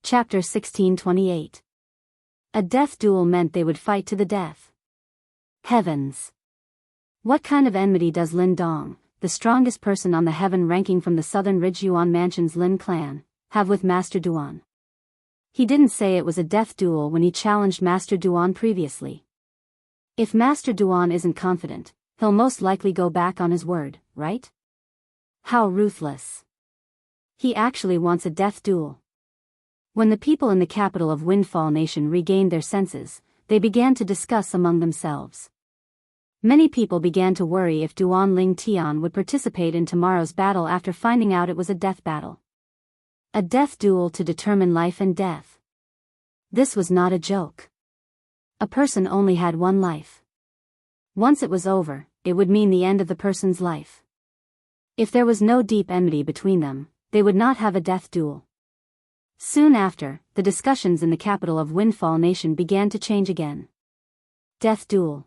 Chapter 1628. A death duel meant they would fight to the death. Heavens! What kind of enmity does Lin Dong, the strongest person on the heaven ranking from the southern Ridge Yuan Mansion's Lin clan, have with Master Duan? He didn't say it was a death duel when he challenged Master Duan previously. If Master Duan isn't confident, he'll most likely go back on his word, right? How ruthless. He actually wants a death duel. When the people in the capital of Windfall Nation regained their senses, they began to discuss among themselves. Many people began to worry if Duan Ling Tian would participate in tomorrow's battle after finding out it was a death battle. A death duel to determine life and death. This was not a joke. A person only had one life. Once it was over, it would mean the end of the person's life. If there was no deep enmity between them, they would not have a death duel. Soon after, the discussions in the capital of Windfall Nation began to change again. Death duel.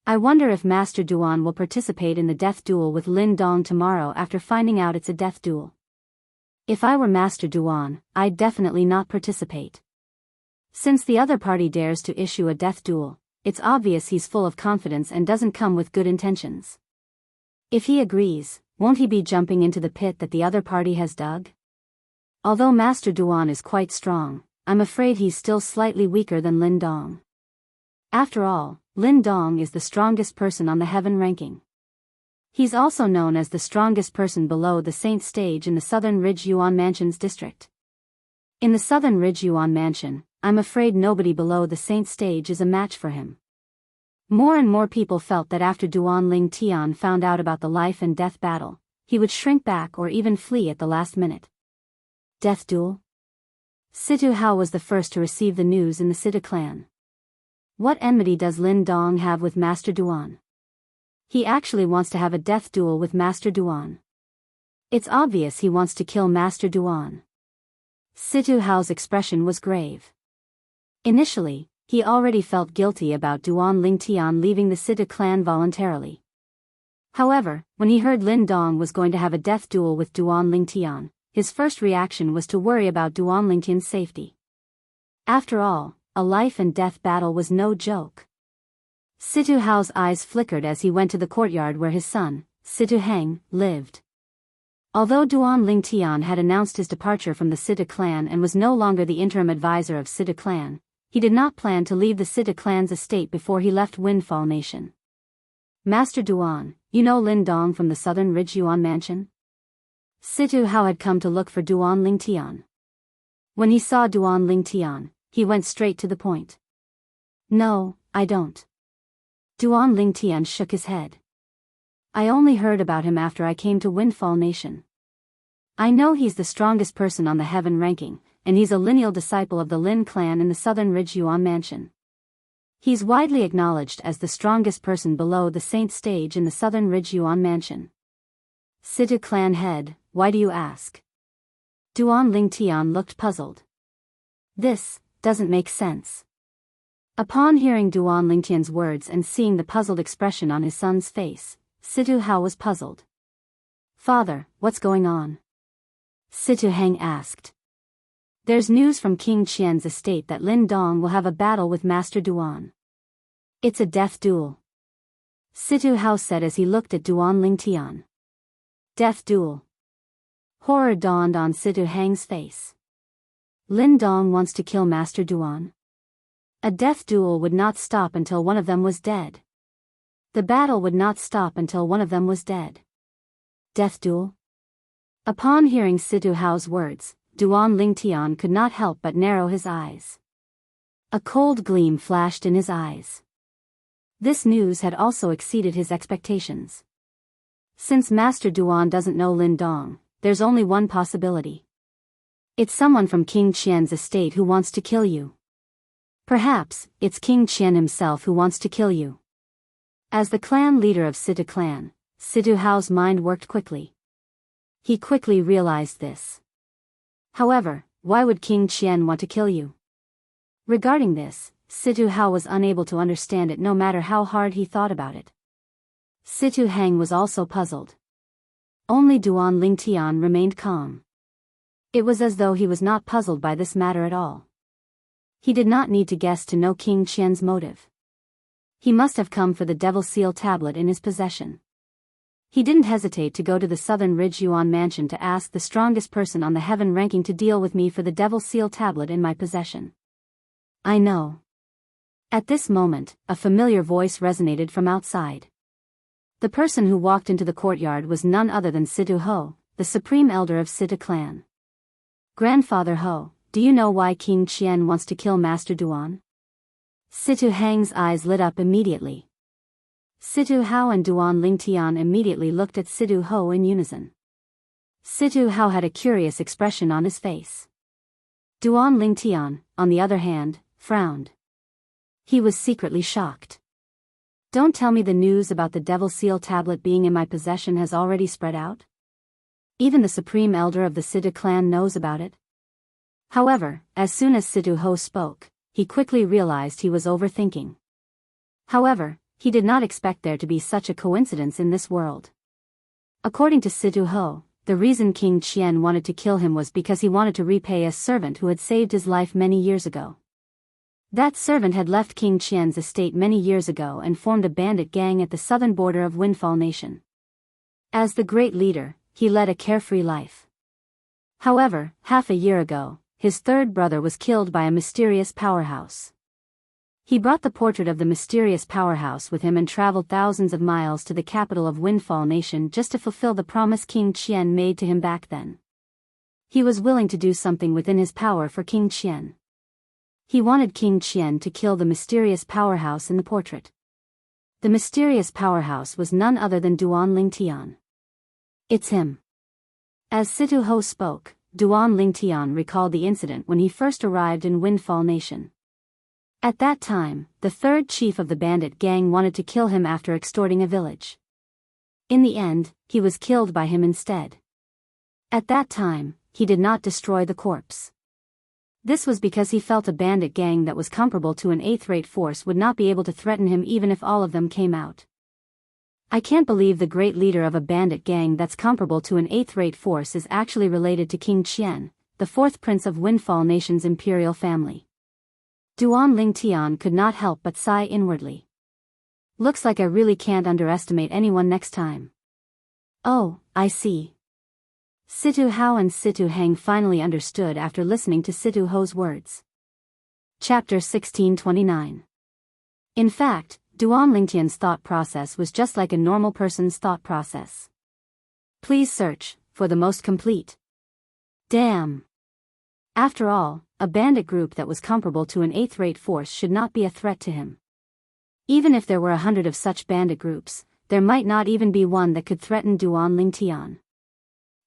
I wonder if Master Duan will participate in the death duel with Lin Dong tomorrow after finding out it's a death duel. If I were Master Duan, I'd definitely not participate. Since the other party dares to issue a death duel, it's obvious he's full of confidence and doesn't come with good intentions. If he agrees, won't he be jumping into the pit that the other party has dug? Although Master Duan is quite strong, I'm afraid he's still slightly weaker than Lin Dong. After all, Lin Dong is the strongest person on the heaven ranking. He's also known as the strongest person below the Saint stage in the Southern Ridge Yuan Mansion's district. In the Southern Ridge Yuan Mansion, I'm afraid nobody below the Saint stage is a match for him. More and more people felt that after Duan Ling Tian found out about the life and death battle, he would shrink back or even flee at the last minute. Death duel? Situ Hao was the first to receive the news in the Situ clan. What enmity does Lin Dong have with Master Duan? He actually wants to have a death duel with Master Duan. It's obvious he wants to kill Master Duan. Situ Hao's expression was grave. Initially, he already felt guilty about Duan Ling Tian leaving the Situ clan voluntarily. However, when he heard Lin Dong was going to have a death duel with Duan Ling Tian, his first reaction was to worry about Duan Ling Tian's safety. After all, a life and death battle was no joke. Situ Hao's eyes flickered as he went to the courtyard where his son, Situ Heng, lived. Although Duan Ling Tian had announced his departure from the Situ clan and was no longer the interim advisor of Situ clan, he did not plan to leave the Situ clan's estate before he left Windfall Nation. Master Duan, you know Lin Dong from the Southern Ridge Yuan Mansion? Situ Hao had come to look for Duan Ling Tian. When he saw Duan Ling Tian, he went straight to the point. No, I don't. Duan Ling Tian shook his head. I only heard about him after I came to Windfall Nation. I know he's the strongest person on the heaven ranking, and he's a lineal disciple of the Lin clan in the Southern Ridge Yuan Mansion. He's widely acknowledged as the strongest person below the Saint stage in the Southern Ridge Yuan Mansion. Situ clan head, why do you ask? Duan Ling Tian looked puzzled. This doesn't make sense. Upon hearing Duan Ling Tian's words and seeing the puzzled expression on his son's face, Situ Hao was puzzled. Father, what's going on? Situ Heng asked. There's news from King Qian's estate that Lin Dong will have a battle with Master Duan. It's a death duel. Situ Hao said as he looked at Duan Ling Tian. Death duel. Horror dawned on Situ Heng's face. Lin Dong wants to kill Master Duan. A death duel would not stop until one of them was dead. The battle would not stop until one of them was dead. Death duel? Upon hearing Situ Hao's words, Duan Ling Tian could not help but narrow his eyes. A cold gleam flashed in his eyes. This news had also exceeded his expectations. Since Master Duan doesn't know Lin Dong, there's only one possibility. It's someone from King Qian's estate who wants to kill you. Perhaps, it's King Qian himself who wants to kill you. As the clan leader of Situ clan, Situ Hao's mind worked quickly. He quickly realized this. However, why would King Qian want to kill you? Regarding this, Situ Hao was unable to understand it no matter how hard he thought about it. Situ Heng was also puzzled. Only Duan Ling Tian remained calm. It was as though he was not puzzled by this matter at all. He did not need to guess to know King Qian's motive. He must have come for the Devil Seal tablet in his possession. He didn't hesitate to go to the Southern Ridge Yuan mansion to ask the strongest person on the heaven ranking to deal with me for the Devil Seal tablet in my possession. I know. At this moment, a familiar voice resonated from outside. The person who walked into the courtyard was none other than Situ Ho, the supreme elder of Situ clan. Grandfather Ho, do you know why King Qian wants to kill Master Duan? Situ Hang's eyes lit up immediately. Situ Hao and Duan Lingtian immediately looked at Situ Ho in unison. Situ Hao had a curious expression on his face. Duan Lingtian, on the other hand, frowned. He was secretly shocked. Don't tell me the news about the Devil Seal tablet being in my possession has already spread out? Even the supreme elder of the Situ clan knows about it? However, as soon as Situ Ho spoke, he quickly realized he was overthinking. However, he did not expect there to be such a coincidence in this world. According to Situ Ho, the reason King Qian wanted to kill him was because he wanted to repay a servant who had saved his life many years ago. That servant had left King Qian's estate many years ago and formed a bandit gang at the southern border of Windfall Nation. As the great leader, he led a carefree life. However, half a year ago, his third brother was killed by a mysterious powerhouse. He brought the portrait of the mysterious powerhouse with him and traveled thousands of miles to the capital of Windfall Nation just to fulfill the promise King Qian made to him back then. He was willing to do something within his power for King Qian. He wanted King Qian to kill the mysterious powerhouse in the portrait. The mysterious powerhouse was none other than Duan Lingtian. It's him. As Situ Ho spoke, Duan Lingtian recalled the incident when he first arrived in Windfall Nation. At that time, the third chief of the bandit gang wanted to kill him after extorting a village. In the end, he was killed by him instead. At that time, he did not destroy the corpse. This was because he felt a bandit gang that was comparable to an eighth-rate force would not be able to threaten him even if all of them came out. I can't believe the great leader of a bandit gang that's comparable to an eighth-rate force is actually related to King Qian, the fourth prince of Windfall Nation's imperial family. Duan Lingtian could not help but sigh inwardly. Looks like I really can't underestimate anyone next time. Oh, I see. Situ Hao and Situ Hang finally understood after listening to Situ Ho's words. Chapter 1629. In fact, Duan Lingtian's thought process was just like a normal person's thought process. Please search for the most complete. Damn. After all, a bandit group that was comparable to an eighth-rate force should not be a threat to him. Even if there were 100 of such bandit groups, there might not even be one that could threaten Duan Lingtian.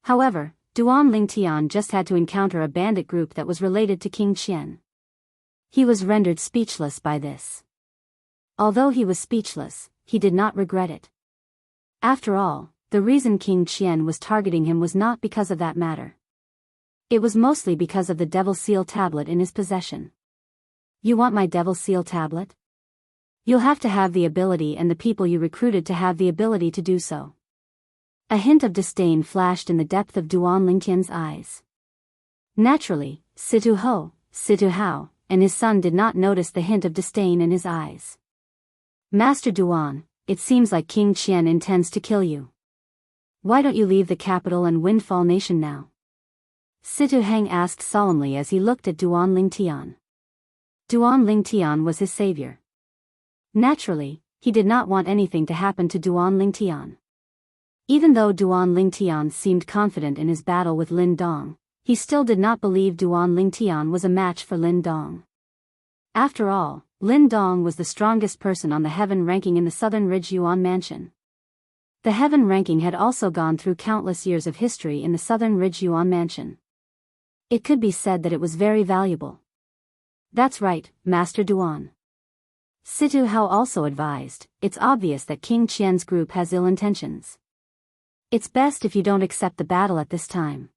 However, Duan Lingtian just had to encounter a bandit group that was related to King Qian. He was rendered speechless by this. Although he was speechless, he did not regret it. After all, the reason King Qian was targeting him was not because of that matter. It was mostly because of the Devil Seal tablet in his possession. You want my Devil Seal tablet? You'll have to have the ability and the people you recruited to have the ability to do so. A hint of disdain flashed in the depth of Duan Lingtian's eyes. Naturally, Situ Ho, Situ Hao, and his son did not notice the hint of disdain in his eyes. Master Duan, it seems like King Qian intends to kill you. Why don't you leave the capital and Windfall Nation now? Situ Hang asked solemnly as he looked at Duan Lingtian. Duan Lingtian was his savior. Naturally, he did not want anything to happen to Duan Lingtian. Even though Duan Lingtian seemed confident in his battle with Lin Dong, he still did not believe Duan Lingtian was a match for Lin Dong. After all, Lin Dong was the strongest person on the heaven ranking in the Southern Ridge Yuan mansion. The heaven ranking had also gone through countless years of history in the Southern Ridge Yuan mansion. It could be said that it was very valuable. That's right, Master Duan. Situ Hao also advised, it's obvious that King Qian's group has ill intentions. It's best if you don't accept the battle at this time.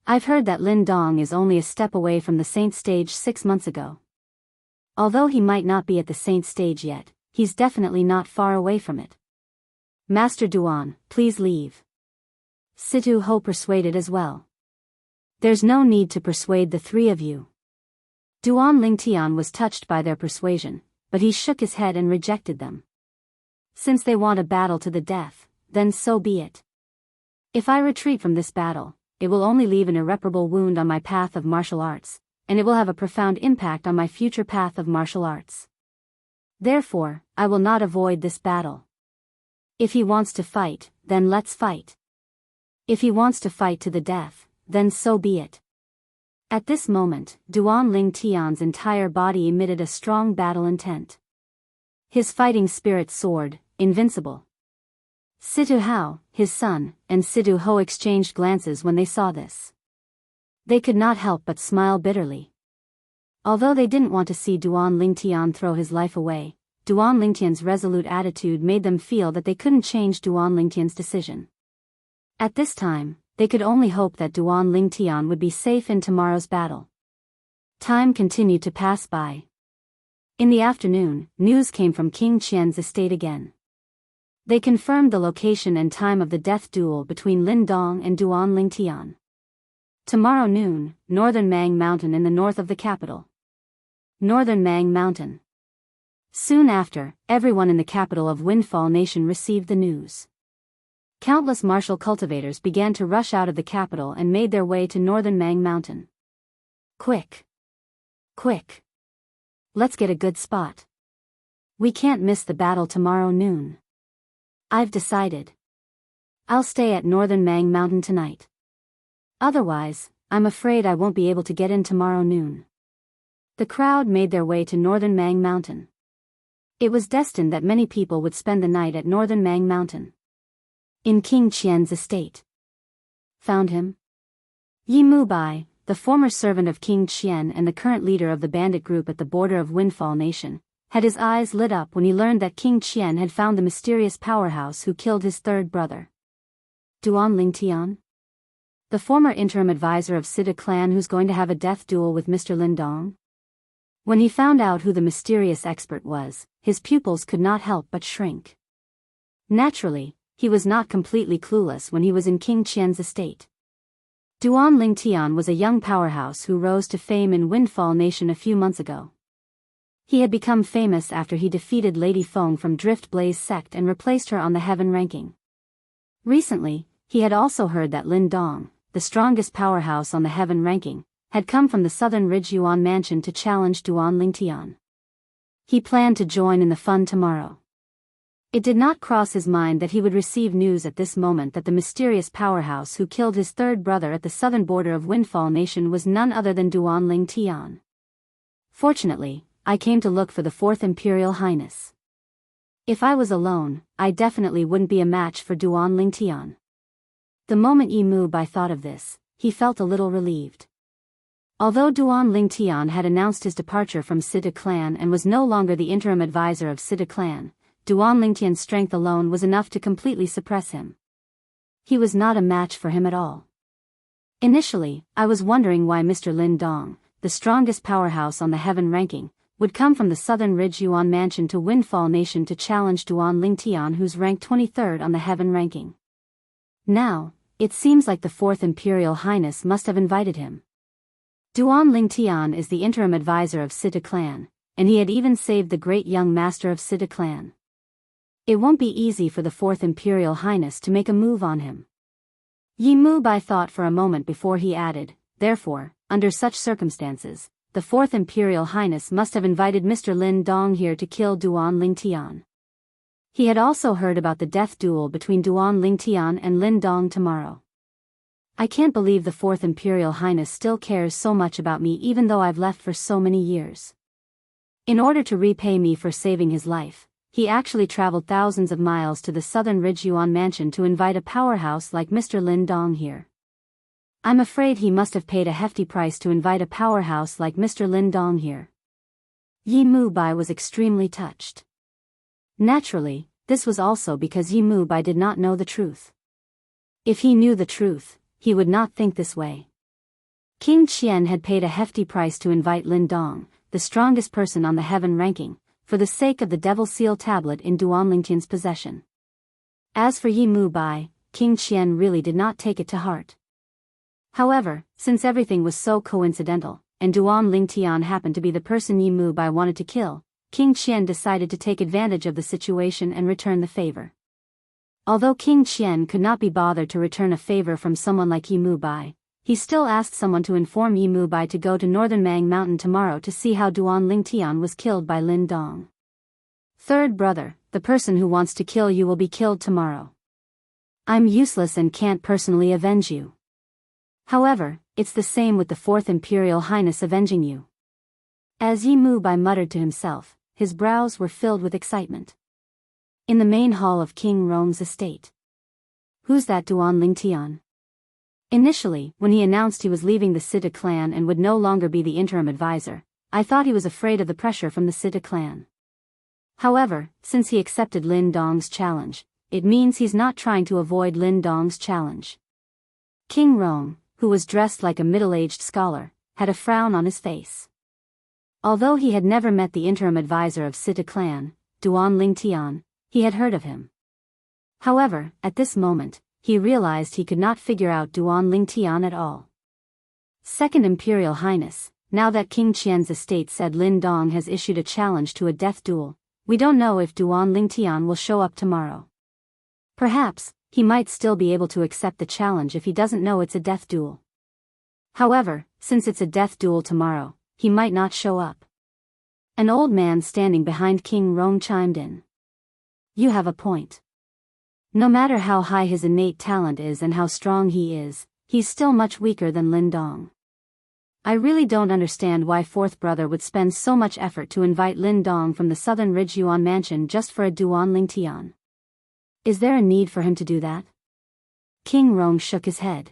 I've heard that Lin Dong is only a step away from the Saint stage 6 months ago. Although he might not be at the Saint stage yet, he's definitely not far away from it. Master Duan, please leave. Situ Ho persuaded as well. There's no need to persuade the three of you. Duan Lingtian was touched by their persuasion, but he shook his head and rejected them. Since they want a battle to the death, then so be it. If I retreat from this battle, it will only leave an irreparable wound on my path of martial arts, and it will have a profound impact on my future path of martial arts. Therefore, I will not avoid this battle. If he wants to fight, then let's fight. If he wants to fight to the death, then so be it. At this moment, Duan Lingtian's entire body emitted a strong battle intent. His fighting spirit soared, invincible. Situ Hao, his son, and Situ Ho exchanged glances when they saw this. They could not help but smile bitterly. Although they didn't want to see Duan Lingtian throw his life away, Duan Lingtian's resolute attitude made them feel that they couldn't change Duan Lingtian's decision. At this time, they could only hope that Duan Lingtian would be safe in tomorrow's battle. Time continued to pass by. In the afternoon, news came from King Qian's estate again. They confirmed the location and time of the death duel between Lin Dong and Duan Lingtian. Tomorrow noon, Northern Mang Mountain in the north of the capital. Northern Mang Mountain. Soon after, everyone in the capital of Windfall Nation received the news. Countless martial cultivators began to rush out of the capital and made their way to Northern Mang Mountain. Quick! Quick! Let's get a good spot. We can't miss the battle tomorrow noon. I've decided. I'll stay at Northern Mang Mountain tonight. Otherwise, I'm afraid I won't be able to get in tomorrow noon. The crowd made their way to Northern Mang Mountain. It was destined that many people would spend the night at Northern Mang Mountain. In King Qian's estate. Found him? Yi Mubai, the former servant of King Qian and the current leader of the bandit group at the border of Windfall Nation, had his eyes lit up when he learned that King Qian had found the mysterious powerhouse who killed his third brother. Duan Lingtian? The former interim advisor of Sida clan who's going to have a death duel with Mr. Lin Dong? When he found out who the mysterious expert was, his pupils could not help but shrink. Naturally, he was not completely clueless when he was in King Qian's estate. Duan Lingtian was a young powerhouse who rose to fame in Windfall Nation a few months ago. He had become famous after he defeated Lady Feng from Drift Blaze sect and replaced her on the heaven ranking. Recently, he had also heard that Lin Dong, the strongest powerhouse on the heaven ranking, had come from the Southern Ridge Yuan mansion to challenge Duan Lingtian. He planned to join in the fun tomorrow. It did not cross his mind that he would receive news at this moment that the mysterious powerhouse who killed his third brother at the southern border of Windfall Nation was none other than Duan Lingtian. Fortunately, I came to look for the Fourth Imperial Highness. If I was alone, I definitely wouldn't be a match for Duan Lingtian. The moment Yi Mubai thought of this, he felt a little relieved. Although Duan Lingtian had announced his departure from Sida clan and was no longer the interim advisor of Sida clan, Duan Lingtian's strength alone was enough to completely suppress him. He was not a match for him at all. Initially, I was wondering why Mr. Lin Dong, the strongest powerhouse on the heaven ranking, would come from the Southern Ridge Yuan mansion to Windfall Nation to challenge Duan Lingtian, who's ranked 23rd on the heaven ranking. Now, it seems like the Fourth Imperial Highness must have invited him. Duan Lingtian is the interim advisor of Sida clan, and he had even saved the great young master of Sida clan. It won't be easy for the Fourth Imperial Highness to make a move on him. Yi Mubai thought for a moment before he added, therefore, under such circumstances, the Fourth Imperial Highness must have invited Mr. Lin Dong here to kill Duan Lingtian. He had also heard about the death duel between Duan Lingtian and Lin Dong tomorrow. I can't believe the Fourth Imperial Highness still cares so much about me even though I've left for so many years. In order to repay me for saving his life, he actually traveled thousands of miles to the Southern Ridge Yuan mansion to invite a powerhouse like Mr. Lin Dong here. I'm afraid he must have paid a hefty price to invite a powerhouse like Mr. Lin Dong here. Yi Mubai was extremely touched. Naturally, this was also because Yi Mubai did not know the truth. If he knew the truth, he would not think this way. King Qian had paid a hefty price to invite Lin Dong, the strongest person on the heaven ranking, for the sake of the Devil Seal tablet in Duan Lingtian's possession. As for Yi Mubai, King Qian really did not take it to heart. However, since everything was so coincidental, and Duan Lingtian happened to be the person Yi Mubai wanted to kill, King Qian decided to take advantage of the situation and return the favor. Although King Qian could not be bothered to return a favor from someone like Yi Mubai, he still asked someone to inform Yi Mubai to go to Northern Mang Mountain tomorrow to see how Duan Lingtian was killed by Lin Dong. Third brother, the person who wants to kill you will be killed tomorrow. I'm useless and can't personally avenge you. However, it's the same with the Fourth Imperial Highness avenging you. As Yi Mubai muttered to himself, his brows were filled with excitement. In the main hall of King Rong's estate. Who's that Duan Lingtian? Initially, when he announced he was leaving the Sita clan and would no longer be the interim advisor, I thought he was afraid of the pressure from the Sita clan. However, since he accepted Lin Dong's challenge, it means he's not trying to avoid Lin Dong's challenge. King Rong, who was dressed like a middle-aged scholar, had a frown on his face. Although he had never met the interim advisor of Sita clan, Duan Lingtian, he had heard of him. However, at this moment, he realized he could not figure out Duan Lingtian at all. Second Imperial Highness, now that King Qian's estate said Lin Dong has issued a challenge to a death duel, we don't know if Duan Lingtian will show up tomorrow. Perhaps, he might still be able to accept the challenge if he doesn't know it's a death duel. However, since it's a death duel tomorrow, he might not show up. An old man standing behind King Rong chimed in. You have a point. No matter how high his innate talent is and how strong he is, he's still much weaker than Lin Dong. I really don't understand why fourth brother would spend so much effort to invite Lin Dong from the southern Ridge Yuan mansion just for a Duan Lingtian. Is there a need for him to do that? King Rong shook his head.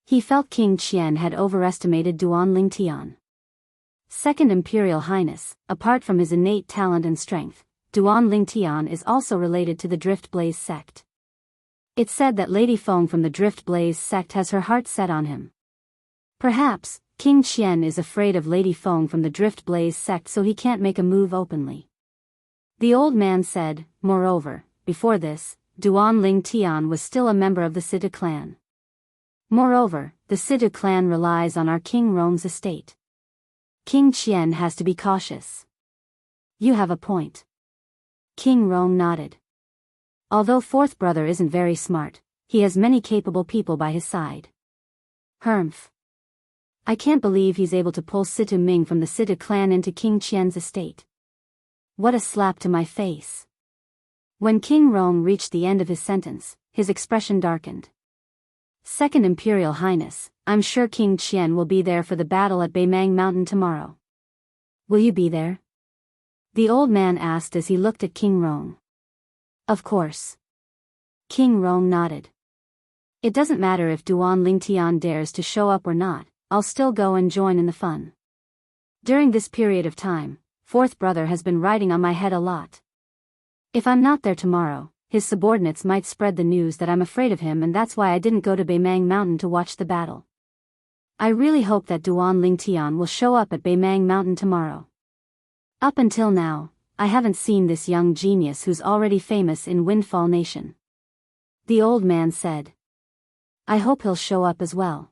He felt King Qian had overestimated Duan Lingtian. Second Imperial Highness, apart from his innate talent and strength, Duan Lingtian is also related to the Drift Blaze sect. It's said that Lady Feng from the Drift Blaze sect has her heart set on him. Perhaps, King Qian is afraid of Lady Feng from the Drift Blaze sect so he can't make a move openly. The old man said, moreover, before this, Duan Lingtian was still a member of the Sita clan. Moreover, the Sita clan relies on our King Rong's estate. King Qian has to be cautious. You have a point. King Rong nodded. Although fourth brother isn't very smart, he has many capable people by his side. Humph. I can't believe he's able to pull Situ Ming from the Sita clan into King Qian's estate. What a slap to my face. When King Rong reached the end of his sentence, his expression darkened. Second Imperial Highness, I'm sure King Qian will be there for the battle at Beimang Mountain tomorrow. Will you be there? The old man asked as he looked at King Rong. Of course. King Rong nodded. It doesn't matter if Duan Lingtian dares to show up or not, I'll still go and join in the fun. During this period of time, fourth brother has been riding on my head a lot. If I'm not there tomorrow, his subordinates might spread the news that I'm afraid of him, and that's why I didn't go to Beimang Mountain to watch the battle. I really hope that Duan Lingtian will show up at Beimang Mountain tomorrow. Up until now, I haven't seen this young genius who's already famous in Windfall Nation. The old man said. I hope he'll show up as well.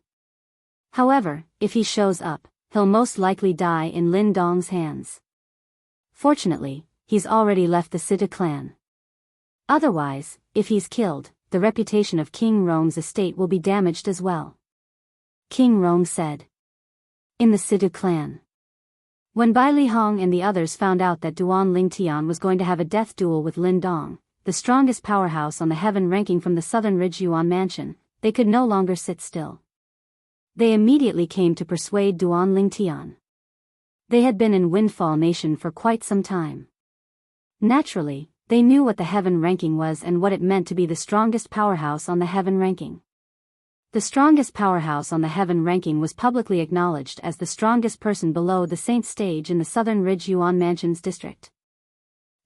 However, if he shows up, he'll most likely die in Lin Dong's hands. Fortunately, he's already left the Sita clan. Otherwise, if he's killed, the reputation of King Rong's estate will be damaged as well. King Rong said. In the Sita clan. When Bai Lihong and the others found out that Duan Lingtian was going to have a death duel with Lin Dong, the strongest powerhouse on the heaven ranking from the southern Ridge Yuan mansion, they could no longer sit still. They immediately came to persuade Duan Lingtian. They had been in Windfall Nation for quite some time. Naturally, they knew what the heaven ranking was and what it meant to be the strongest powerhouse on the heaven ranking. The strongest powerhouse on the heaven ranking was publicly acknowledged as the strongest person below the Saint stage in the Southern Ridge Yuan Mansions district.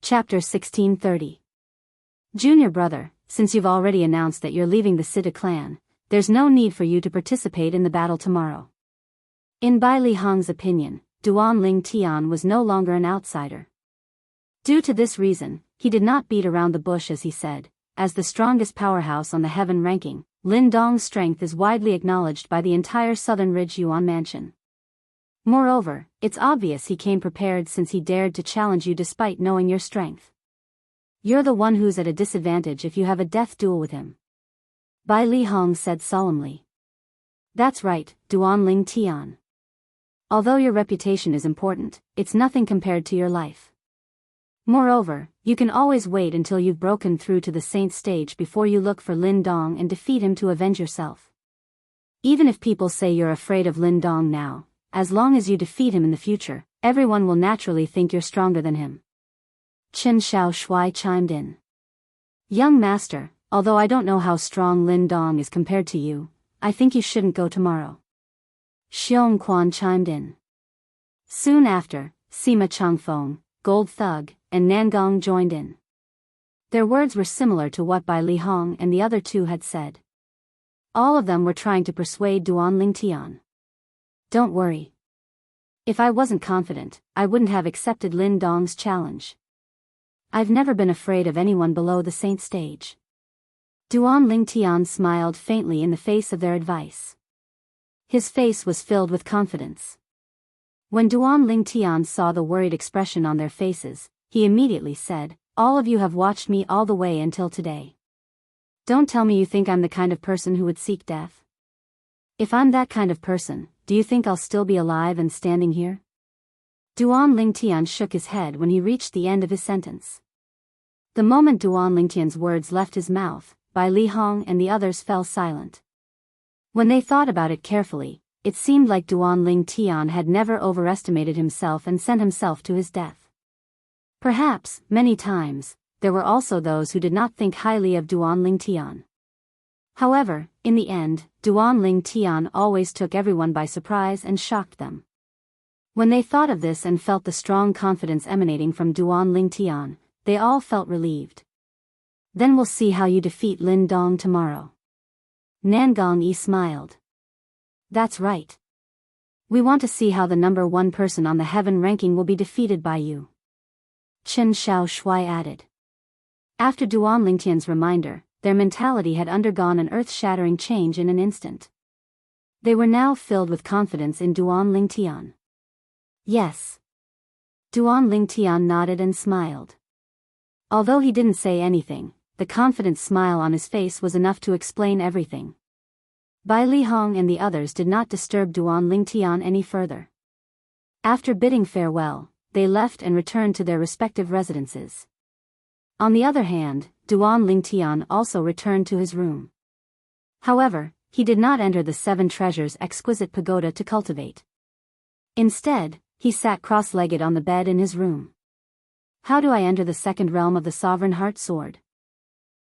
Chapter 1630. Junior brother, since you've already announced that you're leaving the Sita clan, there's no need for you to participate in the battle tomorrow. In Bai Lihong's opinion, Duan Lingtian was no longer an outsider. Due to this reason, he did not beat around the bush as he said, as the strongest powerhouse on the heaven ranking, Lin Dong's strength is widely acknowledged by the entire Southern Ridge Yuan mansion. Moreover, it's obvious he came prepared since he dared to challenge you despite knowing your strength. You're the one who's at a disadvantage if you have a death duel with him. Bai Li Hong said solemnly. That's right, Duan Ling Tian. Although your reputation is important, it's nothing compared to your life. Moreover, you can always wait until you've broken through to the saint stage before you look for Lin Dong and defeat him to avenge yourself. Even if people say you're afraid of Lin Dong now, as long as you defeat him in the future, everyone will naturally think you're stronger than him. Chen Xiao Shui chimed in. Young master, although I don't know how strong Lin Dong is compared to you, I think you shouldn't go tomorrow. Xiong Quan chimed in. Soon after, Sima Changfeng, Gold Thug, and Nangong joined in. Their words were similar to what Bai Li Hong and the other two had said. All of them were trying to persuade Duan Ling Tian. Don't worry. If I wasn't confident, I wouldn't have accepted Lin Dong's challenge. I've never been afraid of anyone below the saint stage. Duan Ling Tian smiled faintly in the face of their advice. His face was filled with confidence. When Duan Ling Tian saw the worried expression on their faces, he immediately said, all of you have watched me all the way until today. Don't tell me you think I'm the kind of person who would seek death. If I'm that kind of person, do you think I'll still be alive and standing here? Duan Ling Tian shook his head when he reached the end of his sentence. The moment Duan Ling Tian's words left his mouth, Bai Li Hong and the others fell silent. When they thought about it carefully, it seemed like Duan Ling Tian had never overestimated himself and sent himself to his death. Perhaps, many times, there were also those who did not think highly of Duan Ling Tian. However, in the end, Duan Ling Tian always took everyone by surprise and shocked them. When they thought of this and felt the strong confidence emanating from Duan Ling Tian, they all felt relieved. Then we'll see how you defeat Lin Dong tomorrow. Nangong Yi smiled. That's right. We want to see how the number one person on the heaven ranking will be defeated by you. Chen Xiao Shui added. After Duan Ling Tian's reminder, their mentality had undergone an earth-shattering change in an instant. They were now filled with confidence in Duan Ling Tian. Yes. Duan Ling Tian nodded and smiled. Although he didn't say anything, the confident smile on his face was enough to explain everything. Bai Li Hong and the others did not disturb Duan Ling Tian any further. After bidding farewell, they left and returned to their respective residences. On the other hand, Duan Ling Tian also returned to his room. However, he did not enter the Seven Treasures' exquisite pagoda to cultivate. Instead, he sat cross-legged on the bed in his room. How do I enter the second realm of the Sovereign Heart Sword?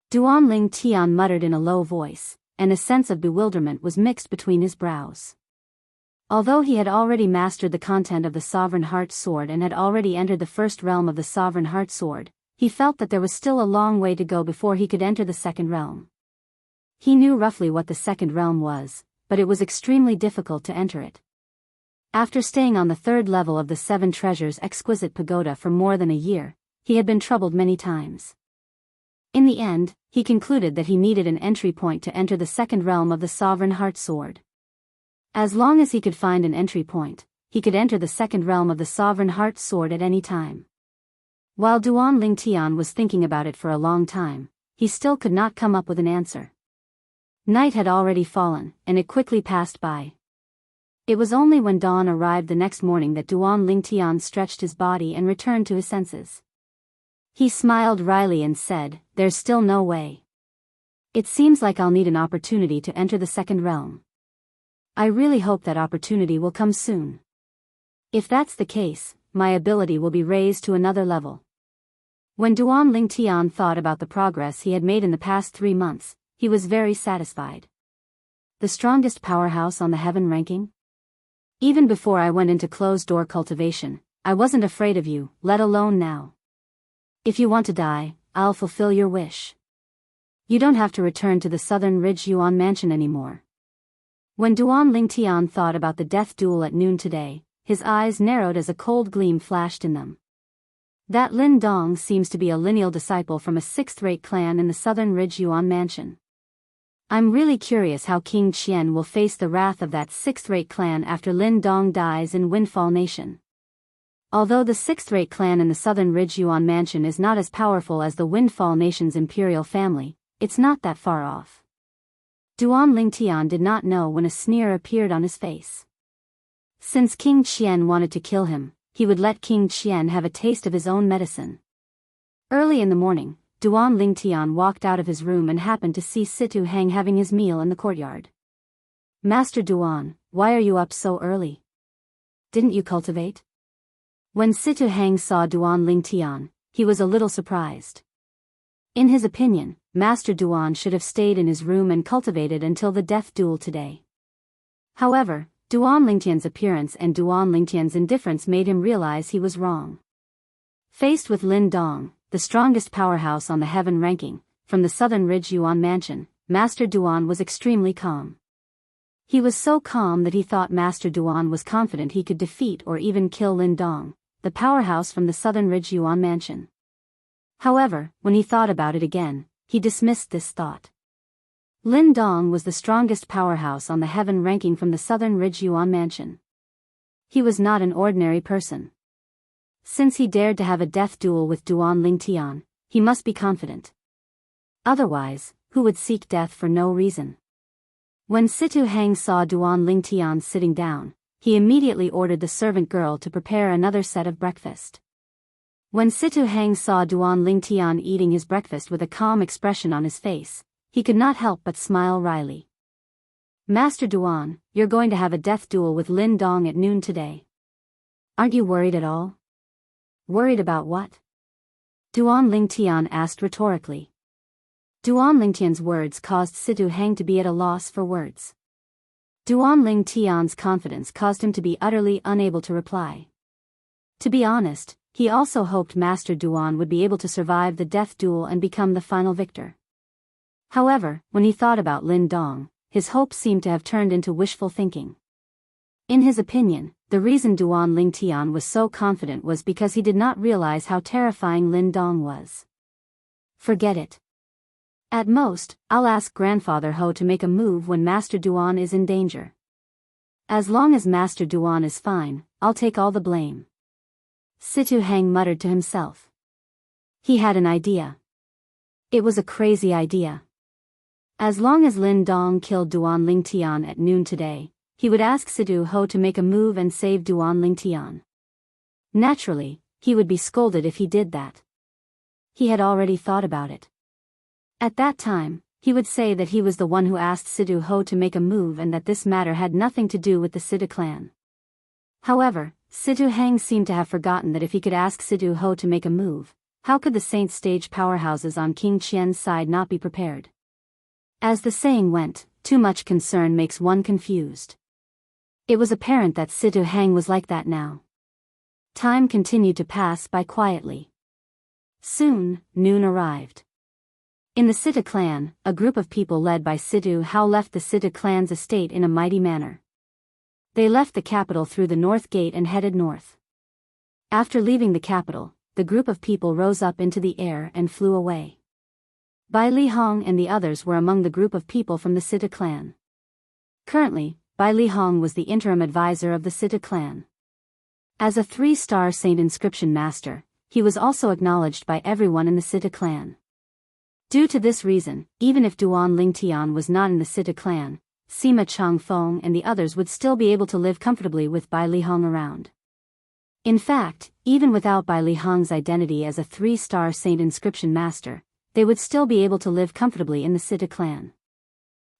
Duan Ling Tian muttered in a low voice, and a sense of bewilderment was mixed between his brows. Although he had already mastered the content of the Sovereign Heart Sword and had already entered the first realm of the Sovereign Heart Sword, he felt that there was still a long way to go before he could enter the second realm. He knew roughly what the second realm was, but it was extremely difficult to enter it. After staying on the third level of the Seven Treasures' exquisite pagoda for more than a year, he had been troubled many times. In the end, he concluded that he needed an entry point to enter the second realm of the Sovereign Heart Sword. As long as he could find an entry point, he could enter the second realm of the Sovereign Heart Sword at any time. While Duan Ling Tian was thinking about it for a long time, he still could not come up with an answer. Night had already fallen, and it quickly passed by. It was only when dawn arrived the next morning that Duan Ling Tian stretched his body and returned to his senses. He smiled wryly and said, "There's still no way. It seems like I'll need an opportunity to enter the second realm. I really hope that opportunity will come soon. If that's the case, my ability will be raised to another level." When Duan Ling Tian thought about the progress he had made in the past 3 months, he was very satisfied. The strongest powerhouse on the heaven ranking? Even before I went into closed-door cultivation, I wasn't afraid of you, let alone now. If you want to die, I'll fulfill your wish. You don't have to return to the Southern Ridge Yuan mansion anymore. When Duan Ling Tian thought about the death duel at noon today, his eyes narrowed as a cold gleam flashed in them. That Lin Dong seems to be a lineal disciple from a sixth-rate clan in the Southern Ridge Yuan mansion. I'm really curious how King Qian will face the wrath of that sixth-rate clan after Lin Dong dies in Windfall Nation. Although the sixth-rate clan in the southern Ridge Yuan Mansion is not as powerful as the Windfall Nation's imperial family, it's not that far off. Duan Lingtian did not know when a sneer appeared on his face. Since King Qian wanted to kill him, he would let King Qian have a taste of his own medicine. Early in the morning, Duan Lingtian walked out of his room and happened to see Situ Hang having his meal in the courtyard. Master Duan, why are you up so early? Didn't you cultivate? When Situ Hang saw Duan Lingtian, he was a little surprised. In his opinion, Master Duan should have stayed in his room and cultivated until the death duel today. However, Duan Lingtian's appearance and Duan Lingtian's indifference made him realize he was wrong. Faced with Lin Dong, the strongest powerhouse on the heaven ranking, from the southern Ridge Yuan Mansion, Master Duan was extremely calm. He was so calm that he thought Master Duan was confident he could defeat or even kill Lin Dong, the powerhouse from the southern Ridge Yuan Mansion. However, when he thought about it again, he dismissed this thought. Lin Dong was the strongest powerhouse on the heaven ranking from the southern Ridge Yuan Mansion. He was not an ordinary person. Since he dared to have a death duel with Duan Lingtian, he must be confident. Otherwise, who would seek death for no reason? When Situ Hang saw Duan Lingtian sitting down, he immediately ordered the servant girl to prepare another set of breakfast. When Situ Hang saw Duan Lingtian eating his breakfast with a calm expression on his face, he could not help but smile wryly. Master Duan, you're going to have a death duel with Lin Dong at noon today. Aren't you worried at all? Worried about what? Duan Lingtian asked rhetorically. Duan Lingtian's words caused Situ Hang to be at a loss for words. Duan Lingtian's confidence caused him to be utterly unable to reply. To be honest, he also hoped Master Duan would be able to survive the death duel and become the final victor. However, when he thought about Lin Dong, his hopes seemed to have turned into wishful thinking. In his opinion, the reason Duan Lingtian was so confident was because he did not realize how terrifying Lin Dong was. Forget it. At most, I'll ask Grandfather Ho to make a move when Master Duan is in danger. As long as Master Duan is fine, I'll take all the blame. Situ Hang muttered to himself. He had an idea. It was a crazy idea. As long as Lin Dong killed Duan Lingtian at noon today, he would ask Situ Ho to make a move and save Duan Lingtian. Naturally, he would be scolded if he did that. He had already thought about it. At that time, he would say that he was the one who asked Situ Ho to make a move and that this matter had nothing to do with the Situ clan. However, Situ Hang seemed to have forgotten that if he could ask Situ Ho to make a move, how could the Saint stage powerhouses on King Qian's side not be prepared? As the saying went, too much concern makes one confused. It was apparent that Situ Hang was like that now. Time continued to pass by quietly. Soon, noon arrived. In the Situ clan, a group of people led by Situ Hao left the Situ clan's estate in a mighty manner. They left the capital through the north gate and headed north. After leaving the capital, the group of people rose up into the air and flew away. Bai Li Hong and the others were among the group of people from the Situ clan. Currently, Bai Li Hong was the interim advisor of the Situ clan. As a 3-star saint inscription master, he was also acknowledged by everyone in the Situ clan. Due to this reason, even if Duan Lingtian was not in the Situ clan, Sima Changfeng and the others would still be able to live comfortably with Bai Li Hong around. In fact, even without Bai Li Hong's identity as a 3-star saint inscription master, they would still be able to live comfortably in the Situ clan.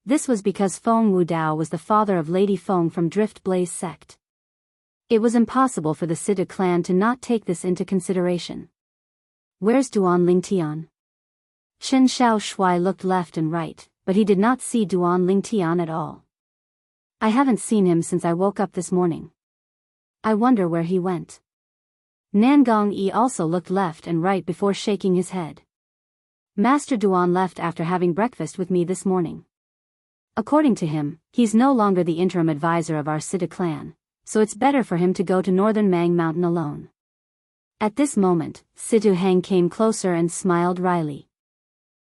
This was because Feng Wudao was the father of Lady Feng from Drift Blaze sect. It was impossible for the Situ clan to not take this into consideration. Where's Duan Lingtian? Chen Xiao Shui looked left and right, but he did not see Duan Lingtian at all. I haven't seen him since I woke up this morning. I wonder where he went. Nangong Yi also looked left and right before shaking his head. Master Duan left after having breakfast with me this morning. According to him, he's no longer the interim advisor of our Situ clan, so it's better for him to go to northern Mang Mountain alone. At this moment, Situ Hang came closer and smiled wryly.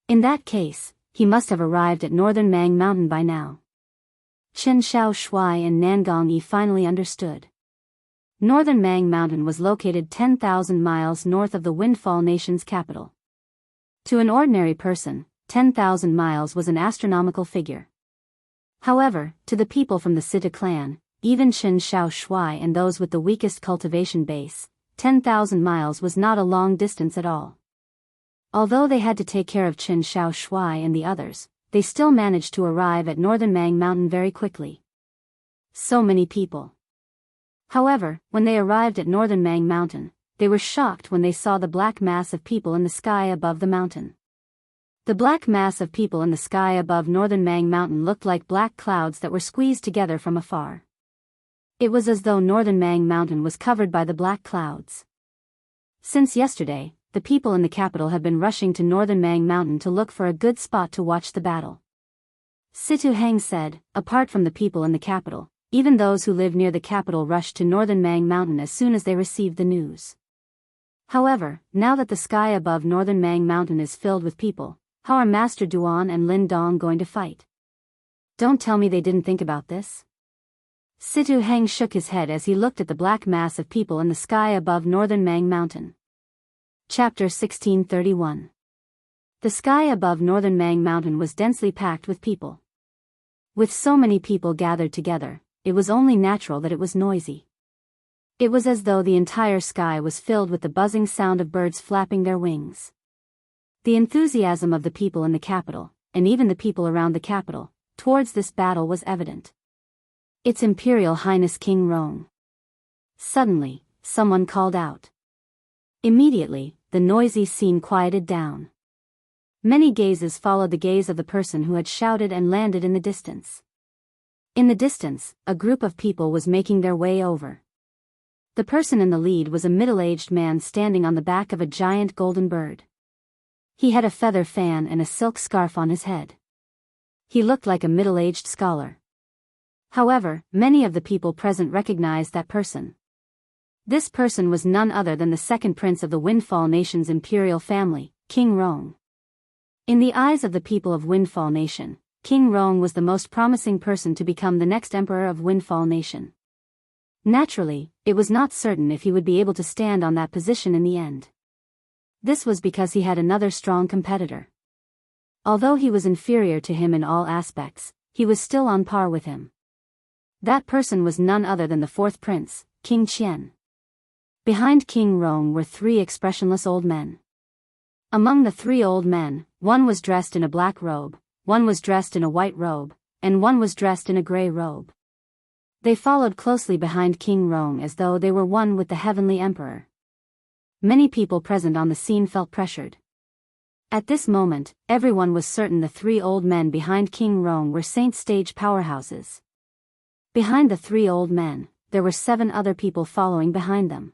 In that case, he must have arrived at northern Mang Mountain by now. Chen Xiaoshui and Nangong Yi finally understood. Northern Mang Mountain was located 10,000 miles north of the Windfall Nation's capital. To an ordinary person, 10,000 miles was an astronomical figure. However, to the people from the Sita clan, even Chen Xiaoshui and those with the weakest cultivation base, 10,000 miles was not a long distance at all. Although they had to take care of Chen Xiaoshui and the others, they still managed to arrive at northern Mang Mountain very quickly. So many people. However, when they arrived at northern Mang Mountain, they were shocked when they saw the black mass of people in the sky above the mountain. The black mass of people in the sky above northern Mang Mountain looked like black clouds that were squeezed together from afar. It was as though northern Mang Mountain was covered by the black clouds. Since yesterday, the people in the capital have been rushing to northern Mang Mountain to look for a good spot to watch the battle. Situ Hang said, apart from the people in the capital, even those who live near the capital rushed to northern Mang Mountain as soon as they received the news. However, now that the sky above northern Mang Mountain is filled with people, how are Master Duan and Lin Dong going to fight? Don't tell me they didn't think about this. Situ Hang shook his head as he looked at the black mass of people in the sky above northern Mang Mountain. Chapter 1631. The sky above northern Mang Mountain was densely packed with people. With so many people gathered together, it was only natural that it was noisy. It was as though the entire sky was filled with the buzzing sound of birds flapping their wings. The enthusiasm of the people in the capital, and even the people around the capital, towards this battle was evident. Its Imperial Highness King Rong. Suddenly, someone called out. Immediately, the noisy scene quieted down. Many gazes followed the gaze of the person who had shouted and landed in the distance. In the distance, a group of people was making their way over. The person in the lead was a middle-aged man standing on the back of a giant golden bird. He had a feather fan and a silk scarf on his head. He looked like a middle-aged scholar. However, many of the people present recognized that person. This person was none other than the second prince of the Windfall Nation's imperial family, King Rong. In the eyes of the people of Windfall Nation, King Rong was the most promising person to become the next emperor of Windfall Nation. Naturally, it was not certain if he would be able to stand on that position in the end. This was because he had another strong competitor. Although he was inferior to him in all aspects, he was still on par with him. That person was none other than the fourth prince, King Qian. Behind King Rong were three expressionless old men. Among the three old men, one was dressed in a black robe, one was dressed in a white robe, and one was dressed in a gray robe. They followed closely behind King Rong as though they were one with the heavenly emperor. Many people present on the scene felt pressured. At this moment, everyone was certain the three old men behind King Rong were Saint Stage powerhouses. Behind the three old men, there were 7 other people following behind them.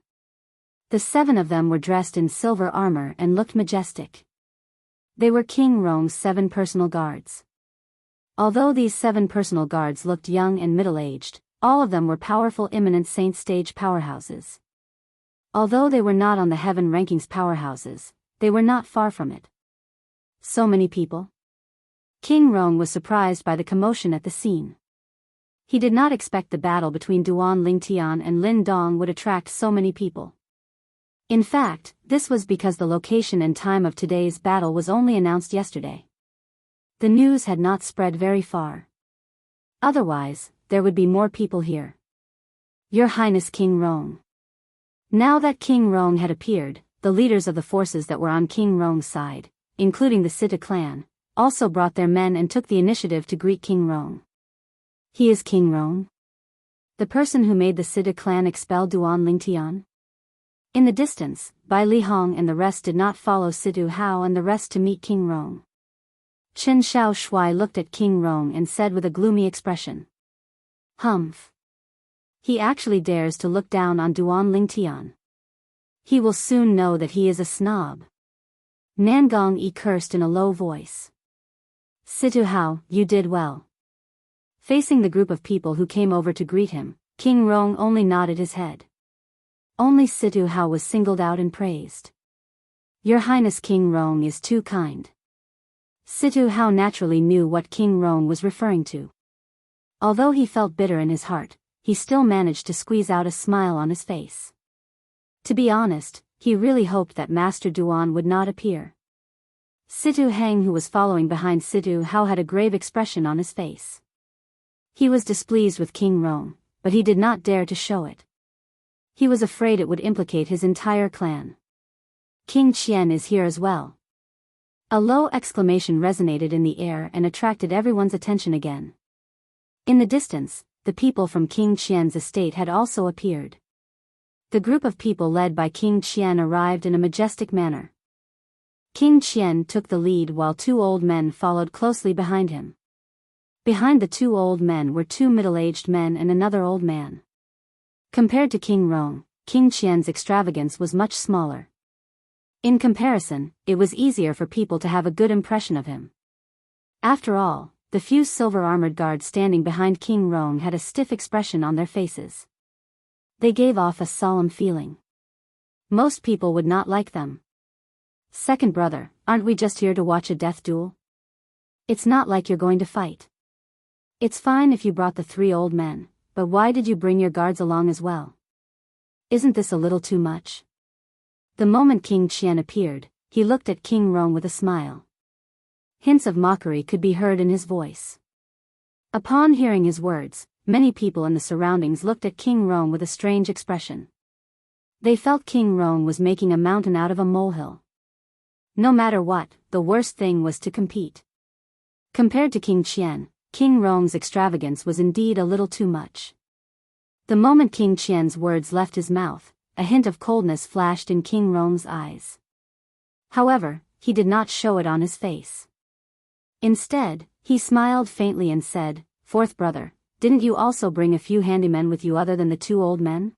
The 7 of them were dressed in silver armor and looked majestic. They were King Rong's 7 personal guards. Although these 7 personal guards looked young and middle-aged, all of them were powerful eminent Saint Stage powerhouses. Although they were not on the Heaven Rankings powerhouses, they were not far from it. So many people? King Rong was surprised by the commotion at the scene. He did not expect the battle between Duan Lingtian and Lin Dong would attract so many people. In fact, this was because the location and time of today's battle was only announced yesterday. The news had not spread very far. Otherwise, there would be more people here. Your Highness King Rong. Now that King Rong had appeared, the leaders of the forces that were on King Rong's side, including the Sita clan, also brought their men and took the initiative to greet King Rong. He is King Rong? The person who made the Sita clan expel Duan Lingtian? In the distance, Bai Li Hong and the rest did not follow Situ Hao and the rest to meet King Rong. Chen Xiaoshui looked at King Rong and said with a gloomy expression. Humph. He actually dares to look down on Duan Lingtian. He will soon know that he is a snob. Nangong Yi cursed in a low voice. Situ Hao, you did well. Facing the group of people who came over to greet him, King Rong only nodded his head. Only Situ Hao was singled out and praised. Your Highness King Rong is too kind. Situ Hao naturally knew what King Rong was referring to. Although he felt bitter in his heart, he still managed to squeeze out a smile on his face. To be honest, he really hoped that Master Duan would not appear. Situ Hang, who was following behind Situ Hao, had a grave expression on his face. He was displeased with King Rong, but he did not dare to show it. He was afraid it would implicate his entire clan. King Qian is here as well. A low exclamation resonated in the air and attracted everyone's attention again. In the distance, the people from King Qian's estate had also appeared. The group of people led by King Qian arrived in a majestic manner. King Qian took the lead while two old men followed closely behind him. Behind the two old men were two middle-aged men and another old man. Compared to King Rong, King Qian's extravagance was much smaller. In comparison, it was easier for people to have a good impression of him. After all, the few silver-armored guards standing behind King Rong had a stiff expression on their faces. They gave off a solemn feeling. Most people would not like them. Second brother, aren't we just here to watch a death duel? It's not like you're going to fight. It's fine if you brought the three old men, but why did you bring your guards along as well? Isn't this a little too much? The moment King Qian appeared, he looked at King Rong with a smile. Hints of mockery could be heard in his voice. Upon hearing his words, many people in the surroundings looked at King Rong with a strange expression. They felt King Rong was making a mountain out of a molehill. No matter what, the worst thing was to compete. Compared to King Qian, King Rong's extravagance was indeed a little too much. The moment King Qian's words left his mouth, a hint of coldness flashed in King Rong's eyes. However, he did not show it on his face. Instead, he smiled faintly and said, "Fourth brother, didn't you also bring a few handymen with you other than the two old men?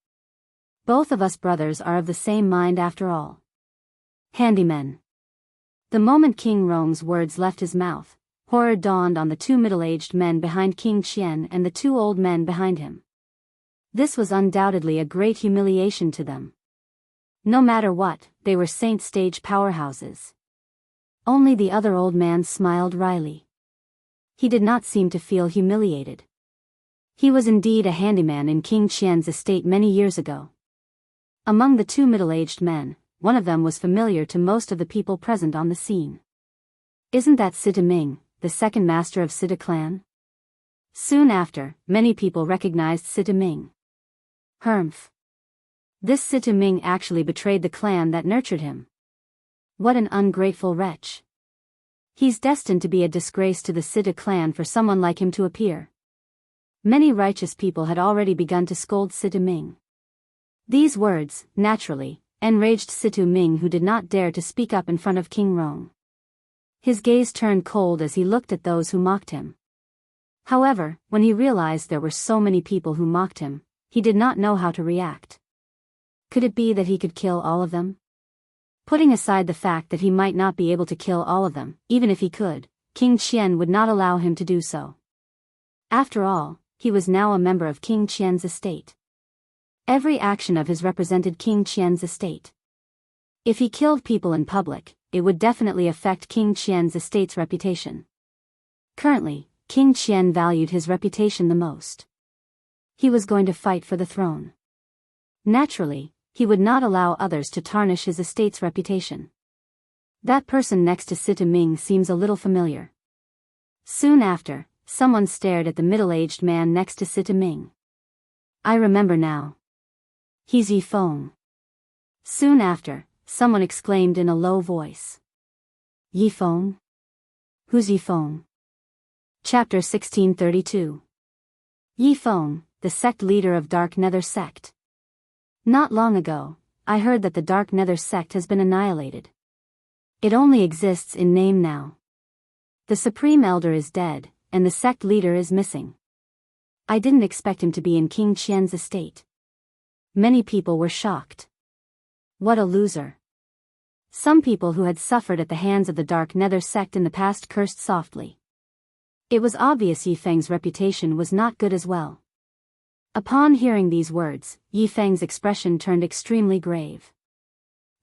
Both of us brothers are of the same mind after all." Handymen. The moment King Rong's words left his mouth, horror dawned on the two middle-aged men behind King Qian and the two old men behind him. This was undoubtedly a great humiliation to them. No matter what, they were saint stage powerhouses. Only the other old man smiled wryly. He did not seem to feel humiliated. He was indeed a handyman in King Qian's estate many years ago. Among the two middle-aged men, one of them was familiar to most of the people present on the scene. Isn't that Sita Ming, the second master of Sita clan? Soon after, many people recognized Sita Ming. Humph. This Sita Ming actually betrayed the clan that nurtured him. What an ungrateful wretch. He's destined to be a disgrace to the Sita clan for someone like him to appear. Many righteous people had already begun to scold Sita Ming. These words, naturally, enraged Sita Ming, who did not dare to speak up in front of King Rong. His gaze turned cold as he looked at those who mocked him. However, when he realized there were so many people who mocked him, he did not know how to react. Could it be that he could kill all of them? Putting aside the fact that he might not be able to kill all of them, even if he could, King Qian would not allow him to do so. After all, he was now a member of King Qian's estate. Every action of his represented King Qian's estate. If he killed people in public, it would definitely affect King Qian's estate's reputation. Currently, King Qian valued his reputation the most. He was going to fight for the throne. Naturally, he would not allow others to tarnish his estate's reputation. That person next to Sita Ming seems a little familiar. Soon after, someone stared at the middle-aged man next to Sita Ming. I remember now. He's Yi Feng. Soon after, someone exclaimed in a low voice. Yi Feng? Who's Yi Feng? Chapter 1632. Yi Feng, the sect leader of Dark Nether sect. Not long ago, I heard that the Dark Nether sect has been annihilated. It only exists in name now. The Supreme Elder is dead, and the sect leader is missing. I didn't expect him to be in King Qian's estate. Many people were shocked. What a loser. Some people who had suffered at the hands of the Dark Nether sect in the past cursed softly. It was obvious Yi Feng's reputation was not good as well. Upon hearing these words, Yi Feng's expression turned extremely grave.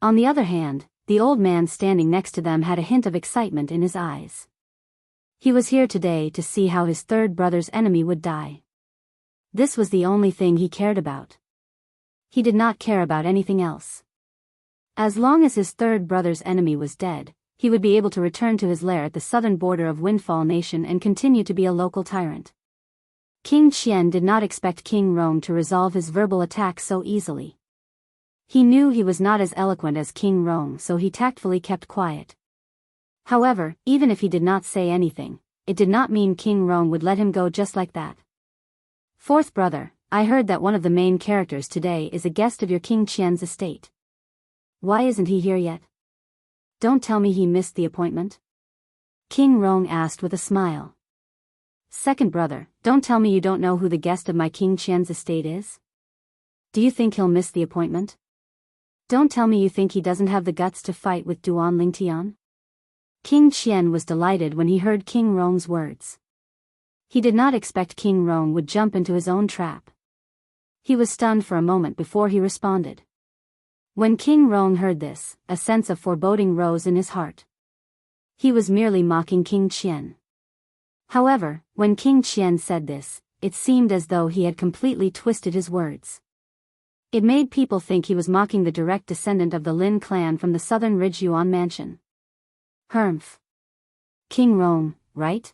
On the other hand, the old man standing next to them had a hint of excitement in his eyes. He was here today to see how his third brother's enemy would die. This was the only thing he cared about. He did not care about anything else. As long as his third brother's enemy was dead, he would be able to return to his lair at the southern border of Windfall Nation and continue to be a local tyrant. King Qian did not expect King Rong to resolve his verbal attack so easily. He knew he was not as eloquent as King Rong, so he tactfully kept quiet. However, even if he did not say anything, it did not mean King Rong would let him go just like that. Fourth brother, I heard that one of the main characters today is a guest of your King Qian's estate. Why isn't he here yet? Don't tell me he missed the appointment? King Rong asked with a smile. Second brother, don't tell me you don't know who the guest of my King Qian's estate is? Do you think he'll miss the appointment? Don't tell me you think he doesn't have the guts to fight with Duan Lingtian? King Qian was delighted when he heard King Rong's words. He did not expect King Rong would jump into his own trap. He was stunned for a moment before he responded. When King Rong heard this, a sense of foreboding rose in his heart. He was merely mocking King Qian. However, when King Qian said this, it seemed as though he had completely twisted his words. It made people think he was mocking the direct descendant of the Lin clan from the southern Ridge Yuan mansion. Humph. King Rong, right?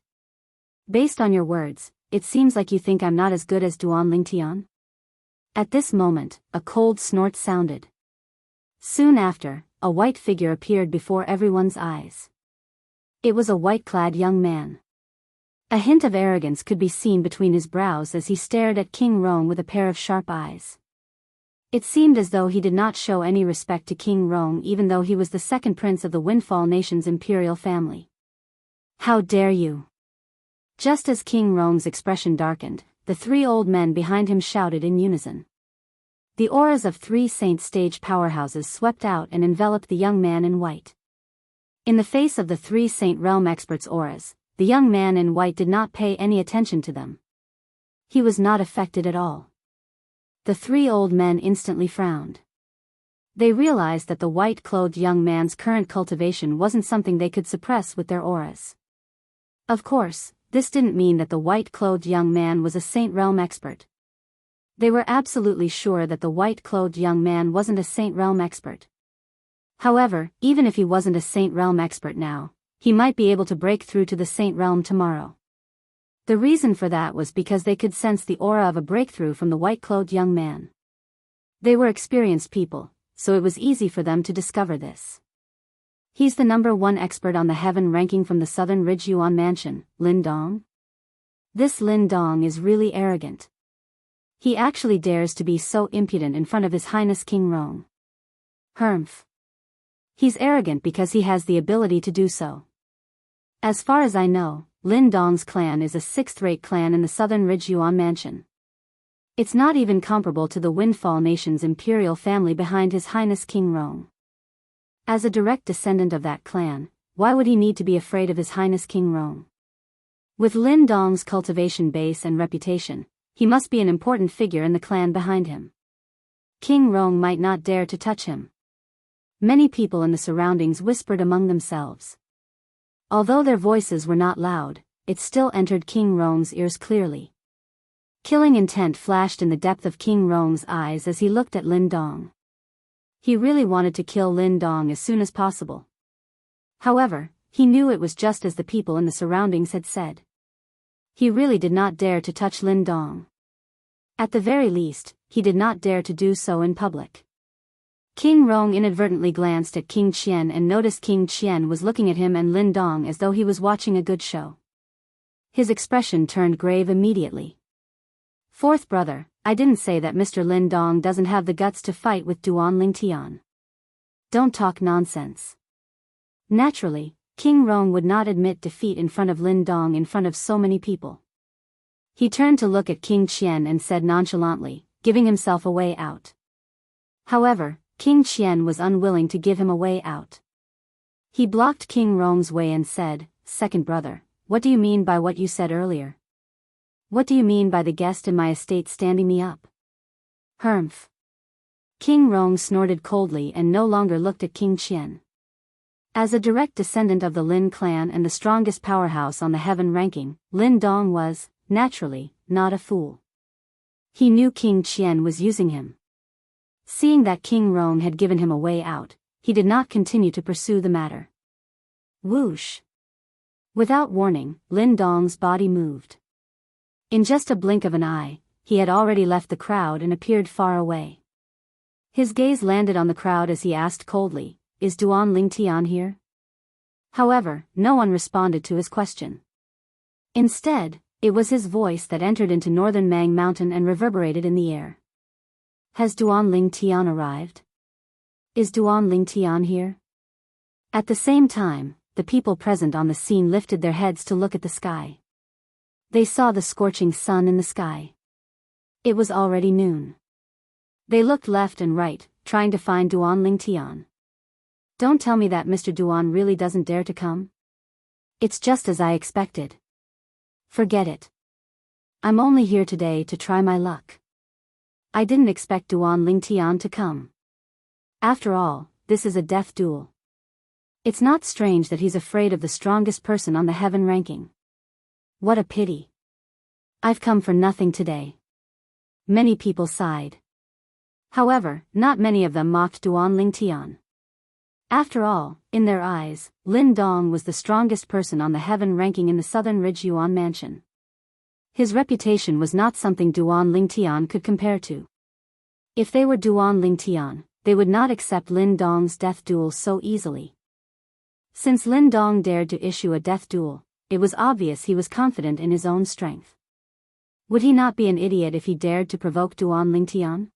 Based on your words, it seems like you think I'm not as good as Duan Lingtian. At this moment, a cold snort sounded. Soon after, a white figure appeared before everyone's eyes. It was a white-clad young man. A hint of arrogance could be seen between his brows as he stared at King Rong with a pair of sharp eyes. It seemed as though he did not show any respect to King Rong even though he was the second prince of the Windfall Nation's imperial family. How dare you! Just as King Rong's expression darkened, the three old men behind him shouted in unison. The auras of three saint stage powerhouses swept out and enveloped the young man in white. In the face of the three saint realm experts' auras, the young man in white did not pay any attention to them. He was not affected at all. The three old men instantly frowned. They realized that the white-clothed young man's current cultivation wasn't something they could suppress with their auras. Of course, this didn't mean that the white-clothed young man was a Saint Realm expert. They were absolutely sure that the white-clothed young man wasn't a Saint Realm expert. However, even if he wasn't a Saint Realm expert now, he might be able to break through to the Saint Realm tomorrow. The reason for that was because they could sense the aura of a breakthrough from the white-clothed young man. They were experienced people, so it was easy for them to discover this. He's the number one expert on the heaven ranking from the southern Ridge Yuan mansion, Lin Dong. This Lin Dong is really arrogant. He actually dares to be so impudent in front of His Highness King Rong. Humph. He's arrogant because he has the ability to do so. As far as I know, Lin Dong's clan is a sixth-rate clan in the southern Ridge Yuan mansion. It's not even comparable to the Windfall Nation's imperial family behind His Highness King Rong. As a direct descendant of that clan, why would he need to be afraid of His Highness King Rong? With Lin Dong's cultivation base and reputation, he must be an important figure in the clan behind him. King Rong might not dare to touch him. Many people in the surroundings whispered among themselves. Although their voices were not loud, it still entered King Rong's ears clearly. Killing intent flashed in the depth of King Rong's eyes as he looked at Lin Dong. He really wanted to kill Lin Dong as soon as possible. However, he knew it was just as the people in the surroundings had said. He really did not dare to touch Lin Dong. At the very least, he did not dare to do so in public. King Rong inadvertently glanced at King Qian and noticed King Qian was looking at him and Lin Dong as though he was watching a good show. His expression turned grave immediately. Fourth brother, I didn't say that Mr. Lin Dong doesn't have the guts to fight with Duan Lingtian. Don't talk nonsense. Naturally, King Rong would not admit defeat in front of Lin Dong in front of so many people. He turned to look at King Qian and said nonchalantly, giving himself a way out. However, King Qian was unwilling to give him a way out. He blocked King Rong's way and said, Second brother, what do you mean by what you said earlier? What do you mean by the guest in my estate standing me up? Humph. King Rong snorted coldly and no longer looked at King Qian. As a direct descendant of the Lin clan and the strongest powerhouse on the heaven ranking, Lin Dong was, naturally, not a fool. He knew King Qian was using him. Seeing that King Rong had given him a way out, he did not continue to pursue the matter. Whoosh! Without warning, Lin Dong's body moved. In just a blink of an eye, he had already left the crowd and appeared far away. His gaze landed on the crowd as he asked coldly, "Is Duan Lingtian here?" However, no one responded to his question. Instead, it was his voice that entered into northern Mang Mountain and reverberated in the air. "Has Duan Lingtian arrived? Is Duan Lingtian here?" At the same time, the people present on the scene lifted their heads to look at the sky. They saw the scorching sun in the sky. It was already noon. They looked left and right, trying to find Duan Lingtian. "Don't tell me that Mr. Duan really doesn't dare to come? It's just as I expected. Forget it. I'm only here today to try my luck. I didn't expect Duan Lingtian to come. After all, this is a death duel. It's not strange that he's afraid of the strongest person on the heaven ranking. What a pity. I've come for nothing today." Many people sighed. However, not many of them mocked Duan Lingtian. After all, in their eyes, Lin Dong was the strongest person on the heaven ranking in the southern Ridge Yuan mansion. His reputation was not something Duan Lingtian could compare to. If they were Duan Lingtian, they would not accept Lin Dong's death duel so easily. Since Lin Dong dared to issue a death duel, it was obvious he was confident in his own strength. Would he not be an idiot if he dared to provoke Duan Lingtian?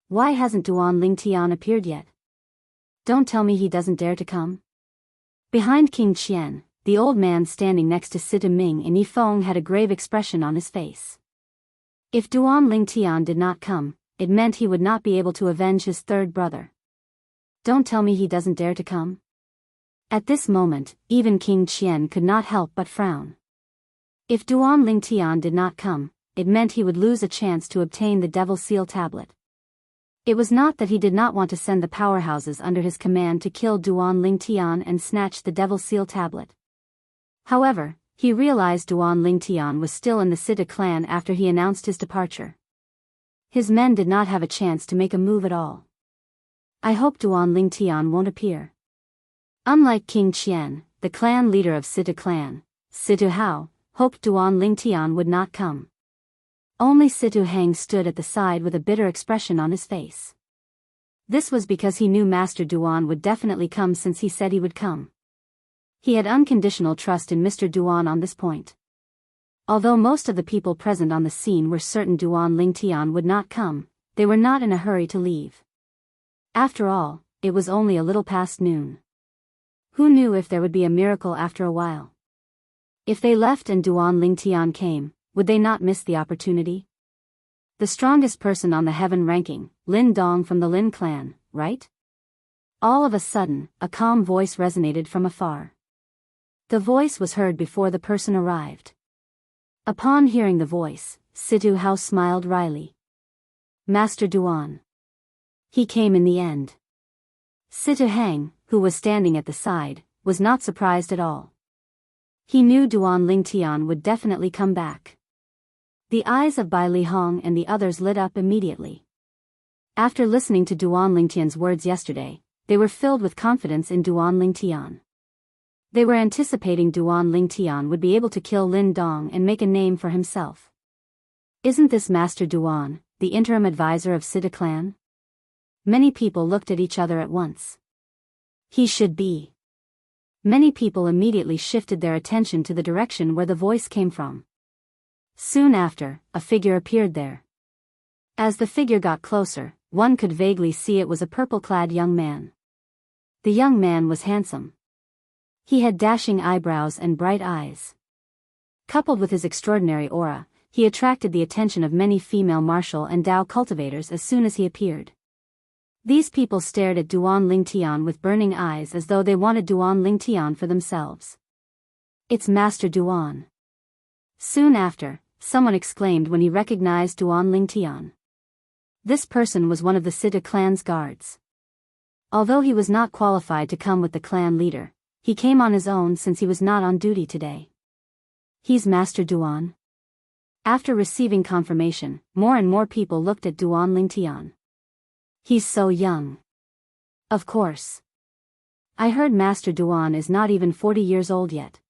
Why hasn't Duan Lingtian appeared yet? Don't tell me he doesn't dare to come. Behind King Qian, the old man standing next to Sita Ming and Yifeng had a grave expression on his face. If Duan Lingtian did not come, it meant he would not be able to avenge his third brother. Don't tell me he doesn't dare to come. At this moment, even King Qian could not help but frown. If Duan Lingtian did not come, it meant he would lose a chance to obtain the Devil Seal tablet. It was not that he did not want to send the powerhouses under his command to kill Duan Lingtian and snatch the Devil Seal tablet. However, he realized Duan Lingtian was still in the Sita clan after he announced his departure. His men did not have a chance to make a move at all. I hope Duan Lingtian won't appear. Unlike King Qian, the clan leader of Sita clan, Situ Hao, hoped Duan Lingtian would not come. Only Situ Hang stood at the side with a bitter expression on his face. This was because he knew Master Duan would definitely come since he said he would come. He had unconditional trust in Mr. Duan on this point. Although most of the people present on the scene were certain Duan Lingtian would not come, they were not in a hurry to leave. After all, it was only a little past noon. Who knew if there would be a miracle after a while? If they left and Duan Lingtian came, would they not miss the opportunity? The strongest person on the heaven ranking, Lin Dong from the Lin clan, right? All of a sudden, a calm voice resonated from afar. The voice was heard before the person arrived. Upon hearing the voice, Situ Hao smiled wryly. Master Duan. He came in the end. Situ Hang, who was standing at the side, was not surprised at all. He knew Duan Lingtian would definitely come back. The eyes of Bai Li Hong and the others lit up immediately. After listening to Duan Lingtian's words yesterday, they were filled with confidence in Duan Lingtian. They were anticipating Duan Lingtian would be able to kill Lin Dong and make a name for himself. Isn't this Master Duan, the interim advisor of Sita clan? Many people looked at each other at once. He should be. Many people immediately shifted their attention to the direction where the voice came from. Soon after, a figure appeared there. As the figure got closer, one could vaguely see it was a purple-clad young man. The young man was handsome. He had dashing eyebrows and bright eyes. Coupled with his extraordinary aura, he attracted the attention of many female martial and Dao cultivators as soon as he appeared. These people stared at Duan Lingtian with burning eyes as though they wanted Duan Lingtian for themselves. It's Master Duan. Soon after, someone exclaimed when he recognized Duan Lingtian. This person was one of the Sita clan's guards. Although he was not qualified to come with the clan leader, he came on his own since he was not on duty today. He's Master Duan. After receiving confirmation, more and more people looked at Duan Lingtian. He's so young. Of course. I heard Master Duan is not even 40 years old yet.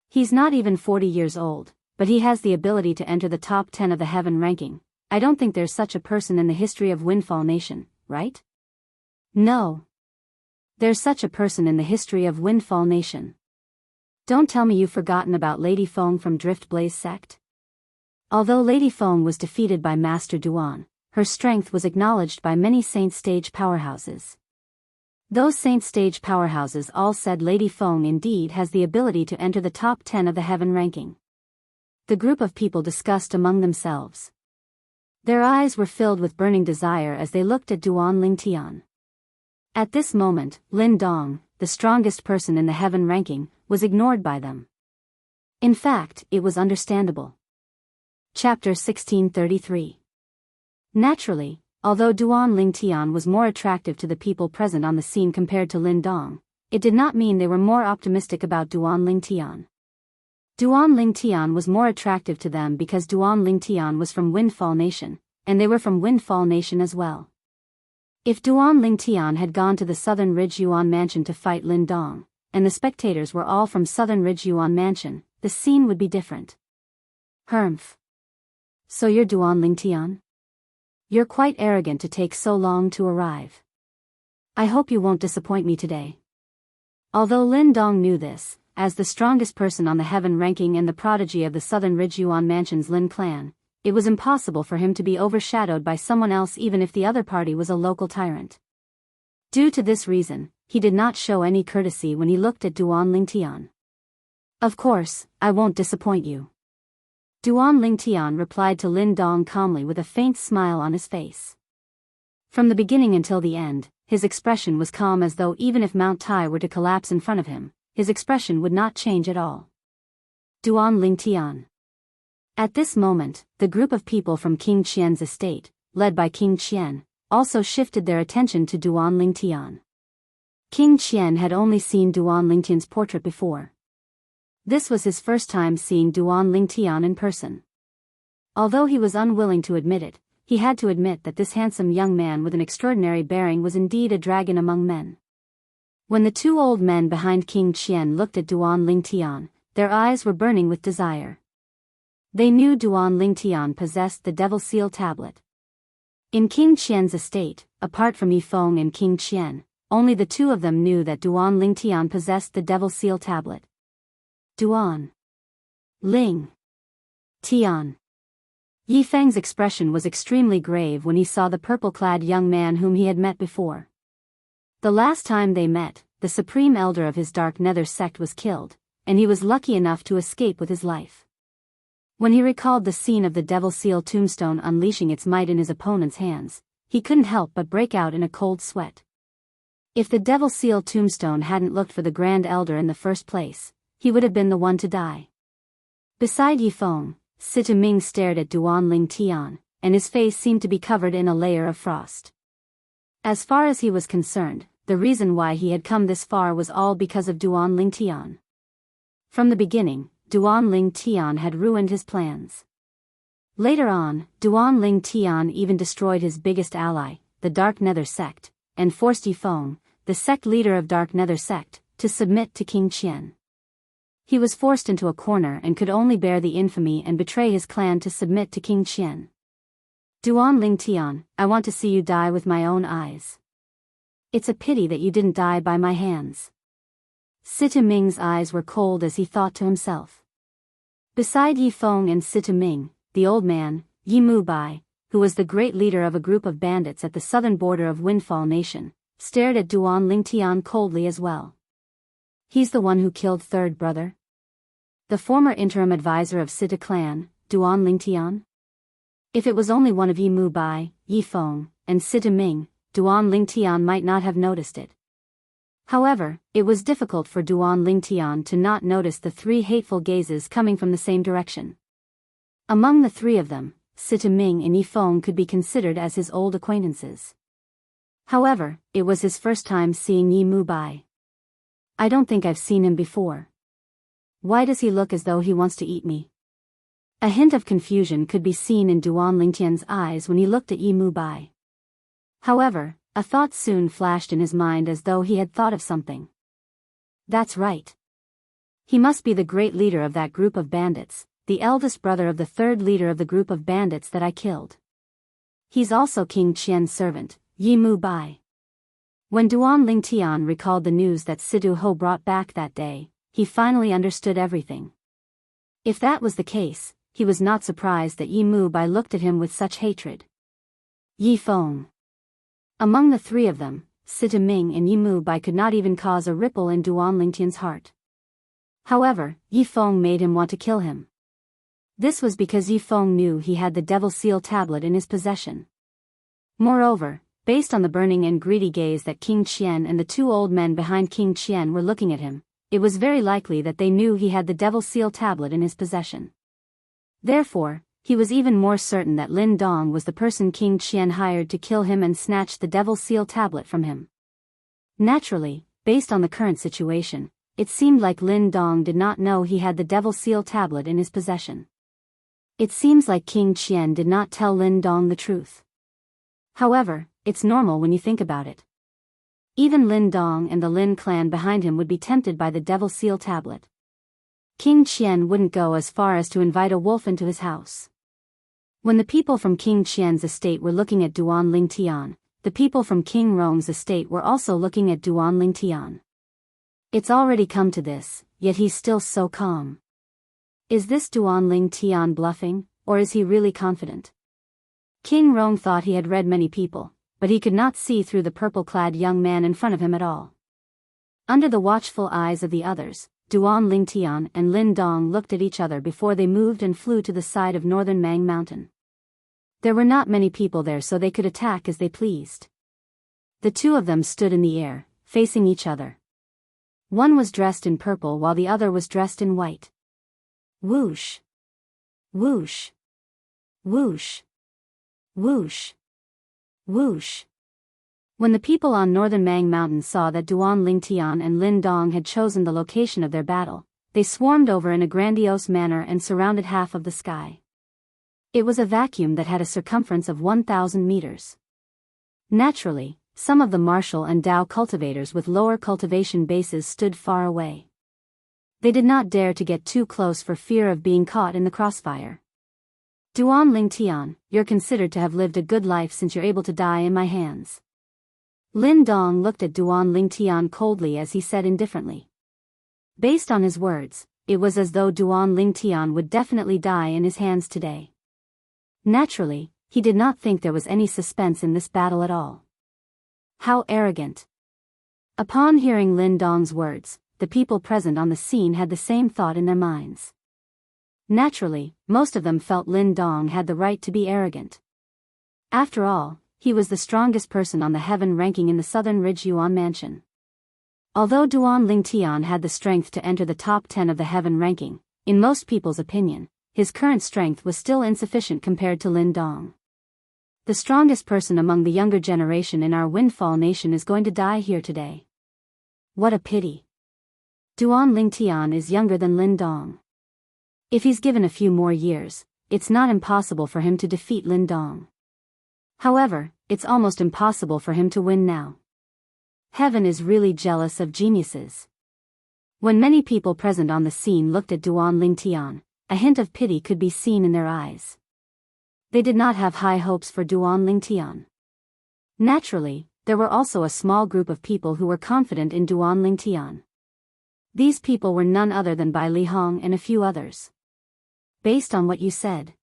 He's not even 40 years old, but he has the ability to enter the top 10 of the heaven ranking. I don't think there's such a person in the history of Windfall Nation, right? No. There's such a person in the history of Windfall Nation. Don't tell me you've forgotten about Lady Feng from Drift Blaze sect? Although Lady Feng was defeated by Master Duan, her strength was acknowledged by many Saint Stage powerhouses. Those Saint Stage powerhouses all said Lady Feng indeed has the ability to enter the top 10 of the heaven ranking. The group of people discussed among themselves. Their eyes were filled with burning desire as they looked at Duan Lingtian. At this moment, Lin Dong, the strongest person in the heaven ranking, was ignored by them. In fact, it was understandable. Chapter 1633. Naturally, although Duan Lingtian was more attractive to the people present on the scene compared to Lin Dong, it did not mean they were more optimistic about Duan Lingtian. Duan Lingtian was more attractive to them because Duan Lingtian was from Windfall Nation, and they were from Windfall Nation as well. If Duan Lingtian had gone to the Southern Ridge Yuan Mansion to fight Lin Dong, and the spectators were all from Southern Ridge Yuan Mansion, the scene would be different. Humph. So you're Duan Lingtian? You're quite arrogant to take so long to arrive. I hope you won't disappoint me today. Although Lin Dong knew this, as the strongest person on the heaven ranking and the prodigy of the Southern Ridge Yuan Mansion's Lin clan, it was impossible for him to be overshadowed by someone else even if the other party was a local tyrant. Due to this reason, he did not show any courtesy when he looked at Duan Lingtian. Of course, I won't disappoint you. Duan Lingtian replied to Lin Dong calmly with a faint smile on his face. From the beginning until the end, his expression was calm as though even if Mount Tai were to collapse in front of him, his expression would not change at all. Duan Lingtian. At this moment, the group of people from King Qian's estate, led by King Qian, also shifted their attention to Duan Lingtian. King Qian had only seen Duan Lingtian's portrait before. This was his first time seeing Duan Lingtian in person. Although he was unwilling to admit it, he had to admit that this handsome young man with an extraordinary bearing was indeed a dragon among men. When the two old men behind King Qian looked at Duan Lingtian, their eyes were burning with desire. They knew Duan Lingtian possessed the Devil Seal tablet. In King Qian's estate, apart from Yifeng and King Qian, only the two of them knew that Duan Lingtian possessed the Devil Seal tablet. Duan Ling Tian. Yifeng's expression was extremely grave when he saw the purple-clad young man whom he had met before. The last time they met, the supreme elder of his Dark Nether sect was killed, and he was lucky enough to escape with his life. When he recalled the scene of the Devil Seal tombstone unleashing its might in his opponent's hands, he couldn't help but break out in a cold sweat. If the Devil Seal tombstone hadn't looked for the Grand Elder in the first place, he would have been the one to die. Beside Yifeng, Sita Ming stared at Duan Lingtian, and his face seemed to be covered in a layer of frost. As far as he was concerned, the reason why he had come this far was all because of Duan Lingtian. From the beginning, Duan Lingtian had ruined his plans. Later on, Duan Lingtian even destroyed his biggest ally, the Dark Nether sect, and forced Yifeng, the sect leader of Dark Nether sect, to submit to King Qian. He was forced into a corner and could only bear the infamy and betray his clan to submit to King Qian. Duan Lingtian, I want to see you die with my own eyes. It's a pity that you didn't die by my hands. Sita Ming's eyes were cold as he thought to himself. Beside Yifeng and Sita Ming, the old man, Yi Mubai, who was the great leader of a group of bandits at the southern border of Windfall Nation, stared at Duan Lingtian coldly as well. He's the one who killed third brother? The former interim advisor of Sita clan, Duan Lingtian? If it was only one of Yi Mubai, Yifeng, and Sita Ming, Duan Lingtian might not have noticed it. However, it was difficult for Duan Lingtian to not notice the three hateful gazes coming from the same direction. Among the three of them, Sita Ming and Yifeng could be considered as his old acquaintances. However, it was his first time seeing Yi Mu Bai. I don't think I've seen him before. Why does he look as though he wants to eat me? A hint of confusion could be seen in Duan Lingtian's eyes when he looked at Yi Mu Bai. However, a thought soon flashed in his mind as though he had thought of something. That's right. He must be the great leader of that group of bandits, the eldest brother of the third leader of the group of bandits that I killed. He's also King Qian's servant, Yi Mu Bai. When Duan Lingtian recalled the news that Sidu Ho brought back that day, he finally understood everything. If that was the case, he was not surprised that Yi Mu Bai looked at him with such hatred. Yi Feng. Among the three of them, Situ Ming and Yi Mu Bai could not even cause a ripple in Duan Lingtian's heart. However, Yi Feng made him want to kill him. This was because Yi Feng knew he had the Devil Seal tablet in his possession. Moreover, based on the burning and greedy gaze that King Qian and the two old men behind King Qian were looking at him, it was very likely that they knew he had the Devil Seal tablet in his possession. Therefore, he was even more certain that Lin Dong was the person King Qian hired to kill him and snatch the Devil Seal tablet from him. Naturally, based on the current situation, it seemed like Lin Dong did not know he had the Devil Seal tablet in his possession. It seems like King Qian did not tell Lin Dong the truth. However, it's normal when you think about it. Even Lin Dong and the Lin clan behind him would be tempted by the Devil Seal tablet. King Qian wouldn't go as far as to invite a wolf into his house. When the people from King Qian's estate were looking at Duan Lingtian, the people from King Rong's estate were also looking at Duan Lingtian. It's already come to this, yet he's still so calm. Is this Duan Lingtian bluffing, or is he really confident? King Rong thought he had read many people, but he could not see through the purple-clad young man in front of him at all. Under the watchful eyes of the others, Duan Lingtian and Lin Dong looked at each other before they moved and flew to the side of northern Mang Mountain. There were not many people there, so they could attack as they pleased. The two of them stood in the air, facing each other. One was dressed in purple while the other was dressed in white. Whoosh! Whoosh! Whoosh! Whoosh! Whoosh! When the people on northern Mang Mountain saw that Duan Lingtian and Lin Dong had chosen the location of their battle, they swarmed over in a grandiose manner and surrounded half of the sky. It was a vacuum that had a circumference of 1,000 meters. Naturally, some of the martial and Dao cultivators with lower cultivation bases stood far away. They did not dare to get too close for fear of being caught in the crossfire. Duan Lingtian, you're considered to have lived a good life since you're able to die in my hands. Lin Dong looked at Duan Lingtian coldly as he said indifferently. Based on his words, it was as though Duan Lingtian would definitely die in his hands today. Naturally, he did not think there was any suspense in this battle at all. How arrogant! Upon hearing Lin Dong's words, the people present on the scene had the same thought in their minds. Naturally, most of them felt Lin Dong had the right to be arrogant. After all, he was the strongest person on the heaven ranking in the Southern Ridge Yuan Mansion. Although Duan Lingtian had the strength to enter the top 10 of the heaven ranking, in most people's opinion, his current strength was still insufficient compared to Lin Dong. The strongest person among the younger generation in our Windfall Nation is going to die here today. What a pity. Duan Lingtian is younger than Lin Dong. If he's given a few more years, it's not impossible for him to defeat Lin Dong. However, it's almost impossible for him to win now. Heaven is really jealous of geniuses. When many people present on the scene looked at Duan Lingtian, a hint of pity could be seen in their eyes. They did not have high hopes for Duan Lingtian. Naturally, there were also a small group of people who were confident in Duan Lingtian. These people were none other than Bai Lihong and a few others. Based on what you said,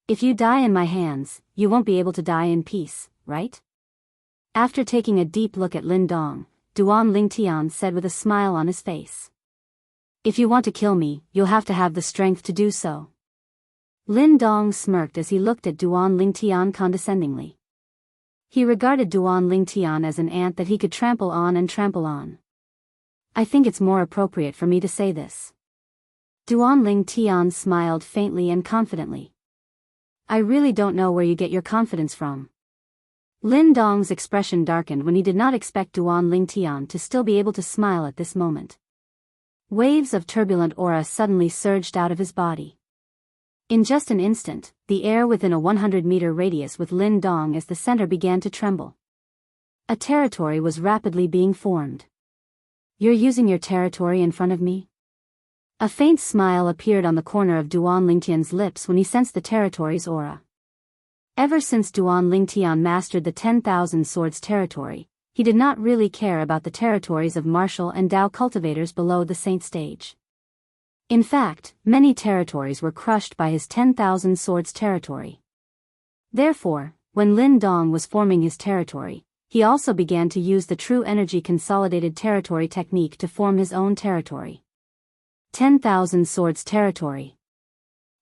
if you die in my hands, you won't be able to die in peace, right? After taking a deep look at Lin Dong, Duan Lingtian said with a smile on his face. If you want to kill me, you'll have to have the strength to do so. Lin Dong smirked as he looked at Duan Lingtian condescendingly. He regarded Duan Lingtian as an ant that he could trample on and trample on. I think it's more appropriate for me to say this. Duan Lingtian smiled faintly and confidently. I really don't know where you get your confidence from. Lin Dong's expression darkened when he did not expect Duan Lingtian to still be able to smile at this moment. Waves of turbulent aura suddenly surged out of his body. In just an instant, the air within a 100-meter radius with Lin Dong as the center began to tremble. A territory was rapidly being formed. "You're using your territory in front of me?" A faint smile appeared on the corner of Duan Lingtian's lips when he sensed the territory's aura. Ever since Duan Lingtian mastered the 10,000 Swords territory, he did not really care about the territories of martial and Dao cultivators below the Saint stage. In fact, many territories were crushed by his 10,000 Swords territory. Therefore, when Lin Dong was forming his territory, he also began to use the True Energy Consolidated Territory technique to form his own territory. 10,000 Swords territory.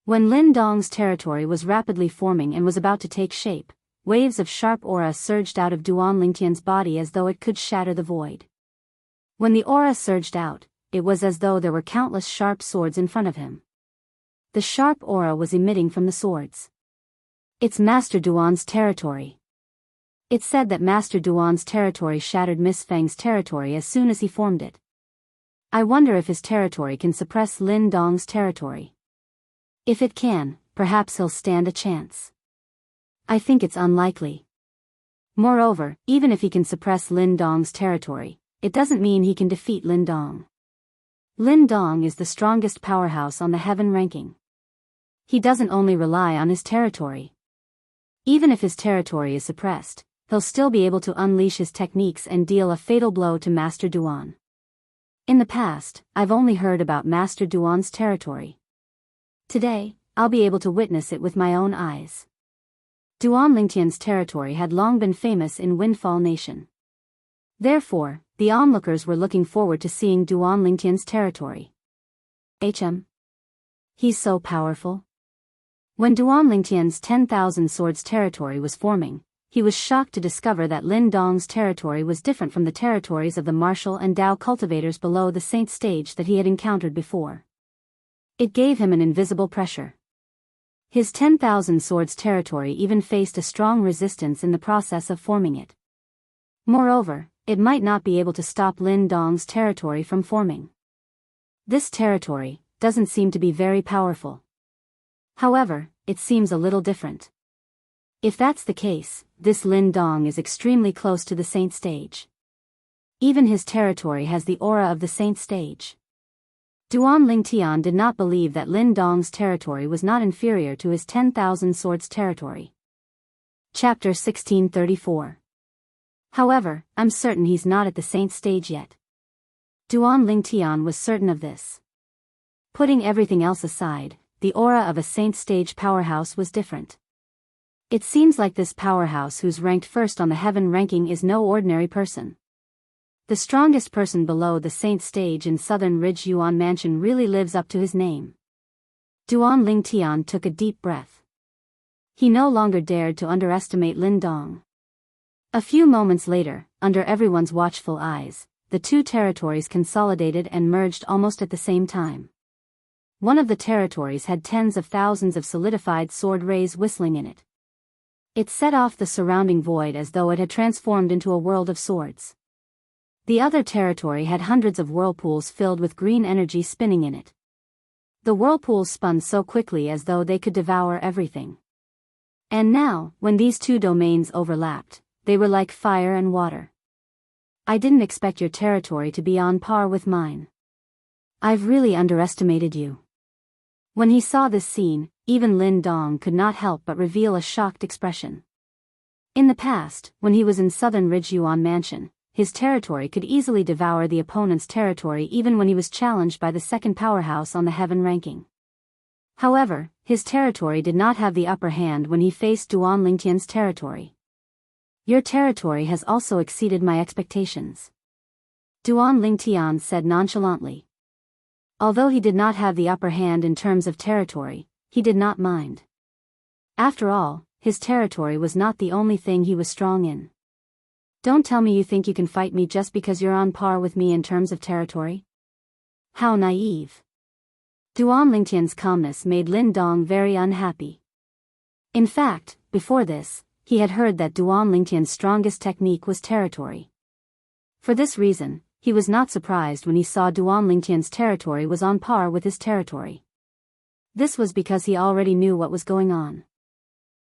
When Lin Dong's territory was rapidly forming and was about to take shape, waves of sharp aura surged out of Duan Lingtian's body as though it could shatter the void. When the aura surged out, it was as though there were countless sharp swords in front of him. The sharp aura was emitting from the swords. It's Master Duan's territory. It said that Master Duan's territory shattered Miss Feng's territory as soon as he formed it. I wonder if his territory can suppress Lin Dong's territory. If it can, perhaps he'll stand a chance. I think it's unlikely. Moreover, even if he can suppress Lin Dong's territory, it doesn't mean he can defeat Lin Dong. Lin Dong is the strongest powerhouse on the heaven ranking. He doesn't only rely on his territory. Even if his territory is suppressed, he'll still be able to unleash his techniques and deal a fatal blow to Master Duan. In the past, I've only heard about Master Duan's territory. Today, I'll be able to witness it with my own eyes. Duan Lingtian's territory had long been famous in Windfall Nation. Therefore, the onlookers were looking forward to seeing Duan Lingtian's territory. He's so powerful. When Duan Lingtian's 10,000 Swords territory was forming, he was shocked to discover that Lin Dong's territory was different from the territories of the martial and Dao cultivators below the Saint stage that he had encountered before. It gave him an invisible pressure. His 10,000 Swords territory even faced a strong resistance in the process of forming it. Moreover, it might not be able to stop Lin Dong's territory from forming. This territory doesn't seem to be very powerful. However, it seems a little different. If that's the case, this Lin Dong is extremely close to the Saint stage. Even his territory has the aura of the Saint stage. Duan Lingtian did not believe that Lin Dong's territory was not inferior to his 10,000 Swords territory. Chapter 1634. However, I'm certain he's not at the Saint stage yet. Duan Lingtian was certain of this. Putting everything else aside, the aura of a Saint stage powerhouse was different. It seems like this powerhouse who's ranked first on the heaven ranking is no ordinary person. The strongest person below the Saint stage in Southern Ridge Yuan Mansion really lives up to his name. Duan Lingtian took a deep breath. He no longer dared to underestimate Lin Dong. A few moments later, under everyone's watchful eyes, the two territories consolidated and merged almost at the same time. One of the territories had tens of thousands of solidified sword rays whistling in it. It set off the surrounding void as though it had transformed into a world of swords. The other territory had hundreds of whirlpools filled with green energy spinning in it. The whirlpools spun so quickly as though they could devour everything. And now, when these two domains overlapped, they were like fire and water. I didn't expect your territory to be on par with mine. I've really underestimated you. When he saw this scene, even Lin Dong could not help but reveal a shocked expression. In the past, when he was in Southern Ridge Yuan Mansion, his territory could easily devour the opponent's territory even when he was challenged by the second powerhouse on the heaven ranking. However, his territory did not have the upper hand when he faced Duan Lingtian's territory. Your territory has also exceeded my expectations. Duan Lingtian said nonchalantly. Although he did not have the upper hand in terms of territory, he did not mind. After all, his territory was not the only thing he was strong in. Don't tell me you think you can fight me just because you're on par with me in terms of territory? How naive. Duan Lingtian's calmness made Lin Dong very unhappy. In fact, before this, he had heard that Duan Lingtian's strongest technique was territory. For this reason, he was not surprised when he saw Duan Lingtian's territory was on par with his territory. This was because he already knew what was going on.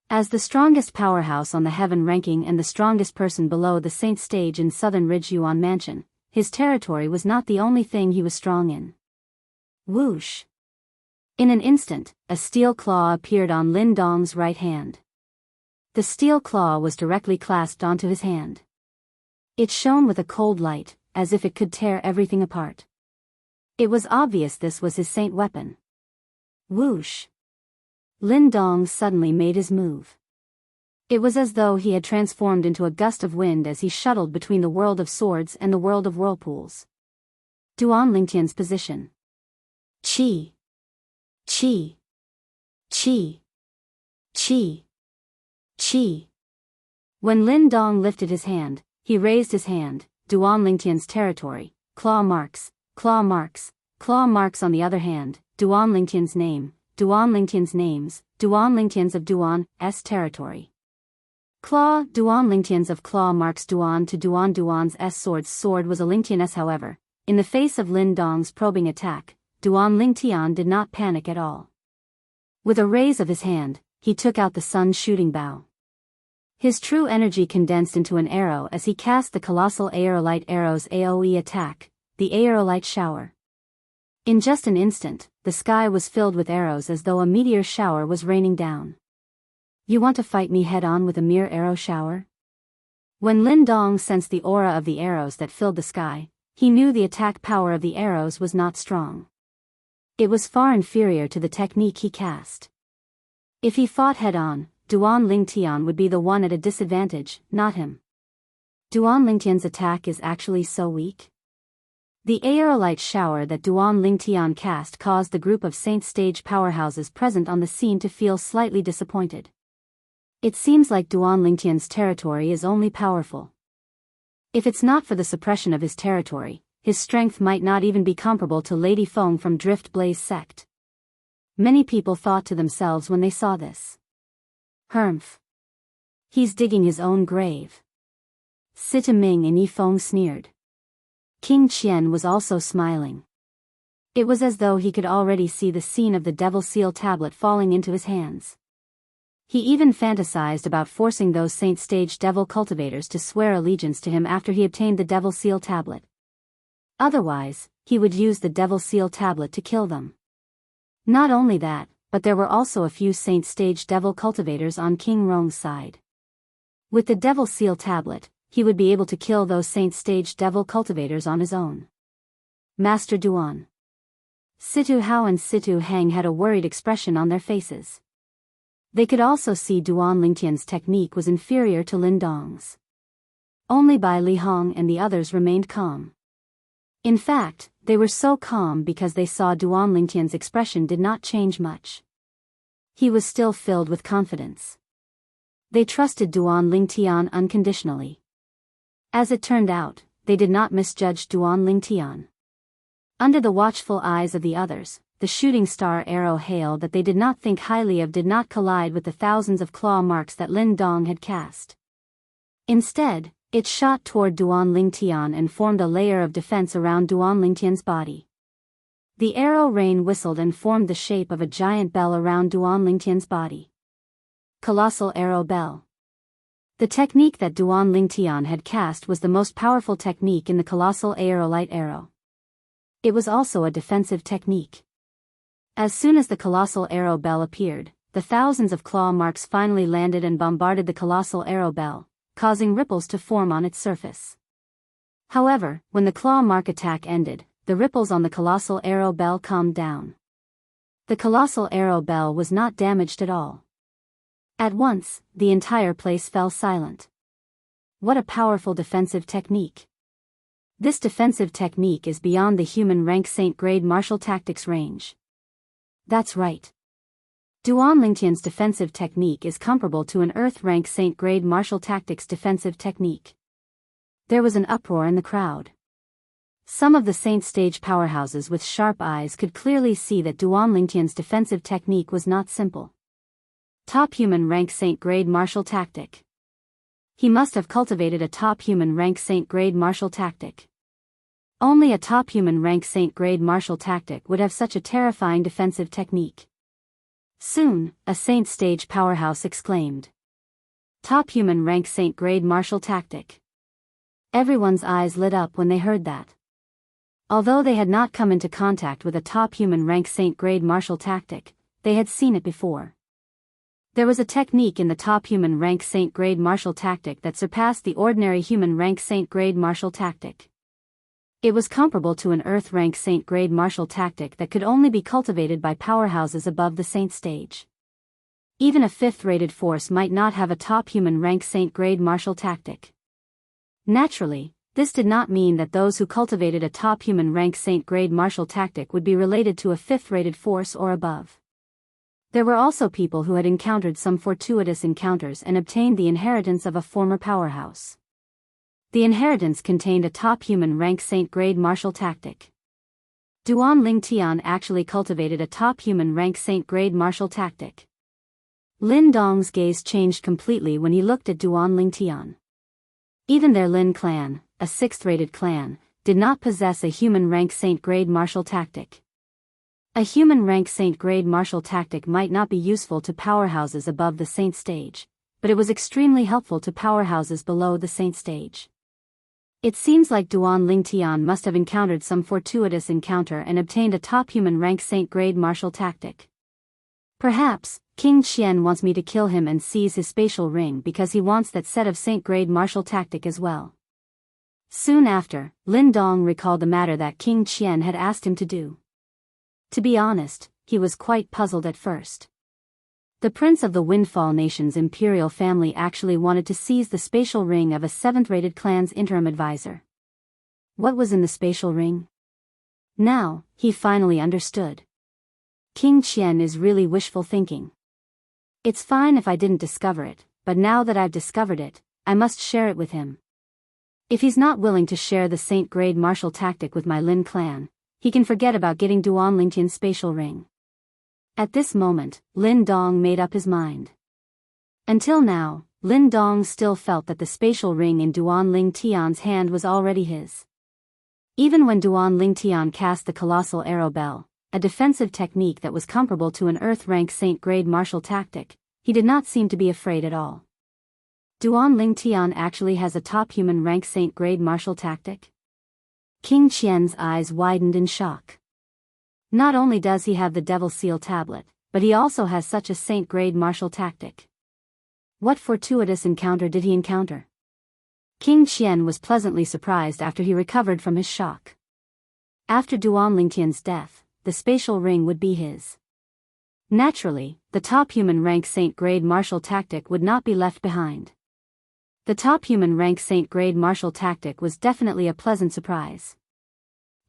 As the strongest powerhouse on the heaven ranking and the strongest person below the saint stage in Southern Ridge Yuan Mansion, his territory was not the only thing he was strong in. Whoosh! In an instant, a steel claw appeared on Lin Dong's right hand. The steel claw was directly clasped onto his hand. It shone with a cold light, as if it could tear everything apart. It was obvious this was his saint weapon. Whoosh! Lin Dong suddenly made his move. It was as though he had transformed into a gust of wind as he shuttled between the world of swords and the world of whirlpools. Duan Lingtian's position. Qi. Qi. Qi. Qi. Qi. When Lin Dong lifted his hand, he raised his hand, Duan Lingtian's territory, claw marks, claw marks, claw marks on the other hand, Duan Lingtian's name, Duan Lingtian's names, Duan Lingtian's of Duan's territory. Claw, Duan Lingtian's of claw marks Duan to Duan's sword was a Lingtian's however, in the face of Lin Dong's probing attack, Duan Lingtian did not panic at all. With a raise of his hand, he took out the sun's shooting bow. His true energy condensed into an arrow as he cast the colossal aerolite arrow's AoE attack, the aerolite shower. In just an instant, the sky was filled with arrows as though a meteor shower was raining down. You want to fight me head-on with a mere arrow shower? When Lin Dong sensed the aura of the arrows that filled the sky, he knew the attack power of the arrows was not strong. It was far inferior to the technique he cast. If he fought head-on, Duan Lingtian would be the one at a disadvantage, not him. Duan Lingtian's attack is actually so weak? The aerolite shower that Duan Lingtian cast caused the group of saint stage powerhouses present on the scene to feel slightly disappointed. It seems like Duan Lingtian's territory is only powerful. If it's not for the suppression of his territory, his strength might not even be comparable to Lady Feng from Drift Blaze sect. Many people thought to themselves when they saw this. Humph. He's digging his own grave. Sita Ming and Yi Feng sneered. King Qian was also smiling. It was as though he could already see the scene of the Devil Seal tablet falling into his hands. He even fantasized about forcing those saint stage devil cultivators to swear allegiance to him after he obtained the Devil Seal tablet. Otherwise, he would use the Devil Seal tablet to kill them. Not only that, but there were also a few saint stage devil cultivators on King Rong's side. With the Devil Seal tablet, he would be able to kill those saint stage devil cultivators on his own. Master Duan. Situ Hao and Situ Hang had a worried expression on their faces. They could also see Duan Lingtian's technique was inferior to Lin Dong's. Only Bai Li Hong and the others remained calm. In fact, they were so calm because they saw Duan Lingtian's expression did not change much. He was still filled with confidence. They trusted Duan Lingtian unconditionally. As it turned out, they did not misjudge Duan Lingtian. Under the watchful eyes of the others, the shooting star arrow hail that they did not think highly of did not collide with the thousands of claw marks that Lin Dong had cast. Instead, it shot toward Duan Lingtian and formed a layer of defense around Duan Lingtian's body. The arrow rain whistled and formed the shape of a giant bell around Duan Lingtian's body. Colossal Arrow Bell. The technique that Duan Lingtian had cast was the most powerful technique in the colossal aerolite arrow. It was also a defensive technique. As soon as the colossal arrow bell appeared, the thousands of claw marks finally landed and bombarded the colossal arrow bell, causing ripples to form on its surface. However, when the claw mark attack ended, the ripples on the colossal arrow bell calmed down. The colossal arrow bell was not damaged at all. At once, the entire place fell silent. What a powerful defensive technique. This defensive technique is beyond the human rank saint grade martial tactics range. That's right. Duan Lingtian's defensive technique is comparable to an earth rank saint grade martial tactics defensive technique. There was an uproar in the crowd. Some of the saint stage powerhouses with sharp eyes could clearly see that Duan Lingtian's defensive technique was not simple. Top human rank saint grade martial tactic. He must have cultivated a top human rank saint grade martial tactic. Only a top human rank saint grade martial tactic would have such a terrifying defensive technique. Soon, a saint stage powerhouse exclaimed. Top human rank saint grade martial tactic. Everyone's eyes lit up when they heard that. Although they had not come into contact with a top human rank saint grade martial tactic, they had seen it before. There was a technique in the top human rank saint grade martial tactic that surpassed the ordinary human rank saint grade martial tactic. It was comparable to an earth rank saint grade martial tactic that could only be cultivated by powerhouses above the saint stage. Even a 5th rated force might not have a top human rank saint grade martial tactic. Naturally, this did not mean that those who cultivated a top human rank saint grade martial tactic would be related to a 5th rated force or above. There were also people who had encountered some fortuitous encounters and obtained the inheritance of a former powerhouse. The inheritance contained a top human rank saint grade martial tactic. Duan Lingtian actually cultivated a top human rank saint grade martial tactic. Lin Dong's gaze changed completely when he looked at Duan Lingtian. Even their Lin clan, a 6th rated clan, did not possess a human rank saint grade martial tactic. A human rank saint grade martial tactic might not be useful to powerhouses above the saint stage, but it was extremely helpful to powerhouses below the saint stage. It seems like Duan Lingtian must have encountered some fortuitous encounter and obtained a top human rank saint grade martial tactic. Perhaps, King Qian wants me to kill him and seize his spatial ring because he wants that set of saint grade martial tactic as well. Soon after, Lin Dong recalled the matter that King Qian had asked him to do. To be honest, he was quite puzzled at first. The prince of the Windfall Nation's imperial family actually wanted to seize the spatial ring of a 7th-rated clan's interim advisor. What was in the spatial ring? Now, he finally understood. King Qian is really wishful thinking. It's fine if I didn't discover it, but now that I've discovered it, I must share it with him. If he's not willing to share the saint-grade martial tactic with my Lin clan, he can forget about getting Duan Lingtian's spatial ring. At this moment, Lin Dong made up his mind. Until now, Lin Dong still felt that the spatial ring in Duan Lingtian's hand was already his. Even when Duan Lingtian cast the colossal arrow bell, a defensive technique that was comparable to an earth-rank saint-grade martial tactic, he did not seem to be afraid at all. Duan Lingtian actually has a top human rank saint-grade martial tactic? King Qian's eyes widened in shock. Not only does he have the Devil Seal tablet, but he also has such a saint-grade martial tactic. What fortuitous encounter did he encounter? King Qian was pleasantly surprised after he recovered from his shock. After Duan Lingtian's death, the spatial ring would be his. Naturally, the top human rank saint-grade martial tactic would not be left behind. The top human rank saint-grade martial tactic was definitely a pleasant surprise.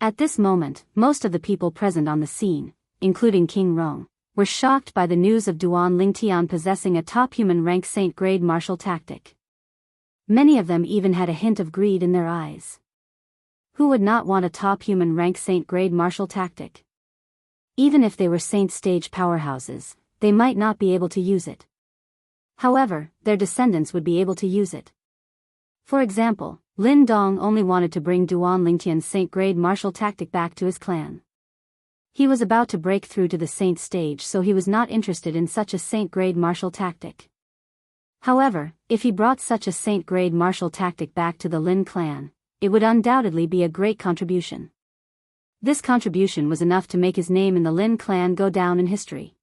At this moment, most of the people present on the scene, including King Rong, were shocked by the news of Duan Lingtian possessing a top human rank saint-grade martial tactic. Many of them even had a hint of greed in their eyes. Who would not want a top human rank saint-grade martial tactic? Even if they were saint stage powerhouses, they might not be able to use it. However, their descendants would be able to use it. For example, Lin Dong only wanted to bring Duan Lingtian's saint-grade martial tactic back to his clan. He was about to break through to the saint stage, so he was not interested in such a saint-grade martial tactic. However, if he brought such a saint-grade martial tactic back to the Lin clan, it would undoubtedly be a great contribution. This contribution was enough to make his name in the Lin clan go down in history.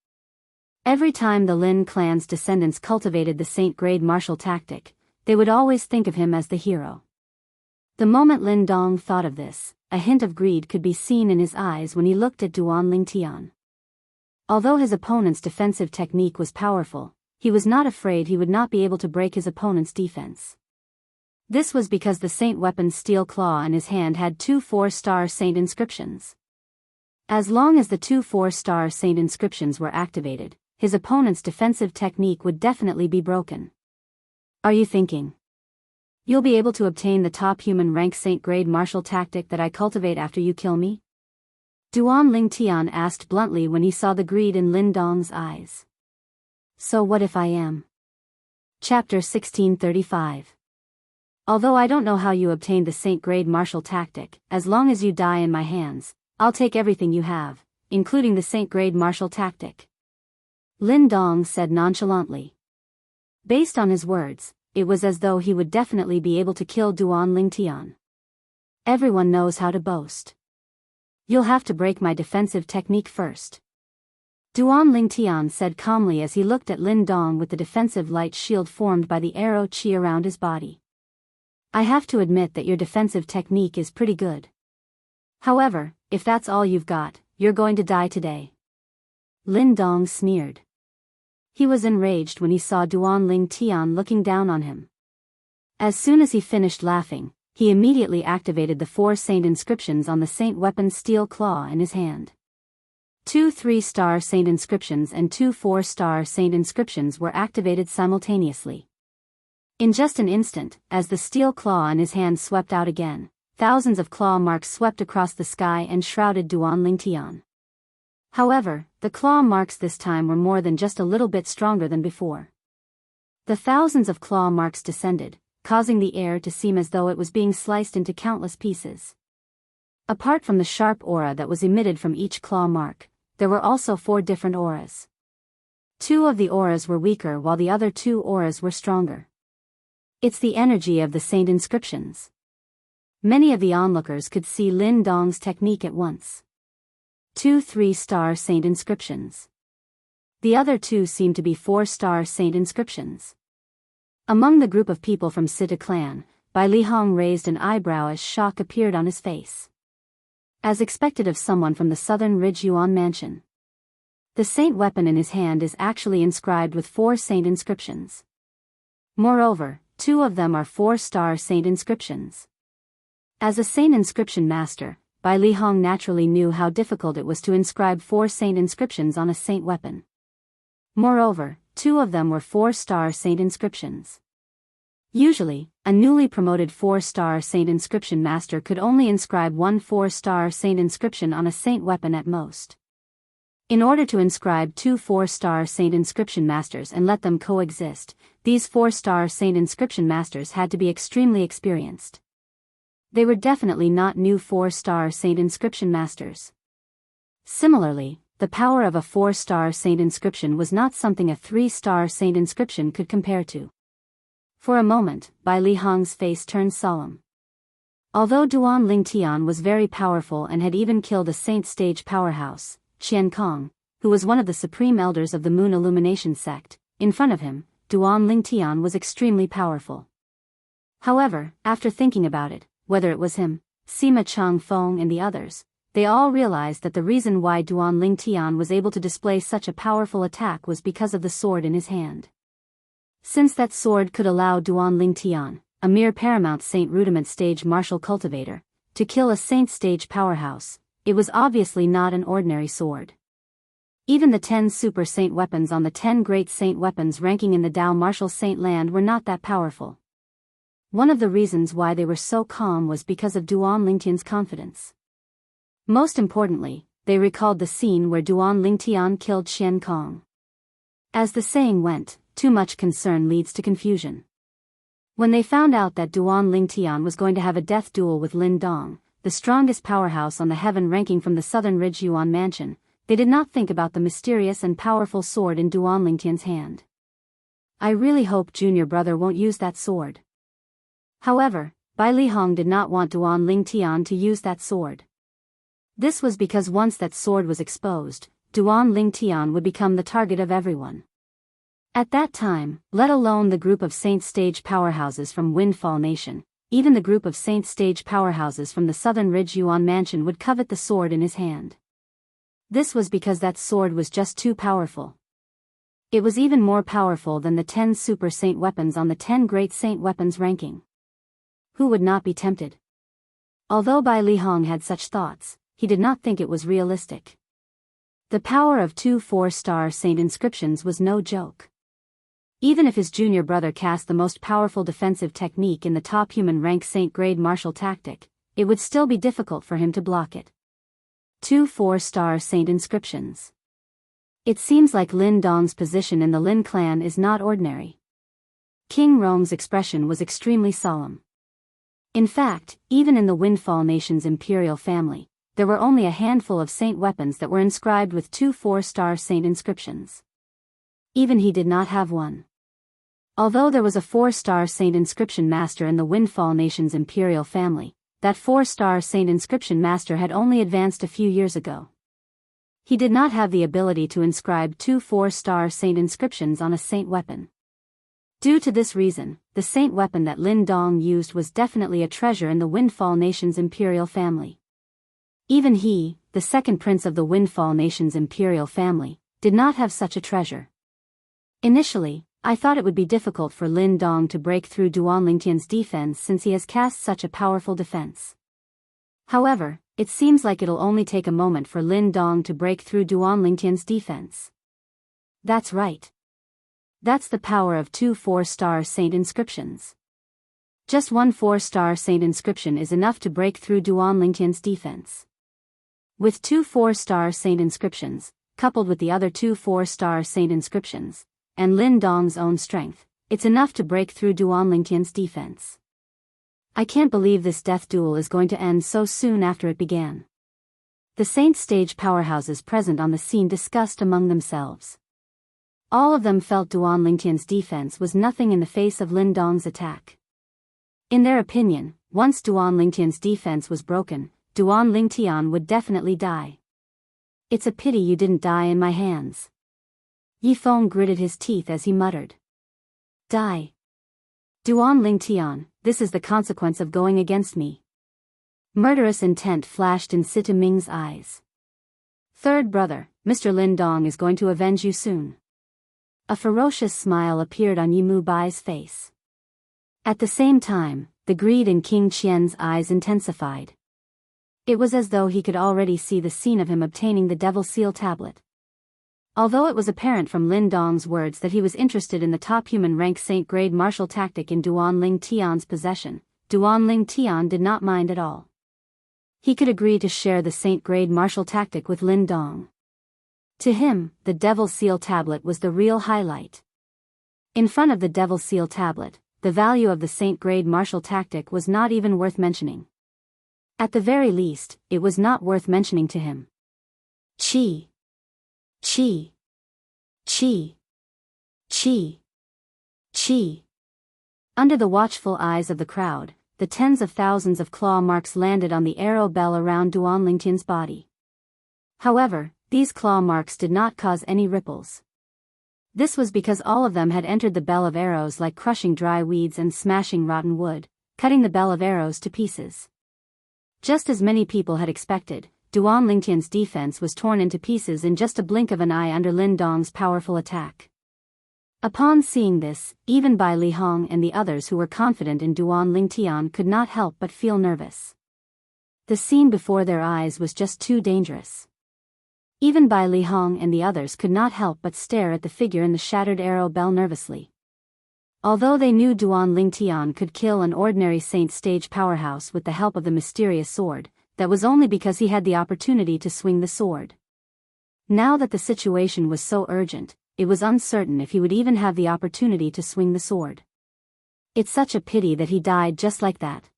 Every time the Lin clan's descendants cultivated the saint-grade martial tactic, they would always think of him as the hero. The moment Lin Dong thought of this, a hint of greed could be seen in his eyes when he looked at Duan Lingtian. Although his opponent's defensive technique was powerful, he was not afraid he would not be able to break his opponent's defense. This was because the saint weapon's steel claw in his hand had 2 4-star saint inscriptions. As long as the 2 4-star saint inscriptions were activated, his opponent's defensive technique would definitely be broken. Are you thinking? You'll be able to obtain the top human rank saint-grade martial tactic that I cultivate after you kill me? Duan Lingtian asked bluntly when he saw the greed in Lin Dong's eyes. So what if I am? Chapter 1635. Although I don't know how you obtained the Saint-grade martial tactic, as long as you die in my hands, I'll take everything you have, including the Saint-grade martial tactic. Lin Dong said nonchalantly. Based on his words, it was as though he would definitely be able to kill Duan Lingtian. Everyone knows how to boast. You'll have to break my defensive technique first. Duan Lingtian said calmly as he looked at Lin Dong with the defensive light shield formed by the arrow qi around his body. I have to admit that your defensive technique is pretty good. However, if that's all you've got, you're going to die today. Lin Dong sneered. He was enraged when he saw Duan Lingtian looking down on him. As soon as he finished laughing, he immediately activated the 4 saint inscriptions on the saint weapon's steel claw in his hand. 2 3-star saint inscriptions and 2 4-star saint inscriptions were activated simultaneously. In just an instant, as the steel claw in his hand swept out again, thousands of claw marks swept across the sky and shrouded Duan Lingtian. However, the claw marks this time were more than just a little bit stronger than before. The thousands of claw marks descended, causing the air to seem as though it was being sliced into countless pieces. Apart from the sharp aura that was emitted from each claw mark, there were also 4 different auras. 2 of the auras were weaker while the other 2 auras were stronger. It's the energy of the saint inscriptions. Many of the onlookers could see Lin Dong's technique at once. 2 3-star saint inscriptions. The other 2 seemed to be 4-star saint inscriptions. Among the group of people from Sita clan, Bai Lihong raised an eyebrow as shock appeared on his face. As expected of someone from the southern Ridge Yuan mansion. The saint weapon in his hand is actually inscribed with 4 saint inscriptions. Moreover, 2 of them are 4-star saint inscriptions. As a saint inscription master, Bai Lihong naturally knew how difficult it was to inscribe 4 saint inscriptions on a saint weapon. Moreover, 2 of them were 4-star saint inscriptions. Usually, a newly promoted 4-star saint inscription master could only inscribe 1 4-star saint inscription on a saint weapon at most. In order to inscribe 2 4-star saint inscription masters and let them coexist, these 4-star saint inscription masters had to be extremely experienced. They were definitely not new 4-star saint inscription masters. Similarly, the power of a 4-star saint inscription was not something a 3-star saint inscription could compare to. For a moment, Bai Lihong's face turned solemn. Although Duan Lingtian was very powerful and had even killed a saint stage powerhouse, Qian Kong, who was one of the supreme elders of the Moon Illumination sect, in front of him, Duan Lingtian was extremely powerful. However, after thinking about it, whether it was him, Sima Changfeng and the others, they all realized that the reason why Duan Lingtian was able to display such a powerful attack was because of the sword in his hand. Since that sword could allow Duan Lingtian, a mere paramount saint rudiment stage martial cultivator, to kill a saint stage powerhouse, it was obviously not an ordinary sword. Even the 10 super saint weapons on the 10 great saint weapons ranking in the Dao martial saint land were not that powerful. One of the reasons why they were so calm was because of Duan Lingtian's confidence. Most importantly, they recalled the scene where Duan Lingtian killed Qian Kong. As the saying went, too much concern leads to confusion. When they found out that Duan Lingtian was going to have a death duel with Lin Dong, the strongest powerhouse on the heaven ranking from the southern Ridge Yuan mansion, they did not think about the mysterious and powerful sword in Duan Lingtian's hand. I really hope junior brother won't use that sword. However, Bai Lihong did not want Duan Lingtian to use that sword. This was because once that sword was exposed, Duan Lingtian would become the target of everyone. At that time, let alone the group of saint stage powerhouses from Windfall Nation, even the group of saint stage powerhouses from the southern Ridge Yuan mansion would covet the sword in his hand. This was because that sword was just too powerful. It was even more powerful than the 10 super saint weapons on the 10 great saint weapons ranking. Who would not be tempted? Although Bai Lihong had such thoughts, he did not think it was realistic. The power of 2 4-star saint inscriptions was no joke. Even if his junior brother cast the most powerful defensive technique in the top human rank saint-grade martial tactic, it would still be difficult for him to block it. 2 4-star saint inscriptions. It seems like Lin Dong's position in the Lin clan is not ordinary. King Rome's expression was extremely solemn. In fact, even in the Windfall Nation's imperial family, there were only a handful of saint weapons that were inscribed with 2 4-star saint inscriptions. Even he did not have one. Although there was a 4-star saint inscription master in the Windfall Nation's imperial family, that 4-star saint inscription master had only advanced a few years ago. He did not have the ability to inscribe 2 4-star saint inscriptions on a saint weapon. Due to this reason, the saint weapon that Lin Dong used was definitely a treasure in the Windfall Nation's imperial family. Even he, the second prince of the Windfall Nation's imperial family, did not have such a treasure. Initially, I thought it would be difficult for Lin Dong to break through Duan Lingtian's defense since he has cast such a powerful defense. However, it seems like it'll only take a moment for Lin Dong to break through Duan Lingtian's defense. That's right. That's the power of 2 4-star saint inscriptions. Just 1 4-star saint inscription is enough to break through Duan Lingtian's defense. With 2 4-star saint inscriptions, coupled with the other 2 4-star saint inscriptions, and Lin Dong's own strength, it's enough to break through Duan Lingtian's defense. I can't believe this death duel is going to end so soon after it began. The saint stage powerhouses present on the scene discussed among themselves. All of them felt Duan Lingtian's defense was nothing in the face of Lin Dong's attack. In their opinion, once Duan Lingtian's defense was broken, Duan Lingtian would definitely die. It's a pity you didn't die in my hands. Yi Feng gritted his teeth as he muttered. Die. Duan Lingtian, this is the consequence of going against me. Murderous intent flashed in Sita Ming's eyes. Third brother, Mr. Lin Dong is going to avenge you soon. A ferocious smile appeared on Yi Mu Bai's face. At the same time, the greed in King Qian's eyes intensified. It was as though he could already see the scene of him obtaining the Devil Seal tablet. Although it was apparent from Lin Dong's words that he was interested in the top human rank saint grade martial tactic in Duan Ling Tian's possession, Duan Ling Tian did not mind at all. He could agree to share the saint grade martial tactic with Lin Dong. To him, the Devil Seal tablet was the real highlight. In front of the Devil Seal tablet, the value of the saint grade martial tactic was not even worth mentioning. At the very least, it was not worth mentioning to him. Chi. Chi. Chi. Chi. Chi. Under the watchful eyes of the crowd, the tens of thousands of claw marks landed on the arrow bell around Duan Lingtian's body. However, these claw marks did not cause any ripples. This was because all of them had entered the bell of arrows like crushing dry weeds and smashing rotten wood, cutting the bell of arrows to pieces. Just as many people had expected, Duan Lingtian's defense was torn into pieces in just a blink of an eye under Lin Dong's powerful attack. Upon seeing this, even Bai Lihong and the others who were confident in Duan Lingtian could not help but feel nervous. The scene before their eyes was just too dangerous. Even Bai Lihong and the others could not help but stare at the figure in the shattered arrow bell nervously. Although they knew Duan Lingtian could kill an ordinary saint stage powerhouse with the help of the mysterious sword, that was only because he had the opportunity to swing the sword. Now that the situation was so urgent, it was uncertain if he would even have the opportunity to swing the sword. It's such a pity that he died just like that.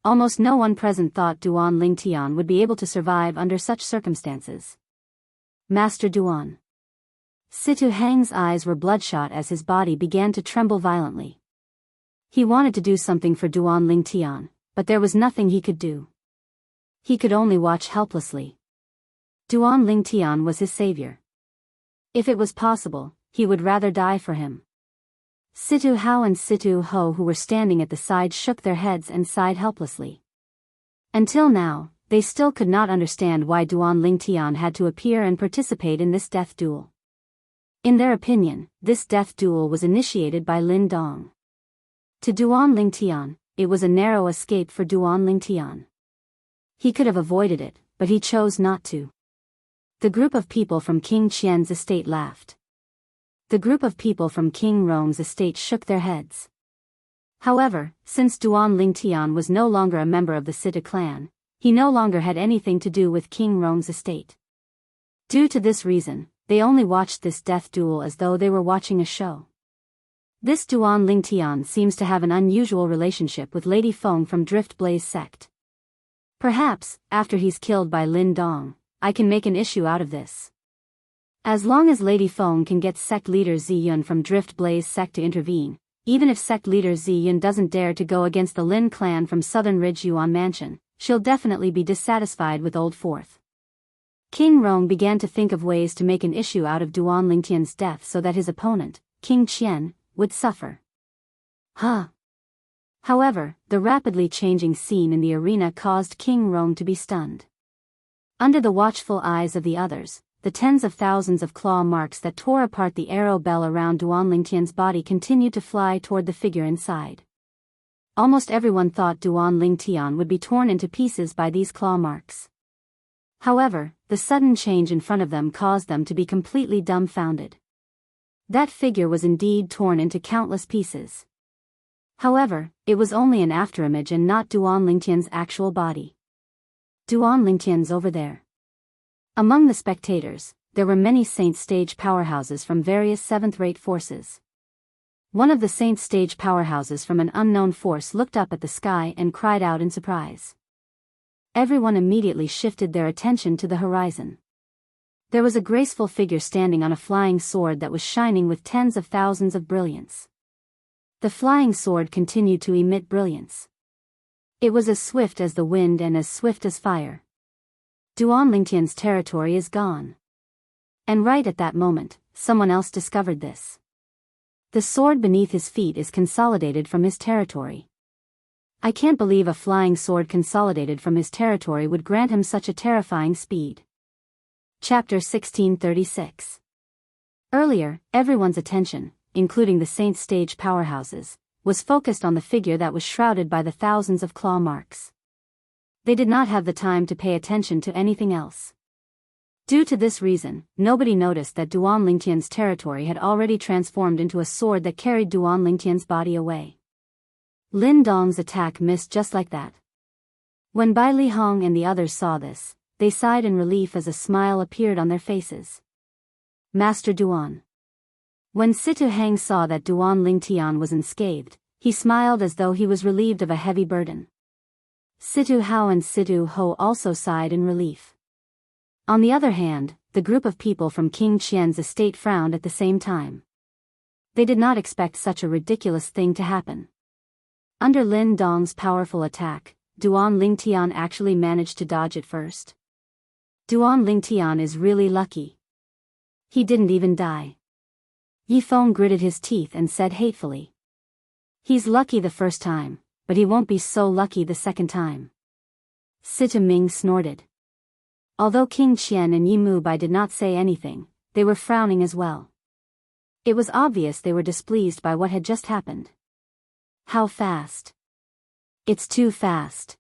Almost no one present thought Duan Lingtian would be able to survive under such circumstances. Master Duan. Situ Hang's eyes were bloodshot as his body began to tremble violently. He wanted to do something for Duan Lingtian, but there was nothing he could do. He could only watch helplessly. Duan Lingtian was his savior. If it was possible, he would rather die for him. Situ Hao and Situ Ho, who were standing at the side, shook their heads and sighed helplessly. Until now, they still could not understand why Duan Lingtian had to appear and participate in this death duel. In their opinion, this death duel was initiated by Lin Dong. To Duan Lingtian, it was a narrow escape for Duan Lingtian. He could have avoided it, but he chose not to. The group of people from King Qian's estate laughed. The group of people from King Rome's estate shook their heads. However, since Duan Lingtian was no longer a member of the Sita clan, he no longer had anything to do with King Rome's estate. Due to this reason, they only watched this death duel as though they were watching a show. This Duan Lingtian seems to have an unusual relationship with Lady Feng from Drift Blaze sect. Perhaps, after he's killed by Lin Dong, I can make an issue out of this. As long as Lady Feng can get sect leader Zi Yun from Drift Blaze sect to intervene, even if sect leader Zi Yun doesn't dare to go against the Lin clan from Southern Ridge Yuan Mansion, she'll definitely be dissatisfied with Old Fourth. King Rong began to think of ways to make an issue out of Duan Lingtian's death so that his opponent, King Qian, would suffer. However, the rapidly changing scene in the arena caused King Rong to be stunned. Under the watchful eyes of the others, the tens of thousands of claw marks that tore apart the arrow bell around Duan Lingtian's body continued to fly toward the figure inside. Almost everyone thought Duan Lingtian would be torn into pieces by these claw marks. However, the sudden change in front of them caused them to be completely dumbfounded. That figure was indeed torn into countless pieces. However, it was only an afterimage and not Duan Lingtian's actual body. Duan Lingtian's over there. Among the spectators, there were many Saint Stage powerhouses from various seventh-rate forces. One of the Saint Stage powerhouses from an unknown force looked up at the sky and cried out in surprise. Everyone immediately shifted their attention to the horizon. There was a graceful figure standing on a flying sword that was shining with tens of thousands of brilliance. The flying sword continued to emit brilliance. It was as swift as the wind and as swift as fire. Duan Lingtian's territory is gone. And right at that moment, someone else discovered this. The sword beneath his feet is consolidated from his territory. I can't believe a flying sword consolidated from his territory would grant him such a terrifying speed. Chapter 1636. Earlier, everyone's attention, including the Saint Stage powerhouses, was focused on the figure that was shrouded by the thousands of claw marks. They did not have the time to pay attention to anything else. Due to this reason, nobody noticed that Duan Lingtian's territory had already transformed into a sword that carried Duan Lingtian's body away. Lin Dong's attack missed just like that. When Bai Li Hong and the others saw this, they sighed in relief as a smile appeared on their faces. Master Duan. When Situ Hang saw that Duan Lingtian was unscathed, he smiled as though he was relieved of a heavy burden. Situ Hao and Situ Ho also sighed in relief. On the other hand, the group of people from King Qian's estate frowned at the same time. They did not expect such a ridiculous thing to happen. Under Lin Dong's powerful attack, Duan Lingtian actually managed to dodge it first. Duan Lingtian is really lucky. He didn't even die. Yi Feng gritted his teeth and said hatefully. He's lucky the first time, but he won't be so lucky the second time. Sita Ming snorted. Although King Qian and Yi Mubai did not say anything, they were frowning as well. It was obvious they were displeased by what had just happened. How fast? It's too fast.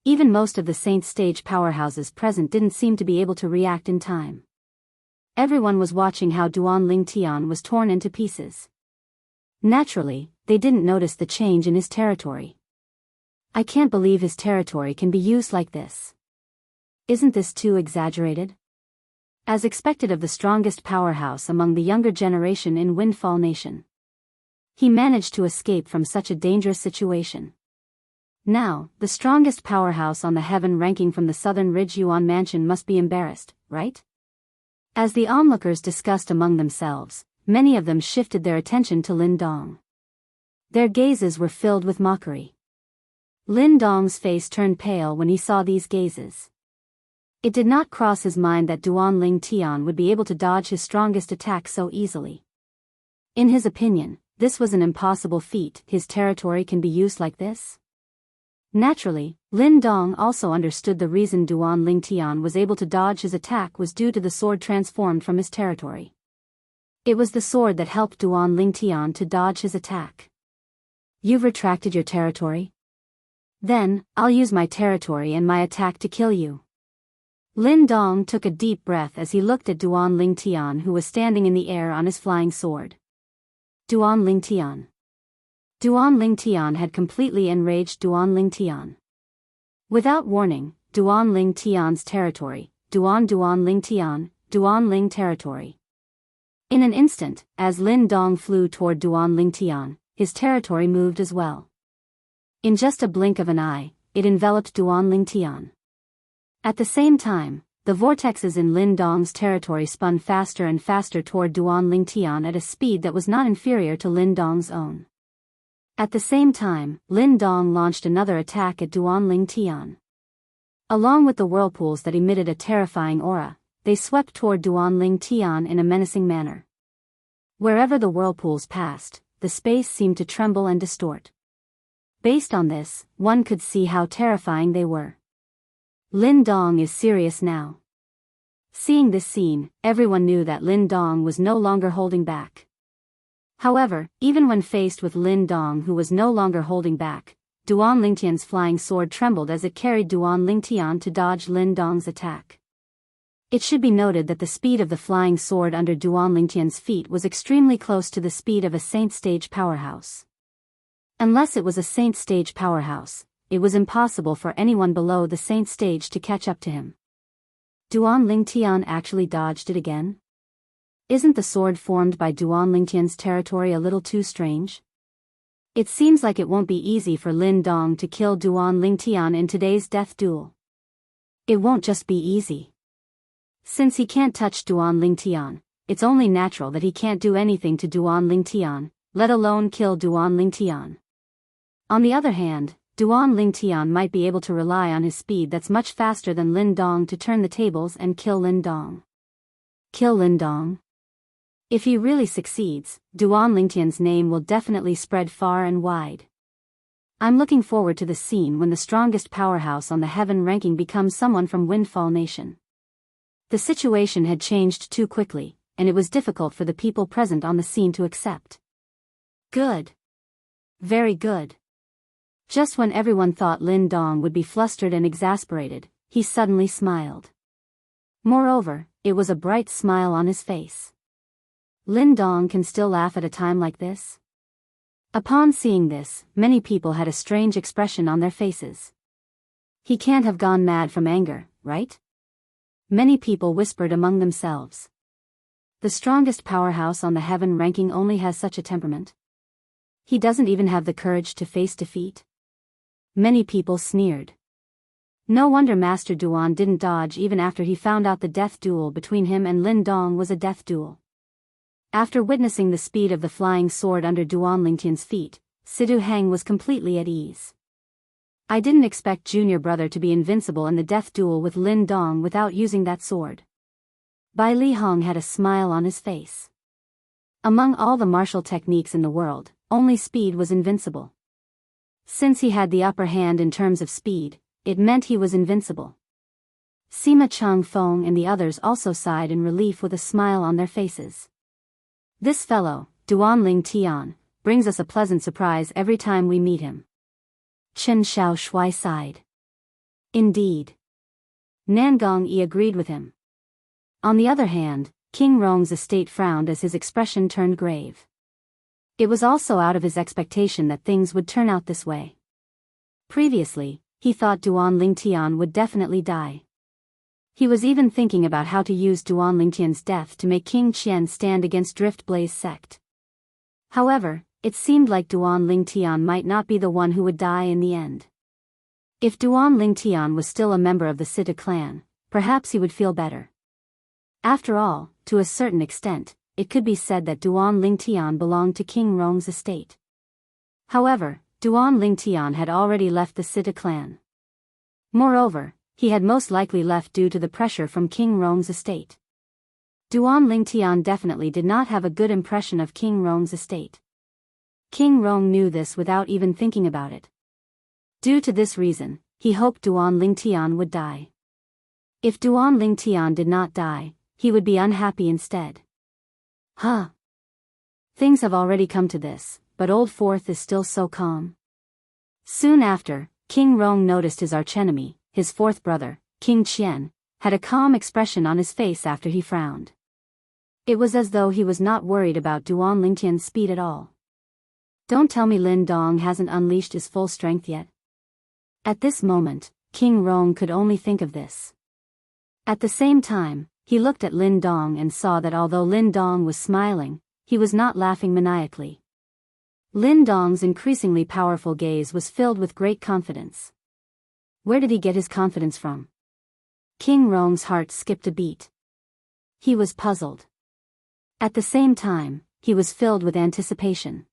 Even most of the Saint Stage powerhouses present didn't seem to be able to react in time. Everyone was watching how Duan Lingtian was torn into pieces. Naturally, they didn't notice the change in his territory. I can't believe his territory can be used like this. Isn't this too exaggerated? As expected of the strongest powerhouse among the younger generation in Windfall Nation. He managed to escape from such a dangerous situation. Now, the strongest powerhouse on the heaven ranking from the Southern Ridge Yuan Mansion must be embarrassed, right? As the onlookers discussed among themselves, many of them shifted their attention to Lin Dong. Their gazes were filled with mockery. Lin Dong's face turned pale when he saw these gazes. It did not cross his mind that Duan Lingtian would be able to dodge his strongest attack so easily. In his opinion, this was an impossible feat. His territory can be used like this? Naturally, Lin Dong also understood the reason Duan Lingtian was able to dodge his attack was due to the sword transformed from his territory. It was the sword that helped Duan Lingtian to dodge his attack. You've retracted your territory? Then, I'll use my territory and my attack to kill you. Lin Dong took a deep breath as he looked at Duan Lingtian, who was standing in the air on his flying sword. Duan Lingtian. Duan Lingtian had completely enraged Duan Lingtian. Without warning, Duan Lingtian's territory, Duan Lingtian, Duan Ling territory. In an instant, as Lin Dong flew toward Duan Lingtian, his territory moved as well. In just a blink of an eye, it enveloped Duan Lingtian. At the same time, the vortexes in Lin Dong's territory spun faster and faster toward Duan Lingtian at a speed that was not inferior to Lin Dong's own. At the same time, Lin Dong launched another attack at Duan Lingtian. Along with the whirlpools that emitted a terrifying aura, they swept toward Duan Lingtian in a menacing manner. Wherever the whirlpools passed, the space seemed to tremble and distort. Based on this, one could see how terrifying they were. Lin Dong is serious now. Seeing this scene, everyone knew that Lin Dong was no longer holding back. However, even when faced with Lin Dong, who was no longer holding back, Duan Lingtian's flying sword trembled as it carried Duan Lingtian to dodge Lin Dong's attack. It should be noted that the speed of the flying sword under Duan Lingtian's feet was extremely close to the speed of a Saint Stage powerhouse. Unless it was a Saint Stage powerhouse, it was impossible for anyone below the Saint Stage to catch up to him. Duan Lingtian actually dodged it again? Isn't the sword formed by Duan Lingtian's territory a little too strange? It seems like it won't be easy for Lin Dong to kill Duan Lingtian in today's death duel. It won't just be easy. Since he can't touch Duan Lingtian, it's only natural that he can't do anything to Duan Lingtian, let alone kill Duan Lingtian. On the other hand, Duan Lingtian might be able to rely on his speed that's much faster than Lin Dong to turn the tables and kill Lin Dong. Kill Lin Dong? If he really succeeds, Duan Lingtian's name will definitely spread far and wide. I'm looking forward to the scene when the strongest powerhouse on the heaven ranking becomes someone from Windfall Nation. The situation had changed too quickly, and it was difficult for the people present on the scene to accept. Good. Very good. Just when everyone thought Lin Dong would be flustered and exasperated, he suddenly smiled. Moreover, it was a bright smile on his face. Lin Dong can still laugh at a time like this? Upon seeing this, many people had a strange expression on their faces. He can't have gone mad from anger, right? Many people whispered among themselves. The strongest powerhouse on the heaven ranking only has such a temperament. He doesn't even have the courage to face defeat. Many people sneered. No wonder Master Duan didn't dodge even after he found out the death duel between him and Lin Dong was a death duel. After witnessing the speed of the flying sword under Duan Lingtian's feet, Sidu Heng was completely at ease. I didn't expect Junior Brother to be invincible in the death duel with Lin Dong without using that sword. Bai Li Hong had a smile on his face. Among all the martial techniques in the world, only speed was invincible. Since he had the upper hand in terms of speed, it meant he was invincible. Sima Chang Feng and the others also sighed in relief with a smile on their faces. This fellow, Duan Lingtian, brings us a pleasant surprise every time we meet him. Chen Xiao Shui sighed. Indeed. Nangong Yi agreed with him. On the other hand, King Rong's estate frowned as his expression turned grave. It was also out of his expectation that things would turn out this way. Previously, he thought Duan Lingtian would definitely die. He was even thinking about how to use Duan Lingtian's death to make King Qian stand against Drift Blaze sect. However, it seemed like Duan Lingtian might not be the one who would die in the end. If Duan Lingtian was still a member of the Sita clan, perhaps he would feel better. After all, to a certain extent, it could be said that Duan Lingtian belonged to King Rong's estate. However, Duan Lingtian had already left the Sita clan. Moreover, he had most likely left due to the pressure from King Rong's estate. Duan Lingtian definitely did not have a good impression of King Rong's estate. King Rong knew this without even thinking about it. Due to this reason, he hoped Duan Lingtian would die. If Duan Lingtian did not die, he would be unhappy instead. Huh. Things have already come to this, but Old Fourth is still so calm. Soon after, King Rong noticed his archenemy, his fourth brother, King Qian, had a calm expression on his face after he frowned. It was as though he was not worried about Duan Lingtian's speed at all. Don't tell me Lin Dong hasn't unleashed his full strength yet. At this moment, King Rong could only think of this. At the same time, he looked at Lin Dong and saw that although Lin Dong was smiling, he was not laughing maniacally. Lin Dong's increasingly powerful gaze was filled with great confidence. Where did he get his confidence from? King Rong's heart skipped a beat. He was puzzled. At the same time, he was filled with anticipation.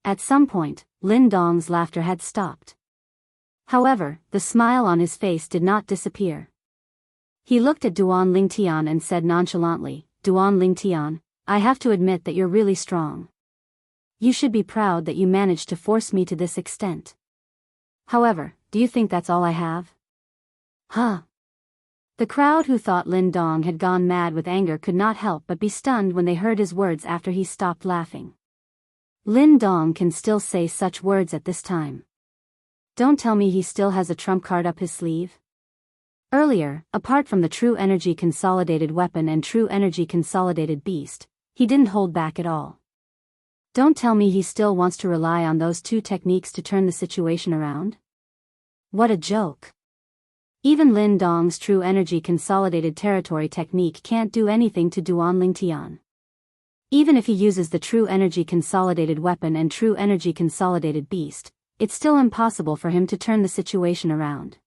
At some point, Lin Dong's laughter had stopped. However, the smile on his face did not disappear. He looked at Duan Lingtian and said nonchalantly, "Duan Lingtian, I have to admit that you're really strong. You should be proud that you managed to force me to this extent. However, do you think that's all I have?" Huh? The crowd who thought Lin Dong had gone mad with anger could not help but be stunned when they heard his words after he stopped laughing. Lin Dong can still say such words at this time. Don't tell me he still has a trump card up his sleeve? Earlier, apart from the True Energy Consolidated Weapon and True Energy Consolidated Beast, he didn't hold back at all. Don't tell me he still wants to rely on those two techniques to turn the situation around? What a joke. Even Lin Dong's True Energy Consolidated Territory technique can't do anything to Duan Lingtian. Even if he uses the True Energy Consolidated Weapon and True Energy Consolidated Beast, it's still impossible for him to turn the situation around.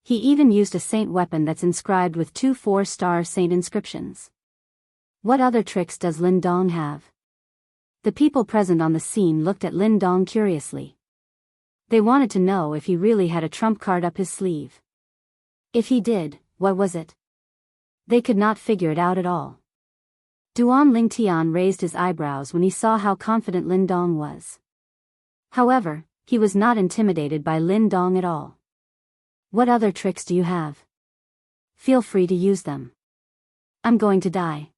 He even used a saint weapon that's inscribed with 2 4-star saint inscriptions. What other tricks does Lin Dong have? The people present on the scene looked at Lin Dong curiously. They wanted to know if he really had a trump card up his sleeve. If he did, what was it? They could not figure it out at all. Duan Lingtian raised his eyebrows when he saw how confident Lin Dong was. However, he was not intimidated by Lin Dong at all. What other tricks do you have? Feel free to use them. I'm going to die.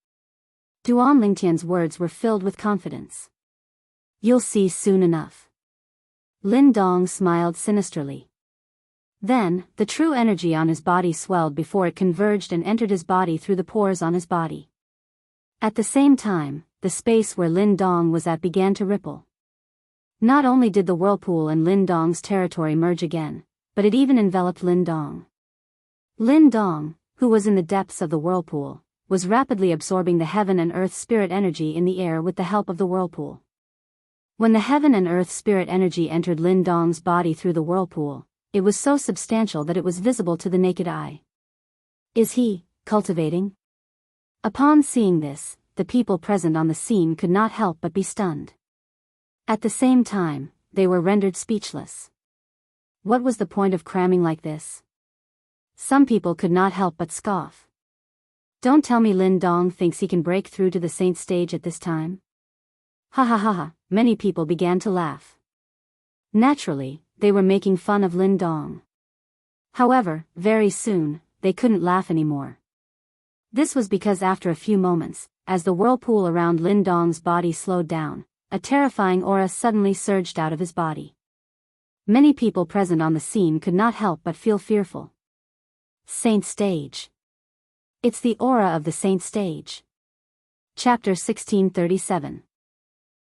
Duan Lingtian's words were filled with confidence. You'll see soon enough. Lin Dong smiled sinisterly. Then, the true energy on his body swelled before it converged and entered his body through the pores on his body. At the same time, the space where Lin Dong was at began to ripple. Not only did the whirlpool and Lin Dong's territory merge again, but it even enveloped Lin Dong. Lin Dong, who was in the depths of the whirlpool, was rapidly absorbing the heaven and earth spirit energy in the air with the help of the whirlpool. When the heaven and earth spirit energy entered Lin Dong's body through the whirlpool, it was so substantial that it was visible to the naked eye. Is he cultivating? Upon seeing this, the people present on the scene could not help but be stunned. At the same time, they were rendered speechless. What was the point of cramming like this? Some people could not help but scoff. Don't tell me Lin Dong thinks he can break through to the saint stage at this time? Ha ha ha ha, many people began to laugh. Naturally, they were making fun of Lin Dong. However, very soon, they couldn't laugh anymore. This was because after a few moments, as the whirlpool around Lin Dong's body slowed down, a terrifying aura suddenly surged out of his body. Many people present on the scene could not help but feel fearful. Saint Stage. It's the aura of the Saint Stage. Chapter 1637.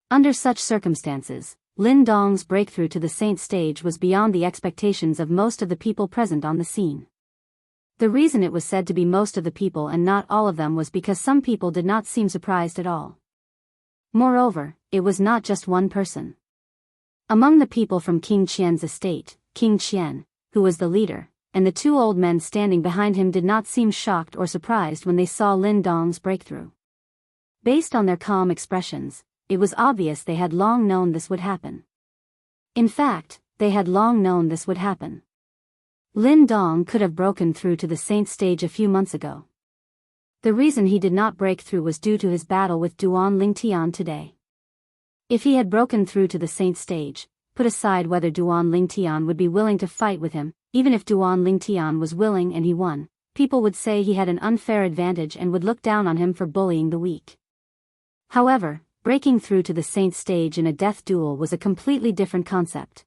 Under such circumstances, Lin Dong's breakthrough to the Saint Stage was beyond the expectations of most of the people present on the scene. The reason it was said to be most of the people and not all of them was because some people did not seem surprised at all. Moreover, it was not just one person. Among the people from King Qian's estate, King Qian, who was the leader, and the 2 old men standing behind him did not seem shocked or surprised when they saw Lin Dong's breakthrough. Based on their calm expressions, it was obvious they had long known this would happen. In fact, they had long known this would happen. Lin Dong could have broken through to the Saint Stage a few months ago. The reason he did not break through was due to his battle with Duan Lingtian today. If he had broken through to the Saint Stage, put aside whether Duan Lingtian would be willing to fight with him, even if Duan Lingtian was willing and he won, people would say he had an unfair advantage and would look down on him for bullying the weak. However, breaking through to the Saint Stage in a death duel was a completely different concept.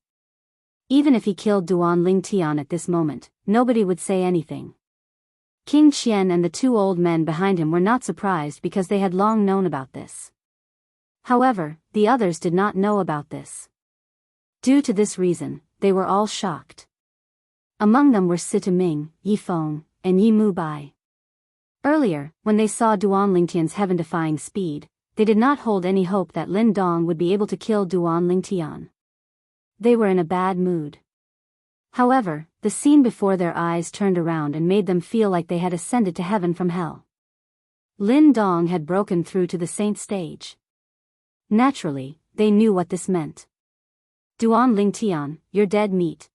Even if he killed Duan Lingtian at this moment, nobody would say anything. King Qian and the 2 old men behind him were not surprised because they had long known about this. However, the others did not know about this. Due to this reason, they were all shocked. Among them were Sita Ming, Yi Feng, and Yi Mubai. Earlier, when they saw Duan Lingtian's heaven-defying speed, they did not hold any hope that Lin Dong would be able to kill Duan Lingtian. They were in a bad mood. However, the scene before their eyes turned around and made them feel like they had ascended to heaven from hell. Lin Dong had broken through to the saint stage. Naturally, they knew what this meant. Duan Lingtian, you're dead meat.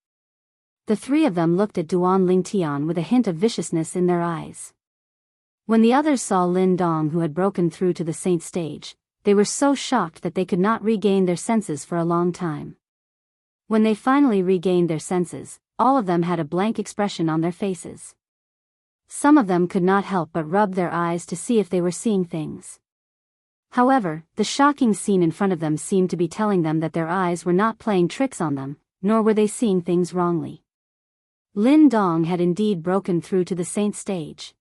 The three of them looked at Duan Lingtian with a hint of viciousness in their eyes. When the others saw Lin Dong who had broken through to the saint stage, they were so shocked that they could not regain their senses for a long time. When they finally regained their senses, all of them had a blank expression on their faces. Some of them could not help but rub their eyes to see if they were seeing things. However, the shocking scene in front of them seemed to be telling them that their eyes were not playing tricks on them, nor were they seeing things wrongly. Lin Dong had indeed broken through to the saint stage.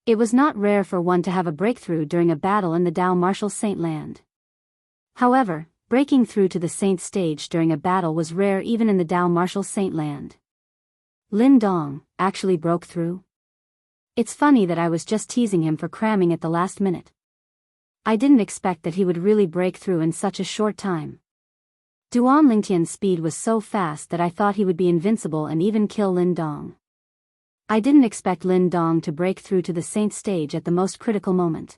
It was not rare for one to have a breakthrough during a battle in the Dao martial saint land. However, breaking through to the saint stage during a battle was rare even in the Dao martial saint land. Lin Dong actually broke through? It's funny that I was just teasing him for cramming at the last minute. I didn't expect that he would really break through in such a short time. Duan Lingtian's speed was so fast that I thought he would be invincible and even kill Lin Dong. I didn't expect Lin Dong to break through to the saint stage at the most critical moment.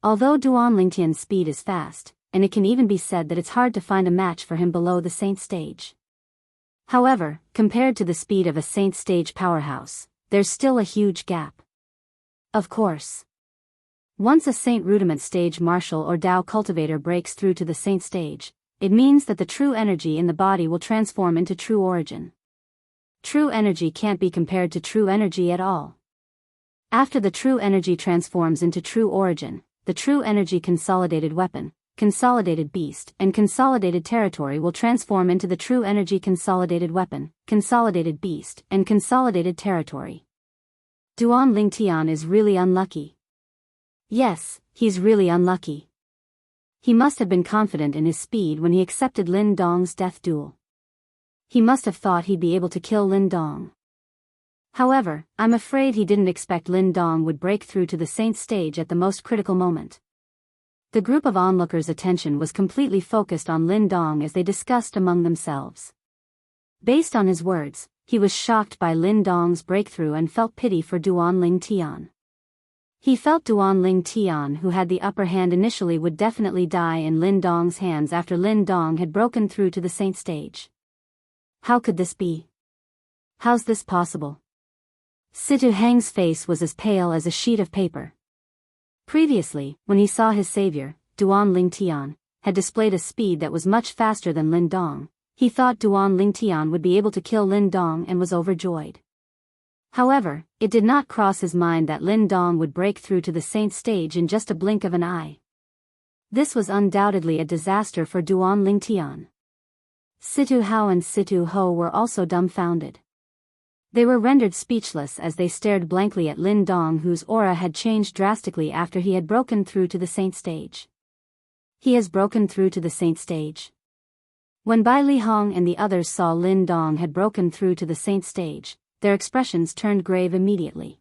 Although Duan Lingtian's speed is fast, and it can even be said that it's hard to find a match for him below the saint stage. However, compared to the speed of a saint stage powerhouse, there's still a huge gap. Of course. Once a saint rudiment stage martial or Dao cultivator breaks through to the saint stage, it means that the true energy in the body will transform into true origin. True energy can't be compared to true energy at all. After the true energy transforms into true origin, the true energy consolidated weapon, consolidated beast, and consolidated territory will transform into the true energy consolidated weapon, consolidated beast, and consolidated territory. Duan Lingtian is really unlucky. Yes, he's really unlucky. He must have been confident in his speed when he accepted Lin Dong's death duel. He must have thought he'd be able to kill Lin Dong. However, I'm afraid he didn't expect Lin Dong would break through to the saint stage at the most critical moment. The group of onlookers' attention was completely focused on Lin Dong as they discussed among themselves. Based on his words, he was shocked by Lin Dong's breakthrough and felt pity for Duan Lingtian. He felt Duan Lingtian, who had the upper hand initially, would definitely die in Lin Dong's hands after Lin Dong had broken through to the saint stage. How could this be? How's this possible? Situ Hang's face was as pale as a sheet of paper. Previously, when he saw his savior, Duan Lingtian, had displayed a speed that was much faster than Lin Dong, he thought Duan Lingtian would be able to kill Lin Dong and was overjoyed. However, it did not cross his mind that Lin Dong would break through to the saint stage in just a blink of an eye. This was undoubtedly a disaster for Duan Lingtian. Situ Hao and Situ Ho were also dumbfounded. They were rendered speechless as they stared blankly at Lin Dong, whose aura had changed drastically after he had broken through to the saint stage. He has broken through to the saint stage. When Bai Li Hong and the others saw Lin Dong had broken through to the saint stage, their expressions turned grave immediately.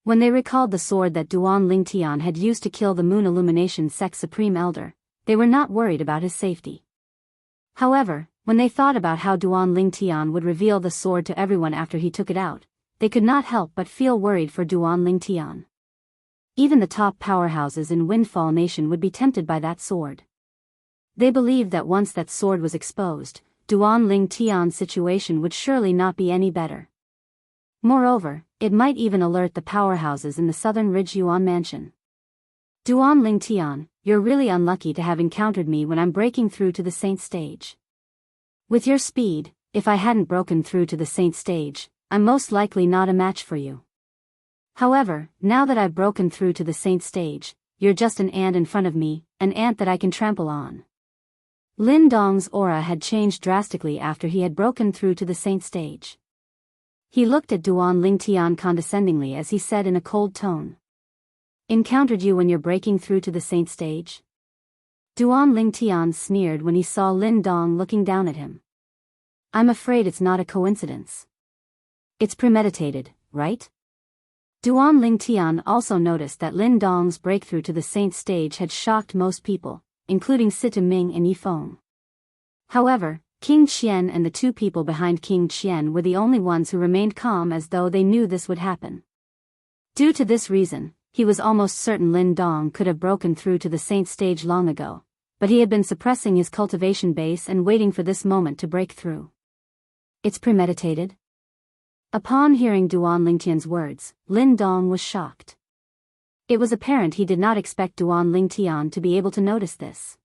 When they recalled the sword that Duan Lingtian had used to kill the Moon Illumination Sect Supreme Elder, they were not worried about his safety. However, when they thought about how Duan Lingtian would reveal the sword to everyone after he took it out, they could not help but feel worried for Duan Lingtian. Even the top powerhouses in Windfall Nation would be tempted by that sword. They believed that once that sword was exposed, Duan Lingtian's situation would surely not be any better. Moreover, it might even alert the powerhouses in the Southern Ridge Yuan Mansion. Duan Lingtian, you're really unlucky to have encountered me when I'm breaking through to the saint stage. With your speed, if I hadn't broken through to the saint stage, I'm most likely not a match for you. However, now that I've broken through to the saint stage, you're just an ant in front of me, an ant that I can trample on. Lin Dong's aura had changed drastically after he had broken through to the saint stage. He looked at Duan Lingtian condescendingly as he said in a cold tone. Encountered you when you're breaking through to the saint stage? Duan Lingtian sneered when he saw Lin Dong looking down at him. I'm afraid it's not a coincidence. It's premeditated, right? Duan Lingtian also noticed that Lin Dong's breakthrough to the saint stage had shocked most people, including Sita Ming and Yifeng. However, King Qian and the two people behind King Qian were the only ones who remained calm, as though they knew this would happen. Due to this reason, he was almost certain Lin Dong could have broken through to the saint stage long ago, but he had been suppressing his cultivation base and waiting for this moment to break through. It's premeditated? Upon hearing Duan Lingtian's words, Lin Dong was shocked. It was apparent he did not expect Duan Lingtian to be able to notice this.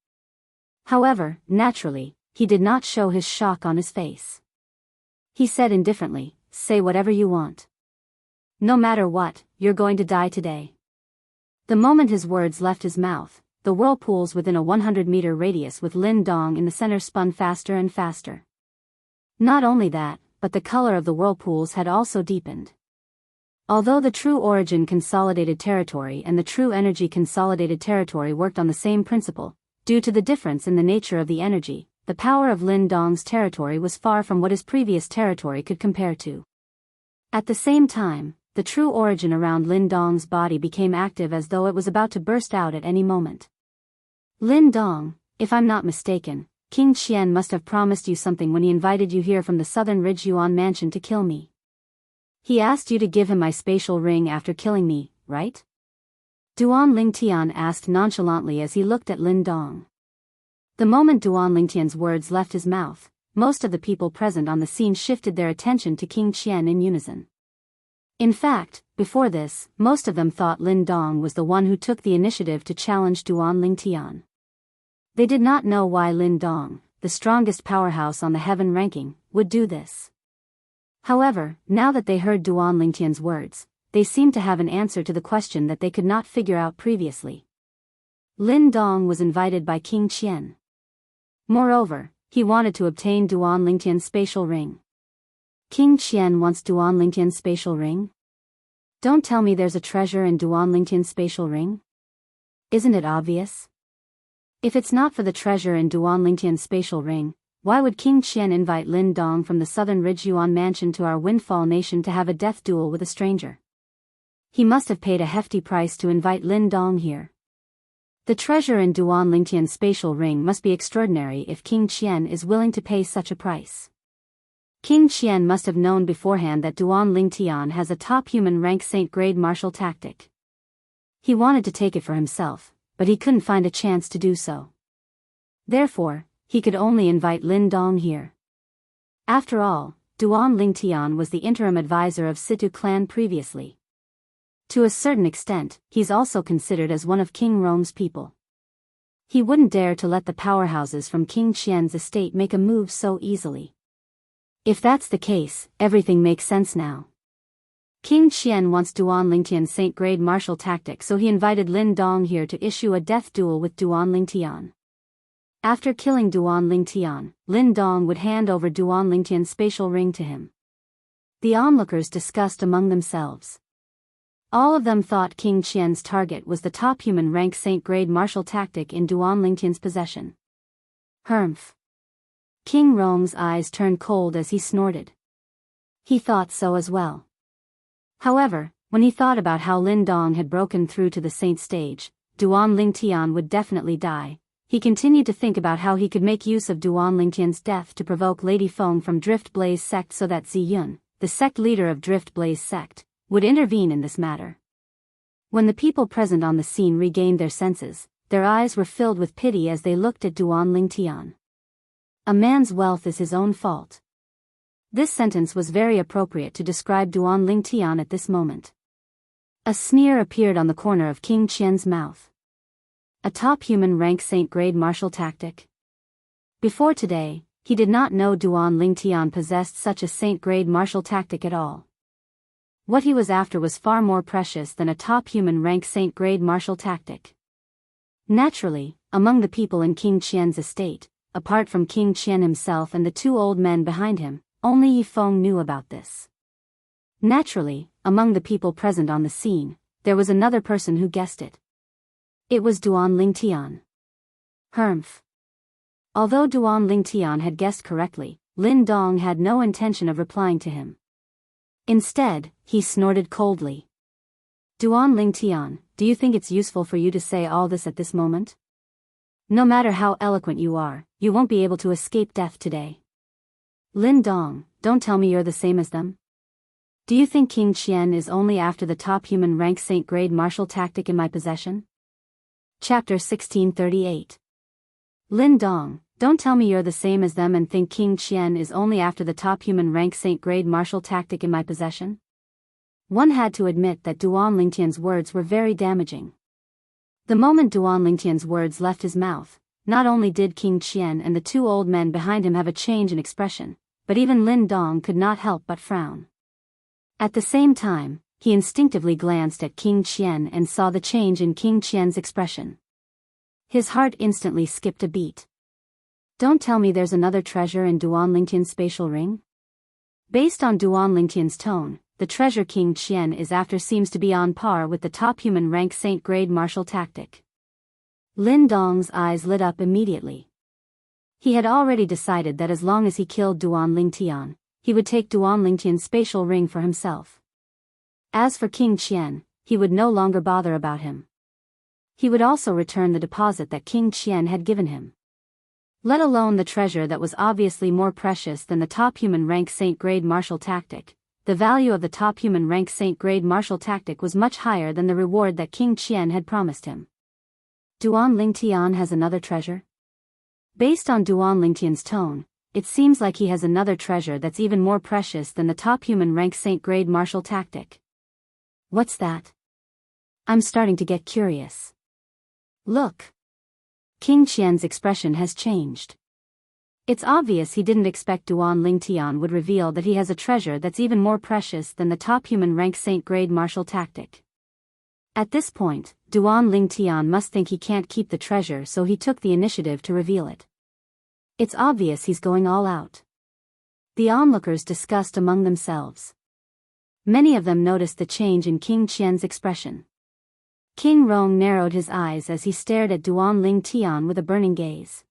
However, naturally, he did not show his shock on his face. He said indifferently, "Say whatever you want. No matter what, you're going to die today." The moment his words left his mouth, the whirlpools within a 100-meter radius with Lin Dong in the center spun faster and faster. Not only that, but the color of the whirlpools had also deepened. Although the true origin consolidated territory and the true energy consolidated territory worked on the same principle, due to the difference in the nature of the energy, the power of Lin Dong's territory was far from what his previous territory could compare to. At the same time, the true origin around Lin Dong's body became active, as though it was about to burst out at any moment. "Lin Dong, if I'm not mistaken, King Qian must have promised you something when he invited you here from the southern Ridge Yuan mansion to kill me. He asked you to give him my spatial ring after killing me, right?" Duan Lingtian asked nonchalantly as he looked at Lin Dong. The moment Duan Lingtian's words left his mouth, most of the people present on the scene shifted their attention to King Qian in unison. In fact, before this, most of them thought Lin Dong was the one who took the initiative to challenge Duan Lingtian. They did not know why Lin Dong, the strongest powerhouse on the heaven ranking, would do this. However, now that they heard Duan Lingtian's words, they seemed to have an answer to the question that they could not figure out previously. Lin Dong was invited by King Qian. Moreover, he wanted to obtain Duan Lingtian's spatial ring. King Qian wants Duan Lingtian's spatial ring? Don't tell me there's a treasure in Duan Lingtian's spatial ring? Isn't it obvious? If it's not for the treasure in Duan Lingtian's spatial ring, why would King Qian invite Lin Dong from the southern Ridge Yuan mansion to our Windfall Nation to have a death duel with a stranger? He must have paid a hefty price to invite Lin Dong here. The treasure in Duan Lingtian's spatial ring must be extraordinary if King Qian is willing to pay such a price. King Qian must have known beforehand that Duan Lingtian has a top human rank saint-grade martial tactic. He wanted to take it for himself, but he couldn't find a chance to do so. Therefore, he could only invite Lin Dong here. After all, Duan Lingtian was the interim advisor of Situ clan previously. To a certain extent, he's also considered as one of King Rome's people. He wouldn't dare to let the powerhouses from King Qian's estate make a move so easily. If that's the case, everything makes sense now. King Qian wants Duan Lingtian's saint-grade martial tactic, so he invited Lin Dong here to issue a death duel with Duan Lingtian. After killing Duan Lingtian, Lin Dong would hand over Duan Lingtian's spatial ring to him. The onlookers discussed among themselves. All of them thought King Qian's target was the top human rank saint-grade martial tactic in Duan Lingtian's possession. Humph. King Rome's eyes turned cold as he snorted. He thought so as well. However, when he thought about how Lin Dong had broken through to the saint stage, Duan Lingtian would definitely die, he continued to think about how he could make use of Duan Lingtian's death to provoke Lady Feng from Drift Blaze sect so that Zi Yun, the sect leader of Drift Blaze sect, would intervene in this matter. When the people present on the scene regained their senses, their eyes were filled with pity as they looked at Duan Lingtian. A man's wealth is his own fault. This sentence was very appropriate to describe Duan Lingtian at this moment. A sneer appeared on the corner of King Qian's mouth. A top human rank saint-grade martial tactic? Before today, he did not know Duan Lingtian possessed such a saint-grade martial tactic at all. What he was after was far more precious than a top human rank saint-grade martial tactic. Naturally, among the people in King Qian's estate, apart from King Qian himself and the two old men behind him, only Yifeng knew about this. Naturally, among the people present on the scene, there was another person who guessed it. It was Duan Lingtian. Humph. Although Duan Lingtian had guessed correctly, Lin Dong had no intention of replying to him. Instead, he snorted coldly. Duan Lingtian, do you think it's useful for you to say all this at this moment? No matter how eloquent you are, you won't be able to escape death today. Lin Dong, don't tell me you're the same as them. Do you think King Qian is only after the top human rank Saint grade martial tactic in my possession? Chapter 1638. Lin Dong, don't tell me you're the same as them and think King Qian is only after the top human rank Saint grade martial tactic in my possession? One had to admit that Duan Lingtian's words were very damaging. The moment Duan Lingtian's words left his mouth, not only did King Qian and the two old men behind him have a change in expression, but even Lin Dong could not help but frown. At the same time, he instinctively glanced at King Qian and saw the change in King Qian's expression. His heart instantly skipped a beat. Don't tell me there's another treasure in Duan Lingtian's spatial ring? Based on Duan Lingtian's tone, the treasure King Qian is after seems to be on par with the top human rank Saint grade martial tactic. Lin Dong's eyes lit up immediately. He had already decided that as long as he killed Duan Lingtian, he would take Duan Lingtian's spatial ring for himself. As for King Qian, he would no longer bother about him. He would also return the deposit that King Qian had given him. Let alone the treasure that was obviously more precious than the top human rank Saint grade martial tactic. The value of the top human rank Saint grade martial tactic was much higher than the reward that King Qian had promised him. Duan Lingtian has another treasure? Based on Duan Lingtian's tone, it seems like he has another treasure that's even more precious than the top human rank Saint grade martial tactic. What's that? I'm starting to get curious. Look. King Qian's expression has changed. It's obvious he didn't expect Duan Lingtian would reveal that he has a treasure that's even more precious than the top human rank Saint grade martial tactic. At this point, Duan Lingtian must think he can't keep the treasure, so he took the initiative to reveal it. It's obvious he's going all out. The onlookers discussed among themselves. Many of them noticed the change in King Qian's expression. King Rong narrowed his eyes as he stared at Duan Lingtian with a burning gaze.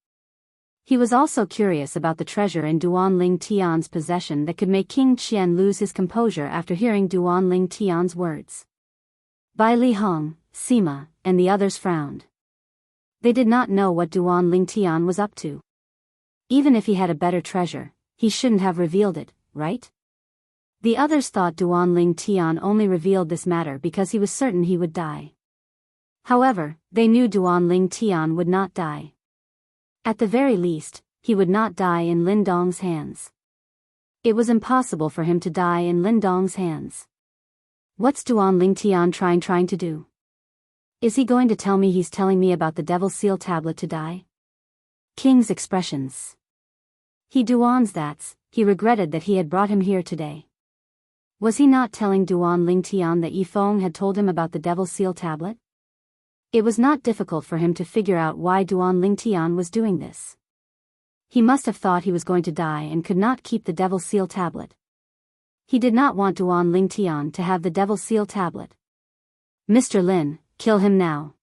He was also curious about the treasure in Duan Lingtian's possession that could make King Qian lose his composure after hearing Duan Lingtian's words. Bai Li Hong, Sima, and the others frowned. They did not know what Duan Lingtian was up to. Even if he had a better treasure, he shouldn't have revealed it, right? The others thought Duan Lingtian only revealed this matter because he was certain he would die. However, they knew Duan Lingtian would not die. At the very least, he would not die in Lin Dong's hands. It was impossible for him to die in Lin Dong's hands. What's Duan Lingtian trying to do? Is he going to tell me he's telling me about the Devil Seal tablet to die? King's expressions. He regretted that he had brought him here today. Was he not telling Duan Lingtian that Yifeng had told him about the Devil Seal tablet? It was not difficult for him to figure out why Duan Lingtian was doing this. He must have thought he was going to die and could not keep the Devil Seal tablet. He did not want Duan Lingtian to have the Devil Seal tablet. Mr. Lin, kill him now.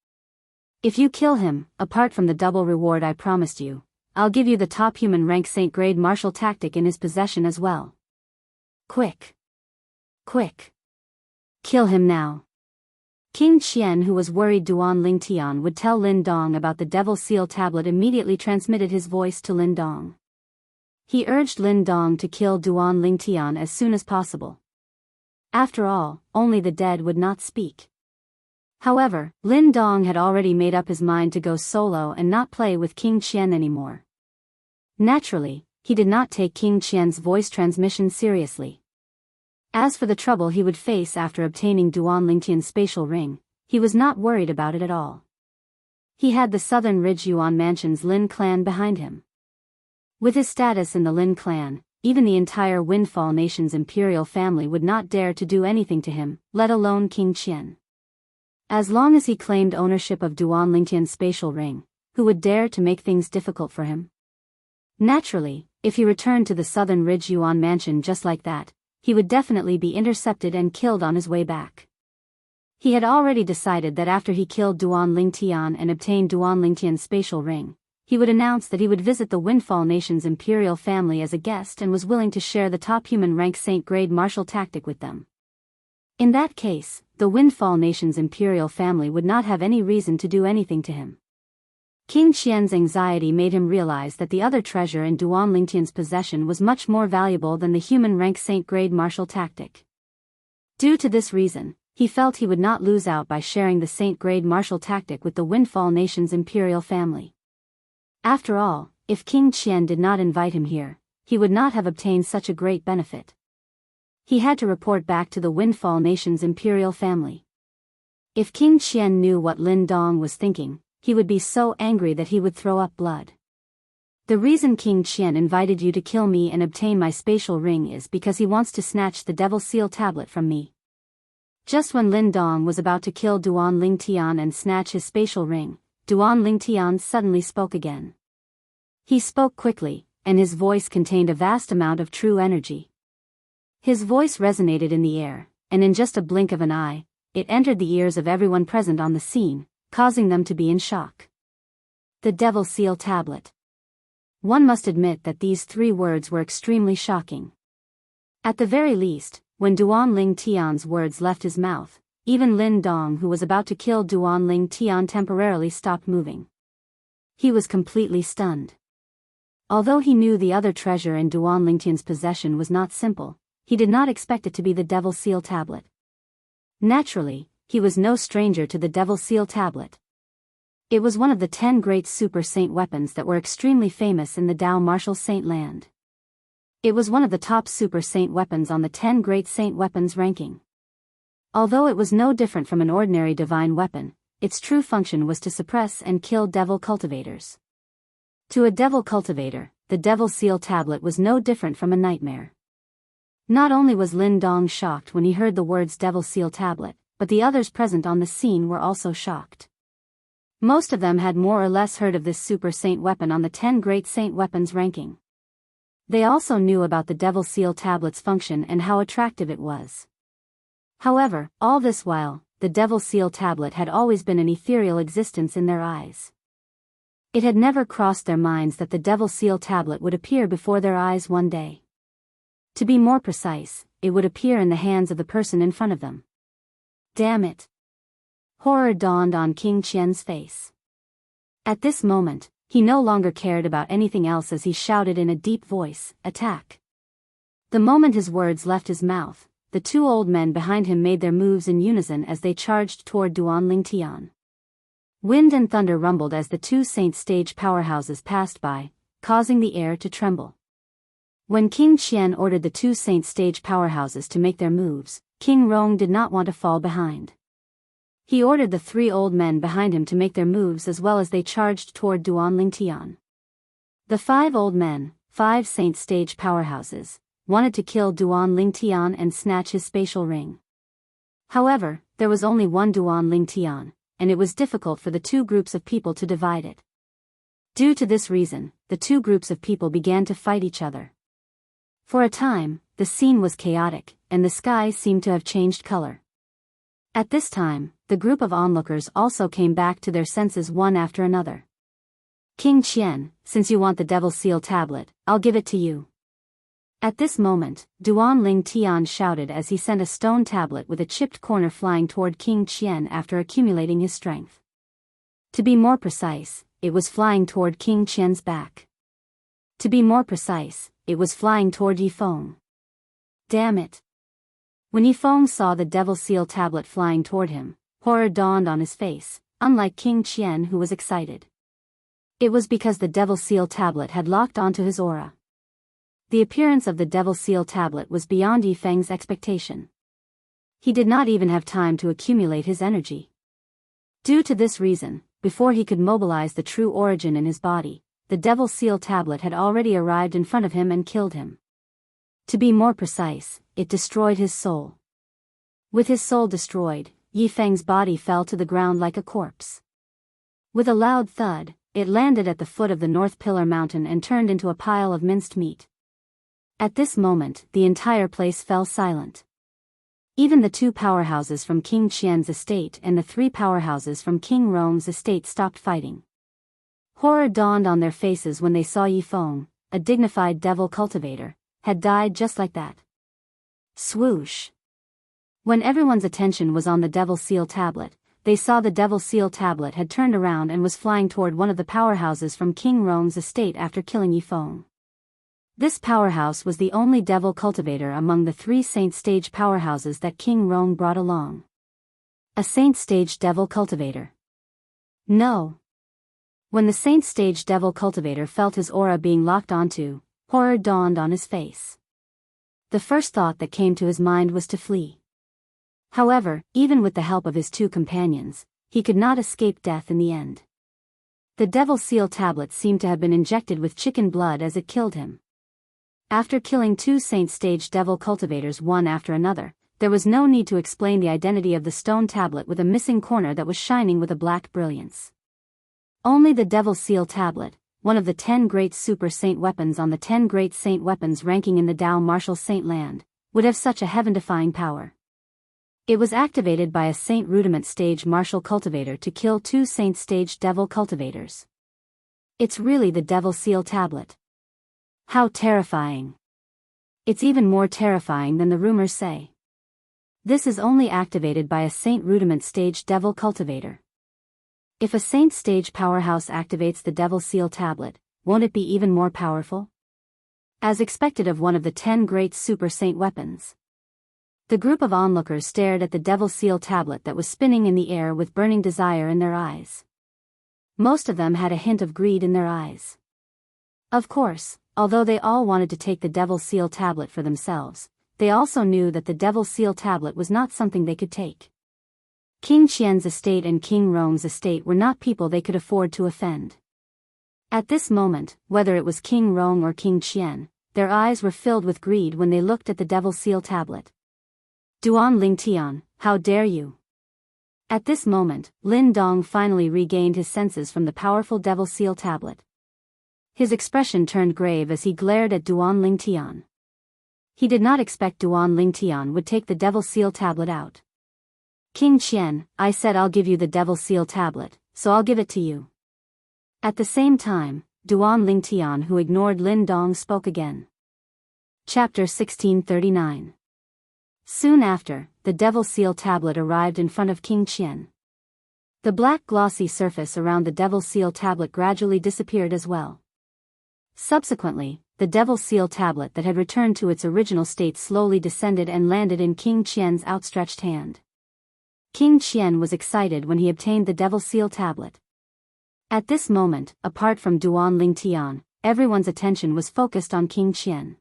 If you kill him, apart from the double reward I promised you, I'll give you the top human rank Saint grade martial tactic in his possession as well. Quick. Quick. Kill him now. King Qian, who was worried Duan Lingtian would tell Lin Dong about the Devil Seal tablet, immediately transmitted his voice to Lin Dong. He urged Lin Dong to kill Duan Lingtian as soon as possible. After all, only the dead would not speak. However, Lin Dong had already made up his mind to go solo and not play with King Qian anymore. Naturally, he did not take King Qian's voice transmission seriously. As for the trouble he would face after obtaining Duan Lingtian's spatial ring, he was not worried about it at all. He had the Southern Ridge Yuan Mansion's Lin clan behind him. With his status in the Lin clan, even the entire Windfall Nation's imperial family would not dare to do anything to him, let alone King Qian. As long as he claimed ownership of Duan Lingtian's spatial ring, who would dare to make things difficult for him? Naturally, if he returned to the Southern Ridge Yuan Mansion just like that, he would definitely be intercepted and killed on his way back. He had already decided that after he killed Duan Lingtian and obtained Duan Lingtian's spatial ring, he would announce that he would visit the Windfall Nation's imperial family as a guest and was willing to share the top human rank Saint grade martial tactic with them. In that case, the Windfall Nation's imperial family would not have any reason to do anything to him. King Qian's anxiety made him realize that the other treasure in Duan Lingtian's possession was much more valuable than the human rank Saint-grade martial tactic. Due to this reason, he felt he would not lose out by sharing the Saint-grade martial tactic with the Windfall Nation's imperial family. After all, if King Qian did not invite him here, he would not have obtained such a great benefit. He had to report back to the Windfall Nation's imperial family. If King Qian knew what Lin Dong was thinking, he would be so angry that he would throw up blood. The reason King Qian invited you to kill me and obtain my spatial ring is because he wants to snatch the Devil Seal tablet from me. Just when Lin Dong was about to kill Duan Lingtian and snatch his spatial ring, Duan Lingtian suddenly spoke again. He spoke quickly, and his voice contained a vast amount of true energy. His voice resonated in the air, and in just a blink of an eye, it entered the ears of everyone present on the scene, causing them to be in shock. The Devil Seal Tablet. One must admit that these 3 words were extremely shocking. At the very least, when Duan Lingtian's words left his mouth, even Lin Dong, who was about to kill Duan Lingtian, temporarily stopped moving. He was completely stunned. Although he knew the other treasure in Duan Lingtian's possession was not simple, he did not expect it to be the Devil Seal Tablet. Naturally, he was no stranger to the Devil Seal Tablet. It was one of the 10 great Super Saint weapons that were extremely famous in the Dao Martial Saint land. It was one of the top Super Saint weapons on the 10 great Saint weapons ranking. Although it was no different from an ordinary divine weapon, its true function was to suppress and kill devil cultivators. To a devil cultivator, the Devil Seal Tablet was no different from a nightmare. Not only was Lin Dong shocked when he heard the words Devil Seal Tablet, but the others present on the scene were also shocked. Most of them had more or less heard of this Super Saint weapon on the 10 Great Saint weapons ranking. They also knew about the Devil Seal Tablet's function and how attractive it was. However, all this while, the Devil Seal Tablet had always been an ethereal existence in their eyes. It had never crossed their minds that the Devil Seal Tablet would appear before their eyes one day. To be more precise, it would appear in the hands of the person in front of them. Damn it! Horror dawned on King Qian's face. At this moment, he no longer cared about anything else as he shouted in a deep voice, "Attack!" The moment his words left his mouth, the 2 old men behind him made their moves in unison as they charged toward Duan Lingtian. Wind and thunder rumbled as the 2 Saint stage powerhouses passed by, causing the air to tremble. When King Qian ordered the 2 Saint stage powerhouses to make their moves, King Rong did not want to fall behind. He ordered the 3 old men behind him to make their moves as well as they charged toward Duan Lingtian. The 5 old men, 5 Saint stage powerhouses, wanted to kill Duan Lingtian and snatch his spatial ring. However, there was only one Duan Lingtian, and it was difficult for the 2 groups of people to divide it. Due to this reason, the 2 groups of people began to fight each other. For a time, the scene was chaotic, and the sky seemed to have changed color. At this time, the group of onlookers also came back to their senses one after another. "King Qian, since you want the Devil Seal Tablet, I'll give it to you." At this moment, Duan Lingtian shouted as he sent a stone tablet with a chipped corner flying toward King Qian after accumulating his strength. To be more precise, it was flying toward King Qian's back. To be more precise, it was flying toward Yifeng. Damn it! When Yifeng saw the Devil Seal Tablet flying toward him, horror dawned on his face, unlike King Qian, who was excited. It was because the Devil Seal Tablet had locked onto his aura. The appearance of the Devil Seal Tablet was beyond Yifeng's expectation. He did not even have time to accumulate his energy. Due to this reason, before he could mobilize the true origin in his body, the Devil Seal Tablet had already arrived in front of him and killed him. To be more precise, it destroyed his soul. With his soul destroyed, Yifeng's body fell to the ground like a corpse. With a loud thud, it landed at the foot of the North Pillar Mountain and turned into a pile of minced meat. At this moment, the entire place fell silent. Even the 2 powerhouses from King Qian's estate and the 3 powerhouses from King Rong's estate stopped fighting. Horror dawned on their faces when they saw Yifeng, a dignified devil cultivator, had died just like that. Swoosh! When everyone's attention was on the Devil Seal tablet, they saw the Devil Seal tablet had turned around and was flying toward one of the powerhouses from King Rong's estate after killing Yifeng. This powerhouse was the only devil cultivator among the 3 Saint Stage powerhouses that King Rong brought along. A Saint Stage devil cultivator. No. When the Saint Stage devil cultivator felt his aura being locked onto, horror dawned on his face. The first thought that came to his mind was to flee. However, even with the help of his 2 companions, he could not escape death in the end. The Devil Seal tablet seemed to have been injected with chicken blood as it killed him. After killing 2 Saint Stage devil cultivators one after another, there was no need to explain the identity of the stone tablet with a missing corner that was shining with a black brilliance. Only the Devil Seal tablet, one of the 10 great super saint weapons on the 10 great saint weapons ranking in the Dao martial saint land, would have such a heaven-defying power. It was activated by a Saint Rudiment Stage martial cultivator to kill 2 Saint Stage devil cultivators. It's really the Devil Seal tablet. How terrifying. It's even more terrifying than the rumors say. This is only activated by a Saint Rudiment Stage devil cultivator. If a Saint Stage powerhouse activates the Devil Seal tablet, won't it be even more powerful? As expected of one of the 10 great super saint weapons. The group of onlookers stared at the Devil Seal tablet that was spinning in the air with burning desire in their eyes. Most of them had a hint of greed in their eyes. Of course, although they all wanted to take the Devil Seal tablet for themselves, they also knew that the Devil Seal tablet was not something they could take. King Qian's estate and King Rong's estate were not people they could afford to offend. At this moment, whether it was King Rong or King Qian, their eyes were filled with greed when they looked at the Devil Seal tablet. Duan Lingtian, how dare you? At this moment, Lin Dong finally regained his senses from the powerful Devil Seal tablet. His expression turned grave as he glared at Duan Lingtian. He did not expect Duan Lingtian would take the Devil Seal tablet out. King Qian, I said I'll give you the Devil Seal tablet, so I'll give it to you. At the same time, Duan Lingtian, who ignored Lin Dong, spoke again. Chapter 1639. Soon after, the Devil Seal tablet arrived in front of King Qian. The black glossy surface around the Devil Seal tablet gradually disappeared as well. Subsequently, the Devil Seal tablet that had returned to its original state slowly descended and landed in King Qian's outstretched hand. King Qian was excited when he obtained the Devil Seal tablet. At this moment, apart from Duan Lingtian, everyone's attention was focused on King Qian.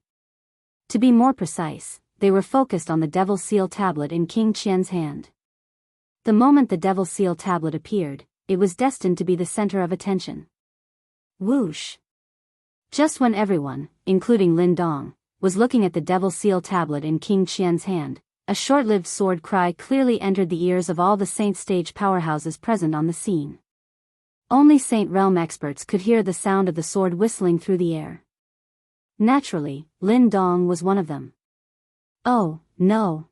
To be more precise, they were focused on the Devil Seal tablet in King Qian's hand. The moment the Devil Seal tablet appeared, it was destined to be the center of attention. Whoosh! Just when everyone, including Lin Dong, was looking at the Devil Seal tablet in King Qian's hand, a short-lived sword cry clearly entered the ears of all the Saint Stage powerhouses present on the scene. Only Saint Realm experts could hear the sound of the sword whistling through the air. Naturally, Lin Dong was one of them. Oh, no.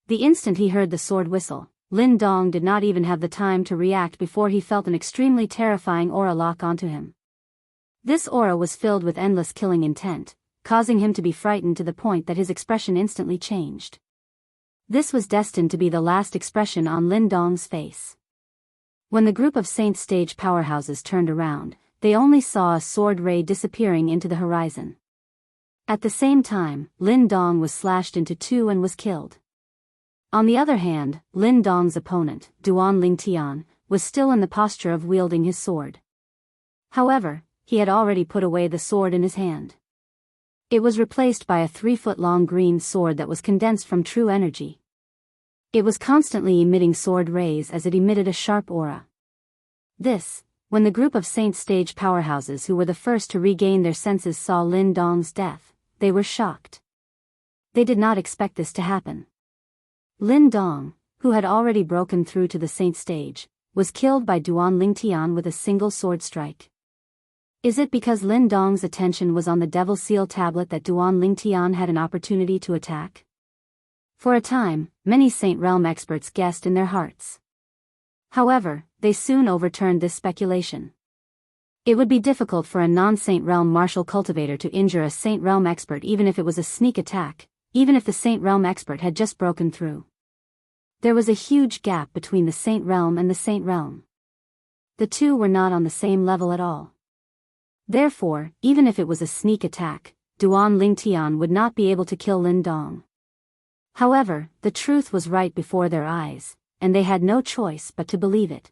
The instant he heard the sword whistle, Lin Dong did not even have the time to react before he felt an extremely terrifying aura lock onto him. This aura was filled with endless killing intent, causing him to be frightened to the point that his expression instantly changed. This was destined to be the last expression on Lin Dong's face. When the group of Saint Stage powerhouses turned around, they only saw a sword ray disappearing into the horizon. At the same time, Lin Dong was slashed into 2 and was killed. On the other hand, Lin Dong's opponent, Duan Lingtian, was still in the posture of wielding his sword. However, he had already put away the sword in his hand. It was replaced by a 3-foot-long green sword that was condensed from true energy. It was constantly emitting sword rays as it emitted a sharp aura. This, when the group of Saint Stage powerhouses who were the first to regain their senses saw Lin Dong's death, they were shocked. They did not expect this to happen. Lin Dong, who had already broken through to the Saint Stage, was killed by Duan Lingtian with a single sword strike. Is it because Lin Dong's attention was on the Devil Seal tablet that Duan Lingtian had an opportunity to attack? For a time, many Saint Realm experts guessed in their hearts. However, they soon overturned this speculation. It would be difficult for a non-Saint Realm martial cultivator to injure a Saint Realm expert even if it was a sneak attack, even if the Saint Realm expert had just broken through. There was a huge gap between the Saint Realm and the Saint Realm. The two were not on the same level at all. Therefore, even if it was a sneak attack, Duan Lingtian would not be able to kill Lin Dong. However, the truth was right before their eyes, and they had no choice but to believe it.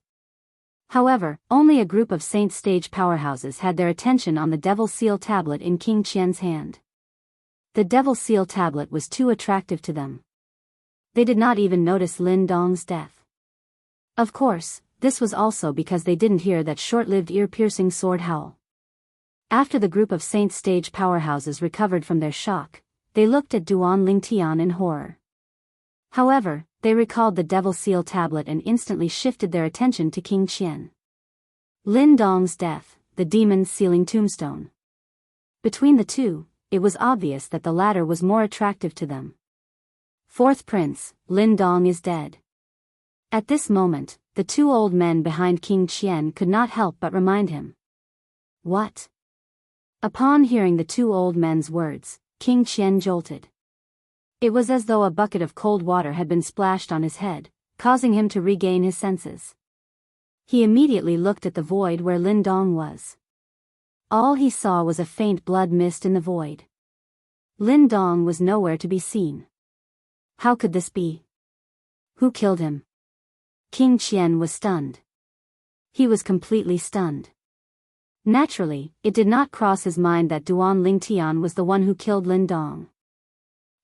However, only a group of Saint Stage powerhouses had their attention on the Devil Seal tablet in King Qian's hand. The Devil Seal tablet was too attractive to them. They did not even notice Lin Dong's death. Of course, this was also because they didn't hear that short-lived ear-piercing sword howl. After the group of Saint Stage powerhouses recovered from their shock, they looked at Duan Lingtian in horror. However, they recalled the Devil Seal tablet and instantly shifted their attention to King Qian. Lin Dong's death, the demon's sealing tombstone. Between the two, it was obvious that the latter was more attractive to them. Fourth prince, Lin Dong is dead. At this moment, the two old men behind King Qian could not help but remind him. What? Upon hearing the two old men's words, King Qian jolted. It was as though a bucket of cold water had been splashed on his head, causing him to regain his senses. He immediately looked at the void where Lin Dong was. All he saw was a faint blood mist in the void. Lin Dong was nowhere to be seen. How could this be? Who killed him? King Qian was stunned. He was completely stunned. Naturally, it did not cross his mind that Duan Lingtian was the one who killed Lin Dong.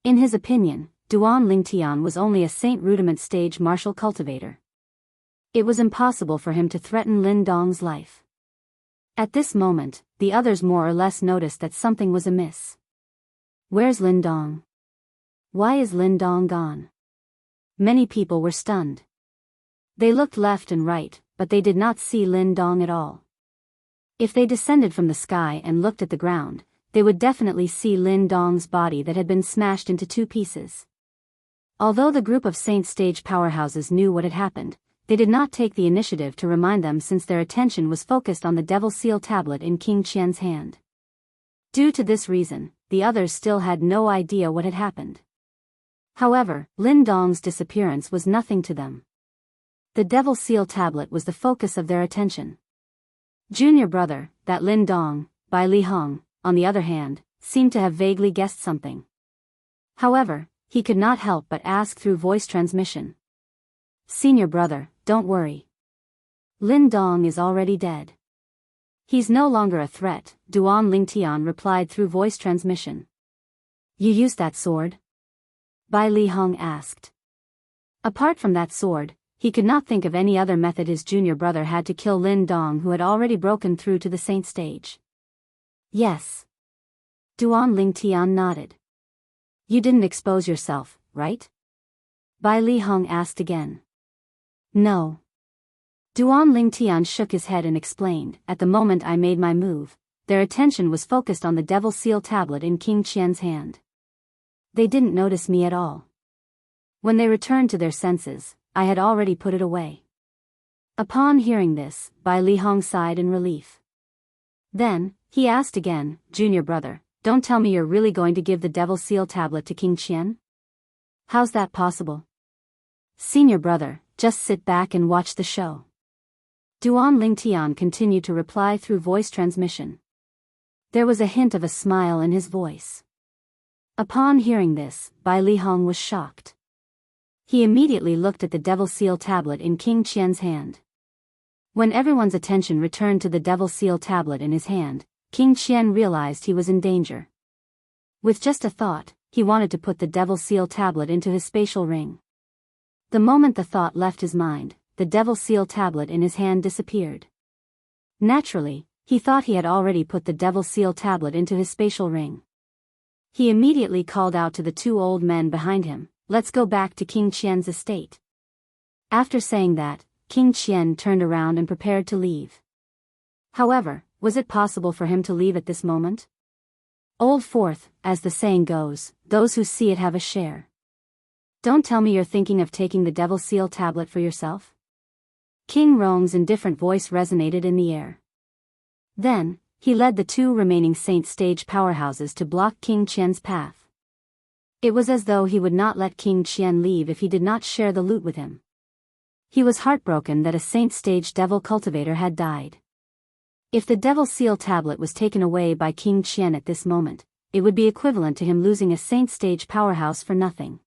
In his opinion, Duan Lingtian was only a Saint Rudiment stage martial cultivator. It was impossible for him to threaten Lin Dong's life. At this moment, the others more or less noticed that something was amiss. Where's Lin Dong? Why is Lin Dong gone? Many people were stunned. They looked left and right, but they did not see Lin Dong at all. If they descended from the sky and looked at the ground, they would definitely see Lin Dong's body that had been smashed into two pieces. Although the group of Saint Stage powerhouses knew what had happened, they did not take the initiative to remind them since their attention was focused on the Devil Seal tablet in King Qian's hand. Due to this reason, the others still had no idea what had happened. However, Lin Dong's disappearance was nothing to them. The Devil Seal tablet was the focus of their attention. Junior brother, that Lin Dong, Bai Li Hong, on the other hand, seemed to have vaguely guessed something. However, he could not help but ask through voice transmission. Senior brother, don't worry. Lin Dong is already dead. He's no longer a threat, Duan Lingtian replied through voice transmission. You used that sword? Bai Li Hong asked. Apart from that sword, he could not think of any other method his junior brother had to kill Lin Dong, who had already broken through to the Saint Stage. Yes. Duan Lingtian nodded. You didn't expose yourself, right? Bai Li Hong asked again. No. Duan Lingtian shook his head and explained, at the moment I made my move, their attention was focused on the Devil Seal tablet in King Qian's hand. They didn't notice me at all. When they returned to their senses, I had already put it away. Upon hearing this, Bai Li Hong sighed in relief. Then, he asked again, Junior brother, don't tell me you're really going to give the Devil Seal tablet to King Qian? How's that possible? Senior brother, just sit back and watch the show. Duan Lingtian continued to reply through voice transmission. There was a hint of a smile in his voice. Upon hearing this, Bai Li Hong was shocked. He immediately looked at the Devil Seal tablet in King Qian's hand. When everyone's attention returned to the Devil Seal tablet in his hand, King Qian realized he was in danger. With just a thought, he wanted to put the Devil Seal tablet into his spatial ring. The moment the thought left his mind, the Devil Seal tablet in his hand disappeared. Naturally, he thought he had already put the Devil Seal tablet into his spatial ring. He immediately called out to the two old men behind him, let's go back to King Qian's estate. After saying that, King Qian turned around and prepared to leave. However, was it possible for him to leave at this moment? Old Fourth, as the saying goes, those who see it have a share. Don't tell me you're thinking of taking the Devil Seal tablet for yourself? King Rong's indifferent voice resonated in the air. Then, he led the two remaining Saint Stage powerhouses to block King Qian's path. It was as though he would not let King Qian leave if he did not share the loot with him. He was heartbroken that a saint-stage devil cultivator had died. If the devil seal tablet was taken away by King Qian at this moment, it would be equivalent to him losing a saint-stage powerhouse for nothing.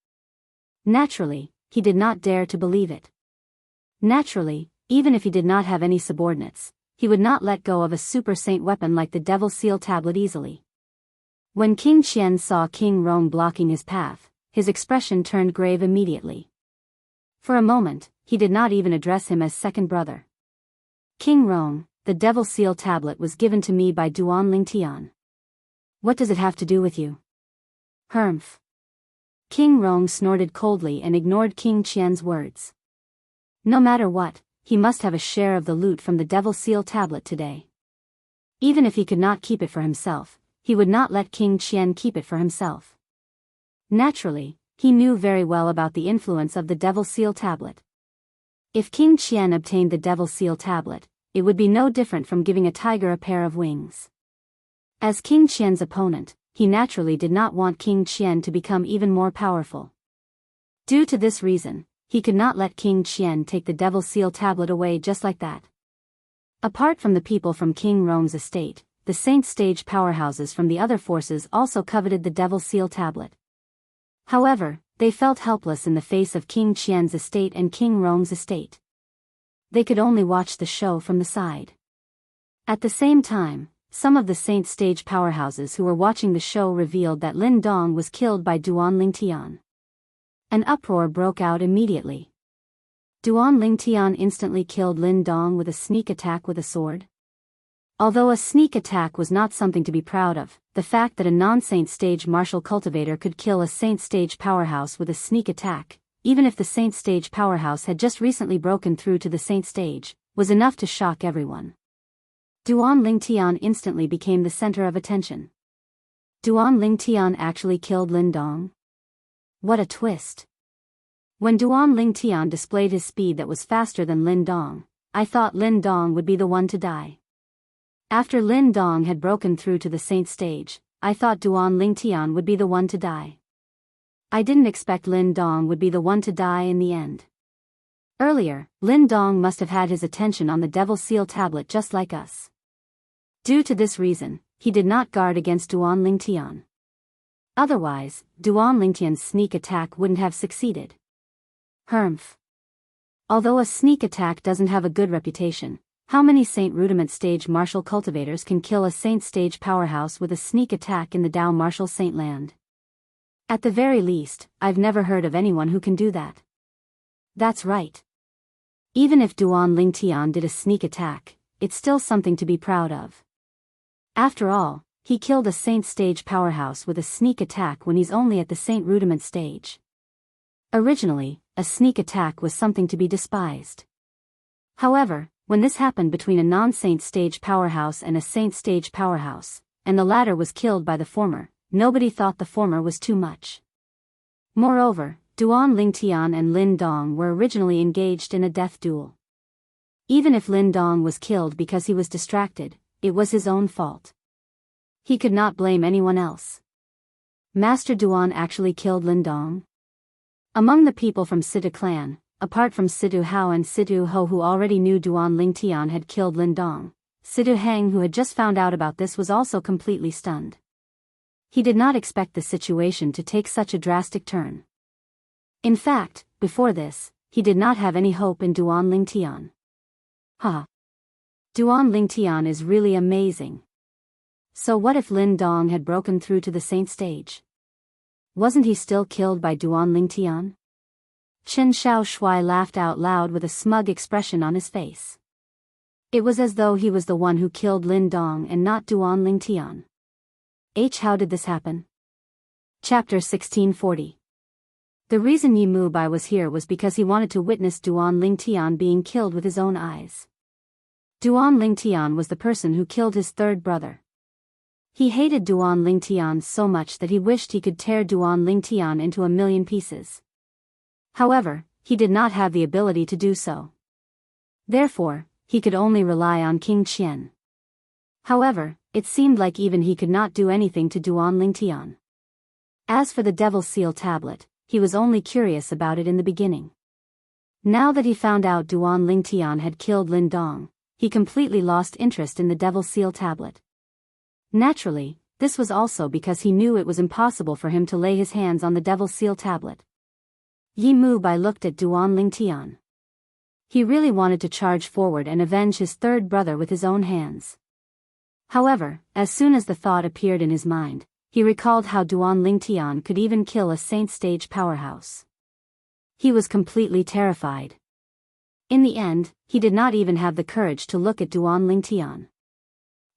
Naturally, he did not dare to believe it. Naturally, even if he did not have any subordinates, he would not let go of a super saint weapon like the devil seal tablet easily. When King Qian saw King Rong blocking his path, his expression turned grave immediately. For a moment, he did not even address him as second brother. King Rong, the devil seal tablet was given to me by Duan Lingtian. What does it have to do with you? Humph. King Rong snorted coldly and ignored King Qian's words. No matter what, he must have a share of the loot from the devil seal tablet today. Even if he could not keep it for himself, he would not let King Qian keep it for himself. Naturally, he knew very well about the influence of the devil seal tablet. If King Qian obtained the devil seal tablet, it would be no different from giving a tiger a pair of wings. As King Qian's opponent, he naturally did not want King Qian to become even more powerful. Due to this reason, he could not let King Qian take the devil seal tablet away just like that. Apart from the people from King Rong's estate, the saint stage powerhouses from the other forces also coveted the devil seal tablet. However, they felt helpless in the face of King Qian's estate and King Rong's estate. They could only watch the show from the side. At the same time, some of the saint stage powerhouses who were watching the show revealed that Lin Dong was killed by Duan Lingtian. An uproar broke out immediately. Duan Lingtian instantly killed Lin Dong with a sneak attack with a sword. Although a sneak attack was not something to be proud of, the fact that a non-saint stage martial cultivator could kill a saint stage powerhouse with a sneak attack, even if the saint stage powerhouse had just recently broken through to the saint stage, was enough to shock everyone. Duan Lingtian instantly became the center of attention. Duan Lingtian actually killed Lin Dong? What a twist. When Duan Lingtian displayed his speed that was faster than Lin Dong, I thought Lin Dong would be the one to die. After Lin Dong had broken through to the saint stage, I thought Duan Lingtian would be the one to die. I didn't expect Lin Dong would be the one to die in the end. Earlier, Lin Dong must have had his attention on the devil seal tablet just like us. Due to this reason, he did not guard against Duan Lingtian. Otherwise, Duan Lingtian's sneak attack wouldn't have succeeded. Humph. Although a sneak attack doesn't have a good reputation, how many Saint Rudiment stage martial cultivators can kill a Saint stage powerhouse with a sneak attack in the Dao martial Saint land? At the very least, I've never heard of anyone who can do that. That's right. Even if Duan Lingtian did a sneak attack, it's still something to be proud of. After all, he killed a Saint stage powerhouse with a sneak attack when he's only at the Saint Rudiment stage. Originally, a sneak attack was something to be despised. However, when this happened between a non-saint stage powerhouse and a saint stage powerhouse, and the latter was killed by the former, nobody thought the former was too much. Moreover, Duan Lingtian and Lin Dong were originally engaged in a death duel. Even if Lin Dong was killed because he was distracted, it was his own fault. He could not blame anyone else. Master Duan actually killed Lin Dong? Among the people from Sidu clan, apart from Sidu Hao and Sidu Ho who already knew Duan Lingtian had killed Lin Dong, Sidu Hang who had just found out about this was also completely stunned. He did not expect the situation to take such a drastic turn. In fact, before this, he did not have any hope in Duan Lingtian. Duan Lingtian is really amazing. So what if Lin Dong had broken through to the saint stage? Wasn't he still killed by Duan Lingtian? Chen Shaoshui laughed out loud with a smug expression on his face. It was as though he was the one who killed Lin Dong and not Duan Lingtian. How did this happen? Chapter 1640. The reason Yi Mubai was here was because he wanted to witness Duan Lingtian being killed with his own eyes. Duan Lingtian was the person who killed his third brother. He hated Duan Lingtian so much that he wished he could tear Duan Lingtian into a million pieces. However, he did not have the ability to do so. Therefore, he could only rely on King Qian. However, it seemed like even he could not do anything to Duan Lingtian. As for the Devil's Seal tablet, he was only curious about it in the beginning. Now that he found out Duan Lingtian had killed Lin Dong, he completely lost interest in the Devil's Seal tablet. Naturally, this was also because he knew it was impossible for him to lay his hands on the Devil's Seal tablet. Yi Mubai looked at Duan Lingtian. He really wanted to charge forward and avenge his third brother with his own hands. However, as soon as the thought appeared in his mind, he recalled how Duan Lingtian could even kill a Saint Stage powerhouse. He was completely terrified. In the end, he did not even have the courage to look at Duan Lingtian.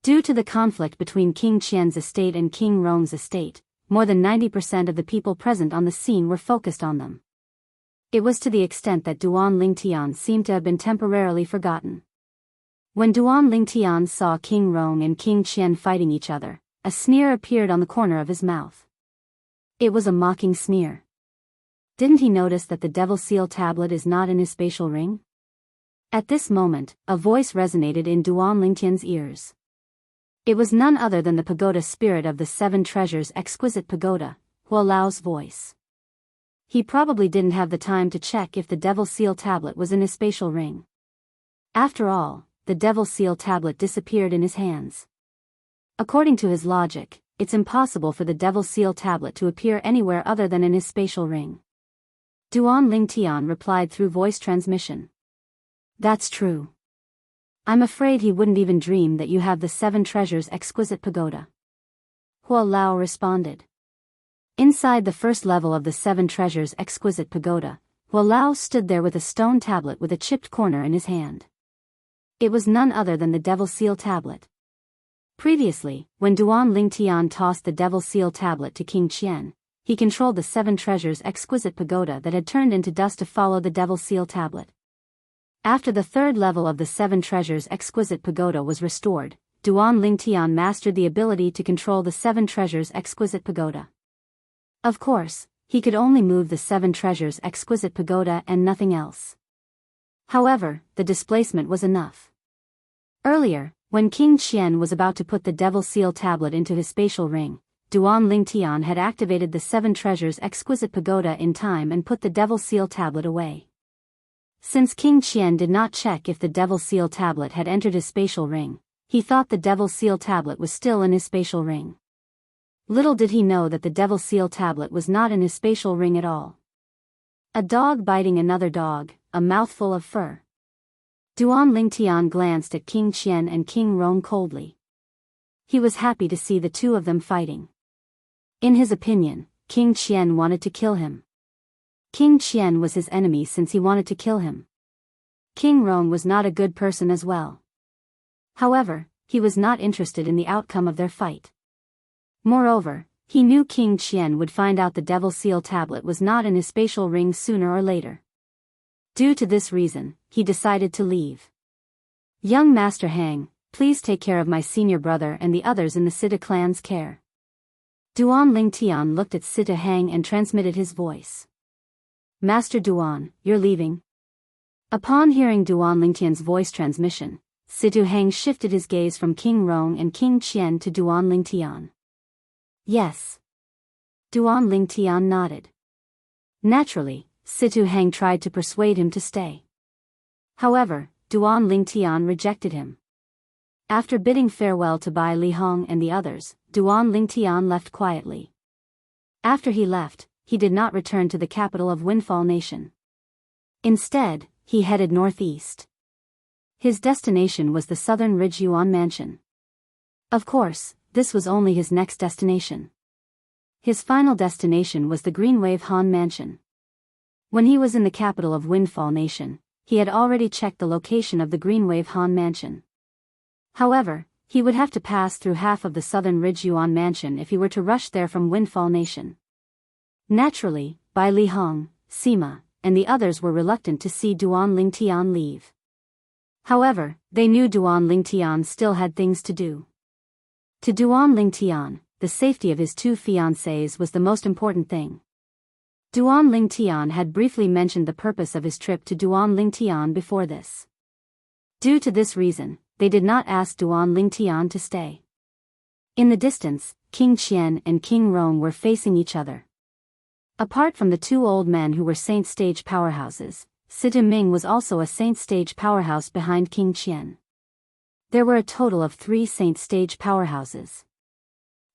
Due to the conflict between King Qian's estate and King Rong's estate, more than 90% of the people present on the scene were focused on them. It was to the extent that Duan Lingtian seemed to have been temporarily forgotten. When Duan Lingtian saw King Rong and King Qian fighting each other, a sneer appeared on the corner of his mouth. It was a mocking sneer. Didn't he notice that the Devil's Seal tablet is not in his spatial ring? At this moment, a voice resonated in Duan Lingtian's ears. It was none other than the pagoda spirit of the Seven Treasures' exquisite pagoda, Hua Lao's voice. He probably didn't have the time to check if the Devil's Seal tablet was in his spatial ring. After all, the Devil's Seal tablet disappeared in his hands. According to his logic, it's impossible for the Devil's Seal tablet to appear anywhere other than in his spatial ring. Duan Lingtian replied through voice transmission. That's true. I'm afraid he wouldn't even dream that you have the Seven Treasures' exquisite pagoda. Hua Lao responded. Inside the first level of the Seven Treasures' exquisite pagoda, Hua Lao stood there with a stone tablet with a chipped corner in his hand. It was none other than the Devil's Seal tablet. Previously, when Duan Lingtian tossed the Devil's Seal tablet to King Qian, he controlled the Seven Treasures' exquisite pagoda that had turned into dust to follow the Devil's Seal tablet. After the third level of the Seven Treasures' exquisite pagoda was restored, Duan Lingtian mastered the ability to control the Seven Treasures' exquisite pagoda. Of course, he could only move the Seven Treasures' exquisite pagoda and nothing else. However, the displacement was enough. Earlier, when King Qian was about to put the Devil's Seal tablet into his spatial ring, Duan Lingtian had activated the Seven Treasures' exquisite pagoda in time and put the Devil's Seal tablet away. Since King Qian did not check if the Devil's Seal tablet had entered his spatial ring, he thought the Devil's Seal tablet was still in his spatial ring. Little did he know that the Devil's Seal tablet was not in his spatial ring at all. A dog biting another dog, a mouthful of fur. Duan Lingtian glanced at King Qian and King Rong coldly. He was happy to see the two of them fighting. In his opinion, King Qian wanted to kill him. King Qian was his enemy since he wanted to kill him. King Rong was not a good person as well. However, he was not interested in the outcome of their fight. Moreover, he knew King Qian would find out the Devil's Seal tablet was not in his spatial ring sooner or later. Due to this reason, he decided to leave. Young Master Hang, please take care of my senior brother and the others in the Sita clan's care. Duan Lingtian looked at Sita Hang and transmitted his voice. Master Duan, you're leaving? Upon hearing Duan Lingtian's voice transmission, Sita Hang shifted his gaze from King Rong and King Qian to Duan Lingtian. Yes. Duan Lingtian nodded. Naturally, Sita Hang tried to persuade him to stay. However, Duan Lingtian rejected him. After bidding farewell to Bai Lihong and the others, Duan Lingtian left quietly. After he left, he did not return to the capital of Windfall Nation. Instead, he headed northeast. His destination was the Southern Ridge Yuan Mansion. Of course, this was only his next destination. His final destination was the Greenwave Han Mansion. When he was in the capital of Windfall Nation, he had already checked the location of the Greenwave Han Mansion. However, he would have to pass through half of the Southern Ridge Yuan Mansion if he were to rush there from Windfall Nation. Naturally, Bai Lihong, Sima, and the others were reluctant to see Duan Lingtian leave. However, they knew Duan Lingtian still had things to do. To Duan Lingtian, the safety of his two fiancées was the most important thing. Duan Lingtian had briefly mentioned the purpose of his trip to Duan Lingtian before this. Due to this reason, they did not ask Duan Lingtian to stay. In the distance, King Qian and King Rong were facing each other. Apart from the two old men who were Saint stage powerhouses, Situ Ming was also a Saint stage powerhouse behind King Qian. There were a total of 3 Saint stage powerhouses.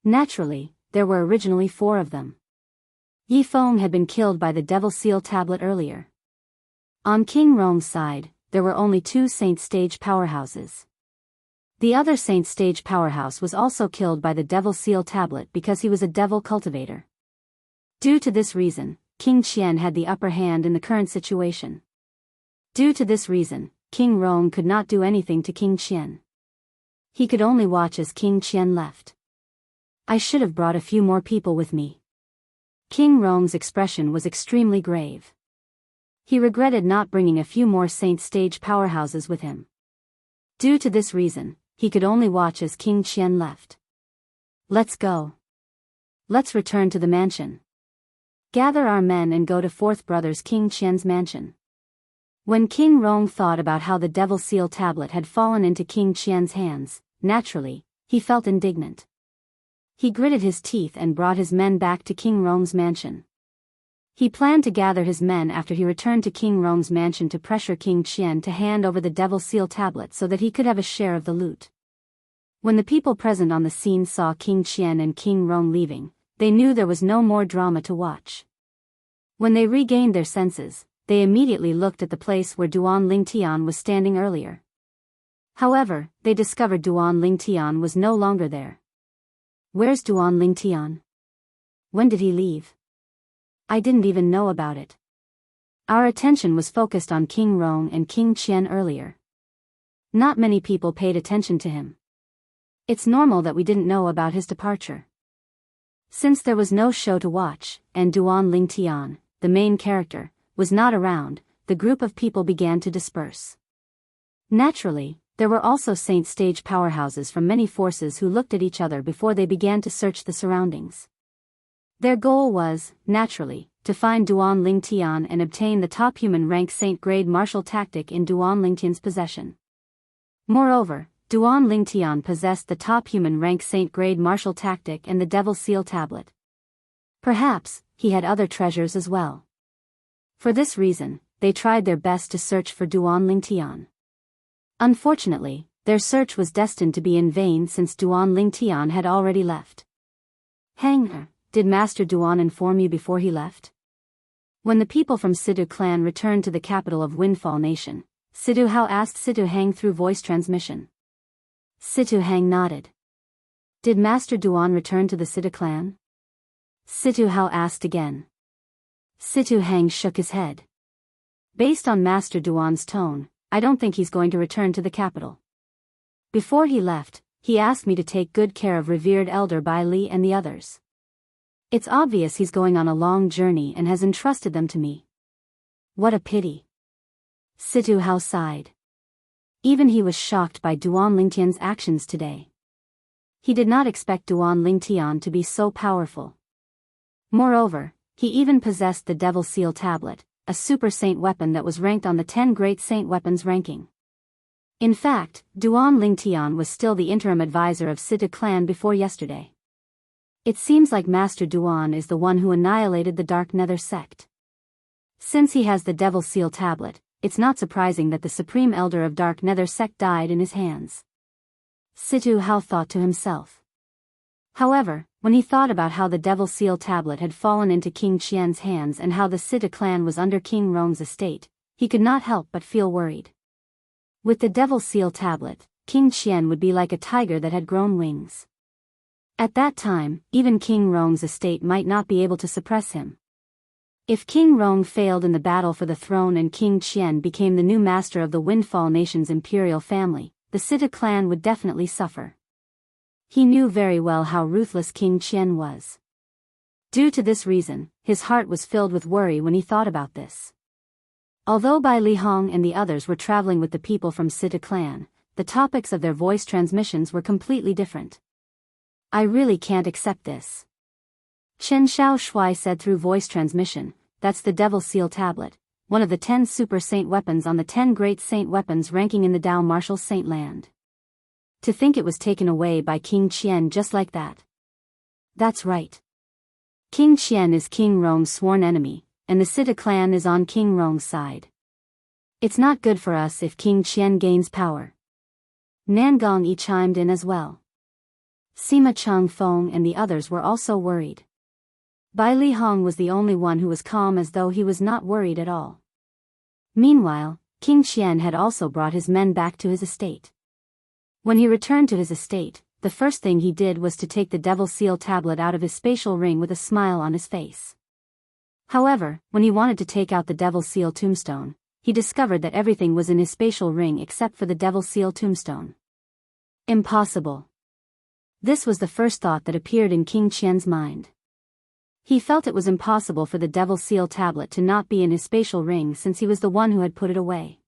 Naturally, there were originally 4 of them. Yi Feng had been killed by the Devil Seal tablet earlier. On King Rong's side, there were only 2 Saint stage powerhouses. The other Saint stage powerhouse was also killed by the Devil Seal tablet because he was a devil cultivator. Due to this reason, King Qian had the upper hand in the current situation. Due to this reason, King Rong could not do anything to King Qian. He could only watch as King Qian left. I should have brought a few more people with me. King Rong's expression was extremely grave. He regretted not bringing a few more Saint stage powerhouses with him. Due to this reason, he could only watch as King Qian left. Let's go. Let's return to the mansion. Gather our men and go to Fourth Brother's King Qian's mansion. When King Rong thought about how the Devil Seal tablet had fallen into King Qian's hands, naturally, he felt indignant. He gritted his teeth and brought his men back to King Rong's mansion. He planned to gather his men after he returned to King Rong's mansion to pressure King Qian to hand over the Devil Seal tablet so that he could have a share of the loot. When the people present on the scene saw King Qian and King Rong leaving, they knew there was no more drama to watch. When they regained their senses, they immediately looked at the place where Duan Lingtian was standing earlier. However, they discovered Duan Lingtian was no longer there. Where's Duan Lingtian? When did he leave? I didn't even know about it. Our attention was focused on King Rong and King Qian earlier. Not many people paid attention to him. It's normal that we didn't know about his departure. Since there was no show to watch, and Duan Lingtian, the main character, was not around, the group of people began to disperse. Naturally, there were also Saint stage powerhouses from many forces who looked at each other before they began to search the surroundings. Their goal was, naturally, to find Duan Lingtian and obtain the top human rank Saint grade martial tactic in Duan Lingtian's possession. Moreover, Duan Lingtian possessed the top human rank Saint grade martial tactic and the Devil Seal tablet. Perhaps, he had other treasures as well. For this reason, they tried their best to search for Duan Lingtian. Unfortunately, their search was destined to be in vain since Duan Lingtian had already left. Hanger, did Master Duan inform you before he left? When the people from Sidu clan returned to the capital of Windfall Nation, Sidu Hao asked Sidu Hang through voice transmission. Sidu Hang nodded. Did Master Duan return to the Sidu clan? Sidu Hao asked again. Sidu Hang shook his head. Based on Master Duan's tone, I don't think he's going to return to the capital. Before he left, he asked me to take good care of revered Elder Bai Li and the others. It's obvious he's going on a long journey and has entrusted them to me. What a pity. Situ Hao sighed. Even he was shocked by Duan Lingtian's actions today. He did not expect Duan Lingtian to be so powerful. Moreover, he even possessed the Devil Seal tablet, a super saint weapon that was ranked on the 10 great saint weapons ranking. In fact, Duan Lingtian was still the interim advisor of Situ clan before yesterday. It seems like Master Duan is the one who annihilated the Dark Nether sect. Since he has the Devil Seal tablet, it's not surprising that the Supreme Elder of Dark Nether sect died in his hands. Situ Hao thought to himself. However, when he thought about how the Devil Seal tablet had fallen into King Qian's hands and how the Situ clan was under King Rong's estate, he could not help but feel worried. With the Devil Seal tablet, King Qian would be like a tiger that had grown wings. At that time, even King Rong's estate might not be able to suppress him. If King Rong failed in the battle for the throne and King Qian became the new master of the Windfall Nation's imperial family, the Situ clan would definitely suffer. He knew very well how ruthless King Qian was. Due to this reason, his heart was filled with worry when he thought about this. Although Bai Li Hong and the others were traveling with the people from Situ clan, the topics of their voice transmissions were completely different. I really can't accept this. Chen Xiao Shui said through voice transmission, that's the Devil Seal tablet, one of the 10 super saint weapons on the 10 great saint weapons ranking in the Dao martial saint land. To think it was taken away by King Qian just like that. That's right. King Qian is King Rong's sworn enemy, and the Sita clan is on King Rong's side. It's not good for us if King Qian gains power. Nangong Yi chimed in as well. Sima Chang Feng and the others were also worried. Bai Li Hong was the only one who was calm, as though he was not worried at all. Meanwhile, King Qian had also brought his men back to his estate. When he returned to his estate, the first thing he did was to take the Devil Seal tablet out of his spatial ring with a smile on his face. However, when he wanted to take out the Devil Seal tombstone, he discovered that everything was in his spatial ring except for the Devil Seal tombstone. Impossible. This was the first thought that appeared in King Qian's mind. He felt it was impossible for the Devil Seal tablet to not be in his spatial ring, since he was the one who had put it away.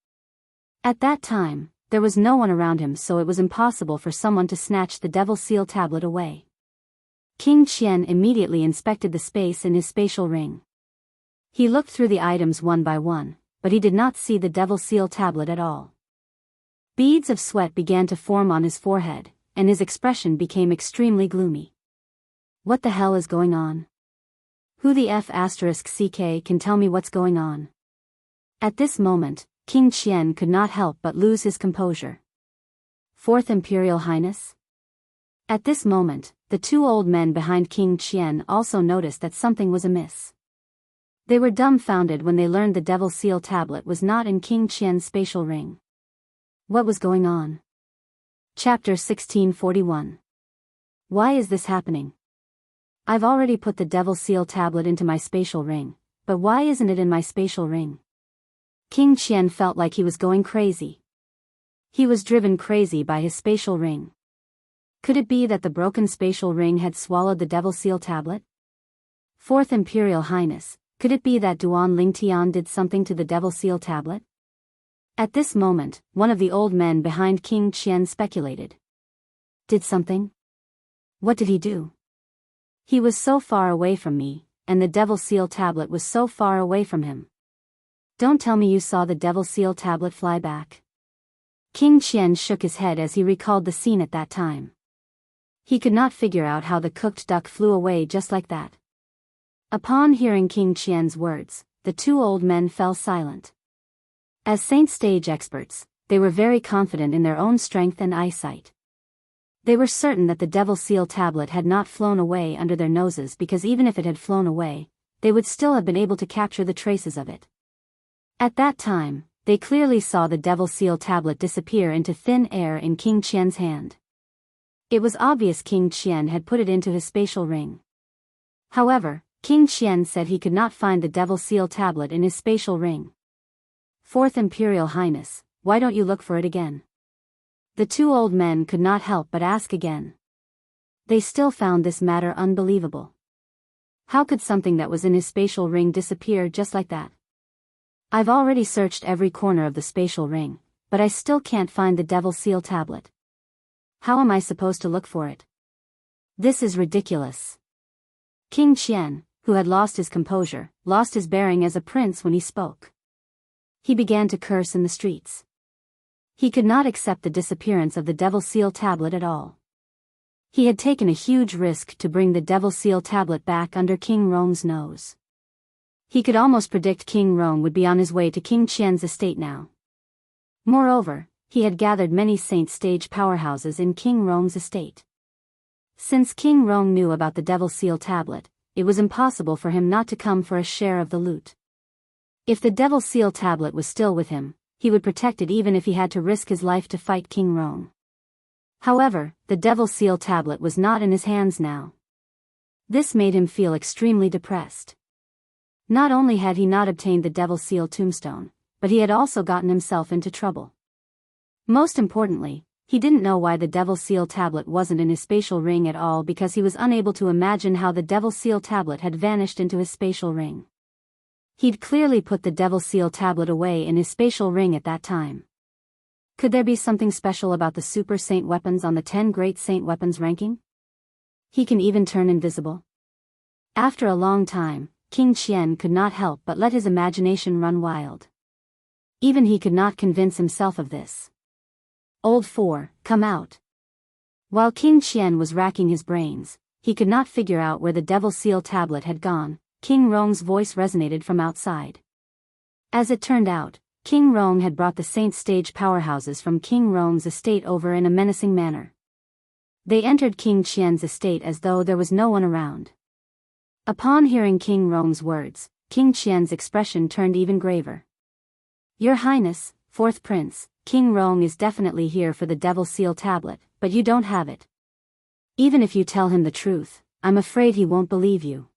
At that time, there was no one around him, so it was impossible for someone to snatch the Devil Seal tablet away. King Qian immediately inspected the space in his spatial ring. He looked through the items one by one, but he did not see the Devil Seal tablet at all. Beads of sweat began to form on his forehead, and his expression became extremely gloomy. What the hell is going on? Who the F***CK can tell me what's going on? At this moment, King Qian could not help but lose his composure. Fourth Imperial Highness? At this moment, the two old men behind King Qian also noticed that something was amiss. They were dumbfounded when they learned the Devil Seal tablet was not in King Qian's spatial ring. What was going on? Chapter 1641. Why is this happening? I've already put the Devil Seal tablet into my spatial ring, but why isn't it in my spatial ring? King Qian felt like he was going crazy. He was driven crazy by his spatial ring. Could it be that the broken spatial ring had swallowed the Devil Seal tablet? Fourth Imperial Highness, could it be that Duan Lingtian did something to the Devil Seal tablet? At this moment, one of the old men behind King Qian speculated. Did something? What did he do? He was so far away from me, and the Devil Seal tablet was so far away from him. Don't tell me you saw the Devil Seal tablet fly back. King Qian shook his head as he recalled the scene at that time. He could not figure out how the cooked duck flew away just like that. Upon hearing King Qian's words, the two old men fell silent. As Saint Stage experts, they were very confident in their own strength and eyesight. They were certain that the Devil Seal tablet had not flown away under their noses, because even if it had flown away, they would still have been able to capture the traces of it. At that time, they clearly saw the Devil Seal tablet disappear into thin air in King Qian's hand. It was obvious King Qian had put it into his spatial ring. However, King Qian said he could not find the Devil Seal tablet in his spatial ring. Fourth Imperial Highness, why don't you look for it again? The two old men could not help but ask again. They still found this matter unbelievable. How could something that was in his spatial ring disappear just like that? I've already searched every corner of the spatial ring, but I still can't find the Devil Seal tablet. How am I supposed to look for it? This is ridiculous. King Qian, who had lost his composure, lost his bearing as a prince when he spoke. He began to curse in the streets. He could not accept the disappearance of the Devil Seal tablet at all. He had taken a huge risk to bring the Devil Seal tablet back under King Rong's nose. He could almost predict King Rong would be on his way to King Qian's estate now. Moreover, he had gathered many Saint Stage powerhouses in King Rong's estate. Since King Rong knew about the Devil Seal tablet, it was impossible for him not to come for a share of the loot. If the Devil Seal tablet was still with him, he would protect it even if he had to risk his life to fight King Rong. However, the Devil Seal tablet was not in his hands now. This made him feel extremely depressed. Not only had he not obtained the Devil Seal tombstone, but he had also gotten himself into trouble. Most importantly, he didn't know why the Devil Seal tablet wasn't in his spatial ring at all, because he was unable to imagine how the Devil Seal tablet had vanished into his spatial ring. He'd clearly put the Devil Seal tablet away in his spatial ring at that time. Could there be something special about the Super Saint weapons on the 10 Great Saint weapons ranking? He can even turn invisible. After a long time, King Qian could not help but let his imagination run wild. Even he could not convince himself of this. Old 4, come out. While King Qian was racking his brains, he could not figure out where the Devil Seal tablet had gone. King Rong's voice resonated from outside. As it turned out, King Rong had brought the Saint Stage powerhouses from King Rong's estate over in a menacing manner. They entered King Qian's estate as though there was no one around. Upon hearing King Rong's words, King Qian's expression turned even graver. Your Highness, Fourth Prince, King Rong is definitely here for the Devil Seal tablet, but you don't have it. Even if you tell him the truth, I'm afraid he won't believe you.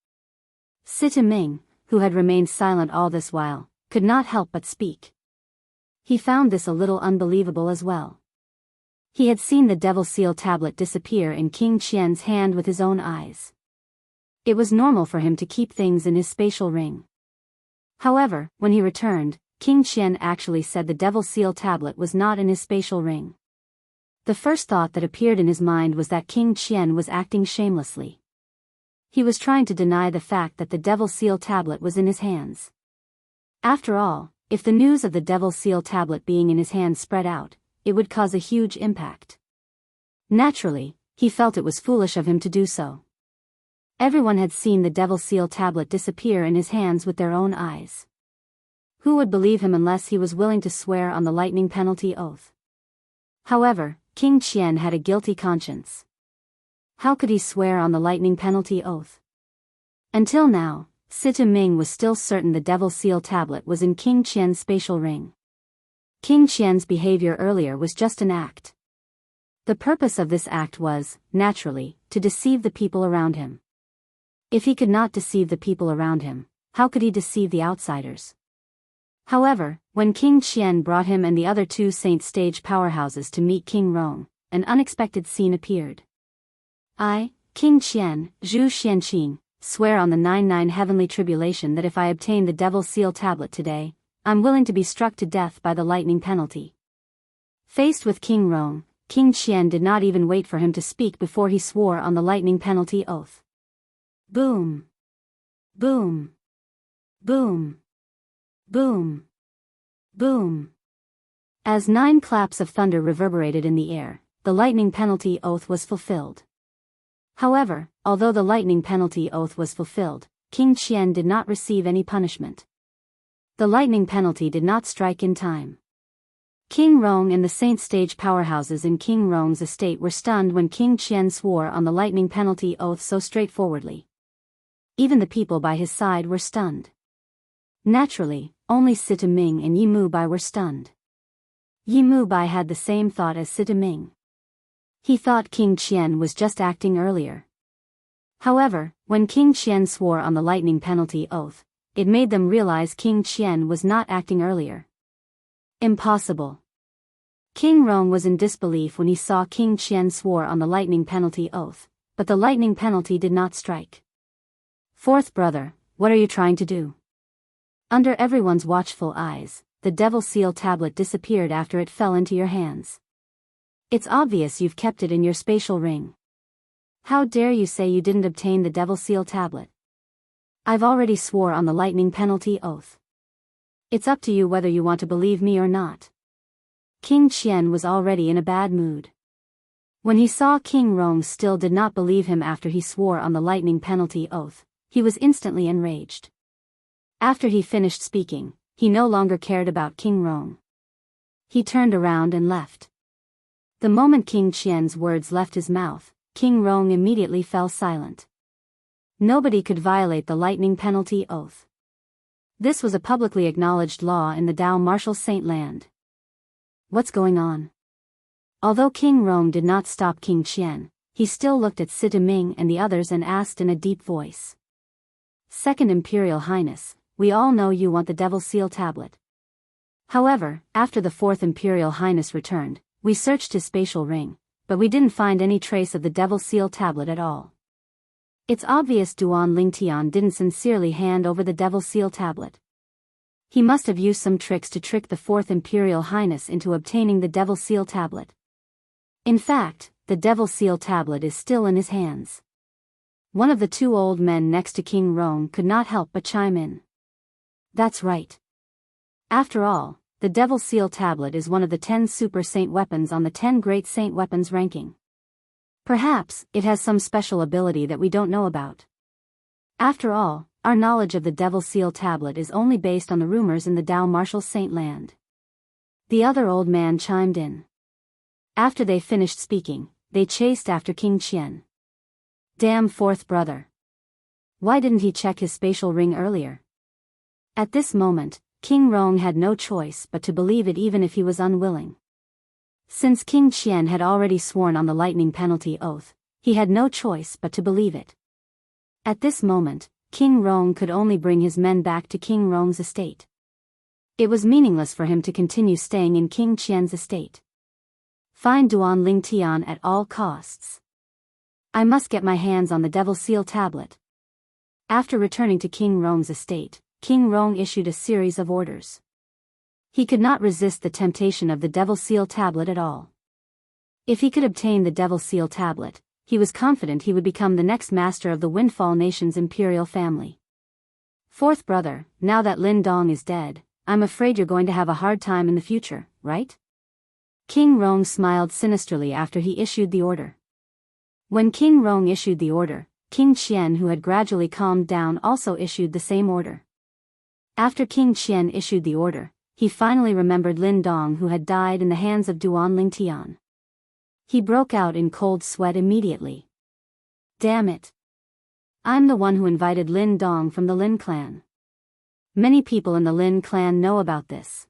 Sita Ming, who had remained silent all this while, could not help but speak. He found this a little unbelievable as well. He had seen the Devil Seal tablet disappear in King Qian's hand with his own eyes. It was normal for him to keep things in his spatial ring. However, when he returned, King Qian actually said the Devil Seal tablet was not in his spatial ring. The first thought that appeared in his mind was that King Qian was acting shamelessly. He was trying to deny the fact that the Devil Seal tablet was in his hands. After all, if the news of the Devil Seal tablet being in his hands spread out, it would cause a huge impact. Naturally, he felt it was foolish of him to do so. Everyone had seen the Devil Seal tablet disappear in his hands with their own eyes. Who would believe him unless he was willing to swear on the lightning penalty oath? However, King Qian had a guilty conscience. How could he swear on the lightning penalty oath? Until now, Sita Ming was still certain the Devil Seal tablet was in King Qian's spatial ring. King Qian's behavior earlier was just an act. The purpose of this act was, naturally, to deceive the people around him. If he could not deceive the people around him, how could he deceive the outsiders? However, when King Qian brought him and the other two Saint Stage powerhouses to meet King Rong, an unexpected scene appeared. I, King Qian, Zhu Xianqing, swear on the 99 heavenly tribulation that if I obtain the Devil Seal tablet today, I'm willing to be struck to death by the lightning penalty. Faced with King Rong, King Qian did not even wait for him to speak before he swore on the lightning penalty oath. Boom! Boom! Boom! Boom! Boom! As 9 claps of thunder reverberated in the air, the lightning penalty oath was fulfilled. However, although the lightning penalty oath was fulfilled, King Qian did not receive any punishment. The lightning penalty did not strike in time. King Rong and the Saint Stage powerhouses in King Rong's estate were stunned when King Qian swore on the lightning penalty oath so straightforwardly. Even the people by his side were stunned. Naturally, only Sita Ming and Yi Mu Bai were stunned. Yi Mu Bai had the same thought as Sita Ming. He thought King Qian was just acting earlier. However, when King Qian swore on the lightning penalty oath, it made them realize King Qian was not acting earlier. Impossible. King Rong was in disbelief when he saw King Qian swore on the lightning penalty oath, but the lightning penalty did not strike. Fourth brother, what are you trying to do? Under everyone's watchful eyes, the Devil Seal tablet disappeared after it fell into your hands. It's obvious you've kept it in your spatial ring. How dare you say you didn't obtain the Devil Seal tablet? I've already swore on the lightning penalty oath. It's up to you whether you want to believe me or not. King Qian was already in a bad mood. When he saw King Rong still did not believe him after he swore on the lightning penalty oath, he was instantly enraged. After he finished speaking, he no longer cared about King Rong. He turned around and left. The moment King Qian's words left his mouth, King Rong immediately fell silent. Nobody could violate the lightning penalty oath. This was a publicly acknowledged law in the Dao Martial Saint Land. What's going on? Although King Rong did not stop King Qian, he still looked at Sita Ming and the others and asked in a deep voice. Second Imperial Highness, we all know you want the Devil Seal tablet. However, after the Fourth Imperial Highness returned, we searched his spatial ring, but we didn't find any trace of the Devil Seal tablet at all. It's obvious Duan Lingtian didn't sincerely hand over the Devil Seal tablet. He must have used some tricks to trick the Fourth Imperial Highness into obtaining the Devil Seal tablet. In fact, the Devil Seal tablet is still in his hands. One of the two old men next to King Rong could not help but chime in. That's right. After all, the Devil Seal tablet is one of the 10 super saint weapons on the 10 great saint weapons ranking. Perhaps it has some special ability that we don't know about. After all, our knowledge of the Devil Seal Tablet is only based on the rumors in the Dao Martial Saint Land. The other old man chimed in. After they finished speaking, they chased after King Qian. Damn fourth brother. Why didn't he check his spatial ring earlier? At this moment, King Rong had no choice but to believe it even if he was unwilling. Since King Qian had already sworn on the lightning penalty oath, he had no choice but to believe it. At this moment, King Rong could only bring his men back to King Rong's estate. It was meaningless for him to continue staying in King Qian's estate. Find Duan Ling Tian at all costs. I must get my hands on the Devil Seal Tablet. After returning to King Rong's estate, King Rong issued a series of orders. He could not resist the temptation of the Devil Seal Tablet at all. If he could obtain the Devil Seal Tablet, he was confident he would become the next master of the Windfall Nation's imperial family. Fourth brother, now that Lin Dong is dead, I'm afraid you're going to have a hard time in the future, right? King Rong smiled sinisterly after he issued the order. When King Rong issued the order, King Qian, who had gradually calmed down, also issued the same order. After King Qian issued the order, he finally remembered Lin Dong, who had died in the hands of Duan Ling Tian. He broke out in cold sweat immediately. Damn it! I'm the one who invited Lin Dong from the Lin clan. Many people in the Lin clan know about this.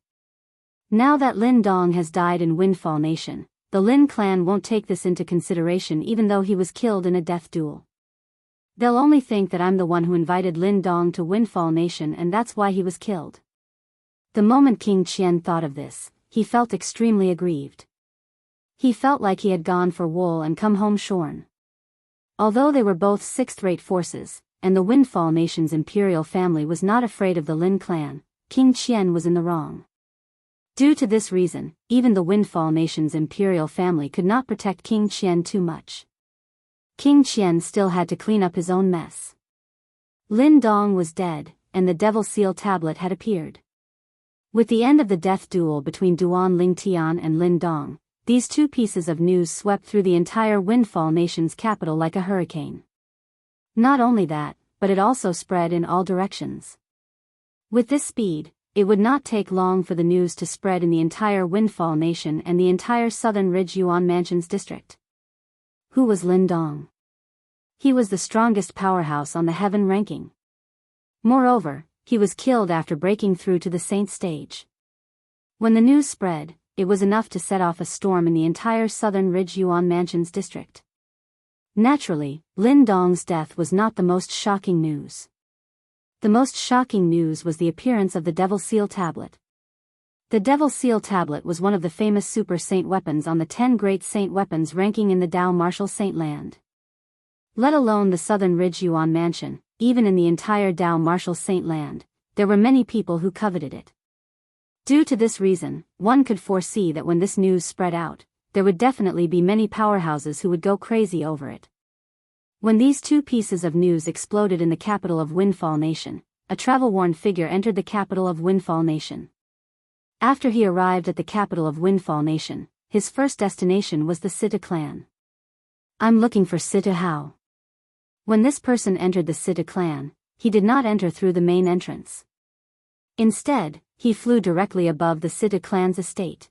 Now that Lin Dong has died in Windfall Nation, the Lin clan won't take this into consideration even though he was killed in a death duel. They'll only think that I'm the one who invited Lin Dong to Windfall Nation and that's why he was killed. The moment King Qian thought of this, he felt extremely aggrieved. He felt like he had gone for wool and come home shorn. Although they were both sixth-rate forces, and the Windfall Nation's imperial family was not afraid of the Lin clan, King Qian was in the wrong. Due to this reason, even the Windfall Nation's imperial family could not protect King Qian too much. King Qian still had to clean up his own mess. Lin Dong was dead, and the Devil Seal Tablet had appeared. With the end of the death duel between Duan Ling Tian and Lin Dong, these two pieces of news swept through the entire Windfall Nation's capital like a hurricane. Not only that, but it also spread in all directions. With this speed, it would not take long for the news to spread in the entire Windfall Nation and the entire Southern Ridge Yuan Mansions district. Who was Lin Dong? He was the strongest powerhouse on the heaven ranking. Moreover, he was killed after breaking through to the Saint stage. When the news spread, it was enough to set off a storm in the entire Southern Ridge Yuan Mansions district. Naturally, Lin Dong's death was not the most shocking news. The most shocking news was the appearance of the Devil Seal Tablet. The Devil Seal Tablet was one of the famous Super Saint weapons on the 10 Great Saint Weapons ranking in the Dao Martial Saint Land. Let alone the Southern Ridge Yuan Mansion, even in the entire Dao Martial Saint Land, there were many people who coveted it. Due to this reason, one could foresee that when this news spread out, there would definitely be many powerhouses who would go crazy over it. When these two pieces of news exploded in the capital of Windfall Nation, a travel-worn figure entered the capital of Windfall Nation. After he arrived at the capital of Windfall Nation, his first destination was the Sita clan. I'm looking for Sita Hao. When this person entered the Sita clan, he did not enter through the main entrance. Instead, he flew directly above the Sita clan's estate.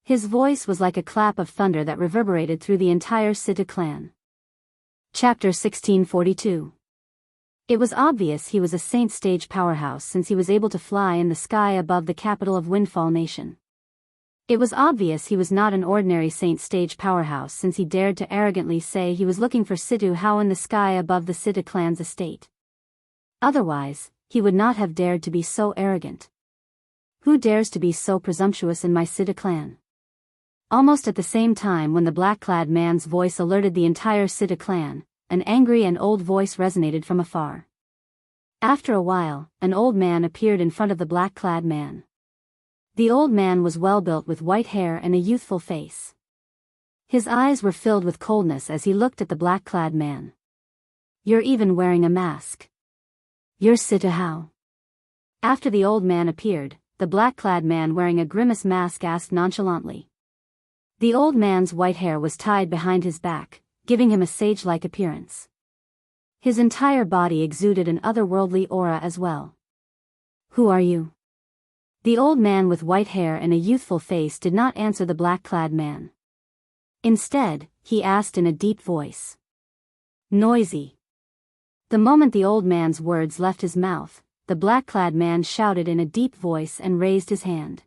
His voice was like a clap of thunder that reverberated through the entire Sita clan. Chapter 1642. It was obvious he was a Saint stage powerhouse since he was able to fly in the sky above the capital of Windfall Nation. It was obvious he was not an ordinary Saint stage powerhouse since he dared to arrogantly say he was looking for Sita Hao in the sky above the Sita clan's estate. Otherwise, he would not have dared to be so arrogant. Who dares to be so presumptuous in my Sita clan? Almost at the same time when the black-clad man's voice alerted the entire Sita clan, an angry and old voice resonated from afar. After a while, an old man appeared in front of the black-clad man. The old man was well-built with white hair and a youthful face. His eyes were filled with coldness as he looked at the black-clad man. You're even wearing a mask. You're Sita Hao. After the old man appeared, the black-clad man wearing a grimace mask asked nonchalantly. The old man's white hair was tied behind his back, giving him a sage-like appearance. His entire body exuded an otherworldly aura as well. "Who are you?" The old man with white hair and a youthful face did not answer the black-clad man. Instead, he asked in a deep voice. "Noisy." The moment the old man's words left his mouth, the black-clad man shouted in a deep voice and raised his hand.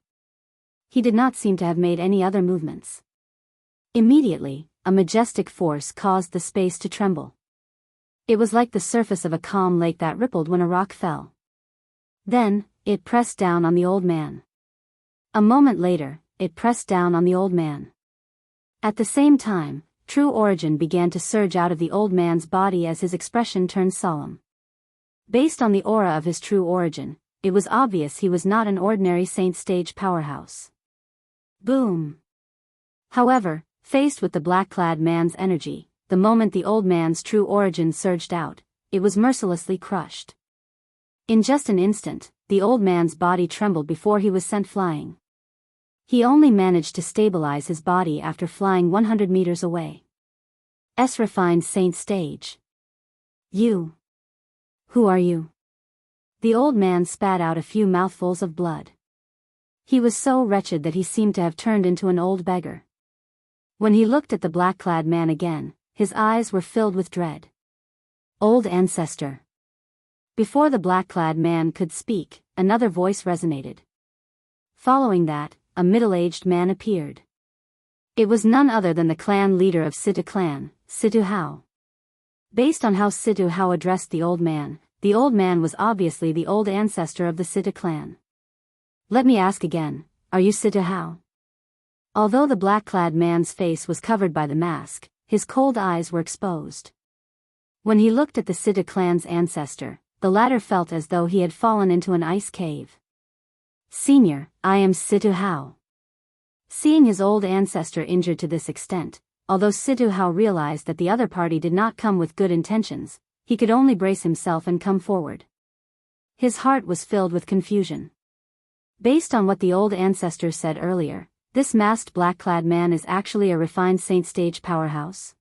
He did not seem to have made any other movements. Immediately, a majestic force caused the space to tremble. It was like the surface of a calm lake that rippled when a rock fell. Then, it pressed down on the old man. A moment later, it pressed down on the old man. At the same time, true origin began to surge out of the old man's body as his expression turned solemn. Based on the aura of his true origin, it was obvious he was not an ordinary saint stage powerhouse. Boom! However, faced with the black-clad man's energy, the moment the old man's true origin surged out, it was mercilessly crushed. In just an instant, the old man's body trembled before he was sent flying. He only managed to stabilize his body after flying 100 meters away. Refined saint stage. "You. Who are you?" The old man spat out a few mouthfuls of blood. He was so wretched that he seemed to have turned into an old beggar. When he looked at the black-clad man again, his eyes were filled with dread. "Old ancestor." Before the black-clad man could speak, another voice resonated. Following that, a middle-aged man appeared. It was none other than the clan leader of Situ clan, Situ Hao. Based on how Situ Hao addressed the old man was obviously the old ancestor of the Situ clan. "Let me ask again, are you Situ Hao?" Although the black-clad man's face was covered by the mask, his cold eyes were exposed. When he looked at the Situ clan's ancestor, the latter felt as though he had fallen into an ice cave. "Senior, I am Situ Hao." Seeing his old ancestor injured to this extent, although Situ Hao realized that the other party did not come with good intentions, he could only brace himself and come forward. His heart was filled with confusion. Based on what the old ancestor said earlier, this masked black-clad man is actually a refined saint stage powerhouse?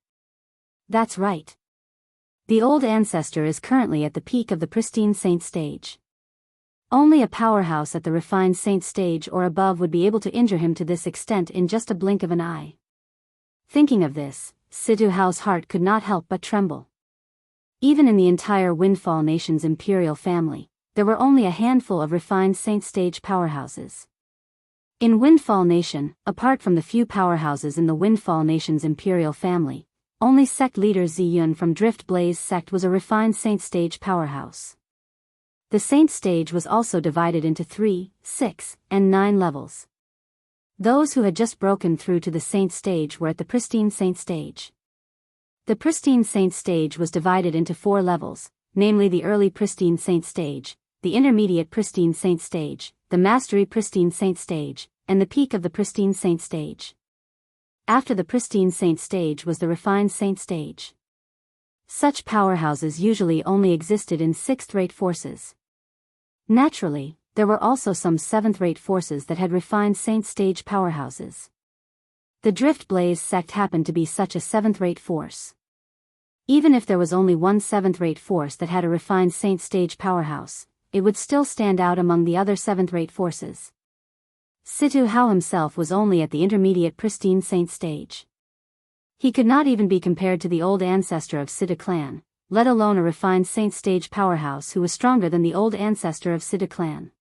That's right. The old ancestor is currently at the peak of the pristine saint stage. Only a powerhouse at the refined saint stage or above would be able to injure him to this extent in just a blink of an eye. Thinking of this, Situ Hao's heart could not help but tremble. Even in the entire Windfall Nation's imperial family, there were only a handful of refined saint stage powerhouses. In Windfall Nation, apart from the few powerhouses in the Windfall Nation's imperial family, only sect leader Ziyun from Drift Blaze sect was a refined saint stage powerhouse. The saint stage was also divided into 3, 6, and 9 levels. Those who had just broken through to the saint stage were at the pristine saint stage. The pristine saint stage was divided into 4 levels, namely the early pristine saint stage, the intermediate pristine saint stage, the mastery pristine saint stage, and the peak of the pristine saint stage. After the pristine saint stage was the refined saint stage. Such powerhouses usually only existed in 6th-rate forces. Naturally, there were also some 7th-rate forces that had refined saint stage powerhouses. The Drift Blaze sect happened to be such a 7th-rate force. Even if there was only one 7th-rate force that had a refined saint stage powerhouse, it would still stand out among the other 7th-rate forces. Situ Hao himself was only at the intermediate pristine saint stage. He could not even be compared to the old ancestor of Situ clan, let alone a refined saint stage powerhouse who was stronger than the old ancestor of Situ clan.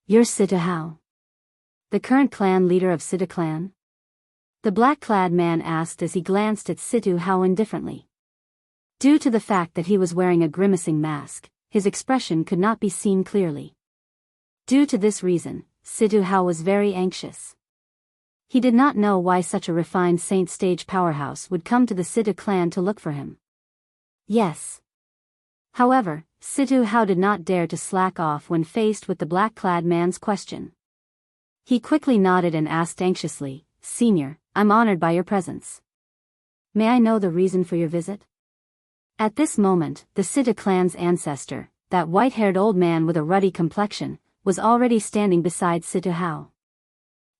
"You're Situ Hao? The current clan leader of Situ clan?" The black-clad man asked as he glanced at Situ Hao indifferently. Due to the fact that he was wearing a grimacing mask, his expression could not be seen clearly. Due to this reason, Situ Hao was very anxious. He did not know why such a refined saint stage powerhouse would come to the Situ clan to look for him. Yes. However, Situ Hao did not dare to slack off when faced with the black-clad man's question. He quickly nodded and asked anxiously, "Senior, I'm honored by your presence. May I know the reason for your visit?" At this moment, the Situ clan's ancestor, that white-haired old man with a ruddy complexion, was already standing beside Situ Hao.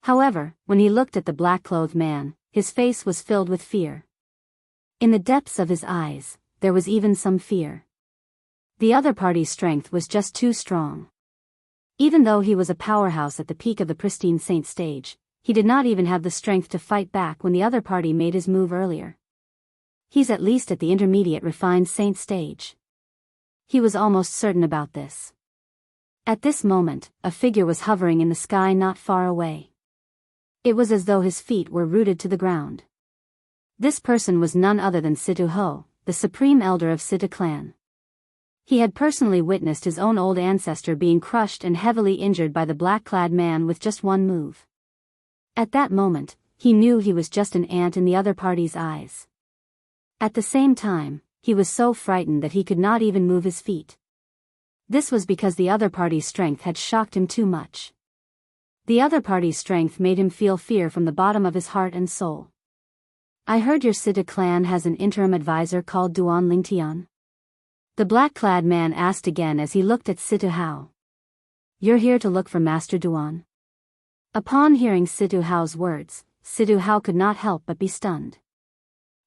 However, when he looked at the black-clothed man, his face was filled with fear. In the depths of his eyes, there was even some fear. The other party's strength was just too strong. Even though he was a powerhouse at the peak of the pristine saint stage, he did not even have the strength to fight back when the other party made his move earlier. He's at least at the intermediate refined saint stage. He was almost certain about this. At this moment, a figure was hovering in the sky not far away. It was as though his feet were rooted to the ground. This person was none other than Situ Ho, the supreme elder of Situ clan. He had personally witnessed his own old ancestor being crushed and heavily injured by the black-clad man with just one move. At that moment, he knew he was just an ant in the other party's eyes. At the same time, he was so frightened that he could not even move his feet. This was because the other party's strength had shocked him too much. The other party's strength made him feel fear from the bottom of his heart and soul. I heard your Situ clan has an interim advisor called Duan Lingtian. The black-clad man asked again as he looked at Situ Hao. You're here to look for Master Duan? Upon hearing Situ Hao's words, Situ Hao could not help but be stunned.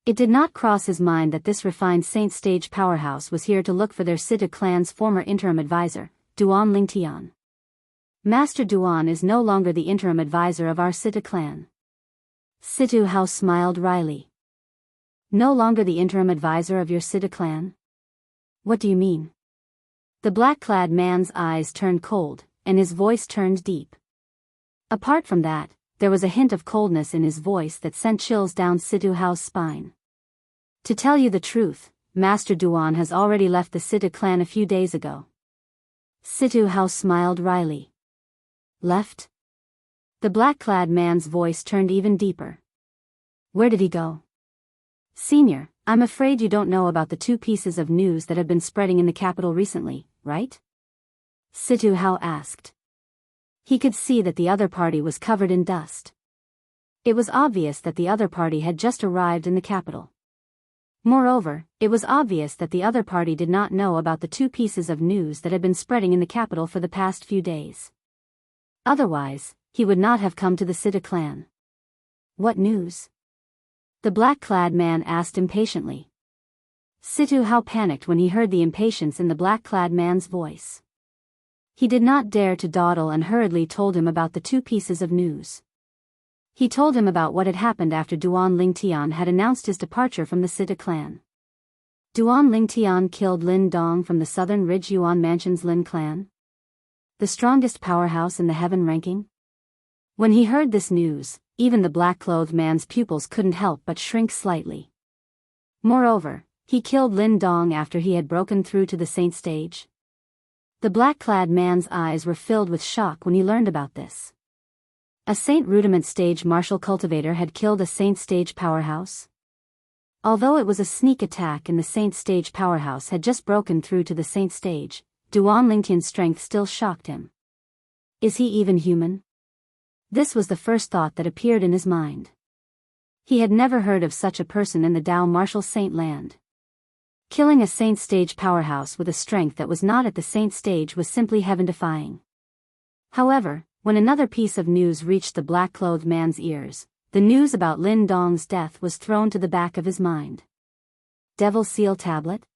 It did not cross his mind that this refined saint stage powerhouse was here to look for their Situ clan's former interim advisor, Duan Lingtian. Master Duan is no longer the interim advisor of our Situ clan. Situ Hao smiled wryly. No longer the interim advisor of your Situ clan? What do you mean? The black-clad man's eyes turned cold, and his voice turned deep. Apart from that, there was a hint of coldness in his voice that sent chills down Situ Hao's spine. To tell you the truth, Master Duan has already left the Situ clan a few days ago. Situ Hao smiled wryly. Left? The black-clad man's voice turned even deeper. Where did he go? Senior, I'm afraid you don't know about the two pieces of news that have been spreading in the capital recently, right? Situ Hao asked. He could see that the other party was covered in dust. It was obvious that the other party had just arrived in the capital. Moreover, it was obvious that the other party did not know about the two pieces of news that had been spreading in the capital for the past few days. Otherwise, he would not have come to the Situ clan. What news? The black-clad man asked impatiently. Situ Hao panicked when he heard the impatience in the black-clad man's voice. He did not dare to dawdle and hurriedly told him about the two pieces of news. He told him about what had happened after Duan Lingtian had announced his departure from the Situ clan. Duan Lingtian killed Lin Dong from the Southern Ridge Yuan Mansion's Lin clan, the strongest powerhouse in the heaven ranking. When he heard this news, even the black-clothed man's pupils couldn't help but shrink slightly. Moreover, he killed Lin Dong after he had broken through to the saint stage. The black-clad man's eyes were filled with shock when he learned about this. A saint rudiment stage martial cultivator had killed a saint stage powerhouse. Although it was a sneak attack and the saint stage powerhouse had just broken through to the saint stage, Duan Lingtian's strength still shocked him. Is he even human? This was the first thought that appeared in his mind. He had never heard of such a person in the Dao martial saint land. Killing a saint stage powerhouse with a strength that was not at the saint stage was simply heaven-defying. However, when another piece of news reached the black-clothed man's ears, the news about Lin Dong's death was thrown to the back of his mind. Devil Seal Tablet?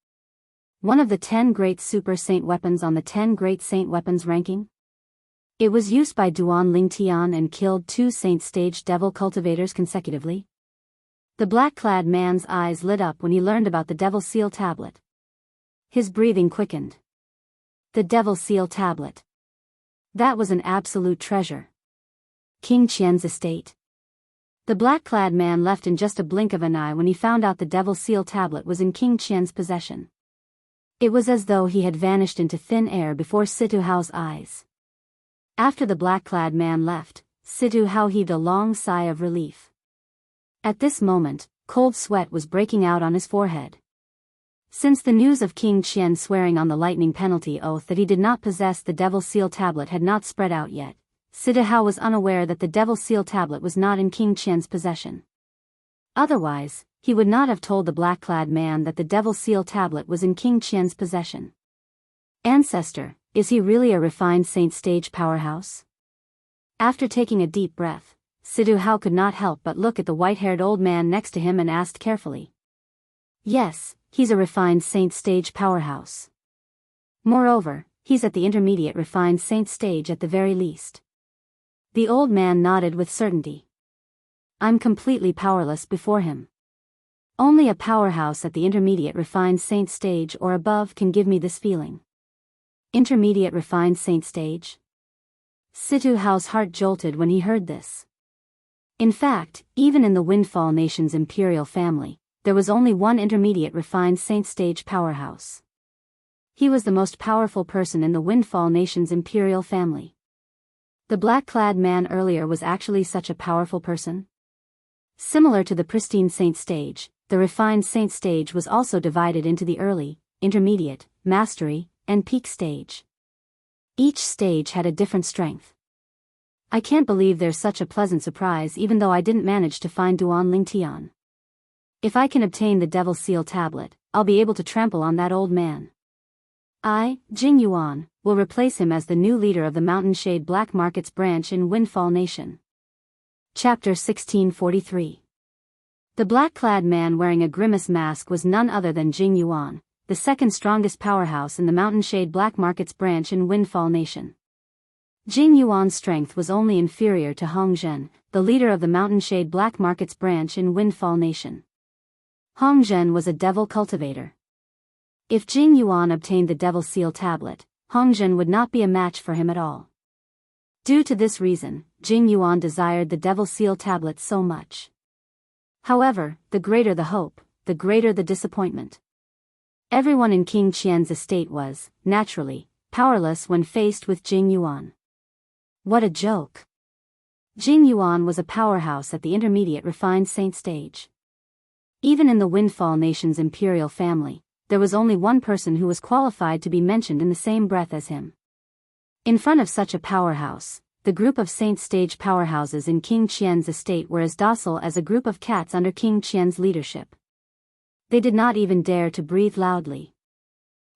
One of the 10 great super saint weapons on the 10 great saint weapons ranking? It was used by Duan Lingtian and killed 2 saint stage devil cultivators consecutively. The black-clad man's eyes lit up when he learned about the Devil Seal Tablet. His breathing quickened. The Devil Seal Tablet. That was an absolute treasure. King Qian's estate. The black-clad man left in just a blink of an eye when he found out the Devil Seal Tablet was in King Qian's possession. It was as though he had vanished into thin air before Situ Hao's eyes. After the black-clad man left, Situ Hao heaved a long sigh of relief. At this moment, cold sweat was breaking out on his forehead. Since the news of King Qian swearing on the lightning penalty oath that he did not possess the Devil Seal Tablet had not spread out yet, Situ Hao was unaware that the Devil Seal Tablet was not in King Qian's possession. Otherwise, he would not have told the black-clad man that the Devil Seal Tablet was in King Qian's possession. Ancestor, is he really a refined saint stage powerhouse? After taking a deep breath, Situ Hao could not help but look at the white-haired old man next to him and asked carefully. Yes, he's a refined saint stage powerhouse. Moreover, he's at the intermediate refined saint stage at the very least. The old man nodded with certainty. I'm completely powerless before him. Only a powerhouse at the intermediate refined saint stage or above can give me this feeling. Intermediate refined saint stage? Situ Hao's heart jolted when he heard this. In fact, even in the Windfall Nation's imperial family, there was only one intermediate refined saint stage powerhouse. He was the most powerful person in the Windfall Nation's imperial family. The black-clad man earlier was actually such a powerful person? Similar to the pristine saint stage, the refined saint stage was also divided into the early, intermediate, mastery, and peak stage. Each stage had a different strength. I can't believe there's such a pleasant surprise even though I didn't manage to find Duan Lingtian. If I can obtain the Devil Seal tablet, I'll be able to trample on that old man. I, Jing Yuan, will replace him as the new leader of the Mountain Shade Black Markets branch in Windfall Nation. Chapter 1643. The black-clad man wearing a grimace mask was none other than Jing Yuan, the second strongest powerhouse in the Mountain Shade Black Markets branch in Windfall Nation. Jing Yuan's strength was only inferior to Hong Zhen, the leader of the Mountain Shade Black Markets branch in Windfall Nation. Hong Zhen was a devil cultivator. If Jing Yuan obtained the Devil Seal tablet, Hong Zhen would not be a match for him at all. Due to this reason, Jing Yuan desired the Devil Seal tablet so much. However, the greater the hope, the greater the disappointment. Everyone in King Qian's estate was, naturally, powerless when faced with Jing Yuan. What a joke! Jing Yuan was a powerhouse at the intermediate refined saint stage. Even in the Windfall Nation's imperial family, there was only one person who was qualified to be mentioned in the same breath as him. In front of such a powerhouse, the group of saint stage powerhouses in King Qian's estate were as docile as a group of cats under King Qian's leadership. They did not even dare to breathe loudly.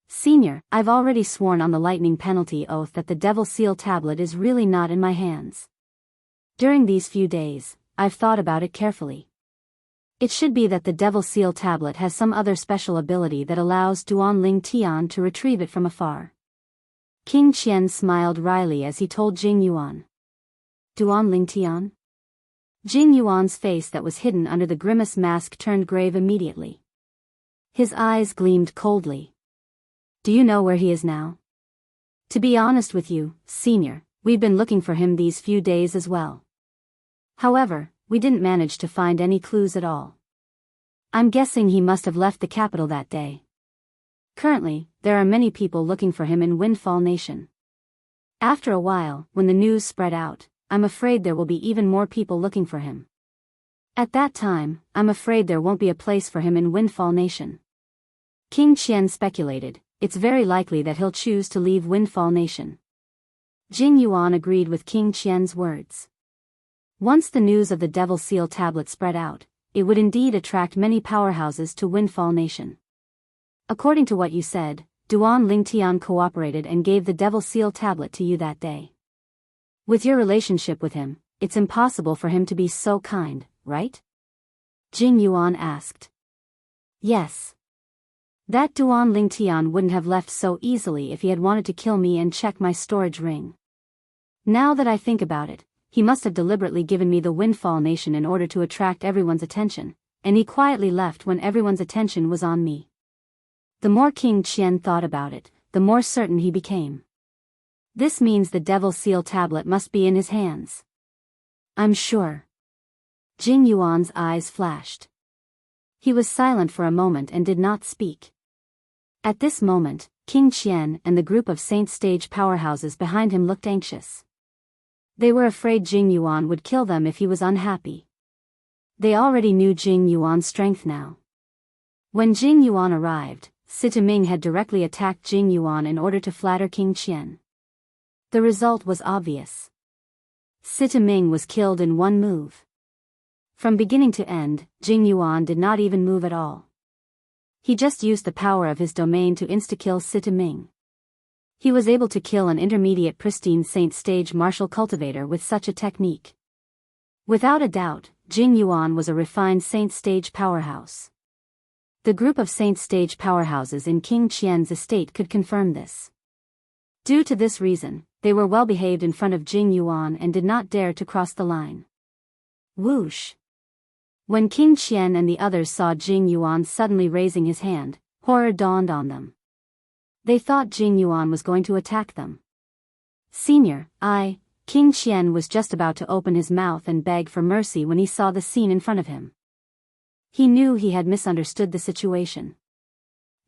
Senior, I've already sworn on the lightning penalty oath that the Devil Seal tablet is really not in my hands. During these few days, I've thought about it carefully. It should be that the Devil Seal tablet has some other special ability that allows Duan Lingtian to retrieve it from afar. King Qian smiled wryly as he told Jing Yuan. Duan Lingtian? Jing Yuan's face that was hidden under the grimace mask turned grave immediately. His eyes gleamed coldly. Do you know where he is now? To be honest with you, Senior, we've been looking for him these few days as well. However, we didn't manage to find any clues at all. I'm guessing he must have left the capital that day. Currently, there are many people looking for him in Windfall Nation. After a while, when the news spread out, I'm afraid there will be even more people looking for him. At that time, I'm afraid there won't be a place for him in Windfall Nation. King Qian speculated, it's very likely that he'll choose to leave Windfall Nation. Jing Yuan agreed with King Qian's words. Once the news of the Devil Seal tablet spread out, it would indeed attract many powerhouses to Windfall Nation. According to what you said, Duan Lingtian cooperated and gave the Devil Seal tablet to you that day. With your relationship with him, it's impossible for him to be so kind, right? Jing Yuan asked. Yes. That Duan Lingtian wouldn't have left so easily if he had wanted to kill me and check my storage ring. Now that I think about it, he must have deliberately given me the Windfall Nation in order to attract everyone's attention, and he quietly left when everyone's attention was on me. The more King Qian thought about it, the more certain he became. This means the Devil Seal tablet must be in his hands. I'm sure. Jing Yuan's eyes flashed. He was silent for a moment and did not speak. At this moment, King Qian and the group of saint stage powerhouses behind him looked anxious. They were afraid Jing Yuan would kill them if he was unhappy. They already knew Jing Yuan's strength now. When Jing Yuan arrived, Sita Ming had directly attacked Jing Yuan in order to flatter King Qian. The result was obvious. Sita Ming was killed in one move. From beginning to end, Jing Yuan did not even move at all. He just used the power of his domain to insta-kill Sita Ming. He was able to kill an intermediate pristine saint stage martial cultivator with such a technique. Without a doubt, Jing Yuan was a refined saint stage powerhouse. The group of saint stage powerhouses in King Qian's estate could confirm this. Due to this reason, they were well behaved in front of Jing Yuan and did not dare to cross the line. Whoosh! When King Qian and the others saw Jing Yuan suddenly raising his hand, horror dawned on them. They thought Jing Yuan was going to attack them. Senior, King Qian was just about to open his mouth and beg for mercy when he saw the scene in front of him. He knew he had misunderstood the situation.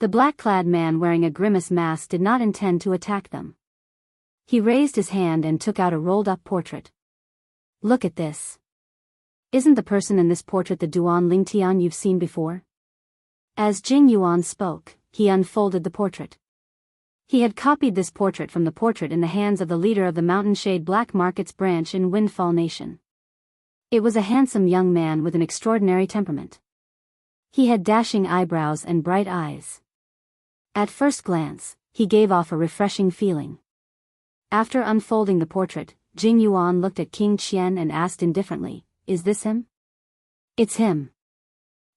The black-clad man wearing a grimace mask did not intend to attack them. He raised his hand and took out a rolled-up portrait. Look at this. Isn't the person in this portrait the Duan Lingtian you've seen before? As Jing Yuan spoke, he unfolded the portrait. He had copied this portrait from the portrait in the hands of the leader of the Mountain Shade Black Markets branch in Windfall Nation. It was a handsome young man with an extraordinary temperament. He had dashing eyebrows and bright eyes. At first glance, he gave off a refreshing feeling. After unfolding the portrait, Jing Yuan looked at King Qian and asked indifferently, "Is this him?" "It's him."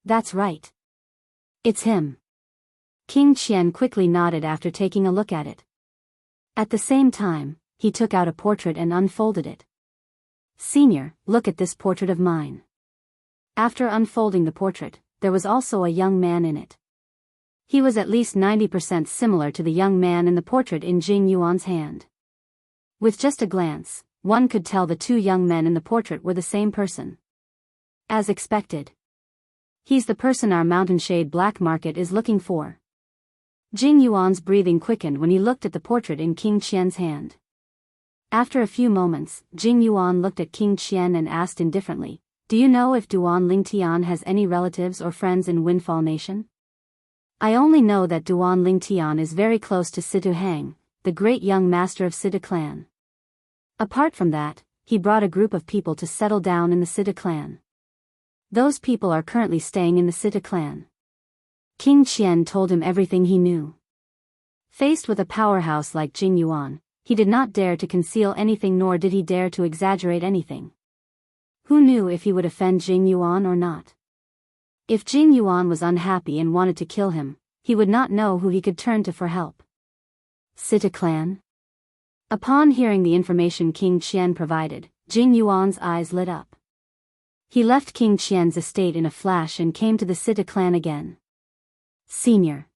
"That's right. It's him." King Qian quickly nodded after taking a look at it. At the same time, he took out a portrait and unfolded it. "Senior, look at this portrait of mine." After unfolding the portrait, there was also a young man in it. He was at least 90% similar to the young man in the portrait in Jing Yuan's hand. With just a glance, one could tell the two young men in the portrait were the same person. As expected. He's the person our Mountain Shade Black Market is looking for. Jing Yuan's breathing quickened when he looked at the portrait in King Qian's hand. After a few moments, Jing Yuan looked at King Qian and asked indifferently, "Do you know if Duan Lingtian has any relatives or friends in Windfall Nation?" "I only know that Duan Lingtian is very close to Situ Hang, the great young master of Situ clan. Apart from that, he brought a group of people to settle down in the Situ clan. Those people are currently staying in the Situ clan." King Qian told him everything he knew. Faced with a powerhouse like Jing Yuan, he did not dare to conceal anything nor did he dare to exaggerate anything. Who knew if he would offend Jing Yuan or not? If Jing Yuan was unhappy and wanted to kill him, he would not know who he could turn to for help. Situ clan? Upon hearing the information King Qian provided, Jing Yuan's eyes lit up. He left King Qian's estate in a flash and came to the Situ clan again. Senior.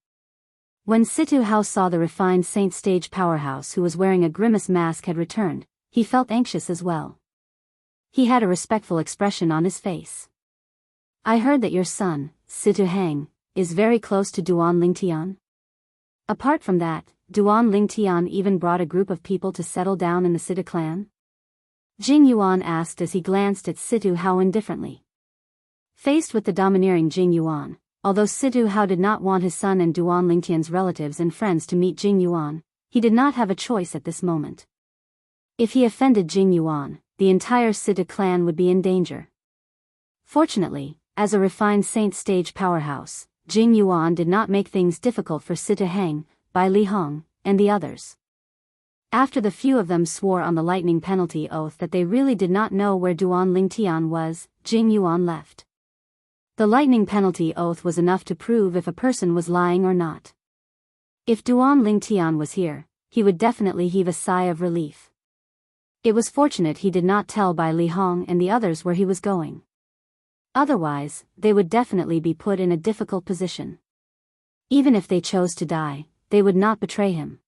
When Situ Hao saw the refined saint stage powerhouse who was wearing a grimace mask had returned, he felt anxious as well. He had a respectful expression on his face. "I heard that your son, Situ Hang, is very close to Duan Lingtian. Apart from that, Duan Lingtian even brought a group of people to settle down in the Situ clan?" Jing Yuan asked as he glanced at Situ Hao indifferently. Faced with the domineering Jing Yuan, although Situ Hao did not want his son and Duan Lingtian's relatives and friends to meet Jing Yuan, he did not have a choice at this moment. If he offended Jing Yuan, the entire Situ clan would be in danger. Fortunately, as a refined saint stage powerhouse, Jing Yuan did not make things difficult for Situ Hang, Bai Li Hong, and the others. After the few of them swore on the lightning penalty oath that they really did not know where Duan Lingtian was, Jing Yuan left. The lightning penalty oath was enough to prove if a person was lying or not. If Duan Lingtian was here, he would definitely heave a sigh of relief. It was fortunate he did not tell Bai Li Hong and the others where he was going. Otherwise, they would definitely be put in a difficult position. Even if they chose to die, they would not betray him.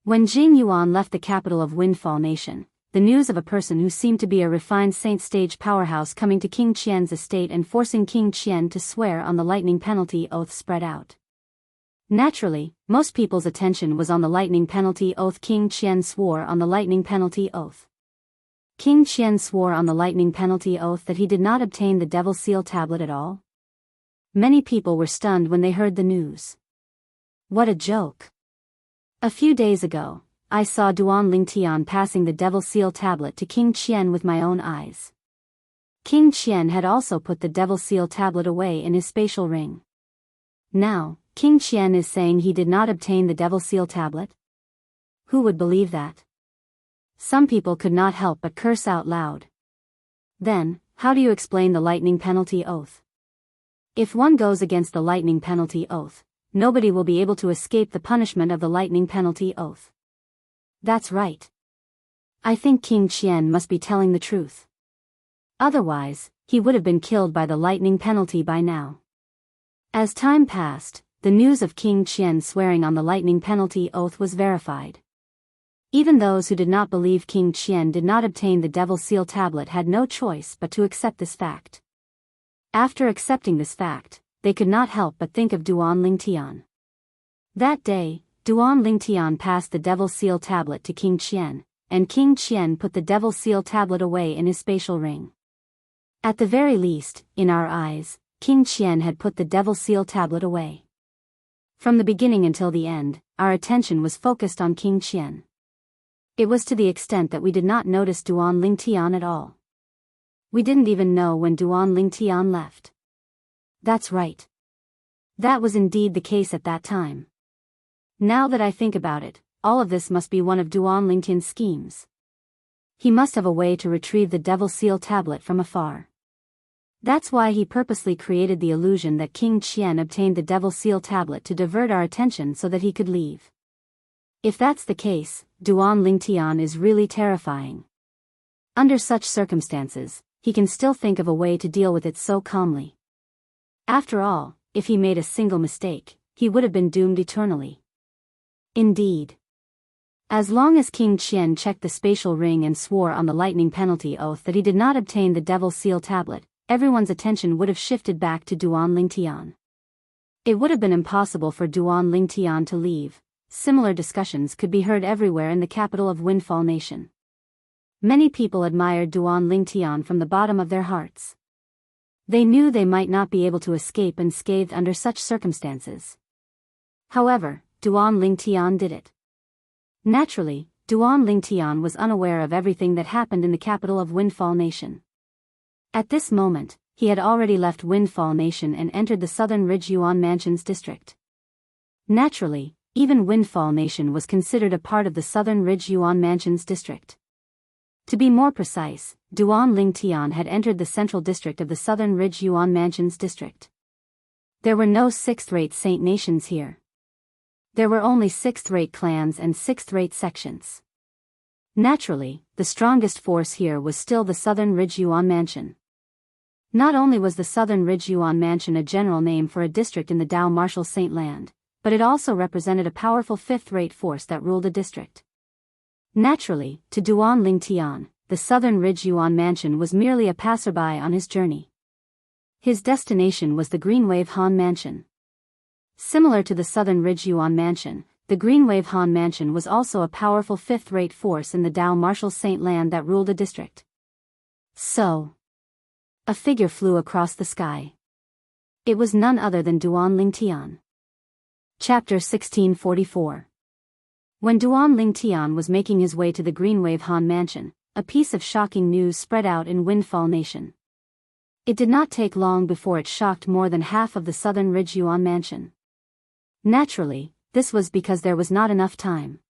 When Jing Yuan left the capital of Windfall Nation, the news of a person who seemed to be a refined saint stage powerhouse coming to King Qian's estate and forcing King Qian to swear on the lightning penalty oath spread out. Naturally, most people's attention was on the lightning penalty oath. King Qian swore on the lightning penalty oath. King Qian swore on the lightning penalty oath that he did not obtain the Devil Seal tablet at all. Many people were stunned when they heard the news. What a joke. A few days ago, I saw Duan Lingtian passing the Devil Seal tablet to King Qian with my own eyes. King Qian had also put the Devil Seal tablet away in his spatial ring. Now, King Qian is saying he did not obtain the Devil Seal tablet? Who would believe that? Some people could not help but curse out loud. Then, how do you explain the lightning penalty oath? If one goes against the lightning penalty oath, nobody will be able to escape the punishment of the lightning penalty oath. That's right. I think King Qian must be telling the truth. Otherwise, he would have been killed by the lightning penalty by now. As time passed, the news of King Qian swearing on the lightning penalty oath was verified. Even those who did not believe King Qian did not obtain the Devil Seal tablet had no choice but to accept this fact. After accepting this fact, they could not help but think of Duan Lingtian. That day, Duan Lingtian passed the Devil Seal tablet to King Qian, and King Qian put the Devil Seal tablet away in his spatial ring. At the very least, in our eyes, King Qian had put the Devil Seal tablet away. From the beginning until the end, our attention was focused on King Qian. It was to the extent that we did not notice Duan Lingtian at all. We didn't even know when Duan Lingtian left. That's right. That was indeed the case at that time. Now that I think about it, all of this must be one of Duan Lingtian's schemes. He must have a way to retrieve the Devil Seal tablet from afar. That's why he purposely created the illusion that King Qian obtained the Devil Seal tablet to divert our attention so that he could leave. If that's the case, Duan Lingtian is really terrifying. Under such circumstances, he can still think of a way to deal with it so calmly. After all, if he made a single mistake, he would have been doomed eternally. Indeed. As long as King Qian checked the spatial ring and swore on the lightning penalty oath that he did not obtain the Devil Seal tablet, everyone's attention would have shifted back to Duan Lingtian. It would have been impossible for Duan Lingtian to leave. Similar discussions could be heard everywhere in the capital of Windfall Nation. Many people admired Duan Lingtian from the bottom of their hearts. They knew they might not be able to escape unscathed under such circumstances. However, Duan Lingtian did it. Naturally, Duan Lingtian was unaware of everything that happened in the capital of Windfall Nation. At this moment, he had already left Windfall Nation and entered the Southern Ridge Yuan Mansions district. Naturally, even Windfall Nation was considered a part of the Southern Ridge Yuan Mansions district. To be more precise, Duan Lingtian had entered the central district of the Southern Ridge Yuan Mansions district. There were no sixth-rate saint nations here. There were only sixth-rate clans and sixth-rate sections. Naturally, the strongest force here was still the Southern Ridge Yuan Mansion. Not only was the Southern Ridge Yuan Mansion a general name for a district in the Dao Martial Saint Land, but it also represented a powerful fifth-rate force that ruled a district. Naturally, to Duan Lingtian, the Southern Ridge Yuan Mansion was merely a passerby on his journey. His destination was the Greenwave Han Mansion. Similar to the Southern Ridge Yuan Mansion, the Greenwave Han Mansion was also a powerful fifth-rate force in the Dao Martial Saint Land that ruled a district. So, a figure flew across the sky. It was none other than Duan Lingtian. Chapter 1644. When Duan Lingtian was making his way to the Greenwave Han Mansion, a piece of shocking news spread out in Windfall Nation. It did not take long before it shocked more than half of the Southern Ridge Yuan Mansion. Naturally, this was because there was not enough time.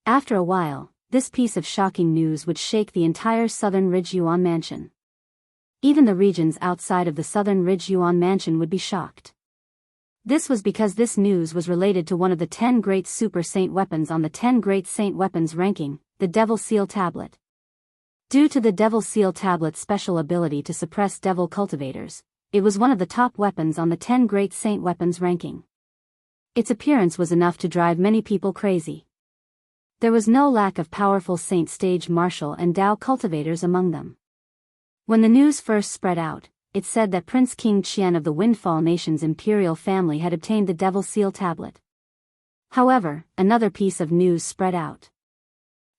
After a while, this piece of shocking news would shake the entire Southern Ridge Yuan Mansion. Even the regions outside of the Southern Ridge Yuan Mansion would be shocked. This was because this news was related to one of the 10 great super saint weapons on the 10 great saint weapons ranking, the Devil Seal Tablet. Due to the Devil Seal Tablet's special ability to suppress devil cultivators, it was one of the top weapons on the 10 great saint weapons ranking. Its appearance was enough to drive many people crazy. There was no lack of powerful saint stage martial and Dao cultivators among them. When the news first spread out, it said that Prince King Qian of the Windfall Nation's imperial family had obtained the Devil Seal Tablet. However, another piece of news spread out.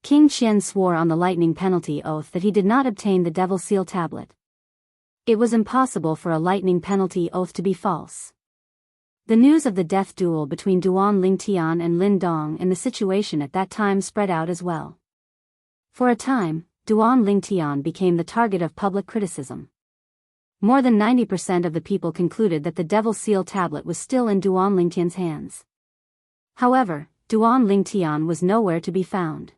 King Qian swore on the lightning penalty oath that he did not obtain the Devil Seal Tablet. It was impossible for a lightning penalty oath to be false. The news of the death duel between Duan Lingtian and Lin Dong and the situation at that time spread out as well. For a time, Duan Lingtian became the target of public criticism. More than 90% of the people concluded that the Devil Seal Tablet was still in Duan Lingtian's hands. However, Duan Lingtian was nowhere to be found.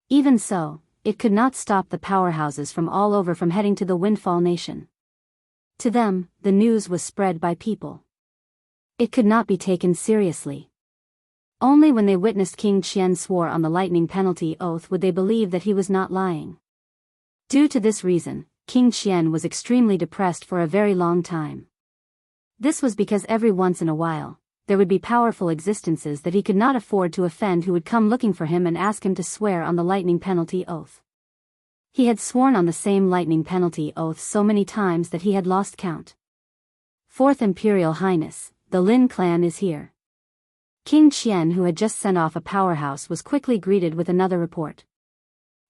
Even so, it could not stop the powerhouses from all over from heading to the Windfall Nation. To them, the news was spread by people. It could not be taken seriously. Only when they witnessed King Qian swore on the lightning penalty oath would they believe that he was not lying. Due to this reason, King Qian was extremely depressed for a very long time. This was because every once in a while, there would be powerful existences that he could not afford to offend who would come looking for him and ask him to swear on the lightning penalty oath. He had sworn on the same lightning penalty oath so many times that he had lost count. Fourth Imperial Highness, the Lin clan is here. King Qian, who had just sent off a powerhouse, was quickly greeted with another report.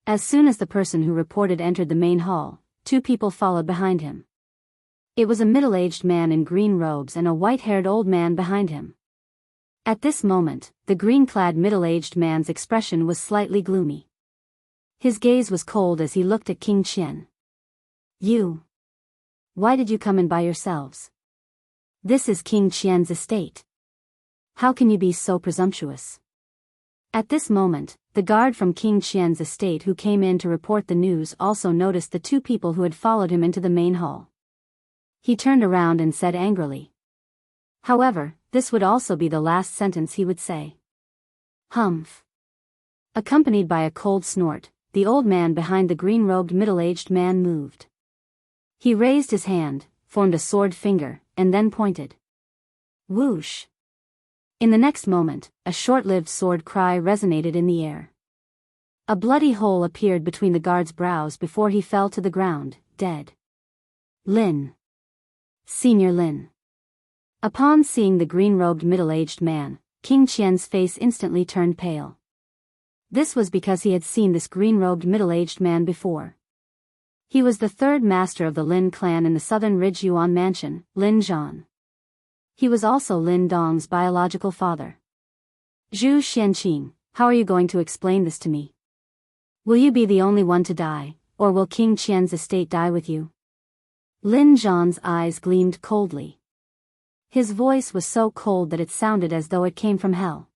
As soon as the person who reported entered the main hall, two people followed behind him. It was a middle-aged man in green robes and a white-haired old man behind him. At this moment, the green-clad middle-aged man's expression was slightly gloomy. His gaze was cold as he looked at King Qian. You. Why did you come in by yourselves? This is King Qian's estate. How can you be so presumptuous? At this moment, the guard from King Qian's estate who came in to report the news also noticed the two people who had followed him into the main hall. He turned around and said angrily. However, this would also be the last sentence he would say. Humph. Accompanied by a cold snort, the old man behind the green-robed middle-aged man moved. He raised his hand, formed a sword finger, and then pointed. Whoosh. In the next moment, a short-lived sword cry resonated in the air. A bloody hole appeared between the guard's brows before he fell to the ground, dead. Lin. Senior Lin. Upon seeing the green-robed middle-aged man, King Qian's face instantly turned pale. This was because he had seen this green-robed middle-aged man before. He was the third master of the Lin clan in the southern Ridge Yuan mansion, Lin Zhan. He was also Lin Dong's biological father. Zhu Xianqing, how are you going to explain this to me? Will you be the only one to die, or will King Qian's estate die with you? Lin Zhan's eyes gleamed coldly. His voice was so cold that it sounded as though it came from hell.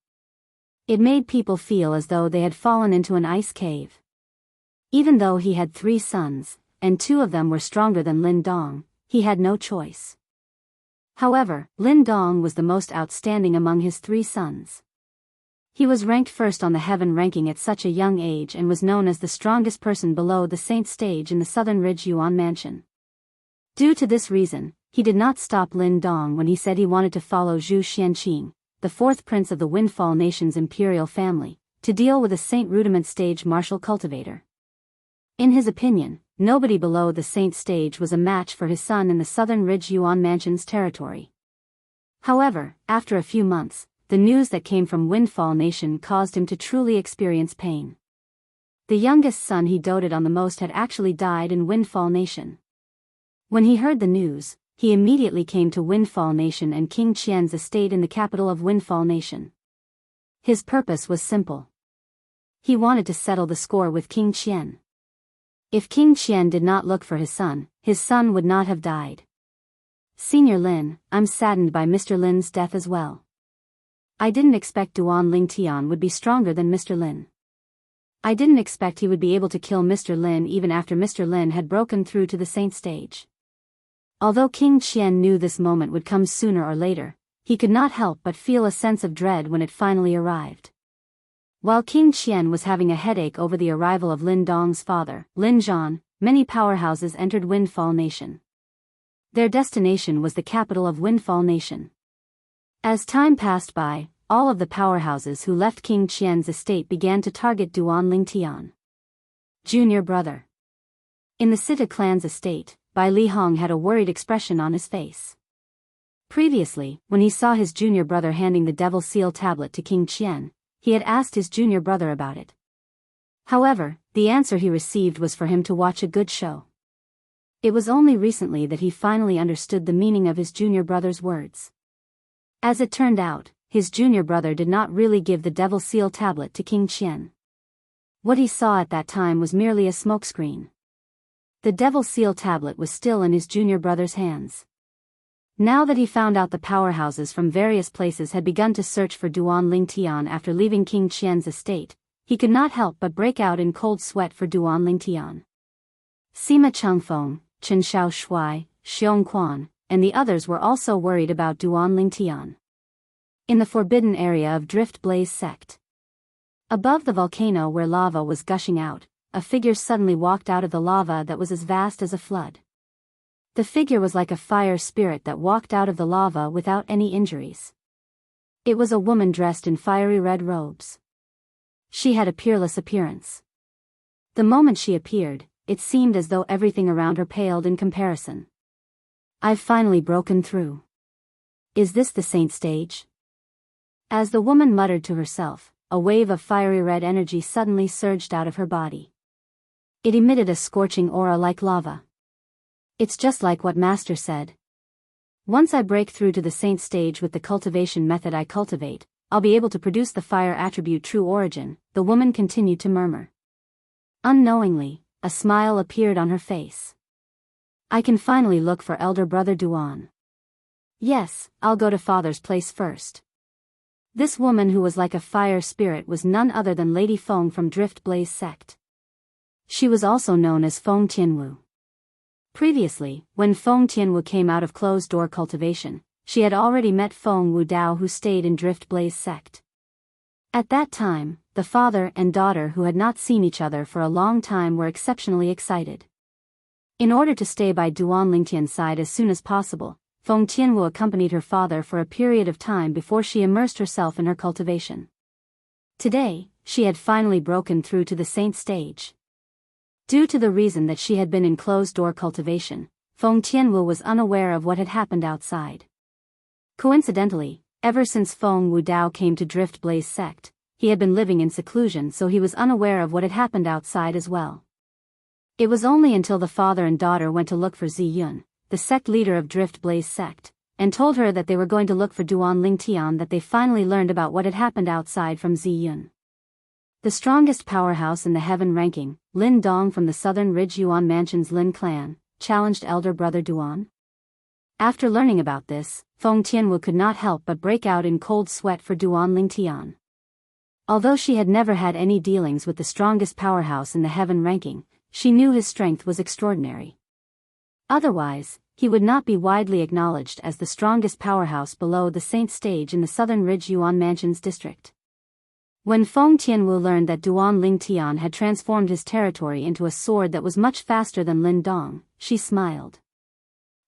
It made people feel as though they had fallen into an ice cave. Even though he had 3 sons, and 2 of them were stronger than Lin Dong, he had no choice. However, Lin Dong was the most outstanding among his 3 sons. He was ranked first on the heaven ranking at such a young age and was known as the strongest person below the saint stage in the southern Ridge Yuan mansion. Due to this reason, he did not stop Lin Dong when he said he wanted to follow Zhu Xianqing, the 4th prince of the Windfall Nation's imperial family, to deal with a Saint Rudiment stage martial cultivator. In his opinion, nobody below the Saint stage was a match for his son in the southern Ridge Yuan mansion's territory. However, after a few months, the news that came from Windfall Nation caused him to truly experience pain. The youngest son he doted on the most had actually died in Windfall Nation. When he heard the news, he immediately came to Windfall Nation and King Qian's estate in the capital of Windfall Nation. His purpose was simple. He wanted to settle the score with King Qian. If King Qian did not look for his son would not have died. Senior Lin, I'm saddened by Mr. Lin's death as well. I didn't expect Duan Lingtian would be stronger than Mr. Lin. I didn't expect he would be able to kill Mr. Lin even after Mr. Lin had broken through to the saint stage. Although King Qian knew this moment would come sooner or later, he could not help but feel a sense of dread when it finally arrived. While King Qian was having a headache over the arrival of Lin Dong's father, Lin Zhan, many powerhouses entered Windfall Nation. Their destination was the capital of Windfall Nation. As time passed by, all of the powerhouses who left King Qian's estate began to target Duan Lingtian. Junior brother. In the Sita clan's estate, Bai Li Hong had a worried expression on his face. Previously, when he saw his junior brother handing the Devil Seal tablet to King Qian, he had asked his junior brother about it. However, the answer he received was for him to watch a good show. It was only recently that he finally understood the meaning of his junior brother's words. As it turned out, his junior brother did not really give the Devil Seal tablet to King Qian. What he saw at that time was merely a smokescreen. The Devil Seal tablet was still in his junior brother's hands. Now that he found out the powerhouses from various places had begun to search for Duan Lingtian after leaving King Qian's estate, he could not help but break out in cold sweat for Duan Lingtian. Sima Chengfeng, Chen Xiao Shuai, Xiongquan, and the others were also worried about Duan Lingtian. In the forbidden area of Drift Blaze Sect. Above the volcano where lava was gushing out, a figure suddenly walked out of the lava that was as vast as a flood. The figure was like a fire spirit that walked out of the lava without any injuries. It was a woman dressed in fiery red robes. She had a peerless appearance. The moment she appeared, it seemed as though everything around her paled in comparison. "I've finally broken through. Is this the saint stage?" As the woman muttered to herself, a wave of fiery red energy suddenly surged out of her body. It emitted a scorching aura like lava. "It's just like what Master said. Once I break through to the saint stage with the cultivation method I cultivate, I'll be able to produce the fire attribute True Origin," the woman continued to murmur. Unknowingly, a smile appeared on her face. "I can finally look for elder brother Duan. Yes, I'll go to father's place first." This woman who was like a fire spirit was none other than Lady Feng from Drift Blaze Sect. She was also known as Feng Tianwu. Previously, when Feng Tianwu came out of closed-door cultivation, she had already met Feng Wu Dao who stayed in Drift Blaze Sect. At that time, the father and daughter who had not seen each other for a long time were exceptionally excited. In order to stay by Duan Lingtian's side as soon as possible, Feng Tianwu accompanied her father for a period of time before she immersed herself in her cultivation. Today, she had finally broken through to the saint stage. Due to the reason that she had been in closed-door cultivation, Feng Tianwu was unaware of what had happened outside. Coincidentally, ever since Feng Wu Dao came to Drift Blaze Sect, he had been living in seclusion, so he was unaware of what had happened outside as well. It was only until the father and daughter went to look for Ziyun, the sect leader of Drift Blaze Sect, and told her that they were going to look for Duan Lingtian that they finally learned about what had happened outside from Ziyun. The strongest powerhouse in the heaven ranking, Lin Dong from the Southern Ridge Yuan Mansion's Lin clan, challenged elder brother Duan. After learning about this, Feng Tianwu could not help but break out in cold sweat for Duan Lingtian. Although she had never had any dealings with the strongest powerhouse in the heaven ranking, she knew his strength was extraordinary. Otherwise, he would not be widely acknowledged as the strongest powerhouse below the saint stage in the Southern Ridge Yuan Mansion's district. When Feng Tianwu learned that Duan Lingtian had transformed his territory into a sword that was much faster than Lin Dong, she smiled.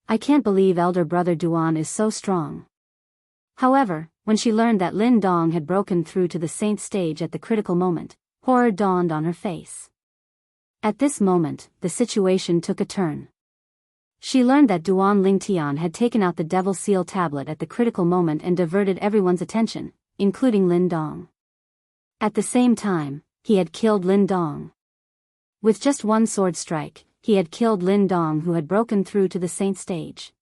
"I can't believe elder brother Duan is so strong." However, when she learned that Lin Dong had broken through to the saint stage at the critical moment, horror dawned on her face. At this moment, the situation took a turn. She learned that Duan Lingtian had taken out the Devil Seal tablet at the critical moment and diverted everyone's attention, including Lin Dong. At the same time, he had killed Lin Dong. With just one sword strike, he had killed Lin Dong who had broken through to the saint stage.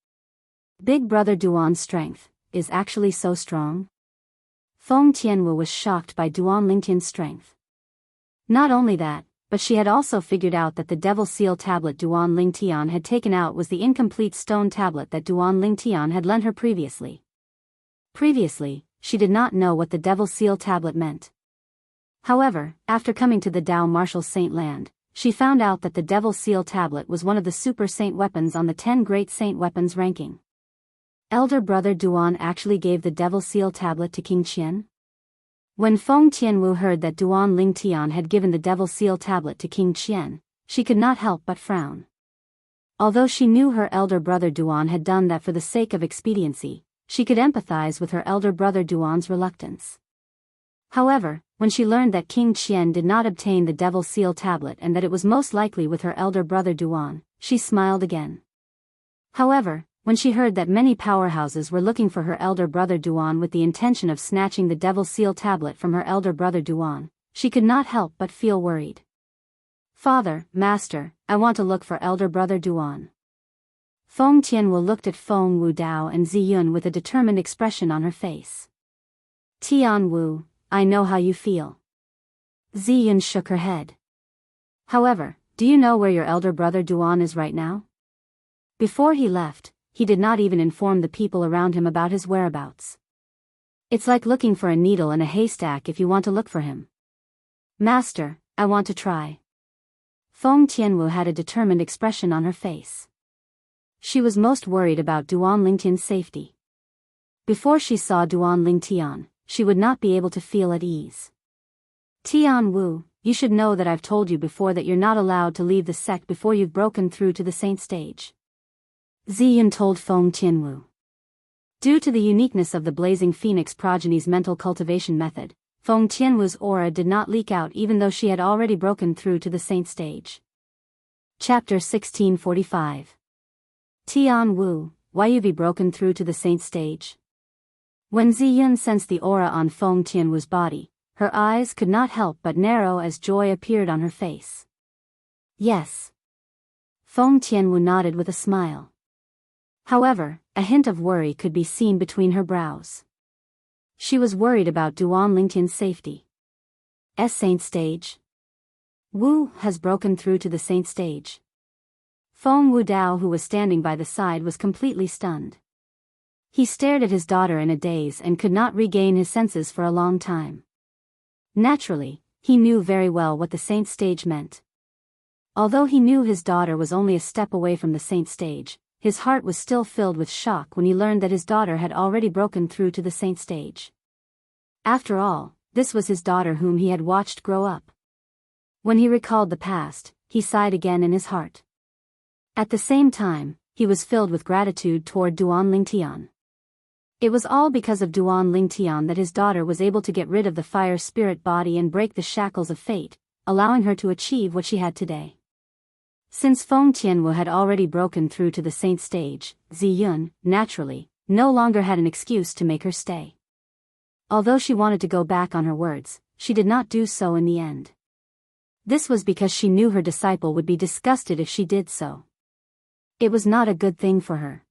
Big brother Duan's strength is actually so strong? Feng Tianwu was shocked by Duan Lingtian's strength. Not only that, but she had also figured out that the Devil Seal tablet Duan Lingtian had taken out was the incomplete stone tablet that Duan Lingtian had lent her previously. Previously, she did not know what the Devil Seal tablet meant. However, after coming to the Dao Martial Saint Land, she found out that the Devil Seal tablet was one of the super saint weapons on the 10 Great Saint Weapons ranking. Elder brother Duan actually gave the Devil Seal tablet to King Qian? When Feng Tianwu heard that Duan Lingtian had given the Devil Seal tablet to King Qian, she could not help but frown. Although she knew her elder brother Duan had done that for the sake of expediency, she could empathize with her elder brother Duan's reluctance. However, when she learned that King Qian did not obtain the Devil Seal tablet and that it was most likely with her elder brother Duan, she smiled again. However, when she heard that many powerhouses were looking for her elder brother Duan with the intention of snatching the Devil Seal tablet from her elder brother Duan, she could not help but feel worried. "Father, Master, I want to look for elder brother Duan." Feng Tianwu looked at Feng Wu Dao and Ziyun with a determined expression on her face. "Tian Wu, I know how you feel." Ziyun shook her head. "However, do you know where your elder brother Duan is right now?" Before he left, he did not even inform the people around him about his whereabouts. "It's like looking for a needle in a haystack if you want to look for him." "Master, I want to try." Feng Tianwu had a determined expression on her face. She was most worried about Duan Lingtian's safety. Before she saw Duan Lingtian, she would not be able to feel at ease. Tian Wu, you should know that I've told you before that you're not allowed to leave the sect before you've broken through to the saint stage. Ziyun told Feng Tianwu. Due to the uniqueness of the Blazing Phoenix progeny's mental cultivation method, Feng Tianwu's aura did not leak out even though she had already broken through to the saint stage. Chapter 1645. Tian Wu, why you've broken through to the saint stage? When Ziyun sensed the aura on Feng Tianwu's body, her eyes could not help but narrow as joy appeared on her face. Yes. Feng Tianwu nodded with a smile. However, a hint of worry could be seen between her brows. She was worried about Duan Lingtian's safety. Saint stage? Wu has broken through to the saint stage. Feng Wudao, who was standing by the side, was completely stunned. He stared at his daughter in a daze and could not regain his senses for a long time. Naturally, he knew very well what the saint stage meant. Although he knew his daughter was only a step away from the saint stage, his heart was still filled with shock when he learned that his daughter had already broken through to the saint stage. After all, this was his daughter whom he had watched grow up. When he recalled the past, he sighed again in his heart. At the same time, he was filled with gratitude toward Duan Lingtian. It was all because of Duan Lingtian that his daughter was able to get rid of the fire spirit body and break the shackles of fate, allowing her to achieve what she had today. Since Feng Tianwu had already broken through to the saint stage, Ziyun, naturally, no longer had an excuse to make her stay. Although she wanted to go back on her words, she did not do so in the end. This was because she knew her disciple would be disgusted if she did so. It was not a good thing for her.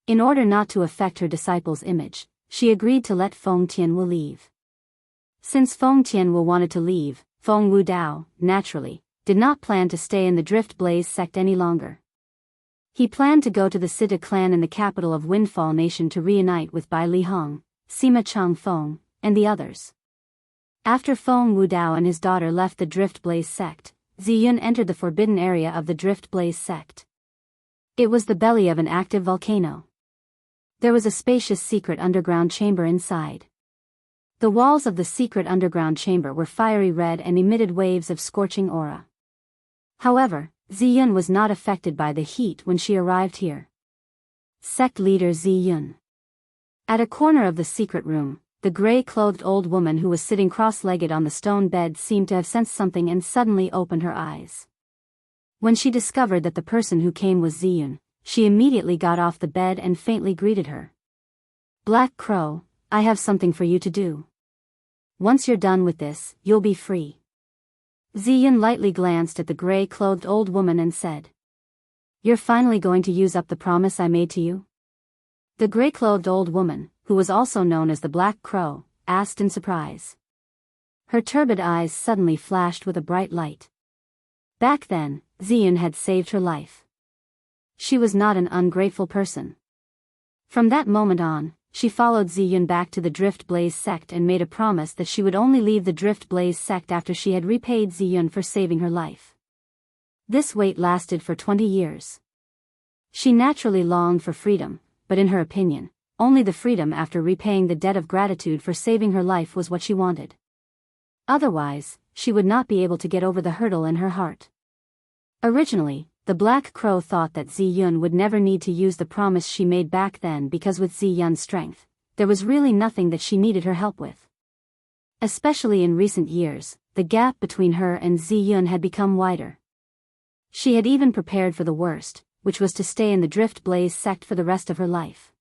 In order not to affect her disciple's image, she agreed to let Feng Tianwu leave. Since Feng Tianwu wanted to leave, Feng Wudao, naturally, did not plan to stay in the Drift Blaze sect any longer. He planned to go to the Sita clan in the capital of Windfall Nation to reunite with Bai Lihong, Sima Changfeng, and the others. After Feng Wudao and his daughter left the Drift Blaze sect, Ziyun entered the forbidden area of the Drift Blaze sect. It was the belly of an active volcano. There was a spacious secret underground chamber inside. The walls of the secret underground chamber were fiery red and emitted waves of scorching aura. However, Ziyun was not affected by the heat when she arrived here. Sect leader Ziyun. At a corner of the secret room, the gray-clothed old woman who was sitting cross-legged on the stone bed seemed to have sensed something and suddenly opened her eyes. When she discovered that the person who came was Ziyun, she immediately got off the bed and faintly greeted her. Black Crow, I have something for you to do. Once you're done with this, you'll be free. Ziyun lightly glanced at the gray-clothed old woman and said, You're finally going to use up the promise I made to you? The gray-clothed old woman, who was also known as the Black Crow, asked in surprise. Her turbid eyes suddenly flashed with a bright light. Back then, Ziyun had saved her life. She was not an ungrateful person. From that moment on, she followed Ziyun back to the Drift Blaze sect and made a promise that she would only leave the Drift Blaze sect after she had repaid Ziyun for saving her life. This wait lasted for 20 years. She naturally longed for freedom, but in her opinion, only the freedom after repaying the debt of gratitude for saving her life was what she wanted. Otherwise, she would not be able to get over the hurdle in her heart. Originally, the Black Crow thought that Ziyun would never need to use the promise she made back then because with Ziyun's strength, there was really nothing that she needed her help with. Especially in recent years, the gap between her and Ziyun had become wider. She had even prepared for the worst, which was to stay in the Drift Blaze sect for the rest of her life.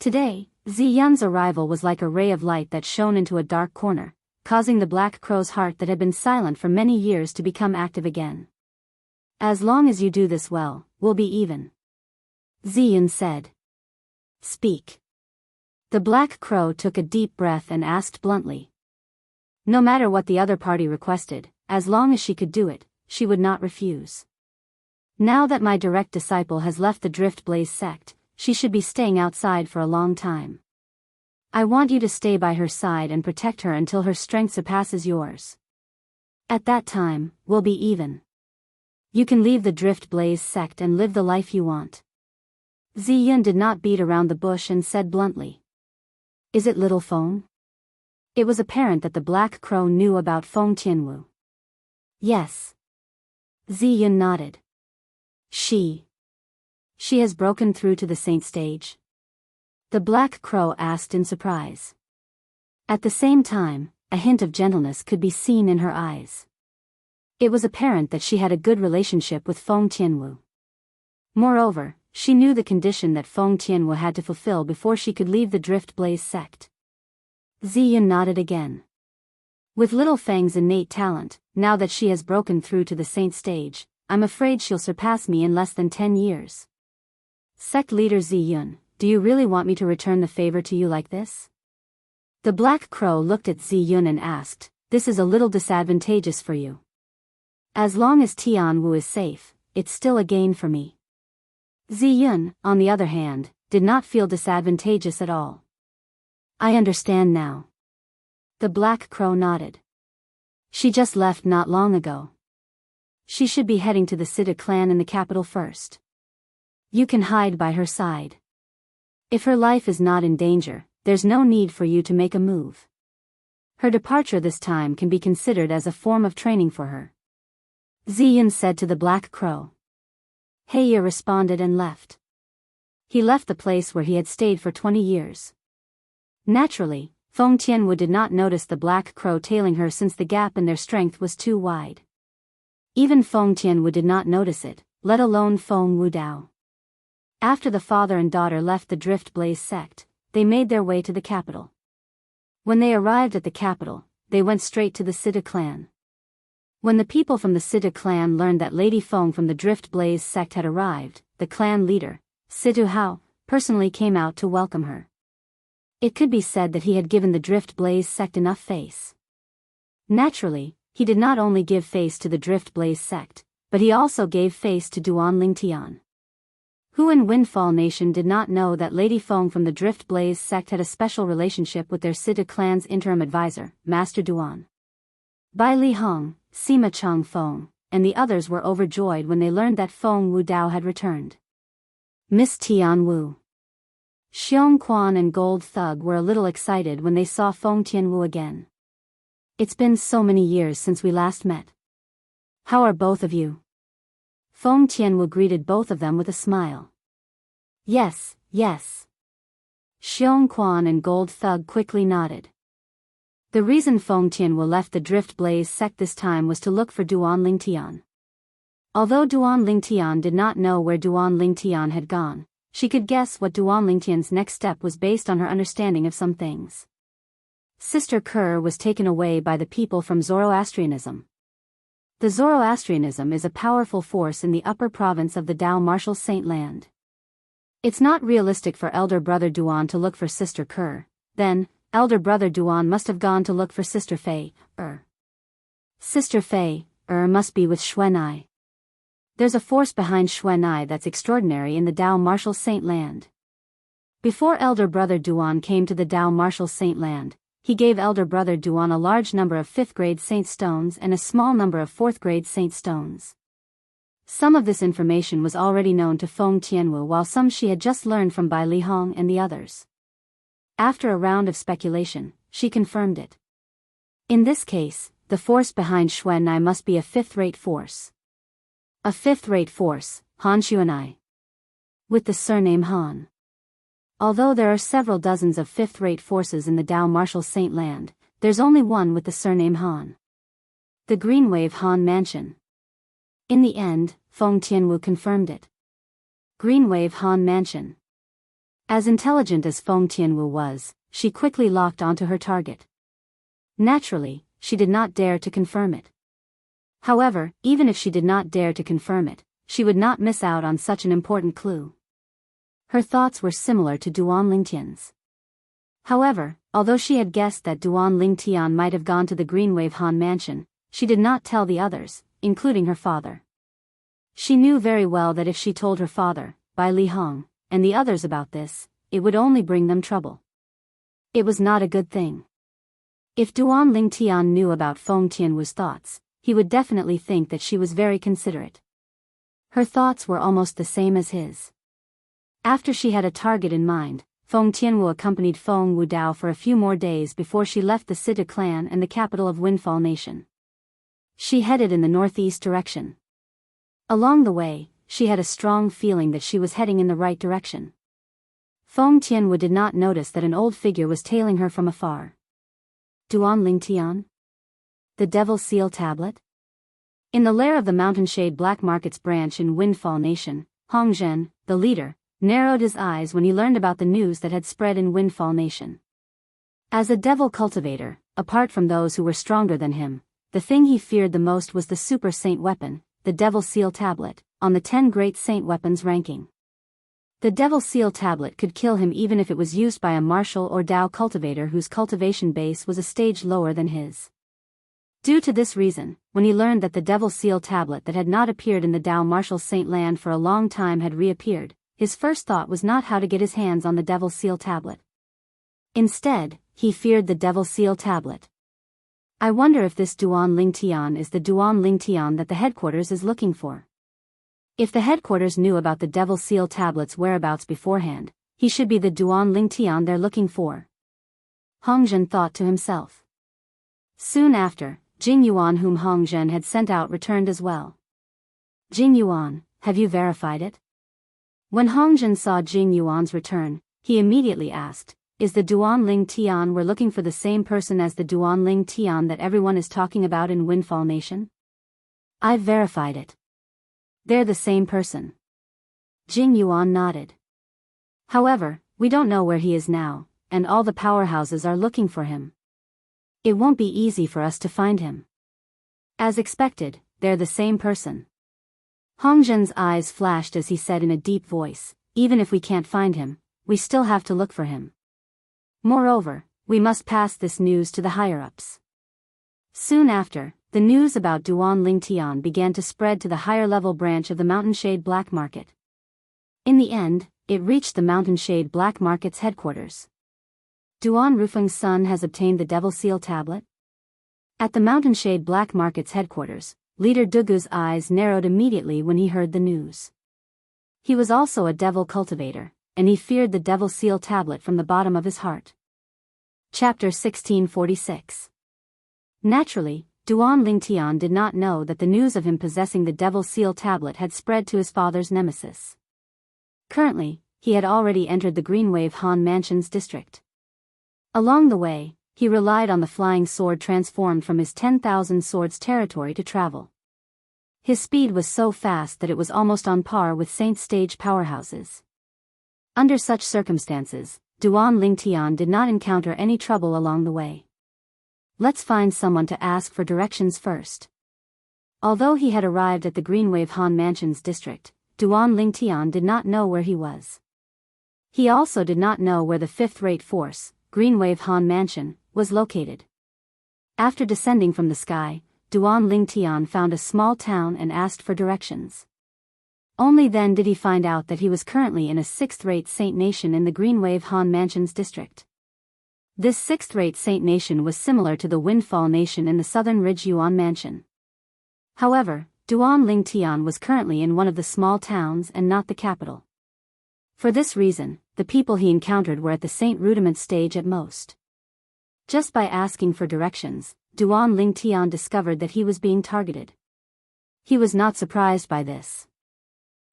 Today, Ziyun's arrival was like a ray of light that shone into a dark corner, causing the Black Crow's heart that had been silent for many years to become active again. As long as you do this well, we'll be even. Ziyun said. Speak. The Black Crow took a deep breath and asked bluntly. No matter what the other party requested, as long as she could do it, she would not refuse. Now that my direct disciple has left the Drift Blaze sect, she should be staying outside for a long time. I want you to stay by her side and protect her until her strength surpasses yours. At that time, we'll be even. You can leave the Drift Blaze sect and live the life you want. Ziyun did not beat around the bush and said bluntly. Is it little Feng? It was apparent that the Black Crow knew about Feng Tianwu. Yes. Ziyun nodded. She has broken through to the saint stage? The Black Crow asked in surprise. At the same time, a hint of gentleness could be seen in her eyes. It was apparent that she had a good relationship with Feng Tianwu. Moreover, she knew the condition that Feng Tianwu had to fulfill before she could leave the Drift Blaze sect. Ziyun nodded again. With Little Fang's innate talent, now that she has broken through to the saint stage, I'm afraid she'll surpass me in less than 10 years. Sect leader Ziyun, do you really want me to return the favor to you like this? The Black Crow looked at Ziyun and asked, this is a little disadvantageous for you. As long as Tianwu is safe, it's still a gain for me. Ziyun, on the other hand, did not feel disadvantageous at all. I understand now. The Black Crow nodded. She just left not long ago. She should be heading to the Sida clan in the capital first. You can hide by her side. If her life is not in danger, there's no need for you to make a move. Her departure this time can be considered as a form of training for her. Ziyun said to the Black Crow. Heya responded and left. He left the place where he had stayed for 20 years. Naturally, Feng Tianwu did not notice the Black Crow tailing her since the gap in their strength was too wide. Even Feng Tianwu did not notice it, let alone Feng Wudao. After the father and daughter left the Drift Blaze sect, they made their way to the capital. When they arrived at the capital, they went straight to the Sida clan. When the people from the Sida clan learned that Lady Feng from the Drift Blaze sect had arrived, the clan leader, Situ Hao, personally came out to welcome her. It could be said that he had given the Drift Blaze sect enough face. Naturally, he did not only give face to the Drift Blaze sect, but he also gave face to Duan Lingtian. Who in Windfall Nation did not know that Lady Feng from the Drift Blaze sect had a special relationship with their Sida clan's interim advisor, Master Duan. Bai Li Hong, Sima Chang Feng, and the others were overjoyed when they learned that Feng Wudao had returned. Miss Tian Wu. Xiong Quan and Gold Thug were a little excited when they saw Feng Tianwu again. It's been so many years since we last met. How are both of you? Feng Tianwu greeted both of them with a smile. Yes, yes. Xiong Quan and Gold Thug quickly nodded. The reason Feng Tianwu left the Drift Blaze sect this time was to look for Duan Lingtian. Although Duan Lingtian did not know where Duan Lingtian had gone, she could guess what Duan Lingtian's next step was based on her understanding of some things. Sister Kerr was taken away by the people from Zoroastrianism. The Zoroastrianism is a powerful force in the upper province of the Dao Martial Saint Land. It's not realistic for elder brother Duan to look for Sister Kerr, then, elder brother Duan must have gone to look for Sister Fei, Sister Fei, must be with Xuanai. There's a force behind Xuanai that's extraordinary in the Dao Martial Saint Land. Before elder brother Duan came to the Dao Martial Saint Land, he gave elder brother Duan a large number of 5th grade Saint Stones and a small number of 4th grade Saint Stones. Some of this information was already known to Feng Tianwu while some she had just learned from Bai Li Hong and the others. After a round of speculation, she confirmed it. In this case, the force behind Xuanai must be a 5th-rate force. A 5th-rate force, Han Xuanai. With the surname Han. Although there are several dozens of 5th-rate forces in the Dao Martial Saint Land, there's only one with the surname Han. The Greenwave Han Mansion. In the end, Feng Tianwu confirmed it. Greenwave Han Mansion. As intelligent as Feng Tianwu was, she quickly locked onto her target. Naturally, she did not dare to confirm it. However, even if she did not dare to confirm it, she would not miss out on such an important clue. Her thoughts were similar to Duan Lingtian's. However, although she had guessed that Duan Lingtian might have gone to the Greenwave Han Mansion, she did not tell the others, including her father. She knew very well that if she told her father, Bai Li Hong, and the others about this, it would only bring them trouble. It was not a good thing. If Duan Lingtian knew about Feng Tianwu's thoughts, he would definitely think that she was very considerate. Her thoughts were almost the same as his. After she had a target in mind, Feng Tianwu accompanied Feng Wudao for a few more days before she left the Sida clan and the capital of Windfall Nation. She headed in the northeast direction. Along the way, she had a strong feeling that she was heading in the right direction. Feng Tianwu did not notice that an old figure was tailing her from afar. Duan Lingtian? The Devil Seal Tablet? In the lair of the Mountainshade Black Market's branch in Windfall Nation, Hong Zhen, the leader, narrowed his eyes when he learned about the news that had spread in Windfall Nation. As a devil cultivator, apart from those who were stronger than him, the thing he feared the most was the super saint weapon, the Devil Seal Tablet, on the 10 Great Saint Weapons ranking. The Devil Seal Tablet could kill him even if it was used by a martial or Dao cultivator whose cultivation base was a stage lower than his. Due to this reason, when he learned that the Devil Seal Tablet that had not appeared in the Dao Martial Saint land for a long time had reappeared, his first thought was not how to get his hands on the Devil Seal Tablet. Instead, he feared the Devil Seal Tablet. I wonder if this Duan Lingtian is the Duan Lingtian that the headquarters is looking for. If the headquarters knew about the Devil Seal Tablet's whereabouts beforehand, he should be the Duan Lingtian they're looking for. Hong Zhen thought to himself. Soon after, Jing Yuan, whom Hong Zhen had sent out, returned as well. Jing Yuan, have you verified it? When Hong Zhen saw Jing Yuan's return, he immediately asked, is the Duan Ling Tian we're looking for the same person as the Duan Ling Tian that everyone is talking about in Windfall Nation? I've verified it. They're the same person. Jing Yuan nodded. However, we don't know where he is now, and all the powerhouses are looking for him. It won't be easy for us to find him. As expected, they're the same person. Hong Zhen's eyes flashed as he said in a deep voice, even if we can't find him, we still have to look for him. Moreover, we must pass this news to the higher-ups. Soon after, the news about Duan Lingtian began to spread to the higher-level branch of the Mountainshade Black Market. In the end, it reached the Mountainshade Black Market's headquarters. Duan Rufeng's son has obtained the Devil Seal Tablet? At the Mountainshade Black Market's headquarters, Leader Dugu's eyes narrowed immediately when he heard the news. He was also a devil cultivator, and he feared the Devil Seal Tablet from the bottom of his heart. Chapter 1646. Naturally, Duan Lingtian did not know that the news of him possessing the Devil Seal Tablet had spread to his father's nemesis. Currently, he had already entered the Greenwave Han Mansion's district. Along the way, he relied on the flying sword transformed from his 10,000 swords territory to travel. His speed was so fast that it was almost on par with Saint Stage powerhouses. Under such circumstances, Duan Lingtian did not encounter any trouble along the way. Let's find someone to ask for directions first. Although he had arrived at the Greenwave Han Mansion's district, Duan Lingtian did not know where he was. He also did not know where the fifth-rate force, Greenwave Han Mansion, was located. After descending from the sky, Duan Lingtian found a small town and asked for directions. Only then did he find out that he was currently in a sixth-rate Saint Nation in the Greenwave Han Mansion's district. This sixth-rate Saint Nation was similar to the Windfall Nation in the Southern Ridge Yuan Mansion. However, Duan Lingtian was currently in one of the small towns and not the capital. For this reason, the people he encountered were at the Saint Rudiment stage at most. Just by asking for directions, Duan Lingtian discovered that he was being targeted. He was not surprised by this.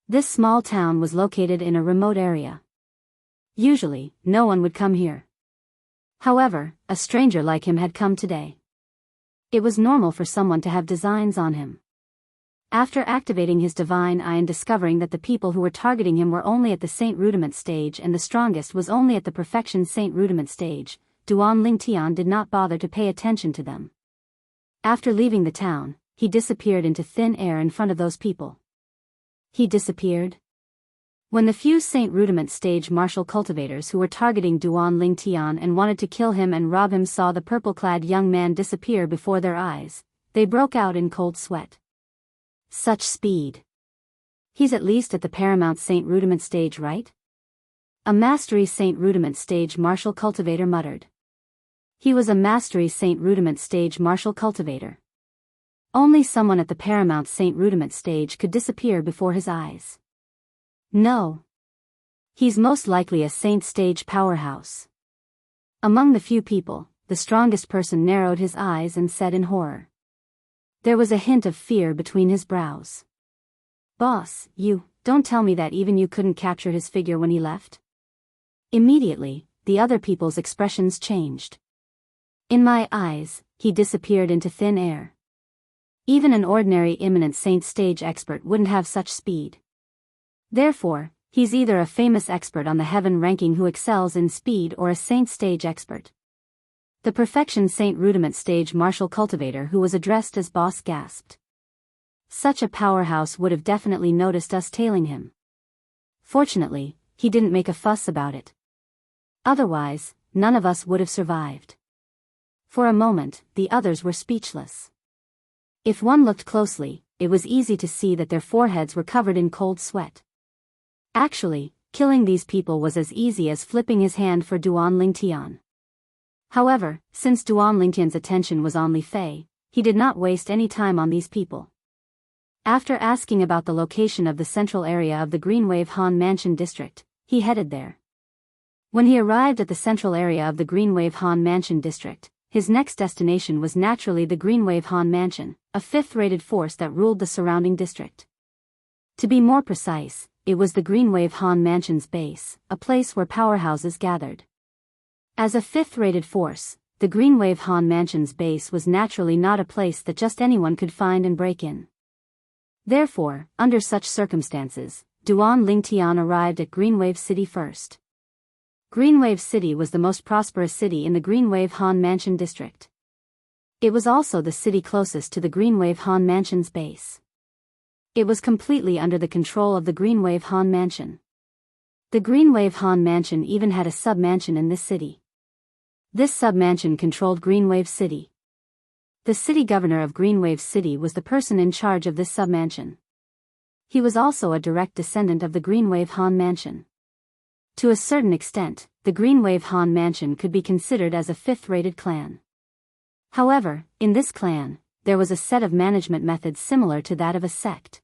This small town was located in a remote area. Usually, no one would come here. However, a stranger like him had come today. It was normal for someone to have designs on him. After activating his divine eye and discovering that the people who were targeting him were only at the Saint Rudiment stage and the strongest was only at the Perfection Saint Rudiment stage, Duan Lingtian did not bother to pay attention to them. After leaving the town, he disappeared into thin air in front of those people. He disappeared. When the few Saint Rudiment stage martial cultivators who were targeting Duan Lingtian and wanted to kill him and rob him saw the purple-clad young man disappear before their eyes, they broke out in cold sweat. Such speed. He's at least at the Paramount Saint Rudiment stage, right? A Mastery Saint Rudiment stage martial cultivator muttered. He was a Mastery Saint Rudiment stage martial cultivator. Only someone at the Paramount Saint Rudiment stage could disappear before his eyes. No. He's most likely a saint stage powerhouse. Among the few people, the strongest person narrowed his eyes and said in horror. There was a hint of fear between his brows. Boss, you, don't tell me that even you couldn't capture his figure when he left? Immediately, the other people's expressions changed. In my eyes, he disappeared into thin air. Even an ordinary imminent saint stage expert wouldn't have such speed. Therefore, he's either a famous expert on the heaven ranking who excels in speed or a saint stage expert. The perfection saint rudiment stage martial cultivator who was addressed as boss gasped. Such a powerhouse would have definitely noticed us tailing him. Fortunately, he didn't make a fuss about it. Otherwise, none of us would have survived. For a moment, the others were speechless. If one looked closely, it was easy to see that their foreheads were covered in cold sweat. Actually, killing these people was as easy as flipping his hand for Duan Lingtian. However, since Duan Lingtian's attention was on Li Fei, he did not waste any time on these people. After asking about the location of the central area of the Greenwave Han Mansion district, he headed there. When he arrived at the central area of the Greenwave Han Mansion district, his next destination was naturally the Greenwave Han Mansion, a fifth-rated force that ruled the surrounding district. To be more precise, it was the Greenwave Han Mansion's base, a place where powerhouses gathered. As a fifth-rated force, the Greenwave Han Mansion's base was naturally not a place that just anyone could find and break in. Therefore, under such circumstances, Duan Lingtian arrived at Greenwave City first. Greenwave City was the most prosperous city in the Greenwave Han Mansion district. It was also the city closest to the Greenwave Han Mansion's base. It was completely under the control of the Greenwave Han Mansion. The Greenwave Han Mansion even had a sub-mansion in this city. This sub-mansion controlled Greenwave City. The city governor of Greenwave City was the person in charge of this sub-mansion. He was also a direct descendant of the Greenwave Han Mansion. To a certain extent, the Greenwave Han Mansion could be considered as a fifth-rated clan. However, in this clan, there was a set of management methods similar to that of a sect.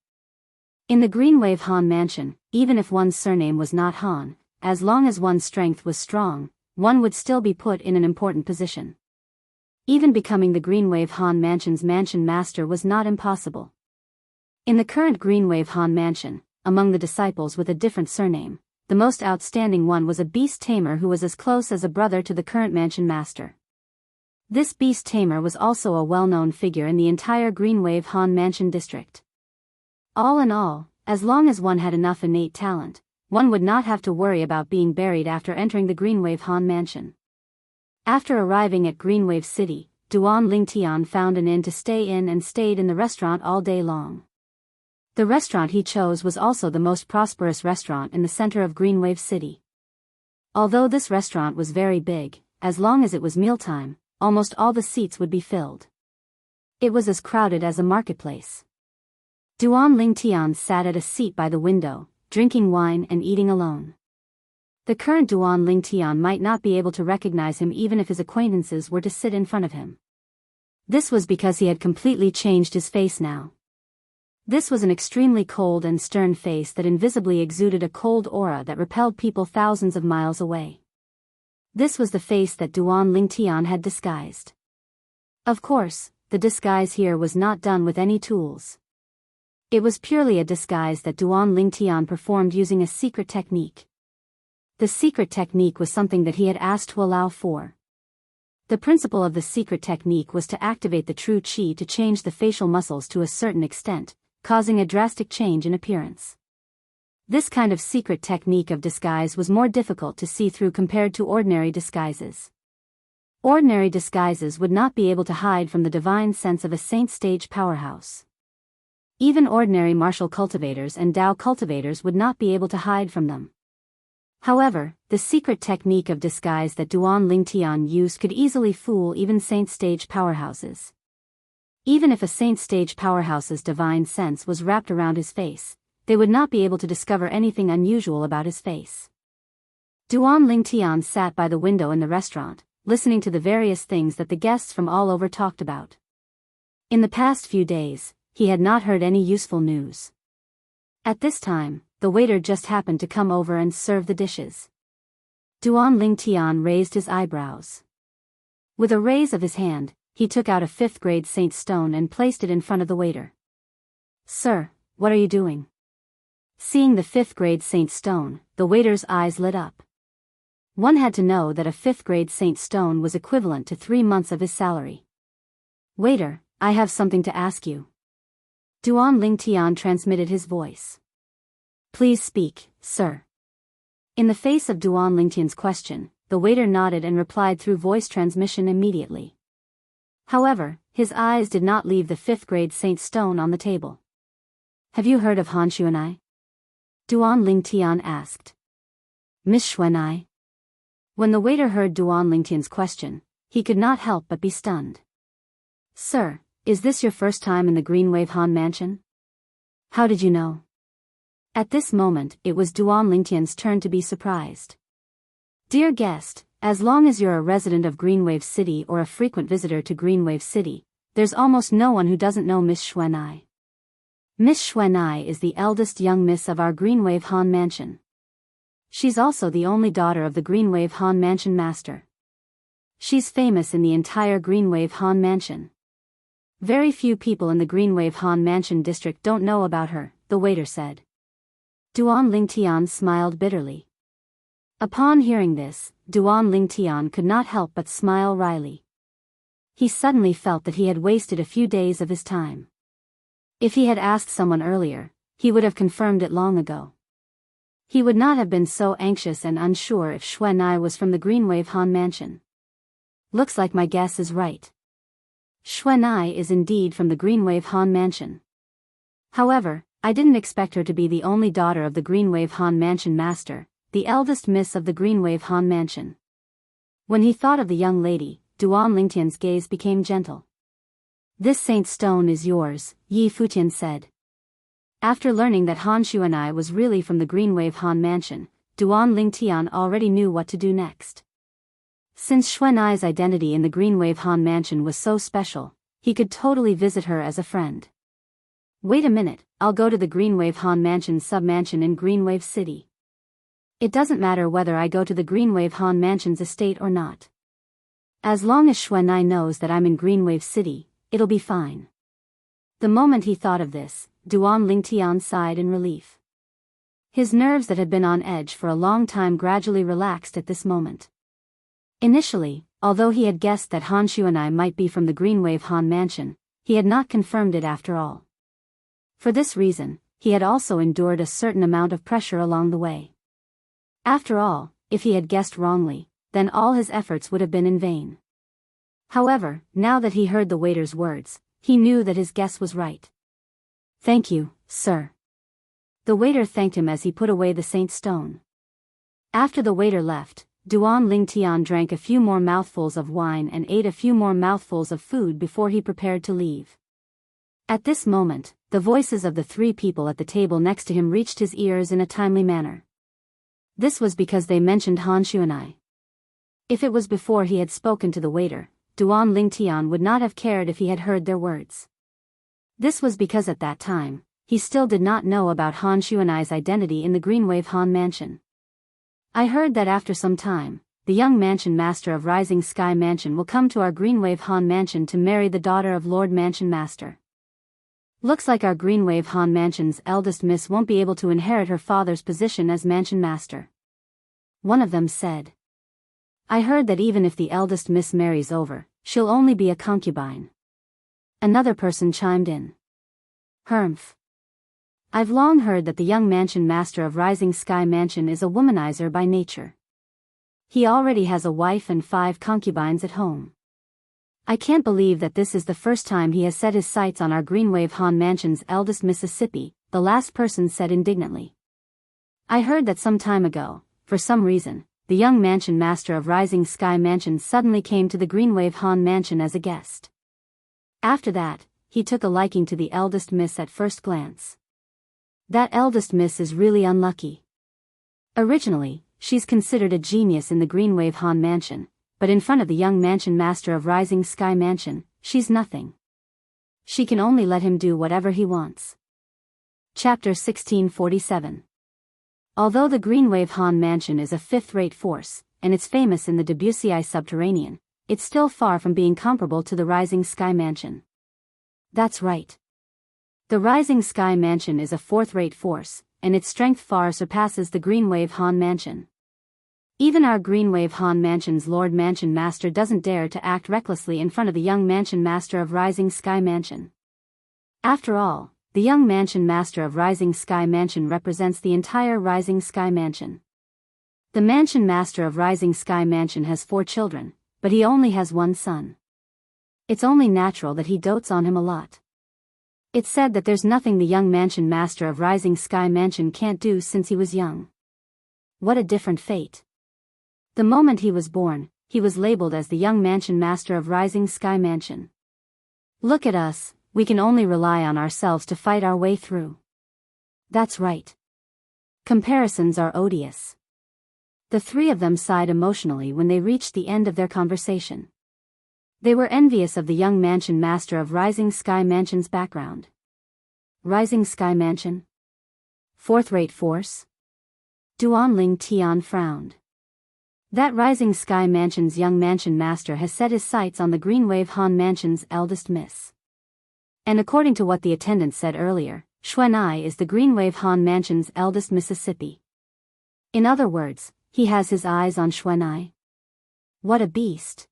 In the Greenwave Han Mansion, even if one's surname was not Han, as long as one's strength was strong, one would still be put in an important position. Even becoming the Greenwave Han Mansion's mansion master was not impossible. In the current Greenwave Han Mansion, among the disciples with a different surname, the most outstanding one was a beast tamer who was as close as a brother to the current mansion master. This beast tamer was also a well-known figure in the entire Greenwave Han Mansion district. All in all, as long as one had enough innate talent, one would not have to worry about being buried after entering the Greenwave Han Mansion. After arriving at Greenwave City, Duan Lingtian found an inn to stay in and stayed in the restaurant all day long. The restaurant he chose was also the most prosperous restaurant in the center of Greenwave City. Although this restaurant was very big, as long as it was mealtime, almost all the seats would be filled. It was as crowded as a marketplace. Duan Lingtian sat at a seat by the window, drinking wine and eating alone. The current Duan Lingtian might not be able to recognize him even if his acquaintances were to sit in front of him. This was because he had completely changed his face now. This was an extremely cold and stern face that invisibly exuded a cold aura that repelled people thousands of miles away. This was the face that Duan Lingtian had disguised. Of course, the disguise here was not done with any tools. It was purely a disguise that Duan Lingtian performed using a secret technique. The secret technique was something that he had asked to allow for. The principle of the secret technique was to activate the true qi to change the facial muscles to a certain extent, causing a drastic change in appearance. This kind of secret technique of disguise was more difficult to see through compared to ordinary disguises. Ordinary disguises would not be able to hide from the divine sense of a saint stage powerhouse. Even ordinary martial cultivators and Dao cultivators would not be able to hide from them. However, the secret technique of disguise that Duan Lingtian used could easily fool even saint stage powerhouses. Even if a saint stage powerhouse's divine sense was wrapped around his face, they would not be able to discover anything unusual about his face. Duan Lingtian sat by the window in the restaurant, listening to the various things that the guests from all over talked about. In the past few days, he had not heard any useful news. At this time, the waiter just happened to come over and serve the dishes. Duan Lingtian raised his eyebrows. With a raise of his hand, he took out a 5th-grade saint stone and placed it in front of the waiter. "Sir, what are you doing?" Seeing the 5th-grade saint stone, the waiter's eyes lit up. One had to know that a 5th-grade saint stone was equivalent to 3 months of his salary. "Waiter, I have something to ask you." Duan Lingtian transmitted his voice. "Please speak, sir." In the face of Duan Lingtian's question, the waiter nodded and replied through voice transmission immediately. However, his eyes did not leave the 5th-grade saint stone on the table. "Have you heard of Han Xuanai?" Duan Lingtian asked. "Miss Xuanai?" When the waiter heard Duan Lingtian's question, he could not help but be stunned. "Sir, is this your first time in the Greenwave Han Mansion? How did you know?" At this moment, it was Duan Lingtian's turn to be surprised. "Dear guest, as long as you're a resident of Greenwave City or a frequent visitor to Greenwave City, there's almost no one who doesn't know Miss Xuanai. Miss Xuanai is the eldest young miss of our Greenwave Han Mansion. She's also the only daughter of the Greenwave Han Mansion master. She's famous in the entire Greenwave Han Mansion. Very few people in the Greenwave Han Mansion district don't know about her," the waiter said. Duan Lingtian smiled bitterly. Upon hearing this, Duan Lingtian could not help but smile wryly. He suddenly felt that he had wasted a few days of his time. If he had asked someone earlier, he would have confirmed it long ago. He would not have been so anxious and unsure if Xuanai was from the Greenwave Han Mansion. "Looks like my guess is right. Xuanai is indeed from the Greenwave Han Mansion. However, I didn't expect her to be the only daughter of the Greenwave Han Mansion master, the eldest miss of the Greenwave Han Mansion." When he thought of the young lady, Duan Lingtian's gaze became gentle. "This saint stone is yours," Yi Futian said. After learning that Han Xuanai was really from the Greenwave Han Mansion, Duan Lingtian already knew what to do next. Since Xuanai's identity in the Greenwave Han Mansion was so special, he could totally visit her as a friend. "Wait a minute, I'll go to the Greenwave Han Mansion sub-mansion in Greenwave City. It doesn't matter whether I go to the Greenwave Han Mansion's estate or not. As long as Xuanai knows that I'm in Greenwave City, it'll be fine." The moment he thought of this, Duan Lingtian sighed in relief. His nerves that had been on edge for a long time gradually relaxed at this moment. Initially, although he had guessed that Han Xuanai might be from the Greenwave Han Mansion, he had not confirmed it after all. For this reason, he had also endured a certain amount of pressure along the way. After all, if he had guessed wrongly, then all his efforts would have been in vain. However, now that he heard the waiter's words, he knew that his guess was right. "Thank you, sir." The waiter thanked him as he put away the saint stone. After the waiter left, Duan Lingtian drank a few more mouthfuls of wine and ate a few more mouthfuls of food before he prepared to leave. At this moment, the voices of the 3 people at the table next to him reached his ears in a timely manner. This was because they mentioned Han Xuanai. If it was before he had spoken to the waiter, Duan Lingtian would not have cared if he had heard their words. This was because at that time, he still did not know about Han Xuanai's identity in the Greenwave Han Mansion. "I heard that after some time, the young mansion master of Rising Sky Mansion will come to our Greenwave Han Mansion to marry the daughter of Lord Mansion Master. Looks like our Greenwave Han Mansion's eldest miss won't be able to inherit her father's position as Mansion Master," one of them said. "I heard that even if the eldest miss marries over, she'll only be a concubine." Another person chimed in. "Humph. I've long heard that the young mansion master of Rising Sky Mansion is a womanizer by nature. He already has a wife and 5 concubines at home. I can't believe that this is the first time he has set his sights on our Greenwave Han Mansion's eldest Mississippi," the last person said indignantly. "I heard that some time ago, for some reason, the young mansion master of Rising Sky Mansion suddenly came to the Greenwave Han Mansion as a guest. After that, he took a liking to the eldest miss at first glance. That eldest miss is really unlucky. Originally, she's considered a genius in the Greenwave Han Mansion, but in front of the young mansion master of Rising Sky Mansion, she's nothing. She can only let him do whatever he wants." Chapter 1647. Although the Greenwave Han Mansion is a fifth-rate force, and it's famous in the Debussy subterranean, it's still far from being comparable to the Rising Sky Mansion. That's right. The Rising Sky Mansion is a fourth-rate force, and its strength far surpasses the Greenwave Han Mansion. Even our Greenwave Han Mansion's Lord Mansion Master doesn't dare to act recklessly in front of the young Mansion Master of Rising Sky Mansion. After all, the young Mansion Master of Rising Sky Mansion represents the entire Rising Sky Mansion. The Mansion Master of Rising Sky Mansion has 4 children, but he only has one son. It's only natural that he dotes on him a lot. It's said that there's nothing the young Mansion Master of Rising Sky Mansion can't do since he was young. What a different fate. The moment he was born, he was labeled as the young Mansion Master of Rising Sky Mansion. Look at us, we can only rely on ourselves to fight our way through. That's right. Comparisons are odious. The 3 of them sighed emotionally when they reached the end of their conversation. They were envious of the young Mansion Master of Rising Sky Mansion's background. Rising Sky Mansion? Fourth-rate force? Duanling Tian frowned. That Rising Sky Mansion's young Mansion Master has set his sights on the Greenwave Han Mansion's eldest miss. And according to what the attendant said earlier, Xuanai is the Greenwave Han Mansion's eldest Mississippi. In other words, he has his eyes on Xuanai. What a beast.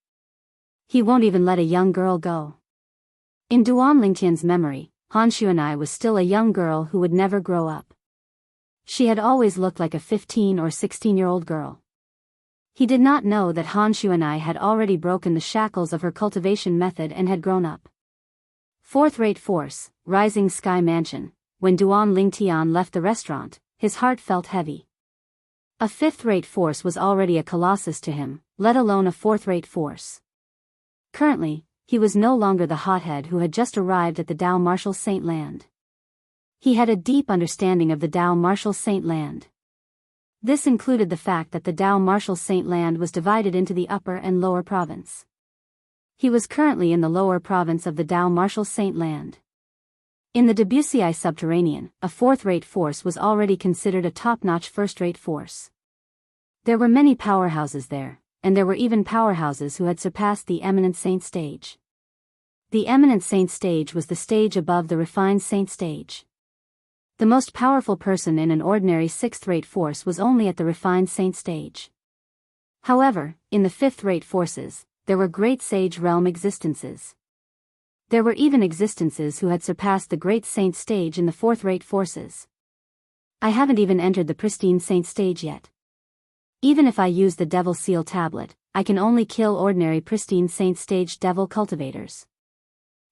He won't even let a young girl go. In Duan Lingtian's memory, Han Xuanai was still a young girl who would never grow up. She had always looked like a 15 or 16-year-old girl. He did not know that Han Xuanai had already broken the shackles of her cultivation method and had grown up. Fourth-rate force, Rising Sky Mansion. When Duan Lingtian left the restaurant, his heart felt heavy. A fifth-rate force was already a colossus to him, let alone a fourth-rate force. Currently, he was no longer the hothead who had just arrived at the Dao Martial Saint Land. He had a deep understanding of the Dao Martial Saint Land. This included the fact that the Dao Martial Saint Land was divided into the upper and lower province. He was currently in the lower province of the Dao Martial Saint Land. In the Debussy subterranean, a fourth-rate force was already considered a top-notch first-rate force. There were many powerhouses there, and there were even powerhouses who had surpassed the Eminent Saint stage. The Eminent Saint stage was the stage above the Refined Saint stage. The most powerful person in an ordinary sixth-rate force was only at the Refined Saint stage. However, in the fifth-rate forces, there were great sage realm existences. There were even existences who had surpassed the Great Saint stage in the fourth-rate forces. I haven't even entered the Pristine Saint stage yet. Even if I use the Devil Seal tablet, I can only kill ordinary Pristine Saint stage Devil cultivators.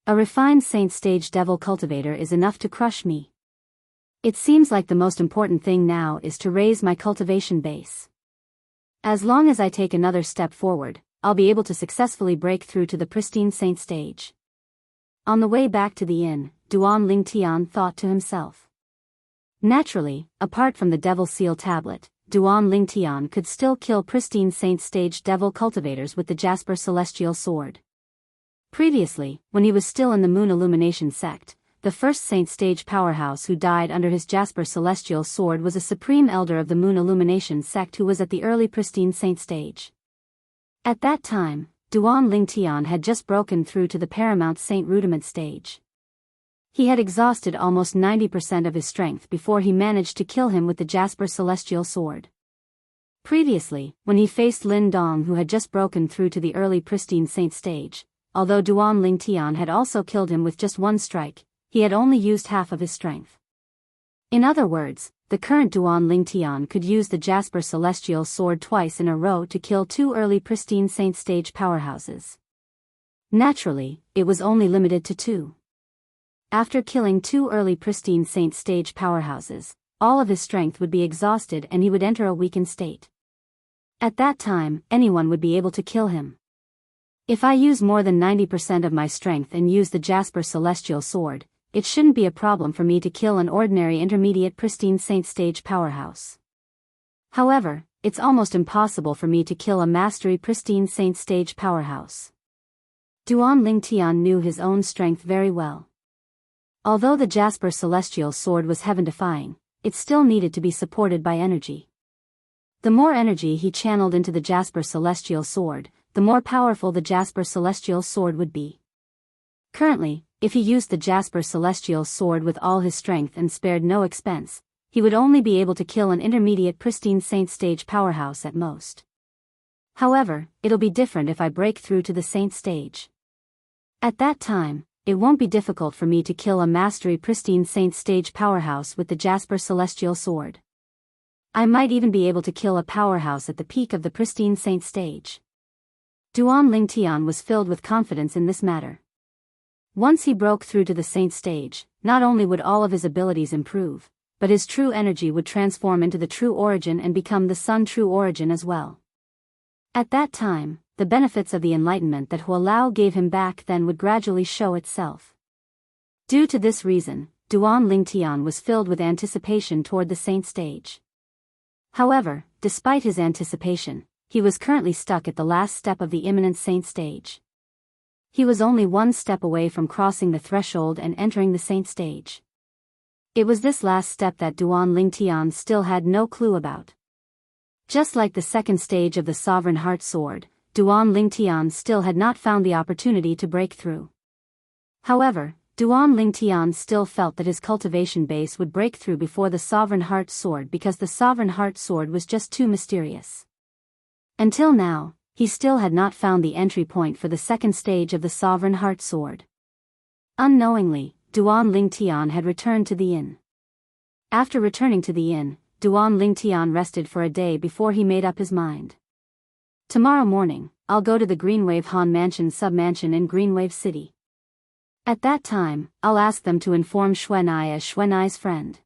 A Refined Saint stage Devil cultivator is enough to crush me. It seems like the most important thing now is to raise my cultivation base. As long as I take another step forward, I'll be able to successfully break through to the Pristine Saint stage. On the way back to the inn, Duan Lingtian thought to himself. Naturally, apart from the Devil Seal tablet, Duan Lingtian could still kill Pristine Saint stage Devil cultivators with the Jasper Celestial Sword. Previously, when he was still in the Moon Illumination sect, the first Saint stage powerhouse who died under his Jasper Celestial Sword was a Supreme Elder of the Moon Illumination sect who was at the early Pristine Saint stage. At that time, Duan Lingtian had just broken through to the Paramount Saint Rudiment stage. He had exhausted almost 90% of his strength before he managed to kill him with the Jasper Celestial Sword. Previously, when he faced Lin Dong who had just broken through to the early Pristine Saint stage, although Duan Lingtian had also killed him with just one strike, he had only used half of his strength. In other words, the current Duan Lingtian could use the Jasper Celestial Sword twice in a row to kill 2 early Pristine Saint stage powerhouses. Naturally, it was only limited to 2. After killing 2 early Pristine Saint stage powerhouses, all of his strength would be exhausted and he would enter a weakened state. At that time, anyone would be able to kill him. If I use more than 90% of my strength and use the Jasper Celestial Sword, it shouldn't be a problem for me to kill an ordinary intermediate Pristine Saint stage powerhouse. However, it's almost impossible for me to kill a Mastery Pristine Saint stage powerhouse. Duan Lingtian knew his own strength very well. Although the Jasper Celestial Sword was heaven-defying, it still needed to be supported by energy. The more energy he channeled into the Jasper Celestial Sword, the more powerful the Jasper Celestial Sword would be. Currently, if he used the Jasper Celestial Sword with all his strength and spared no expense, he would only be able to kill an intermediate pristine Saint stage powerhouse at most. However, it'll be different if I break through to the Saint stage. At that time, it won't be difficult for me to kill a mastery pristine Saint stage powerhouse with the Jasper Celestial Sword. I might even be able to kill a powerhouse at the peak of the pristine Saint stage. Duan Lingtian was filled with confidence in this matter. Once he broke through to the Saint stage, not only would all of his abilities improve, but his true energy would transform into the true origin and become the Sun true origin as well. At that time, the benefits of the enlightenment that Hualao gave him back then would gradually show itself. Due to this reason, Duan Lingtian was filled with anticipation toward the Saint stage. However, despite his anticipation, he was currently stuck at the last step of the imminent Saint stage. He was only one step away from crossing the threshold and entering the Saint stage. It was this last step that Duan Lingtian still had no clue about. Just like the second stage of the Sovereign Heart Sword, Duan Lingtian still had not found the opportunity to break through. However, Duan Lingtian still felt that his cultivation base would break through before the Sovereign Heart Sword because the Sovereign Heart Sword was just too mysterious. Until now, he still had not found the entry point for the second stage of the Sovereign Heart Sword. Unknowingly, Duan Lingtian had returned to the inn. After returning to the inn, Duan Lingtian rested for a day before he made up his mind. Tomorrow morning, I'll go to the Greenwave Han Mansion sub-mansion in Greenwave City. At that time, I'll ask them to inform Xuanai as Xuanai's friend.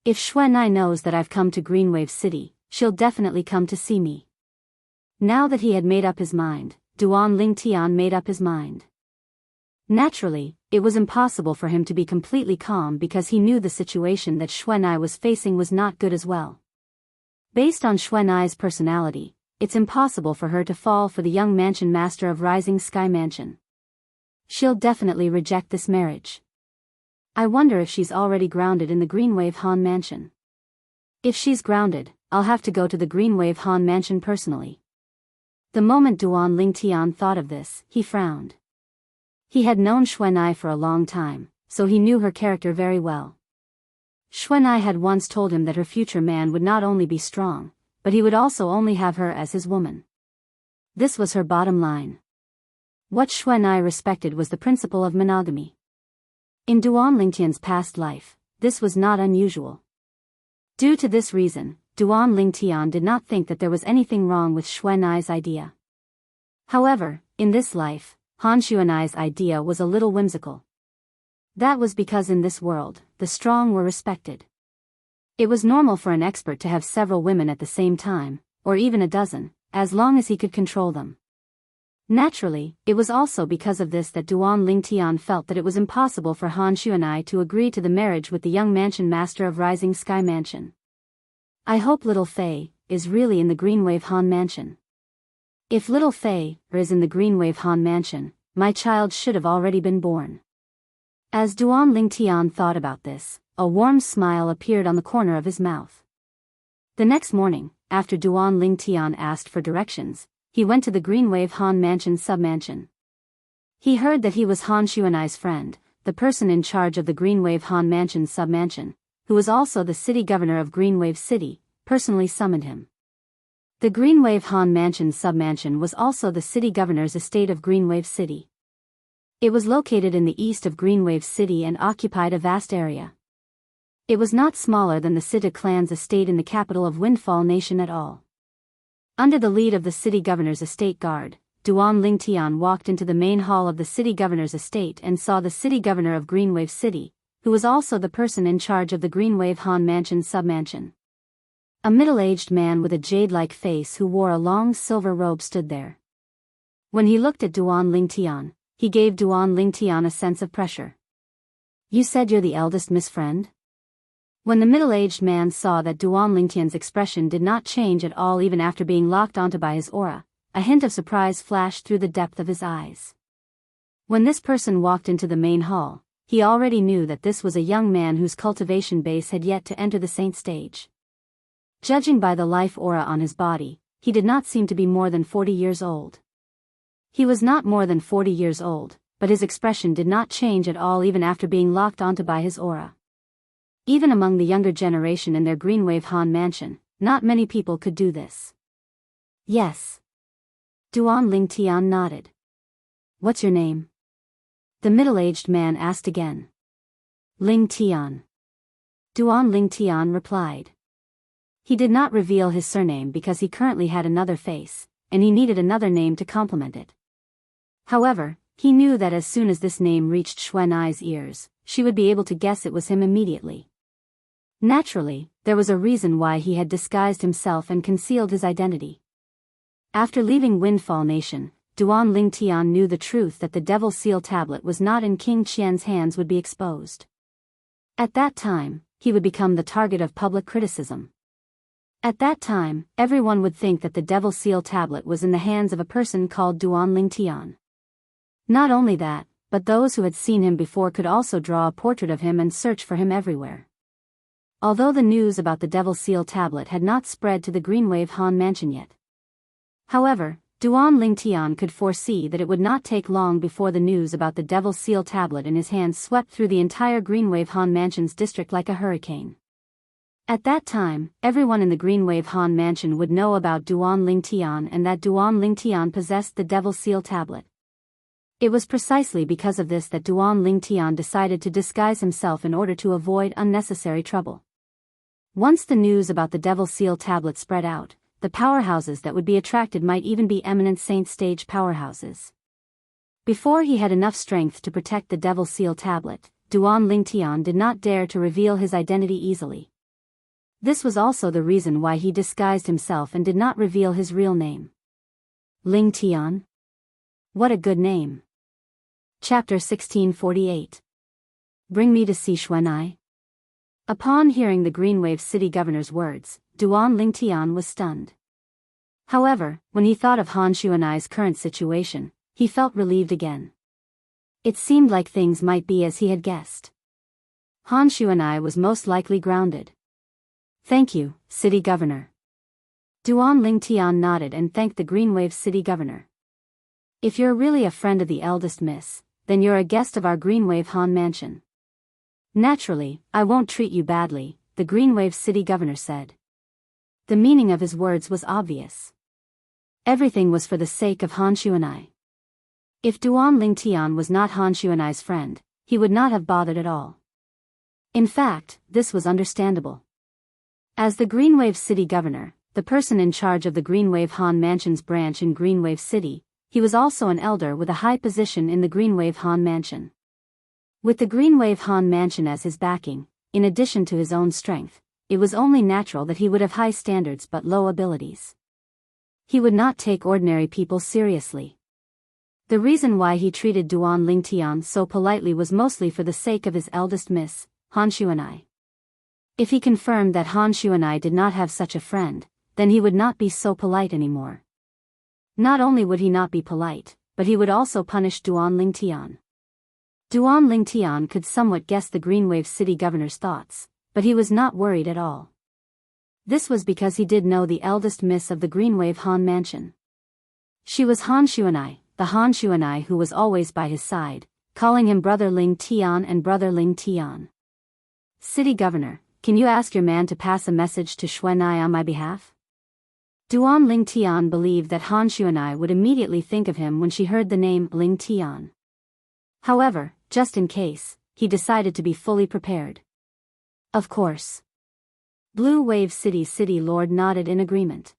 If Xuanai knows that I've come to Greenwave City, she'll definitely come to see me. Now that he had made up his mind, Duan Lingtian made up his mind. Naturally, it was impossible for him to be completely calm because he knew the situation that Xuanai was facing was not good as well. Based on Xuanai's personality, it's impossible for her to fall for the young mansion master of Rising Sky Mansion. She'll definitely reject this marriage. I wonder if she's already grounded in the Greenwave Han Mansion. If she's grounded, I'll have to go to the Greenwave Han Mansion personally. The moment Duan Lingtian thought of this, he frowned. He had known Xuanai for a long time, so he knew her character very well. Xuanai had once told him that her future man would not only be strong, but he would also only have her as his woman. This was her bottom line. What Xuanai respected was the principle of monogamy. In Duan Lingtian's past life, this was not unusual. Due to this reason, Duan Lingtian did not think that there was anything wrong with Xuanai's idea. However, in this life, Han Xuanai's idea was a little whimsical. That was because in this world, the strong were respected. It was normal for an expert to have several women at the same time, or even a dozen, as long as he could control them. Naturally, it was also because of this that Duan Lingtian felt that it was impossible for Han Xuanai to agree to the marriage with the young mansion master of Rising Sky Mansion. I hope little Fei is really in the Greenwave Han Mansion. If little Fei is in the Greenwave Han Mansion, my child should have already been born. As Duan Lingtian thought about this, a warm smile appeared on the corner of his mouth. The next morning, after Duan Lingtian asked for directions, he went to the Greenwave Han Mansion sub-mansion. He heard that he was Han Xuanai's friend, the person in charge of the Greenwave Han Mansion sub-mansion, who was also the city governor of Greenwave City, personally summoned him. The Greenwave Han Mansion sub-mansion was also the city governor's estate of Greenwave City. It was located in the east of Greenwave City and occupied a vast area. It was not smaller than the Sita clan's estate in the capital of Windfall Nation at all. Under the lead of the city governor's estate guard, Duan Lingtian walked into the main hall of the city governor's estate and saw the city governor of Greenwave City, who was also the person in charge of the Greenwave Han Mansion sub-mansion. A middle-aged man with a jade-like face who wore a long silver robe stood there. When he looked at Duan Lingtian, he gave Duan Lingtian a sense of pressure. "You said you're the eldest, Miss Friend?" When the middle-aged man saw that Duan Lingtian's expression did not change at all even after being locked onto by his aura, a hint of surprise flashed through the depth of his eyes. When this person walked into the main hall, he already knew that this was a young man whose cultivation base had yet to enter the saint stage. Judging by the life aura on his body, he did not seem to be more than 40 years old. He was not more than 40 years old, but his expression did not change at all even after being locked onto by his aura. Even among the younger generation in their Greenwave Han mansion, not many people could do this. Yes. Duan Lingtian nodded. What's your name? The middle-aged man asked again. Ling Tian. Duan Lingtian replied. He did not reveal his surname because he currently had another face, and he needed another name to complement it. However, he knew that as soon as this name reached Xuanai's ears, she would be able to guess it was him immediately. Naturally, there was a reason why he had disguised himself and concealed his identity. After leaving Windfall Nation, Duan Lingtian knew the truth that the Devil Seal tablet was not in King Qian's hands would be exposed. At that time, he would become the target of public criticism. At that time, everyone would think that the Devil Seal tablet was in the hands of a person called Duan Lingtian. Not only that, but those who had seen him before could also draw a portrait of him and search for him everywhere. Although the news about the Devil Seal tablet had not spread to the Greenwave Han mansion yet. However, Duan Lingtian could foresee that it would not take long before the news about the Devil Seal tablet in his hands swept through the entire Greenwave Han mansion's district like a hurricane. At that time, everyone in the Greenwave Han mansion would know about Duan Lingtian and that Duan Lingtian possessed the Devil Seal tablet. It was precisely because of this that Duan Lingtian decided to disguise himself in order to avoid unnecessary trouble. Once the news about the Devil Seal tablet spread out, the powerhouses that would be attracted might even be eminent saint stage powerhouses. Before he had enough strength to protect the Devil Seal tablet, Duan Lingtian did not dare to reveal his identity easily. This was also the reason why he disguised himself and did not reveal his real name. Lingtian? What a good name. Chapter 1648. Bring me to see Xuanai. Upon hearing the Greenwave City Governor's words, Duan Lingtian was stunned. However, when he thought of Han Xuanai's current situation, he felt relieved again. It seemed like things might be as he had guessed. Han Xuanai was most likely grounded. Thank you, City Governor. Duan Lingtian nodded and thanked the Greenwave City Governor. If you're really a friend of the eldest miss, then you're a guest of our Greenwave Han mansion. Naturally, I won't treat you badly, the Greenwave City Governor said. The meaning of his words was obvious. Everything was for the sake of Han Xuanai. If Duan Lingtian was not Han Xuanai's friend, he would not have bothered at all. In fact, this was understandable. As the Greenwave City Governor, the person in charge of the Greenwave Han Mansion's branch in Greenwave City, he was also an elder with a high position in the Greenwave Han Mansion. With the Greenwave Han Mansion as his backing, in addition to his own strength, it was only natural that he would have high standards but low abilities. He would not take ordinary people seriously. The reason why he treated Duan Lingtian so politely was mostly for the sake of his eldest miss, Han Xuanai. If he confirmed that Han Xuanai did not have such a friend, then he would not be so polite anymore. Not only would he not be polite, but he would also punish Duan Lingtian. Duan Lingtian could somewhat guess the Greenwave City Governor's thoughts, but he was not worried at all. This was because he did know the eldest miss of the Greenwave Han Mansion. She was Han Xuanai, the Han Xuanai who was always by his side, calling him Brother Lingtian and Brother Lingtian. City Governor, can you ask your man to pass a message to Xuanai on my behalf? Duan Lingtian believed that Han Xuanai would immediately think of him when she heard the name Lingtian. However, just in case, he decided to be fully prepared. Of course. Blue Wave City Lord nodded in agreement.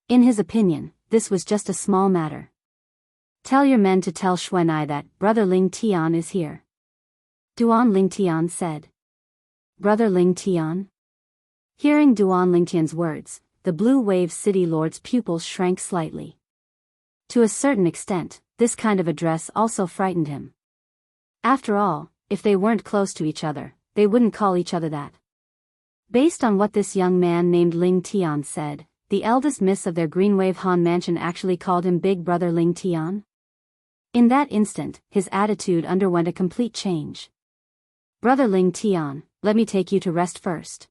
In his opinion, this was just a small matter. Tell your men to tell Xuanai that Brother Lingtian is here. Duan Lingtian said. Brother Lingtian? Hearing Duan Lingtian's words, the Blue Wave City Lord's pupils shrank slightly. To a certain extent, this kind of address also frightened him. After all, if they weren't close to each other, they wouldn't call each other that. Based on what this young man named Lingtian said, the eldest miss of their Greenwave Han mansion actually called him Big Brother Lingtian. In that instant, his attitude underwent a complete change. Brother Ling Tian, let me take you to rest first.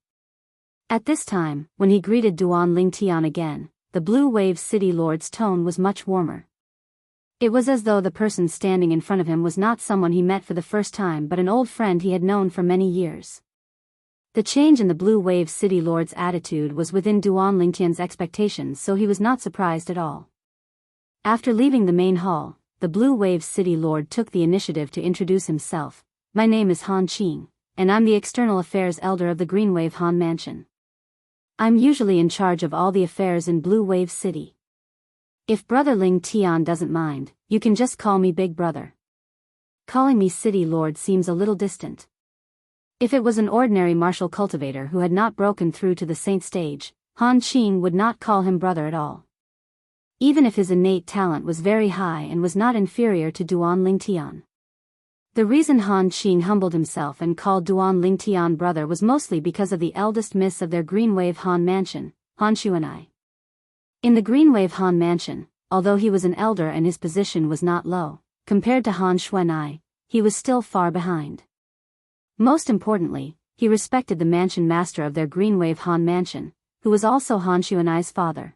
At this time, when he greeted Duan Ling Tian again, the Blue Wave City Lord's tone was much warmer. It was as though the person standing in front of him was not someone he met for the first time but an old friend he had known for many years. The change in the Blue Wave City Lord's attitude was within Duan Ling Tian's expectations, so he was not surprised at all. After leaving the main hall, the Blue Wave City Lord took the initiative to introduce himself. My name is Han Qing, and I'm the External Affairs Elder of the Green Wave Han Mansion. I'm usually in charge of all the affairs in Blue Wave City. If Brother Ling Tian doesn't mind, you can just call me Big Brother. Calling me City Lord seems a little distant. If it was an ordinary martial cultivator who had not broken through to the saint stage, Han Qing would not call him brother at all. Even if his innate talent was very high and was not inferior to Duan Ling Tian. The reason Han Qing humbled himself and called Duan Ling Tian brother was mostly because of the eldest miss of their Green Wave Han Mansion, Han Xuanai. In the Green Wave Han Mansion, although he was an elder and his position was not low, compared to Han Xuanai, he was still far behind. Most importantly, he respected the mansion master of their Green Wave Han Mansion, who was also Han Xuanai's father.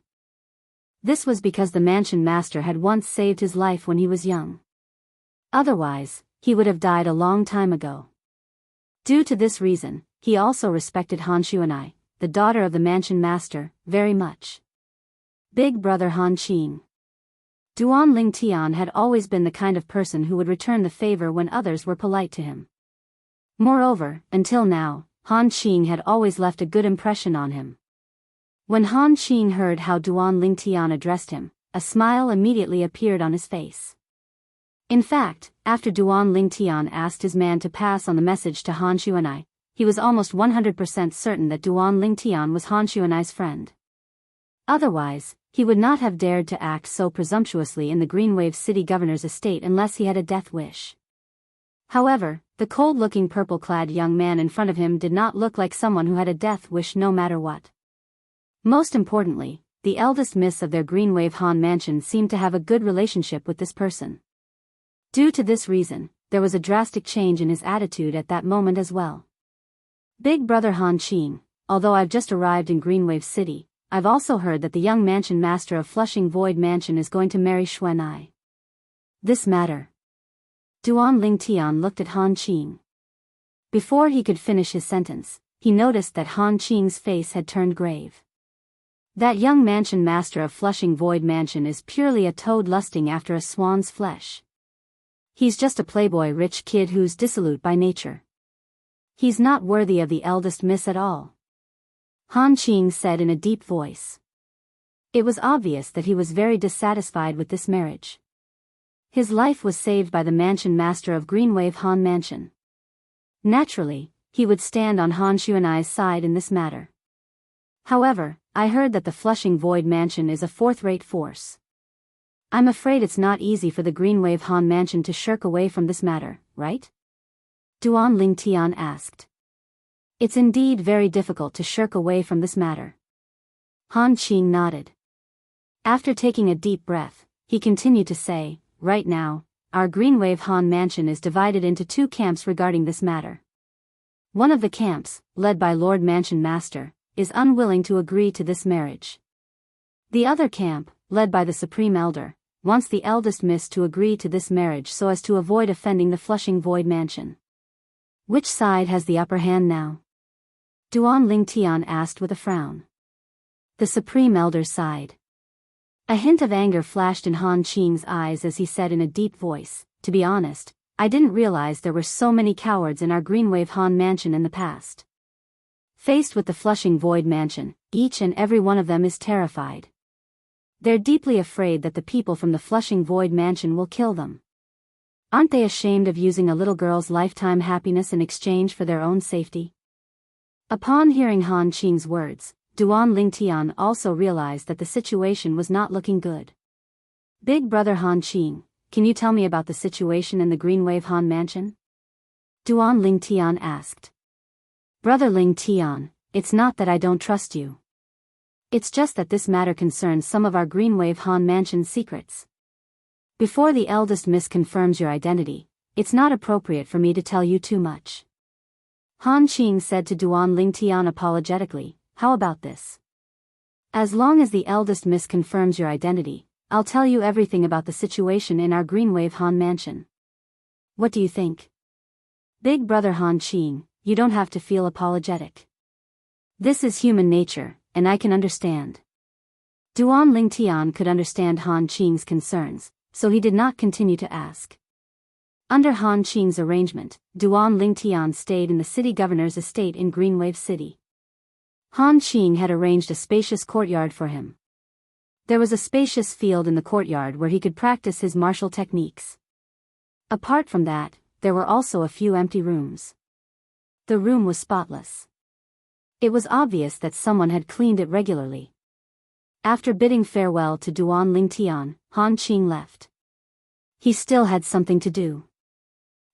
This was because the mansion master had once saved his life when he was young. Otherwise, he would have died a long time ago. Due to this reason, he also respected Han Xuanai, the daughter of the mansion master, very much. Big Brother Han Qing. Duan Ling Tian had always been the kind of person who would return the favor when others were polite to him. Moreover, until now, Han Qing had always left a good impression on him. When Han Qing heard how Duan Ling Tian addressed him, a smile immediately appeared on his face. In fact, after Duan Ling Tian asked his man to pass on the message to Han Xuanai, he was almost 100% certain that Duan Ling Tian was Han Xuanai's friend. Otherwise, he would not have dared to act so presumptuously in the Green Wave City governor's estate unless he had a death wish. However, the cold-looking purple-clad young man in front of him did not look like someone who had a death wish no matter what. Most importantly, the eldest miss of their Green Wave Han Mansion seemed to have a good relationship with this person. Due to this reason, there was a drastic change in his attitude at that moment as well. Big Brother Han Qing, although I've just arrived in Green Wave City, I've also heard that the young mansion master of Flushing Void Mansion is going to marry Xuanai. This matter. Duan Ling Tian looked at Han Qing. Before he could finish his sentence, he noticed that Han Qing's face had turned grave. That young mansion master of Flushing Void Mansion is purely a toad lusting after a swan's flesh. He's just a playboy rich kid who's dissolute by nature. He's not worthy of the eldest miss at all. Han Qing said in a deep voice. It was obvious that he was very dissatisfied with this marriage. His life was saved by the mansion master of Green Wave Han Mansion. Naturally, he would stand on Han Xuanai's side in this matter. However, I heard that the Flushing Void Mansion is a fourth-rate force. I'm afraid it's not easy for the Green Wave Han Mansion to shirk away from this matter, right? Duan Ling Tian asked. It's indeed very difficult to shirk away from this matter. Han Qing nodded. After taking a deep breath, he continued to say, right now, our Green Wave Han Mansion is divided into two camps regarding this matter. One of the camps, led by Lord Mansion Master, is unwilling to agree to this marriage. The other camp, led by the Supreme Elder, wants the eldest miss to agree to this marriage so as to avoid offending the Flushing Void Mansion. Which side has the upper hand now? Duan Ling Tian asked with a frown. The Supreme Elder's side. A hint of anger flashed in Han Qing's eyes as he said in a deep voice, to be honest, I didn't realize there were so many cowards in our Green Wave Han Mansion in the past. Faced with the Flushing Void Mansion, each and every one of them is terrified. They're deeply afraid that the people from the Flushing Void Mansion will kill them. Aren't they ashamed of using a little girl's lifetime happiness in exchange for their own safety? Upon hearing Han Qing's words, Duan Ling Tian also realized that the situation was not looking good. Big Brother Han Qing, can you tell me about the situation in the Green Wave Han Mansion? Duan Ling Tian asked. Brother Ling Tian, it's not that I don't trust you. It's just that this matter concerns some of our Green Wave Han Mansion secrets. Before the eldest miss confirms your identity, it's not appropriate for me to tell you too much. Han Qing said to Duan Lingtian apologetically, how about this? As long as the eldest miss confirms your identity, I'll tell you everything about the situation in our Greenwave Han mansion. What do you think? Big brother Han Qing, you don't have to feel apologetic. This is human nature, and I can understand. Duan Lingtian could understand Han Qing's concerns, so he did not continue to ask. Under Han Qing's arrangement, Duan Lingtian stayed in the city governor's estate in Greenwave City. Han Qing had arranged a spacious courtyard for him. There was a spacious field in the courtyard where he could practice his martial techniques. Apart from that, there were also a few empty rooms. The room was spotless. It was obvious that someone had cleaned it regularly. After bidding farewell to Duan Lingtian, Han Qing left. He still had something to do.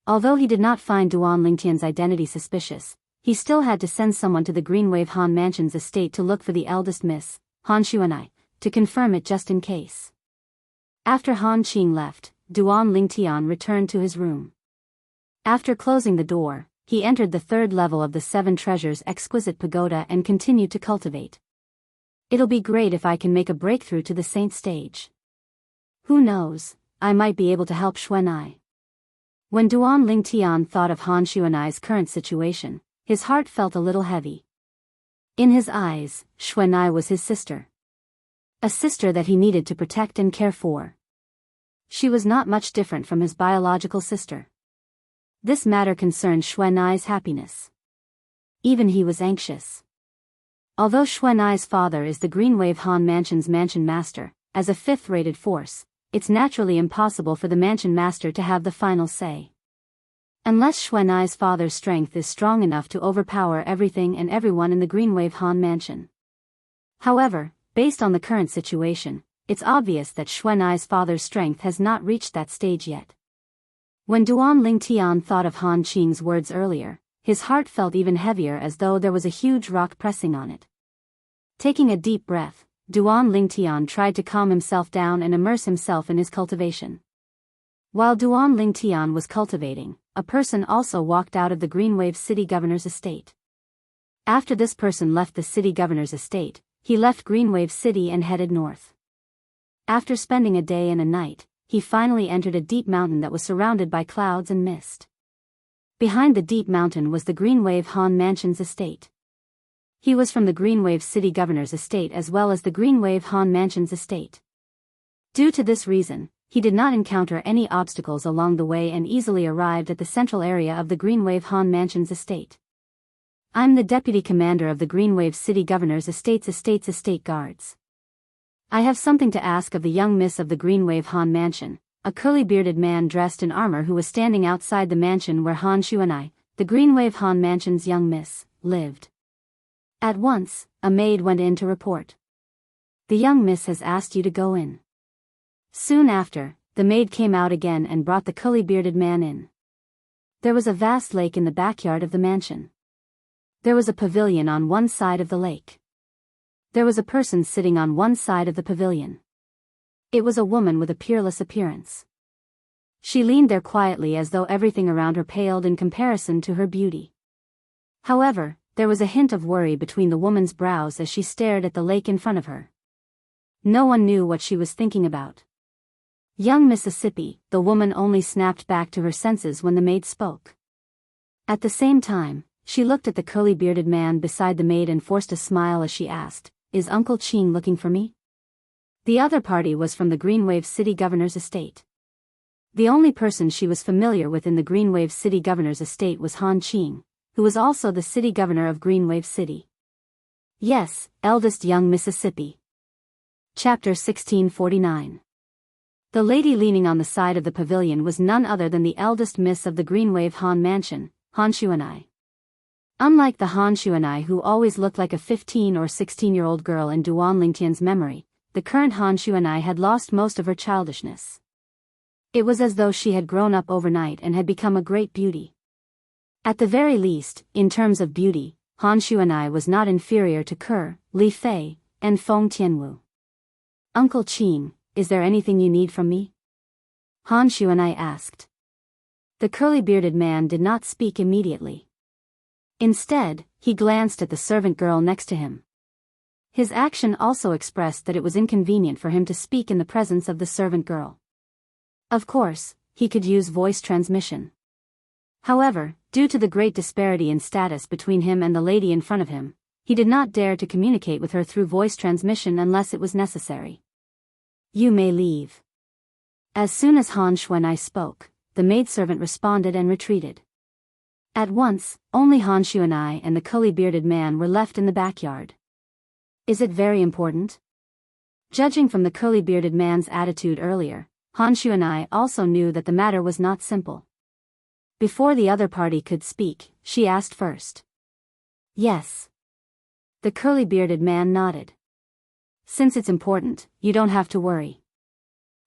Although he did not find Duan Lingtian's identity suspicious, he still had to send someone to the Greenwave Han Mansion's estate to look for the eldest miss, Han Xuanai, to confirm it just in case. After Han Qing left, Duan Lingtian returned to his room. After closing the door, he entered the third level of the Seven Treasures exquisite pagoda and continued to cultivate. It'll be great if I can make a breakthrough to the saint stage. Who knows, I might be able to help Xuanai. When Duan Lingtian thought of Han Xuanai's current situation, his heart felt a little heavy. In his eyes, Xuanai was his sister. A sister that he needed to protect and care for. She was not much different from his biological sister. This matter concerned Xuanai's happiness. Even he was anxious. Although Xuanai's father is the Greenwave Han Mansion's mansion master, as a fifth-rated force, it's naturally impossible for the mansion master to have the final say. Unless Xuanai's father's strength is strong enough to overpower everything and everyone in the Greenwave Han Mansion. However, based on the current situation, it's obvious that Xuanai's father's strength has not reached that stage yet. When Duan Lingtian thought of Han Qing's words earlier, his heart felt even heavier as though there was a huge rock pressing on it. Taking a deep breath, Duan Lingtian tried to calm himself down and immerse himself in his cultivation. While Duan Lingtian was cultivating, a person also walked out of the Greenwave City Governor's estate. After this person left the City Governor's estate, he left Greenwave City and headed north. After spending a day and a night, he finally entered a deep mountain that was surrounded by clouds and mist. Behind the deep mountain was the Greenwave Han Mansion's estate. He was from the Greenwave City Governor's estate as well as the Greenwave Han Mansion's estate. Due to this reason, he did not encounter any obstacles along the way and easily arrived at the central area of the Greenwave Han Mansion's estate. I'm the Deputy Commander of the Greenwave City Governor's estate guards. I have something to ask of the young miss of the Greenwave Han Mansion, a curly-bearded man dressed in armor who was standing outside the mansion where Han Xuanai, the Greenwave Han Mansion's young miss, lived. At once, a maid went in to report. The young miss has asked you to go in. Soon after, the maid came out again and brought the curly-bearded man in. There was a vast lake in the backyard of the mansion. There was a pavilion on one side of the lake. There was a person sitting on one side of the pavilion. It was a woman with a peerless appearance. She leaned there quietly as though everything around her paled in comparison to her beauty. However, there was a hint of worry between the woman's brows as she stared at the lake in front of her. No one knew what she was thinking about. Young Mississippi, the woman only snapped back to her senses when the maid spoke. At the same time, she looked at the curly-bearded man beside the maid and forced a smile as she asked, "Is Uncle Qing looking for me?" The other party was from the Greenwave City Governor's estate. The only person she was familiar with in the Greenwave City Governor's estate was Han Qing, who was also the city governor of Greenwave City. Yes, eldest young Mississippi. Chapter 1649. The lady leaning on the side of the pavilion was none other than the eldest miss of the Greenwave Han Mansion, Han Xuanai. Unlike the Han Xuanai who always looked like a 15 or 16-year-old girl in Duan Lingtian's memory, the current Han Xuanai had lost most of her childishness. It was as though she had grown up overnight and had become a great beauty. At the very least, in terms of beauty, Han Xuanai was not inferior to Ke, Li Fei, and Feng Tianwu. "Uncle Qing, is there anything you need from me?" Han Xuanai asked. The curly-bearded man did not speak immediately. Instead, he glanced at the servant girl next to him. His action also expressed that it was inconvenient for him to speak in the presence of the servant girl. Of course, he could use voice transmission. However, due to the great disparity in status between him and the lady in front of him, he did not dare to communicate with her through voice transmission unless it was necessary. "You may leave." As soon as Han Xuanai spoke, the maidservant responded and retreated. At once, only Han Xuanai and the curly-bearded man were left in the backyard. Is it very important? Judging from the curly-bearded man's attitude earlier, Han Xuanai also knew that the matter was not simple. Before the other party could speak, she asked first. "Yes." The curly-bearded man nodded. "Since it's important, you don't have to worry.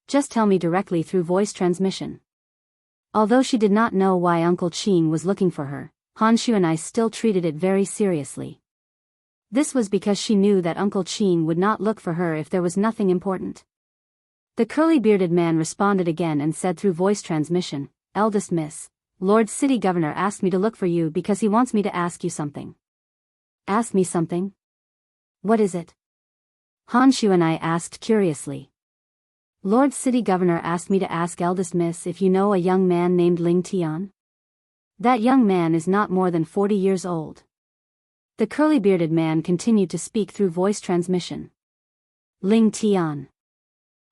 Just tell me directly through voice transmission." Although she did not know why Uncle Qing was looking for her, Han Xuanai still treated it very seriously. This was because she knew that Uncle Qing would not look for her if there was nothing important. The curly-bearded man responded again and said through voice transmission, "Eldest Miss, Lord City Governor asked me to look for you because he wants me to ask you something." "Ask me something? What is it?" Han Xuanai asked curiously. "Lord City Governor asked me to ask Eldest Miss if you know a young man named Ling Tian. That young man is not more than 40 years old." The curly-bearded man continued to speak through voice transmission. "Ling Tian."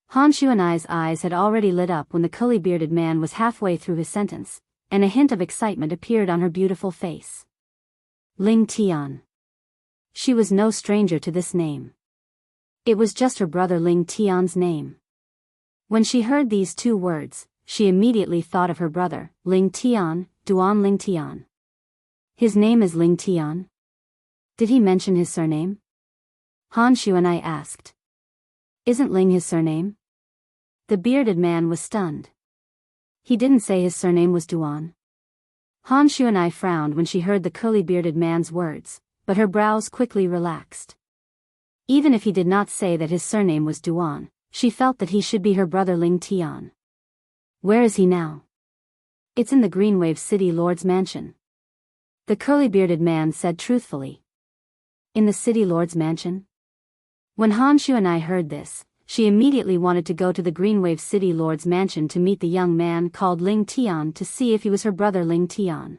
Han Xuanai's eyes had already lit up when the curly-bearded man was halfway through his sentence, and a hint of excitement appeared on her beautiful face. Ling Tian. She was no stranger to this name. It was just her brother Ling Tian's name. When she heard these two words, she immediately thought of her brother, Ling Tian, Duan Ling Tian. His name is Ling Tian? Did he mention his surname? Han Xuanai asked. Isn't Ling his surname? The bearded man was stunned. He didn't say his surname was Duan. Han Xuanai frowned when she heard the curly-bearded man's words, but her brows quickly relaxed. Even if he did not say that his surname was Duan, she felt that he should be her brother Ling Tian. Where is he now? It's in the Greenwave City Lord's mansion. The curly-bearded man said truthfully. In the City Lord's mansion? When Han Xuanai heard this, she immediately wanted to go to the Greenwave City Lord's mansion to meet the young man called Ling Tian to see if he was her brother Ling Tian.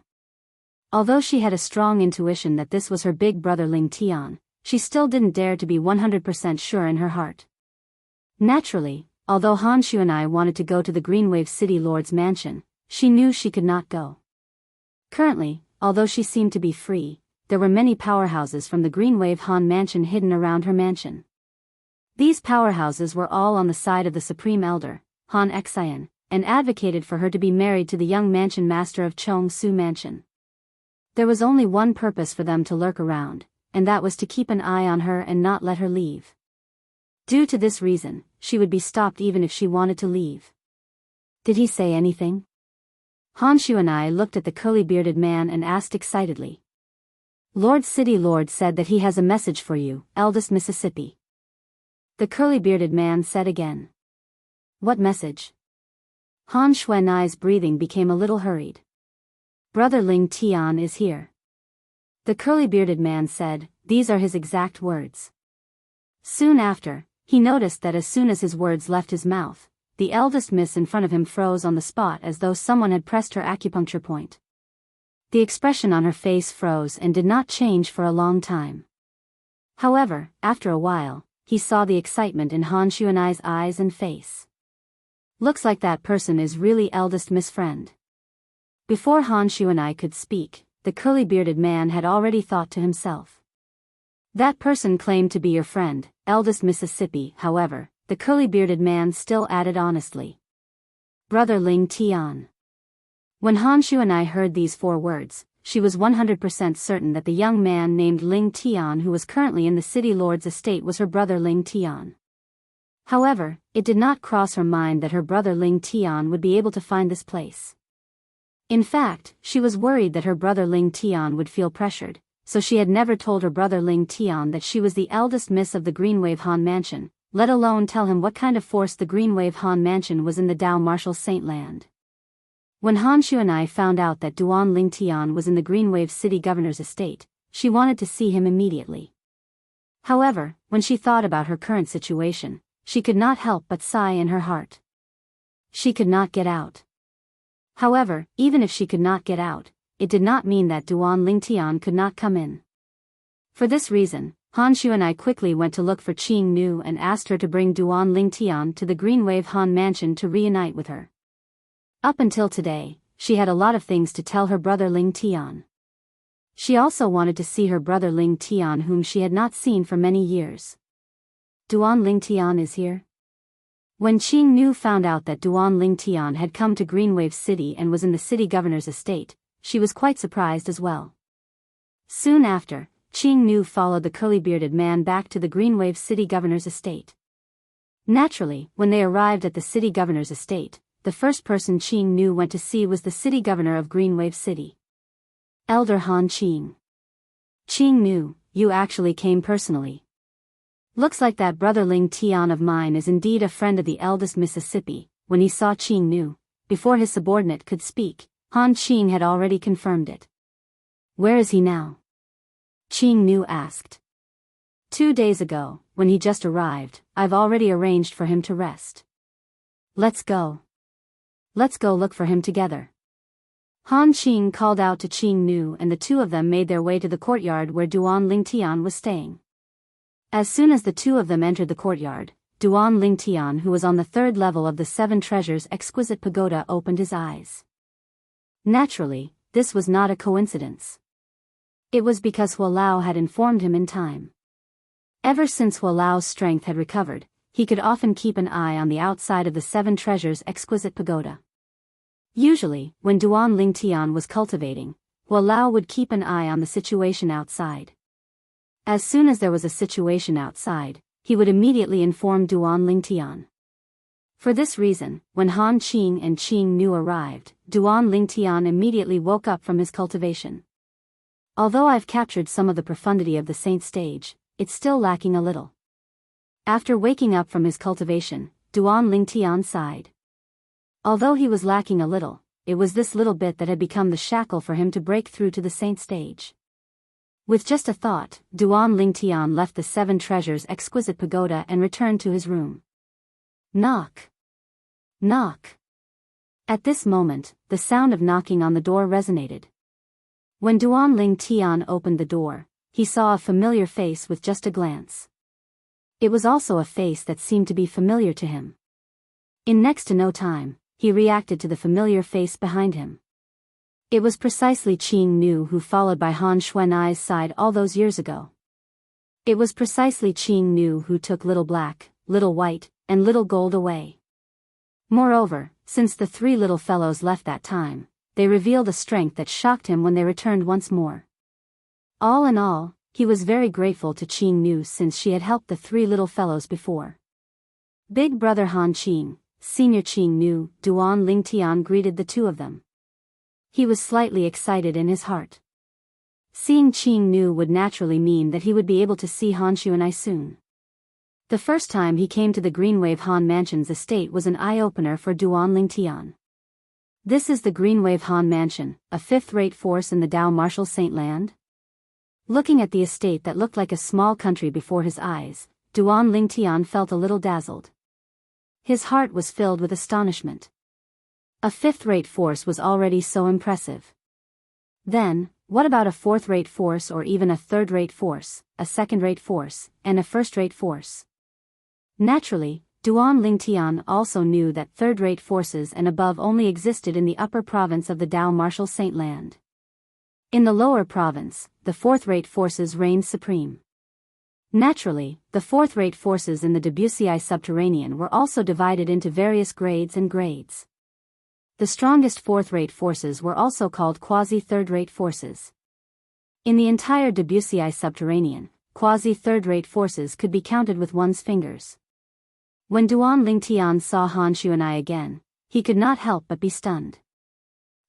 Although she had a strong intuition that this was her big brother Ling Tian, she still didn't dare to be 100% sure in her heart. Naturally, although Han Xuanai wanted to go to the Greenwave City Lord's mansion, she knew she could not go. Currently, although she seemed to be free, there were many powerhouses from the Greenwave Han mansion hidden around her mansion. These powerhouses were all on the side of the Supreme Elder, Han Xian, and advocated for her to be married to the young mansion master of Chong Su Mansion. There was only one purpose for them to lurk around, and that was to keep an eye on her and not let her leave. Due to this reason, she would be stopped even if she wanted to leave. Did he say anything? Han Xuanai looked at the curly-bearded man and asked excitedly. Lord City Lord said that he has a message for you, eldest Mississippi. The curly-bearded man said again. What message? Han Xuanai's breathing became a little hurried. Brother Ling Tian is here. The curly-bearded man said, these are his exact words. Soon after, he noticed that as soon as his words left his mouth, the eldest miss in front of him froze on the spot as though someone had pressed her acupuncture point. The expression on her face froze and did not change for a long time. However, after a while, he saw the excitement in Han Xuanai's eyes and face. Looks like that person is really eldest Miss Friend. Before Han Xuanai could speak, the curly-bearded man had already thought to himself. That person claimed to be your friend, eldest Mississippi. However, the curly-bearded man still added honestly. Brother Ling Tian. When Han Xuanai heard these 4 words, she was 100% certain that the young man named Ling Tian who was currently in the city lord's estate was her brother Ling Tian. However, it did not cross her mind that her brother Ling Tian would be able to find this place. In fact, she was worried that her brother Ling Tian would feel pressured, so she had never told her brother Ling Tian that she was the eldest miss of the Greenwave Han Mansion, let alone tell him what kind of force the Greenwave Han Mansion was in the Dao Marshal Saint Land. When Han Xuanai found out that Duan Lingtian was in the Greenwave City Governor's estate, she wanted to see him immediately. However, when she thought about her current situation, she could not help but sigh in her heart. She could not get out. However, even if she could not get out, it did not mean that Duan Lingtian could not come in. For this reason, Han Xuanai quickly went to look for Qing Nu and asked her to bring Duan Lingtian to the Greenwave Han mansion to reunite with her. Up until today, she had a lot of things to tell her brother Ling Tian. She also wanted to see her brother Ling Tian, whom she had not seen for many years. Duan Ling Tian is here? When Qing Nu found out that Duan Ling Tian had come to Greenwave City and was in the city governor's estate, she was quite surprised as well. Soon after, Qing Nu followed the curly-bearded man back to the Greenwave City governor's estate. Naturally, when they arrived at the city governor's estate, the first person Qing Nu went to see was the city governor of Greenwave City. Elder Han Qing. Qing Nu, you actually came personally. Looks like that brother Ling Tian of mine is indeed a friend of the eldest Mississippi. When he saw Qing Nu, before his subordinate could speak, Han Qing had already confirmed it. Where is he now? Qing Nu asked. 2 days ago, when he just arrived, I've already arranged for him to rest. Let's go. Let's go look for him together. Han Qing called out to Qing Nu and the two of them made their way to the courtyard where Duan Lingtian was staying. As soon as the two of them entered the courtyard, Duan Lingtian, who was on the 3rd level of the 7 Treasures Exquisite Pagoda, opened his eyes. Naturally, this was not a coincidence. It was because Hualao had informed him in time. Ever since Hualao's strength had recovered, he could often keep an eye on the outside of the 7 Treasures Exquisite Pagoda. Usually, when Duan Lingtian was cultivating, Hualao would keep an eye on the situation outside. As soon as there was a situation outside, he would immediately inform Duan Lingtian. For this reason, when Han Qing and Qing Nu arrived, Duan Lingtian immediately woke up from his cultivation. Although I've captured some of the profundity of the saint stage, it's still lacking a little. After waking up from his cultivation, Duan Lingtian sighed. Although he was lacking a little, it was this little bit that had become the shackle for him to break through to the saint stage. With just a thought, Duan Lingtian left the 7 Treasures Exquisite Pagoda and returned to his room. Knock. Knock. At this moment, the sound of knocking on the door resonated. When Duan Lingtian opened the door, he saw a familiar face with just a glance. It was also a face that seemed to be familiar to him. In next to no time, he reacted to the familiar face behind him. It was precisely Qing Nu, who followed by Han Xuanai's side all those years ago. It was precisely Qing Nu who took Little Black, Little White, and Little Gold away. Moreover, since the 3 little fellows left that time, they revealed a strength that shocked him when they returned once more. All in all, he was very grateful to Qing Nu since she had helped the 3 little fellows before. Big brother Han Qing, senior Qing Nu, Duan Lingtian greeted the two of them. He was slightly excited in his heart. Seeing Qing Nu would naturally mean that he would be able to see Han Xuanai soon. The first time he came to the Greenwave Han Mansion's estate was an eye-opener for Duan Lingtian. This is the Greenwave Han Mansion, a 5th-rate force in the Dao Martial Saint Land? Looking at the estate that looked like a small country before his eyes, Duan Lingtian felt a little dazzled. His heart was filled with astonishment. A 5th-rate force was already so impressive. Then, what about a 4th-rate force or even a 3rd-rate force, a 2nd-rate force, and a 1st-rate force? Naturally, Duan Lingtian also knew that 3rd-rate forces and above only existed in the upper province of the Dao Martial Saint Land. In the lower province, the 4th-rate forces reigned supreme. Naturally, the 4th-rate forces in the Debussy subterranean were also divided into various grades and grades. The strongest 4th-rate forces were also called quasi-3rd-rate forces. In the entire Debussy subterranean, quasi-3rd-rate forces could be counted with one's fingers. When Duan Lingtian saw Han Xuanai again, he could not help but be stunned.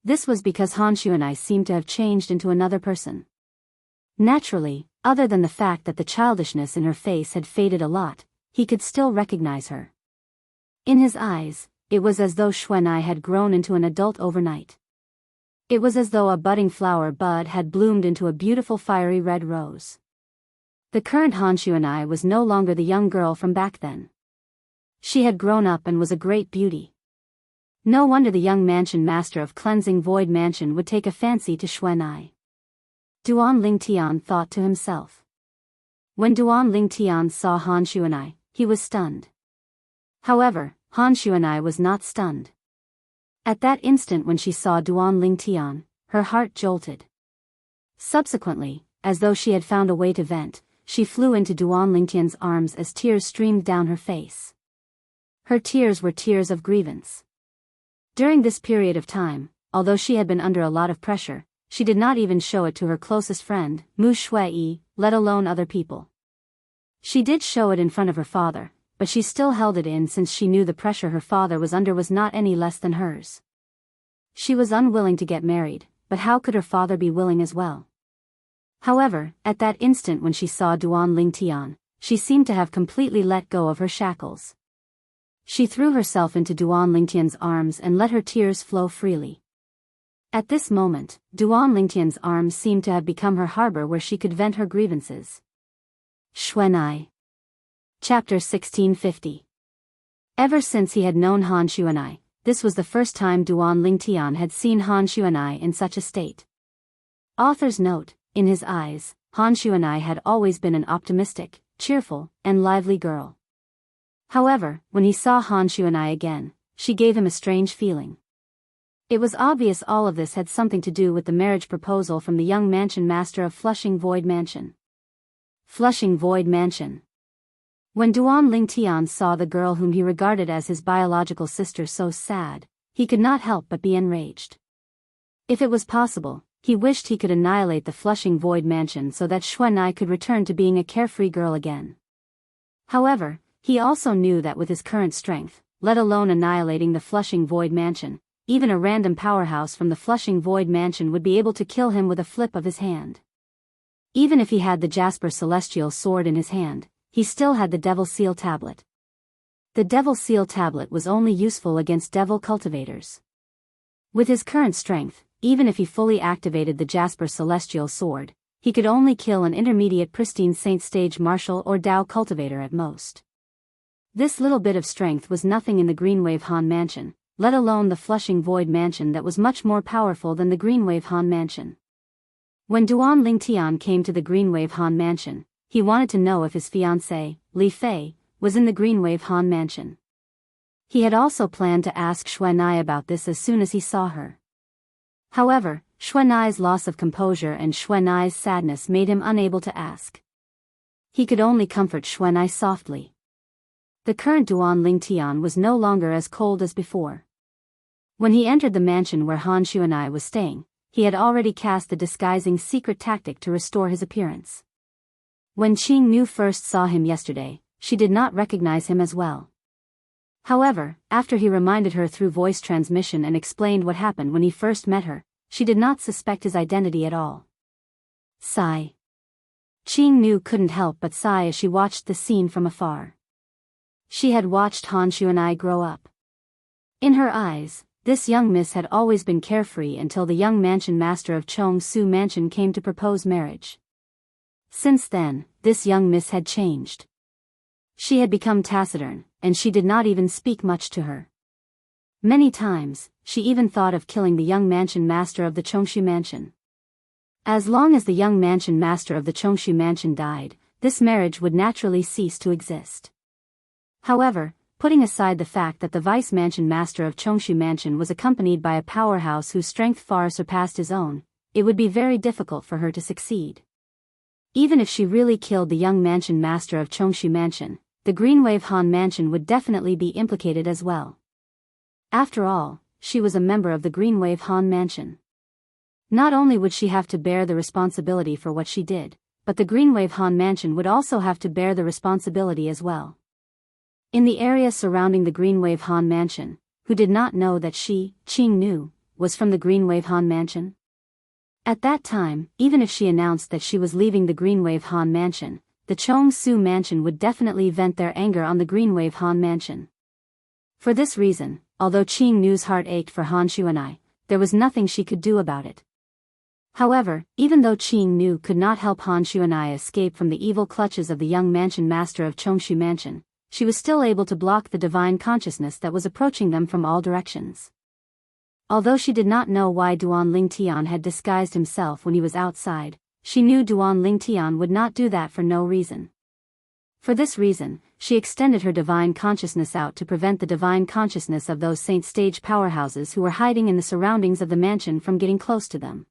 This was because Han Xuanai seemed to have changed into another person. Naturally, other than the fact that the childishness in her face had faded a lot, he could still recognize her. In his eyes, it was as though Xuanai had grown into an adult overnight. It was as though a budding flower bud had bloomed into a beautiful fiery red rose. The current Han Xuanai was no longer the young girl from back then. She had grown up and was a great beauty. No wonder the young mansion master of Cleansing Void Mansion would take a fancy to Xuanai. Duan Lingtian thought to himself. When Duan Lingtian saw Han Xuanai, he was stunned. However, Han Xuanai was not stunned. At that instant when she saw Duan Lingtian, her heart jolted. Subsequently, as though she had found a way to vent, she flew into Duan Lingtian's arms as tears streamed down her face. Her tears were tears of grievance. During this period of time, although she had been under a lot of pressure, she did not even show it to her closest friend, Mu Shui, let alone other people. She did show it in front of her father, but she still held it in since she knew the pressure her father was under was not any less than hers. She was unwilling to get married, but how could her father be willing as well? However, at that instant when she saw Duan Lingtian, she seemed to have completely let go of her shackles. She threw herself into Duan Lingtian's arms and let her tears flow freely. At this moment, Duan Lingtian's arms seemed to have become her harbor where she could vent her grievances. Xuanai. Chapter 1650. Ever since he had known Han Xuanai, this was the first time Duan Lingtian had seen Han Xuanai in such a state. Author's note, in his eyes, Han Xuanai had always been an optimistic, cheerful, and lively girl. However, when he saw Han Xuanai again, she gave him a strange feeling. It was obvious all of this had something to do with the marriage proposal from the young mansion master of Flushing Void Mansion. Flushing Void Mansion. When Duan Lingtian saw the girl whom he regarded as his biological sister so sad, he could not help but be enraged. If it was possible, he wished he could annihilate the Flushing Void Mansion so that Xuanai could return to being a carefree girl again. However, he also knew that with his current strength, let alone annihilating the Flushing Void Mansion, even a random powerhouse from the Flushing Void Mansion would be able to kill him with a flip of his hand. Even if he had the Jasper Celestial Sword in his hand, he still had the Devil Seal Tablet. The Devil Seal Tablet was only useful against devil cultivators. With his current strength, even if he fully activated the Jasper Celestial Sword, he could only kill an intermediate pristine Saint Stage Martial or Dao cultivator at most. This little bit of strength was nothing in the Greenwave Han Mansion, let alone the Flushing Void Mansion that was much more powerful than the Greenwave Han Mansion. When Duan Lingtian came to the Greenwave Han Mansion, he wanted to know if his fiancée, Li Fei, was in the Greenwave Han Mansion. He had also planned to ask Xuanai about this as soon as he saw her. However, Xuanai's loss of composure and Xuanai's sadness made him unable to ask. He could only comfort Xuanai softly. The current Duan Lingtian was no longer as cold as before. When he entered the mansion where Han Xuanai was staying, he had already cast the disguising secret tactic to restore his appearance. When Qing Nu first saw him yesterday, she did not recognize him as well. However, after he reminded her through voice transmission and explained what happened when he first met her, she did not suspect his identity at all. Sigh. Qing Nu couldn't help but sigh as she watched the scene from afar. She had watched Han Xuanai grow up. In her eyes, this young miss had always been carefree until the young mansion master of Chong Su Mansion came to propose marriage. Since then, this young miss had changed. She had become taciturn, and she did not even speak much to her. Many times, she even thought of killing the young mansion master of the Chongshu Mansion. As long as the young mansion master of the Chongshu Mansion died, this marriage would naturally cease to exist. However, putting aside the fact that the vice mansion master of Chongshu Mansion was accompanied by a powerhouse whose strength far surpassed his own, it would be very difficult for her to succeed. Even if she really killed the young mansion master of Chongshu Mansion, the Greenwave Han Mansion would definitely be implicated as well. After all, she was a member of the Greenwave Han Mansion. Not only would she have to bear the responsibility for what she did, but the Greenwave Han Mansion would also have to bear the responsibility as well. In the area surrounding the Greenwave Han Mansion, who did not know that she, Qing Nu, was from the Greenwave Han Mansion? At that time, even if she announced that she was leaving the Greenwave Han Mansion, the Chong Su Mansion would definitely vent their anger on the Greenwave Han Mansion. For this reason, although Qing Nu's heart ached for Han Xuanai, there was nothing she could do about it. However, even though Qing Nu could not help Han Xuanai escape from the evil clutches of the young mansion master of Chongshu Mansion, she was still able to block the divine consciousness that was approaching them from all directions. Although she did not know why Duan Lingtian had disguised himself when he was outside, she knew Duan Lingtian would not do that for no reason. For this reason, she extended her divine consciousness out to prevent the divine consciousness of those saint stage powerhouses who were hiding in the surroundings of the mansion from getting close to them.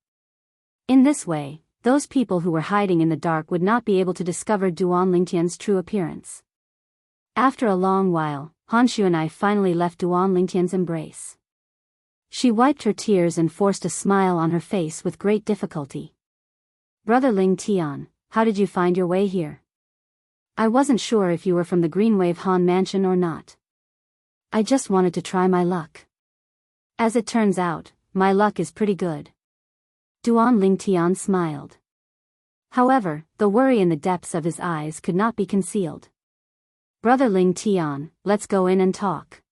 In this way, those people who were hiding in the dark would not be able to discover Duan Lingtian's true appearance. After a long while, Han Xuanai finally left Duan Lingtian's embrace. She wiped her tears and forced a smile on her face with great difficulty. "Brother Ling Tian, how did you find your way here? I wasn't sure if you were from the Greenwave Han Mansion or not. I just wanted to try my luck. As it turns out, my luck is pretty good." Duan Ling Tian smiled. However, the worry in the depths of his eyes could not be concealed. "Brother Ling Tian, let's go in and talk."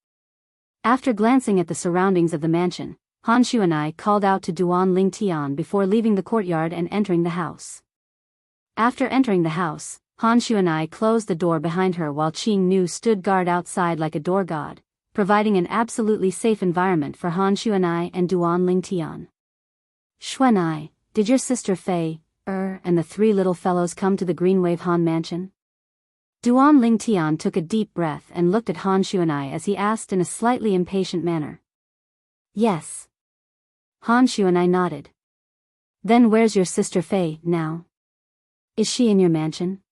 After glancing at the surroundings of the mansion, Han Xuanai called out to Duan Lingtian before leaving the courtyard and entering the house. After entering the house, Han Xuanai closed the door behind her while Qing Nu stood guard outside like a door god, providing an absolutely safe environment for Han Xuanai and Duan Lingtian. "Xuanai, did your sister Fei, and the three little fellows come to the Greenwave Han Mansion?" Duan Lingtian took a deep breath and looked at Han Xuanai as he asked in a slightly impatient manner. "Yes." Han Xuanai nodded. "Then where's your sister Fei, now? Is she in your mansion?"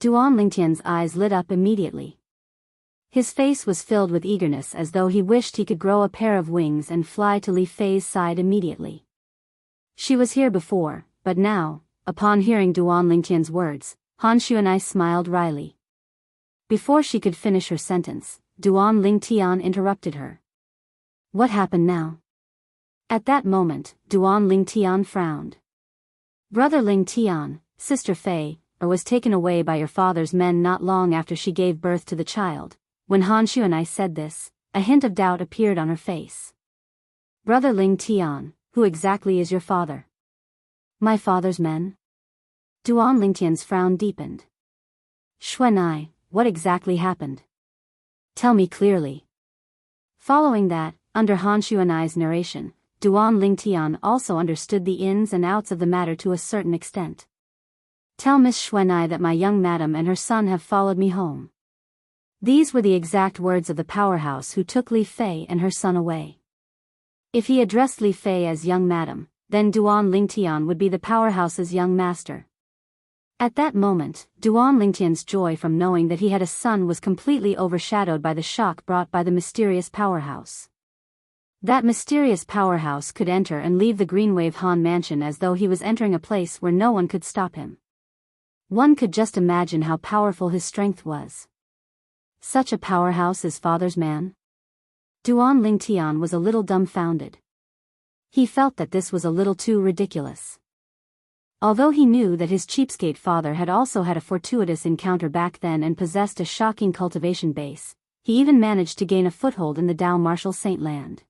Duan Lingtian's eyes lit up immediately. His face was filled with eagerness as though he wished he could grow a pair of wings and fly to Li Fei's side immediately. She was here before, but now, upon hearing Duan Lingtian's words, Han Xuanai smiled wryly. Before she could finish her sentence, Duan Lingtian interrupted her. "What happened now?" At that moment, Duan Lingtian frowned. "Brother Lingtian, sister Fei, was taken away by your father's men not long after she gave birth to the child." When Han Xuanai said this, a hint of doubt appeared on her face. "Brother Lingtian, who exactly is your father?" "My father's men?" Duan Lingtian's frown deepened. "Xuanai, what exactly happened? Tell me clearly." Following that, under Han Xuanai's narration, Duan Lingtian also understood the ins and outs of the matter to a certain extent. "Tell Miss Xuanai that my young madam and her son have followed me home." These were the exact words of the powerhouse who took Li Fei and her son away. If he addressed Li Fei as young madam, then Duan Lingtian would be the powerhouse's young master. At that moment, Duan Lingtian's joy from knowing that he had a son was completely overshadowed by the shock brought by the mysterious powerhouse. That mysterious powerhouse could enter and leave the Greenwave Han Mansion as though he was entering a place where no one could stop him. One could just imagine how powerful his strength was. Such a powerhouse as father's man? Duan Lingtian was a little dumbfounded. He felt that this was a little too ridiculous. Although he knew that his cheapskate father had also had a fortuitous encounter back then and possessed a shocking cultivation base, he even managed to gain a foothold in the Dao Martial Saint land.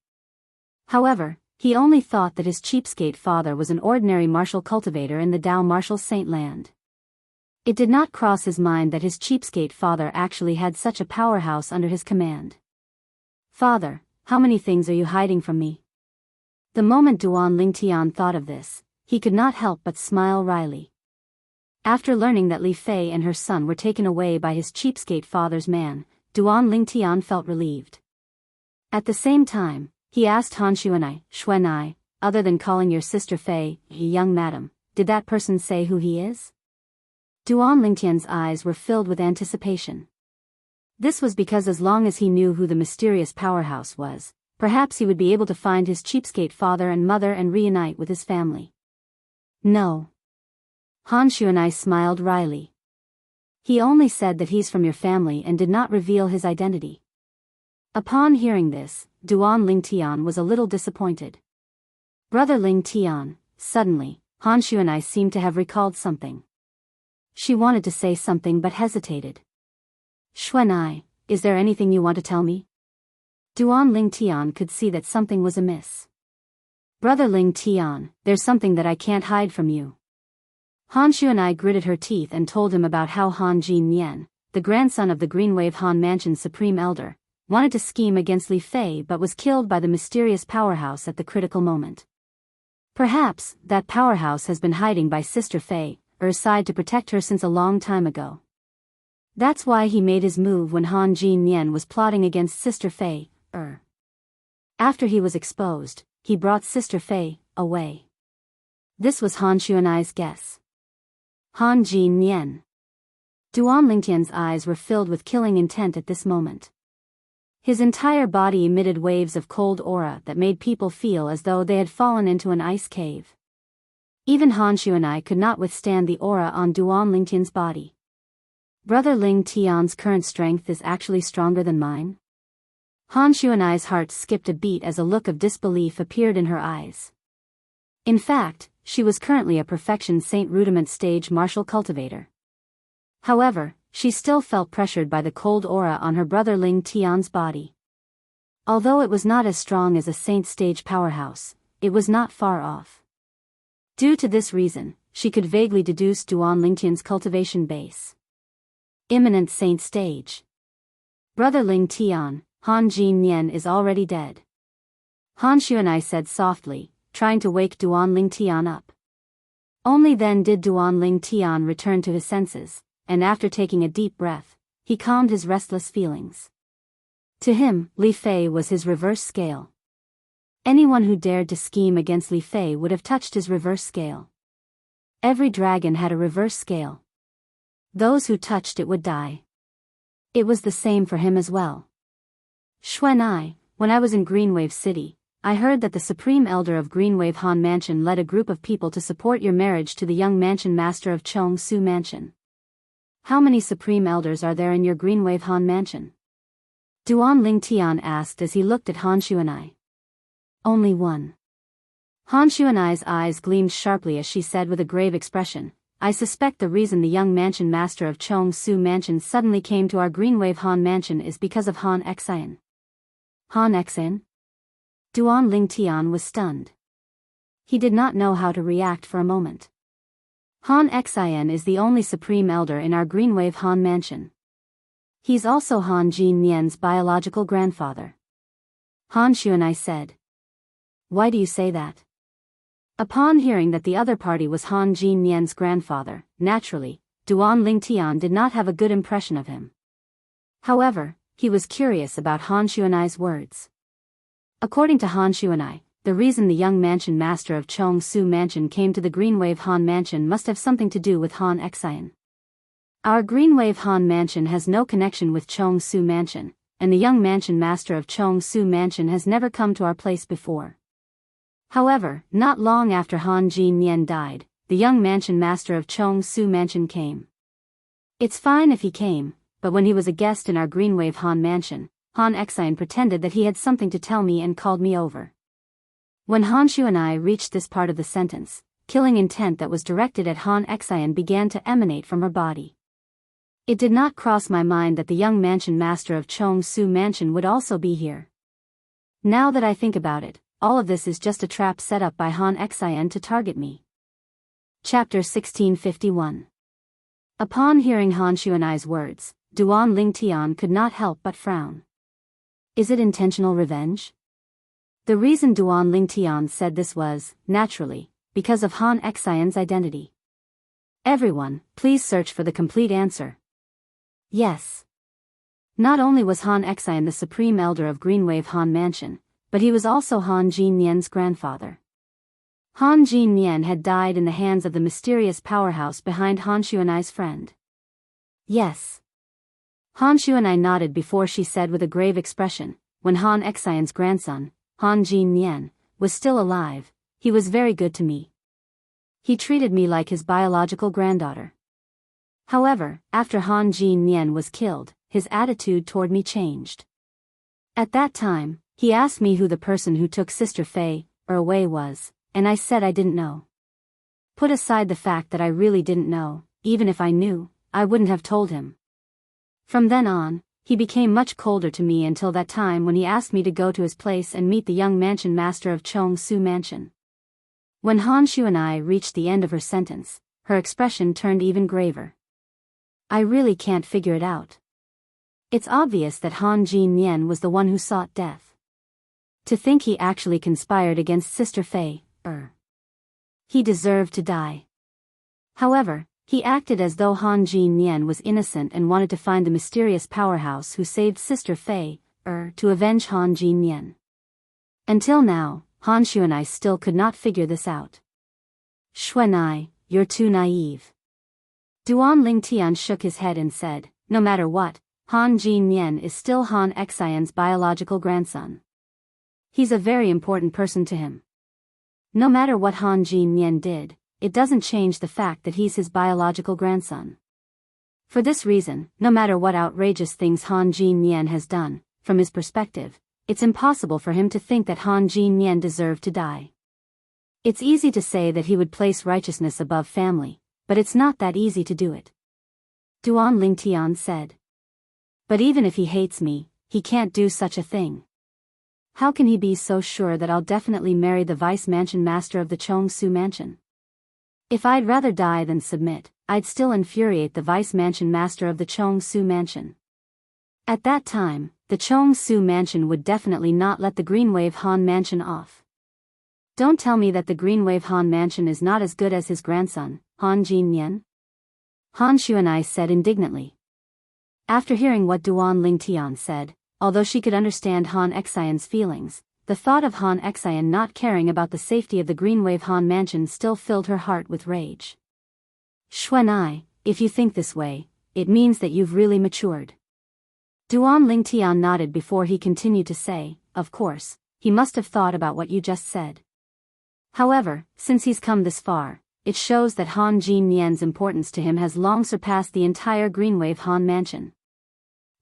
However, he only thought that his cheapskate father was an ordinary martial cultivator in the Dao Martial Saint land. It did not cross his mind that his cheapskate father actually had such a powerhouse under his command. "Father, how many things are you hiding from me?" The moment Duan Lingtian thought of this, he could not help but smile wryly. After learning that Li Fei and her son were taken away by his cheapskate father's man, Duan Lingtian felt relieved. At the same time, he asked Han Xuanai, "Xuanai, other than calling your sister Fei, young madam, did that person say who he is?" Duan Lingtian's eyes were filled with anticipation. This was because as long as he knew who the mysterious powerhouse was, perhaps he would be able to find his cheapskate father and mother and reunite with his family. "No." Han Xuanai smiled wryly. "He only said that he's from your family and did not reveal his identity." Upon hearing this, Duan Lingtian was a little disappointed. "Brother Lingtian," suddenly, Han Xuanai seemed to have recalled something. She wanted to say something but hesitated. "Xuanai, is there anything you want to tell me?" Duan Ling Tian could see that something was amiss. Brother Ling Tian, there's something that I can't hide from you. Han Xuanai gritted her teeth and told him about how Han Jin Nian, the grandson of the Greenwave Han Mansion's supreme elder, wanted to scheme against Li Fei but was killed by the mysterious powerhouse at the critical moment. Perhaps, that powerhouse has been hiding by Sister Fei, side to protect her since a long time ago. That's why he made his move when Han Jin Nian was plotting against Sister Fei, After he was exposed, he brought Sister Fei away. This was Han Xuanai's guess. Han Jin Nian. Duan Lingtian's eyes were filled with killing intent at this moment. His entire body emitted waves of cold aura that made people feel as though they had fallen into an ice cave. Even Han Xuanai could not withstand the aura on Duan Lingtian's body. Brother Ling Tian's current strength is actually stronger than mine? Han Xuanai's heart skipped a beat as a look of disbelief appeared in her eyes. In fact, she was currently a Perfection Saint Rudiment stage martial cultivator. However, she still felt pressured by the cold aura on her brother Ling Tian's body. Although it was not as strong as a Saint stage powerhouse, it was not far off. Due to this reason, she could vaguely deduce Duan Lingtian's cultivation base. Imminent Saint stage. Brother Ling Tian, Han Jin Nian is already dead. Han Xuanai said softly, trying to wake Duan Ling Tian up. Only then did Duan Ling Tian return to his senses, and after taking a deep breath, he calmed his restless feelings. To him, Li Fei was his reverse scale. Anyone who dared to scheme against Li Fei would have touched his reverse scale. Every dragon had a reverse scale. Those who touched it would die. It was the same for him as well. Xuanai, when I was in Greenwave City, I heard that the Supreme Elder of Greenwave Han Mansion led a group of people to support your marriage to the young mansion master of Jianghu Mansion. How many Supreme Elders are there in your Greenwave Han Mansion? Duan Ling Tian asked as he looked at Han Xuanai. Only one. Han Xuanai's eyes gleamed sharply as she said with a grave expression, I suspect the reason the young mansion master of Jianghu Mansion suddenly came to our Greenwave Han Mansion is because of Han Xian. Han Xian? Duan Ling Tian was stunned. He did not know how to react for a moment. Han Xian is the only Supreme Elder in our Greenwave Han Mansion. He's also Han Jin Nian's biological grandfather. Han Xuanai said. Why do you say that? Upon hearing that the other party was Han Jin Nian's grandfather, naturally, Duan Ling Tian did not have a good impression of him. However, he was curious about Han Xuanai's words. According to Han Xuanai, the reason the young mansion master of Jianghu Mansion came to the Greenwave Han Mansion must have something to do with Han Xian. Our Greenwave Han Mansion has no connection with Jianghu Mansion, and the young mansion master of Jianghu Mansion has never come to our place before. However, not long after Han Jin Nian died, the young mansion master of Jianghu Mansion came. It's fine if he came, but when he was a guest in our Greenwave Han Mansion, Han Xian pretended that he had something to tell me and called me over. When Han Xuanai reached this part of the sentence, killing intent that was directed at Han Xian began to emanate from her body. It did not cross my mind that the young mansion master of Jianghu Mansion would also be here. Now that I think about it, all of this is just a trap set up by Han Xian to target me. Chapter 1651. Upon hearing Han Xuanai's words, Duan Ling Tian could not help but frown. Is it intentional revenge? The reason Duan Ling Tian said this was, naturally, because of Han Xian's identity. Everyone, please search for the complete answer. Yes. Not only was Han Xian the Supreme Elder of Greenwave Han Mansion, but he was also Han Jin Nian's grandfather. Han Jin Nian had died in the hands of the mysterious powerhouse behind Han Xuanai's friend. Yes. Han Xuanai nodded before she said with a grave expression, when Han Xian's grandson, Han Jin Nian, was still alive, he was very good to me. He treated me like his biological granddaughter. However, after Han Jin Nian was killed, his attitude toward me changed. At that time, he asked me who the person who took Sister Fei away was, and I said I didn't know. Put aside the fact that I really didn't know, even if I knew, I wouldn't have told him. From then on, he became much colder to me until that time when he asked me to go to his place and meet the young mansion master of Chongsu Mansion. When Han Shu and I reached the end of her sentence, her expression turned even graver. I really can't figure it out. It's obvious that Han Jin Nian was the one who sought death. To think he actually conspired against Sister Fei, he deserved to die. However, he acted as though Han Jin Nian was innocent and wanted to find the mysterious powerhouse who saved Sister Fei, to avenge Han Jin Nian. Until now, Han Shu and I still could not figure this out. Xuanai, you're too naive. Duan Lingtian shook his head and said, no matter what, Han Jin Nian is still Han Xian's biological grandson. He's a very important person to him. No matter what Han Jin Nian did, it doesn't change the fact that he's his biological grandson. For this reason, no matter what outrageous things Han Jin Nian has done, from his perspective, it's impossible for him to think that Han Jin Nian deserved to die. It's easy to say that he would place righteousness above family, but it's not that easy to do it. Duan Lingtian said. But even if he hates me, he can't do such a thing. How can he be so sure that I'll definitely marry the vice mansion master of the Chongsu Mansion? If I'd rather die than submit, I'd still infuriate the vice mansion master of the Chongsu Mansion. At that time, the Chongsu Mansion would definitely not let the Greenwave Han Mansion off. Don't tell me that the Greenwave Han Mansion is not as good as his grandson, Han Jin Nian. Han Shu and I said indignantly. After hearing what Duan Lingtian said, although she could understand Han Xian's feelings, the thought of Han Xian not caring about the safety of the Greenwave Han Mansion still filled her heart with rage. Xuanai, if you think this way, it means that you've really matured. Duan Lingtian nodded before he continued to say, of course, he must have thought about what you just said. However, since he's come this far, it shows that Han Jin Nian's importance to him has long surpassed the entire Greenwave Han Mansion.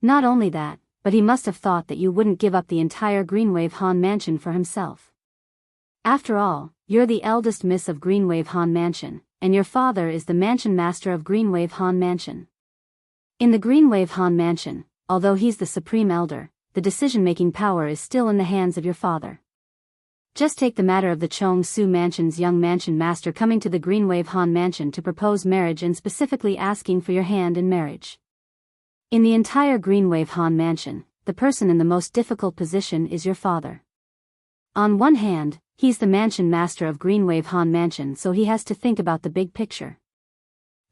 Not only that, but he must have thought that you wouldn't give up the entire Greenwave Han Mansion for himself. After all, you're the eldest miss of Greenwave Han Mansion, and your father is the mansion master of Greenwave Han Mansion. In the Greenwave Han Mansion, although he's the supreme elder, the decision-making power is still in the hands of your father. Just take the matter of the Chongsu Mansion's young mansion master coming to the Greenwave Han Mansion to propose marriage and specifically asking for your hand in marriage. In the entire Greenwave Han Mansion, the person in the most difficult position is your father. On one hand, he's the mansion master of Greenwave Han Mansion, so he has to think about the big picture.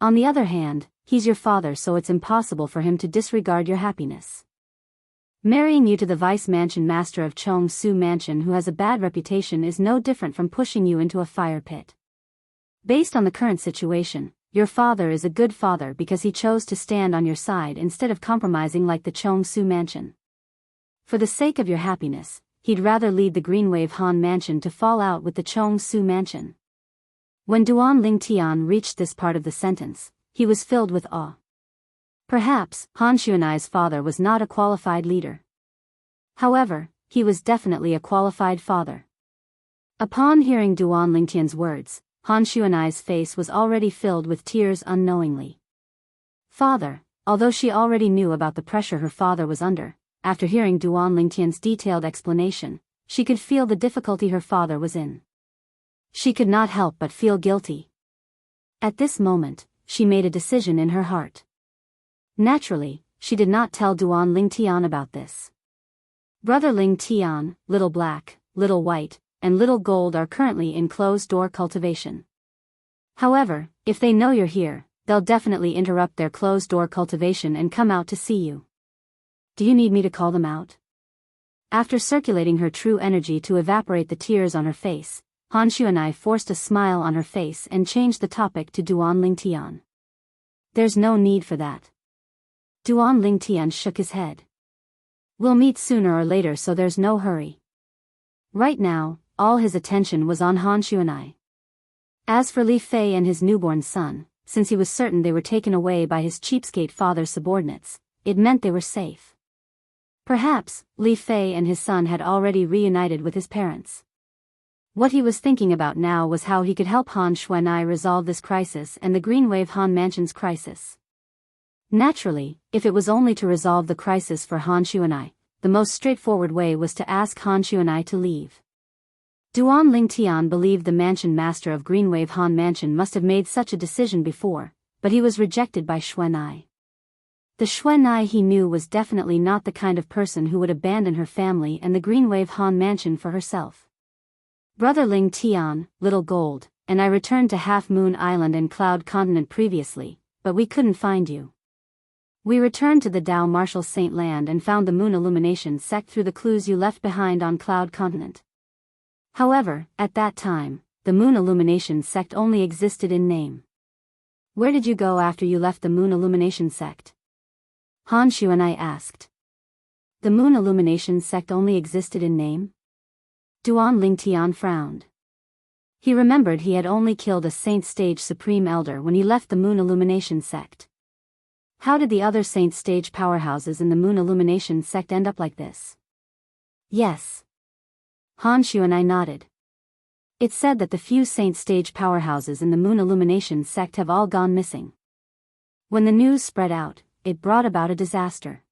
On the other hand, he's your father, so it's impossible for him to disregard your happiness. Marrying you to the vice mansion master of Chongsu Mansion who has a bad reputation is no different from pushing you into a fire pit. Based on the current situation, your father is a good father because he chose to stand on your side instead of compromising like the Chongsu Mansion. For the sake of your happiness, he'd rather lead the Greenwave Han Mansion to fall out with the Chongsu Mansion. When Duan Lingtian reached this part of the sentence, he was filled with awe. Perhaps Han Xuanai's father was not a qualified leader. However, he was definitely a qualified father. Upon hearing Duan Lingtian's words, Han Xuanai's face was already filled with tears unknowingly. Father, although she already knew about the pressure her father was under, after hearing Duan Lingtian's detailed explanation, she could feel the difficulty her father was in. She could not help but feel guilty. At this moment, she made a decision in her heart. Naturally, she did not tell Duan Lingtian about this. Brother Lingtian, Little Black, Little White, and Little Gold are currently in closed-door cultivation. However, if they know you're here, they'll definitely interrupt their closed-door cultivation and come out to see you. Do you need me to call them out? After circulating her true energy to evaporate the tears on her face, Han Xuanai forced a smile on her face and changed the topic to Duan Lingtian. There's no need for that. Duan Lingtian shook his head. We'll meet sooner or later, so there's no hurry. Right now, all his attention was on Han Xuanai. As for Li Fei and his newborn son, since he was certain they were taken away by his cheapskate father's subordinates, it meant they were safe. Perhaps, Li Fei and his son had already reunited with his parents. What he was thinking about now was how he could help Han Xuanai resolve this crisis and the Greenwave Han Mansion's crisis. Naturally, if it was only to resolve the crisis for Han Xuanai, the most straightforward way was to ask Han Xuanai to leave. Duan Lingtian believed the mansion master of Greenwave Han Mansion must have made such a decision before, but he was rejected by Xuanai. The Xuanai he knew was definitely not the kind of person who would abandon her family and the Greenwave Han Mansion for herself. Brother Ling Tian, Little Gold, and I returned to Half Moon Island and Cloud Continent previously, but we couldn't find you. We returned to the Dao Martial Saint Land and found the Moon Illumination sect through the clues you left behind on Cloud Continent. However, at that time, the Moon Illumination sect only existed in name. Where did you go after you left the Moon Illumination sect? Han Xuanai asked. The Moon Illumination sect only existed in name? Duan Lingtian frowned. He remembered he had only killed a Saint Stage Supreme Elder when he left the Moon Illumination sect. How did the other Saint Stage powerhouses in the Moon Illumination sect end up like this? Yes. Han Xuanai nodded. It's said that the few Saint Stage powerhouses in the Moon Illumination sect have all gone missing. When the news spread out, it brought about a disaster.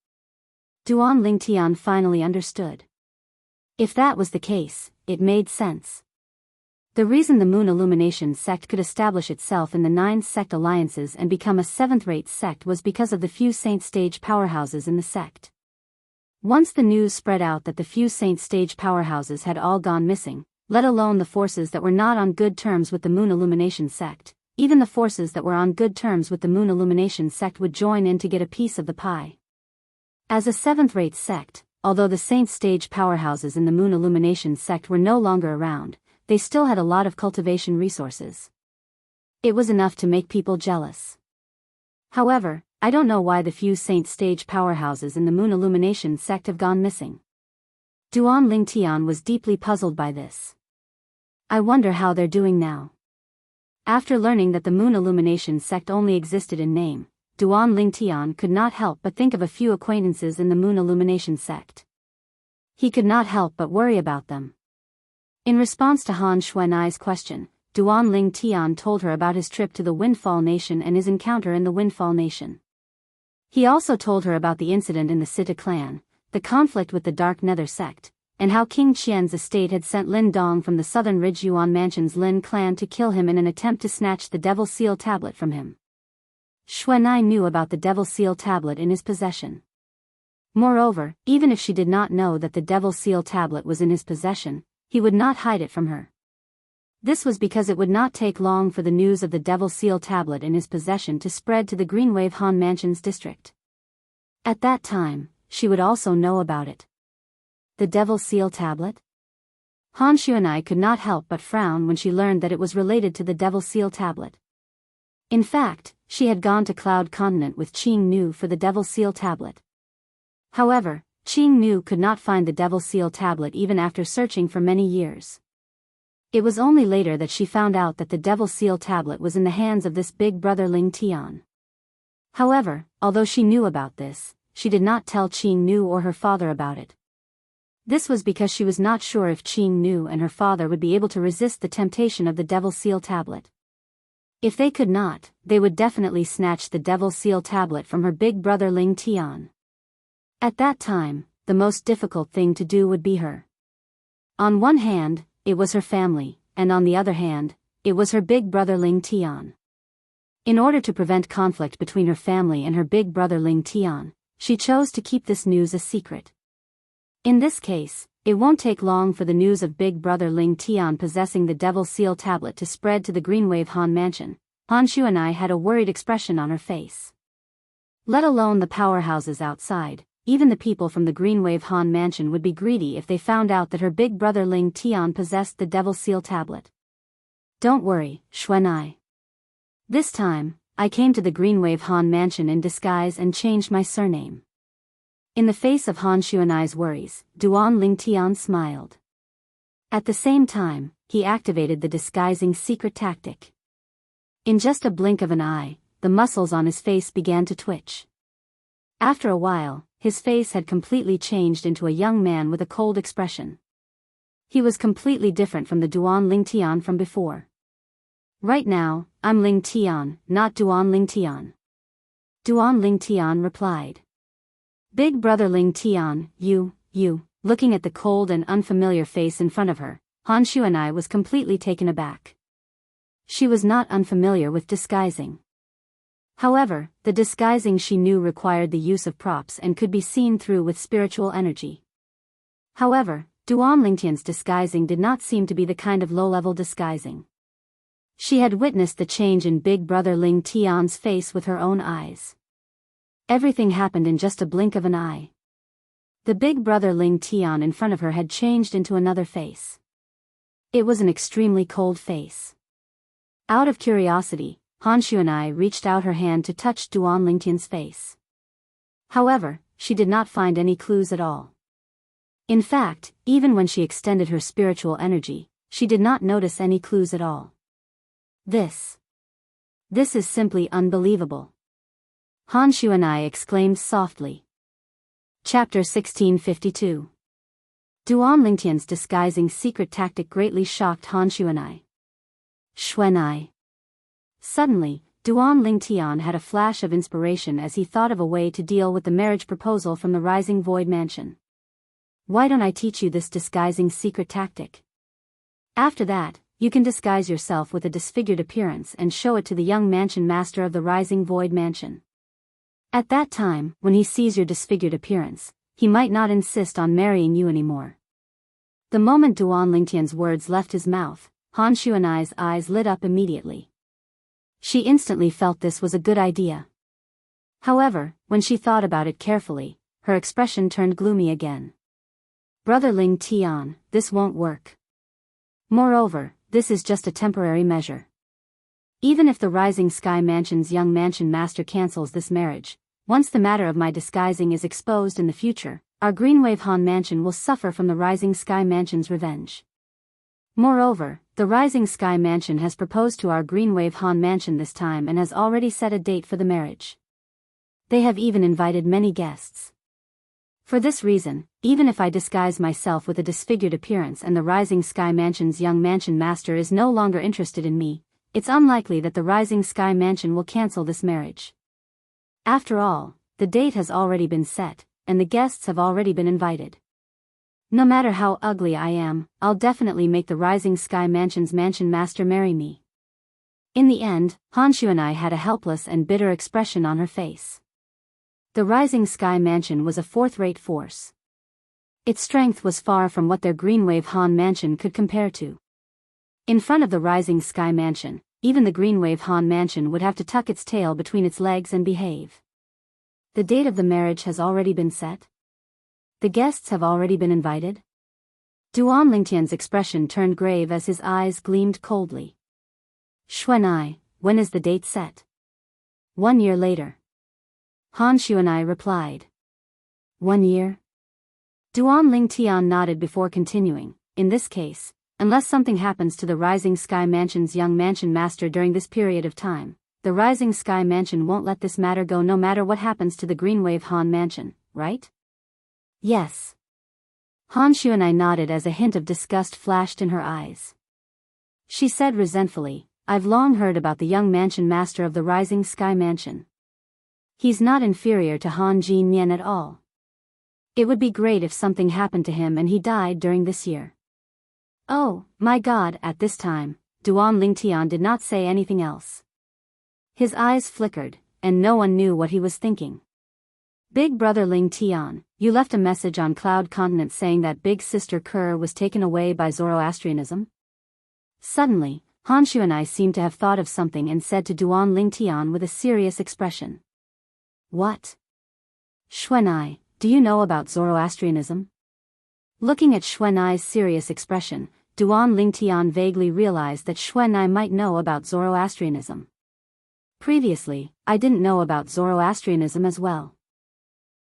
Duan Lingtian finally understood. If that was the case, it made sense. The reason the Moon Illumination sect could establish itself in the 9 sect alliances and become a 7th-rate sect was because of the few Saint Stage powerhouses in the sect. Once the news spread out that the few Saint Stage powerhouses had all gone missing, let alone the forces that were not on good terms with the Moon Illumination sect, even the forces that were on good terms with the Moon Illumination sect would join in to get a piece of the pie. As a 7th-rate sect, although the Saint Stage powerhouses in the Moon Illumination sect were no longer around, they still had a lot of cultivation resources. It was enough to make people jealous. However, I don't know why the few Saint Stage powerhouses in the Moon Illumination sect have gone missing. Duan Lingtian was deeply puzzled by this. I wonder how they're doing now. After learning that the Moon Illumination sect only existed in name, Duan Lingtian could not help but think of a few acquaintances in the Moon Illumination sect. He could not help but worry about them. In response to Han Xuanai's question, Duan Lingtian told her about his trip to the Windfall Nation and his encounter in the Windfall Nation. He also told her about the incident in the Sita clan, the conflict with the Dark Nether sect, and how King Qian's estate had sent Lin Dong from the Southern Ridge Yuan Mansion's Lin clan to kill him in an attempt to snatch the Devil Seal tablet from him. Xuanai knew about the Devil Seal tablet in his possession. Moreover, even if she did not know that the Devil Seal tablet was in his possession, he would not hide it from her. This was because it would not take long for the news of the Devil Seal tablet in his possession to spread to the Greenwave Han Mansion's district. At that time, she would also know about it. The Devil Seal tablet? Han Xuanai could not help but frown when she learned that it was related to the Devil Seal tablet. In fact, she had gone to Cloud Continent with Qing Nu for the Devil Seal tablet. However, Qing Nu could not find the Devil Seal tablet even after searching for many years. It was only later that she found out that the Devil Seal tablet was in the hands of this big brother Ling Tian. However, although she knew about this, she did not tell Qing Nu or her father about it. This was because she was not sure if Qing Nu and her father would be able to resist the temptation of the Devil Seal tablet. If they could not, they would definitely snatch the Devil Seal tablet from her big brother Ling Tian. At that time, the most difficult thing to do would be her. On one hand, it was her family, and on the other hand, it was her big brother Ling Tian. In order to prevent conflict between her family and her big brother Ling Tian, she chose to keep this news a secret. In this case, it won't take long for the news of big brother Ling Tian possessing the Devil Seal tablet to spread to the Greenwave Han Mansion. Han Xuanai had a worried expression on her face. Let alone the powerhouses outside, even the people from the Greenwave Han Mansion would be greedy if they found out that her big brother Ling Tian possessed the Devil Seal tablet. Don't worry, Xuanai. This time, I came to the Greenwave Han Mansion in disguise and changed my surname. In the face of Han Xuanai's worries, Duan Lingtian smiled. At the same time, he activated the disguising secret tactic. In just a blink of an eye, the muscles on his face began to twitch. After a while, his face had completely changed into a young man with a cold expression. He was completely different from the Duan Lingtian from before. Right now, I'm Ling Tian, not Duan Lingtian. Duan Ling Tian replied. Big brother Ling Tian, you. Looking at the cold and unfamiliar face in front of her, Han Xuanai was completely taken aback. She was not unfamiliar with disguising. However, the disguising she knew required the use of props and could be seen through with spiritual energy. However, Duan Lingtian's disguising did not seem to be the kind of low-level disguising. She had witnessed the change in Big Brother Ling Tian's face with her own eyes. Everything happened in just a blink of an eye. The Big Brother Ling Tian in front of her had changed into another face. It was an extremely cold face. Out of curiosity, Han Xuanai reached out her hand to touch Duan Lingtian's face. However, she did not find any clues at all. In fact, even when she extended her spiritual energy, she did not notice any clues at all. This is simply unbelievable. Han Xuanai exclaimed softly. Chapter 1652. Duan Lingtian's disguising secret tactic greatly shocked Han Xuanai. Xuanai. Suddenly, Duan Lingtian had a flash of inspiration as he thought of a way to deal with the marriage proposal from the Rising Void Mansion. Why don't I teach you this disguising secret tactic? After that, you can disguise yourself with a disfigured appearance and show it to the young mansion master of the Rising Void Mansion. At that time, when he sees your disfigured appearance, he might not insist on marrying you anymore. The moment Duan Lingtian's words left his mouth, Han Xuanai's eyes lit up immediately. She instantly felt this was a good idea. However, when she thought about it carefully, her expression turned gloomy again. Brother Ling Tian, this won't work. Moreover, this is just a temporary measure. Even if the Rising Sky Mansion's young mansion master cancels this marriage, once the matter of my disguising is exposed in the future, our Greenwave Han Mansion will suffer from the Rising Sky Mansion's revenge. Moreover, the Rising Sky Mansion has proposed to our Greenwave Han Mansion this time and has already set a date for the marriage. They have even invited many guests. For this reason, even if I disguise myself with a disfigured appearance and the Rising Sky Mansion's young mansion master is no longer interested in me, it's unlikely that the Rising Sky Mansion will cancel this marriage. After all, the date has already been set, and the guests have already been invited. No matter how ugly I am, I'll definitely make the Rising Sky Mansion's mansion master marry me. In the end, Han Xuanai had a helpless and bitter expression on her face. The Rising Sky Mansion was a fourth-rate force. Its strength was far from what their Greenwave Han Mansion could compare to. In front of the Rising Sky Mansion, even the Greenwave Han Mansion would have to tuck its tail between its legs and behave. The date of the marriage has already been set? The guests have already been invited? Duan Lingtian's expression turned grave as his eyes gleamed coldly. Xuanai, when is the date set? 1 year later. Han Xuanai replied. 1 year? Duan Lingtian nodded before continuing. In this case, unless something happens to the Rising Sky Mansion's young mansion master during this period of time, the Rising Sky Mansion won't let this matter go no matter what happens to the Greenwave Han Mansion, right? Yes. Han Xuanai nodded as a hint of disgust flashed in her eyes. She said resentfully, I've long heard about the young mansion master of the Rising Sky Mansion. He's not inferior to Han Jin Nian at all. It would be great if something happened to him and he died during this year. Oh, my God! At this time, Duan Lingtian did not say anything else. His eyes flickered, and no one knew what he was thinking. Big brother Ling Tian, you left a message on Cloud Continent saying that big sister Kerr was taken away by Zoroastrianism? Suddenly, Han Xuanai seemed to have thought of something and said to Duan Lingtian with a serious expression. What? Xuanai, do you know about Zoroastrianism? Looking at Xuanai's serious expression, Duan Lingtian vaguely realized that Xuanai might know about Zoroastrianism. Previously, I didn't know about Zoroastrianism as well.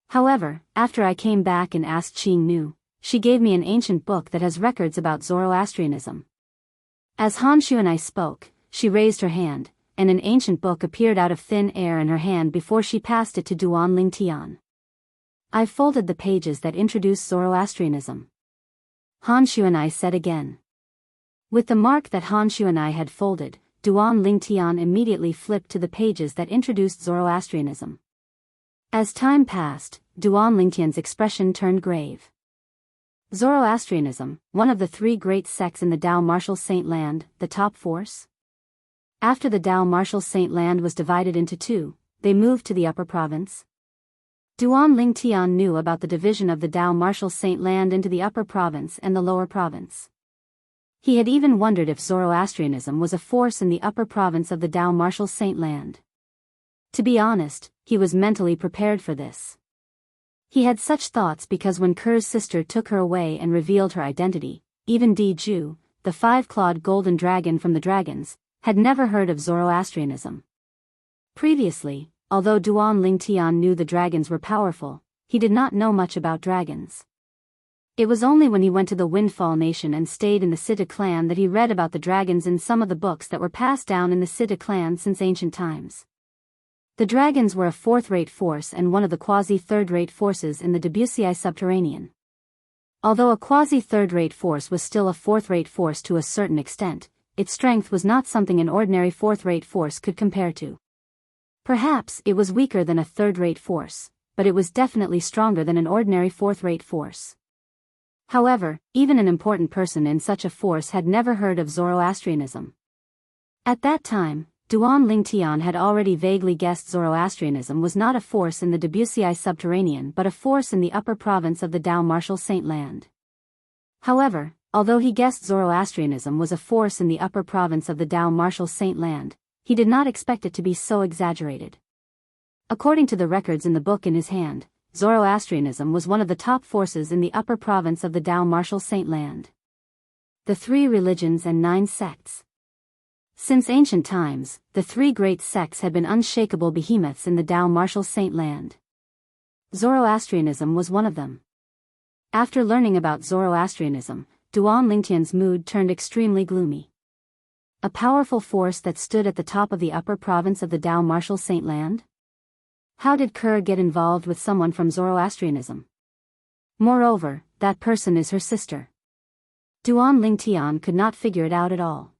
However, after I came back and asked Qing Nu, she gave me an ancient book that has records about Zoroastrianism. As Han Xuanai spoke, she raised her hand, and an ancient book appeared out of thin air in her hand before she passed it to Duan Lingtian. I folded the pages that introduce Zoroastrianism. Han Xuanai said again. With the mark that Han Xuanai had folded, Duan Lingtian immediately flipped to the pages that introduced Zoroastrianism. As time passed, Duan Lingtian's expression turned grave. Zoroastrianism, one of the three great sects in the Dao martial saint land, the top force? After the Dao martial saint land was divided into two, they moved to the upper province. Duan Lingtian knew about the division of the Dao martial saint land into the upper province and the lower province. He had even wondered if Zoroastrianism was a force in the upper province of the Dao martial saint land. To be honest, he was mentally prepared for this. He had such thoughts because when Ker's sister took her away and revealed her identity, even Di Ju, the five-clawed golden dragon from the dragons, had never heard of Zoroastrianism. Previously, although Duan Lingtian knew the dragons were powerful, he did not know much about dragons. It was only when he went to the Windfall Nation and stayed in the Siddha clan that he read about the dragons in some of the books that were passed down in the Siddha clan since ancient times. The dragons were a fourth-rate force and one of the quasi-third-rate forces in the Wuxia subterranean. Although a quasi-third-rate force was still a fourth-rate force to a certain extent, its strength was not something an ordinary fourth-rate force could compare to. Perhaps it was weaker than a third-rate force, but it was definitely stronger than an ordinary fourth-rate force. However, even an important person in such a force had never heard of Zoroastrianism. At that time, Duan Lingtian had already vaguely guessed Zoroastrianism was not a force in the Wuxia subterranean but a force in the upper province of the Dao martial saint land. However, although he guessed Zoroastrianism was a force in the upper province of the Dao martial saint land, he did not expect it to be so exaggerated. According to the records in the book in his hand, Zoroastrianism was one of the top forces in the upper province of the Dao martial saint land. The three religions and 9 sects. Since ancient times, the three great sects had been unshakable behemoths in the Dao martial saint land. Zoroastrianism was one of them. After learning about Zoroastrianism, Duan Lingtian's mood turned extremely gloomy. A powerful force that stood at the top of the upper province of the Dao martial saint land? How did Ker get involved with someone from Zoroastrianism? Moreover, that person is her sister. Duan Lingtian could not figure it out at all.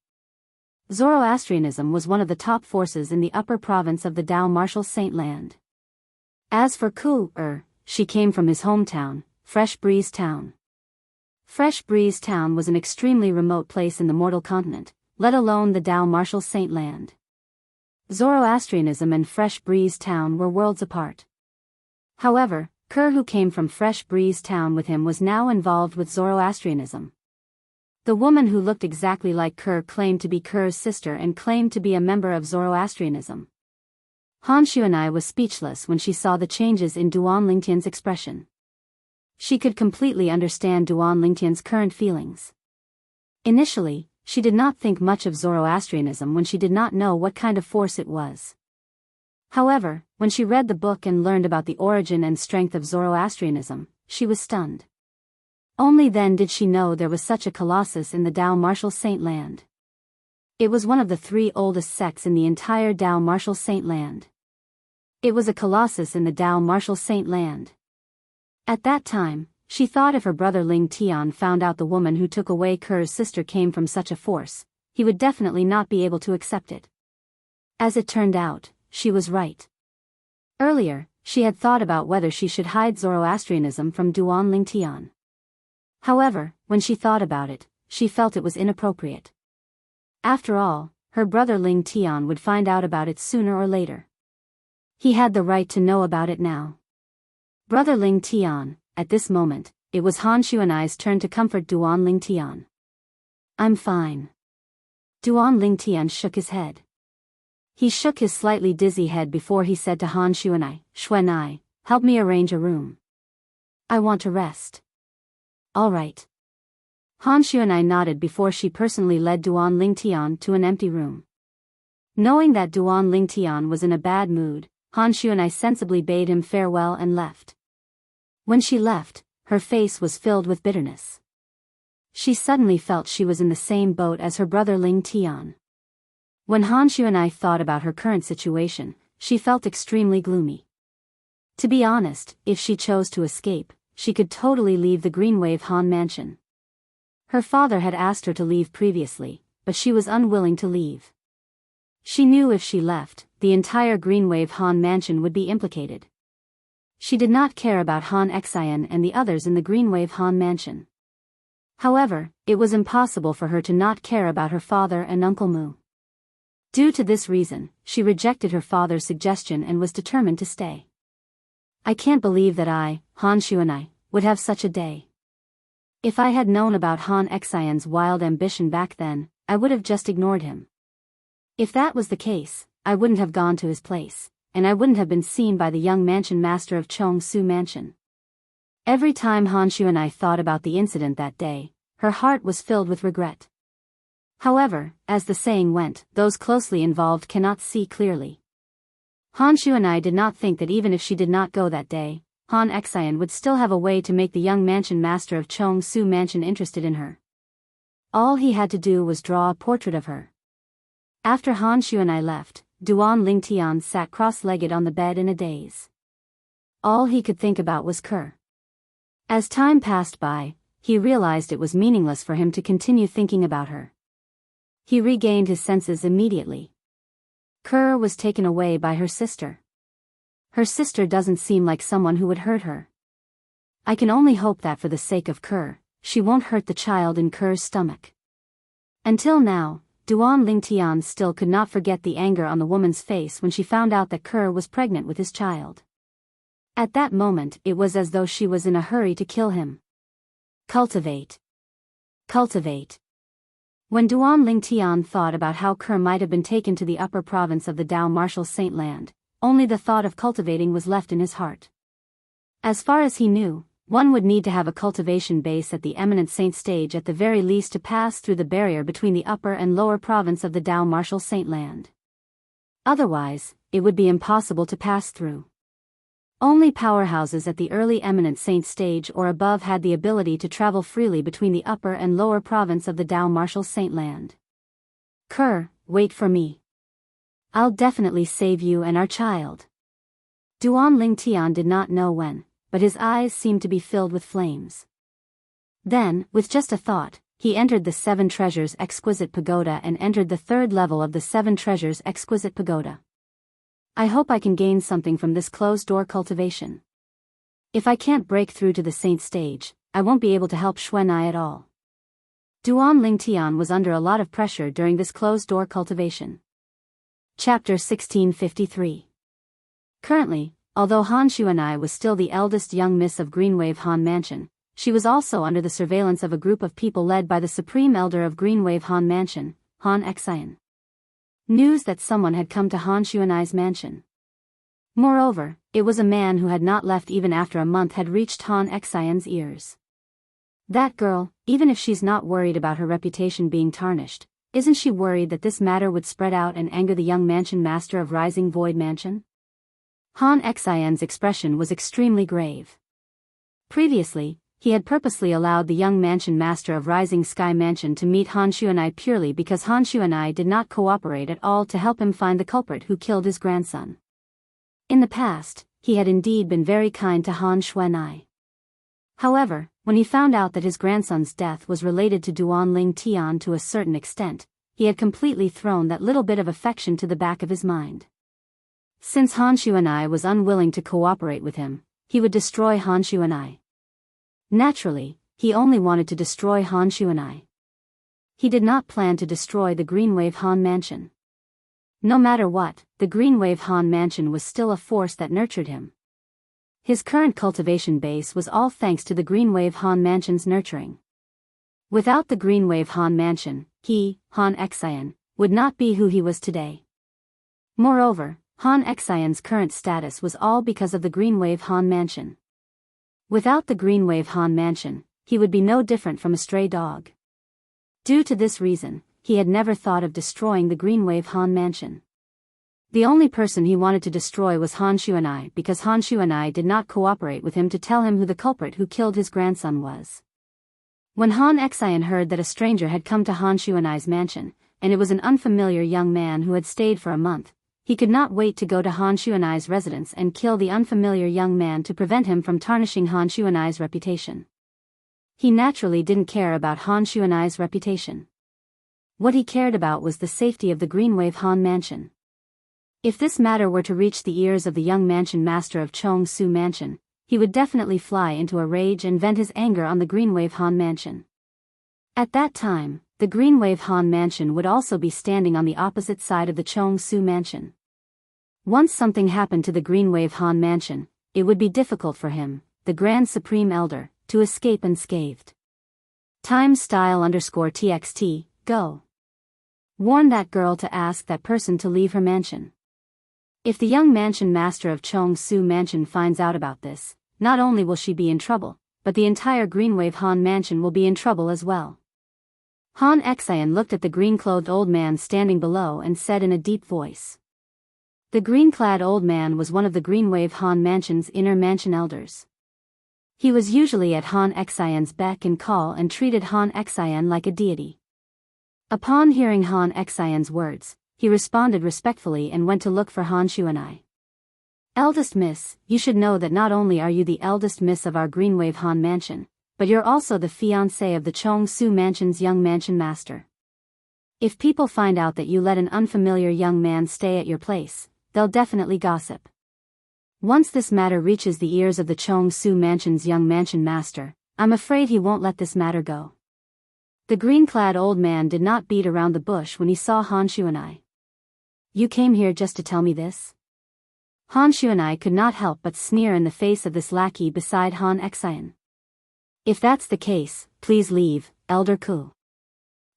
Zoroastrianism was one of the top forces in the upper province of the Dao martial saint land. As for she came from his hometown, Fresh Breeze Town. Fresh Breeze Town was an extremely remote place in the mortal continent, let alone the Dao martial saint land. Zoroastrianism and Fresh Breeze Town were worlds apart. However, Ker, who came from Fresh Breeze Town with him, was now involved with Zoroastrianism. The woman who looked exactly like Ker claimed to be Ker's sister and claimed to be a member of Zoroastrianism. Han Xuanai was speechless when she saw the changes in Duan Lingtian's expression. She could completely understand Duan Lingtian's current feelings. Initially, she did not think much of Zoroastrianism when she did not know what kind of force it was. However, when she read the book and learned about the origin and strength of Zoroastrianism, she was stunned. Only then did she know there was such a colossus in the Dao martial saint land. It was one of the 3 oldest sects in the entire Dao martial saint land. It was a colossus in the Dao martial saint land. At that time, she thought if her brother Ling Tian found out the woman who took away Ker's sister came from such a force, he would definitely not be able to accept it. As it turned out, she was right. Earlier, she had thought about whether she should hide Zoroastrianism from Duan Lingtian. However, when she thought about it, she felt it was inappropriate. After all, her brother Ling Tian would find out about it sooner or later. He had the right to know about it now. Brother Ling Tian, at this moment, it was Han Xuanai's turn to comfort Duan Lingtian. I'm fine. Duan Lingtian shook his head. He shook his slightly dizzy head before he said to Han Xuanai, help me arrange a room. I want to rest. All right. Han Xuanai nodded before she personally led Duan Lingtian to an empty room. Knowing that Duan Lingtian was in a bad mood, Han Xuanai sensibly bade him farewell and left. When she left, her face was filled with bitterness. She suddenly felt she was in the same boat as her brother Ling Tian. When Han Xuanai thought about her current situation, she felt extremely gloomy. To be honest, if she chose to escape, she could totally leave the Greenwave Han mansion. Her father had asked her to leave previously, but she was unwilling to leave. She knew if she left, the entire Greenwave Han mansion would be implicated. She did not care about Han Xian and the others in the Greenwave Han mansion. However, it was impossible for her to not care about her father and Uncle Mu. Due to this reason, she rejected her father's suggestion and was determined to stay. I can't believe that I, Han Xuanai, would have such a day. If I had known about Han Xian's wild ambition back then, I would have just ignored him. If that was the case, I wouldn't have gone to his place, and I wouldn't have been seen by the young mansion master of Chongsu Mansion. Every time Han Xuanai thought about the incident that day, her heart was filled with regret. However, as the saying went, those closely involved cannot see clearly. Han Xuanai did not think that even if she did not go that day, Han Xian would still have a way to make the young mansion master of Chongsu Mansion interested in her. All he had to do was draw a portrait of her. After Han Xuanai left, Duan Lingtian sat cross-legged on the bed in a daze. All he could think about was Kerr. As time passed by, he realized it was meaningless for him to continue thinking about her. He regained his senses immediately. Kerr was taken away by her sister. Her sister doesn't seem like someone who would hurt her. I can only hope that for the sake of Kerr, she won't hurt the child in Kerr's stomach. Until now, Duan Lingtian still could not forget the anger on the woman's face when she found out that Kerr was pregnant with his child. At that moment it was as though she was in a hurry to kill him. Cultivate. Cultivate. When Duan Lingtian thought about how Kerr might have been taken to the upper province of the Dao Martial Saint Land, only the thought of cultivating was left in his heart. As far as he knew, one would need to have a cultivation base at the eminent saint stage at the very least to pass through the barrier between the upper and lower province of the Dao Martial Saint Land. Otherwise, it would be impossible to pass through. Only powerhouses at the early eminent saint stage or above had the ability to travel freely between the upper and lower province of the Dao Martial Saint Land. Kerr, wait for me. I'll definitely save you and our child. Duan Lingtian did not know when, but his eyes seemed to be filled with flames. Then, with just a thought, he entered the Seven Treasures Exquisite Pagoda and entered the third level of the Seven Treasures Exquisite Pagoda. I hope I can gain something from this closed-door cultivation. If I can't break through to the saint stage, I won't be able to help Xuanai at all. Duan Lingtian was under a lot of pressure during this closed-door cultivation. Chapter 1653. Currently, although Han Xuanai was still the eldest young miss of Greenwave Han Mansion, she was also under the surveillance of a group of people led by the Supreme Elder of Greenwave Han Mansion, Han Xian. News that someone had come to Han Xuanai's mansion. Moreover, it was a man who had not left even after a month had reached Han Xian's ears. That girl, even if she's not worried about her reputation being tarnished, isn't she worried that this matter would spread out and anger the young mansion master of Rising Void Mansion? Han Xian's expression was extremely grave. Previously, he had purposely allowed the young mansion master of Rising Sky Mansion to meet Han Xuanai purely because Han Xuanai did not cooperate at all to help him find the culprit who killed his grandson. In the past, he had indeed been very kind to Han Xuanai. However, when he found out that his grandson's death was related to Duan Lingtian to a certain extent, he had completely thrown that little bit of affection to the back of his mind. Since Han Xuanai was unwilling to cooperate with him, he would destroy Han Xuanai. Naturally, he only wanted to destroy Han Xuanai. He did not plan to destroy the Greenwave Han Mansion. No matter what, the Greenwave Han Mansion was still a force that nurtured him. His current cultivation base was all thanks to the Greenwave Han Mansion's nurturing. Without the Greenwave Han Mansion, he, Han Xian, would not be who he was today. Moreover, Han Xian's current status was all because of the Greenwave Han Mansion. Without the Greenwave Han Mansion, he would be no different from a stray dog. Due to this reason, he had never thought of destroying the Greenwave Han Mansion. The only person he wanted to destroy was Han Xuanai because Han Xuanai did not cooperate with him to tell him who the culprit who killed his grandson was. When Han Xian heard that a stranger had come to Han Xuanai's mansion, and it was an unfamiliar young man who had stayed for a month, he could not wait to go to Han Xuanai's residence and kill the unfamiliar young man to prevent him from tarnishing Han Xuanai's reputation. He naturally didn't care about Han Xuanai's reputation. What he cared about was the safety of the Greenwave Han Mansion. If this matter were to reach the ears of the young mansion master of Chong Su Mansion, he would definitely fly into a rage and vent his anger on the Greenwave Han Mansion. At that time, the Greenwave Han Mansion would also be standing on the opposite side of the Chong Su Mansion. Once something happened to the Greenwave Han Mansion, it would be difficult for him, the Grand Supreme Elder, to escape unscathed. Time_style_txt, go. Warn that girl to ask that person to leave her mansion. If the young mansion master of Chong Su Mansion finds out about this, not only will she be in trouble, but the entire Greenwave Han Mansion will be in trouble as well. Han Xian looked at the green-clothed old man standing below and said in a deep voice. The green-clad old man was one of the Greenwave Han Mansion's inner mansion elders. He was usually at Han Xian's beck and call and treated Han Xian like a deity. Upon hearing Han Xian's words, he responded respectfully and went to look for Han Xuanai. Eldest miss, you should know that not only are you the eldest miss of our Greenwave Han Mansion, but you're also the fiancée of the Chong Su Mansion's young mansion master. If people find out that you let an unfamiliar young man stay at your place, they'll definitely gossip. Once this matter reaches the ears of the Chong Su Mansion's young mansion master, I'm afraid he won't let this matter go. The green-clad old man did not beat around the bush when he saw Han Xuanai. You came here just to tell me this? Han Xuanai could not help but sneer in the face of this lackey beside Han Xian. If that's the case, please leave, Elder Ku.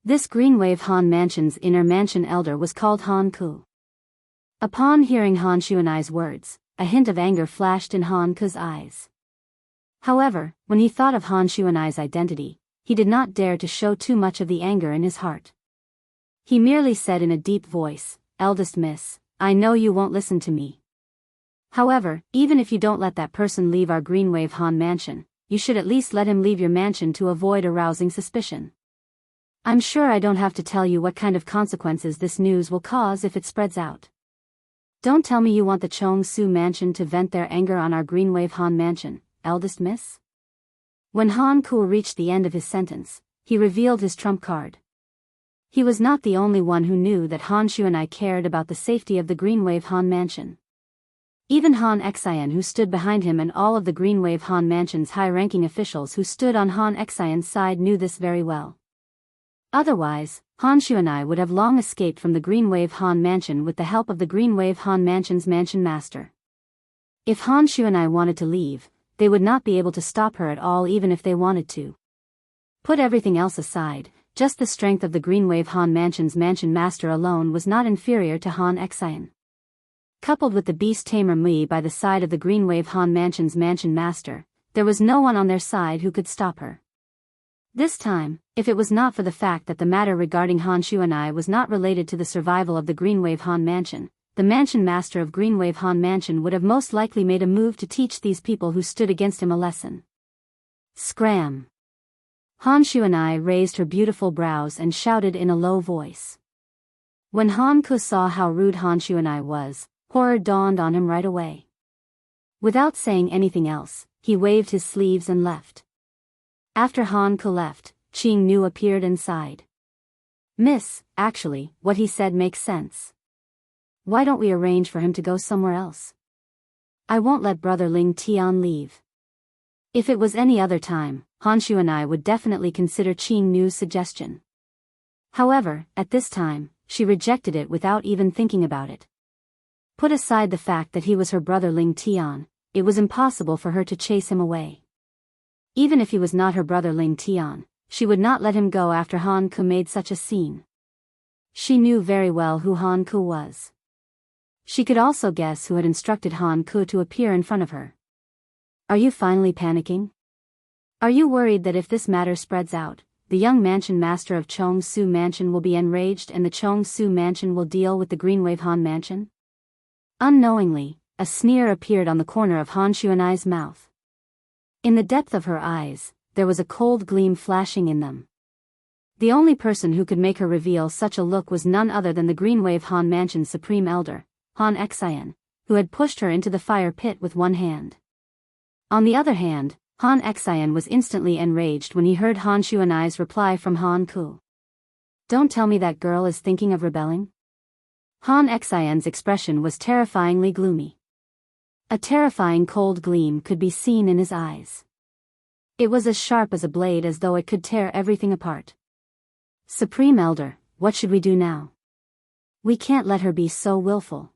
This Greenwave Han Mansion's inner mansion elder was called Han Ku. Upon hearing Han Xuanai's words, a hint of anger flashed in Han Ku's eyes. However, when he thought of Han Xuanai's identity, he did not dare to show too much of the anger in his heart. He merely said in a deep voice, Eldest miss, I know you won't listen to me. However, even if you don't let that person leave our Greenwave Han Mansion, you should at least let him leave your mansion to avoid arousing suspicion. I'm sure I don't have to tell you what kind of consequences this news will cause if it spreads out. Don't tell me you want the Chong Su Mansion to vent their anger on our Greenwave Han Mansion, eldest miss? When Han Ku reached the end of his sentence, he revealed his trump card. He was not the only one who knew that Han Xuanai cared about the safety of the Greenwave Han Mansion. Even Han Xian, who stood behind him, and all of the Greenwave Han Mansion's high-ranking officials who stood on Han Xian's side knew this very well. Otherwise, Han Xuanai would have long escaped from the Greenwave Han Mansion with the help of the Greenwave Han Mansion's mansion master. If Han Xuanai wanted to leave, they would not be able to stop her at all, even if they wanted to. Put everything else aside, just the strength of the Greenwave Han Mansion's mansion master alone was not inferior to Han Xian. Coupled with the beast tamer Mui by the side of the Greenwave Han Mansion's mansion master, there was no one on their side who could stop her. This time, if it was not for the fact that the matter regarding Han Xuanai was not related to the survival of the Greenwave Han Mansion, the mansion master of Greenwave Han Mansion would have most likely made a move to teach these people who stood against him a lesson. Scram! Han Xuanai raised her beautiful brows and shouted in a low voice. When Han Ku saw how rude Han Xuanai was, horror dawned on him right away. Without saying anything else, he waved his sleeves and left. After Han Ku left, Qing Nu appeared and sighed. Miss, actually, what he said makes sense. Why don't we arrange for him to go somewhere else? I won't let Brother Ling Tian leave. If it was any other time, Han Xuanai would definitely consider Qing Nu's suggestion. However, at this time, she rejected it without even thinking about it. Put aside the fact that he was her brother Ling Tian, it was impossible for her to chase him away. Even if he was not her brother Ling Tian, she would not let him go after Han Ku made such a scene. She knew very well who Han Ku was. She could also guess who had instructed Han Ku to appear in front of her. Are you finally panicking? Are you worried that if this matter spreads out, the young mansion master of Chong Su Mansion will be enraged and the Chong Su Mansion will deal with the Greenwave Han Mansion? Unknowingly, a sneer appeared on the corner of Han Xuanai's mouth. In the depth of her eyes, there was a cold gleam flashing in them. The only person who could make her reveal such a look was none other than the Greenwave Han Mansion's supreme elder, Han Xian, who had pushed her into the fire pit with one hand. On the other hand, Han Xian was instantly enraged when he heard Han Xuanai's reply from Han Ku. Don't tell me that girl is thinking of rebelling? Han Xian's expression was terrifyingly gloomy. A terrifying cold gleam could be seen in his eyes. It was as sharp as a blade, as though it could tear everything apart. Supreme Elder, what should we do now? We can't let her be so willful.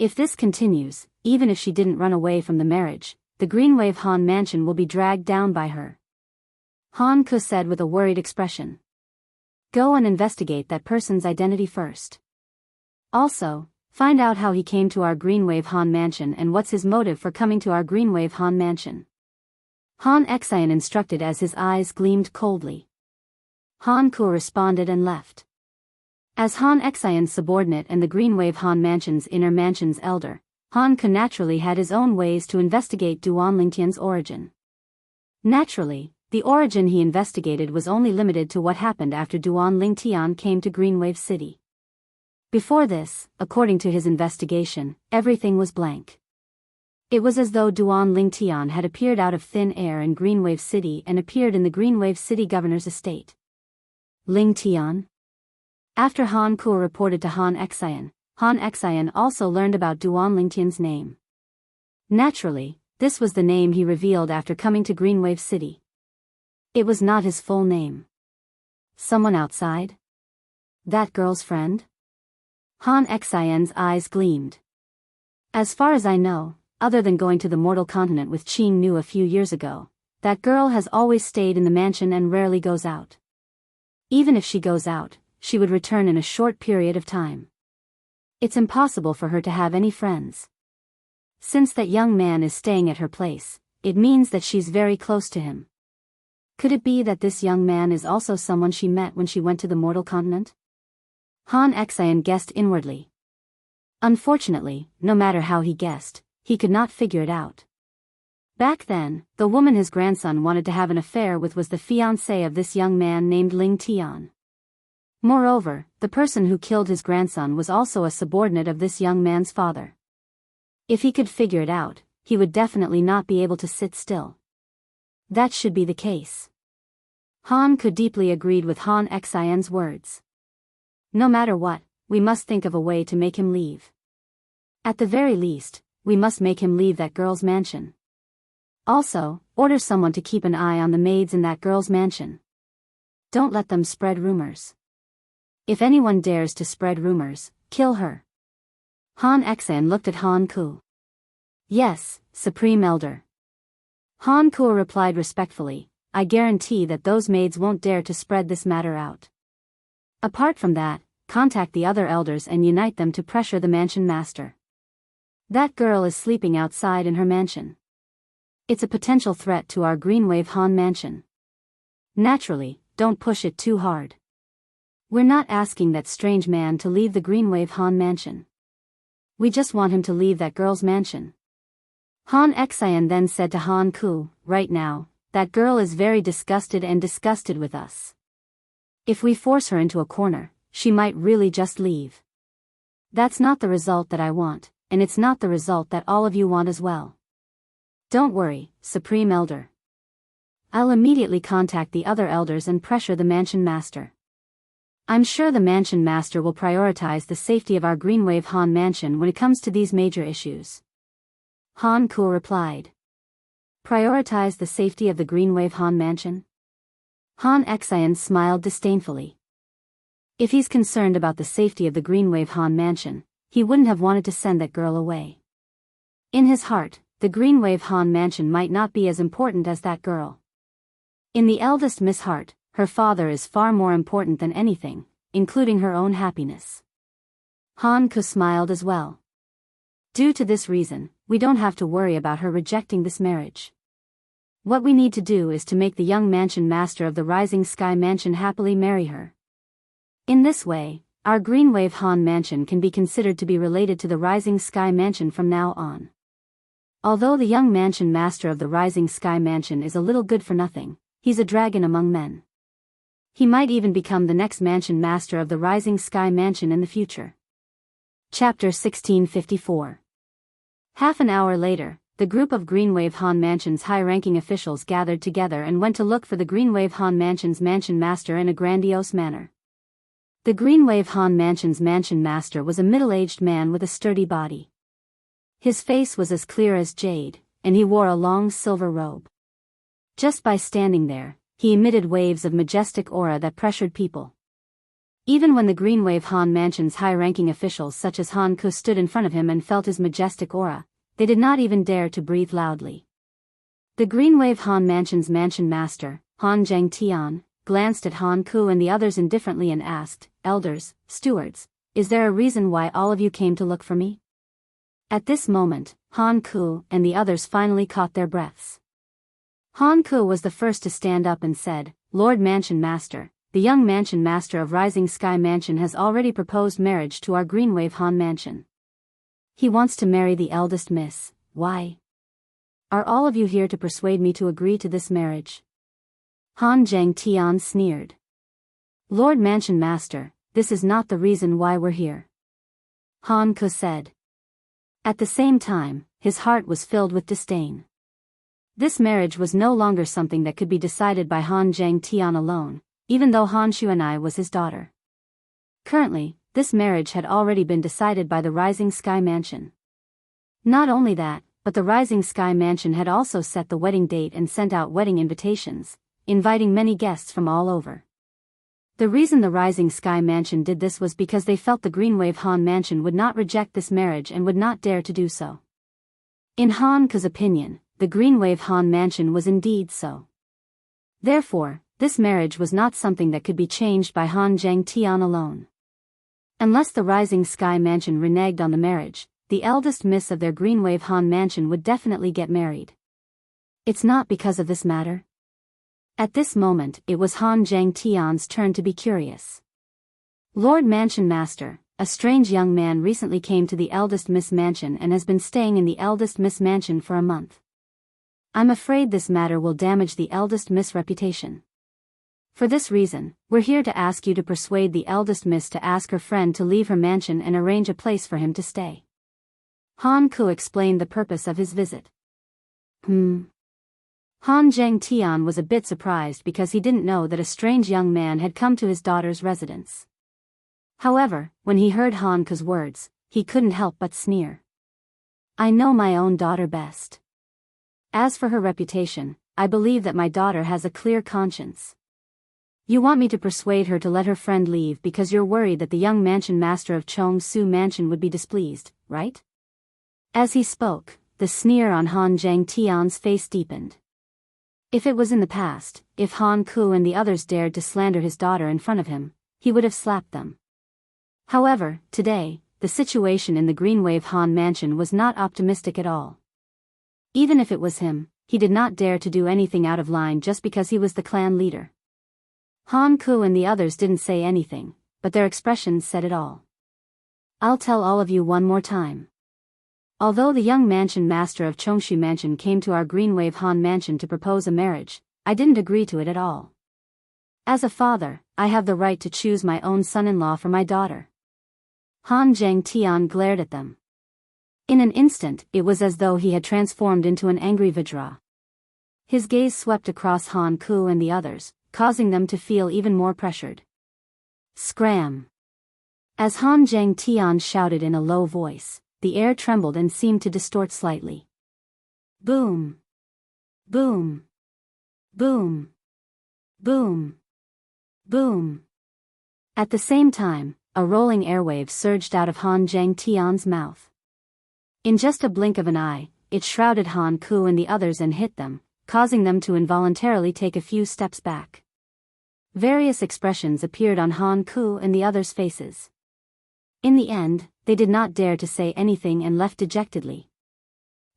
If this continues, even if she didn't run away from the marriage, the Greenwave Han mansion will be dragged down by her. Han Ku said with a worried expression. Go and investigate that person's identity first. Also, find out how he came to our Greenwave Han mansion and what's his motive for coming to our Greenwave Han mansion. Han Xian instructed as his eyes gleamed coldly. Han Ku responded and left. As Han Xian's subordinate and the Greenwave Han mansion's inner mansion's elder, Han Ku naturally had his own ways to investigate Duan Lingtian's origin. Naturally, the origin he investigated was only limited to what happened after Duan Lingtian came to Greenwave City. Before this, according to his investigation, everything was blank. It was as though Duan Lingtian had appeared out of thin air in Greenwave City and appeared in the Greenwave City governor's estate. Lingtian? After Han Ku reported to Han Xian also learned about Duan Lingtian's name. Naturally, this was the name he revealed after coming to Greenwave City. It was not his full name. Someone outside? That girl's friend? Han Xian's eyes gleamed. As far as I know, other than going to the mortal continent with Qing Nu a few years ago, that girl has always stayed in the mansion and rarely goes out. Even if she goes out, she would return in a short period of time. It's impossible for her to have any friends. Since that young man is staying at her place, it means that she's very close to him. Could it be that this young man is also someone she met when she went to the mortal continent? Han Xian guessed inwardly. Unfortunately, no matter how he guessed, he could not figure it out. Back then, the woman his grandson wanted to have an affair with was the fiancée of this young man named Ling Tian. Moreover, the person who killed his grandson was also a subordinate of this young man's father. If he could figure it out, he would definitely not be able to sit still. That should be the case. Han Ku deeply agreed with Han Xian's words. No matter what, we must think of a way to make him leave. At the very least, we must make him leave that girl's mansion. Also, order someone to keep an eye on the maids in that girl's mansion. Don't let them spread rumors. If anyone dares to spread rumors, kill her. Han Xian looked at Han Ku. Yes, Supreme Elder. Han Ku replied respectfully, I guarantee that those maids won't dare to spread this matter out. Apart from that, contact the other elders and unite them to pressure the mansion master. That girl is sleeping outside in her mansion. It's a potential threat to our Greenwave Han mansion. Naturally, don't push it too hard. We're not asking that strange man to leave the Greenwave Han mansion. We just want him to leave that girl's mansion. Han Xian then said to Han Ku, right now, that girl is very disgusted with us. If we force her into a corner, she might really just leave. That's not the result that I want, and it's not the result that all of you want as well. Don't worry, Supreme Elder. I'll immediately contact the other elders and pressure the mansion master. I'm sure the mansion master will prioritize the safety of our Greenwave Han mansion when it comes to these major issues. Han Ku replied. Prioritize the safety of the Greenwave Han mansion? Han Xian smiled disdainfully. If he's concerned about the safety of the Greenwave Han mansion, he wouldn't have wanted to send that girl away. In his heart, the Greenwave Han mansion might not be as important as that girl. In the eldest Miss Heart, her father is far more important than anything, including her own happiness. Han Ku smiled as well. Due to this reason, we don't have to worry about her rejecting this marriage. What we need to do is to make the young mansion master of the Rising Sky Mansion happily marry her. In this way, our Greenwave Han mansion can be considered to be related to the Rising Sky Mansion from now on. Although the young mansion master of the Rising Sky Mansion is a little good for nothing, he's a dragon among men. He might even become the next mansion master of the Rising Sky Mansion in the future. Chapter 1654. Half an hour later, the group of Greenwave Han Mansion's high-ranking officials gathered together and went to look for the Greenwave Han Mansion's mansion master in a grandiose manner. The Green Wave Han Mansion's mansion master was a middle-aged man with a sturdy body. His face was as clear as jade, and he wore a long silver robe. Just by standing there, he emitted waves of majestic aura that pressured people. Even when the Green Wave Han Mansion's high-ranking officials such as Han Ku stood in front of him and felt his majestic aura, they did not even dare to breathe loudly. The Green Wave Han Mansion's mansion master, Han Zhangtian, glanced at Han Ku and the others indifferently and asked, "Elders, stewards, is there a reason why all of you came to look for me?" At this moment, Han Ku and the others finally caught their breaths. Han Ku was the first to stand up and said, "Lord Mansion Master, the young Mansion Master of Rising Sky Mansion has already proposed marriage to our Green Wave Han Mansion. He wants to marry the eldest miss. Why? Are all of you here to persuade me to agree to this marriage?" Han Zhangtian sneered. "Lord Mansion Master, this is not the reason why we're here," Han Ku said. At the same time, his heart was filled with disdain. This marriage was no longer something that could be decided by Han Zhangtian alone, even though Han Xuanai was his daughter. Currently, this marriage had already been decided by the Rising Sky Mansion. Not only that, but the Rising Sky Mansion had also set the wedding date and sent out wedding invitations, inviting many guests from all over. The reason the Rising Sky Mansion did this was because they felt the Green Wave Han Mansion would not reject this marriage and would not dare to do so. In Han Ku's opinion, the Green Wave Han Mansion was indeed so. Therefore, this marriage was not something that could be changed by Han Zhangtian alone. Unless the Rising Sky Mansion reneged on the marriage, the eldest miss of their Green Wave Han Mansion would definitely get married. It's not because of this matter. At this moment, it was Han Zhangtian's turn to be curious. "Lord Mansion Master, a strange young man recently came to the Eldest Miss Mansion and has been staying in the Eldest Miss Mansion for a month. I'm afraid this matter will damage the Eldest Miss' reputation. For this reason, we're here to ask you to persuade the Eldest Miss to ask her friend to leave her mansion and arrange a place for him to stay." Han Ku explained the purpose of his visit. Han Zhangtian was a bit surprised because he didn't know that a strange young man had come to his daughter's residence. However, when he heard Han Ku's words, he couldn't help but sneer. "I know my own daughter best. As for her reputation, I believe that my daughter has a clear conscience. You want me to persuade her to let her friend leave because you're worried that the young mansion master of Chong Su Mansion would be displeased, right?" As he spoke, the sneer on Han Zhangtian's face deepened. If it was in the past, if Han Ku and the others dared to slander his daughter in front of him, he would have slapped them. However, today, the situation in the Green Wave Han Mansion was not optimistic at all. Even if it was him, he did not dare to do anything out of line just because he was the clan leader. Han Ku and the others didn't say anything, but their expressions said it all. "I'll tell all of you one more time. Although the young mansion master of Chongshu Mansion came to our Green Wave Han Mansion to propose a marriage, I didn't agree to it at all. As a father, I have the right to choose my own son-in-law for my daughter." Han Zhangtian glared at them. In an instant, it was as though he had transformed into an angry Vajra. His gaze swept across Han Ku and the others, causing them to feel even more pressured. Scram! As Han Zhangtian shouted in a low voice, the air trembled and seemed to distort slightly. Boom! Boom! Boom! Boom! Boom! At the same time, a rolling airwave surged out of Han Zhangtian's mouth. In just a blink of an eye, it shrouded Han Ku and the others and hit them, causing them to involuntarily take a few steps back. Various expressions appeared on Han Ku and the others' faces. In the end, they did not dare to say anything and left dejectedly.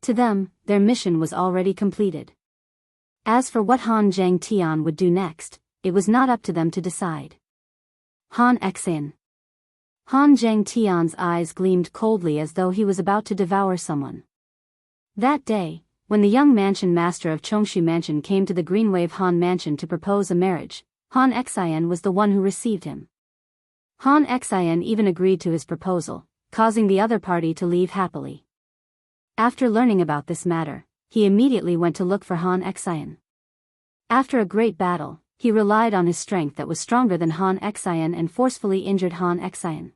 To them, their mission was already completed. As for what Han Zhangtian would do next, it was not up to them to decide. Han Xin. Han Zhangtian's eyes gleamed coldly as though he was about to devour someone. That day, when the young mansion master of Chongshu Mansion came to the Green Wave Han Mansion to propose a marriage, Han Xin was the one who received him. Han Xin even agreed to his proposal, causing the other party to leave happily. After learning about this matter, he immediately went to look for Han Xin. After a great battle, he relied on his strength that was stronger than Han Xian and forcefully injured Han Xian.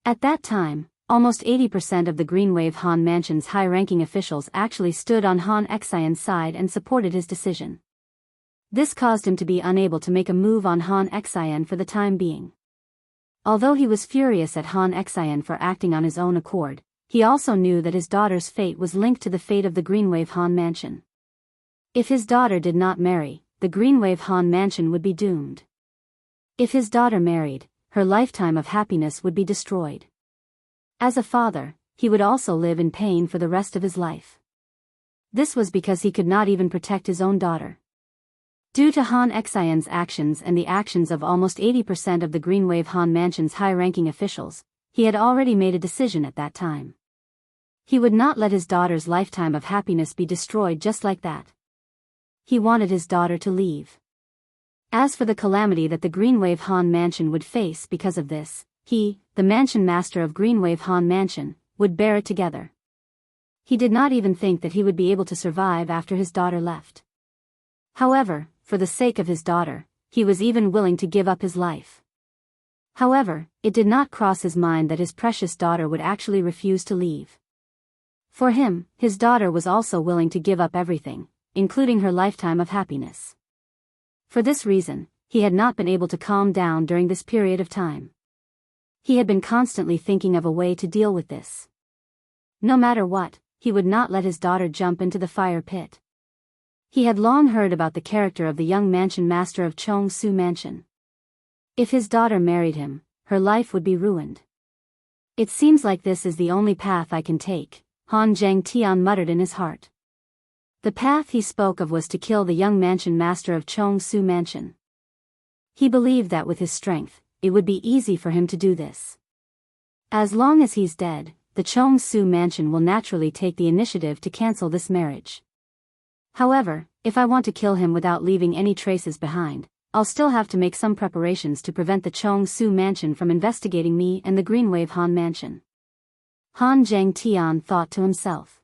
At that time, almost 80% of the Green Wave Han Mansion's high-ranking officials actually stood on Han Xian's side and supported his decision. This caused him to be unable to make a move on Han Xian for the time being. Although he was furious at Han Xian for acting on his own accord, he also knew that his daughter's fate was linked to the fate of the Greenwave Han Mansion. If his daughter did not marry, the Greenwave Han Mansion would be doomed. If his daughter married, her lifetime of happiness would be destroyed. As a father, he would also live in pain for the rest of his life. This was because he could not even protect his own daughter. Due to Han Xian's actions and the actions of almost 80% of the Greenwave Han Mansion's high-ranking officials, he had already made a decision at that time. He would not let his daughter's lifetime of happiness be destroyed just like that. He wanted his daughter to leave. As for the calamity that the Greenwave Han Mansion would face because of this, he, the mansion master of Greenwave Han Mansion, would bear it together. He did not even think that he would be able to survive after his daughter left. However, for the sake of his daughter, he was even willing to give up his life. However, it did not cross his mind that his precious daughter would actually refuse to leave. For him, his daughter was also willing to give up everything, including her lifetime of happiness. For this reason, he had not been able to calm down during this period of time. He had been constantly thinking of a way to deal with this. No matter what, he would not let his daughter jump into the fire pit. He had long heard about the character of the young mansion master of Chongsu Mansion. If his daughter married him, her life would be ruined. It seems like this is the only path I can take, Han Zhangtian muttered in his heart. The path he spoke of was to kill the young mansion master of Chongsu Mansion. He believed that with his strength, it would be easy for him to do this. As long as he's dead, the Chongsu Mansion will naturally take the initiative to cancel this marriage. However, if I want to kill him without leaving any traces behind, I'll still have to make some preparations to prevent the Chongsu Mansion from investigating me and the Greenwave Han Mansion. Han Zhangtian thought to himself.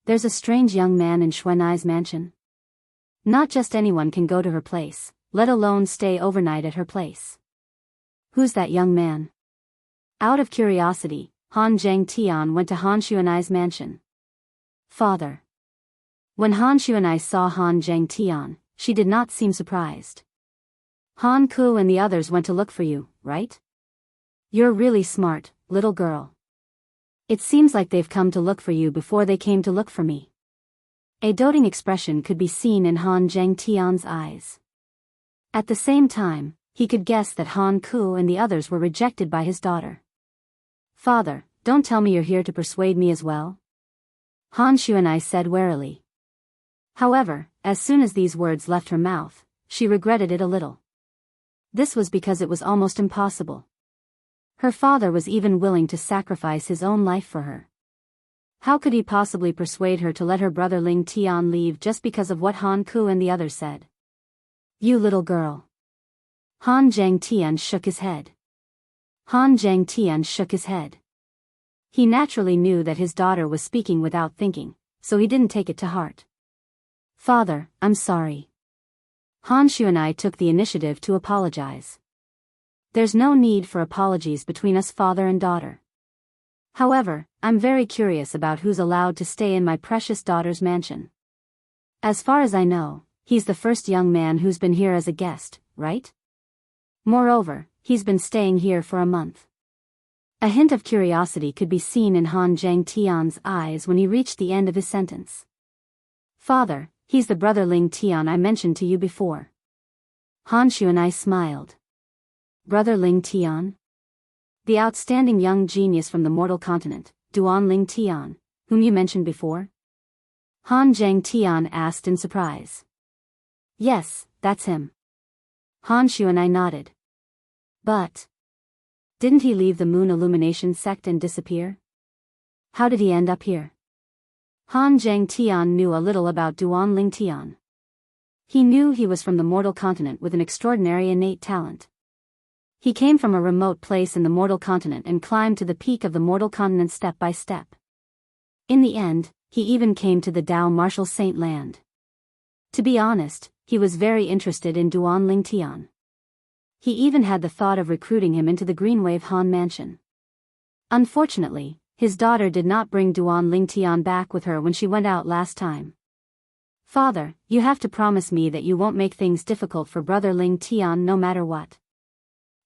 There's a strange young man in Xuanai's mansion. Not just anyone can go to her place, let alone stay overnight at her place. Who's that young man? Out of curiosity, Han Zhangtian went to Han Xuanai's mansion. Father. When Han Xuanai saw Han Zhangtian, she did not seem surprised. Han Ku and the others went to look for you, right? You're really smart, little girl. It seems like they've come to look for you before they came to look for me. A doting expression could be seen in Han Zhangtian's eyes. At the same time, he could guess that Han Ku and the others were rejected by his daughter. Father, don't tell me you're here to persuade me as well? Han Xuanai said warily. However, as soon as these words left her mouth, she regretted it a little. This was because it was almost impossible. Her father was even willing to sacrifice his own life for her. How could he possibly persuade her to let her brother Ling Tian leave just because of what Han Ku and the others said? You little girl. Han Zhangtian shook his head. Han Zhangtian shook his head. He naturally knew that his daughter was speaking without thinking, so he didn't take it to heart. Father, I'm sorry. Han Xuanai took the initiative to apologize. There's no need for apologies between us father and daughter. However, I'm very curious about who's allowed to stay in my precious daughter's mansion. As far as I know, he's the first young man who's been here as a guest, right? Moreover, he's been staying here for a month. A hint of curiosity could be seen in Han Zhangtian's eyes when he reached the end of his sentence. Father, he's the brother Ling Tian I mentioned to you before. Han Xuanai smiled. Brother Ling Tian? The outstanding young genius from the mortal continent, Duan Ling Tian, whom you mentioned before? Han Zhangtian asked in surprise. Yes, that's him. Han Xuanai nodded. But didn't he leave the Moon Illumination sect and disappear? How did he end up here? Han Zhangtian knew a little about Duan Ling Tian. He knew he was from the mortal continent with an extraordinary innate talent. He came from a remote place in the mortal continent and climbed to the peak of the mortal continent step by step. In the end, he even came to the Dao Martial Saint land. To be honest, he was very interested in Duan Lingtian. He even had the thought of recruiting him into the Greenwave Han mansion. Unfortunately, his daughter did not bring Duan Lingtian back with her when she went out last time. Father, you have to promise me that you won't make things difficult for brother Lingtian no matter what.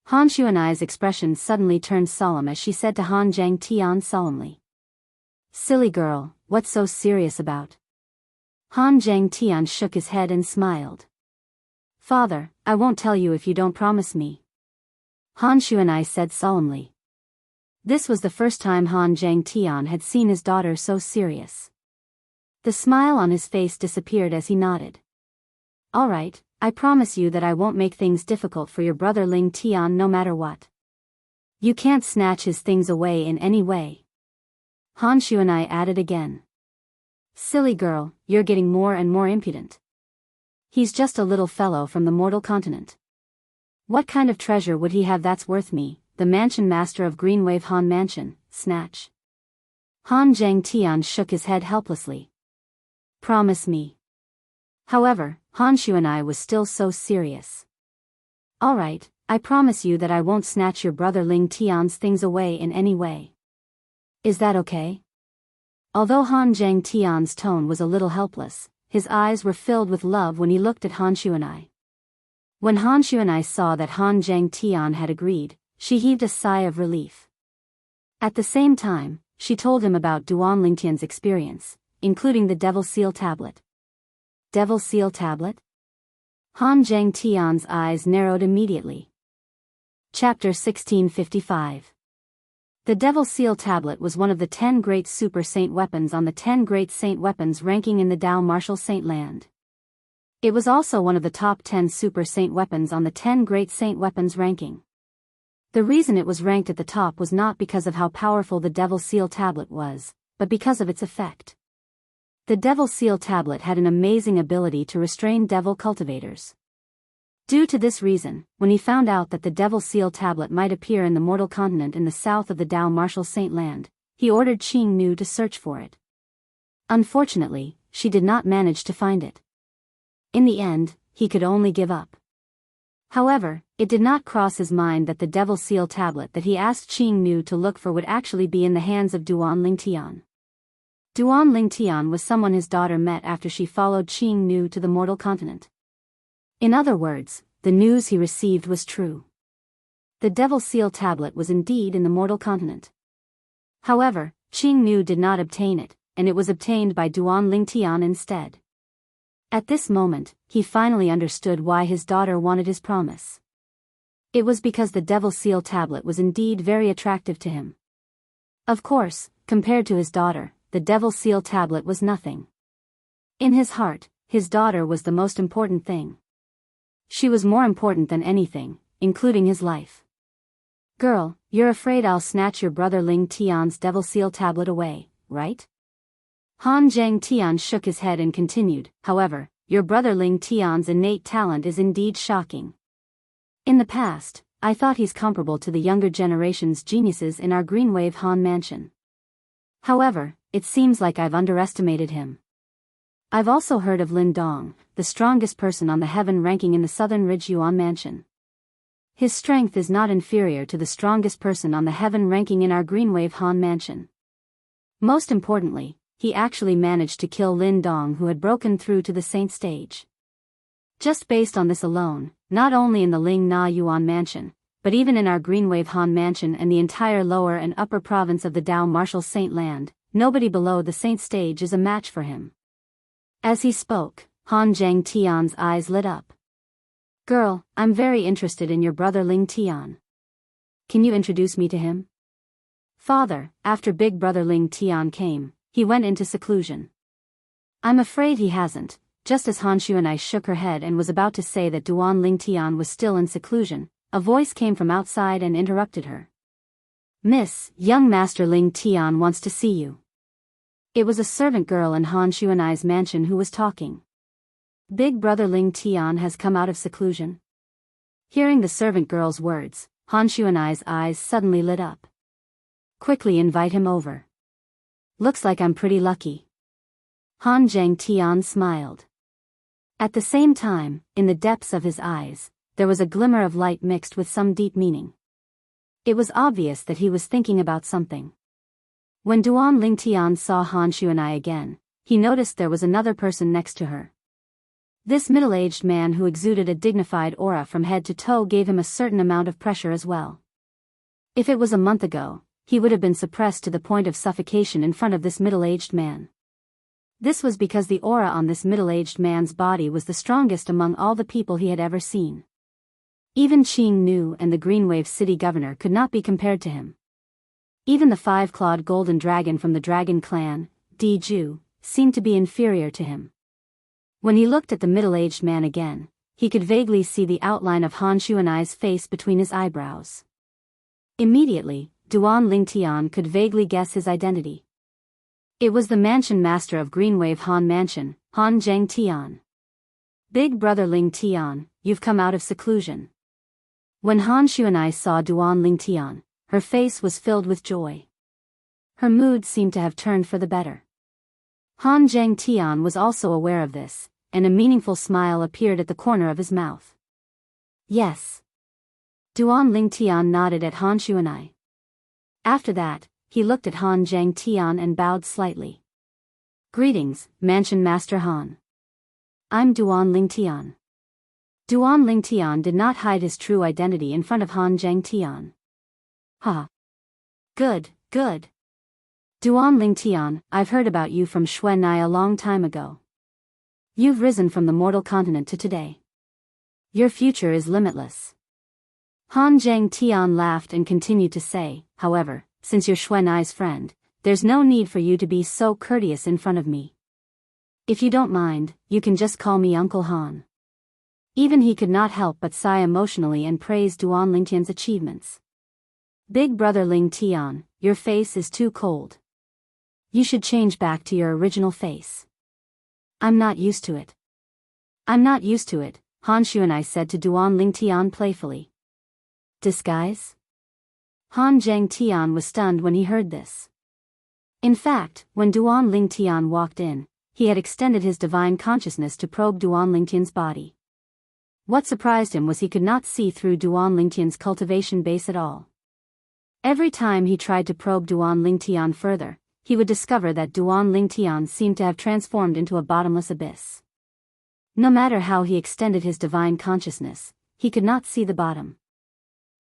Han Xuanai's expression suddenly turned solemn as she said to Han Zhangtian solemnly. Silly girl, what's so serious about? Han Zhangtian shook his head and smiled. Father, I won't tell you if you don't promise me. Han Xuanai said solemnly. This was the first time Han Zhangtian had seen his daughter so serious. The smile on his face disappeared as he nodded. All right, I promise you that I won't make things difficult for your brother Ling Tian no matter what. You can't snatch his things away in any way. Han Xuanai added again. Silly girl, you're getting more and more impudent. He's just a little fellow from the mortal continent. What kind of treasure would he have that's worth me, the mansion master of Greenwave Han Mansion, snatch? Han Zhangtian shook his head helplessly. Promise me. However, Han Xuanai was still so serious. All right, I promise you that I won't snatch your brother Ling Tian's things away in any way. Is that okay? Although Han Zhangtian's tone was a little helpless, his eyes were filled with love when he looked at Han Xuanai. When Han Xuanai saw that Han Zhangtian had agreed, she heaved a sigh of relief. At the same time, she told him about Duan Lingtian's experience, including the Devil Seal Tablet. Devil Seal Tablet? Han Zhangtian's eyes narrowed immediately. Chapter 1655. The Devil Seal Tablet was one of the 10 great super saint weapons on the 10 great saint weapons ranking in the Dao Martial Saint Land. It was also one of the top 10 super saint weapons on the 10 great saint weapons ranking. The reason it was ranked at the top was not because of how powerful the Devil Seal Tablet was, but because of its effect. The Devil Seal Tablet had an amazing ability to restrain devil cultivators. Due to this reason, when he found out that the Devil Seal Tablet might appear in the mortal continent in the south of the Dao Martial Saint Land, he ordered Qing Nu to search for it. Unfortunately, she did not manage to find it. In the end, he could only give up. However, it did not cross his mind that the Devil Seal Tablet that he asked Qing Nu to look for would actually be in the hands of Duan Lingtian. Duan Lingtian was someone his daughter met after she followed Qing Nu to the mortal continent. In other words, the news he received was true. The Devil Seal Tablet was indeed in the mortal continent. However, Qing Nu did not obtain it, and it was obtained by Duan Lingtian instead. At this moment, he finally understood why his daughter wanted his promise. It was because the Devil Seal Tablet was indeed very attractive to him. Of course, compared to his daughter, the Devil Seal Tablet was nothing. In his heart, his daughter was the most important thing. She was more important than anything, including his life. Girl, you're afraid I'll snatch your brother Ling Tian's Devil Seal Tablet away, right? Han Zhangtian shook his head and continued, however, your brother Ling Tian's innate talent is indeed shocking. In the past, I thought he's comparable to the younger generation's geniuses in our Greenwave Han mansion. However, it seems like I've underestimated him. I've also heard of Lin Dong, the strongest person on the heaven ranking in the Southern Ridge Yuan Mansion. His strength is not inferior to the strongest person on the heaven ranking in our Greenwave Han Mansion. Most importantly, he actually managed to kill Lin Dong, who had broken through to the saint stage. Just based on this alone, not only in the Ling Na Yuan Mansion, but even in our Greenwave Han Mansion and the entire lower and upper province of the Dao Martial Saint Land, nobody below the saint stage is a match for him. As he spoke, Han Zhangtian's eyes lit up. Girl, I'm very interested in your brother Ling Tian. Can you introduce me to him? Father, after big brother Ling Tian came, he went into seclusion. I'm afraid he hasn't. Just as Han Xuanai shook her head and was about to say that Duan Ling Tian was still in seclusion, a voice came from outside and interrupted her. Miss, young Master Ling Tian wants to see you. It was a servant girl in Han Xuanai's mansion who was talking. Big brother Ling Tian has come out of seclusion. Hearing the servant girl's words, Han Xuanai's eyes suddenly lit up. Quickly invite him over. Looks like I'm pretty lucky. Han Zhangtian smiled. At the same time, in the depths of his eyes, there was a glimmer of light mixed with some deep meaning. It was obvious that he was thinking about something. When Duan Lingtian saw Han Xuan'ai again, he noticed there was another person next to her. This middle-aged man who exuded a dignified aura from head to toe gave him a certain amount of pressure as well. If it was a month ago, he would have been suppressed to the point of suffocation in front of this middle-aged man. This was because the aura on this middle-aged man's body was the strongest among all the people he had ever seen. Even Qing Nu and the Greenwave city governor could not be compared to him. Even the five-clawed golden dragon from the dragon clan, Di Ju, seemed to be inferior to him. When he looked at the middle-aged man again, he could vaguely see the outline of Han Xuan'ai's face between his eyebrows. Immediately, Duan Lingtian could vaguely guess his identity. It was the mansion master of Greenwave Han Mansion, Han Zhangtian. Big brother Lingtian, you've come out of seclusion. When Han Xuan'ai saw Duan Lingtian, her face was filled with joy. Her mood seemed to have turned for the better. Han Zhangtian was also aware of this, and a meaningful smile appeared at the corner of his mouth. Yes. Duan Lingtian nodded at Han Xuan'ai. After that, he looked at Han Zhangtian and bowed slightly. Greetings, Mansion Master Han. I'm Duan Lingtian. Duan Lingtian did not hide his true identity in front of Han Zhangtian. Ha. Good, good. Duan Lingtian, I've heard about you from Xuan'ai a long time ago. You've risen from the mortal continent to today. Your future is limitless. Han Zhangtian laughed and continued to say, however, since you're Xuan'ai's friend, there's no need for you to be so courteous in front of me. If you don't mind, you can just call me Uncle Han. Even he could not help but sigh emotionally and praise Duan Lingtian's achievements. Big brother Lingtian, your face is too cold. You should change back to your original face. I'm not used to it. I'm not used to it, Han Xuan'ai said to Duan Lingtian playfully. Disguise? Han Zhangtian was stunned when he heard this. In fact, when Duan Lingtian walked in, he had extended his divine consciousness to probe Duan Lingtian's body. What surprised him was he could not see through Duan Lingtian's cultivation base at all. Every time he tried to probe Duan Lingtian further, he would discover that Duan Lingtian seemed to have transformed into a bottomless abyss. No matter how he extended his divine consciousness, he could not see the bottom.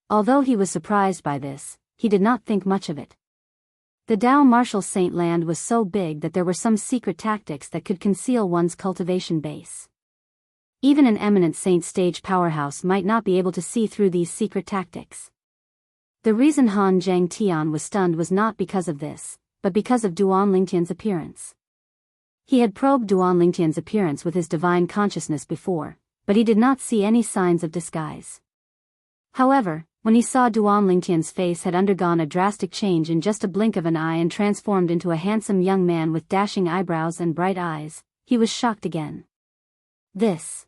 Although he was surprised by this, he did not think much of it. The Dao Martial Saint land was so big that there were some secret tactics that could conceal one's cultivation base. Even an eminent saint stage powerhouse might not be able to see through these secret tactics. The reason Han Zhangtian was stunned was not because of this, but because of Duan Lingtian's appearance. He had probed Duan Lingtian's appearance with his divine consciousness before, but he did not see any signs of disguise. However, when he saw Duan Lingtian's face had undergone a drastic change in just a blink of an eye and transformed into a handsome young man with dashing eyebrows and bright eyes, he was shocked again. This,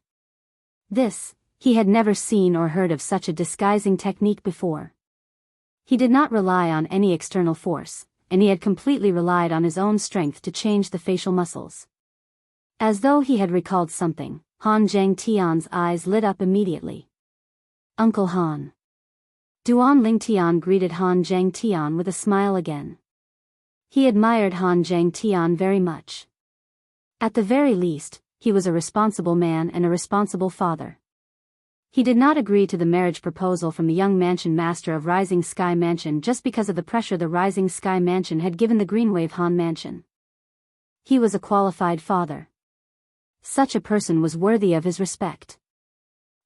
he had never seen or heard of such a disguising technique before. He did not rely on any external force, and he had completely relied on his own strength to change the facial muscles. As though he had recalled something, Han Zhangtian's eyes lit up immediately. Uncle Han. Duan Lingtian greeted Han Zhangtian with a smile again. He admired Han Zhangtian very much. At the very least, he was a responsible man and a responsible father. He did not agree to the marriage proposal from the young mansion master of Rising Sky Mansion just because of the pressure the Rising Sky Mansion had given the Greenwave Han Mansion. He was a qualified father. Such a person was worthy of his respect.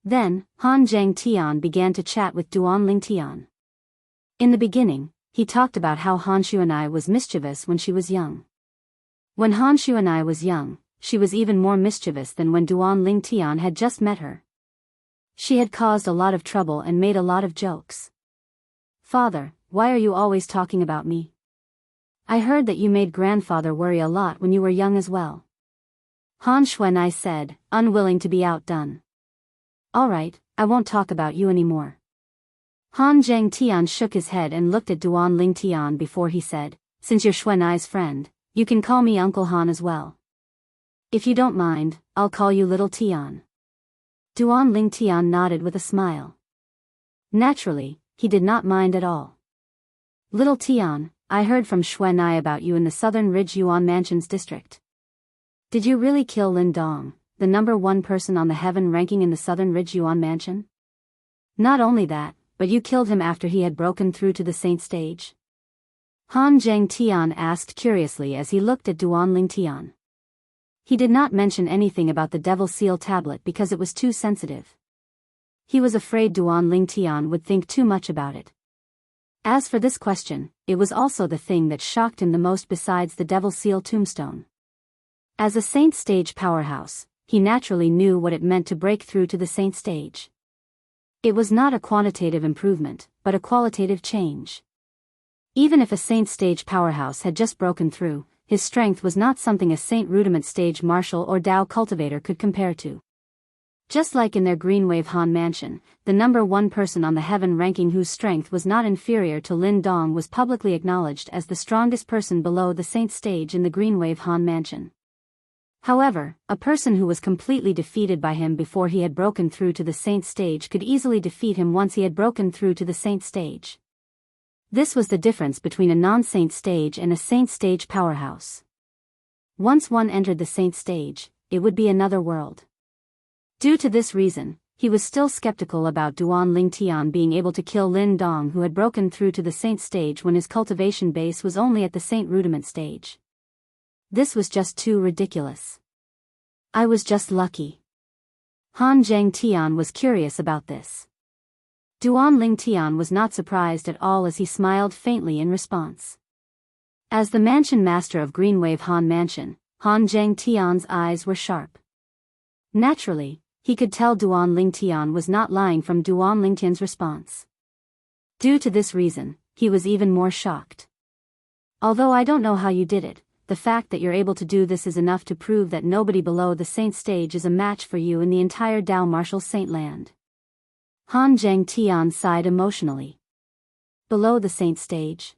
Then, Han Zhangtian began to chat with Duan Lingtian. In the beginning, he talked about how Han Xuan'ai was mischievous when she was young. When Han Xuan'ai was young, she was even more mischievous than when Duan Lingtian had just met her. She had caused a lot of trouble and made a lot of jokes. Father, why are you always talking about me? I heard that you made grandfather worry a lot when you were young as well. Han Xuan'ai said, unwilling to be outdone. Alright, I won't talk about you anymore. Han Zhangtian shook his head and looked at Duan Lingtian before he said, since you're Xuan'ai's friend, you can call me Uncle Han as well. If you don't mind, I'll call you Little Tian. Duan Ling Tian nodded with a smile. Naturally, he did not mind at all. Little Tian, I heard from Xuan Ai about you in the Southern Ridge Yuan Mansions district. Did you really kill Lin Dong, the number one person on the heaven ranking in the Southern Ridge Yuan Mansion? Not only that, but you killed him after he had broken through to the saint stage? Han Zheng Tian asked curiously as he looked at Duan Ling Tian. He did not mention anything about the Devil Seal tablet because it was too sensitive. He was afraid Duan Ling Tian would think too much about it. As for this question, it was also the thing that shocked him the most besides the Devil Seal tombstone. As a saint stage powerhouse, he naturally knew what it meant to break through to the saint stage. It was not a quantitative improvement, but a qualitative change. Even if a saint stage powerhouse had just broken through, his strength was not something a saint rudiment stage martial or Dao cultivator could compare to. Just like in their Greenwave Han mansion, the number one person on the heaven ranking whose strength was not inferior to Lin Dong was publicly acknowledged as the strongest person below the saint stage in the Greenwave Han mansion. However, a person who was completely defeated by him before he had broken through to the saint stage could easily defeat him once he had broken through to the saint stage. This was the difference between a non-saint stage and a saint stage powerhouse. Once one entered the saint stage, it would be another world. Due to this reason, he was still skeptical about Duan Ling Tian being able to kill Lin Dong, who had broken through to the saint stage when his cultivation base was only at the saint rudiment stage. This was just too ridiculous. I was just lucky. Han Zheng Tian was curious about this. Duan Ling Tian was not surprised at all as he smiled faintly in response. As the mansion master of Greenwave Han Mansion, Han Zheng Tian's eyes were sharp. Naturally, he could tell Duan Ling Tian was not lying from Duan Ling Tian's response. Due to this reason, he was even more shocked. Although I don't know how you did it, the fact that you're able to do this is enough to prove that nobody below the saint stage is a match for you in the entire Dao martial saint land. Han Zheng Tian sighed emotionally. Below the saint stage?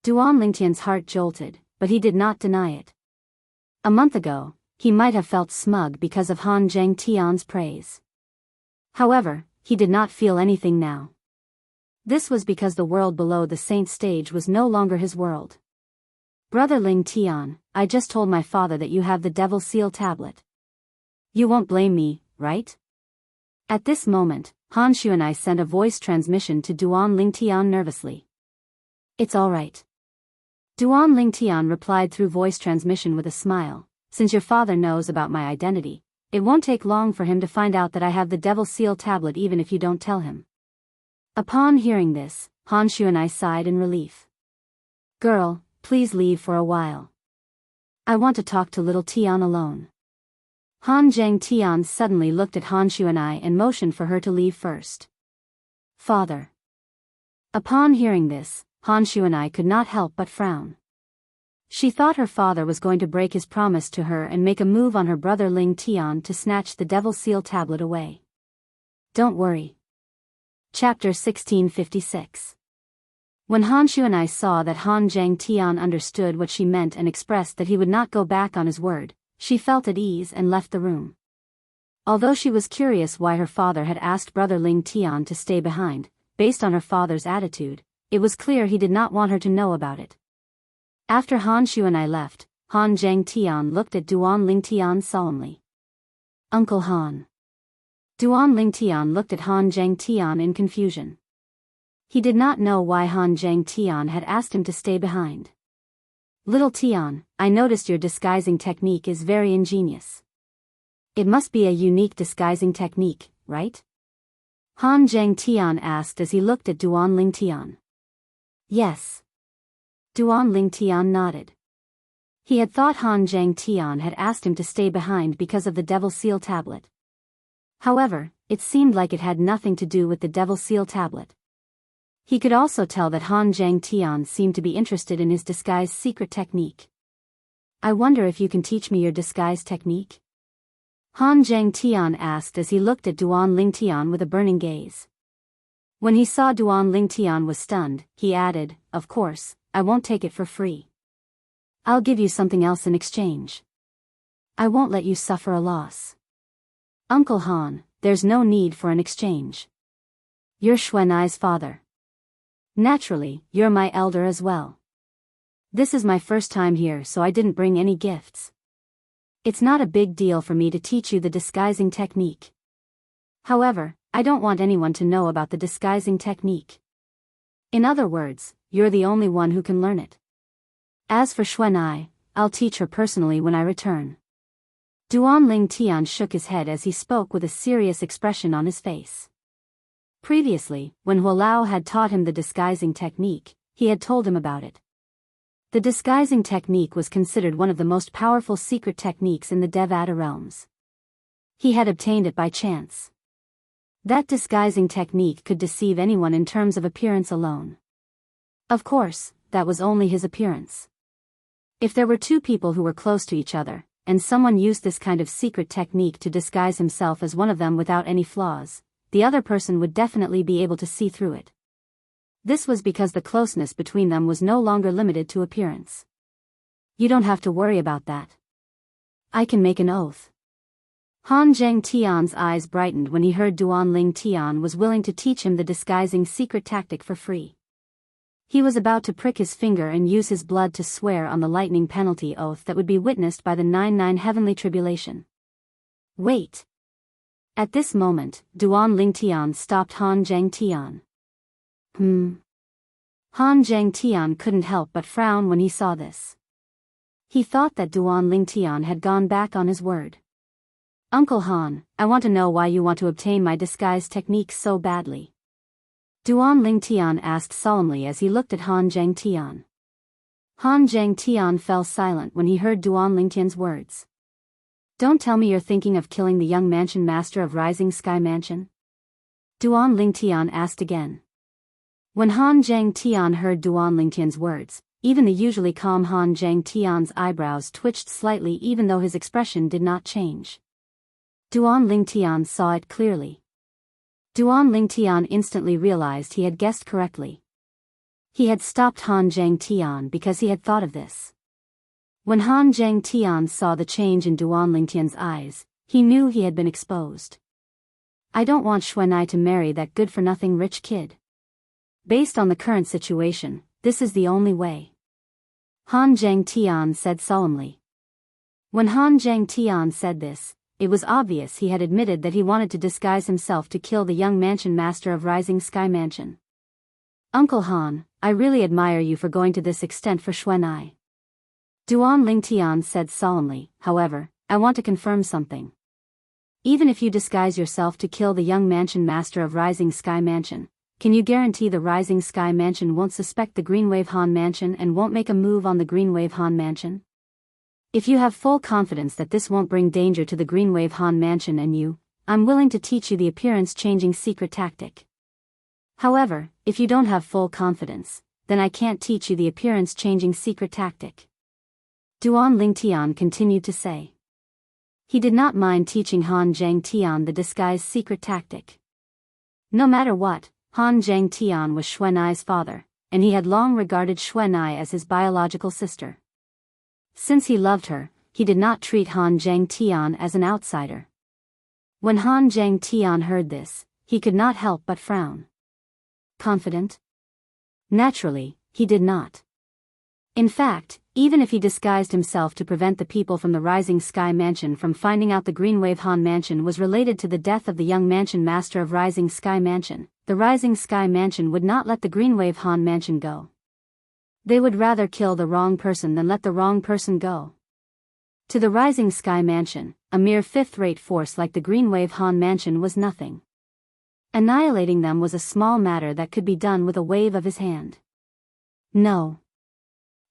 Duan Lingtian's heart jolted, but he did not deny it. A month ago, he might have felt smug because of Han Zheng Tian's praise. However, he did not feel anything now. This was because the world below the saint stage was no longer his world. Brother Ling Tian, I just told my father that you have the Devil Seal tablet. You won't blame me, right? At this moment, Han Xuanai sent a voice transmission to Duan Ling Tian nervously. It's all right. Duan Ling Tian replied through voice transmission with a smile, since your father knows about my identity, it won't take long for him to find out that I have the Devil Seal tablet even if you don't tell him. Upon hearing this, Han Xuanai sighed in relief. Girl, please leave for a while. I want to talk to little Tian alone. Han Zheng Tian suddenly looked at Han Xuanai and motioned for her to leave first. Father. Upon hearing this, Han Xuanai could not help but frown. She thought her father was going to break his promise to her and make a move on her brother Ling Tian to snatch the Devil Seal tablet away. Don't worry. Chapter 1656. When Han Xuanai saw that Han Zheng Tian understood what she meant and expressed that he would not go back on his word, she felt at ease and left the room. Although she was curious why her father had asked brother Ling Tian to stay behind, based on her father's attitude, it was clear he did not want her to know about it. After Han Xuanai left, Han Zheng Tian looked at Duan Ling Tian solemnly. Uncle Han. Duan Ling Tian looked at Han Zheng Tian in confusion. He did not know why Han Zheng Tian had asked him to stay behind. Little Tian, I noticed your disguising technique is very ingenious. It must be a unique disguising technique, right? Han Zheng Tian asked as he looked at Duan Ling Tian. Yes. Duan Ling Tian nodded. He had thought Han Zheng Tian had asked him to stay behind because of the Devil Seal tablet. However, it seemed like it had nothing to do with the Devil Seal tablet. He could also tell that Han Zheng Tian seemed to be interested in his disguise secret technique. I wonder if you can teach me your disguise technique? Han Zheng Tian asked as he looked at Duan Ling Tian with a burning gaze. When he saw Duan Ling Tian was stunned, he added, of course, I won't take it for free. I'll give you something else in exchange. I won't let you suffer a loss. Uncle Han, there's no need for an exchange. You're Xuanai's father. Naturally, you're my elder as well. This is my first time here, so I didn't bring any gifts. It's not a big deal for me to teach you the disguising technique. However, I don't want anyone to know about the disguising technique. In other words, you're the only one who can learn it. As for Xuanai, I'll teach her personally when I return. Duanling Tian shook his head as he spoke with a serious expression on his face. Previously, when Hualao had taught him the disguising technique, he had told him about it. The disguising technique was considered one of the most powerful secret techniques in the Devata realms. He had obtained it by chance. That disguising technique could deceive anyone in terms of appearance alone. Of course, that was only his appearance. If there were two people who were close to each other, and someone used this kind of secret technique to disguise himself as one of them without any flaws, the other person would definitely be able to see through it. This was because the closeness between them was no longer limited to appearance. You don't have to worry about that. I can make an oath. Han Zheng Tian's eyes brightened when he heard Duanling Tian was willing to teach him the disguising secret tactic for free. He was about to prick his finger and use his blood to swear on the lightning penalty oath that would be witnessed by the 99 heavenly tribulation. Wait. At this moment, Duanling Tian stopped Han Zheng Tian. Han Zheng Tian couldn't help but frown when he saw this. He thought that Duanling Tian had gone back on his word. Uncle Han, I want to know why you want to obtain my disguise technique so badly. Duanling Tian asked solemnly as he looked at Han Zheng Tian. Han Zheng Tian fell silent when he heard Duanling Tian's words. Don't tell me you're thinking of killing the young mansion master of Rising Sky Mansion? Duanling Tian asked again. When Han Zheng Tian heard Duanling Tian's words, even the usually calm Han Zheng Tian's eyebrows twitched slightly even though his expression did not change. Duanling Tian saw it clearly. Duanling Tian instantly realized he had guessed correctly. He had stopped Han Zheng Tian because he had thought of this. When Han Zheng Tian saw the change in Duanling Tian's eyes, he knew he had been exposed. I don't want Xuanai to marry that good-for-nothing rich kid. Based on the current situation, this is the only way. Han Zheng Tian said solemnly. When Han Zheng Tian said this, it was obvious he had admitted that he wanted to disguise himself to kill the young mansion master of Rising Sky Mansion. Uncle Han, I really admire you for going to this extent for Xuanai. Duanling Tian said solemnly, however, I want to confirm something. Even if you disguise yourself to kill the young mansion master of Rising Sky Mansion, can you guarantee the Rising Sky Mansion won't suspect the Greenwave Han Mansion and won't make a move on the Greenwave Han Mansion? If you have full confidence that this won't bring danger to the Greenwave Han Mansion and you, I'm willing to teach you the appearance-changing secret tactic. However, if you don't have full confidence, then I can't teach you the appearance-changing secret tactic. Duanling Tian continued to say. He did not mind teaching Han Zheng Tian the disguised secret tactic. No matter what, Han Zheng Tian was Xuanai's father, and he had long regarded Xuanai as his biological sister. Since he loved her, he did not treat Han Zheng Tian as an outsider. When Han Zheng Tian heard this, he could not help but frown. Confident? Naturally, he did not. In fact, even if he disguised himself to prevent the people from the Rising Sky Mansion from finding out the Greenwave Han Mansion was related to the death of the young mansion master of Rising Sky Mansion, the Rising Sky Mansion would not let the Greenwave Han Mansion go. They would rather kill the wrong person than let the wrong person go. To the Rising Sky Mansion, a mere fifth-rate force like the Greenwave Han Mansion was nothing. Annihilating them was a small matter that could be done with a wave of his hand. No.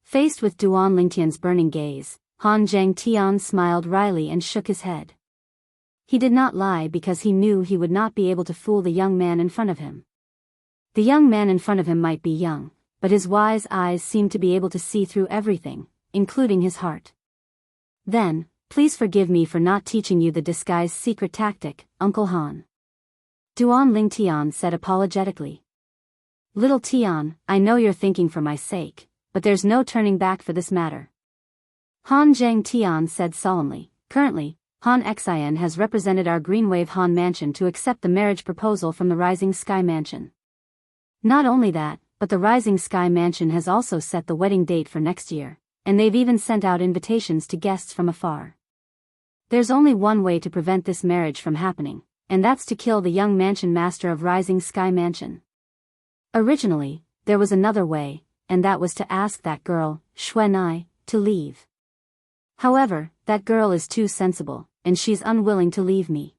Faced with Duanling Tian's burning gaze, Han Zheng Tian smiled wryly and shook his head. He did not lie because he knew he would not be able to fool the young man in front of him. The young man in front of him might be young, but his wise eyes seemed to be able to see through everything, including his heart. Then, please forgive me for not teaching you the disguised secret tactic, Uncle Han. Duanling Tian said apologetically. Little Tian, I know you're thinking for my sake, but there's no turning back for this matter. Han Zheng Tian said solemnly, Currently, Han Xian has represented our Greenwave Han Mansion to accept the marriage proposal from the Rising Sky Mansion. Not only that, but the Rising Sky Mansion has also set the wedding date for next year, and they've even sent out invitations to guests from afar. There's only one way to prevent this marriage from happening, and that's to kill the young mansion master of Rising Sky Mansion. Originally, there was another way, and that was to ask that girl, Xuanai, to leave. However, that girl is too sensible, and she's unwilling to leave me.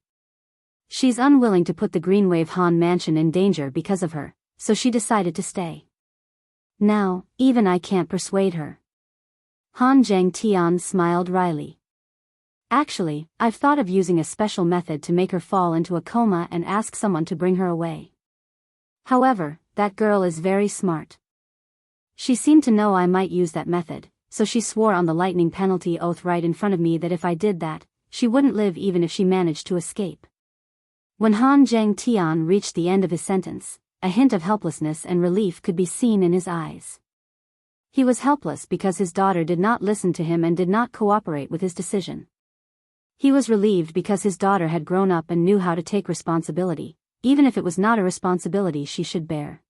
She's unwilling to put the Greenwave Han Mansion in danger because of her, so she decided to stay. Now, even I can't persuade her. Han Xianxia smiled wryly. Actually, I've thought of using a special method to make her fall into a coma and ask someone to bring her away. However, that girl is very smart. She seemed to know I might use that method, so she swore on the lightning penalty oath right in front of me that if I did that, she wouldn't live even if she managed to escape. When Han Xianxia reached the end of his sentence, a hint of helplessness and relief could be seen in his eyes. He was helpless because his daughter did not listen to him and did not cooperate with his decision. He was relieved because his daughter had grown up and knew how to take responsibility, even if it was not a responsibility she should bear.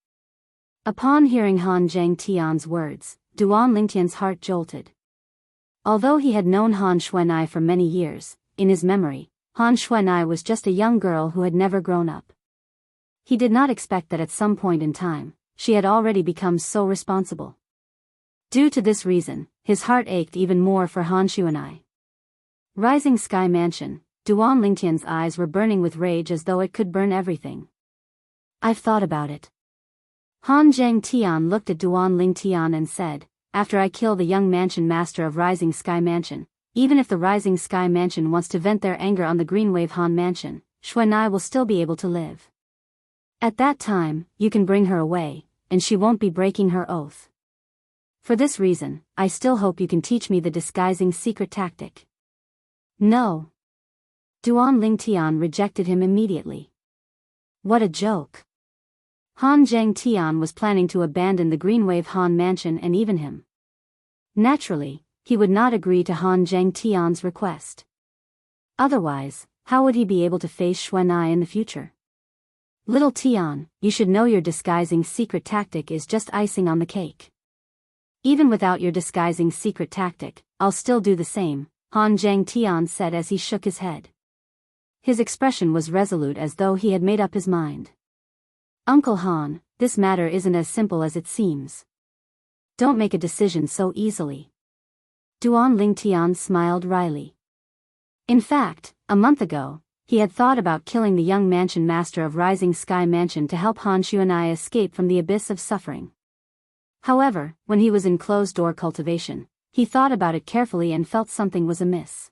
Upon hearing Han Xianxia's words, Duan Lingtian's heart jolted. Although he had known Han Xuanai for many years, in his memory, Han Xuanai was just a young girl who had never grown up. He did not expect that at some point in time, she had already become so responsible. Due to this reason, his heart ached even more for Han Xuanai. Rising Sky Mansion, Duan Lingtian's eyes were burning with rage as though it could burn everything. I've thought about it. Han Xianxia looked at Duan Lingtian and said, after I kill the young mansion master of Rising Sky Mansion, even if the Rising Sky Mansion wants to vent their anger on the Greenwave Han Mansion, Xuanai will still be able to live. At that time, you can bring her away, and she won't be breaking her oath. For this reason, I still hope you can teach me the disguising secret tactic. No. Duan Lingtian rejected him immediately. What a joke. Han Xianxia was planning to abandon the Greenwave Han Mansion and even him. Naturally, he would not agree to Han Xianxia's request. Otherwise, how would he be able to face Xuanai in the future? Little Tian, you should know your disguising secret tactic is just icing on the cake. Even without your disguising secret tactic, I'll still do the same, Han Xianxia said as he shook his head. His expression was resolute as though he had made up his mind. Uncle Han, this matter isn't as simple as it seems. Don't make a decision so easily. Duan Lingtian smiled wryly. In fact, a month ago, he had thought about killing the young mansion master of Rising Sky Mansion to help Han Xuanai escape from the abyss of suffering. However, when he was in closed-door cultivation, he thought about it carefully and felt something was amiss.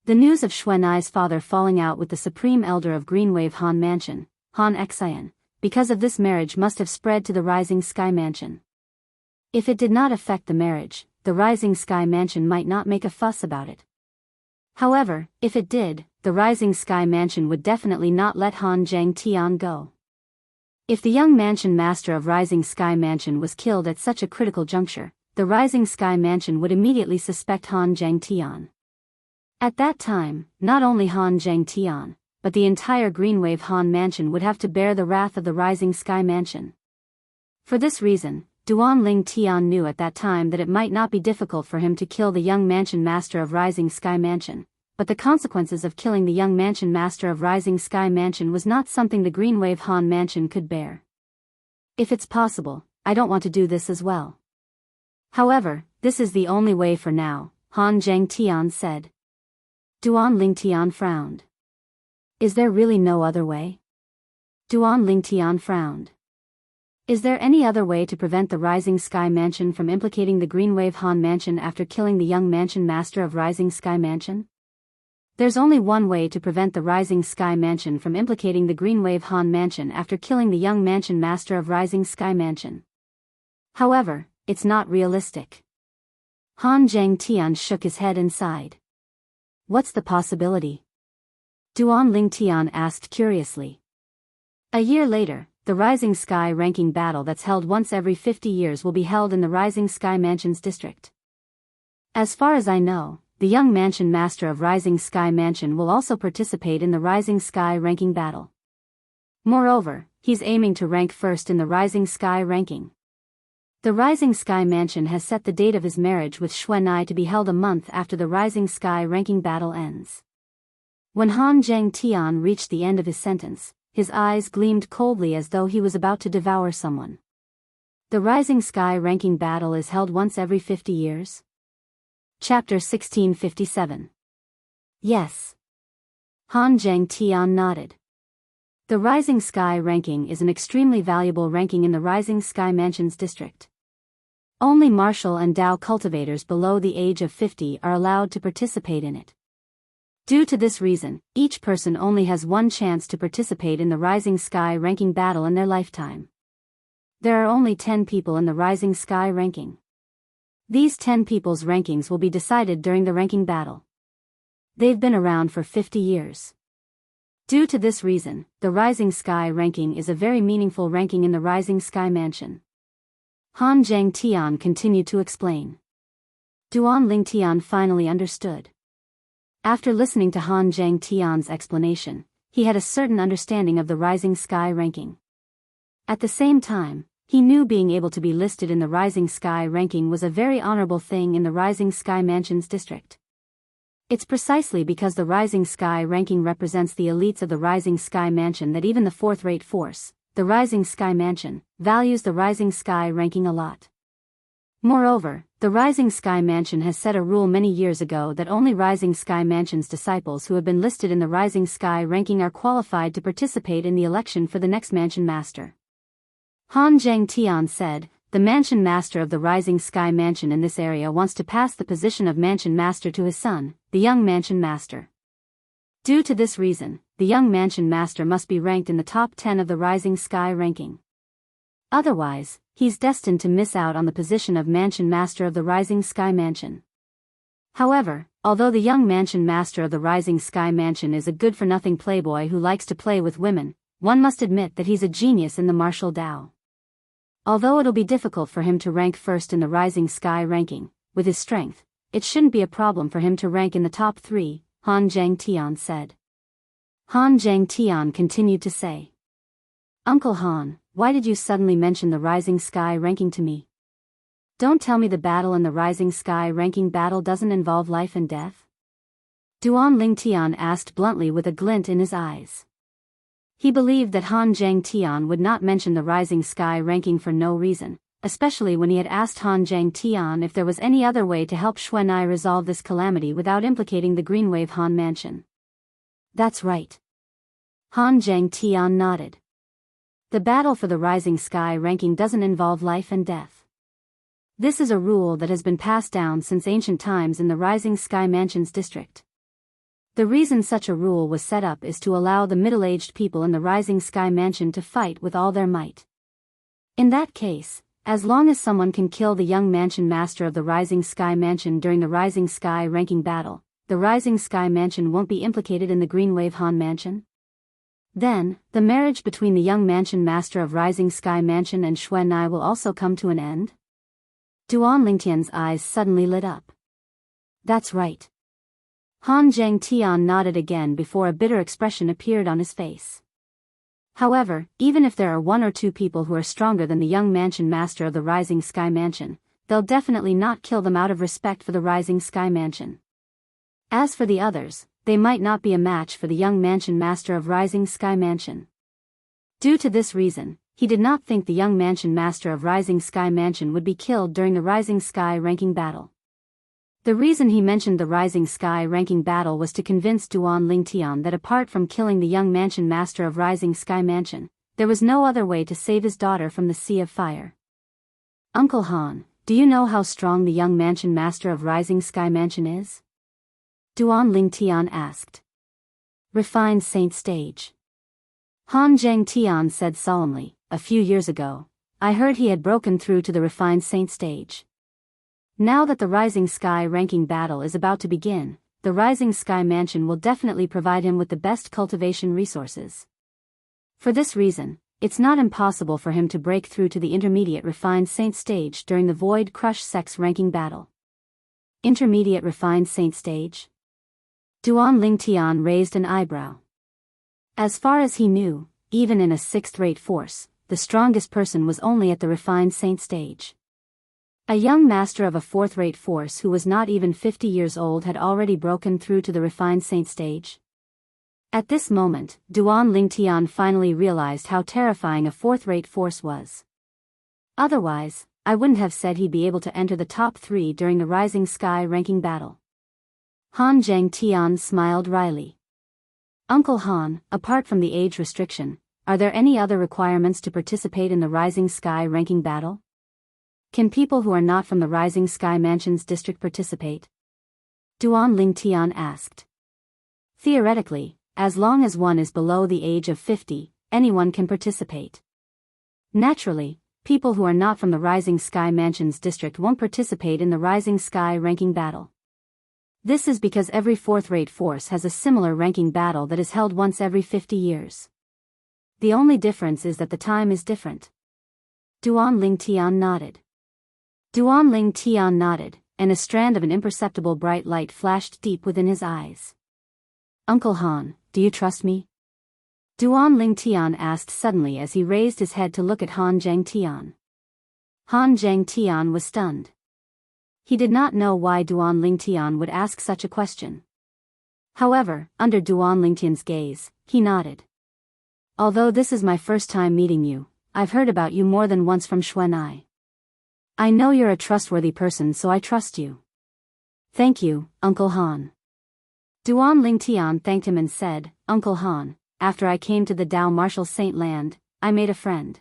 The news of Xuanai's father falling out with the supreme elder of Greenwave Han Mansion, Han Xian, because of this marriage must have spread to the Rising Sky Mansion. If it did not affect the marriage, the Rising Sky Mansion might not make a fuss about it. However, if it did, the Rising Sky Mansion would definitely not let Han Xianxia go. If the young mansion master of Rising Sky Mansion was killed at such a critical juncture, the Rising Sky Mansion would immediately suspect Han Xianxia. At that time, not only Han Xianxia, but the entire Greenwave Han Mansion would have to bear the wrath of the Rising Sky Mansion. For this reason, Duan Lingtian knew at that time that it might not be difficult for him to kill the young mansion master of Rising Sky Mansion, but the consequences of killing the young mansion master of Rising Sky Mansion was not something the Greenwave Han Mansion could bear. If it's possible, I don't want to do this as well. However, this is the only way for now, Han Xianxia said. Duan Lingtian frowned. Is there really no other way? Duan Lingtian frowned. Is there any other way to prevent the Rising Sky Mansion from implicating the Greenwave Han Mansion after killing the young mansion master of Rising Sky Mansion? There's only one way to prevent the Rising Sky Mansion from implicating the Greenwave Han Mansion after killing the young mansion master of Rising Sky Mansion. However, it's not realistic. Han Xianxia shook his head and sighed. What's the possibility? Duan Lingtian asked curiously. A year later, the Rising Sky ranking battle that's held once every 50 years will be held in the Rising Sky Mansion's district. As far as I know, the young mansion master of Rising Sky Mansion will also participate in the Rising Sky ranking battle. Moreover, he's aiming to rank first in the Rising Sky ranking. The Rising Sky Mansion has set the date of his marriage with Xuanai to be held a month after the Rising Sky ranking battle ends. When Han Zhangtian reached the end of his sentence, his eyes gleamed coldly as though he was about to devour someone. The Rising Sky ranking battle is held once every 50 years? Chapter 1657. Yes. Han Zhangtian nodded. The Rising Sky ranking is an extremely valuable ranking in the Rising Sky Mansion's district. Only martial and Dao cultivators below the age of 50 are allowed to participate in it. Due to this reason, each person only has one chance to participate in the Rising Sky ranking battle in their lifetime. There are only 10 people in the Rising Sky ranking. These 10 people's rankings will be decided during the ranking battle. They've been around for 50 years. Due to this reason, the Rising Sky ranking is a very meaningful ranking in the Rising Sky Mansion. Han Zhangtian continued to explain. Duan Lingtian finally understood. After listening to Han Zhangtian's explanation, he had a certain understanding of the Rising Sky ranking. At the same time, he knew being able to be listed in the Rising Sky ranking was a very honorable thing in the Rising Sky Mansion's district. It's precisely because the Rising Sky ranking represents the elites of the Rising Sky Mansion that even the fourth-rate force, the Rising Sky Mansion, values the Rising Sky ranking a lot. Moreover, the Rising Sky Mansion has set a rule many years ago that only Rising Sky Mansion's disciples who have been listed in the Rising Sky ranking are qualified to participate in the election for the next Mansion Master. Han Zhangtian said, the Mansion Master of the Rising Sky Mansion in this area wants to pass the position of Mansion Master to his son, the young Mansion Master. Due to this reason, the young Mansion Master must be ranked in the top 10 of the Rising Sky ranking. Otherwise, he's destined to miss out on the position of Mansion Master of the Rising Sky Mansion. However, although the young Mansion Master of the Rising Sky Mansion is a good-for-nothing playboy who likes to play with women, one must admit that he's a genius in the martial Dao. Although it'll be difficult for him to rank first in the Rising Sky ranking, with his strength, it shouldn't be a problem for him to rank in the top 3, Han Zhangtian said. Han Zhangtian continued to say. Uncle Han, why did you suddenly mention the Rising Sky ranking to me? Don't tell me the battle in the Rising Sky ranking battle doesn't involve life and death? Duan Lingtian asked bluntly with a glint in his eyes. He believed that Han Zhangtian would not mention the Rising Sky ranking for no reason, especially when he had asked Han Zhangtian if there was any other way to help Xuanai resolve this calamity without implicating the Greenwave Han Mansion. That's right. Han Zhangtian nodded. The battle for the Rising Sky ranking doesn't involve life and death. This is a rule that has been passed down since ancient times in the Rising Sky Mansion's district. The reason such a rule was set up is to allow the middle-aged people in the Rising Sky Mansion to fight with all their might. In that case, as long as someone can kill the young Mansion Master of the Rising Sky Mansion during the Rising Sky ranking battle, the Rising Sky Mansion won't be implicated in the Greenwave Han Mansion. Then, the marriage between the young Mansion Master of Rising Sky Mansion and Xuanai will also come to an end? Duan Lingtian's eyes suddenly lit up. That's right. Han Zhangtian nodded again before a bitter expression appeared on his face. However, even if there are 1 or 2 people who are stronger than the young Mansion Master of the Rising Sky Mansion, they'll definitely not kill them out of respect for the Rising Sky Mansion. As for the others, they might not be a match for the young Mansion Master of Rising Sky Mansion. Due to this reason, he did not think the young Mansion Master of Rising Sky Mansion would be killed during the Rising Sky ranking battle. The reason he mentioned the Rising Sky ranking battle was to convince Duan Lingtian that apart from killing the young Mansion Master of Rising Sky Mansion, there was no other way to save his daughter from the Sea of Fire. Uncle Han, do you know how strong the young Mansion Master of Rising Sky Mansion is? Duan Lingtian asked. Refined Saint Stage. Han Zhangtian said solemnly, a few years ago, I heard he had broken through to the Refined Saint Stage. Now that the Rising Sky ranking battle is about to begin, the Rising Sky Mansion will definitely provide him with the best cultivation resources. For this reason, it's not impossible for him to break through to the intermediate Refined Saint Stage during the Void Crush Sex ranking battle. Intermediate refined saint stage? Duan Lingtian raised an eyebrow. As far as he knew, even in a sixth-rate force, the strongest person was only at the refined saint stage. A young master of a fourth-rate force who was not even 50 years old had already broken through to the refined saint stage. At this moment, Duan Lingtian finally realized how terrifying a fourth-rate force was. Otherwise, I wouldn't have said he'd be able to enter the top 3 during the Rising Sky ranking battle. Han Zhangtian smiled wryly. Uncle Han, apart from the age restriction, are there any other requirements to participate in the Rising Sky ranking battle? Can people who are not from the Rising Sky Mansions district participate? Duan Lingtian asked. Theoretically, as long as one is below the age of 50, anyone can participate. Naturally, people who are not from the Rising Sky Mansions district won't participate in the Rising Sky ranking battle. This is because every fourth-rate force has a similar ranking battle that is held once every 50 years. The only difference is that the time is different. Duan Lingtian nodded. Duan Lingtian nodded, and a strand of an imperceptible bright light flashed deep within his eyes. Uncle Han, do you trust me? Duan Lingtian asked suddenly as he raised his head to look at Han Zhangtian. Han Zhangtian was stunned. He did not know why Duan Lingtian would ask such a question. However, under Duan Lingtian's gaze, he nodded. Although this is my first time meeting you, I've heard about you more than once from Xuanai. I know you're a trustworthy person, so I trust you. Thank you, Uncle Han. Duan Lingtian thanked him and said, Uncle Han, after I came to the Dao Martial Saint Land, I made a friend.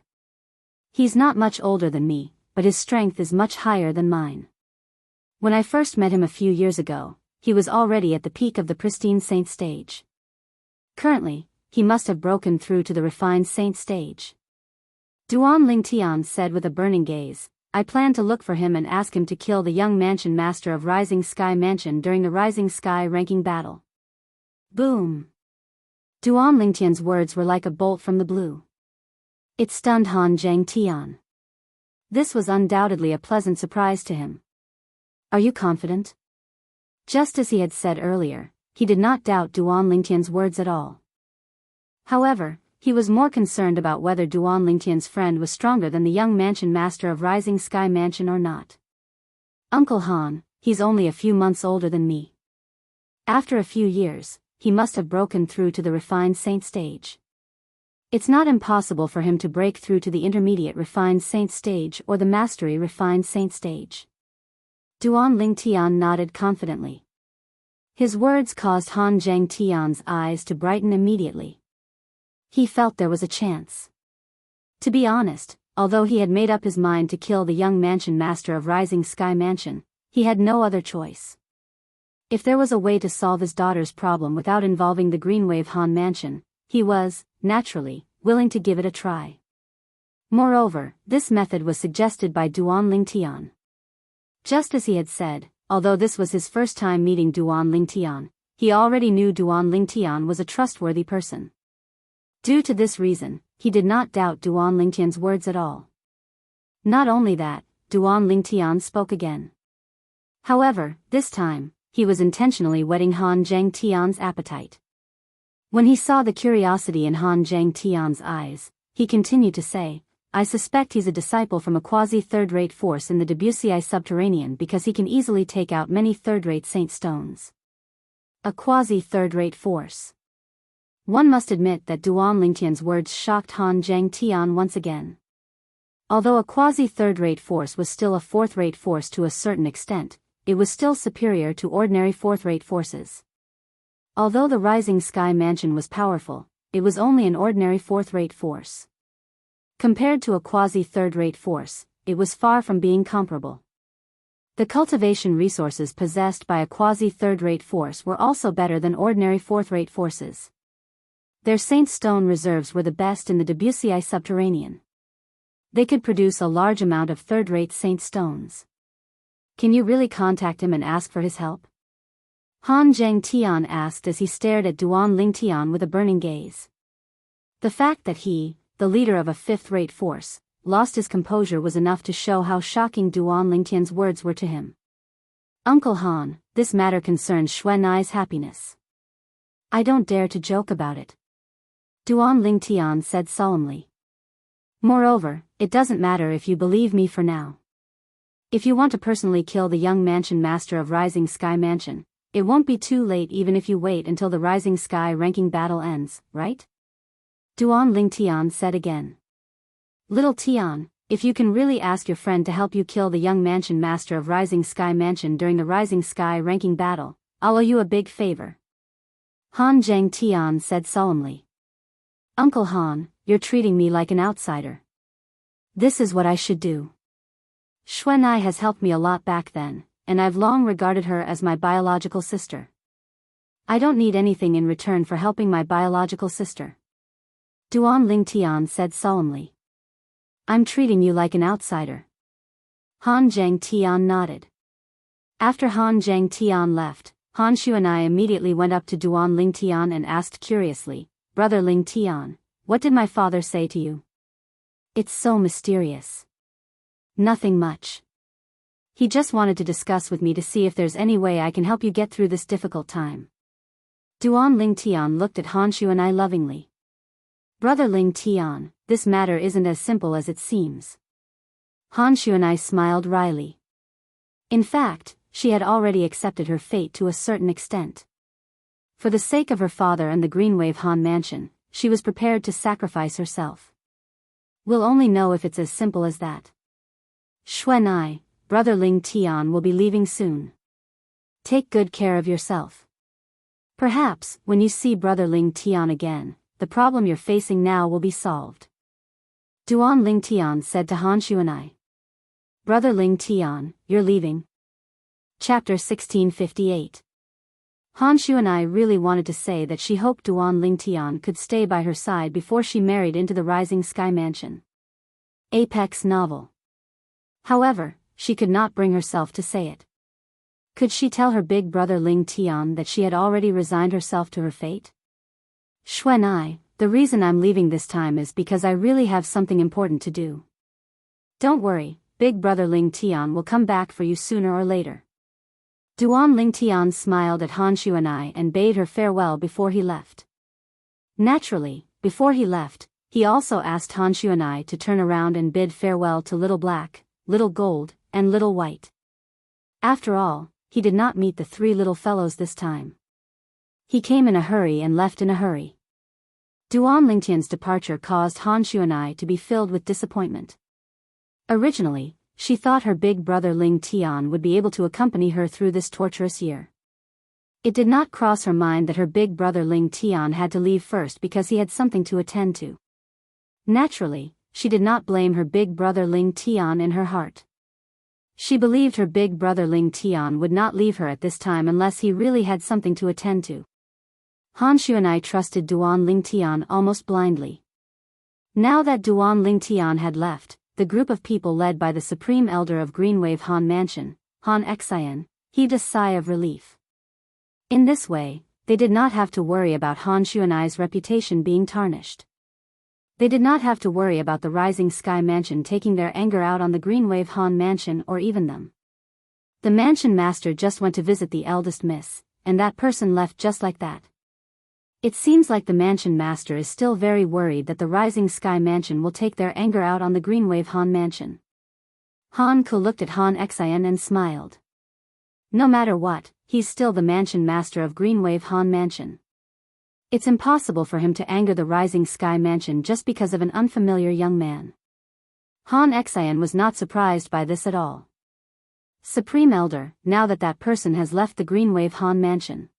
He's not much older than me, but his strength is much higher than mine. When I first met him a few years ago, he was already at the peak of the pristine saint stage. Currently, he must have broken through to the refined saint stage. Duan Lingtian said with a burning gaze, I plan to look for him and ask him to kill the young mansion master of Rising Sky Mansion during the Rising Sky ranking battle. Boom! Duan Lingtian's words were like a bolt from the blue. It stunned Han Zhangtian. This was undoubtedly a pleasant surprise to him. Are you confident? Just as he had said earlier, he did not doubt Duan Lingtian's words at all. However, he was more concerned about whether Duan Lingtian's friend was stronger than the young mansion master of Rising Sky Mansion or not. Uncle Han, he's only a few months older than me. After a few years, he must have broken through to the refined saint stage. It's not impossible for him to break through to the intermediate refined saint stage or the mastery refined saint stage. Duan Lingtian nodded confidently. His words caused Han Zhangtian's eyes to brighten immediately. He felt there was a chance. To be honest, although he had made up his mind to kill the young mansion master of Rising Sky Mansion, he had no other choice. If there was a way to solve his daughter's problem without involving the Greenwave Han Mansion, he was, naturally, willing to give it a try. Moreover, this method was suggested by Duan Lingtian. Just as he had said, although this was his first time meeting Duan Lingtian, he already knew Duan Lingtian was a trustworthy person. Due to this reason, he did not doubt Duan Lingtian's words at all. Not only that, Duan Lingtian spoke again. However, this time, he was intentionally whetting Han Zhangtian's appetite. When he saw the curiosity in Han Zhangtian's eyes, he continued to say, I suspect he's a disciple from a quasi-third-rate force in the Wuxia subterranean because he can easily take out many third-rate saint stones. A quasi-third-rate force. One must admit that Duan Lingtian's words shocked Han Zhangtian once again. Although a quasi-third-rate force was still a fourth-rate force to a certain extent, it was still superior to ordinary fourth-rate forces. Although the Rising Sky Mansion was powerful, it was only an ordinary fourth-rate force. Compared to a quasi-third-rate force, it was far from being comparable. The cultivation resources possessed by a quasi-third-rate force were also better than ordinary fourth-rate forces. Their saint stone reserves were the best in the Wuxia subterranean. They could produce a large amount of third-rate saint stones. Can you really contact him and ask for his help? Han Zhangtian asked as he stared at Duan Lingtian with a burning gaze. The fact that he, the leader of a fifth-rate force, lost his composure was enough to show how shocking Duan Lingtian's words were to him. Uncle Han, this matter concerns Xuanai's happiness. I don't dare to joke about it. Duan Lingtian said solemnly. Moreover, it doesn't matter if you believe me for now. If you want to personally kill the young mansion master of Rising Sky Mansion, it won't be too late even if you wait until the Rising Sky ranking battle ends, right? Duan Lingtian said again. Little Tian, if you can really ask your friend to help you kill the young mansion master of Rising Sky Mansion during the Rising Sky ranking battle, I'll owe you a big favor. Han Zhang Tian said solemnly. Uncle Han, you're treating me like an outsider. This is what I should do. Xuanai has helped me a lot back then, and I've long regarded her as my biological sister. I don't need anything in return for helping my biological sister. Duan Lingtian said solemnly. I'm treating you like an outsider. Han Zhang Tian nodded. After Han Zhang Tian left, Han Xuanai immediately went up to Duan Lingtian and asked curiously, Brother Lingtian, what did my father say to you? It's so mysterious. Nothing much. He just wanted to discuss with me to see if there's any way I can help you get through this difficult time. Duan Lingtian looked at Han Xuanai lovingly. Brother Lingtian, this matter isn't as simple as it seems. Han Xuanai smiled wryly. In fact, she had already accepted her fate to a certain extent. For the sake of her father and the Greenwave Han Mansion, she was prepared to sacrifice herself. We'll only know if it's as simple as that. Xuanai, Brother Lingtian will be leaving soon. Take good care of yourself. Perhaps, when you see Brother Lingtian again, the problem you're facing now will be solved. Duan Lingtian said to Han Xuanai. Brother Lingtian, you're leaving. Chapter 1658. Han Xuanai really wanted to say that she hoped Duan Lingtian could stay by her side before she married into the Rising Sky Mansion. Apex novel. However, she could not bring herself to say it. Could she tell her big brother Lingtian that she had already resigned herself to her fate? Xuanai, the reason I'm leaving this time is because I really have something important to do. Don't worry, big brother Lingtian will come back for you sooner or later. Duan Lingtian smiled at Han Xuanai and bade her farewell before he left. Naturally, before he left, he also asked Han Xuanai to turn around and bid farewell to Little Black, Little Gold, and Little White. After all, he did not meet the three little fellows this time. He came in a hurry and left in a hurry. Duan Lingtian's departure caused Han Xuanai to be filled with disappointment. Originally, she thought her big brother Lingtian would be able to accompany her through this torturous year. It did not cross her mind that her big brother Lingtian had to leave first because he had something to attend to. Naturally, she did not blame her big brother Lingtian in her heart. She believed her big brother Lingtian would not leave her at this time unless he really had something to attend to. Han Xuanai trusted Duan Lingtian almost blindly. Now that Duan Lingtian had left, the group of people led by the Supreme Elder of Greenwave Han Mansion, Han Xian, heaved a sigh of relief. In this way, they did not have to worry about Han Xuanai's reputation being tarnished. They did not have to worry about the Rising Sky Mansion taking their anger out on the Greenwave Han Mansion or even them. The mansion master just went to visit the eldest miss, and that person left just like that. It seems like the mansion master is still very worried that the Rising Sky Mansion will take their anger out on the Greenwave Han Mansion. Han Ke looked at Han Xian and smiled. No matter what, he's still the mansion master of Greenwave Han Mansion. It's impossible for him to anger the Rising Sky Mansion just because of an unfamiliar young man. Han Xian was not surprised by this at all. Supreme Elder, now that that person has left the Greenwave Han Mansion.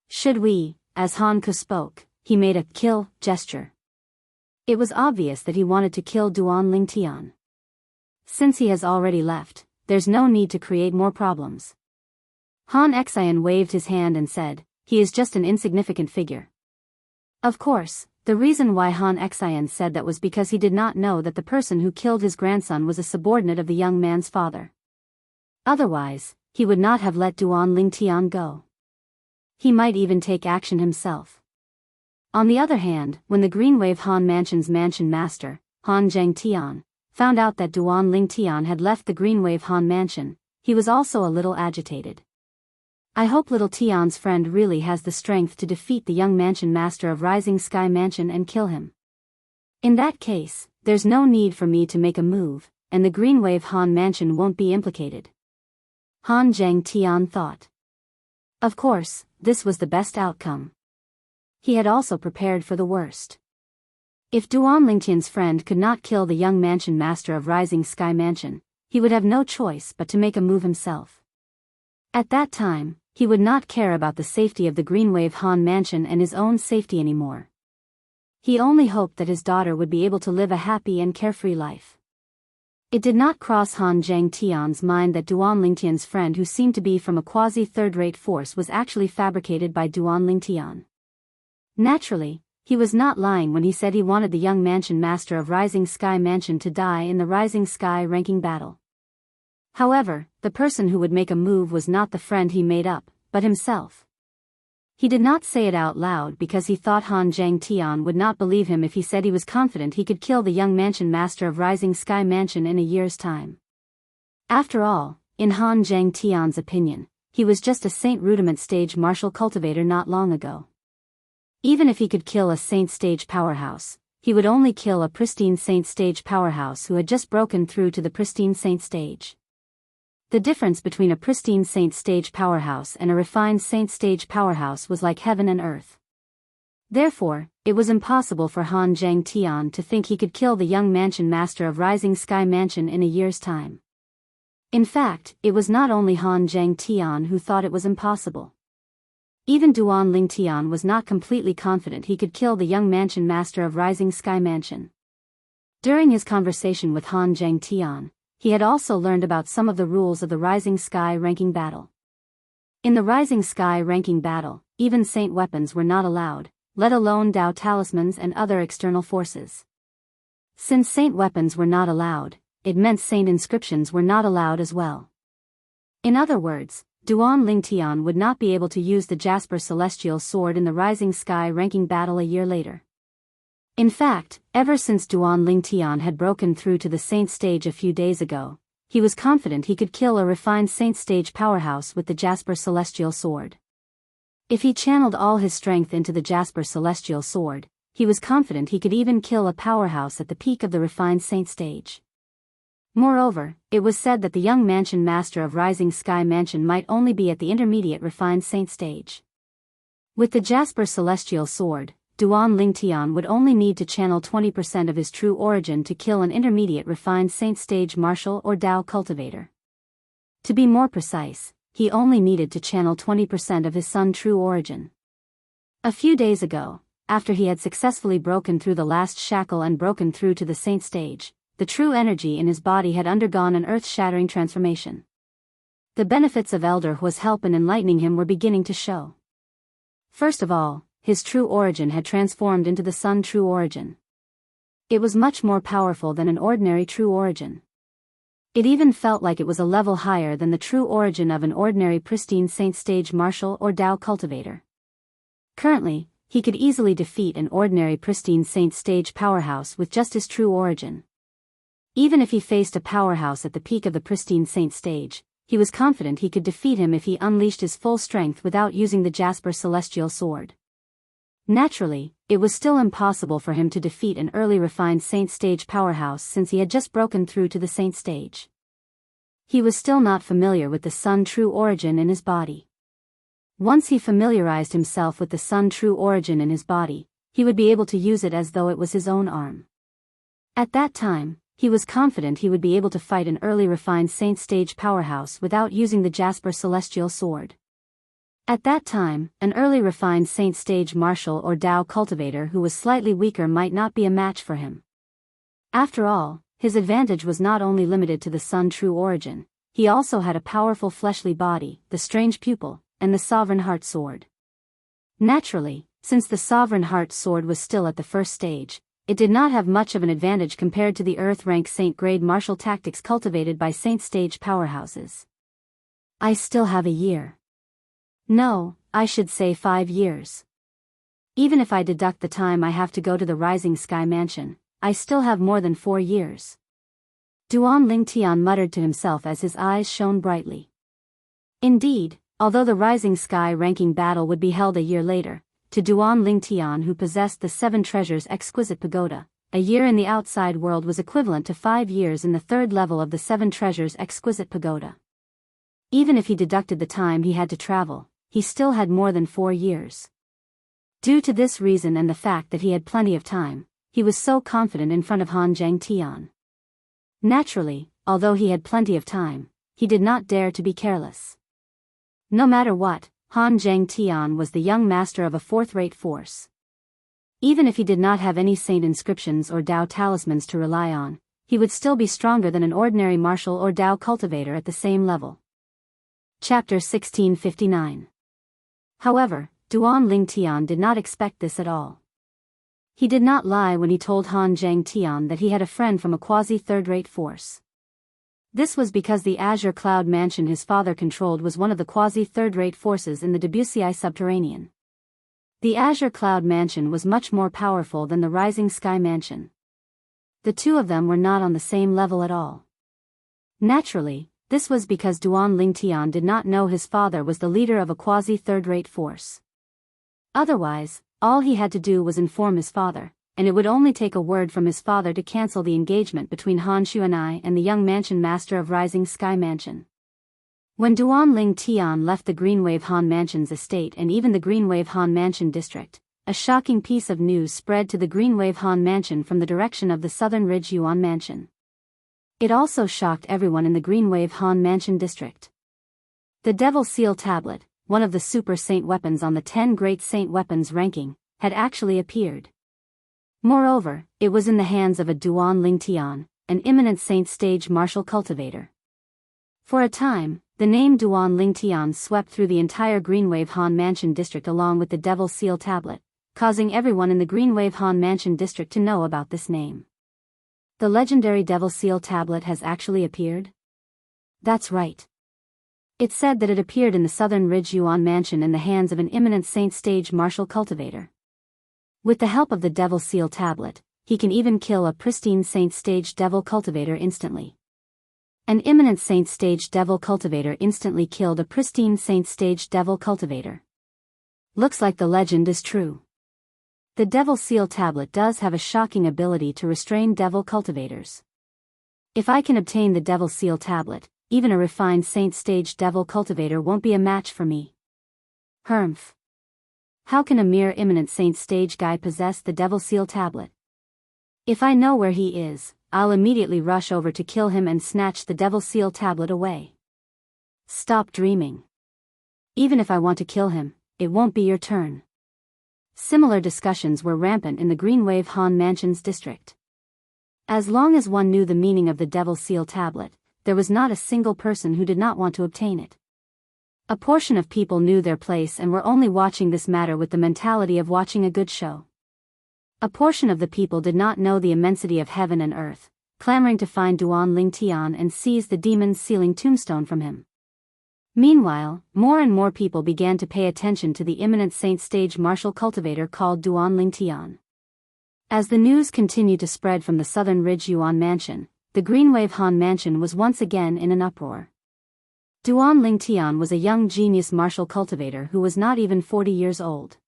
Should we, as Han Ke spoke, he made a kill gesture. It was obvious that he wanted to kill Duan Lingtian. Since he has already left, there's no need to create more problems. Han Xian waved his hand and said, he is just an insignificant figure. Of course, the reason why Han Xian said that was because he did not know that the person who killed his grandson was a subordinate of the young man's father. Otherwise, he would not have let Duan Lingtian go. He might even take action himself. On the other hand, when the Greenwave Han Mansion's mansion master, Han Zhangtian, found out that Duan Lingtian had left the Greenwave Han Mansion, he was also a little agitated. I hope little Tian's friend really has the strength to defeat the young mansion master of Rising Sky Mansion and kill him. In that case, there's no need for me to make a move, and the Green Wave Han Mansion won't be implicated. Han Zheng Tian thought. Of course, this was the best outcome. He had also prepared for the worst. If Duan Lingtian's friend could not kill the young mansion master of Rising Sky Mansion, he would have no choice but to make a move himself. At that time, he would not care about the safety of the Green Wave Han Mansion and his own safety anymore. He only hoped that his daughter would be able to live a happy and carefree life. It did not cross Han Zheng Tian's mind that Duan Lingtian's friend, who seemed to be from a quasi-third-rate force, was actually fabricated by Duan Lingtian. Naturally, he was not lying when he said he wanted the young mansion master of Rising Sky Mansion to die in the Rising Sky ranking battle. However, the person who would make a move was not the friend he made up, but himself. He did not say it out loud because he thought Han Zheng Tian would not believe him if he said he was confident he could kill the young mansion master of Rising Sky Mansion in a year's time. After all, in Han Zheng Tian's opinion, he was just a Saint Rudiment stage martial cultivator not long ago. Even if he could kill a Saint stage powerhouse, he would only kill a pristine Saint stage powerhouse who had just broken through to the pristine Saint stage. The difference between a pristine Saint stage powerhouse and a refined Saint stage powerhouse was like heaven and earth. Therefore, it was impossible for Han Zheng Tian to think he could kill the young mansion master of Rising Sky Mansion in a year's time. In fact, it was not only Han Zheng Tian who thought it was impossible. Even Duan Lingtian was not completely confident he could kill the young mansion master of Rising Sky Mansion. During his conversation with Han Zheng Tian, he had also learned about some of the rules of the Rising Sky ranking battle. In the Rising Sky ranking battle, even saint weapons were not allowed, let alone Dao talismans and other external forces. Since saint weapons were not allowed, it meant saint inscriptions were not allowed as well. In other words, Duan Lingtian would not be able to use the Jasper Celestial Sword in the Rising Sky ranking battle a year later. In fact, ever since Duan Lingtian had broken through to the Saint stage a few days ago, he was confident he could kill a refined Saint stage powerhouse with the Jasper Celestial Sword. If he channeled all his strength into the Jasper Celestial Sword, he was confident he could even kill a powerhouse at the peak of the refined Saint stage. Moreover, it was said that the young mansion master of Rising Sky Mansion might only be at the intermediate refined Saint stage. With the Jasper Celestial Sword, Duan Lingtian would only need to channel 20% of his true origin to kill an intermediate refined Saint stage martial or Dao cultivator. To be more precise, he only needed to channel 20% of his Sun true origin. A few days ago, after he had successfully broken through the last shackle and broken through to the Saint stage, the true energy in his body had undergone an earth-shattering transformation. The benefits of Elder Hua's help in enlightening him were beginning to show. First of all, his true origin had transformed into the Sun true origin. It was much more powerful than an ordinary true origin. It even felt like it was a level higher than the true origin of an ordinary pristine Saint stage martial or Dao cultivator. Currently, he could easily defeat an ordinary pristine Saint stage powerhouse with just his true origin. Even if he faced a powerhouse at the peak of the pristine Saint stage, he was confident he could defeat him if he unleashed his full strength without using the Jasper Celestial Sword. Naturally, it was still impossible for him to defeat an early refined Saint stage powerhouse since he had just broken through to the Saint stage. He was still not familiar with the Sun true origin in his body. Once he familiarized himself with the Sun true origin in his body, he would be able to use it as though it was his own arm. At that time, he was confident he would be able to fight an early refined Saint stage powerhouse without using the Jasper Celestial Sword. At that time, an early refined Saint stage martial or Dao cultivator who was slightly weaker might not be a match for him. After all, his advantage was not only limited to the Sun true origin, he also had a powerful fleshly body, the strange pupil, and the Sovereign Heart Sword. Naturally, since the Sovereign Heart Sword was still at the first stage, it did not have much of an advantage compared to the Earth-rank Saint-grade martial tactics cultivated by Saint-stage powerhouses. I still have a year. No, I should say 5 years. Even if I deduct the time I have to go to the Rising Sky Mansion, I still have more than 4 years. Duan Lingtian muttered to himself as his eyes shone brightly. Indeed, although the Rising Sky ranking battle would be held a year later, to Duan Lingtian, who possessed the 7 treasures exquisite pagoda, a year in the outside world was equivalent to 5 years in the 3rd level of the 7 treasures exquisite pagoda. Even if he deducted the time he had to travel, he still had more than 4 years. Due to this reason and the fact that he had plenty of time, he was so confident in front of Han Zhangtian. Naturally, although he had plenty of time, he did not dare to be careless. No matter what, Han Zhangtian was the young master of a 4th-rate force. Even if he did not have any saint inscriptions or Dao talismans to rely on, he would still be stronger than an ordinary martial or Dao cultivator at the same level. Chapter 1659. However, Duan Lingtian did not expect this at all. He did not lie when he told Han Zhangtian that he had a friend from a quasi-third-rate force. This was because the Azure Cloud Mansion his father controlled was one of the quasi-third-rate forces in the Debussy Subterranean. The Azure Cloud Mansion was much more powerful than the Rising Sky Mansion. The two of them were not on the same level at all. Naturally, this was because Duan Lingtian did not know his father was the leader of a quasi-third-rate force. Otherwise, all he had to do was inform his father, and it would only take a word from his father to cancel the engagement between Han Xuanai and the young mansion master of Rising Sky Mansion. When Duan Lingtian left the Greenwave Han Mansion's estate and even the Greenwave Han Mansion district, a shocking piece of news spread to the Greenwave Han Mansion from the direction of the Southern Ridge Yuan Mansion. It also shocked everyone in the Greenwave Han Mansion district. The Devil Seal Tablet, one of the Super Saint weapons on the 10 Great Saint Weapons ranking, had actually appeared. Moreover, it was in the hands of a Duan Lingtian, an eminent saint stage martial cultivator. For a time, the name Duan Lingtian swept through the entire Greenwave Han Mansion district along with the Devil Seal Tablet, causing everyone in the Greenwave Han Mansion district to know about this name. The legendary Devil Seal Tablet has actually appeared? That's right. It said that it appeared in the Southern Ridge Yuan Mansion in the hands of an eminent saint stage martial cultivator. With the help of the Devil Seal Tablet, he can even kill a pristine saint stage devil cultivator instantly. An eminent saint stage devil cultivator instantly killed a pristine saint stage devil cultivator. Looks like the legend is true. The Devil Seal Tablet does have a shocking ability to restrain devil cultivators. If I can obtain the Devil Seal Tablet, even a refined saint stage devil cultivator won't be a match for me. Humph. How can a mere eminent saint stage guy possess the Devil Seal Tablet? If I know where he is, I'll immediately rush over to kill him and snatch the Devil Seal Tablet away. Stop dreaming. Even if I want to kill him, it won't be your turn. Similar discussions were rampant in the Greenwave Han Mansion's district. As long as one knew the meaning of the Devil Seal Tablet, there was not a single person who did not want to obtain it. A portion of people knew their place and were only watching this matter with the mentality of watching a good show. A portion of the people did not know the immensity of heaven and earth, clamoring to find Duan Lingtian and seize the demon's sealing tombstone from him. Meanwhile, more and more people began to pay attention to the eminent saint stage martial cultivator called Duan Lingtian. As the news continued to spread from the Southern Ridge Yuan Mansion, the Greenwave Han Mansion was once again in an uproar. Duan Lingtian was a young genius martial cultivator who was not even 40 years old.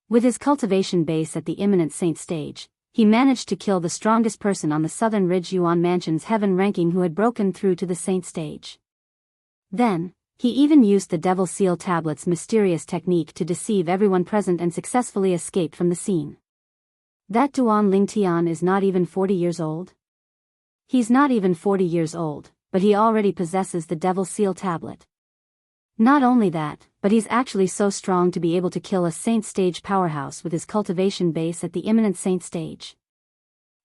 With his cultivation base at the eminent saint stage, he managed to kill the strongest person on the Southern Ridge Yuan Mansion's heaven ranking who had broken through to the saint stage. Then, he even used the Devil Seal Tablet's mysterious technique to deceive everyone present and successfully escaped from the scene. That Duan Lingtian is not even 40 years old? He's not even 40 years old, but he already possesses the Devil Seal Tablet. Not only that, but he's actually so strong to be able to kill a saint stage powerhouse with his cultivation base at the imminent saint stage.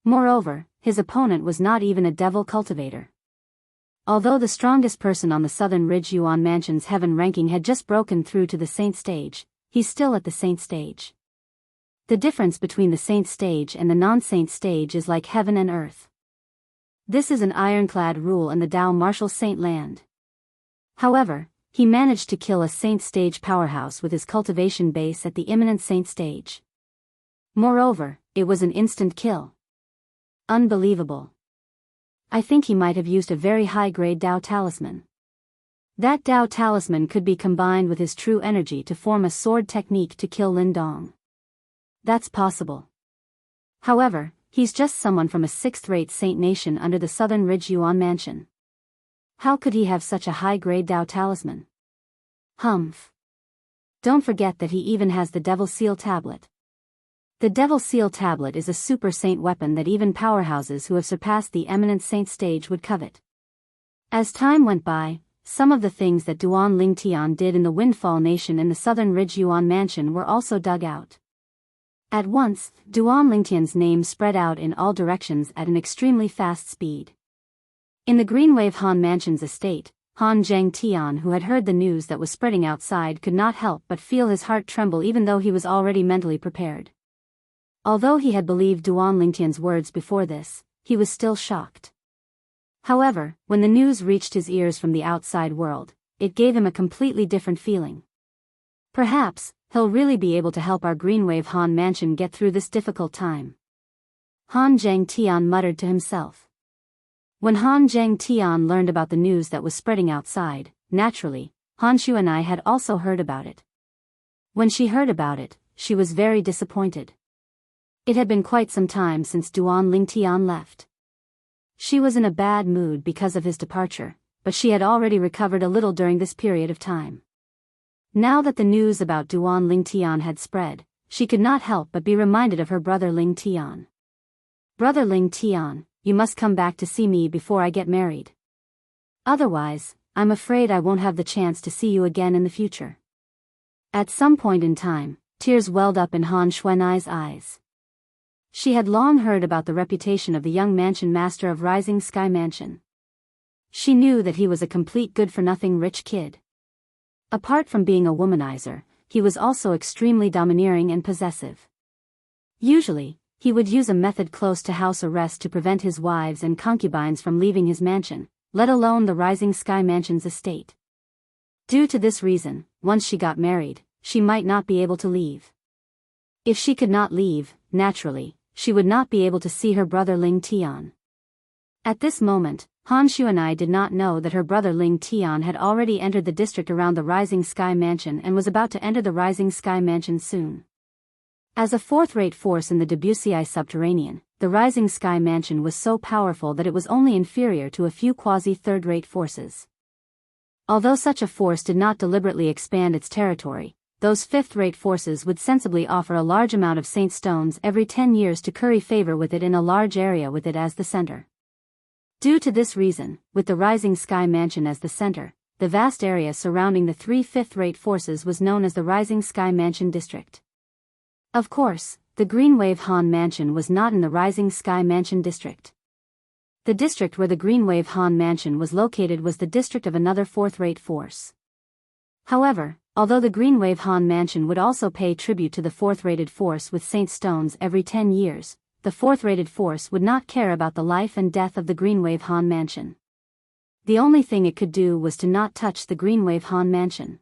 Moreover, his opponent was not even a devil cultivator. Although the strongest person on the Southern Ridge Yuan Mansion's heaven ranking had just broken through to the saint stage, he's still at the saint stage. The difference between the saint stage and the non-saint stage is like heaven and earth. This is an ironclad rule in the Dao martial saint land. However, he managed to kill a saint stage powerhouse with his cultivation base at the imminent saint stage. Moreover, it was an instant kill. Unbelievable. I think he might have used a very high-grade Dao talisman. That Dao talisman could be combined with his true energy to form a sword technique to kill Lin Dong. That's possible. However, he's just someone from a sixth-rate saint nation under the Southern Ridge Yuan mansion. How could he have such a high-grade Dao talisman? Humph. Don't forget that he even has the Devil Seal tablet. The Devil Seal tablet is a super saint weapon that even powerhouses who have surpassed the eminent saint stage would covet. As time went by, some of the things that Duan Lingtian did in the Windfall Nation in the Southern Ridge Yuan mansion were also dug out. At once, Duan Lingtian's name spread out in all directions at an extremely fast speed. In the Greenwave Han Mansion's estate, Han Zhengtian, who had heard the news that was spreading outside, could not help but feel his heart tremble even though he was already mentally prepared. Although he had believed Duan Lingtian's words before this, he was still shocked. However, when the news reached his ears from the outside world, it gave him a completely different feeling. Perhaps, he'll really be able to help our Greenwave Han Mansion get through this difficult time. Han Zhengtian muttered to himself. When Han Zhengtian learned about the news that was spreading outside, naturally, Han Xuanai had also heard about it. When she heard about it, she was very disappointed. It had been quite some time since Duan Lingtian left. She was in a bad mood because of his departure, but she had already recovered a little during this period of time. Now that the news about Duan Lingtian had spread, she could not help but be reminded of her brother Lingtian. Brother Lingtian, you must come back to see me before I get married. Otherwise, I'm afraid I won't have the chance to see you again in the future. At some point in time, tears welled up in Han Xuanai's eyes. She had long heard about the reputation of the young mansion master of Rising Sky Mansion. She knew that he was a complete good-for-nothing rich kid. Apart from being a womanizer, he was also extremely domineering and possessive. Usually, he would use a method close to house arrest to prevent his wives and concubines from leaving his mansion, let alone the Rising Sky Mansion's estate. Due to this reason, once she got married, she might not be able to leave. If she could not leave, naturally, she would not be able to see her brother Ling Tian. At this moment, Han Xuanai did not know that her brother Ling Tian had already entered the district around the Rising Sky Mansion and was about to enter the Rising Sky Mansion soon. As a fourth-rate force in the Debussy subterranean, the Rising Sky Mansion was so powerful that it was only inferior to a few quasi-third-rate forces. Although such a force did not deliberately expand its territory, those fifth-rate forces would sensibly offer a large amount of Saint Stones every 10 years to curry favor with it in a large area with it as the center. Due to this reason, with the Rising Sky Mansion as the center, the vast area surrounding the three fifth-rate forces was known as the Rising Sky Mansion District. Of course, the Greenwave Han Mansion was not in the Rising Sky Mansion District. The district where the Greenwave Han Mansion was located was the district of another fourth-rate force. However, although the Greenwave Han Mansion would also pay tribute to the fourth-rated force with Saint Stones every 10 years, the fourth-rated force would not care about the life and death of the Greenwave Han Mansion. The only thing it could do was to not touch the Greenwave Han Mansion.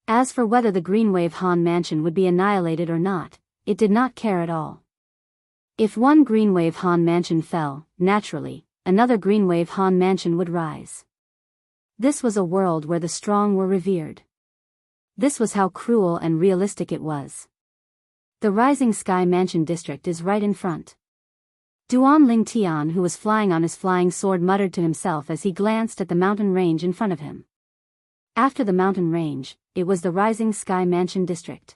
As for whether the Greenwave Han Mansion would be annihilated or not, it did not care at all. If one Greenwave Han Mansion fell, naturally, another Greenwave Han Mansion would rise. This was a world where the strong were revered. This was how cruel and realistic it was. The Rising Sky Mansion District is right in front. Duan Lingtian, who was flying on his flying sword, muttered to himself as he glanced at the mountain range in front of him. After the mountain range, it was the Rising Sky Mansion District.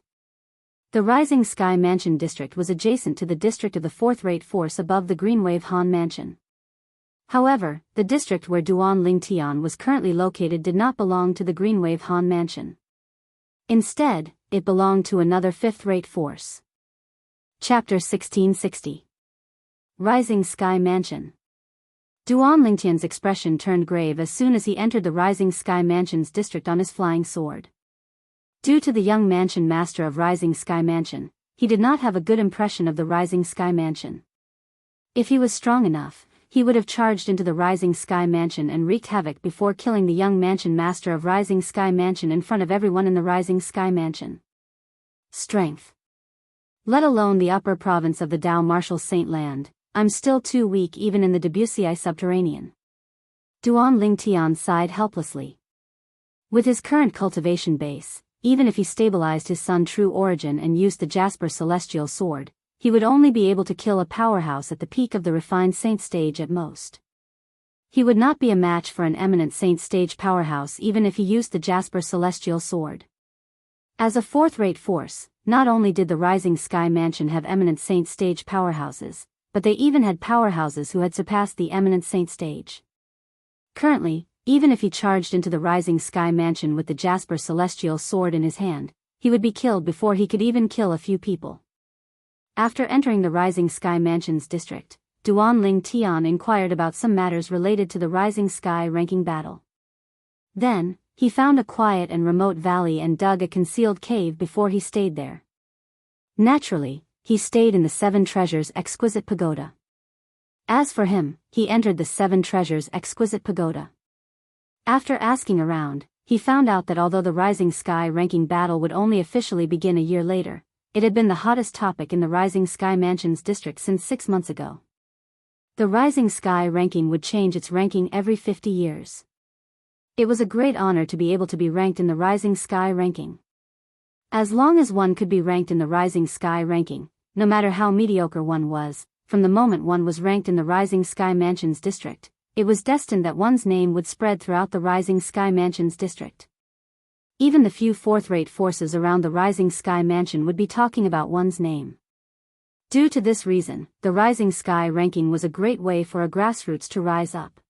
The Rising Sky Mansion District was adjacent to the district of the fourth-rate force above the Greenwave Han Mansion. However, the district where Duan Lingtian was currently located did not belong to the Greenwave Han Mansion. Instead, it belonged to another fifth-rate force. Chapter 1660. Rising Sky Mansion. Duan Lingtian's expression turned grave as soon as he entered the Rising Sky Mansion's district on his flying sword. Due to the young mansion master of Rising Sky Mansion, he did not have a good impression of the Rising Sky Mansion. If he was strong enough, he would have charged into the Rising Sky Mansion and wreaked havoc before killing the young mansion master of Rising Sky Mansion in front of everyone in the Rising Sky Mansion. Strength. Let alone the upper province of the Dao Martial Saint Land, I'm still too weak even in the Debussy subterranean. Duan Lingtian sighed helplessly. With his current cultivation base, even if he stabilized his Sun True Origin and used the Jasper Celestial Sword, he would only be able to kill a powerhouse at the peak of the refined Saint stage at most. He would not be a match for an eminent Saint stage powerhouse even if he used the Jasper Celestial Sword. As a fourth-rate force, not only did the Rising Sky Mansion have eminent Saint stage powerhouses, but they even had powerhouses who had surpassed the eminent Saint stage. Currently, even if he charged into the Rising Sky Mansion with the Jasper Celestial Sword in his hand, he would be killed before he could even kill a few people. After entering the Rising Sky Mansion's district, Duan Ling Tian inquired about some matters related to the Rising Sky ranking battle. Then, he found a quiet and remote valley and dug a concealed cave before he stayed there. Naturally, he stayed in the Seven Treasures Exquisite Pagoda. As for him, he entered the Seven Treasures Exquisite Pagoda. After asking around, he found out that although the Rising Sky ranking battle would only officially begin a year later, it had been the hottest topic in the Rising Sky Mansion's district since 6 months ago. The Rising Sky ranking would change its ranking every 50 years. It was a great honor to be able to be ranked in the Rising Sky ranking. As long as one could be ranked in the Rising Sky ranking, no matter how mediocre one was, from the moment one was ranked in the Rising Sky Mansion's district, it was destined that one's name would spread throughout the Rising Sky Mansion's district. Even the few fourth-rate forces around the Rising Sky Mansion would be talking about one's name. Due to this reason, the Rising Sky ranking was a great way for a grassroots to rise up.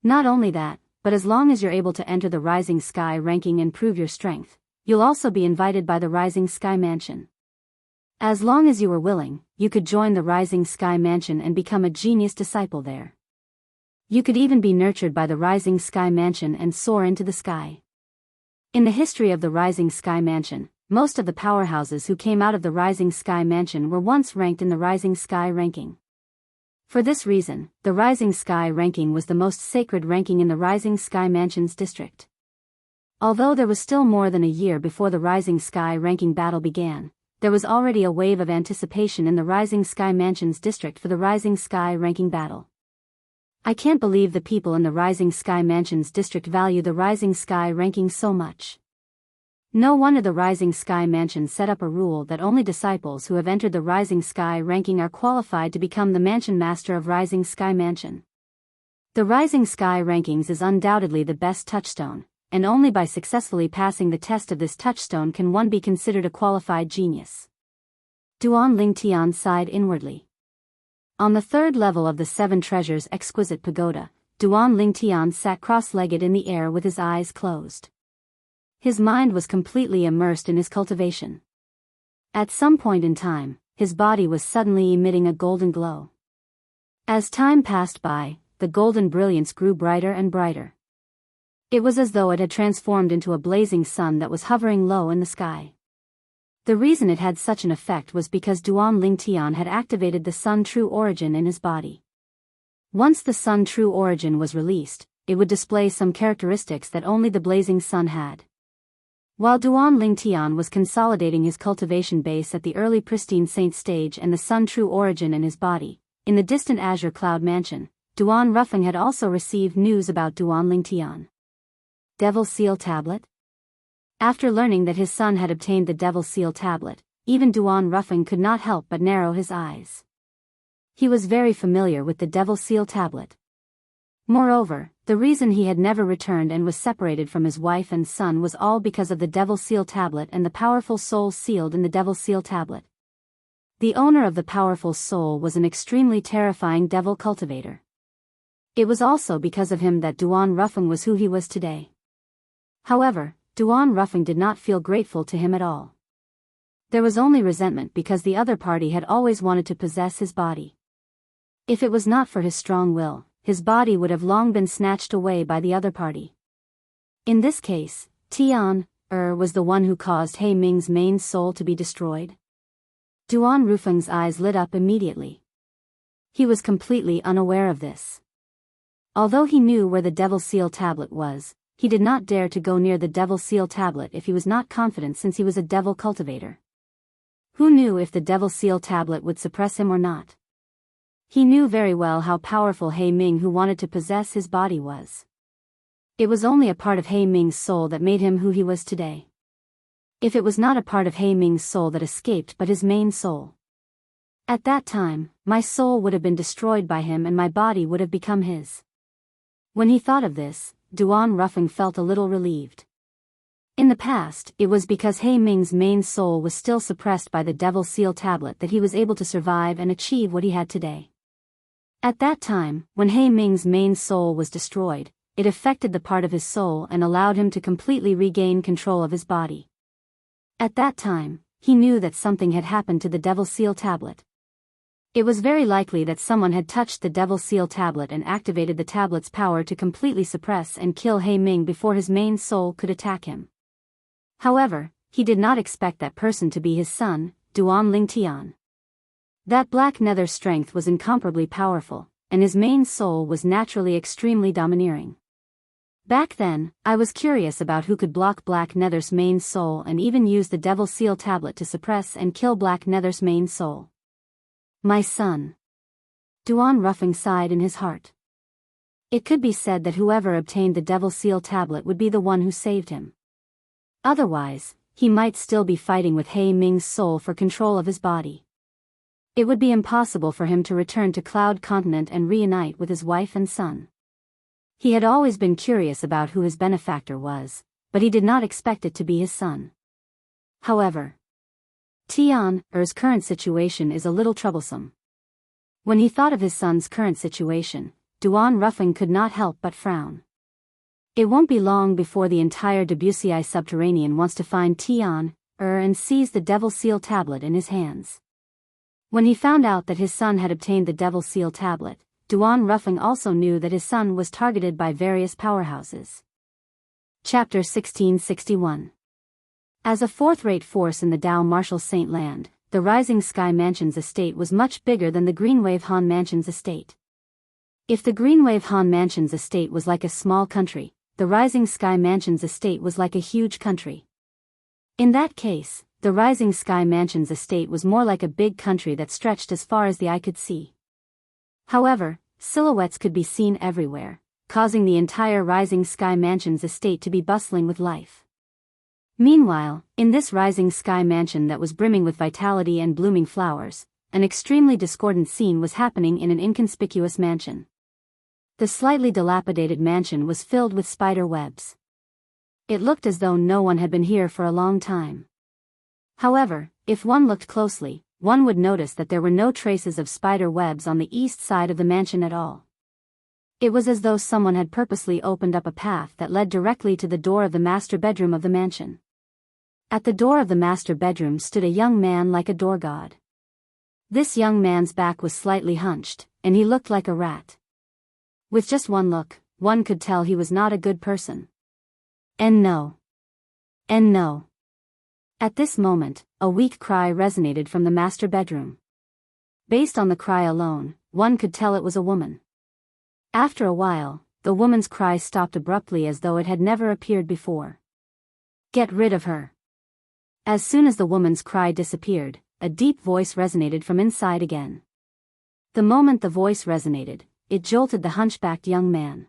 Not only that, but as long as you're able to enter the Rising Sky ranking and prove your strength, you'll also be invited by the Rising Sky Mansion. As long as you were willing, you could join the Rising Sky Mansion and become a genius disciple there. You could even be nurtured by the Rising Sky Mansion and soar into the sky. In the history of the Rising Sky Mansion, most of the powerhouses who came out of the Rising Sky Mansion were once ranked in the Rising Sky ranking. For this reason, the Rising Sky ranking was the most sacred ranking in the Rising Sky Mansion's district. Although there was still more than a year before the Rising Sky ranking battle began, there was already a wave of anticipation in the Rising Sky Mansion's district for the Rising Sky ranking battle. I can't believe the people in the Rising Sky Mansion's district value the Rising Sky ranking so much. No wonder the Rising Sky Mansion set up a rule that only disciples who have entered the Rising Sky ranking are qualified to become the Mansion Master of Rising Sky Mansion. The Rising Sky rankings is undoubtedly the best touchstone, and only by successfully passing the test of this touchstone can one be considered a qualified genius. Duan Lingtian sighed inwardly. On the third level of the Seven Treasures Exquisite Pagoda, Duan Lingtian sat cross-legged in the air with his eyes closed. His mind was completely immersed in his cultivation. At some point in time, his body was suddenly emitting a golden glow. As time passed by, the golden brilliance grew brighter and brighter. It was as though it had transformed into a blazing sun that was hovering low in the sky. The reason it had such an effect was because Duan Lingtian had activated the Sun True Origin in his body. Once the Sun True Origin was released, it would display some characteristics that only the blazing sun had. While Duan Lingtian was consolidating his cultivation base at the early pristine saint stage and the Sun True Origin in his body, in the distant Azure Cloud Mansion, Duan Ruffing had also received news about Duan Lingtian. Devil Seal Tablet? After learning that his son had obtained the Devil Seal Tablet, even Duan Ruffing could not help but narrow his eyes. He was very familiar with the Devil Seal Tablet. Moreover, the reason he had never returned and was separated from his wife and son was all because of the Devil Seal Tablet and the powerful soul sealed in the Devil Seal Tablet. The owner of the powerful soul was an extremely terrifying devil cultivator. It was also because of him that Duan Ruffing was who he was today. However, Duan Ruffing did not feel grateful to him at all. There was only resentment because the other party had always wanted to possess his body. If it was not for his strong will, his body would have long been snatched away by the other party. In this case, Tian was the one who caused He Ming's main soul to be destroyed. Duan Rufeng's eyes lit up immediately. He was completely unaware of this. Although he knew where the Devil Seal Tablet was, he did not dare to go near the Devil Seal Tablet if he was not confident since he was a devil cultivator. Who knew if the Devil Seal Tablet would suppress him or not? He knew very well how powerful He Ming who wanted to possess his body was. It was only a part of He Ming's soul that made him who he was today. If it was not a part of He Ming's soul that escaped but his main soul. At that time, my soul would have been destroyed by him and my body would have become his. When he thought of this, Duan Ruffing felt a little relieved. In the past, it was because He Ming's main soul was still suppressed by the Devil Seal tablet that he was able to survive and achieve what he had today. At that time, when He Ming's main soul was destroyed, it affected the part of his soul and allowed him to completely regain control of his body. At that time, he knew that something had happened to the Devil Seal tablet. It was very likely that someone had touched the Devil Seal tablet and activated the tablet's power to completely suppress and kill He Ming before his main soul could attack him. However, he did not expect that person to be his son, Duan Lingtian. That black nether strength was incomparably powerful, and his main soul was naturally extremely domineering. Back then, I was curious about who could block Black Nether's main soul and even use the Devil Seal tablet to suppress and kill Black Nether's main soul. My son. Duan Ruffing sighed in his heart. It could be said that whoever obtained the Devil Seal tablet would be the one who saved him. Otherwise, he might still be fighting with He Ming's soul for control of his body. It would be impossible for him to return to Cloud Continent and reunite with his wife and son. He had always been curious about who his benefactor was, but he did not expect it to be his son. However, Tian's current situation is a little troublesome. When he thought of his son's current situation, Duan Ruffing could not help but frown. It won't be long before the entire Debussy subterranean wants to find Tian and seize the Devil Seal tablet in his hands. When he found out that his son had obtained the Devil Seal tablet, Duan Ruffing also knew that his son was targeted by various powerhouses. Chapter 1661. As a fourth-rate force in the Dao Marshal Saint Land, the Rising Sky Mansion's estate was much bigger than the Greenwave Han Mansion's estate. If the Greenwave Han Mansion's estate was like a small country, the Rising Sky Mansion's estate was like a huge country. In that case, the Rising Sky Mansion's estate was more like a big country that stretched as far as the eye could see. However, silhouettes could be seen everywhere, causing the entire Rising Sky Mansion's estate to be bustling with life. Meanwhile, in this Rising Sky Mansion that was brimming with vitality and blooming flowers, an extremely discordant scene was happening in an inconspicuous mansion. The slightly dilapidated mansion was filled with spider webs. It looked as though no one had been here for a long time. However, if one looked closely, one would notice that there were no traces of spider webs on the east side of the mansion at all. It was as though someone had purposely opened up a path that led directly to the door of the master bedroom of the mansion. At the door of the master bedroom stood a young man like a door god. This young man's back was slightly hunched, and he looked like a rat. With just one look, one could tell he was not a good person. And no. At this moment, a weak cry resonated from the master bedroom. Based on the cry alone, one could tell it was a woman. After a while, the woman's cry stopped abruptly as though it had never appeared before. Get rid of her. As soon as the woman's cry disappeared, a deep voice resonated from inside again. The moment the voice resonated, it jolted the hunchbacked young man.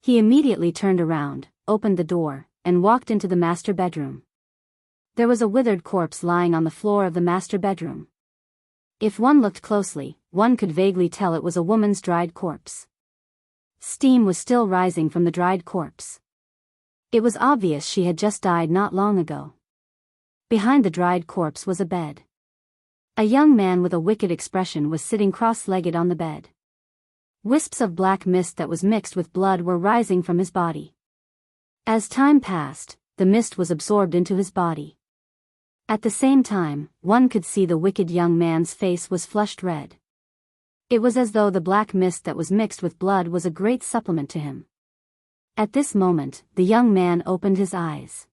He immediately turned around, opened the door, and walked into the master bedroom. There was a withered corpse lying on the floor of the master bedroom. If one looked closely, one could vaguely tell it was a woman's dried corpse. Steam was still rising from the dried corpse. It was obvious she had just died not long ago. Behind the dried corpse was a bed. A young man with a wicked expression was sitting cross-legged on the bed. Wisps of black mist that was mixed with blood were rising from his body. As time passed, the mist was absorbed into his body. At the same time, one could see the wicked young man's face was flushed red. It was as though the black mist that was mixed with blood was a great supplement to him. At this moment, the young man opened his eyes.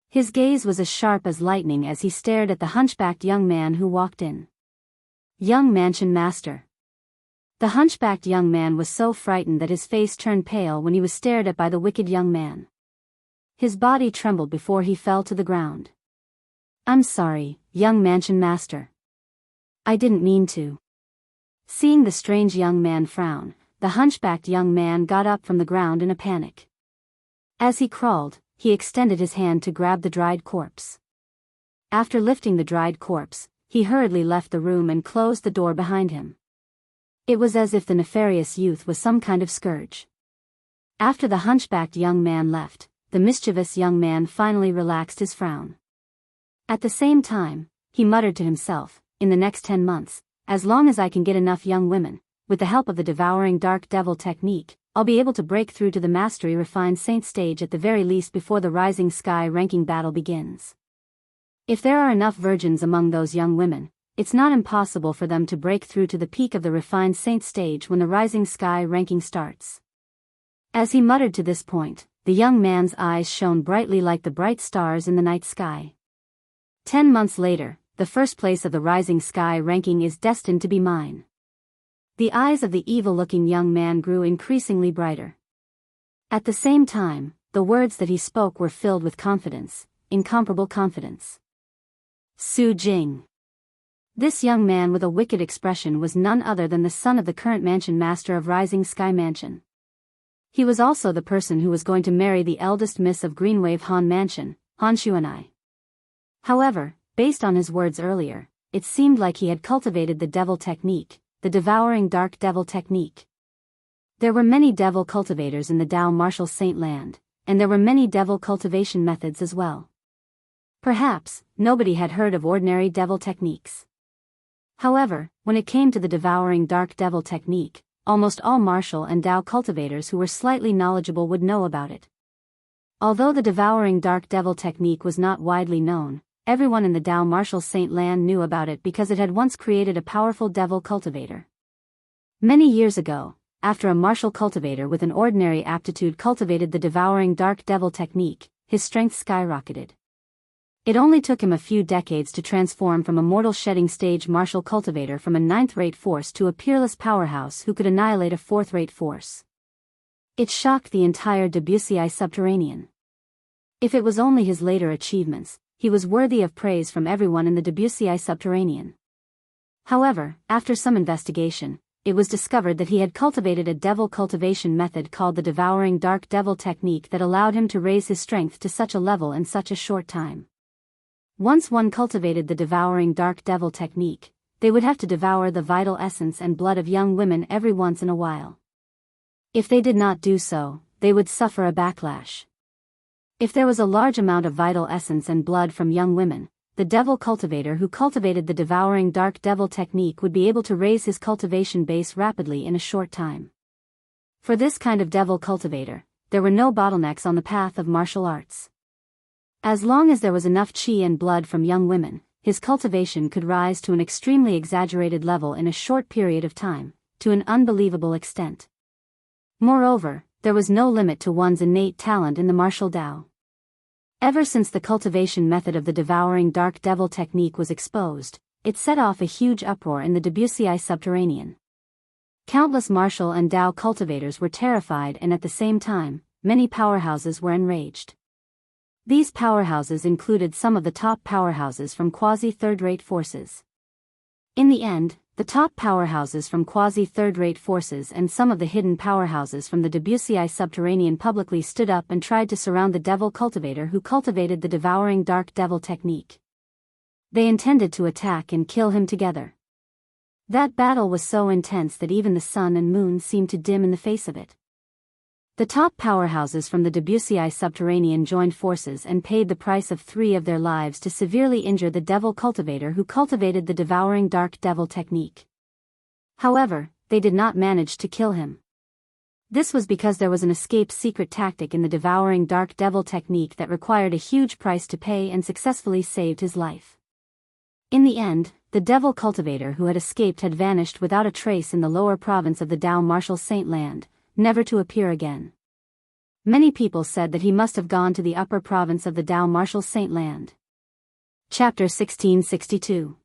His gaze was as sharp as lightning as he stared at the hunchbacked young man who walked in. Young Mansion Master. The hunchbacked young man was so frightened that his face turned pale when he was stared at by the wicked young man. His body trembled before he fell to the ground. I'm sorry, young Mansion Master. I didn't mean to. Seeing the strange young man frown, the hunchbacked young man got up from the ground in a panic. As he crawled, he extended his hand to grab the dried corpse. After lifting the dried corpse, he hurriedly left the room and closed the door behind him. It was as if the nefarious youth was some kind of scourge. After the hunchbacked young man left, the mischievous young man finally relaxed his frown. At the same time, he muttered to himself, "In the next 10 months, as long as I can get enough young women, with the help of the devouring dark devil technique, I'll be able to break through to the mastery refined saint stage at the very least before the rising sky ranking battle begins. If there are enough virgins among those young women, it's not impossible for them to break through to the peak of the refined saint stage when the rising sky ranking starts." As he muttered to this point, the young man's eyes shone brightly like the bright stars in the night sky. 10 months later, the first place of the rising sky ranking is destined to be mine. The eyes of the evil-looking young man grew increasingly brighter. At the same time, the words that he spoke were filled with confidence, incomparable confidence. Su Jing. This young man with a wicked expression was none other than the son of the current mansion master of Rising Sky Mansion. He was also the person who was going to marry the eldest miss of Greenwave Han Mansion, Han Xuanai. However, based on his words earlier, it seemed like he had cultivated the devil technique, the devouring dark devil technique. There were many devil cultivators in the Dao Martial Saint Land, and there were many devil cultivation methods as well. Perhaps, nobody had heard of ordinary devil techniques. However, when it came to the devouring dark devil technique, almost all martial and Dao cultivators who were slightly knowledgeable would know about it. Although the devouring dark devil technique was not widely known, everyone in the Dao Martial Saint Land knew about it because it had once created a powerful devil cultivator. Many years ago, after a martial cultivator with an ordinary aptitude cultivated the devouring dark devil technique, his strength skyrocketed. It only took him a few decades to transform from a mortal shedding stage martial cultivator from a 9th-rate force to a peerless powerhouse who could annihilate a 4th-rate force. It shocked the entire Debussy subterranean. If it was only his later achievements, he was worthy of praise from everyone in the Debussy subterranean. However, after some investigation, it was discovered that he had cultivated a devil cultivation method called the devouring dark devil technique that allowed him to raise his strength to such a level in such a short time. Once one cultivated the devouring dark devil technique, they would have to devour the vital essence and blood of young women every once in a while. If they did not do so, they would suffer a backlash. If there was a large amount of vital essence and blood from young women, the devil cultivator who cultivated the devouring dark devil technique would be able to raise his cultivation base rapidly in a short time. For this kind of devil cultivator, there were no bottlenecks on the path of martial arts. As long as there was enough qi and blood from young women, his cultivation could rise to an extremely exaggerated level in a short period of time, to an unbelievable extent. Moreover, there was no limit to one's innate talent in the martial Dao. Ever since the cultivation method of the devouring dark devil technique was exposed, it set off a huge uproar in the Debussy subterranean. Countless martial and Dao cultivators were terrified, and at the same time, many powerhouses were enraged. These powerhouses included some of the top powerhouses from quasi-third-rate forces. In the end, the top powerhouses from quasi-third-rate forces and some of the hidden powerhouses from the Debussy subterranean publicly stood up and tried to surround the devil cultivator who cultivated the devouring dark devil technique. They intended to attack and kill him together. That battle was so intense that even the sun and moon seemed to dim in the face of it. The top powerhouses from the Debussy subterranean joined forces and paid the price of 3 of their lives to severely injure the devil cultivator who cultivated the devouring dark devil technique. However, they did not manage to kill him. This was because there was an escape secret tactic in the devouring dark devil technique that required a huge price to pay and successfully saved his life. In the end, the devil cultivator who had escaped had vanished without a trace in the lower province of the Dao Martial Saint Land, never to appear again. Many people said that he must have gone to the upper province of the Dao Martial Saint Land. Chapter 1662.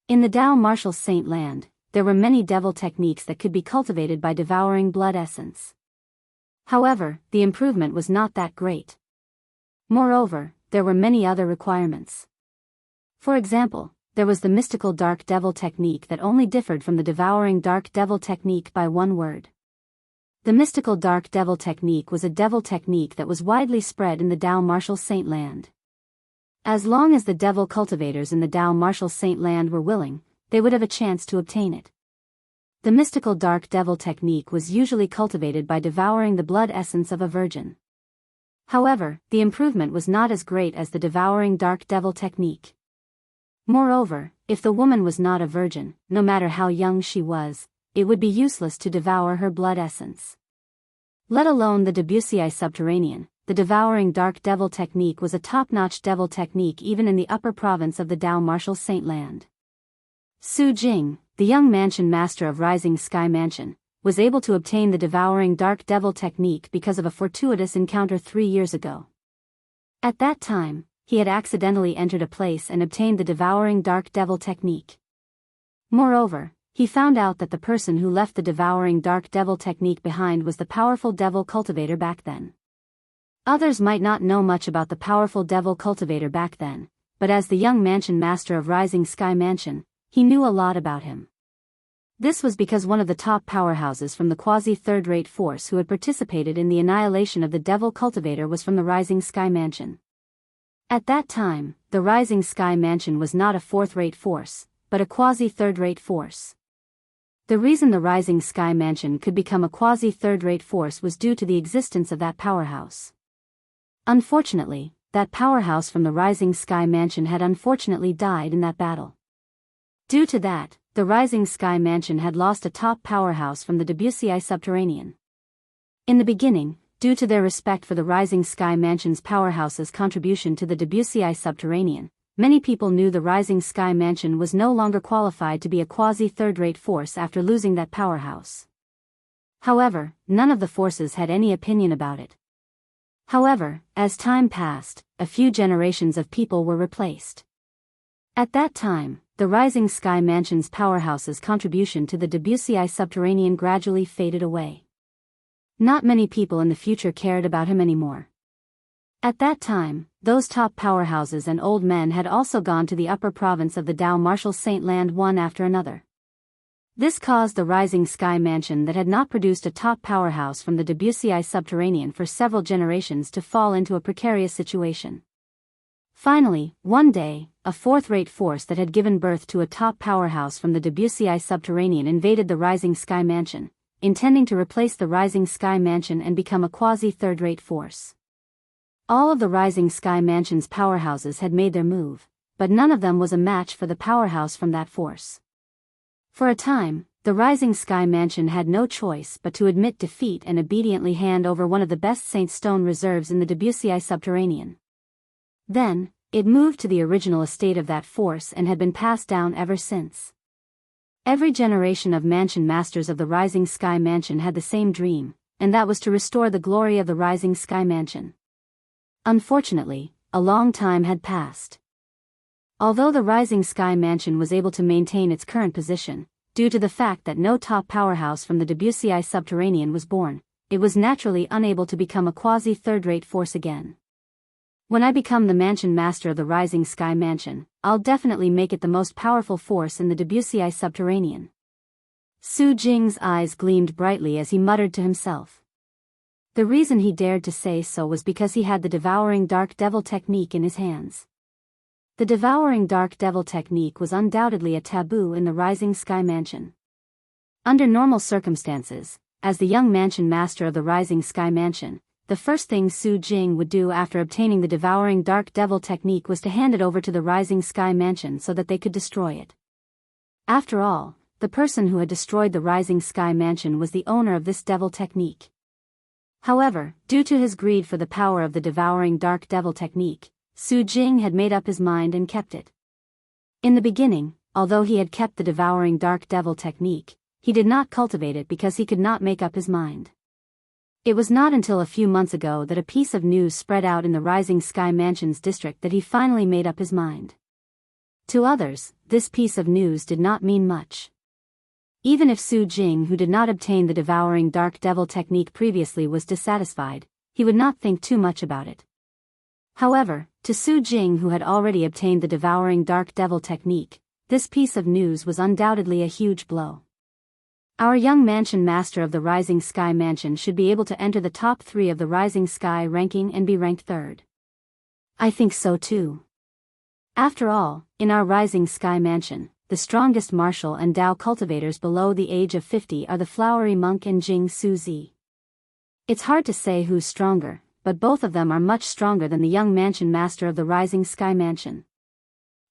In the Dao Martial Saint Land, there were many devil techniques that could be cultivated by devouring blood essence. However, the improvement was not that great. Moreover, there were many other requirements. For example, there was the mystical dark devil technique that only differed from the devouring dark devil technique by one word. The mystical dark devil technique was a devil technique that was widely spread in the Dao martial saint land. As long as the devil cultivators in the Dao martial saint land were willing, they would have a chance to obtain it. The mystical dark devil technique was usually cultivated by devouring the blood essence of a virgin. However, the improvement was not as great as the devouring dark devil technique. Moreover, if the woman was not a virgin, no matter how young she was, it would be useless to devour her blood essence. Let alone the Wuxia subterranean, the devouring dark devil technique was a top-notch devil technique even in the upper province of the Dao martial saint land. Su Jing, the young mansion master of Rising Sky Mansion, was able to obtain the devouring dark devil technique because of a fortuitous encounter 3 years ago. At that time, he had accidentally entered a place and obtained the devouring dark devil technique. Moreover, he found out that the person who left the devouring dark devil technique behind was the powerful devil cultivator back then. Others might not know much about the powerful devil cultivator back then, but as the young mansion master of Rising Sky Mansion, he knew a lot about him. This was because one of the top powerhouses from the quasi-third-rate force who had participated in the annihilation of the devil cultivator was from the Rising Sky Mansion. At that time, the Rising Sky Mansion was not a fourth-rate force, but a quasi-third-rate force. The reason the Rising Sky Mansion could become a quasi-third-rate force was due to the existence of that powerhouse. Unfortunately, that powerhouse from the Rising Sky Mansion had unfortunately died in that battle. Due to that, the Rising Sky Mansion had lost a top powerhouse from the Wuxia subterranean. In the beginning, due to their respect for the Rising Sky Mansion's powerhouse's contribution to the Wuxia subterranean, many people knew the Rising Sky Mansion was no longer qualified to be a quasi-third-rate force after losing that powerhouse. However, none of the forces had any opinion about it. However, as time passed, a few generations of people were replaced. At that time, the Rising Sky Mansion's powerhouse's contribution to the Wuxia subterranean gradually faded away. Not many people in the future cared about him anymore. At that time, those top powerhouses and old men had also gone to the upper province of the Dao martial saint land one after another. This caused the Rising Sky Mansion that had not produced a top powerhouse from the Wuxia subterranean for several generations to fall into a precarious situation. Finally, one day, a fourth-rate force that had given birth to a top powerhouse from the Wuxia subterranean invaded the Rising Sky Mansion, intending to replace the Rising Sky Mansion and become a quasi-third-rate force. All of the Rising Sky Mansion's powerhouses had made their move, but none of them was a match for the powerhouse from that force. For a time, the Rising Sky Mansion had no choice but to admit defeat and obediently hand over one of the best Saint Stone reserves in the Wuxia subterranean. Then, it moved to the original estate of that force and had been passed down ever since. Every generation of mansion masters of the Rising Sky Mansion had the same dream, and that was to restore the glory of the Rising Sky Mansion. Unfortunately, a long time had passed. Although the Rising Sky Mansion was able to maintain its current position, due to the fact that no top powerhouse from the Wuxia subterranean was born, it was naturally unable to become a quasi-third-rate force again. When I become the mansion master of the Rising Sky Mansion, I'll definitely make it the most powerful force in the Wuxia subterranean. Su Jing's eyes gleamed brightly as he muttered to himself. The reason he dared to say so was because he had the devouring dark devil technique in his hands. The devouring dark devil technique was undoubtedly a taboo in the Rising Sky Mansion. Under normal circumstances, as the young mansion master of the Rising Sky Mansion, the first thing Su Jing would do after obtaining the devouring dark devil technique was to hand it over to the Rising Sky Mansion so that they could destroy it. After all, the person who had destroyed the Rising Sky Mansion was the owner of this devil technique. However, due to his greed for the power of the devouring dark devil technique, Su Jing had made up his mind and kept it. In the beginning, although he had kept the devouring dark devil technique, he did not cultivate it because he could not make up his mind. It was not until a few months ago that a piece of news spread out in the Rising Sky Mansion's district that he finally made up his mind. To others, this piece of news did not mean much. Even if Su Jing, who did not obtain the devouring dark devil technique previously, was dissatisfied, he would not think too much about it. However, to Su Jing, who had already obtained the devouring dark devil technique, this piece of news was undoubtedly a huge blow. Our young mansion master of the Rising Sky Mansion should be able to enter the top 3 of the Rising Sky ranking and be ranked 3rd. I think so too. After all, in our Rising Sky Mansion, the strongest martial and Dao cultivators below the age of 50 are the Flowery Monk and Jianghu Zi. It's hard to say who's stronger, but both of them are much stronger than the young mansion master of the Rising Sky Mansion.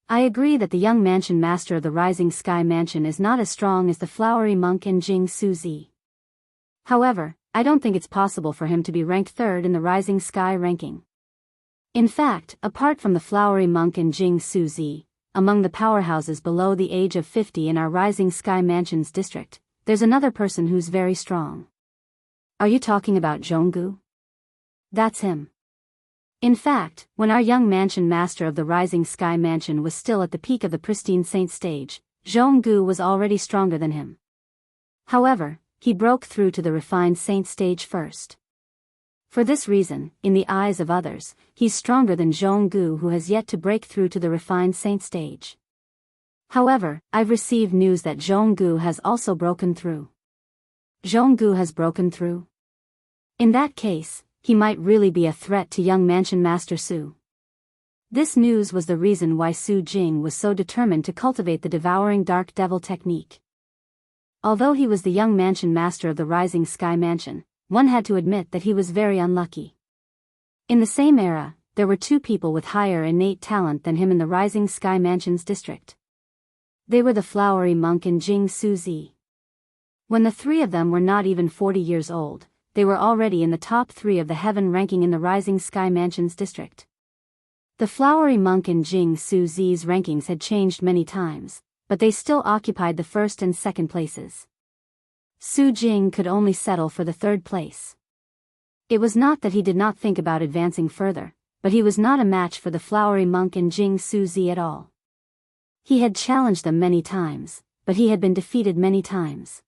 I agree that the young mansion master of the Rising Sky Mansion is not as strong as the Flowery Monk and Jianghu Zi. However, I don't think it's possible for him to be ranked 3rd in the Rising Sky ranking. In fact, apart from the Flowery Monk and Jianghu Zi, among the powerhouses below the age of 50 in our Rising Sky Mansion's district, there's another person who's very strong. Are you talking about Jianghu? That's him. In fact, when our young mansion master of the Rising Sky Mansion was still at the peak of the pristine saint stage, Jianghu was already stronger than him. However, he broke through to the refined saint stage first. For this reason, in the eyes of others, he's stronger than Jianghu, who has yet to break through to the refined saint stage. However, I've received news that Jianghu has also broken through. Jianghu has broken through? In that case, he might really be a threat to young mansion master Su. This news was the reason why Su Jing was so determined to cultivate the devouring dark devil technique. Although he was the young mansion master of the Rising Sky Mansion, one had to admit that he was very unlucky. In the same era, there were 2 people with higher innate talent than him in the Rising Sky Mansion's district. They were the Flowery Monk and Jianghu Zi. When the 3 of them were not even 40 years old, they were already in the top 3 of the heaven ranking in the Rising Sky Mansion's district. The Flowery Monk and Jianghu Zi's rankings had changed many times, but they still occupied the 1st and 2nd places. Su Jing could only settle for the 3rd place. It was not that he did not think about advancing further, but he was not a match for the Flowery Monk and Jianghu Zi at all. He had challenged them many times, but he had been defeated many times.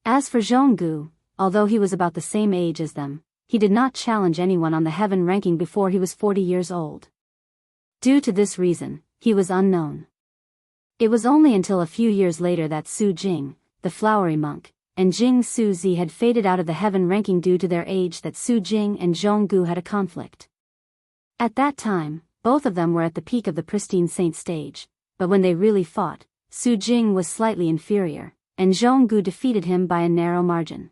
As for Jianghu, although he was about the same age as them, he did not challenge anyone on the heaven ranking before he was 40 years old. Due to this reason, he was unknown. It was only until a few years later that Su Jing, the Flowery Monk, and Jianghu Zi had faded out of the heaven ranking due to their age that Su Jing and Jianghu had a conflict. At that time, both of them were at the peak of the pristine saint stage, but when they really fought, Su Jing was slightly inferior, and Jianghu defeated him by a narrow margin.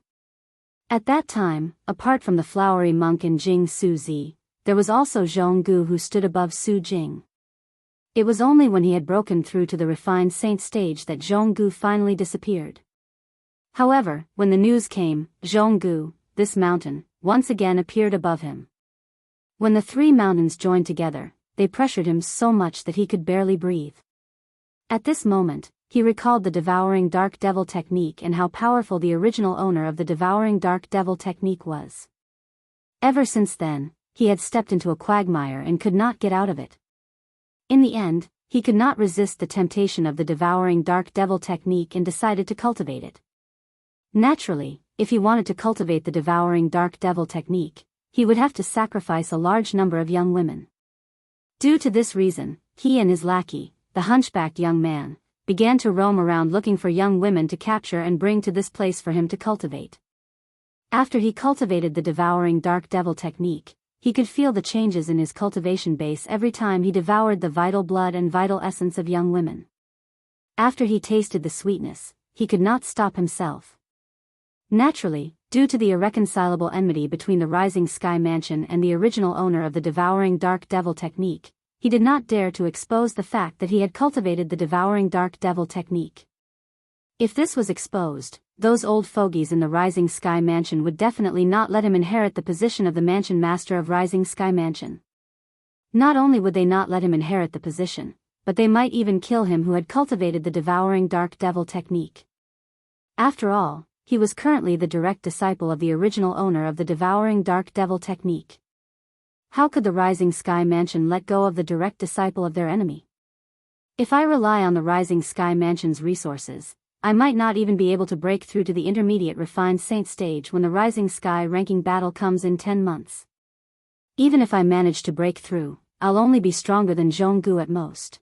At that time, apart from the Flowery Monk and Jianghu Zi, there was also Jianghu who stood above Su Jing. It was only when he had broken through to the refined saint stage that Jianghu finally disappeared. However, when the news came, Jianghu, this mountain, once again appeared above him. When the 3 mountains joined together, they pressured him so much that he could barely breathe. At this moment, he recalled the devouring dark devil technique and how powerful the original owner of the devouring dark devil technique was. Ever since then, he had stepped into a quagmire and could not get out of it. In the end, he could not resist the temptation of the devouring dark devil technique and decided to cultivate it. Naturally, if he wanted to cultivate the devouring dark devil technique, he would have to sacrifice a large number of young women. Due to this reason, he and his lackey, the hunchbacked young man, began to roam around looking for young women to capture and bring to this place for him to cultivate. After he cultivated the devouring dark devil technique, he could feel the changes in his cultivation base every time he devoured the vital blood and vital essence of young women. After he tasted the sweetness, he could not stop himself. Naturally, due to the irreconcilable enmity between the Rising Sky Mansion and the original owner of the devouring dark devil technique, he did not dare to expose the fact that he had cultivated the devouring dark devil technique. If this was exposed, those old fogies in the Rising Sky Mansion would definitely not let him inherit the position of the mansion master of Rising Sky Mansion. Not only would they not let him inherit the position, but they might even kill him who had cultivated the devouring dark devil technique. After all, he was currently the direct disciple of the original owner of the devouring dark devil technique. How could the Rising Sky Mansion let go of the direct disciple of their enemy? If I rely on the Rising Sky Mansion's resources, I might not even be able to break through to the intermediate refined saint stage when the Rising Sky ranking battle comes in 10 months. Even if I manage to break through, I'll only be stronger than Jianghu at most.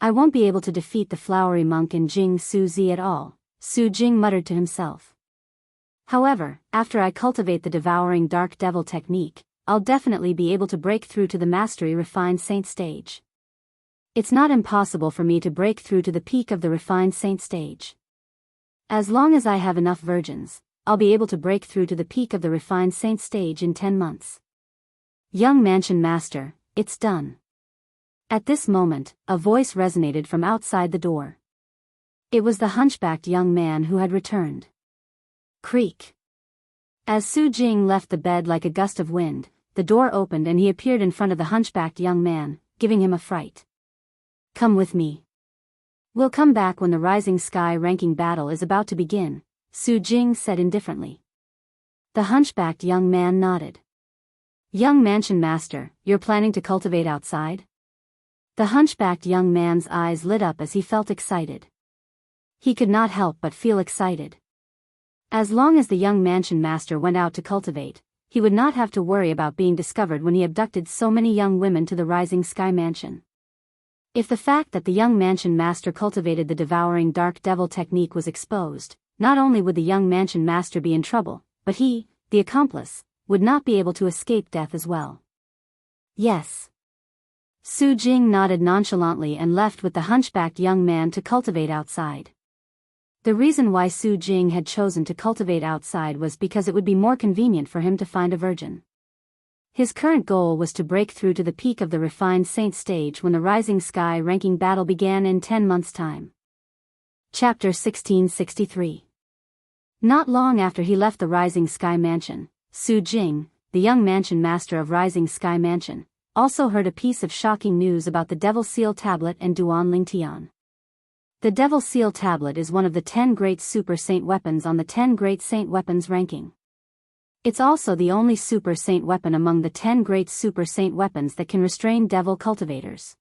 I won't be able to defeat the flowery monk in Jing Su Zi at all, Su Jing muttered to himself. However, after I cultivate the devouring dark devil technique, I'll definitely be able to break through to the mastery refined saint stage. It's not impossible for me to break through to the peak of the refined saint stage. As long as I have enough virgins, I'll be able to break through to the peak of the refined saint stage in 10 months. Young mansion master, it's done. At this moment, a voice resonated from outside the door. It was the hunchbacked young man who had returned. Creak. As Su Jing left the bed like a gust of wind, the door opened and he appeared in front of the hunchbacked young man, giving him a fright. Come with me. We'll come back when the rising sky ranking battle is about to begin, Su Jing said indifferently. The hunchbacked young man nodded. Young mansion master, you're planning to cultivate outside? The hunchbacked young man's eyes lit up as he felt excited. He could not help but feel excited. As long as the young mansion master went out to cultivate, he would not have to worry about being discovered when he abducted so many young women to the rising sky mansion. If the fact that the young mansion master cultivated the devouring dark devil technique was exposed, not only would the young mansion master be in trouble, but he, the accomplice, would not be able to escape death as well. Yes. Su Jing nodded nonchalantly and left with the hunchbacked young man to cultivate outside. The reason why Su Jing had chosen to cultivate outside was because it would be more convenient for him to find a virgin. His current goal was to break through to the peak of the refined saint stage when the rising sky ranking battle began in 10 months' time. Chapter 1663. Not long after he left the rising sky mansion, Su Jing, the young mansion master of rising sky mansion, also heard a piece of shocking news about the Devil Seal Tablet and Duan Ling Tian. The Devil Seal Tablet is one of the 10 great super saint weapons on the 10 great saint weapons ranking. It's also the only super saint weapon among the 10 great super saint weapons that can restrain devil cultivators.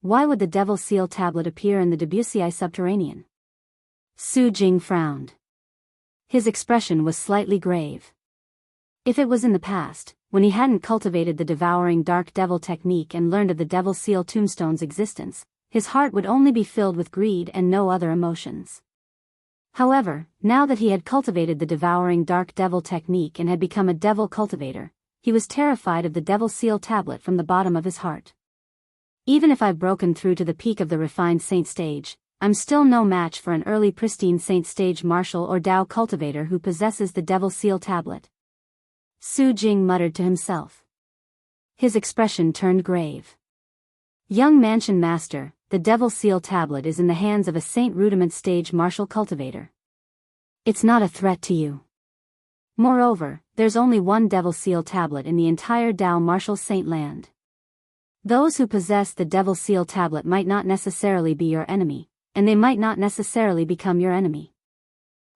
Why would the Devil Seal Tablet appear in the Debussy Subterranean? Su Jing frowned. His expression was slightly grave. If it was in the past, when he hadn't cultivated the devouring dark devil technique and learned of the Devil Seal Tombstone's existence, his heart would only be filled with greed and no other emotions. However, now that he had cultivated the devouring dark devil technique and had become a devil cultivator, he was terrified of the Devil Seal Tablet from the bottom of his heart. Even if I've broken through to the peak of the refined saint stage, I'm still no match for an early pristine saint stage martial or Dao cultivator who possesses the Devil Seal Tablet. Su Jing muttered to himself. His expression turned grave. Young mansion master, the Devil Seal Tablet is in the hands of a Saint Rudiment stage martial cultivator. It's not a threat to you. Moreover, there's only one Devil Seal Tablet in the entire Dao martial saint land. Those who possess the Devil Seal Tablet might not necessarily be your enemy, and they might not necessarily become your enemy.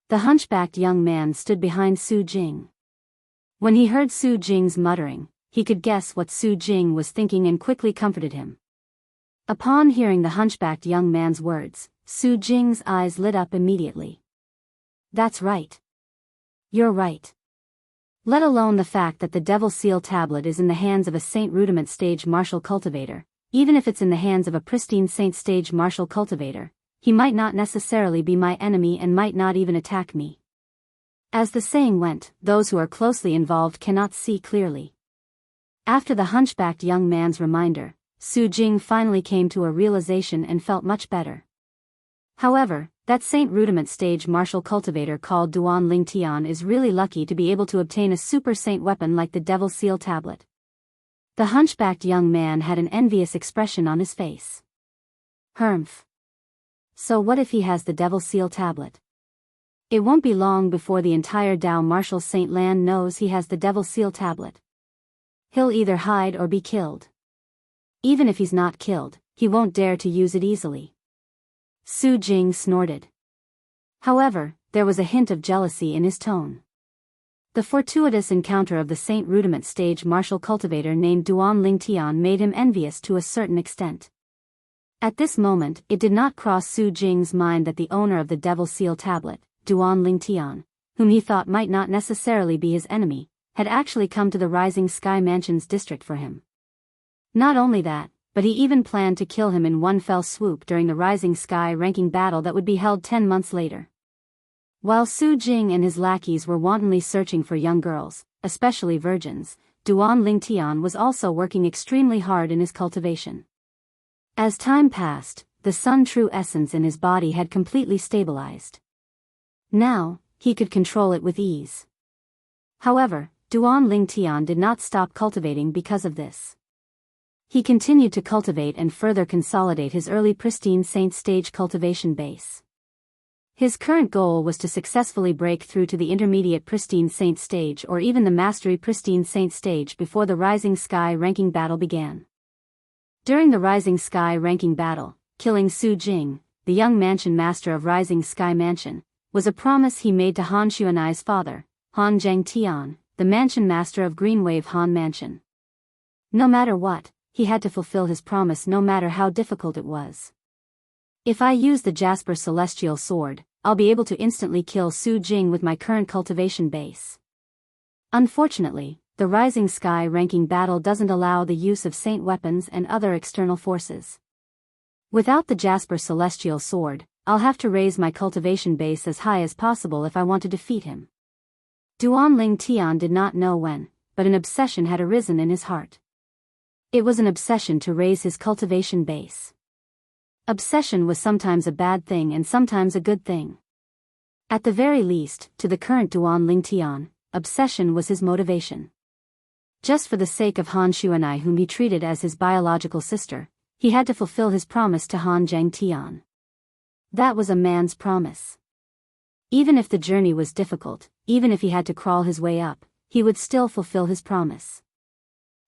The hunchbacked young man stood behind Su Jing. When he heard Su Jing's muttering, he could guess what Su Jing was thinking and quickly comforted him. Upon hearing the hunchbacked young man's words, Su Jing's eyes lit up immediately. That's right. You're right. Let alone the fact that the Devil Seal Tablet is in the hands of a Saint Rudiment stage martial cultivator, even if it's in the hands of a pristine saint stage martial cultivator, he might not necessarily be my enemy and might not even attack me. As the saying went, those who are closely involved cannot see clearly. After the hunchbacked young man's reminder, Su Jing finally came to a realization and felt much better. However, that Saint Rudiment stage martial cultivator called Duan Ling Tian is really lucky to be able to obtain a super saint weapon like the Devil Seal Tablet. The hunchbacked young man had an envious expression on his face. Humph. So what if he has the Devil Seal Tablet? It won't be long before the entire Dao martial saint land knows he has the Devil Seal Tablet. He'll either hide or be killed. Even if he's not killed, he won't dare to use it easily. Su Jing snorted. However, there was a hint of jealousy in his tone. The fortuitous encounter of the Saint Rudiment stage martial cultivator named Duan Ling Tian made him envious to a certain extent. At this moment, it did not cross Su Jing's mind that the owner of the Devil Seal Tablet, Duan Ling Tian, whom he thought might not necessarily be his enemy, had actually come to the Rising Sky Mansion's district for him. Not only that, but he even planned to kill him in one fell swoop during the Rising Sky ranking battle that would be held 10 months later. While Su Jing and his lackeys were wantonly searching for young girls, especially virgins, Duan Lingtian was also working extremely hard in his cultivation. As time passed, the Sun True essence in his body had completely stabilized. Now, he could control it with ease. However, Duan Lingtian did not stop cultivating because of this. He continued to cultivate and further consolidate his early pristine saint stage cultivation base. His current goal was to successfully break through to the intermediate pristine saint stage or even the mastery pristine saint stage before the Rising Sky ranking battle began. During the Rising Sky ranking battle, killing Su Jing, the young mansion master of Rising Sky Mansion, was a promise he made to Han Xuanai's father, Han Zhangtian, the mansion master of Greenwave Han Mansion. No matter what, he had to fulfill his promise no matter how difficult it was. If I use the Jasper Celestial Sword, I'll be able to instantly kill Su Jing with my current cultivation base. Unfortunately, the Rising Sky ranking battle doesn't allow the use of saint weapons and other external forces. Without the Jasper Celestial Sword, I'll have to raise my cultivation base as high as possible if I want to defeat him. Duan Lingtian did not know when, but an obsession had arisen in his heart. It was an obsession to raise his cultivation base. Obsession was sometimes a bad thing and sometimes a good thing. At the very least, to the current Duan Lingtian, obsession was his motivation. Just for the sake of Han Xuanai, whom he treated as his biological sister, he had to fulfill his promise to Han Zhangtian. That was a man's promise. Even if the journey was difficult, even if he had to crawl his way up, he would still fulfill his promise.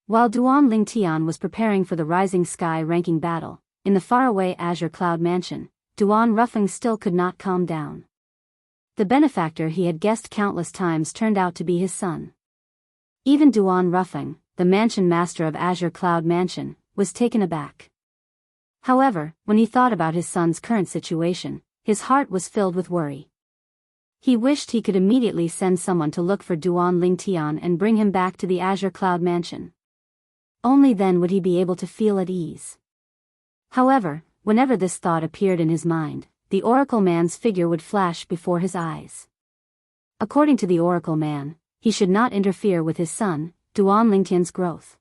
While Duan Lingtian was preparing for the Rising Sky ranking battle, in the faraway Azure Cloud Mansion, Duan Ruffing still could not calm down. The benefactor he had guessed countless times turned out to be his son. Even Duan Ruffing, the mansion master of Azure Cloud Mansion, was taken aback. However, when he thought about his son's current situation, his heart was filled with worry. He wished he could immediately send someone to look for Duan Lingtian and bring him back to the Azure Cloud Mansion. Only then would he be able to feel at ease. However, whenever this thought appeared in his mind, the Oracle Man's figure would flash before his eyes. According to the Oracle Man, he should not interfere with his son, Duan Lingtian's growth.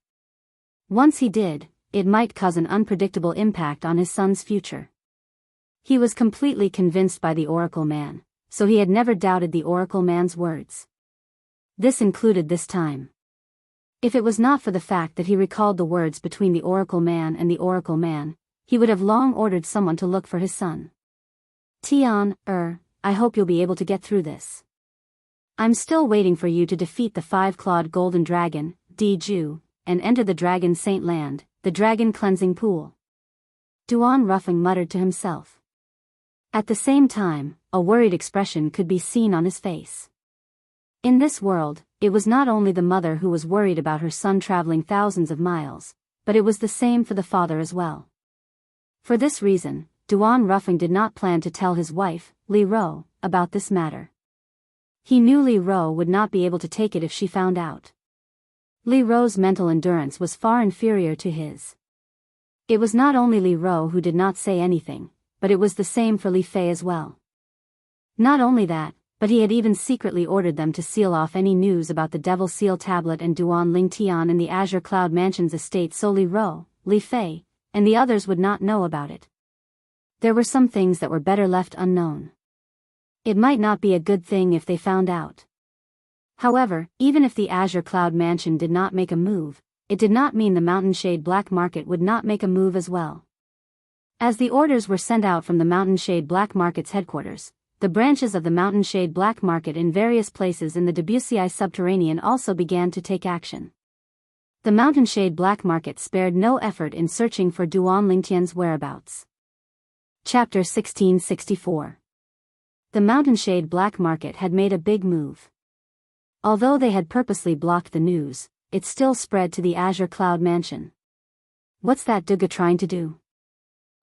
Once he did, it might cause an unpredictable impact on his son's future. He was completely convinced by the Oracle Man, so he had never doubted the Oracle Man's words. This included this time. If it was not for the fact that he recalled the words between the Oracle Man and the Oracle Man, he would have long ordered someone to look for his son. Tian, I hope you'll be able to get through this. I'm still waiting for you to defeat the 5-clawed golden dragon, Di Ju, and enter the Dragon Saint Land, the Dragon Cleansing Pool. Duan Ruffing muttered to himself. At the same time, a worried expression could be seen on his face. In this world, it was not only the mother who was worried about her son traveling thousands of miles, but it was the same for the father as well. For this reason, Duan Ruffing did not plan to tell his wife, Li Ro, about this matter. He knew Li Ro would not be able to take it if she found out. Li Ro's mental endurance was far inferior to his. It was not only Li Ro who did not say anything, but it was the same for Li Fei as well. Not only that, but he had even secretly ordered them to seal off any news about the Devil Seal Tablet and Duan Lingtian in the Azure Cloud Mansion's estate so Li Ro, Li Fei, and the others would not know about it. There were some things that were better left unknown. It might not be a good thing if they found out. However, even if the Azure Cloud Mansion did not make a move, it did not mean the Mountain Shade Black Market would not make a move as well. As the orders were sent out from the Mountain Shade Black Market's headquarters, the branches of the Mountain Shade Black Market in various places in the Debussy subterranean also began to take action. The Mountain Shade Black Market spared no effort in searching for Duan Lingtian's whereabouts. Chapter 1664. The Mountain Shade Black Market had made a big move. Although they had purposely blocked the news, it still spread to the Azure Cloud Mansion. What's that Duga trying to do?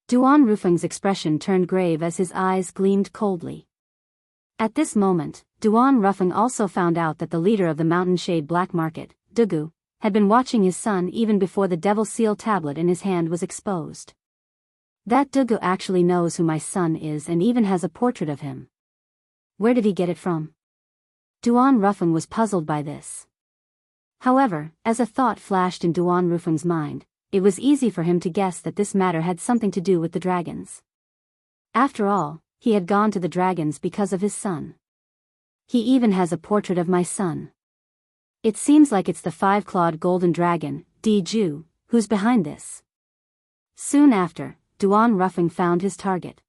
Duan Rufeng's expression turned grave as his eyes gleamed coldly. At this moment, Duan Rufeng also found out that the leader of the Mountain Shade Black Market, Dugu, had been watching his son even before the devil seal tablet in his hand was exposed. That Dugu actually knows who my son is and even has a portrait of him. Where did he get it from? Duan Rufeng was puzzled by this. However, as a thought flashed in Duan Rufeng's mind, it was easy for him to guess that this matter had something to do with the dragons. After all, he had gone to the dragons because of his son. He even has a portrait of my son. It seems like it's the five-clawed golden dragon, Di Ju, who's behind this. Soon after, Duan Rufeng found his target.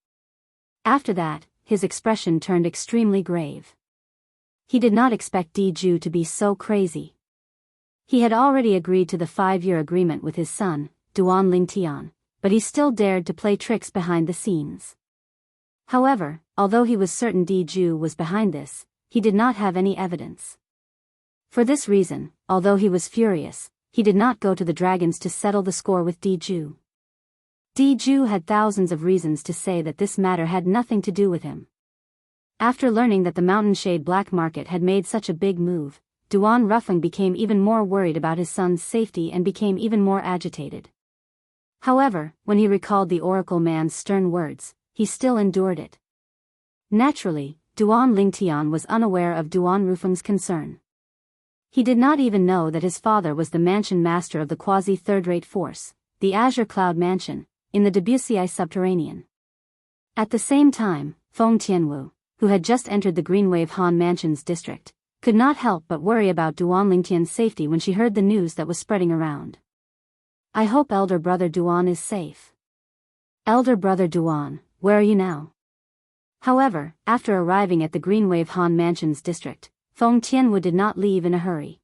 After that, his expression turned extremely grave. He did not expect Di Ju to be so crazy. He had already agreed to the 5-year agreement with his son, Duan Lingtian, but he still dared to play tricks behind the scenes. However, although he was certain Di Ju was behind this, he did not have any evidence. For this reason, although he was furious, he did not go to the dragons to settle the score with Di Ju. Di Ju had thousands of reasons to say that this matter had nothing to do with him. After learning that the Mountain Shade black market had made such a big move, Duan Rufeng became even more worried about his son's safety and became even more agitated. However, when he recalled the oracle man's stern words, he still endured it. Naturally, Duan Lingtian was unaware of Duan Rufeng's concern. He did not even know that his father was the mansion master of the quasi-third-rate force, the Azure Cloud Mansion, in the Debussy Subterranean. At the same time, Feng Tianwu, who had just entered the Greenwave Han Mansion's district, could not help but worry about Duan Lingtian's safety when she heard the news that was spreading around. I hope elder brother Duan is safe. Elder brother Duan, where are you now? However, after arriving at the Greenwave Han Mansion's district, Feng Tianwu did not leave in a hurry.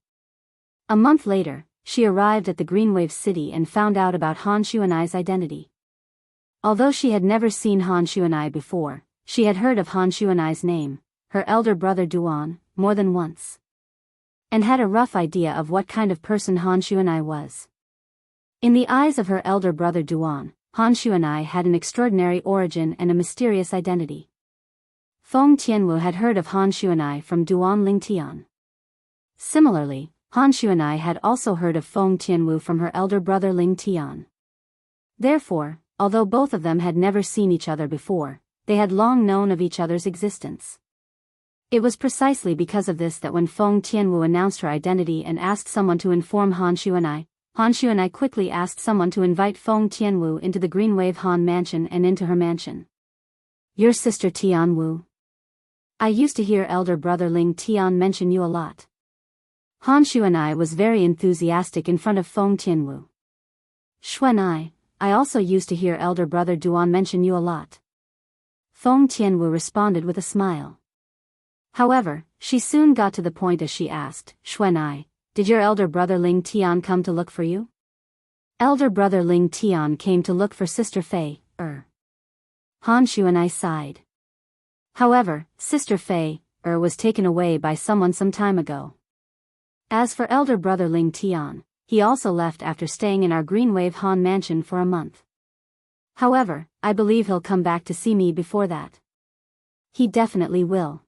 A month later, she arrived at the Greenwave city and found out about Han Xuanai's identity. Although she had never seen Han Xuanai before, she had heard of Han Xuanai's name, her elder brother Duan, more than once. And had a rough idea of what kind of person Han Xuanai was. In the eyes of her elder brother Duan, Han Xuanai had an extraordinary origin and a mysterious identity. Feng Tianwu had heard of Han Xuanai from Duan Lingtian. Similarly, Han Xuanai had also heard of Feng Tianwu from her elder brother Lingtian. Therefore, although both of them had never seen each other before, they had long known of each other's existence. It was precisely because of this that when Feng Tianwu announced her identity and asked someone to inform Han Xuanai quickly asked someone to invite Feng Tianwu into the Greenwave Han Mansion and into her mansion. Your sister Tianwu? I used to hear elder brother Ling Tian mention you a lot. Han Xuanai was very enthusiastic in front of Feng Tianwu. Xuanai, I also used to hear elder brother Duan mention you a lot. Feng Tianwu responded with a smile. However, she soon got to the point as she asked, Xuanai, did your elder brother Ling Tian come to look for you? Elder brother Ling Tian came to look for Sister Fei, Han Xuanai sighed. However, Sister Fei, was taken away by someone some time ago. As for elder brother Ling Tian, he also left after staying in our Greenwave Han Mansion for a month. However, I believe he'll come back to see me before that. He definitely will.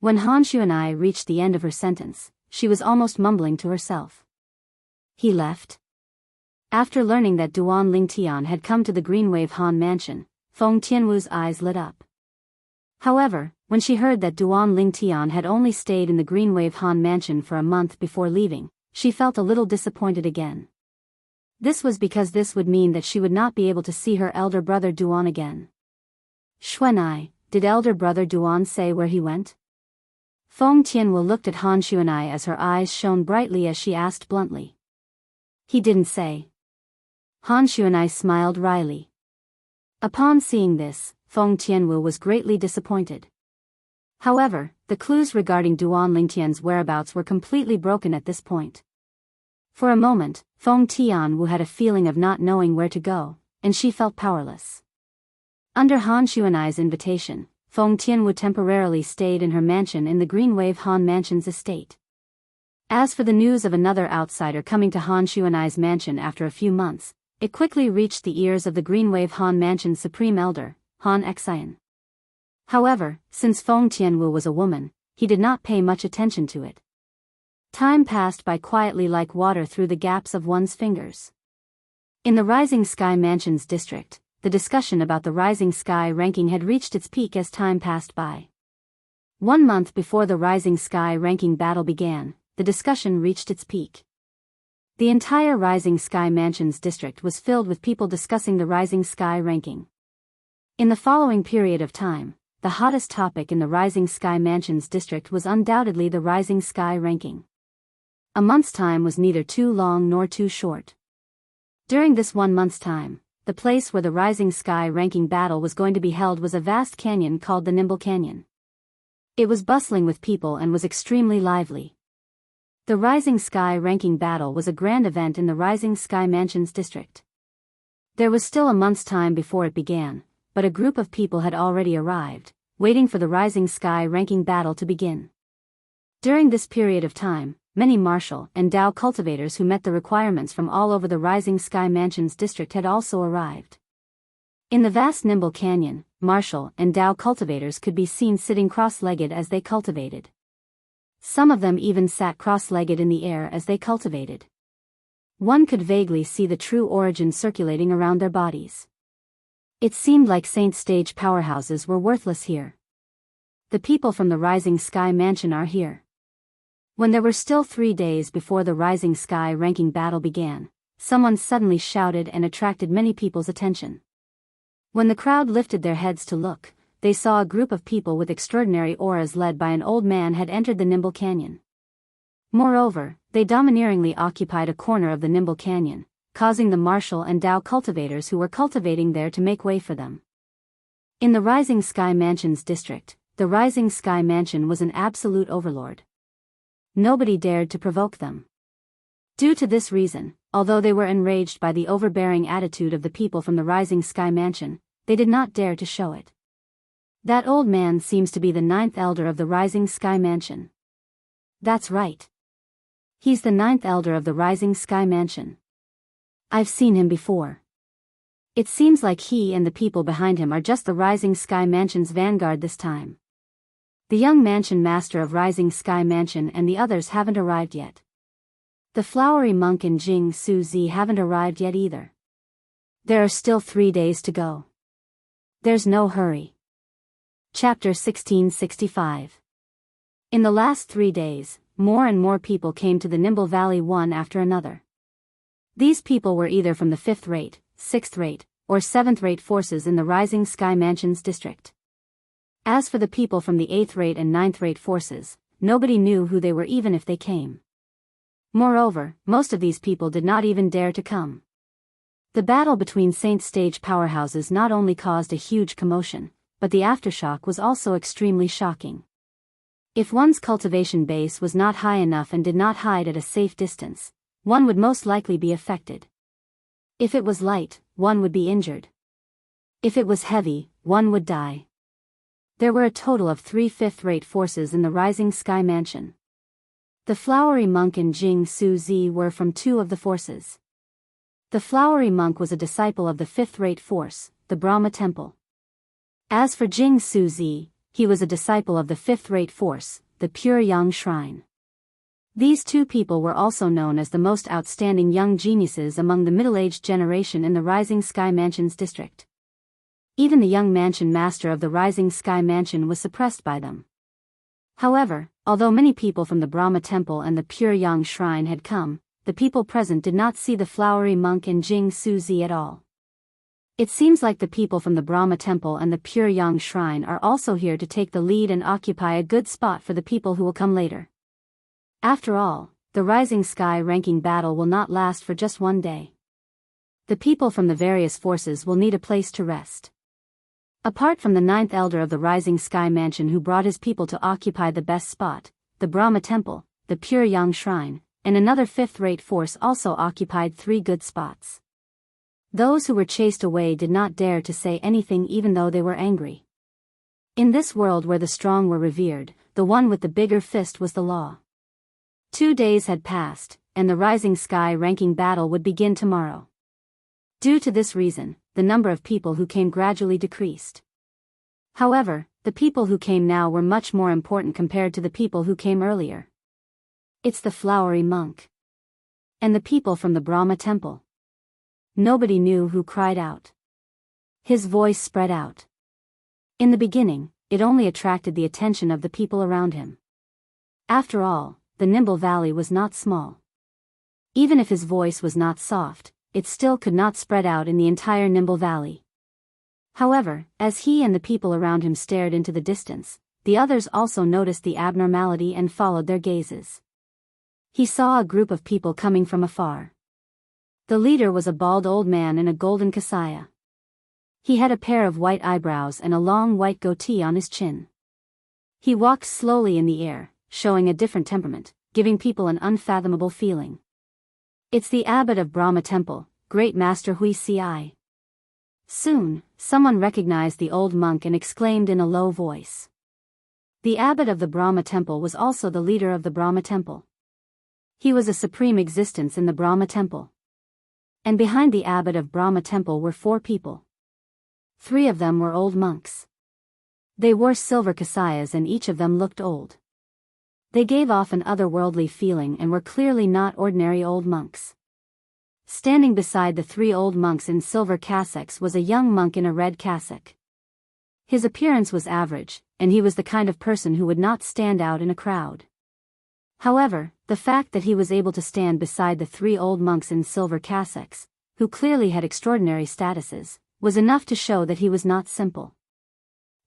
When Han Xuanai reached the end of her sentence, she was almost mumbling to herself. He left? After learning that Duan Lingtian had come to the Greenwave Han Mansion, Feng Tianwu's eyes lit up. However, when she heard that Duan Lingtian had only stayed in the Greenwave Han Mansion for a month before leaving, she felt a little disappointed again. This was because this would mean that she would not be able to see her elder brother Duan again. Xuanai, did elder brother Duan say where he went? Feng Tianwu looked at Han Xuanai as her eyes shone brightly as she asked bluntly. He didn't say. Han Xuanai smiled wryly. Upon seeing this, Feng Tianwu was greatly disappointed. However, the clues regarding Duan Lingtian's whereabouts were completely broken at this point. For a moment, Feng Tianwu had a feeling of not knowing where to go, and she felt powerless. Under Han Xuanai's invitation, Feng Tianwu temporarily stayed in her mansion in the Greenwave Han Mansion's estate. As for the news of another outsider coming to Han Xuanai's mansion after a few months, it quickly reached the ears of the Greenwave Han Mansion's supreme elder, Han Xian. However, since Feng Tianwu was a woman, he did not pay much attention to it. Time passed by quietly like water through the gaps of one's fingers. In the Rising Sky Mansions district, the discussion about the Rising Sky ranking had reached its peak as time passed by. 1 month before the Rising Sky ranking battle began, the discussion reached its peak. The entire Rising Sky Mansions district was filled with people discussing the Rising Sky ranking. In the following period of time, the hottest topic in the Rising Sky Mansions district was undoubtedly the Rising Sky ranking. A month's time was neither too long nor too short. During this 1 month's time, the place where the Rising Sky ranking battle was going to be held was a vast canyon called the Nimble Canyon. It was bustling with people and was extremely lively. The Rising Sky ranking battle was a grand event in the Rising Sky Mansions district. There was still a month's time before it began, but a group of people had already arrived, waiting for the Rising Sky ranking battle to begin. During this period of time, many martial and Dao cultivators who met the requirements from all over the Rising Sky Mansions district had also arrived. In the vast Nimble Canyon, martial and Dao cultivators could be seen sitting cross-legged as they cultivated. Some of them even sat cross-legged in the air as they cultivated. One could vaguely see the true origin circulating around their bodies. It seemed like Saint stage powerhouses were worthless here. The people from the Rising Sky Mansion are here. When there were still 3 days before the Rising Sky ranking battle began, someone suddenly shouted and attracted many people's attention. When the crowd lifted their heads to look, they saw a group of people with extraordinary auras led by an old man had entered the Nimble Canyon. Moreover, they domineeringly occupied a corner of the Nimble Canyon, causing the martial and Dao cultivators who were cultivating there to make way for them. In the Rising Sky Mansions district, the Rising Sky Mansion was an absolute overlord. Nobody dared to provoke them. Due to this reason, although they were enraged by the overbearing attitude of the people from the Rising Sky Mansion, they did not dare to show it. That old man seems to be the 9th elder of the Rising Sky Mansion. That's right. He's the 9th elder of the Rising Sky Mansion. I've seen him before. It seems like he and the people behind him are just the Rising Sky Mansion's vanguard this time. The young mansion master of Rising Sky Mansion and the others haven't arrived yet. The flowery monk and Jianghu haven't arrived yet either. There are still 3 days to go. There's no hurry. Chapter 1665. In the last 3 days, more and more people came to the Nimble Valley one after another. These people were either from the 5th rate, 6th rate, or 7th rate forces in the Rising Sky Mansions district. As for the people from the 8th rate and 9th rate forces, nobody knew who they were even if they came. Moreover, most of these people did not even dare to come. The battle between Saint stage powerhouses not only caused a huge commotion, but the aftershock was also extremely shocking. If one's cultivation base was not high enough and did not hide at a safe distance, one would most likely be affected. If it was light, one would be injured. If it was heavy, one would die. There were a total of 3 5th-rate forces in the Rising Sky Mansion. The flowery monk and Jianghu were from 2 of the forces. The flowery monk was a disciple of the 5th-rate force, the Brahma Temple. As for Jianghu, he was a disciple of the 5th-rate force, the Pure Yang Shrine. These 2 people were also known as the most outstanding young geniuses among the middle-aged generation in the Rising Sky Mansions district. Even the young mansion master of the Rising Sky Mansion was suppressed by them. However, although many people from the Brahma Temple and the Pure Yang Shrine had come, the people present did not see the flowery monk and Jianghu at all. It seems like the people from the Brahma Temple and the Pure Yang Shrine are also here to take the lead and occupy a good spot for the people who will come later. After all, the Rising Sky ranking battle will not last for just 1 day. The people from the various forces will need a place to rest. Apart from the 9th elder of the Rising Sky Mansion who brought his people to occupy the best spot, the Brahma Temple, the Pure Yang Shrine, and another 5th-rate force also occupied 3 good spots. Those who were chased away did not dare to say anything even though they were angry. In this world where the strong were revered, the one with the bigger fist was the law. 2 days had passed, and the Rising Sky ranking battle would begin tomorrow. Due to this reason, the number of people who came gradually decreased. However, the people who came now were much more important compared to the people who came earlier. It's the flowery monk. And the people from the Brahma temple. Nobody knew who cried out. His voice spread out. In the beginning, it only attracted the attention of the people around him. After all, the Nimble Valley was not small. Even if his voice was not soft, it still could not spread out in the entire Nimble Valley. However, as he and the people around him stared into the distance, the others also noticed the abnormality and followed their gazes. He saw a group of people coming from afar. The leader was a bald old man in a golden kasaya. He had a pair of white eyebrows and a long white goatee on his chin. He walked slowly in the air, showing a different temperament, giving people an unfathomable feeling. It's the abbot of Brahma Temple, Great Master Wuxia. Soon, someone recognized the old monk and exclaimed in a low voice. The abbot of the Brahma Temple was also the leader of the Brahma Temple. He was a supreme existence in the Brahma Temple. And behind the abbot of Brahma Temple were 4 people. 3 of them were old monks. They wore silver kasayas and each of them looked old. They gave off an otherworldly feeling and were clearly not ordinary old monks. Standing beside the 3 old monks in silver cassocks was a young monk in a red cassock. His appearance was average, and he was the kind of person who would not stand out in a crowd. However, the fact that he was able to stand beside the 3 old monks in silver cassocks, who clearly had extraordinary statuses, was enough to show that he was not simple.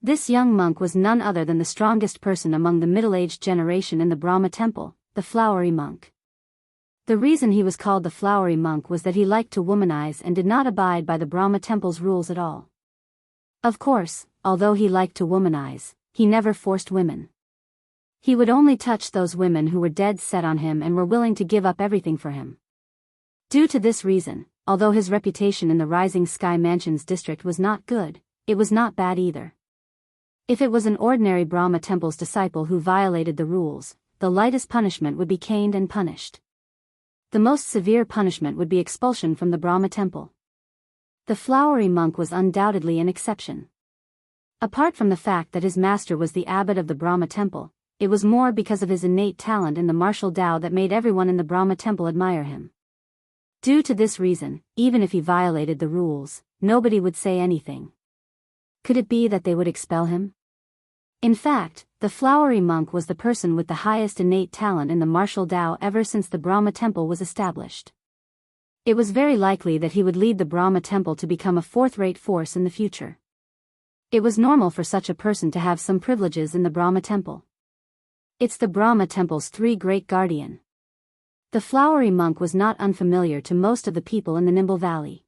This young monk was none other than the strongest person among the middle-aged generation in the Brahma Temple, the flowery monk. The reason he was called the flowery monk was that he liked to womanize and did not abide by the Brahma Temple's rules at all. Of course, although he liked to womanize, he never forced women. He would only touch those women who were dead set on him and were willing to give up everything for him. Due to this reason, although his reputation in the Rising Sky Mansions district was not good, it was not bad either. If it was an ordinary Brahma Temple's disciple who violated the rules, the lightest punishment would be caned and punished. The most severe punishment would be expulsion from the Brahma Temple. The flowery monk was undoubtedly an exception. Apart from the fact that his master was the abbot of the Brahma Temple, it was more because of his innate talent in the martial Tao that made everyone in the Brahma Temple admire him. Due to this reason, even if he violated the rules, nobody would say anything. Could it be that they would expel him? In fact, the flowery monk was the person with the highest innate talent in the martial Tao ever since the Brahma Temple was established. It was very likely that he would lead the Brahma Temple to become a fourth-rate force in the future. It was normal for such a person to have some privileges in the Brahma Temple. It's the Brahma Temple's 3 great guardian. The flowery monk was not unfamiliar to most of the people in the Nimble Valley.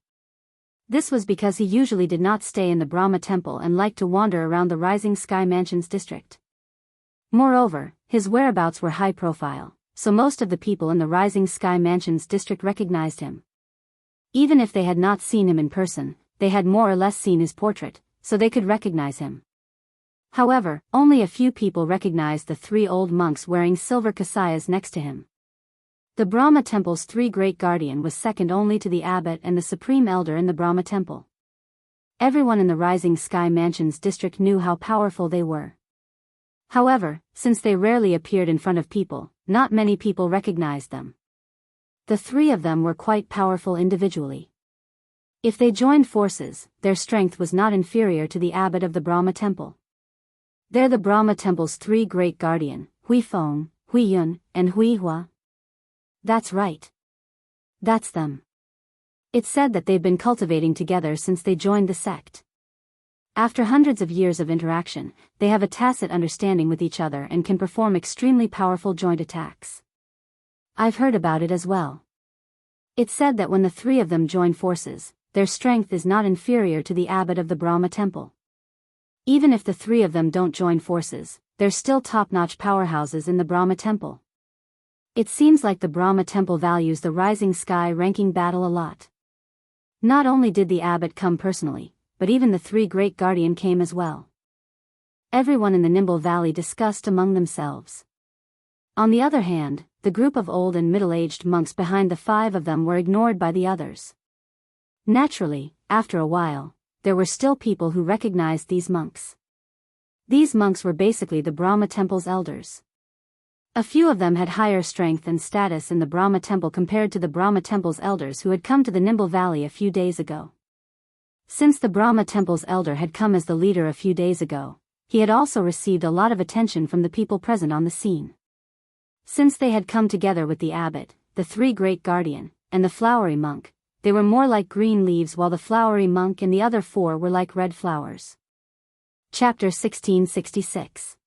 This was because he usually did not stay in the Brahma Temple and liked to wander around the Rising Sky Mansions district. Moreover, his whereabouts were high profile, so most of the people in the Rising Sky Mansions district recognized him. Even if they had not seen him in person, they had more or less seen his portrait, so they could recognize him. However, only a few people recognized the 3 old monks wearing silver kasayas next to him. The Brahma Temple's 3 great guardian was second only to the abbot and the supreme elder in the Brahma Temple. Everyone in the Rising Sky Mansions district knew how powerful they were. However, since they rarely appeared in front of people, not many people recognized them. The 3 of them were quite powerful individually. If they joined forces, their strength was not inferior to the abbot of the Brahma Temple. They're the Brahma Temple's 3 great guardian, Hui Feng, Hui Yun, and Hui Hua. That's right. That's them. It's said that they've been cultivating together since they joined the sect. After hundreds of years of interaction, they have a tacit understanding with each other and can perform extremely powerful joint attacks. I've heard about it as well. It's said that when the 3 of them join forces, their strength is not inferior to the abbot of the Brahma Temple. Even if the 3 of them don't join forces, they're still top-notch powerhouses in the Brahma Temple. It seems like the Brahma Temple values the Rising Sky ranking battle a lot. Not only did the abbot come personally, but even the 3 great guardian came as well. Everyone in the Nimble Valley discussed among themselves. On the other hand, the group of old and middle-aged monks behind the 5 of them were ignored by the others. Naturally, after a while, there were still people who recognized these monks. These monks were basically the Brahma Temple's elders. A few of them had higher strength and status in the Brahma Temple compared to the Brahma Temple's elders who had come to the Nimble Valley a few days ago. Since the Brahma Temple's elder had come as the leader a few days ago, he had also received a lot of attention from the people present on the scene. Since they had come together with the abbot, the three great guardian, and the flowery monk, they were more like green leaves while the flowery monk and the other four were like red flowers. Chapter 1666.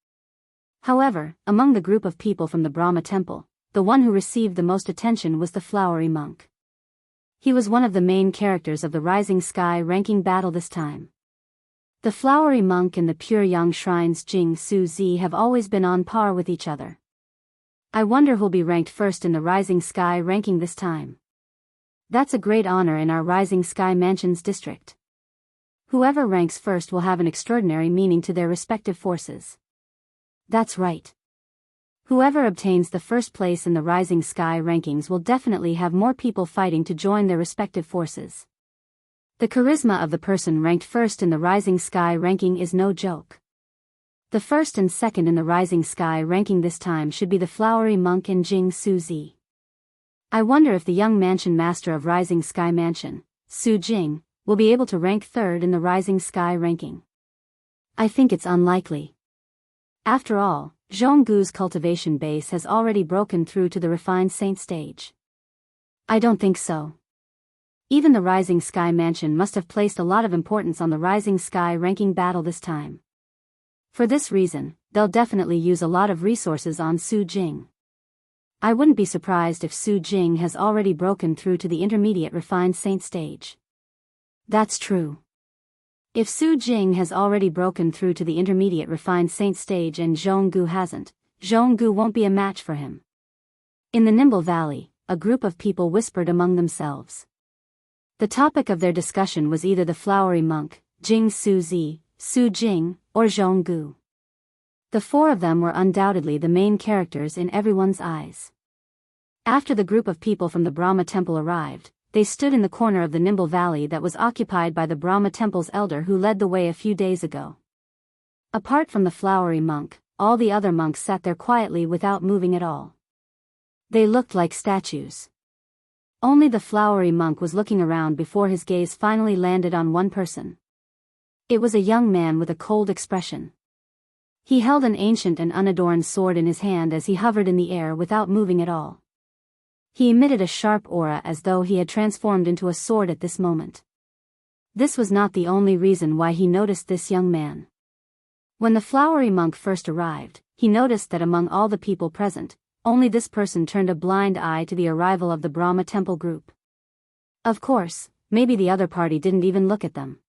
However, among the group of people from the Brahma Temple, the one who received the most attention was the flowery monk. He was one of the main characters of the Rising Sky ranking battle this time. The flowery monk and the pure young shrine's Jianghu have always been on par with each other. I wonder who'll be ranked first in the Rising Sky ranking this time. That's a great honor in our Rising Sky Mansions district. Whoever ranks first will have an extraordinary meaning to their respective forces. That's right. Whoever obtains the first place in the Rising Sky rankings will definitely have more people fighting to join their respective forces. The charisma of the person ranked first in the Rising Sky ranking is no joke. The first and second in the Rising Sky ranking this time should be the flowery monk and Jianghu. I wonder if the young mansion master of Rising Sky Mansion, Su Jing, will be able to rank third in the Rising Sky ranking. I think it's unlikely. After all, Jianghu's cultivation base has already broken through to the refined saint stage. I don't think so. Even the Rising Sky Mansion must have placed a lot of importance on the Rising Sky ranking battle this time. For this reason, they'll definitely use a lot of resources on Su Jing. I wouldn't be surprised if Su Jing has already broken through to the intermediate refined saint stage. That's true. If Su Jing has already broken through to the intermediate refined saint stage and Jianghu hasn't, Jianghu won't be a match for him. In the Nimble Valley, a group of people whispered among themselves. The topic of their discussion was either the flowery monk, Jianghu, Su Jing, or Jianghu. The four of them were undoubtedly the main characters in everyone's eyes. After the group of people from the Brahma Temple arrived, they stood in the corner of the Nimble Valley that was occupied by the Brahma Temple's elder who led the way a few days ago. Apart from the flowery monk, all the other monks sat there quietly without moving at all. They looked like statues. Only the flowery monk was looking around before his gaze finally landed on one person. It was a young man with a cold expression. He held an ancient and unadorned sword in his hand as he hovered in the air without moving at all. He emitted a sharp aura as though he had transformed into a sword at this moment. This was not the only reason why he noticed this young man. When the flowery monk first arrived, he noticed that among all the people present, only this person turned a blind eye to the arrival of the Brahma Temple group. Of course, maybe the other party didn't even look at them.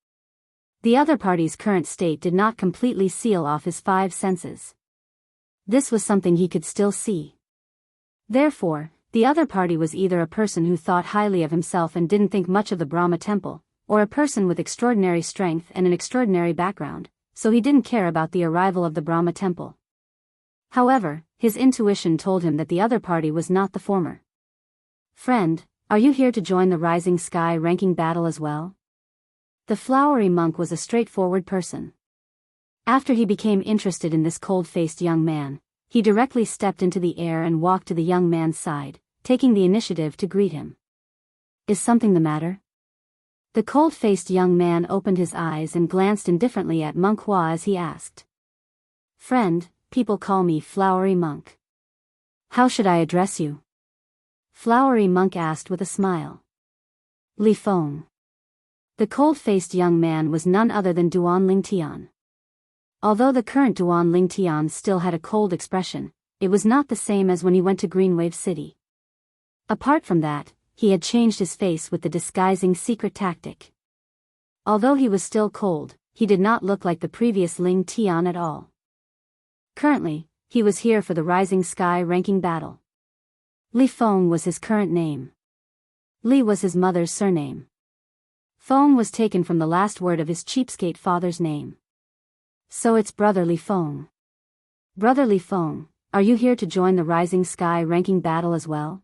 The other party's current state did not completely seal off his five senses. This was something he could still see. Therefore, the other party was either a person who thought highly of himself and didn't think much of the Brahma Temple, or a person with extraordinary strength and an extraordinary background, so he didn't care about the arrival of the Brahma Temple. However, his intuition told him that the other party was not the former. Friend, are you here to join the Rising Sky ranking battle as well? The flowery monk was a straightforward person. After he became interested in this cold-faced young man, he directly stepped into the air and walked to the young man's side, taking the initiative to greet him. Is something the matter? The cold-faced young man opened his eyes and glanced indifferently at Monk Hua as he asked. Friend, people call me Flowery Monk. How should I address you? Flowery Monk asked with a smile. Li Feng. The cold-faced young man was none other than Duan Lingtian. Although the current Duan Lingtian still had a cold expression, it was not the same as when he went to Greenwave City. Apart from that, he had changed his face with the disguising secret tactic. Although he was still cold, he did not look like the previous Ling Tian at all. Currently, he was here for the Rising Sky ranking battle. Li Feng was his current name. Li was his mother's surname. Feng was taken from the last word of his cheapskate father's name. So it's Brother Li Feng. Brother Li Feng, are you here to join the Rising Sky ranking battle as well?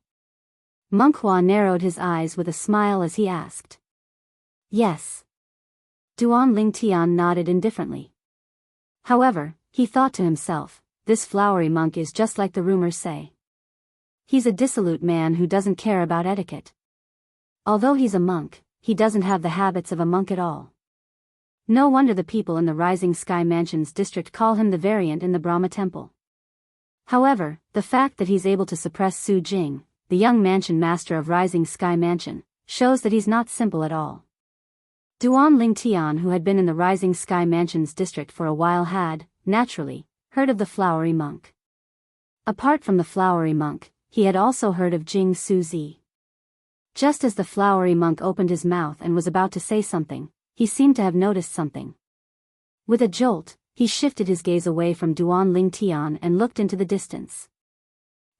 Monk Hua narrowed his eyes with a smile as he asked. Yes. Duan Lingtian nodded indifferently. However, he thought to himself, this flowery monk is just like the rumors say. He's a dissolute man who doesn't care about etiquette. Although he's a monk, he doesn't have the habits of a monk at all. No wonder the people in the Rising Sky Mansions district call him the variant in the Brahma temple. However, the fact that he's able to suppress Su Jing, the young mansion master of Rising Sky Mansion, shows that he's not simple at all. Duan Lingtian, who had been in the Rising Sky Mansions district for a while, had, naturally, heard of the flowery monk. Apart from the flowery monk, he had also heard of Jing Suzi. Just as the flowery monk opened his mouth and was about to say something, he seemed to have noticed something. With a jolt, he shifted his gaze away from Duan Lingtian and looked into the distance.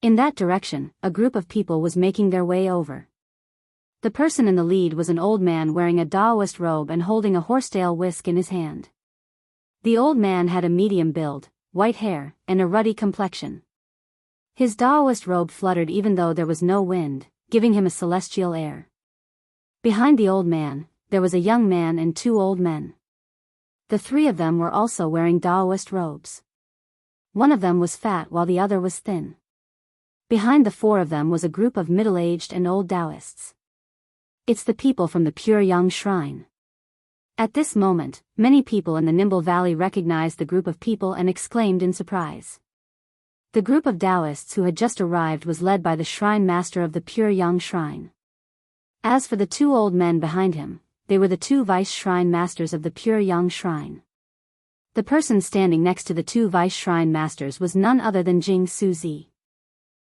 In that direction, a group of people was making their way over. The person in the lead was an old man wearing a Daoist robe and holding a horsetail whisk in his hand. The old man had a medium build, white hair, and a ruddy complexion. His Daoist robe fluttered even though there was no wind, giving him a celestial air. Behind the old man, there was a young man and two old men. The three of them were also wearing Daoist robes. One of them was fat while the other was thin. Behind the four of them was a group of middle-aged and old Daoists. It's the people from the Pure Yang Shrine. At this moment, many people in the Nimble Valley recognized the group of people and exclaimed in surprise. The group of Daoists who had just arrived was led by the shrine master of the Pure Yang Shrine. As for the two old men behind him, they were the two vice shrine masters of the Pure Yang Shrine. The person standing next to the two vice shrine masters was none other than Jing Suzi.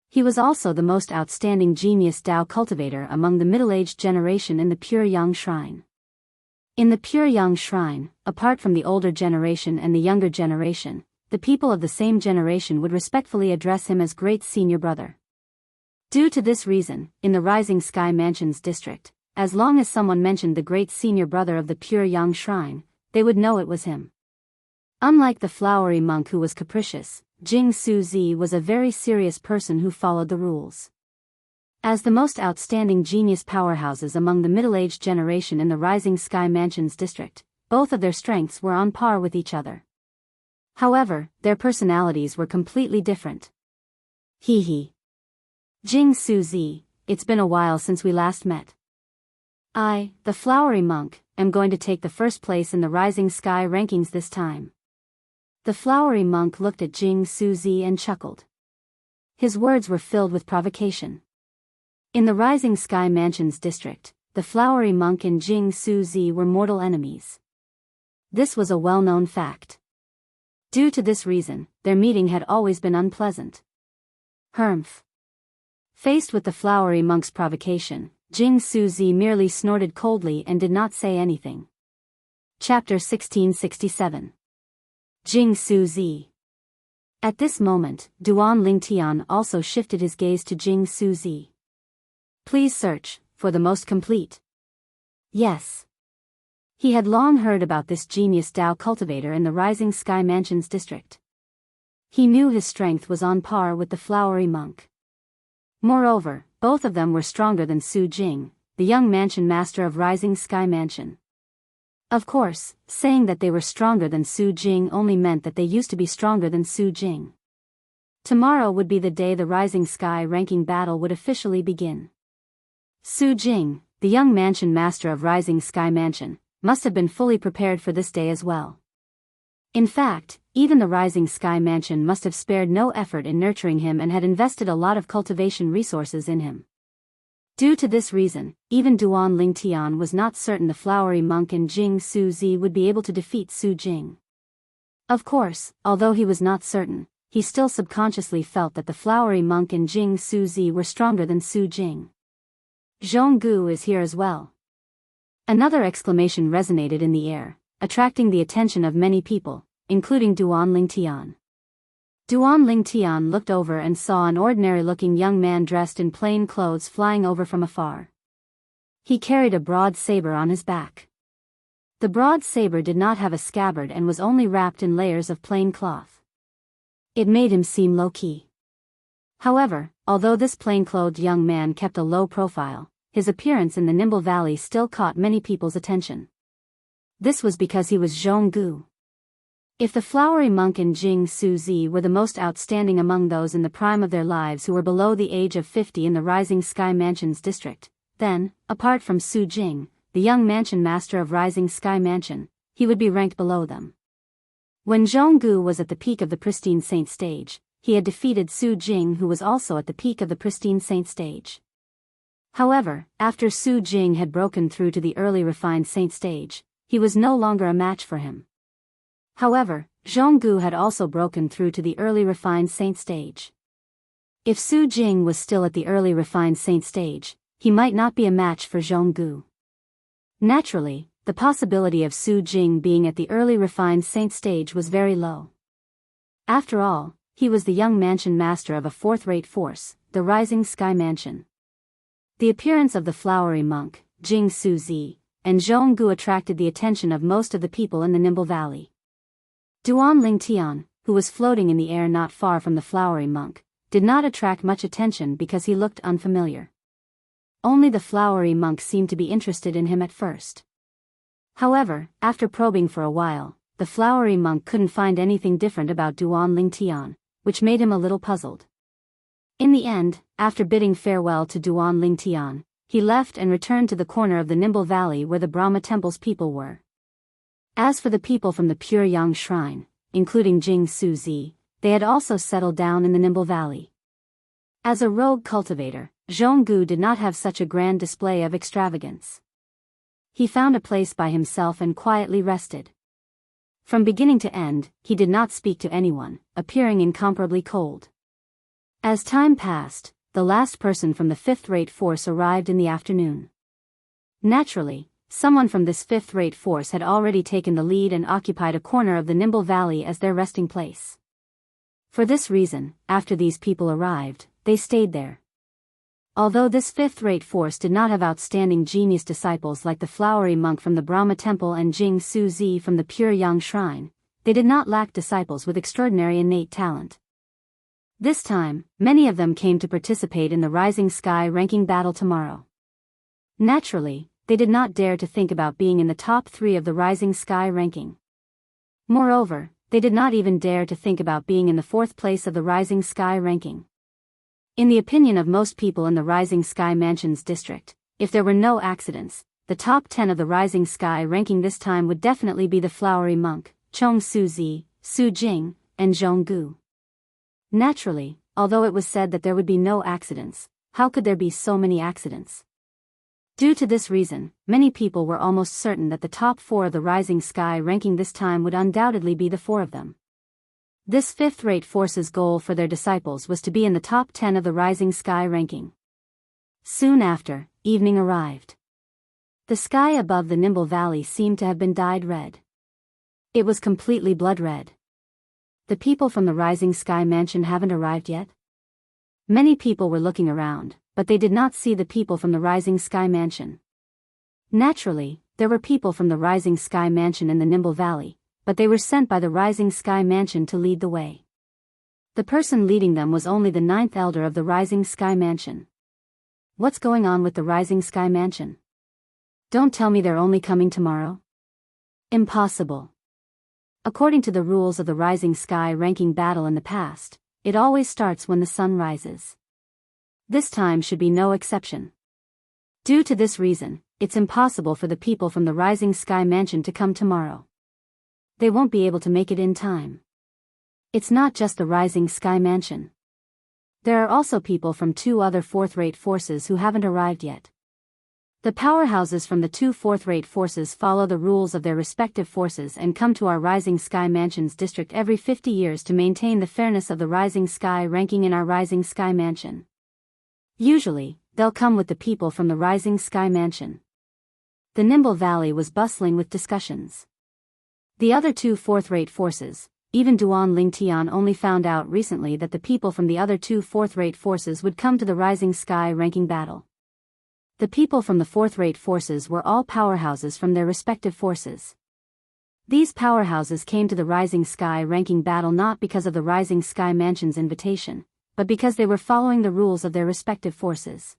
He was also the most outstanding genius Dao cultivator among the middle-aged generation in the Pure Yang Shrine. In the Pure Yang Shrine, apart from the older generation and the younger generation, the people of the same generation would respectfully address him as Great Senior Brother. Due to this reason, in the Rising Sky Mansions district, as long as someone mentioned the Great Senior Brother of the Pure Yang Shrine, they would know it was him. Unlike the flowery monk who was capricious, Jing Suzi was a very serious person who followed the rules. As the most outstanding genius powerhouses among the middle-aged generation in the Rising Sky Mansions district, both of their strengths were on par with each other. However, their personalities were completely different. Hee. Jing Suzi, it's been a while since we last met. I, the flowery monk, am going to take the first place in the Rising Sky rankings this time. The flowery monk looked at Jing Suzi and chuckled. His words were filled with provocation. In the Rising Sky Mansions district, the flowery monk and Jing Suzi were mortal enemies. This was a well-known fact. Due to this reason, their meeting had always been unpleasant. Humph. Faced with the flowery monk's provocation, Jing Suzi merely snorted coldly and did not say anything. Chapter 1667. Jing Suzi. At this moment, Duan Lingtian also shifted his gaze to Jing Suzi. Please search for the most complete. Yes. He had long heard about this genius Dao cultivator in the Rising Sky Mansions district. He knew his strength was on par with the flowery monk. Moreover, both of them were stronger than Su Jing, the young mansion master of Rising Sky Mansion. Of course, saying that they were stronger than Su Jing only meant that they used to be stronger than Su Jing. Tomorrow would be the day the Rising Sky ranking battle would officially begin. Su Jing, the young mansion master of Rising Sky Mansion, must have been fully prepared for this day as well. In fact, even the Rising Sky Mansion must have spared no effort in nurturing him and had invested a lot of cultivation resources in him. Due to this reason, even Duan Lingtian was not certain the flowery monk and Jing Suzi would be able to defeat Su Jing. Of course, although he was not certain, he still subconsciously felt that the flowery monk and Jing Suzi were stronger than Su Jing. Jianghu is here as well. Another exclamation resonated in the air, attracting the attention of many people, including Duan Lingtian. Duan Lingtian looked over and saw an ordinary-looking young man dressed in plain clothes flying over from afar. He carried a broad saber on his back. The broad saber did not have a scabbard and was only wrapped in layers of plain cloth. It made him seem low-key. However, although this plain-clothed young man kept a low profile, his appearance in the Nimble Valley still caught many people's attention. This was because he was Jianghu. If the flowery monk and Jianghu were the most outstanding among those in the prime of their lives who were below the age of 50 in the Rising Sky Mansion's district, then, apart from Su Jing, the young mansion master of Rising Sky Mansion, he would be ranked below them. When Jianghu was at the peak of the Pristine Saint stage, he had defeated Su Jing, who was also at the peak of the Pristine Saint stage. However, after Su Jing had broken through to the early refined saint stage, he was no longer a match for him. However, Jianghu had also broken through to the early refined saint stage. If Su Jing was still at the early refined saint stage, he might not be a match for Jianghu. Naturally, the possibility of Su Jing being at the early refined saint stage was very low. After all, he was the young mansion master of a fourth-rate force, the Rising Sky Mansion. The appearance of the flowery monk, Jianghu, and Jianghu attracted the attention of most of the people in the Nimble Valley. Duan Lingtian, who was floating in the air not far from the flowery monk, did not attract much attention because he looked unfamiliar. Only the flowery monk seemed to be interested in him at first. However, after probing for a while, the flowery monk couldn't find anything different about Duan Lingtian, which made him a little puzzled. In the end, after bidding farewell to Duan Lingtian, he left and returned to the corner of the Nimble Valley where the Brahma Temple's people were. As for the people from the Pure Yang Shrine, including Jianghu, they had also settled down in the Nimble Valley. As a rogue cultivator, Jianghu did not have such a grand display of extravagance. He found a place by himself and quietly rested. From beginning to end, he did not speak to anyone, appearing incomparably cold. As time passed, the last person from the fifth-rate force arrived in the afternoon. Naturally, someone from this fifth-rate force had already taken the lead and occupied a corner of the Nimble Valley as their resting place. For this reason, after these people arrived, they stayed there. Although this fifth-rate force did not have outstanding genius disciples like the flowery monk from the Brahma Temple and Jianghu from the Pure Yang Shrine, they did not lack disciples with extraordinary innate talent. This time, many of them came to participate in the Rising Sky ranking battle tomorrow. Naturally, they did not dare to think about being in the top 3 of the Rising Sky ranking. Moreover, they did not even dare to think about being in the 4th place of the Rising Sky ranking. In the opinion of most people in the Rising Sky Mansion's district, if there were no accidents, the top 10 of the Rising Sky ranking this time would definitely be the flowery monk, Jianghu, Su Jing, and Jianghu. Naturally, although it was said that there would be no accidents, how could there be so many accidents? Due to this reason, many people were almost certain that the top 4 of the Rising Sky ranking this time would undoubtedly be the 4 of them. This fifth-rate force's goal for their disciples was to be in the top 10 of the Rising Sky ranking. Soon after, evening arrived. The sky above the Nimble Valley seemed to have been dyed red. It was completely blood red. The people from the Rising Sky Mansion haven't arrived yet? Many people were looking around, but they did not see the people from the Rising Sky Mansion. Naturally, there were people from the Rising Sky Mansion in the Nimble Valley, but they were sent by the Rising Sky Mansion to lead the way. The person leading them was only the 9th elder of the Rising Sky Mansion. What's going on with the Rising Sky Mansion? Don't tell me they're only coming tomorrow? Impossible. According to the rules of the Rising Sky ranking battle in the past, it always starts when the sun rises. This time should be no exception. Due to this reason, it's impossible for the people from the Rising Sky Mansion to come tomorrow. They won't be able to make it in time. It's not just the Rising Sky Mansion. There are also people from 2 other 4th-rate forces who haven't arrived yet. The powerhouses from the 2 4th-rate forces follow the rules of their respective forces and come to our Rising Sky Mansion's district every 50 years to maintain the fairness of the Rising Sky ranking in our Rising Sky Mansion. Usually, they'll come with the people from the Rising Sky Mansion. The Nimble Valley was bustling with discussions. The other 2 4th-rate forces, even Duan Lingtian only found out recently that the people from the other 2 4th-rate forces would come to the Rising Sky ranking battle. The people from the 4th-rate forces were all powerhouses from their respective forces. These powerhouses came to the Rising Sky ranking battle not because of the Rising Sky Mansion's invitation, but because they were following the rules of their respective forces.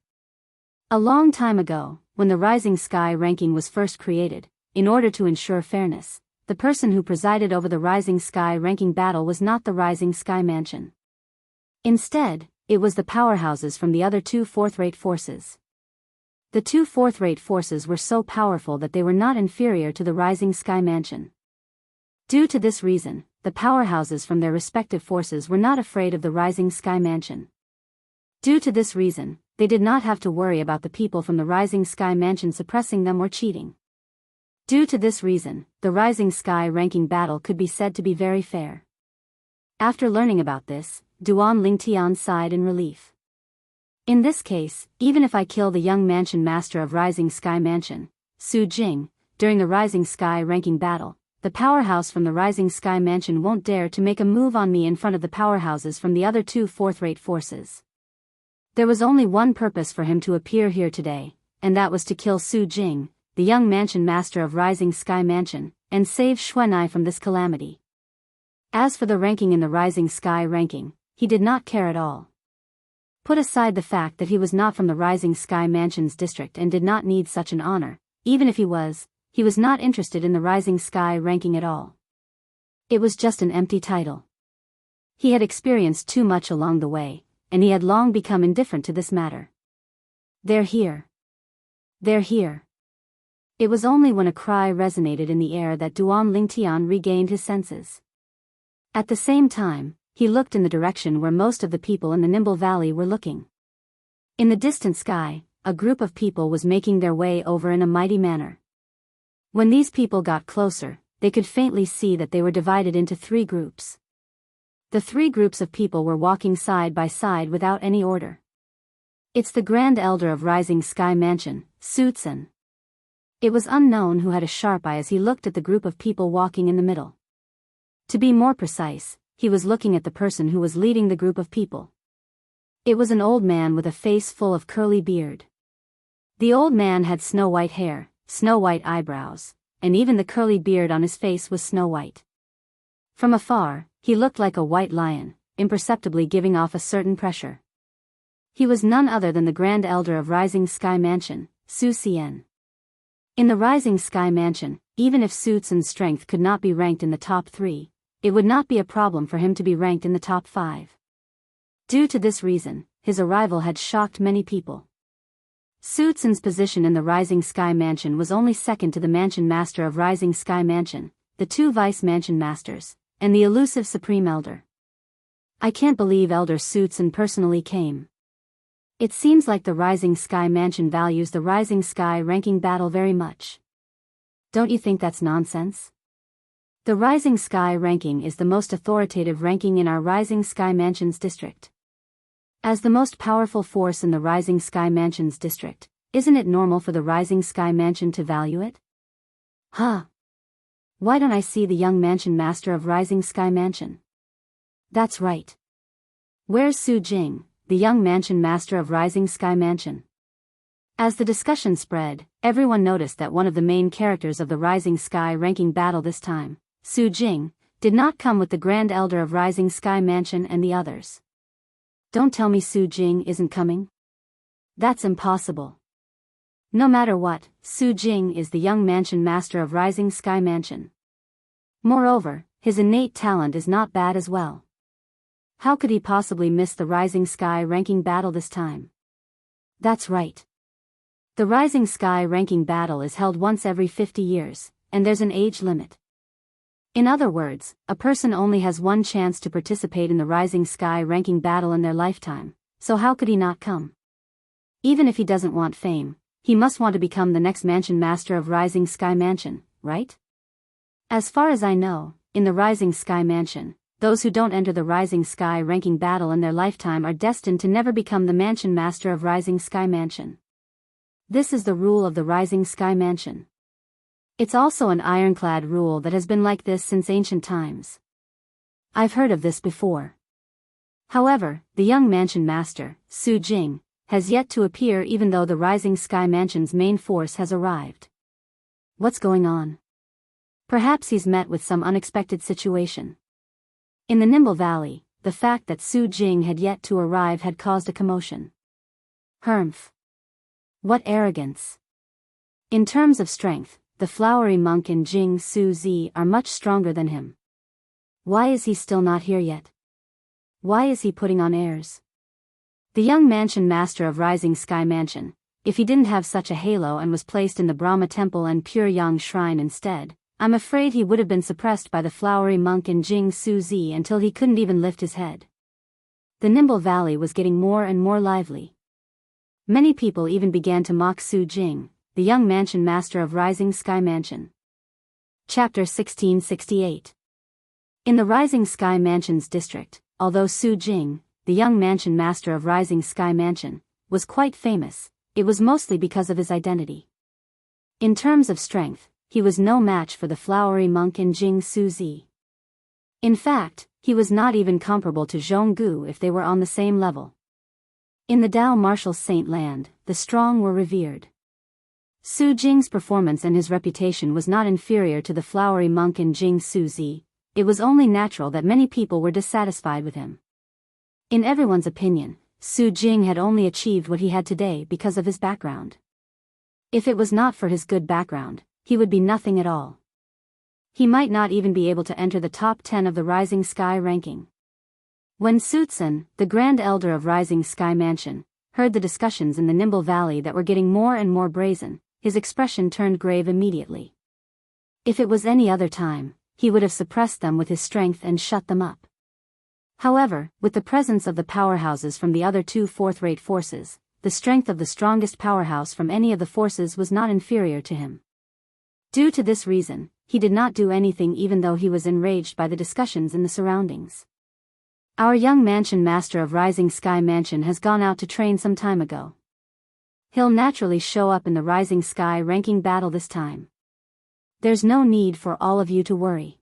A long time ago, when the Rising Sky ranking was first created, in order to ensure fairness, the person who presided over the Rising Sky ranking battle was not the Rising Sky Mansion. Instead, it was the powerhouses from the other two fourth-rate forces. The two fourth-rate forces were so powerful that they were not inferior to the Rising Sky Mansion. Due to this reason, the powerhouses from their respective forces were not afraid of the Rising Sky Mansion. Due to this reason, they did not have to worry about the people from the Rising Sky Mansion suppressing them or cheating. Due to this reason, the Rising Sky ranking battle could be said to be very fair. After learning about this, Duan Lingtian sighed in relief. In this case, even if I kill the young mansion master of Rising Sky Mansion, Su Jing, during the Rising Sky ranking battle, the powerhouse from the Rising Sky Mansion won't dare to make a move on me in front of the powerhouses from the other two fourth-rate forces. There was only one purpose for him to appear here today, and that was to kill Su Jing, the young mansion master of Rising Sky Mansion, and save Xuanai from this calamity. As for the ranking in the Rising Sky ranking, he did not care at all. Put aside the fact that he was not from the Rising Sky Mansion's district and did not need such an honor, even if he was not interested in the Rising Sky ranking at all. It was just an empty title. He had experienced too much along the way, and he had long become indifferent to this matter. They're here. They're here. It was only when a cry resonated in the air that Duan Lingtian regained his senses. At the same time, he looked in the direction where most of the people in the Nimble Valley were looking. In the distant sky, a group of people was making their way over in a mighty manner. When these people got closer, they could faintly see that they were divided into three groups. The three groups of people were walking side by side without any order. It's the Grand Elder of Rising Sky Mansion, Su Tsun. It was unknown who had a sharp eye as he looked at the group of people walking in the middle. To be more precise, he was looking at the person who was leading the group of people. It was an old man with a face full of curly beard. The old man had snow-white hair, snow-white eyebrows, and even the curly beard on his face was snow-white. From afar, he looked like a white lion, imperceptibly giving off a certain pressure. He was none other than the Grand Elder of Rising Sky Mansion, Su Xian. In the Rising Sky Mansion, even if Su Tsun's strength could not be ranked in the top 3, it would not be a problem for him to be ranked in the top 5. Due to this reason, his arrival had shocked many people. Su Tsun's position in the Rising Sky Mansion was only second to the Mansion Master of Rising Sky Mansion, the two Vice Mansion Masters, and the elusive Supreme Elder. I can't believe Elder Su Tsun personally came. It seems like the Rising Sky Mansion values the Rising Sky ranking battle very much. Don't you think that's nonsense? The Rising Sky ranking is the most authoritative ranking in our Rising Sky Mansion's district. As the most powerful force in the Rising Sky Mansion's district, isn't it normal for the Rising Sky Mansion to value it? Huh. Why don't I see the young mansion master of Rising Sky Mansion? That's right. Where's Su Jing, the young mansion master of Rising Sky Mansion? As the discussion spread, everyone noticed that one of the main characters of the Rising Sky ranking battle this time, Su Jing, did not come with the Grand Elder of Rising Sky Mansion and the others. Don't tell me Su Jing isn't coming. That's impossible. No matter what, Su Jing is the young mansion master of Rising Sky Mansion. Moreover, his innate talent is not bad as well. How could he possibly miss the Rising Sky ranking battle this time? That's right. The Rising Sky ranking battle is held once every 50 years, and there's an age limit. In other words, a person only has one chance to participate in the Rising Sky ranking battle in their lifetime, so how could he not come? Even if he doesn't want fame, he must want to become the next mansion master of Rising Sky Mansion, right? As far as I know, in the Rising Sky Mansion, those who don't enter the Rising Sky ranking battle in their lifetime are destined to never become the mansion master of Rising Sky Mansion. This is the rule of the Rising Sky Mansion. It's also an ironclad rule that has been like this since ancient times. I've heard of this before. However, the young mansion master, Su Jing, has yet to appear even though the Rising Sky Mansion's main force has arrived. What's going on? Perhaps he's met with some unexpected situation. In the Nimble Valley, the fact that Su Jing had yet to arrive had caused a commotion. Humph. What arrogance. In terms of strength, the the flowery monk and Jianghu are much stronger than him. Why is he still not here yet? Why is he putting on airs? The young mansion master of Rising Sky Mansion, if he didn't have such a halo and was placed in the Brahma Temple and Pure Yang Shrine instead, I'm afraid he would have been suppressed by the flowery monk and Jianghu until he couldn't even lift his head. The Nimble Valley was getting more and more lively. Many people even began to mock Su Jing, the young mansion master of Rising Sky Mansion. Chapter 1668. In the Rising Sky Mansion's district, although Su Jing, the young mansion master of Rising Sky Mansion, was quite famous, it was mostly because of his identity. In terms of strength, he was no match for the flowery monk and Jianghu. In fact, he was not even comparable to Jianghu if they were on the same level. In the Dao martial saint land, the strong were revered. Su Jing's performance and his reputation was not inferior to the flowery monk and Jianghu. It was only natural that many people were dissatisfied with him. In everyone's opinion, Su Jing had only achieved what he had today because of his background. If it was not for his good background, he would be nothing at all. He might not even be able to enter the top 10 of the Rising Sky ranking. When Sutsun, the Grand Elder of Rising Sky Mansion, heard the discussions in the Nimble Valley that were getting more and more brazen, his expression turned grave immediately. If it was any other time, he would have suppressed them with his strength and shut them up. However, with the presence of the powerhouses from the other two fourth-rate forces, the strength of the strongest powerhouse from any of the forces was not inferior to him. Due to this reason, he did not do anything even though he was enraged by the discussions in the surroundings. Our young mansion master of Rising Sky Mansion has gone out to train some time ago. He'll naturally show up in the Rising Sky ranking battle this time. There's no need for all of you to worry.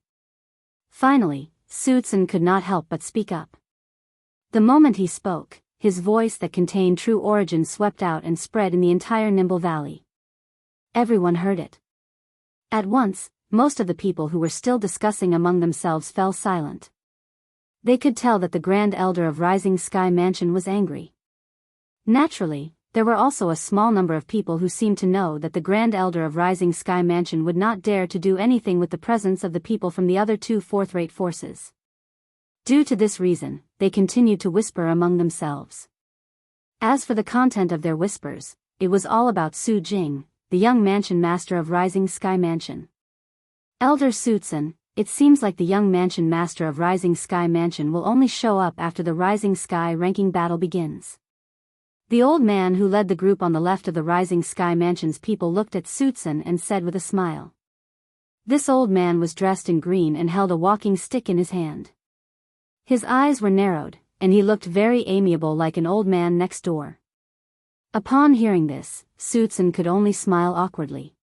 Finally, Sutsun could not help but speak up. The moment he spoke, his voice that contained true origin swept out and spread in the entire Nimble Valley. Everyone heard it. At once, most of the people who were still discussing among themselves fell silent. They could tell that the Grand Elder of Rising Sky Mansion was angry. Naturally, there were also a small number of people who seemed to know that the Grand Elder of Rising Sky Mansion would not dare to do anything with the presence of the people from the other two fourth-rate forces. Due to this reason, they continued to whisper among themselves. As for the content of their whispers, it was all about Su Jing, the young mansion master of Rising Sky Mansion. Elder Sutsun, it seems like the young mansion master of Rising Sky Mansion will only show up after the Rising Sky ranking battle begins. The old man who led the group on the left of the Rising Sky Mansion's people looked at Sutsun and said with a smile. This old man was dressed in green and held a walking stick in his hand. His eyes were narrowed, and he looked very amiable like an old man next door. Upon hearing this, Sutsun could only smile awkwardly.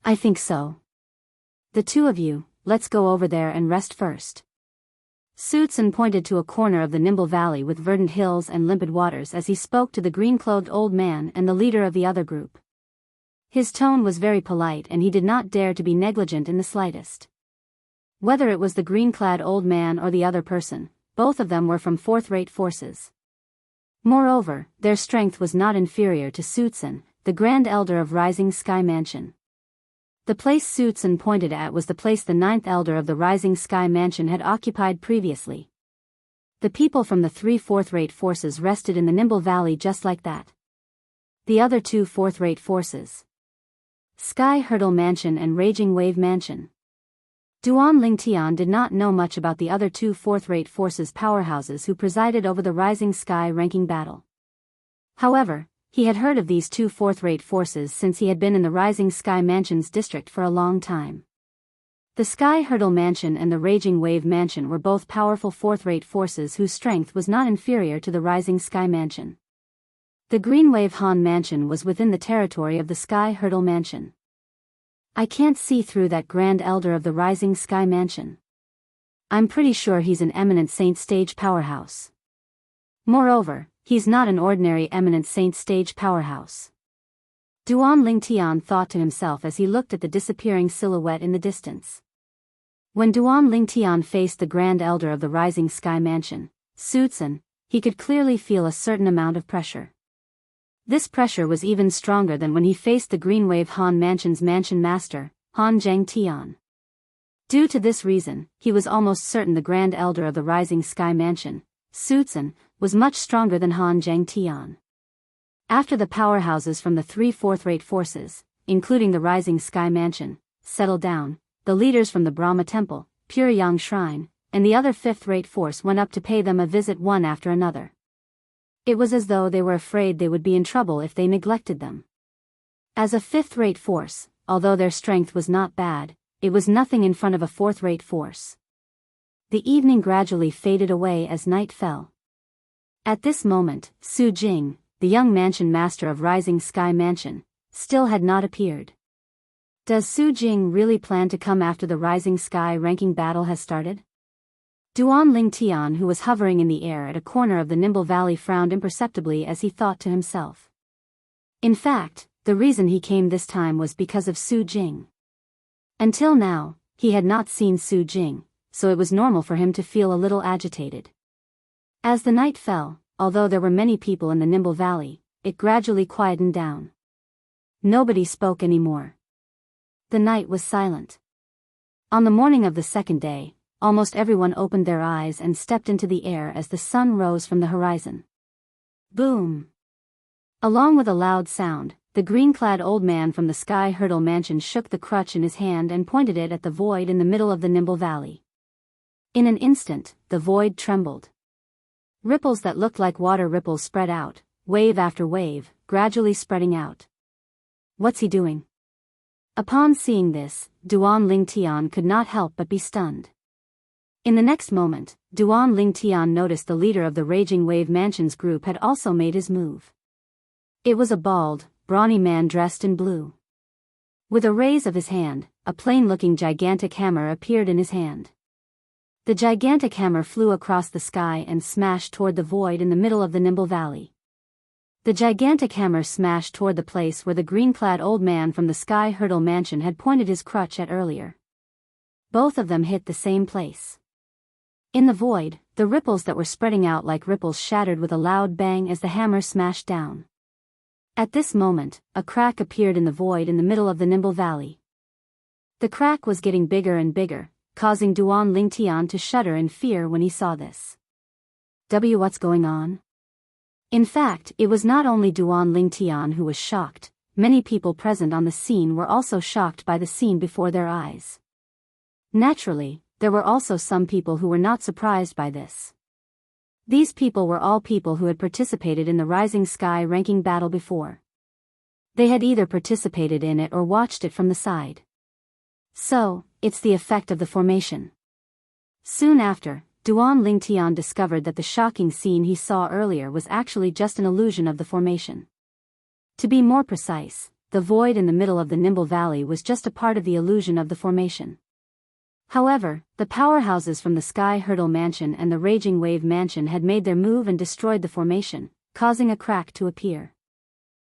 I think so. The two of you, let's go over there and rest first. Sutsun pointed to a corner of the Nimble Valley with verdant hills and limpid waters as he spoke to the green-clothed old man and the leader of the other group. His tone was very polite and he did not dare to be negligent in the slightest. Whether it was the green-clad old man or the other person, both of them were from fourth-rate forces. Moreover, their strength was not inferior to Sutsun, the Grand Elder of Rising Sky Mansion. The place Sutsun pointed at was the place the ninth elder of the Rising Sky Mansion had occupied previously. The people from the three fourth-rate forces rested in the Nimble Valley just like that. The other two fourth-rate forces. Sky Hurdle Mansion and Raging Wave Mansion. Duan Lingtian did not know much about the other two fourth-rate forces powerhouses who presided over the Rising Sky ranking battle. However, he had heard of these two fourth-rate forces since he had been in the Rising Sky Mansion's district for a long time. The Sky Hurdle Mansion and the Raging Wave Mansion were both powerful fourth-rate forces whose strength was not inferior to the Rising Sky Mansion. The Green Wave Han Mansion was within the territory of the Sky Hurdle Mansion. I can't see through that Grand Elder of the Rising Sky Mansion. I'm pretty sure he's an eminent saint stage powerhouse. Moreover, he's not an ordinary eminent saint stage powerhouse. Duan Lingtian thought to himself as he looked at the disappearing silhouette in the distance. When Duan Lingtian faced the Grand Elder of the Rising Sky Mansion, Sutsun, he could clearly feel a certain amount of pressure. This pressure was even stronger than when he faced the Green Wave Han Mansion's mansion master, Han Zhangtian. Due to this reason, he was almost certain the Grand Elder of the Rising Sky Mansion, Su Zhen, was much stronger than Han Zhangtian. After the powerhouses from the three fourth-rate forces, including the Rising Sky Mansion, settled down, the leaders from the Brahma Temple, Pyongyang Shrine, and the other fifth-rate force went up to pay them a visit one after another. It was as though they were afraid they would be in trouble if they neglected them. As a fifth-rate force, although their strength was not bad, it was nothing in front of a fourth-rate force. The evening gradually faded away as night fell. At this moment, Su Jing, the young mansion master of Rising Sky Mansion, still had not appeared. Does Su Jing really plan to come after the Rising Sky ranking battle has started? Duan Lingtian, who was hovering in the air at a corner of the Nimble Valley, frowned imperceptibly as he thought to himself. In fact, the reason he came this time was because of Su Jing. Until now, he had not seen Su Jing, so it was normal for him to feel a little agitated. As the night fell, although there were many people in the Nimble Valley, it gradually quietened down. Nobody spoke anymore. The night was silent. On the morning of the second day, almost everyone opened their eyes and stepped into the air as the sun rose from the horizon. Boom! Along with a loud sound, the green-clad old man from the Sky Hurdle Mansion shook the crutch in his hand and pointed it at the void in the middle of the Nimble Valley. In an instant, the void trembled. Ripples that looked like water ripples spread out, wave after wave, gradually spreading out. What's he doing? Upon seeing this, Duan Lingtian could not help but be stunned. In the next moment, Duan Lingtian noticed the leader of the Raging Wave Mansion's group had also made his move. It was a bald, brawny man dressed in blue. With a raise of his hand, a plain-looking gigantic hammer appeared in his hand. The gigantic hammer flew across the sky and smashed toward the void in the middle of the Nimble Valley. The gigantic hammer smashed toward the place where the green-clad old man from the Sky Hurdle Mansion had pointed his crutch at earlier. Both of them hit the same place. In the void, the ripples that were spreading out like ripples shattered with a loud bang as the hammer smashed down. At this moment, a crack appeared in the void in the middle of the Nimble Valley. The crack was getting bigger and bigger, causing Duan Lingtian to shudder in fear when he saw this. What's going on? In fact, it was not only Duan Lingtian who was shocked, many people present on the scene were also shocked by the scene before their eyes. Naturally, there were also some people who were not surprised by this. These people were all people who had participated in the Rising Sky ranking battle before. They had either participated in it or watched it from the side. So, it's the effect of the formation. Soon after, Duan Lingtian discovered that the shocking scene he saw earlier was actually just an illusion of the formation. To be more precise, the void in the middle of the Nimble Valley was just a part of the illusion of the formation. However, the powerhouses from the Sky Hurdle Mansion and the Raging Wave Mansion had made their move and destroyed the formation, causing a crack to appear.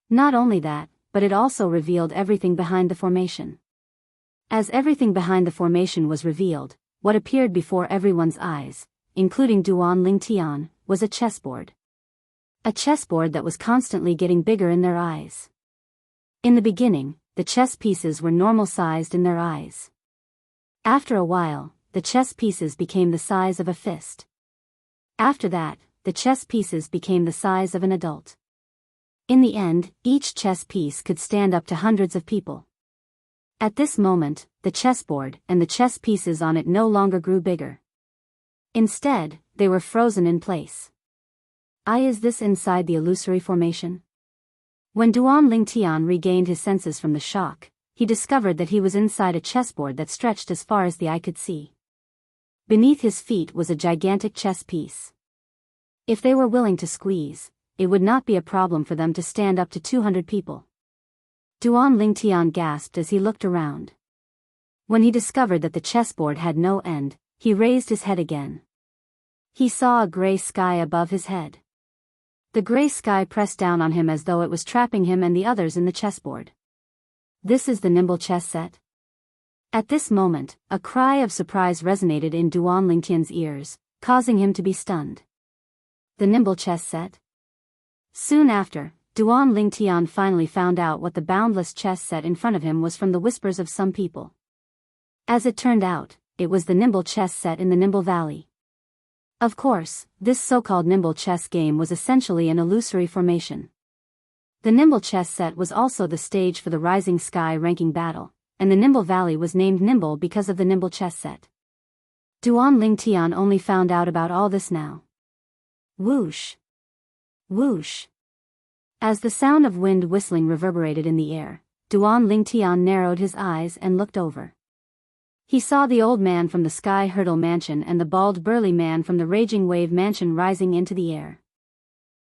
Not only that, but it also revealed everything behind the formation. As everything behind the formation was revealed, what appeared before everyone's eyes, including Duan Lingtian, was a chessboard. A chessboard that was constantly getting bigger in their eyes. In the beginning, the chess pieces were normal-sized in their eyes. After a while, the chess pieces became the size of a fist. After that, the chess pieces became the size of an adult. In the end, each chess piece could stand up to hundreds of people. At this moment, the chessboard and the chess pieces on it no longer grew bigger. Instead, they were frozen in place. Is this inside the illusory formation? When Duan Lingtian regained his senses from the shock, he discovered that he was inside a chessboard that stretched as far as the eye could see. Beneath his feet was a gigantic chess piece. If they were willing to squeeze, it would not be a problem for them to stand up to 200 people. Duan Lingtian gasped as he looked around. When he discovered that the chessboard had no end, he raised his head again. He saw a gray sky above his head. The gray sky pressed down on him as though it was trapping him and the others in the chessboard. This is the Nimble chess set? At this moment, a cry of surprise resonated in Duan Lingtian's ears, causing him to be stunned. The Nimble chess set? Soon after, Duan Lingtian finally found out what the boundless chess set in front of him was from the whispers of some people. As it turned out, it was the Nimble chess set in the Nimble Valley. Of course, this so-called Nimble chess game was essentially an illusory formation. The Nimble chess set was also the stage for the Rising Sky ranking battle, and the Nimble Valley was named Nimble because of the Nimble chess set. Duan Lingtian only found out about all this now. Whoosh! Whoosh! As the sound of wind whistling reverberated in the air, Duan Lingtian narrowed his eyes and looked over. He saw the old man from the Sky Hurdle Mansion and the bald burly man from the Raging Wave Mansion rising into the air.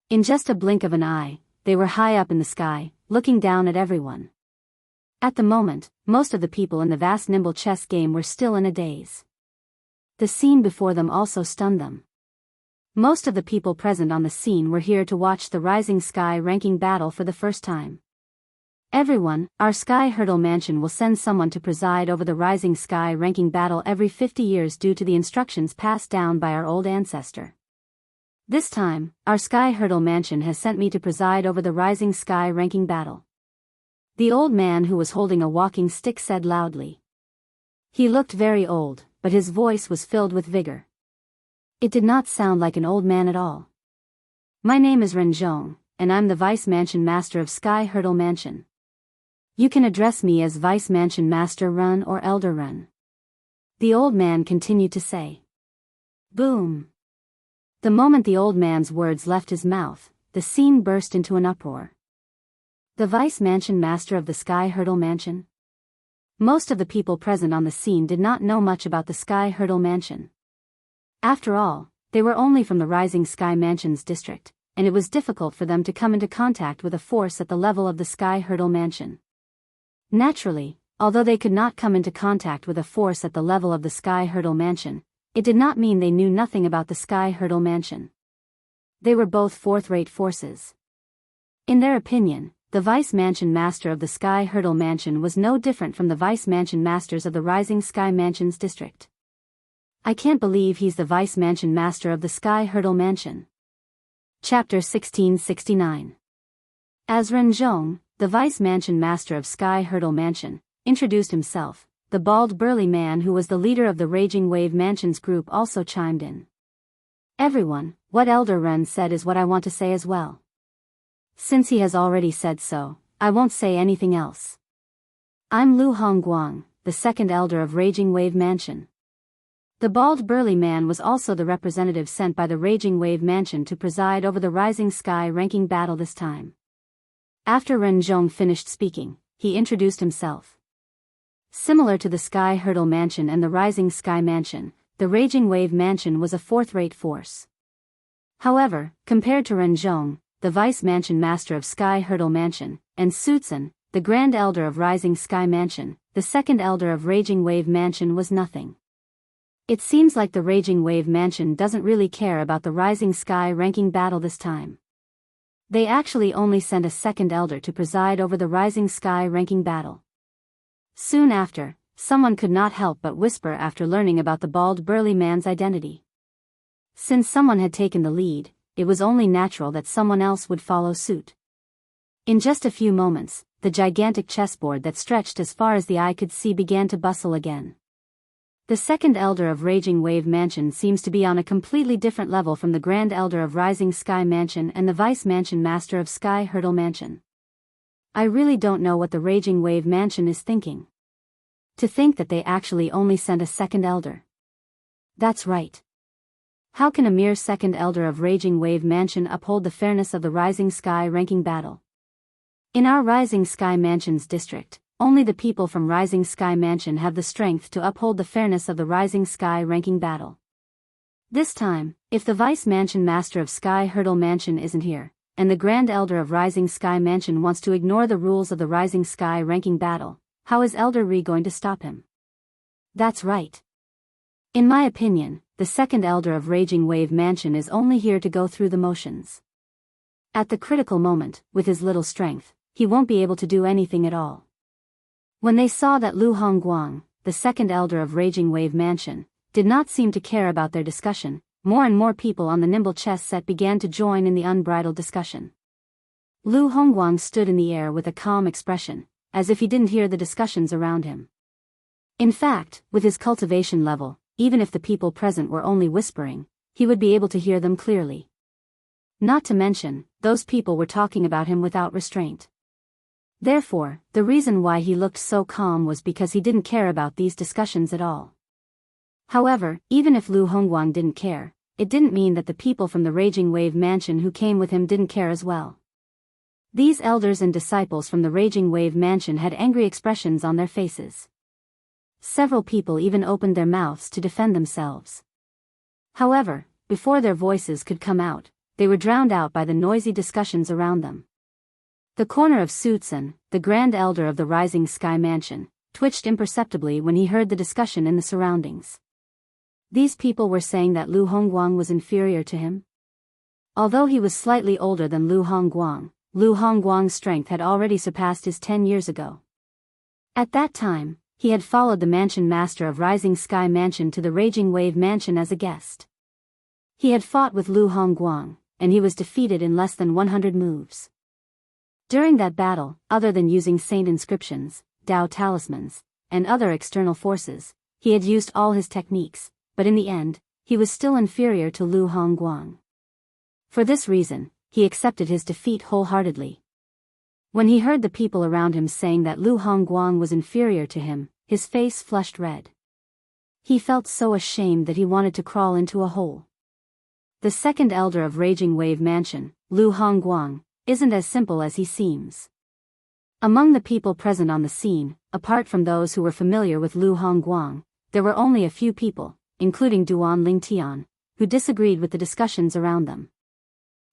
In just a blink of an eye, they were high up in the sky, looking down at everyone. At the moment, most of the people in the vast Nimble chess game were still in a daze. The scene before them also stunned them. Most of the people present on the scene were here to watch the Rising Sky ranking battle for the first time. Everyone, our Sky Hurdle Mansion will send someone to preside over the Rising Sky ranking battle every 50 years due to the instructions passed down by our old ancestor. This time, our Sky Hurdle Mansion has sent me to preside over the Rising Sky ranking battle. The old man who was holding a walking stick said loudly. He looked very old, but his voice was filled with vigor. It did not sound like an old man at all. My name is Renzhong, and I'm the Vice Mansion Master of Sky Hurdle Mansion. You can address me as Vice Mansion Master Run or Elder Run. The old man continued to say. Boom! The moment the old man's words left his mouth, the scene burst into an uproar. The Vice Mansion Master of the Sky Hurdle Mansion? Most of the people present on the scene did not know much about the Sky Hurdle Mansion. After all, they were only from the Rising Sky Mansion's district, and it was difficult for them to come into contact with a force at the level of the Sky Hurdle Mansion. Naturally, although they could not come into contact with a force at the level of the Sky Hurdle Mansion, it did not mean they knew nothing about the Sky Hurdle Mansion. They were both fourth-rate forces. In their opinion, the Vice Mansion Master of the Sky Hurdle Mansion was no different from the Vice Mansion Masters of the Rising Sky Mansion's district. I can't believe he's the Vice Mansion Master of the Sky Hurdle Mansion. Chapter 1669. As Renzhong, the Vice Mansion Master of Sky Hurdle Mansion, introduced himself, the bald burly man who was the leader of the Raging Wave Mansion's group also chimed in. Everyone, what Elder Ren said is what I want to say as well. Since he has already said so, I won't say anything else. I'm Lu Hongguang, the second elder of Raging Wave Mansion. The bald burly man was also the representative sent by the Raging Wave Mansion to preside over the Rising Sky ranking battle this time. After Renzhong finished speaking, he introduced himself. Similar to the Sky Hurdle Mansion and the Rising Sky Mansion, the Raging Wave Mansion was a fourth-rate force. However, compared to Renzhong, the Vice Mansion Master of Sky Hurdle Mansion, and Sutsun, the Grand Elder of Rising Sky Mansion, the second Elder of Raging Wave Mansion was nothing. It seems like the Raging Wave Mansion doesn't really care about the Rising Sky ranking battle this time. They actually only sent a second elder to preside over the Rising Sky ranking battle. Soon after, someone could not help but whisper after learning about the bald burly man's identity. Since someone had taken the lead, it was only natural that someone else would follow suit. In just a few moments, the gigantic chessboard that stretched as far as the eye could see began to bustle again. The second elder of Raging Wave Mansion seems to be on a completely different level from the Grand Elder of Rising Sky Mansion and the Vice Mansion Master of Sky Hurdle Mansion. I really don't know what the Raging Wave Mansion is thinking. To think that they actually only sent a second elder. That's right. How can a mere second elder of Raging Wave Mansion uphold the fairness of the Rising Sky ranking battle? In our Rising Sky Mansion's district, only the people from Rising Sky Mansion have the strength to uphold the fairness of the Rising Sky ranking battle. This time, if the Vice Mansion Master of Sky Hurdle Mansion isn't here, and the Grand Elder of Rising Sky Mansion wants to ignore the rules of the Rising Sky ranking battle, how is Elder Ri going to stop him? That's right. In my opinion, the second Elder of Raging Wave Mansion is only here to go through the motions. At the critical moment, with his little strength, he won't be able to do anything at all. When they saw that Lu Hongguang, the second elder of Raging Wave Mansion, did not seem to care about their discussion, more and more people on the Nimble chess set began to join in the unbridled discussion. Lu Hongguang stood in the air with a calm expression, as if he didn't hear the discussions around him. In fact, with his cultivation level, even if the people present were only whispering, he would be able to hear them clearly. Not to mention, those people were talking about him without restraint. Therefore, the reason why he looked so calm was because he didn't care about these discussions at all. However, even if Lu Hongguang didn't care, it didn't mean that the people from the Raging Wave Mansion who came with him didn't care as well. These elders and disciples from the Raging Wave Mansion had angry expressions on their faces. Several people even opened their mouths to defend themselves. However, before their voices could come out, they were drowned out by the noisy discussions around them. The corner of Sutsun, the Grand Elder of the Rising Sky Mansion, twitched imperceptibly when he heard the discussion in the surroundings. These people were saying that Lu Hongguang was inferior to him. Although he was slightly older than Lu Hongguang's strength had already surpassed his 10 years ago. At that time, he had followed the mansion master of Rising Sky Mansion to the Raging Wave Mansion as a guest. He had fought with Lu Hongguang, and he was defeated in less than 100 moves. During that battle, other than using saint inscriptions, Dao talismans, and other external forces, he had used all his techniques, but in the end, he was still inferior to Lu Hongguang. For this reason, he accepted his defeat wholeheartedly. When he heard the people around him saying that Lu Hongguang was inferior to him, his face flushed red. He felt so ashamed that he wanted to crawl into a hole. The second elder of Raging Wave Mansion, Lu Hongguang, isn't as simple as he seems. Among the people present on the scene, apart from those who were familiar with Lu Hongguang, there were only a few people, including Duan Lingtian, who disagreed with the discussions around them.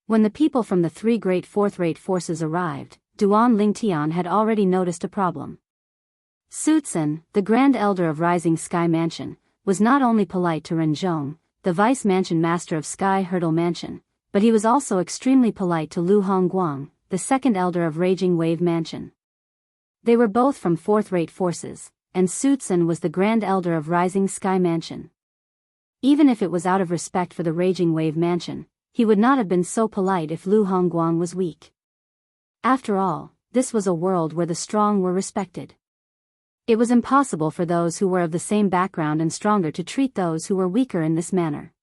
When the people from the three great fourth-rate forces arrived, Duan Lingtian had already noticed a problem. Sutsun, the Grand Elder of Rising Sky Mansion, was not only polite to Renzhong, the Vice Mansion Master of Sky Hurdle Mansion, but he was also extremely polite to Lu Hongguang, the second Elder of Raging Wave Mansion. They were both from fourth-rate forces, and Sutsun was the Grand Elder of Rising Sky Mansion. Even if it was out of respect for the Raging Wave Mansion, he would not have been so polite if Lu Hongguang was weak. After all, this was a world where the strong were respected. It was impossible for those who were of the same background and stronger to treat those who were weaker in this manner.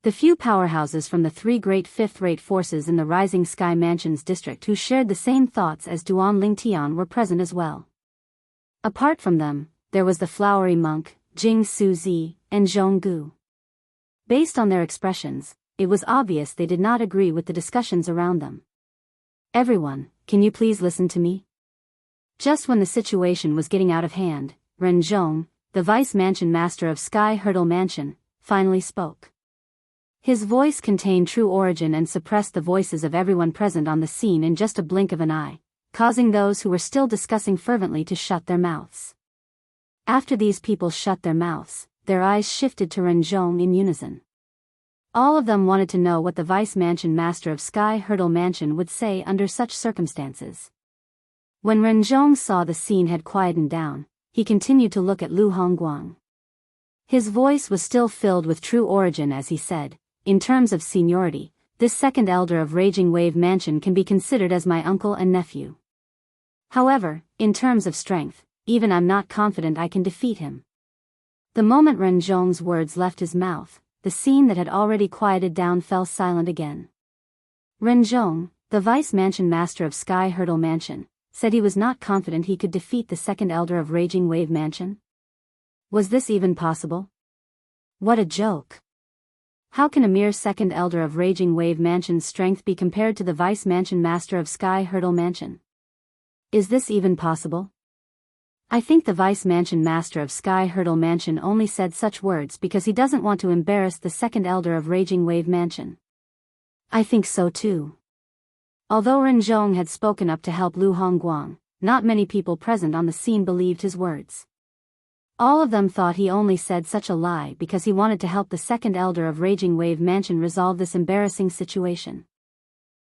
The few powerhouses from the three great fifth-rate forces in the Rising Sky Mansion's district who shared the same thoughts as Duan Lingtian were present as well. Apart from them, there was the Flowery Monk, Jing Suzi, and Zhonggu. Based on their expressions, it was obvious they did not agree with the discussions around them. Everyone, can you please listen to me? Just when the situation was getting out of hand, Renzhong, the Vice Mansion Master of Sky Hurdle Mansion, finally spoke. His voice contained true origin and suppressed the voices of everyone present on the scene in just a blink of an eye, causing those who were still discussing fervently to shut their mouths. After these people shut their mouths, their eyes shifted to Renzhong in unison. All of them wanted to know what the Vice Mansion Master of Sky Hurdle Mansion would say under such circumstances. When Renzhong saw the scene had quietened down, he continued to look at Lu Hongguang. His voice was still filled with true origin as he said, "In terms of seniority, this second elder of Raging Wave Mansion can be considered as my uncle and nephew. However, in terms of strength, even I'm not confident I can defeat him." The moment Renzhong's words left his mouth, the scene that had already quieted down fell silent again. Renzhong, the Vice Mansion Master of Sky Hurdle Mansion, said he was not confident he could defeat the second elder of Raging Wave Mansion. Was this even possible? What a joke! How can a mere second elder of Raging Wave Mansion's strength be compared to the Vice Mansion Master of Sky Hurdle Mansion? Is this even possible? I think the Vice Mansion Master of Sky Hurdle Mansion only said such words because he doesn't want to embarrass the second elder of Raging Wave Mansion. I think so too. Although Renzhong had spoken up to help Lu Hongguang, not many people present on the scene believed his words. All of them thought he only said such a lie because he wanted to help the second elder of Raging Wave Mansion resolve this embarrassing situation.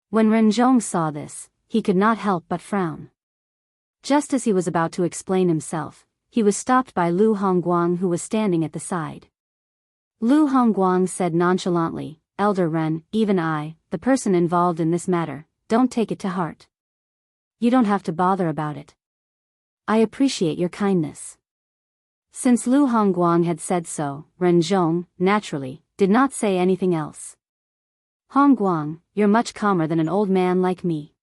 When Renzhong saw this, he could not help but frown. Just as he was about to explain himself, he was stopped by Lu Hongguang who was standing at the side. Lu Hongguang said nonchalantly, "Elder Ren, even I, the person involved in this matter, don't take it to heart. You don't have to bother about it. I appreciate your kindness. Since Lu Hongguang had said so, Ren Zhong, naturally, did not say anything else. Hongguang, you're much calmer than an old man like me.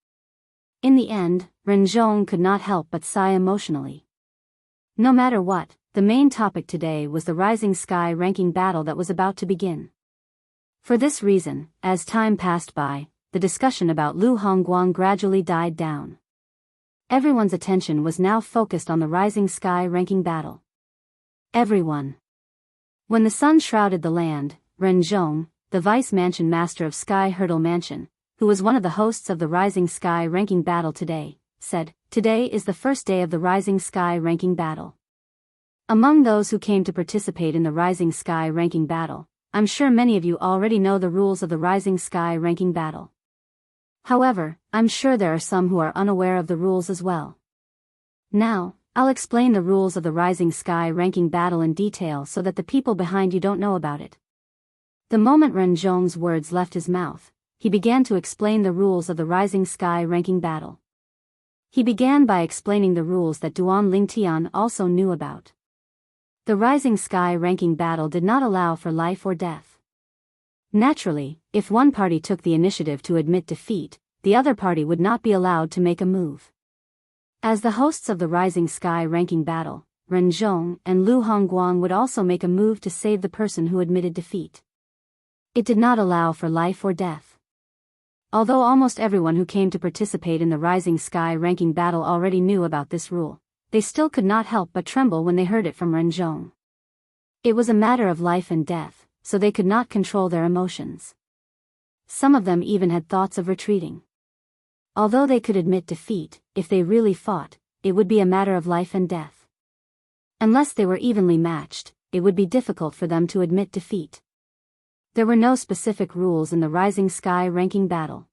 In the end, Ren Zhong could not help but sigh emotionally. No matter what, the main topic today was the Rising Sky ranking battle that was about to begin. For this reason, as time passed by, the discussion about Lu Hongguang gradually died down. Everyone's attention was now focused on the Rising Sky ranking battle. Everyone. When the sun shrouded the land, Ren Zhong, the vice mansion master of Sky Hurdle Mansion, who was one of the hosts of the Rising Sky ranking battle today, said, "Today is the first day of the Rising Sky ranking battle. Among those who came to participate in the Rising Sky ranking battle, I'm sure many of you already know the rules of the Rising Sky ranking battle. However, I'm sure there are some who are unaware of the rules as well. Now, I'll explain the rules of the Rising Sky ranking battle in detail so that the people behind you don't know about it." The moment Ren Zhong's words left his mouth, he began to explain the rules of the Rising Sky ranking battle. He began by explaining the rules that Duan Lingtian also knew about. The Rising Sky ranking battle did not allow for life or death. Naturally, if one party took the initiative to admit defeat, the other party would not be allowed to make a move. As the hosts of the Rising Sky ranking battle, Ren Zhong and Lu Hongguang would also make a move to save the person who admitted defeat. It did not allow for life or death. Although almost everyone who came to participate in the Rising Sky ranking battle already knew about this rule, they still could not help but tremble when they heard it from Ren Zhong. It was a matter of life and death, so they could not control their emotions. Some of them even had thoughts of retreating. Although they could admit defeat, if they really fought, it would be a matter of life and death. Unless they were evenly matched, it would be difficult for them to admit defeat. There were no specific rules in the Rising Sky ranking battle.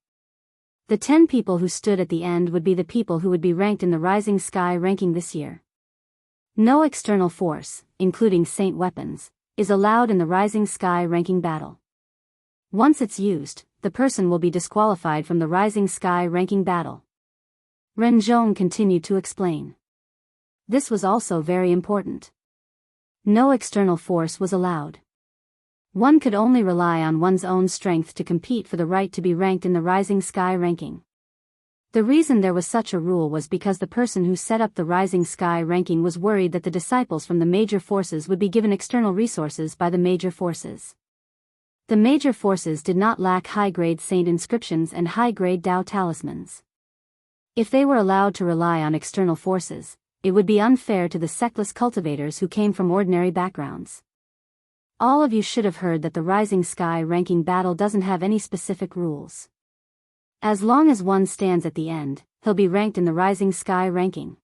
The 10 people who stood at the end would be the people who would be ranked in the Rising Sky ranking this year. No external force, including saint weapons, is allowed in the Rising Sky ranking battle. Once it's used, the person will be disqualified from the Rising Sky ranking battle. Ren Zhong continued to explain. This was also very important. No external force was allowed. One could only rely on one's own strength to compete for the right to be ranked in the Rising Sky ranking. The reason there was such a rule was because the person who set up the Rising Sky ranking was worried that the disciples from the major forces would be given external resources by the major forces. The major forces did not lack high-grade saint inscriptions and high-grade Dao talismans. If they were allowed to rely on external forces, it would be unfair to the sectless cultivators who came from ordinary backgrounds. All of you should have heard that the Rising Sky ranking battle doesn't have any specific rules. As long as one stands at the end, he'll be ranked in the Rising Sky ranking.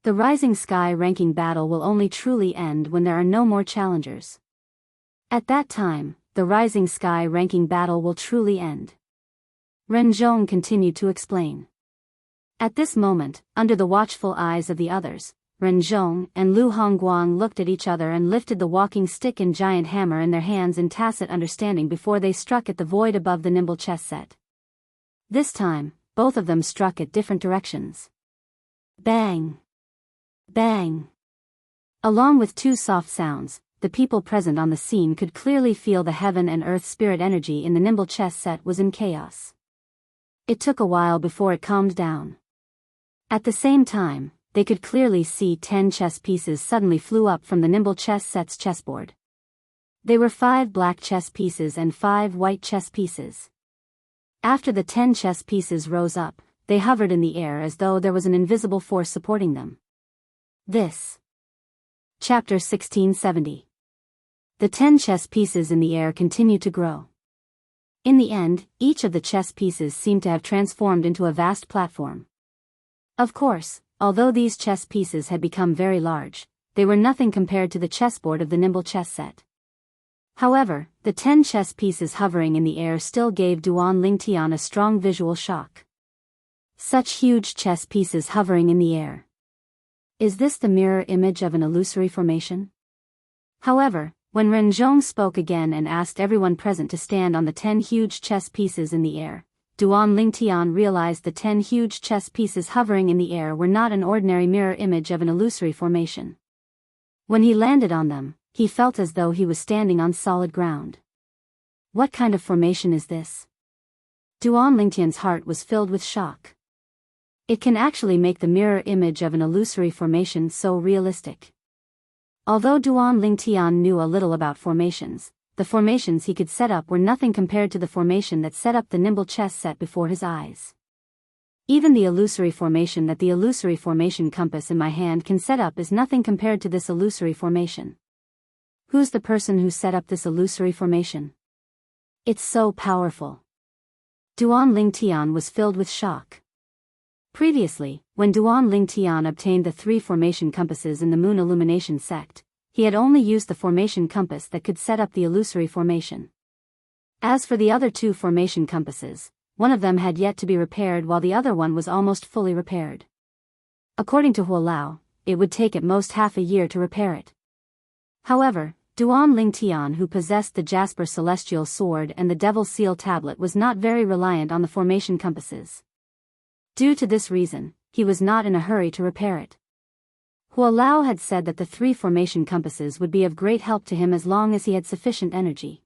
The Rising Sky ranking battle will only truly end when there are no more challengers. At that time, the Rising Sky ranking battle will truly end. Ren Zhong continued to explain. At this moment, under the watchful eyes of the others, Ren Zhong and Lu Hongguang looked at each other and lifted the walking stick and giant hammer in their hands in tacit understanding before they struck at the void above the nimble chess set. This time, both of them struck at different directions. Bang! Bang! Along with two soft sounds, the people present on the scene could clearly feel the heaven and earth spirit energy in the nimble chess set was in chaos. It took a while before it calmed down. At the same time, they could clearly see 10 chess pieces suddenly flew up from the nimble chess set's chessboard. They were 5 black chess pieces and 5 white chess pieces. After the 10 chess pieces rose up, they hovered in the air as though there was an invisible force supporting them. This. Chapter 1670. The 10 chess pieces in the air continued to grow. In the end, each of the chess pieces seemed to have transformed into a vast platform. Of course, although these chess pieces had become very large, they were nothing compared to the chessboard of the nimble chess set. However, the 10 chess pieces hovering in the air still gave Duan Lingtian a strong visual shock. Such huge chess pieces hovering in the air. Is this the mirror image of an illusory formation? However, when Ren Zhong spoke again and asked everyone present to stand on the 10 huge chess pieces in the air, Duan Lingtian realized the 10 huge chess pieces hovering in the air were not an ordinary mirror image of an illusory formation. When he landed on them, he felt as though he was standing on solid ground. What kind of formation is this? Duan Lingtian's heart was filled with shock. It can actually make the mirror image of an illusory formation so realistic. Although Duan Lingtian knew a little about formations, the formations he could set up were nothing compared to the formation that set up the nimble chess set before his eyes. Even the illusory formation that the illusory formation compass in my hand can set up is nothing compared to this illusory formation. Who's the person who set up this illusory formation? It's so powerful. Duan Lingtian was filled with shock. Previously, when Duan Lingtian obtained the 3 formation compasses in the Moon Illumination sect, he had only used the formation compass that could set up the illusory formation. As for the other 2 formation compasses, one of them had yet to be repaired while the other one was almost fully repaired. According to Huolao, it would take at most half a year to repair it. However, Duan Lingtian, who possessed the Jasper Celestial Sword and the Devil Seal Tablet, was not very reliant on the formation compasses. Due to this reason, he was not in a hurry to repair it. Huolao had said that the 3 formation compasses would be of great help to him as long as he had sufficient energy.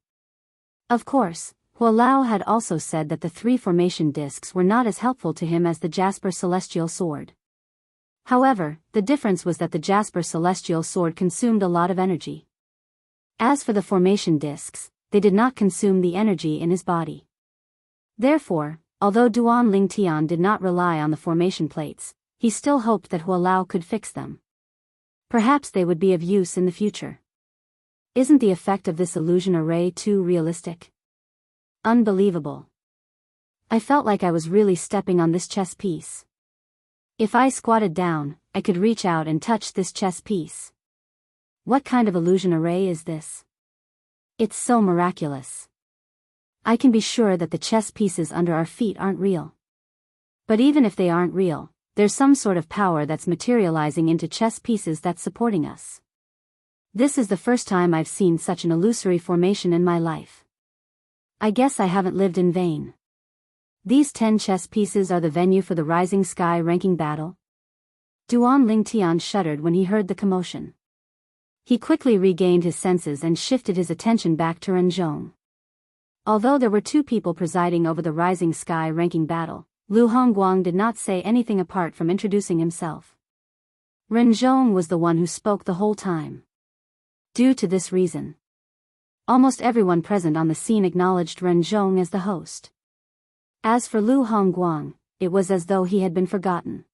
Of course, Huolao had also said that the 3 formation discs were not as helpful to him as the Jasper Celestial Sword. However, the difference was that the Jasper Celestial Sword consumed a lot of energy. As for the formation discs, they did not consume the energy in his body. Therefore, although Duan Lingtian did not rely on the formation plates, he still hoped that Huolao could fix them. Perhaps they would be of use in the future. Isn't the effect of this illusion array too realistic? Unbelievable. I felt like I was really stepping on this chess piece. If I squatted down, I could reach out and touch this chess piece. What kind of illusion array is this? It's so miraculous. I can be sure that the chess pieces under our feet aren't real. But even if they aren't real, there's some sort of power that's materializing into chess pieces that's supporting us. This is the first time I've seen such an illusory formation in my life. I guess I haven't lived in vain. These 10 chess pieces are the venue for the Rising Sky ranking battle? Duan Lingtian shuddered when he heard the commotion. He quickly regained his senses and shifted his attention back to Renzhong. Although there were 2 people presiding over the Rising Sky ranking battle, Lu Hongguang did not say anything apart from introducing himself. Renzhong was the one who spoke the whole time. Due to this reason, almost everyone present on the scene acknowledged Renzhong as the host. As for Lu Hongguang, it was as though he had been forgotten.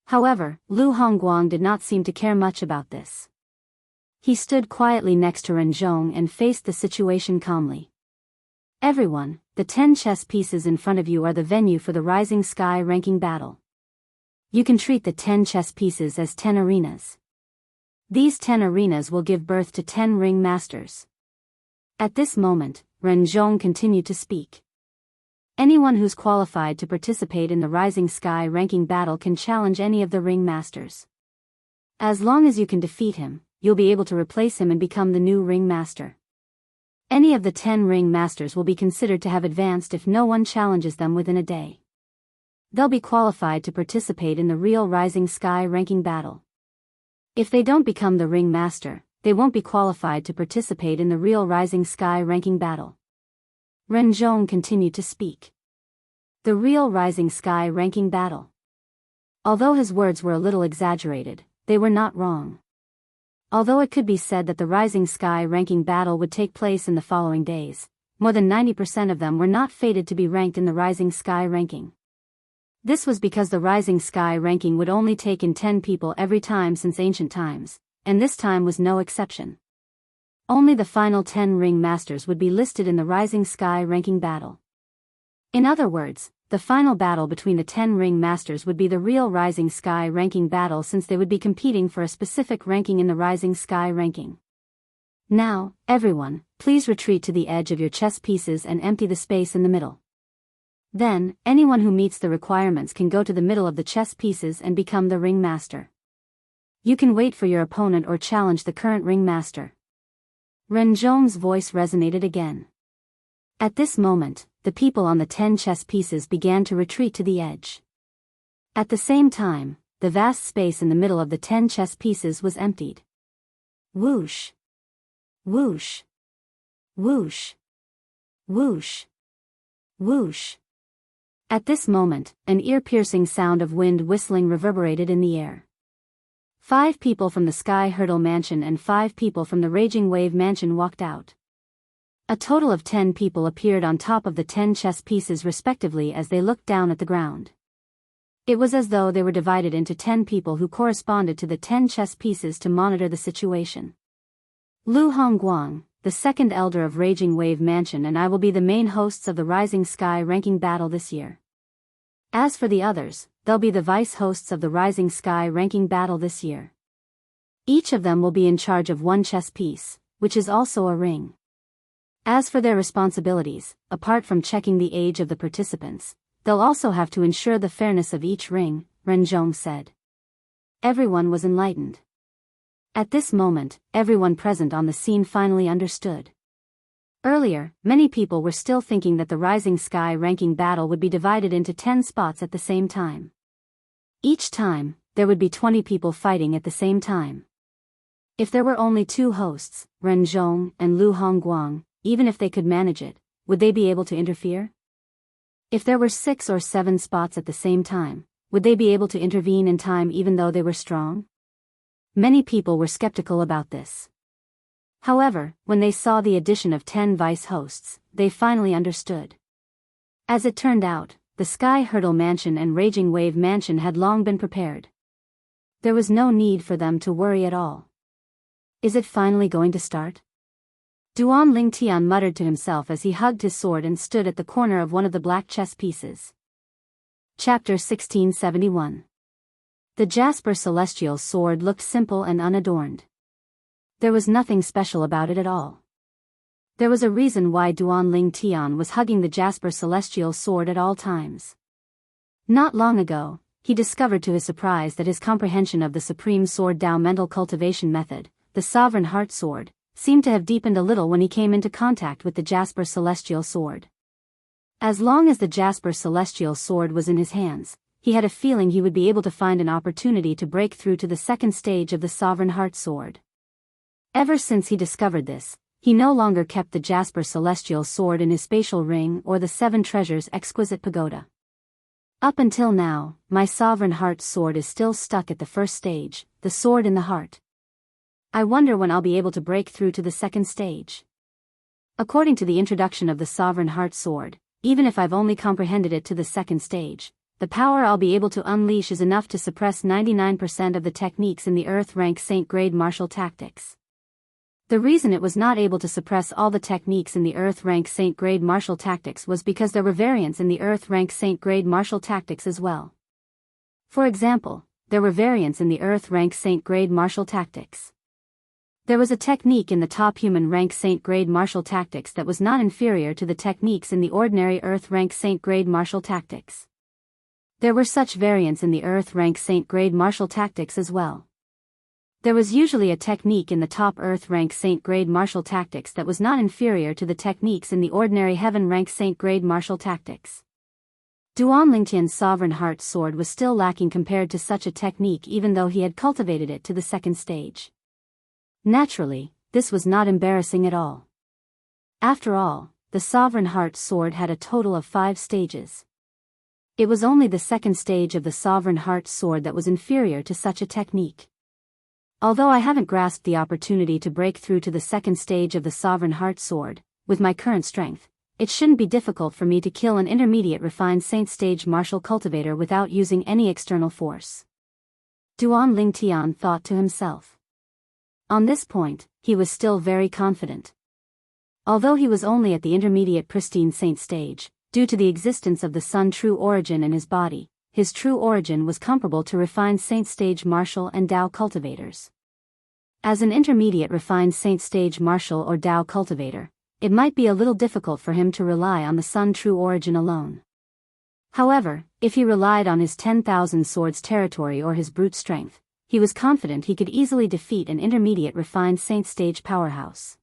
However, Lu Hongguang did not seem to care much about this. He stood quietly next to Renzhong and faced the situation calmly. Everyone, the 10 chess pieces in front of you are the venue for the Rising Sky ranking battle. You can treat the 10 chess pieces as 10 arenas. These 10 arenas will give birth to 10 ring masters. At this moment, Renzhong continued to speak. Anyone who's qualified to participate in the Rising Sky ranking battle can challenge any of the ring masters. As long as you can defeat him, you'll be able to replace him and become the new ring master. Any of the 10 ring masters will be considered to have advanced if no one challenges them within a day. They'll be qualified to participate in the real Rising Sky ranking battle. If they don't become the ring master, they won't be qualified to participate in the real Rising Sky ranking battle. Renzhong continued to speak. The real Rising Sky ranking battle. Although his words were a little exaggerated, they were not wrong. Although it could be said that the Rising Sky ranking battle would take place in the following days, more than 90% of them were not fated to be ranked in the Rising Sky ranking. This was because the Rising Sky ranking would only take in 10 people every time since ancient times, and this time was no exception. Only the final 10 ring masters would be listed in the Rising Sky ranking battle. In other words, the final battle between the 10 ring masters would be the real Rising Sky ranking battle, since they would be competing for a specific ranking in the Rising Sky ranking. Now, everyone, please retreat to the edge of your chess pieces and empty the space in the middle. Then, anyone who meets the requirements can go to the middle of the chess pieces and become the ring master. You can wait for your opponent or challenge the current ring master. Renzhong's voice resonated again. At this moment, the people on the 10 chess pieces began to retreat to the edge. At the same time, the vast space in the middle of the 10 chess pieces was emptied. Whoosh! Whoosh! Whoosh! Whoosh! Whoosh! At this moment, an ear-piercing sound of wind whistling reverberated in the air. 5 people from the Sky Hurdle Mansion and 5 people from the Raging Wave Mansion walked out. A total of 10 people appeared on top of the 10 chess pieces respectively as they looked down at the ground. It was as though they were divided into 10 people who corresponded to the 10 chess pieces to monitor the situation. Lu Hongguang, the second elder of Raging Wave Mansion, and I will be the main hosts of the Rising Sky ranking battle this year. As for the others, they'll be the vice hosts of the Rising Sky ranking battle this year. Each of them will be in charge of one chess piece, which is also a ring. As for their responsibilities, apart from checking the age of the participants, they'll also have to ensure the fairness of each ring, Renzhong said. Everyone was enlightened. At this moment, everyone present on the scene finally understood. Earlier, many people were still thinking that the Rising Sky ranking battle would be divided into 10 spots at the same time. Each time, there would be 20 people fighting at the same time. If there were only 2 hosts, Renzhong and Lu Hongguang, even if they could manage it, would they be able to interfere? If there were 6 or 7 spots at the same time, would they be able to intervene in time even though they were strong? Many people were skeptical about this. However, when they saw the addition of 10 vice hosts, they finally understood. As it turned out, the Sky Hurdle Mansion and Raging Wave Mansion had long been prepared. There was no need for them to worry at all. Is it finally going to start? Duan Lingtian muttered to himself as he hugged his sword and stood at the corner of one of the black chess pieces. Chapter 1671. The Jasper Celestial Sword looked simple and unadorned. There was nothing special about it at all. There was a reason why Duan Lingtian was hugging the Jasper Celestial Sword at all times. Not long ago, he discovered to his surprise that his comprehension of the Supreme Sword Dao mental cultivation method, the Sovereign Heart Sword, seemed to have deepened a little when he came into contact with the Jasper Celestial Sword. As long as the Jasper Celestial Sword was in his hands, he had a feeling he would be able to find an opportunity to break through to the second stage of the Sovereign Heart Sword. Ever since he discovered this, he no longer kept the Jasper Celestial Sword in his spatial ring or the 7 Treasures exquisite pagoda. Up until now, my Sovereign Heart Sword is still stuck at the first stage, the sword in the heart. I wonder when I'll be able to break through to the second stage. According to the introduction of the Sovereign Heart Sword, even if I've only comprehended it to the second stage, the power I'll be able to unleash is enough to suppress 99% of the techniques in the Earth rank Saint grade martial tactics. The reason it was not able to suppress all the techniques in the Earth rank Saint grade martial tactics was because there were variants in the Earth rank Saint grade martial tactics as well. For example, there were variants in the Earth rank Saint grade martial tactics. There was a technique in the top human rank Saint grade martial tactics that was not inferior to the techniques in the ordinary Earth rank Saint grade martial tactics. There were such variants in the Earth rank Saint grade martial tactics as well. There was usually a technique in the top Earth rank Saint grade martial tactics that was not inferior to the techniques in the ordinary Heaven rank Saint grade martial tactics. Duan Lingtian's Sovereign Heart Sword was still lacking compared to such a technique even though he had cultivated it to the second stage. Naturally, this was not embarrassing at all. After all, the Sovereign Heart Sword had a total of 5 stages. It was only the second stage of the Sovereign Heart Sword that was inferior to such a technique. Although I haven't grasped the opportunity to break through to the second stage of the Sovereign Heart Sword, with my current strength, it shouldn't be difficult for me to kill an intermediate refined Saint stage martial cultivator without using any external force. Duan Lingtian thought to himself. On this point, he was still very confident. Although he was only at the intermediate pristine Saint stage, due to the existence of the Sun true origin in his body, his true origin was comparable to refined Saint stage martial and Dao cultivators. As an intermediate refined Saint stage martial or Dao cultivator, it might be a little difficult for him to rely on the Sun true origin alone. However, if he relied on his 10,000 swords territory or his brute strength, he was confident he could easily defeat an intermediate refined Saint stage powerhouse.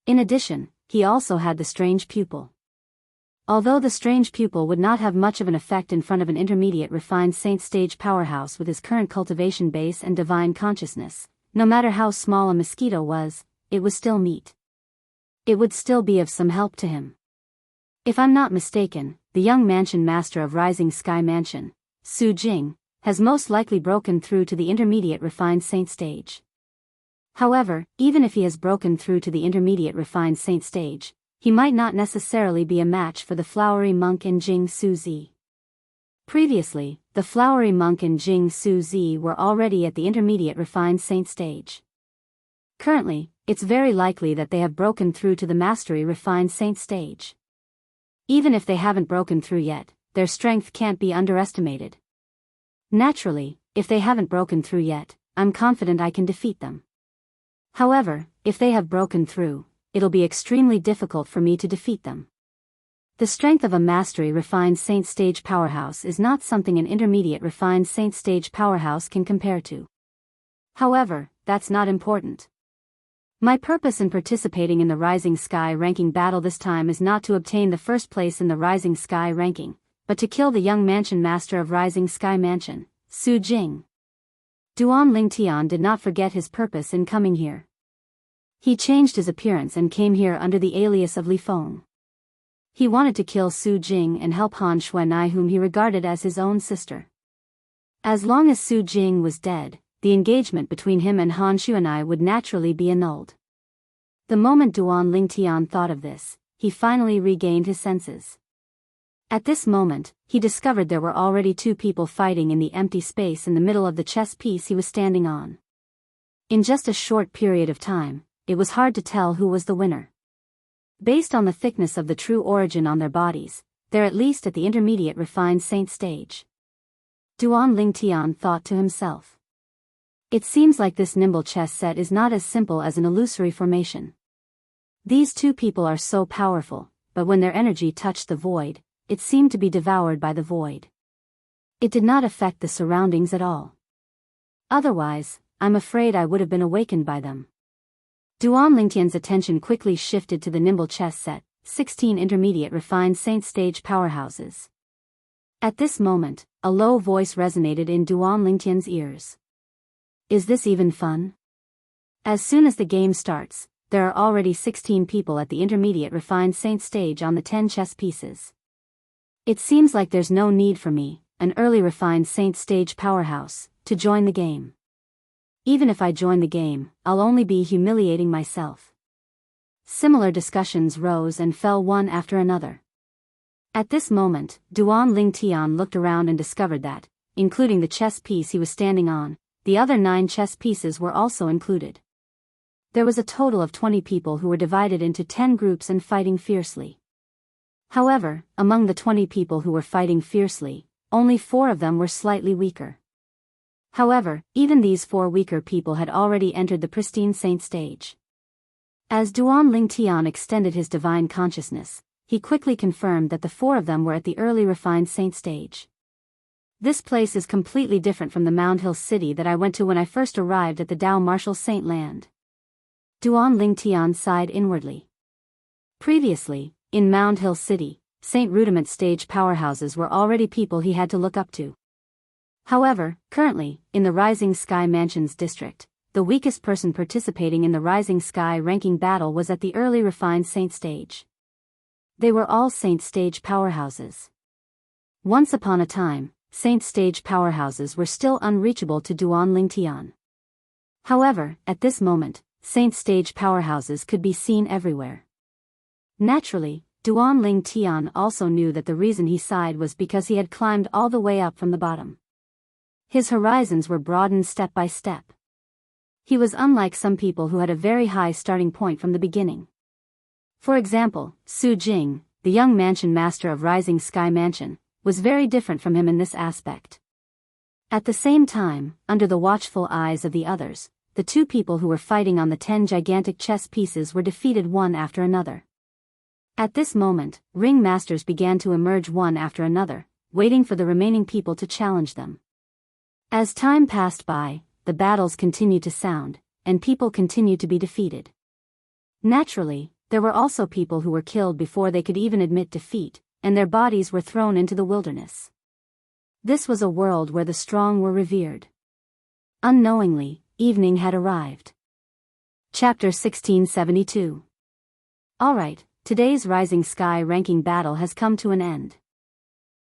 In addition, he also had the strange pupil. Although the strange pupil would not have much of an effect in front of an intermediate refined saint stage powerhouse with his current cultivation base and divine consciousness, no matter how small a mosquito was, it was still meat. It would still be of some help to him. If I'm not mistaken, the young mansion master of Rising Sky Mansion, Su Jing, has most likely broken through to the intermediate refined saint stage. However, even if he has broken through to the intermediate refined saint stage, he might not necessarily be a match for the flowery monk in Jing Su Zi. Previously, the flowery monk and Jing Su Zi were already at the intermediate refined saint stage. Currently, it's very likely that they have broken through to the mastery refined saint stage. Even if they haven't broken through yet, their strength can't be underestimated. Naturally, if they haven't broken through yet, I'm confident I can defeat them. However, if they have broken through, it'll be extremely difficult for me to defeat them. The strength of a mastery refined saint stage powerhouse is not something an intermediate refined saint stage powerhouse can compare to. However, that's not important. My purpose in participating in the Rising Sky ranking battle this time is not to obtain the first place in the Rising Sky ranking, but to kill the young mansion master of Rising Sky Mansion, Su Jing. Duan Lingtian did not forget his purpose in coming here. He changed his appearance and came here under the alias of Li Feng. He wanted to kill Su Jing and help Han Xuanai, whom he regarded as his own sister. As long as Su Jing was dead, the engagement between him and Han Xuanai would naturally be annulled. The moment Duan Lingtian thought of this, he finally regained his senses. At this moment, he discovered there were already two people fighting in the empty space in the middle of the chess piece he was standing on. In just a short period of time, it was hard to tell who was the winner. Based on the thickness of the true origin on their bodies, they're at least at the intermediate refined saint stage. Duan Lingtian thought to himself. It seems like this nimble chess set is not as simple as an illusory formation. These two people are so powerful, but when their energy touched the void, it seemed to be devoured by the void. It did not affect the surroundings at all. Otherwise, I'm afraid I would have been awakened by them. Duan Lingtian's attention quickly shifted to the nimble chess set, 16 intermediate refined saint stage powerhouses. At this moment, a low voice resonated in Duan Lingtian's ears. Is this even fun? As soon as the game starts, there are already 16 people at the intermediate refined saint stage on the 10 chess pieces. It seems like there's no need for me, an early refined saint stage powerhouse, to join the game. Even if I join the game, I'll only be humiliating myself. Similar discussions rose and fell one after another. At this moment, Duan Lingtian looked around and discovered that, including the chess piece he was standing on, the other 9 chess pieces were also included. There was a total of 20 people who were divided into 10 groups and fighting fiercely. However, among the 20 people who were fighting fiercely, only 4 of them were slightly weaker. However, even these 4 weaker people had already entered the pristine saint stage. As Duan Lingtian extended his divine consciousness, he quickly confirmed that the 4 of them were at the early refined saint stage. This place is completely different from the Mound Hill city that I went to when I first arrived at the Dao Martial Saint Land. Duan Lingtian sighed inwardly. Previously, in Mound Hill City, Saint Rudiment stage powerhouses were already people he had to look up to. However, currently, in the Rising Sky Mansions district, the weakest person participating in the Rising Sky ranking battle was at the early refined saint stage. They were all saint stage powerhouses. Once upon a time, saint stage powerhouses were still unreachable to Duan Lingtian. However, at this moment, saint stage powerhouses could be seen everywhere. Naturally, Duan Lingtian also knew that the reason he sighed was because he had climbed all the way up from the bottom. His horizons were broadened step by step. He was unlike some people who had a very high starting point from the beginning. For example, Su Jing, the young mansion master of Rising Sky Mansion, was very different from him in this aspect. At the same time, under the watchful eyes of the others, the 2 people who were fighting on the 10 gigantic chess pieces were defeated one after another. At this moment, ring masters began to emerge one after another, waiting for the remaining people to challenge them. As time passed by, the battles continued to sound, and people continued to be defeated. Naturally, there were also people who were killed before they could even admit defeat, and their bodies were thrown into the wilderness. This was a world where the strong were revered. Unknowingly, evening had arrived. Chapter 1672. Alright, today's Rising Sky ranking battle has come to an end.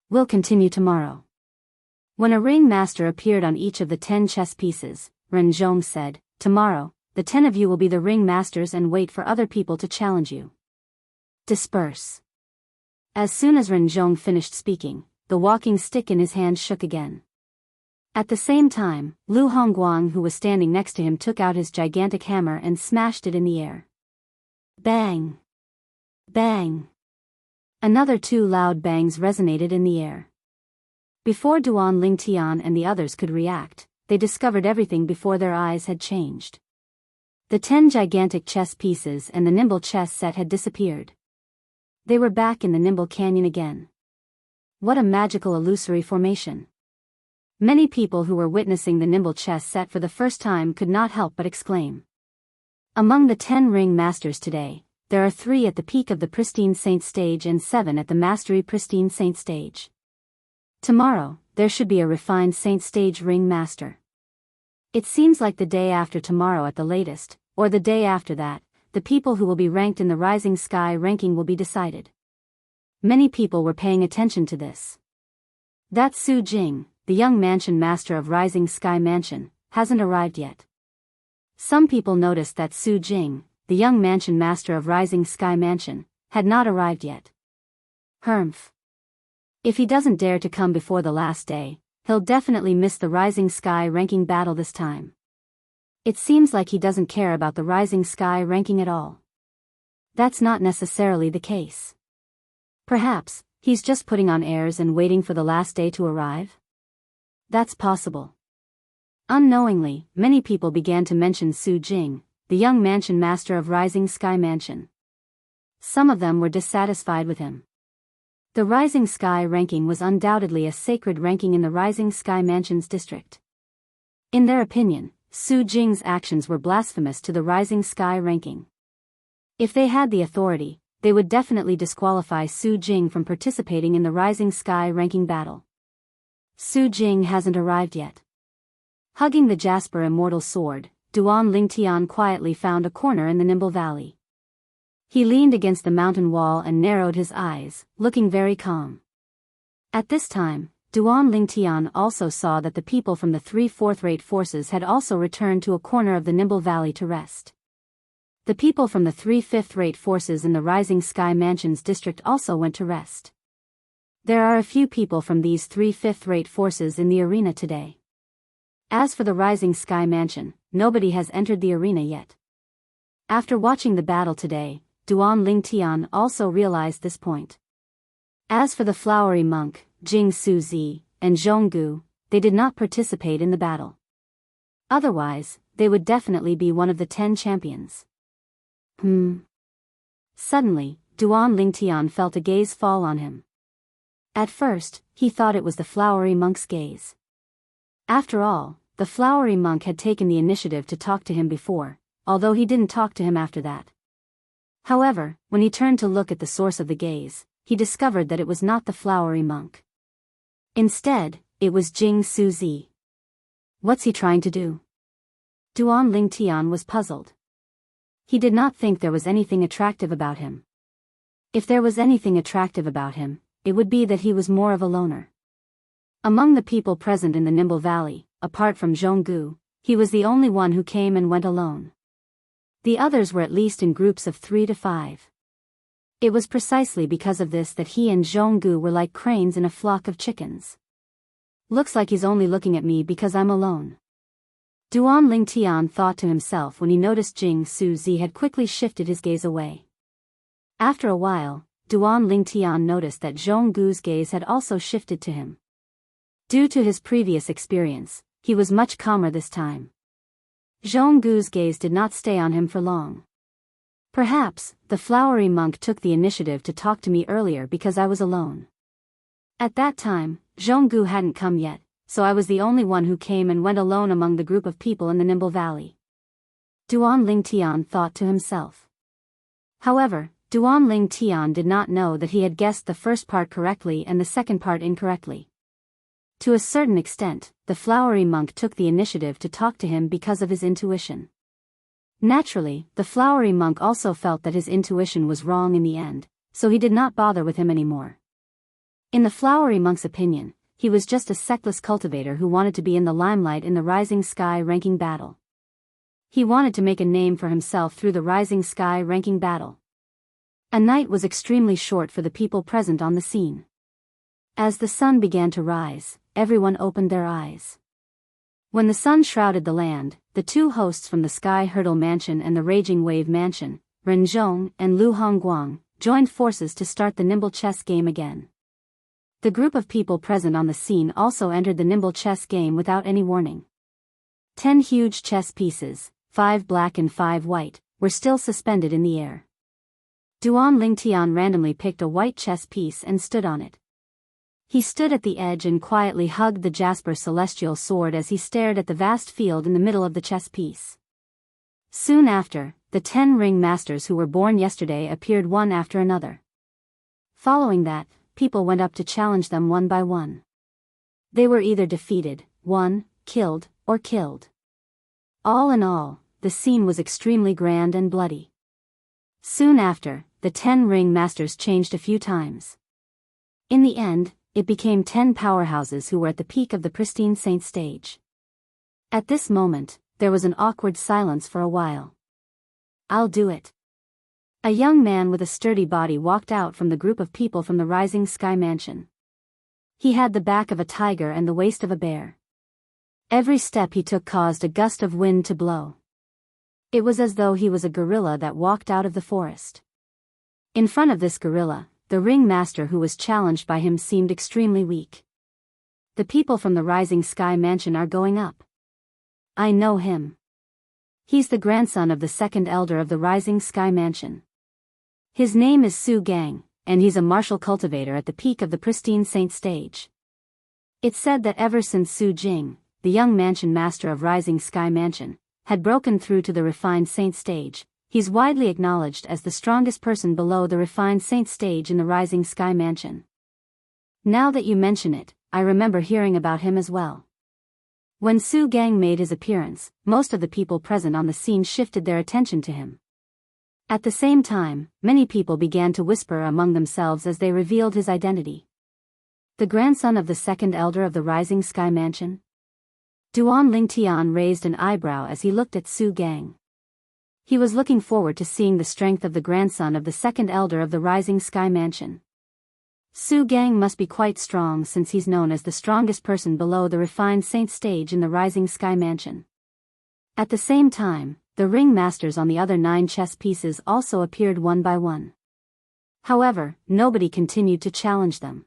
We'll continue tomorrow. When a ring master appeared on each of the 10 chess pieces, Ren Zhong said, "Tomorrow, the 10 of you will be the ring masters and wait for other people to challenge you. Disperse." As soon as Ren Zhong finished speaking, the walking stick in his hand shook again. At the same time, Lu Hongguang, who was standing next to him, took out his gigantic hammer and smashed it in the air. Bang! Bang! Another 2 loud bangs resonated in the air. Before Duan Lingtian and the others could react, they discovered everything before their eyes had changed. The 10 gigantic chess pieces and the nimble chess set had disappeared. They were back in the nimble canyon again. What a magical illusory formation! Many people who were witnessing the nimble chess set for the first time could not help but exclaim. Among the 10 ring masters today, there are 3 at the peak of the pristine saint stage and 7 at the mastery pristine saint stage. Tomorrow, there should be a refined saint stage ring master. It seems like the day after tomorrow at the latest, or the day after that, the people who will be ranked in the Rising Sky ranking will be decided. Many people were paying attention to this. That Su Jing, the young mansion master of Rising Sky Mansion, hasn't arrived yet. Some people noticed that Su Jing, the young mansion master of Rising Sky Mansion, had not arrived yet. Humph. If he doesn't dare to come before the last day, he'll definitely miss the Rising Sky ranking battle this time. It seems like he doesn't care about the Rising Sky ranking at all. That's not necessarily the case. Perhaps, he's just putting on airs and waiting for the last day to arrive? That's possible. Unknowingly, many people began to mention Su Jing, the young mansion master of Rising Sky Mansion. Some of them were dissatisfied with him. The Rising Sky ranking was undoubtedly a sacred ranking in the Rising Sky Mansion's district. In their opinion, Su Jing's actions were blasphemous to the Rising Sky ranking. If they had the authority, they would definitely disqualify Su Jing from participating in the Rising Sky ranking battle. Su Jing hasn't arrived yet. Hugging the Jasper Immortal Sword, Duan Lingtian quietly found a corner in the Nimble Valley. He leaned against the mountain wall and narrowed his eyes, looking very calm. At this time, Duan Lingtian also saw that the people from the 3 fourth-rate forces had also returned to a corner of the Nimble Valley to rest. The people from the 3 fifth-rate forces in the Rising Sky Mansion's district also went to rest. There are a few people from these 3 fifth-rate forces in the arena today. As for the Rising Sky Mansion, nobody has entered the arena yet. After watching the battle today, Duan Lingtian also realized this point. As for the flowery monk, Jing Suzi, and Zhonggu, they did not participate in the battle. Otherwise, they would definitely be one of the 10 champions. Suddenly, Duan Lingtian felt a gaze fall on him. At first, he thought it was the flowery monk's gaze. After all, the flowery monk had taken the initiative to talk to him before, although he didn't talk to him after that. However, when he turned to look at the source of the gaze, he discovered that it was not the flowery monk. Instead, it was Jing Suzi. What's he trying to do? Duan Lingtian was puzzled. He did not think there was anything attractive about him. If there was anything attractive about him, it would be that he was more of a loner. Among the people present in the Nimble Valley, apart from Zhonggu, he was the only one who came and went alone. The others were at least in groups of 3 to 5. It was precisely because of this that he and Zhonggu were like cranes in a flock of chickens. Looks like he's only looking at me because I'm alone. Duan Lingtian thought to himself when he noticed Jing Suzi had quickly shifted his gaze away. After a while, Duan Lingtian noticed that Zhonggu's gaze had also shifted to him. Due to his previous experience, he was much calmer this time. Zhonggu's gaze did not stay on him for long. Perhaps, the flowery monk took the initiative to talk to me earlier because I was alone. At that time, Zhonggu hadn't come yet, so I was the only one who came and went alone among the group of people in the Nimble Valley. Duan Lingtian thought to himself. However, Duan Ling Tian did not know that he had guessed the first part correctly and the second part incorrectly. To a certain extent, the flowery monk took the initiative to talk to him because of his intuition. Naturally, the flowery monk also felt that his intuition was wrong in the end, so he did not bother with him anymore. In the flowery monk's opinion, he was just a sectless cultivator who wanted to be in the limelight in the Rising Sky ranking battle. He wanted to make a name for himself through the Rising Sky ranking battle. A night was extremely short for the people present on the scene. As the sun began to rise, everyone opened their eyes. When the sun shrouded the land, the two hosts from the Sky Hurdle Mansion and the Raging Wave Mansion, Ren Zhong and Lu Hongguang, joined forces to start the nimble chess game again. The group of people present on the scene also entered the nimble chess game without any warning. 10 huge chess pieces, 5 black and 5 white, were still suspended in the air. Duan Lingtian randomly picked a white chess piece and stood on it. He stood at the edge and quietly hugged the jasper celestial sword as he stared at the vast field in the middle of the chess piece. Soon after, the 10 ring masters who were born yesterday appeared one after another. Following that, people went up to challenge them one by one. They were either defeated, won, killed, or killed. All in all, the scene was extremely grand and bloody. Soon after, the 10 ring masters changed a few times. In the end, it became 10 powerhouses who were at the peak of the pristine saint stage. At this moment, there was an awkward silence for a while. "I'll do it." A young man with a sturdy body walked out from the group of people from the Rising Sky Mansion. He had the back of a tiger and the waist of a bear. Every step he took caused a gust of wind to blow. It was as though he was a gorilla that walked out of the forest. In front of this gorilla, the ring master who was challenged by him seemed extremely weak. "The people from the Rising Sky Mansion are going up. I know him. He's the grandson of the second elder of the Rising Sky Mansion. His name is Su Gang, and he's a martial cultivator at the peak of the pristine saint stage." It's said that ever since Su Jing, the young mansion master of Rising Sky Mansion, had broken through to the refined saint stage, he's widely acknowledged as the strongest person below the refined saint stage in the Rising Sky Mansion. Now that you mention it, I remember hearing about him as well. When Su Gang made his appearance, most of the people present on the scene shifted their attention to him. At the same time, many people began to whisper among themselves as they revealed his identity. The grandson of the second elder of the Rising Sky Mansion? Duan Lingtian raised an eyebrow as he looked at Su Gang. He was looking forward to seeing the strength of the grandson of the second elder of the Rising Sky Mansion. Su Gang must be quite strong since he's known as the strongest person below the refined saint stage in the Rising Sky Mansion. At the same time, the ring masters on the other 9 chess pieces also appeared one by one. However, nobody continued to challenge them.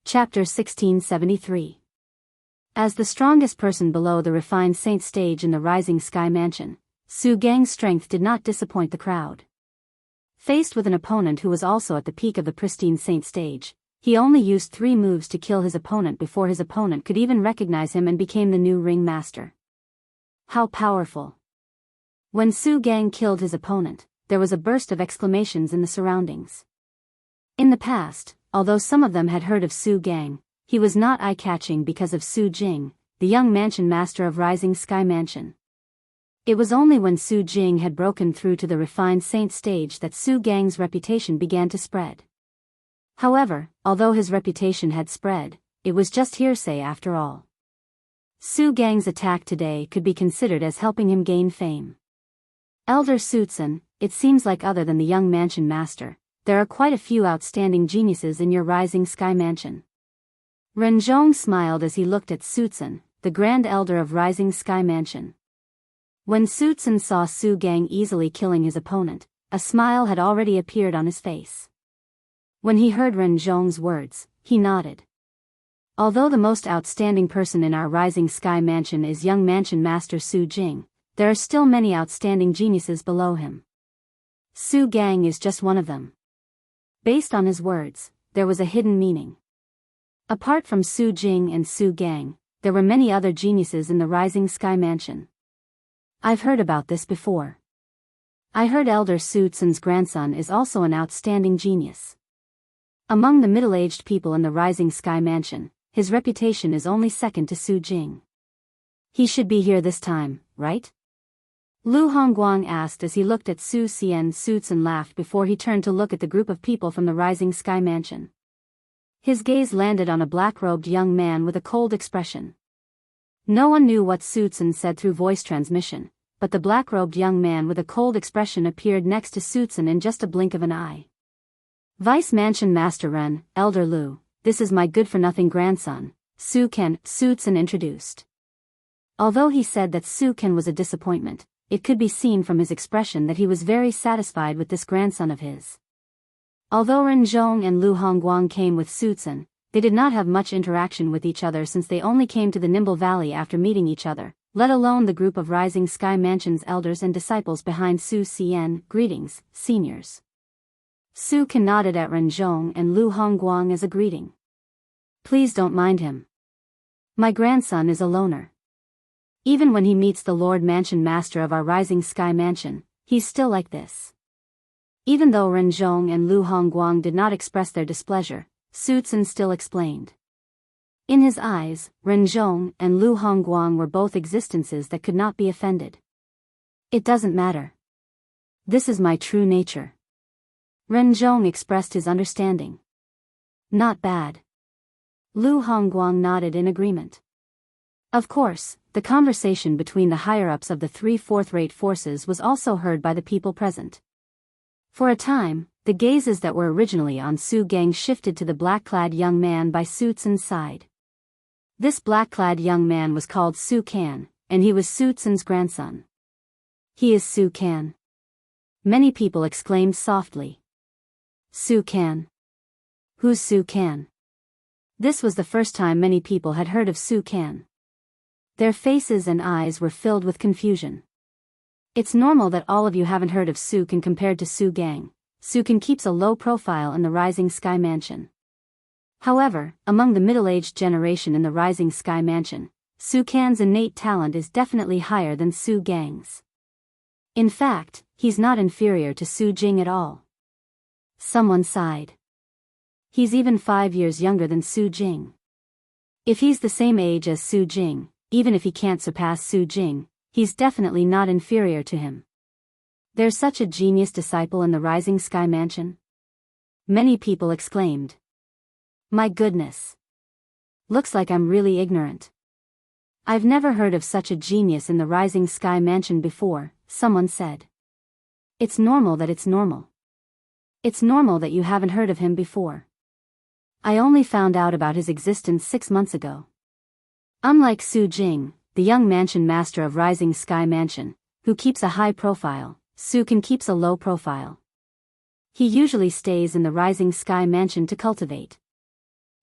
Chapter 1673. As the strongest person below the refined saint stage in the Rising Sky Mansion, Su Gang's strength did not disappoint the crowd. Faced with an opponent who was also at the peak of the pristine saint stage, he only used 3 moves to kill his opponent before his opponent could even recognize him and became the new ring master. How powerful! When Su Gang killed his opponent, there was a burst of exclamations in the surroundings. In the past, although some of them had heard of Su Gang, he was not eye-catching because of Su Jing, the young mansion master of Rising Sky Mansion. It was only when Su Jing had broken through to the refined saint stage that Su Gang's reputation began to spread. However, although his reputation had spread, it was just hearsay after all. Su Gang's attack today could be considered as helping him gain fame. Elder Sutsun, it seems like other than the young mansion master, there are quite a few outstanding geniuses in your Rising Sky Mansion. Ren Zhong smiled as he looked at Sutsun, the grand elder of Rising Sky Mansion. When Sutsun saw Su Gang easily killing his opponent, a smile had already appeared on his face. When he heard Ren Zhong's words, he nodded. Although the most outstanding person in our Rising Sky Mansion is young mansion master Su Jing, there are still many outstanding geniuses below him. Su Gang is just one of them. Based on his words, there was a hidden meaning. Apart from Su Jing and Su Gang, there were many other geniuses in the Rising Sky Mansion. I've heard about this before. I heard Elder Su Tsun's grandson is also an outstanding genius. Among the middle-aged people in the Rising Sky Mansion, his reputation is only second to Su Jing. He should be here this time, right? Lu Hongguang asked as he looked at Su Xian. Su Tsun laughed before he turned to look at the group of people from the Rising Sky Mansion. His gaze landed on a black-robed young man with a cold expression. No one knew what Su Tsun said through voice transmission, but the black-robed young man with a cold expression appeared next to Su Tsun in just a blink of an eye. Vice Mansion Master Ren, Elder Lu, this is my good-for-nothing grandson, Su Ken, Su Tsun introduced. Although he said that Su Ken was a disappointment, it could be seen from his expression that he was very satisfied with this grandson of his. Although Ren Zhong and Lu Hongguang came with Su Tsun, they did not have much interaction with each other since they only came to the Nimble Valley after meeting each other, let alone the group of Rising Sky Mansion's elders and disciples behind Su Xian. Greetings, seniors. Su Ken nodded at Ren Zhong and Lu Hongguang as a greeting. Please don't mind him. My grandson is a loner. Even when he meets the Lord Mansion Master of our Rising Sky Mansion, he's still like this. Even though Ren Zhong and Lu Hongguang did not express their displeasure, Su Tsun still explained. In his eyes, Ren Zhong and Lu Hongguang were both existences that could not be offended. It doesn't matter. This is my true nature. Ren Zhong expressed his understanding. Not bad. Lu Hongguang nodded in agreement. Of course, the conversation between the higher-ups of the three fourth-rate forces was also heard by the people present. For a time, the gazes that were originally on Su Gang shifted to the black-clad young man by Su Tsun's side. This black-clad young man was called Su Kan, and he was Su Tsun's grandson. He is Su Kan. Many people exclaimed softly. Su Kan. Who's Su Kan? This was the first time many people had heard of Su Kan. Their faces and eyes were filled with confusion. It's normal that all of you haven't heard of Su Kan compared to Su Gang. Su Kan keeps a low profile in the Rising Sky Mansion. However, among the middle-aged generation in the Rising Sky Mansion, Su Kan's innate talent is definitely higher than Su Gang's. In fact, he's not inferior to Su Jing at all. Someone sighed. He's even 5 years younger than Su Jing. If he's the same age as Su Jing, even if he can't surpass Su Jing, he's definitely not inferior to him. There's such a genius disciple in the Rising Sky Mansion? Many people exclaimed. My goodness. Looks like I'm really ignorant. I've never heard of such a genius in the Rising Sky Mansion before, someone said. It's normal that it's normal. It's normal that you haven't heard of him before. I only found out about his existence 6 months ago. Unlike Su Jing, the young mansion master of Rising Sky Mansion, who keeps a high profile, Su Kan keeps a low profile. He usually stays in the Rising Sky Mansion to cultivate.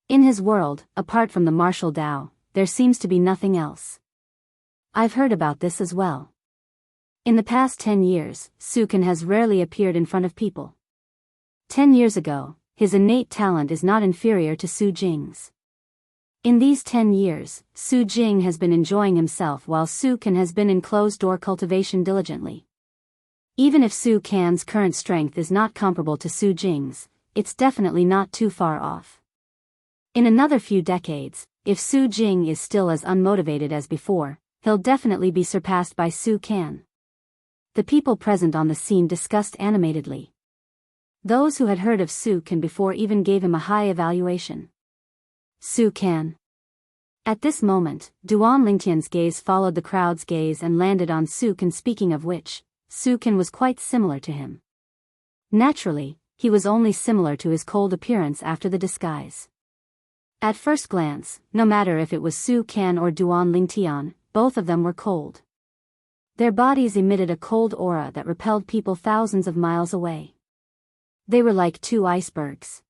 In his world, apart from the martial Dao, there seems to be nothing else. I've heard about this as well. In the past 10 years, Su Kan has rarely appeared in front of people. 10 years ago, his innate talent is not inferior to Su Jing's. In these 10 years, Su Jing has been enjoying himself while Su Kan has been in closed-door cultivation diligently. Even if Su Kan's current strength is not comparable to Su Jing's, it's definitely not too far off. In another few decades, if Su Jing is still as unmotivated as before, he'll definitely be surpassed by Su Kan. The people present on the scene discussed animatedly. Those who had heard of Su Kan before even gave him a high evaluation. Su Kan. At this moment, Duan Lingtian's gaze followed the crowd's gaze and landed on Su Kan, speaking of which, Su Kan was quite similar to him. Naturally, he was only similar to his cold appearance after the disguise. At first glance, no matter if it was Su Kan or Duan Lingtian, both of them were cold. Their bodies emitted a cold aura that repelled people thousands of miles away. They were like two icebergs.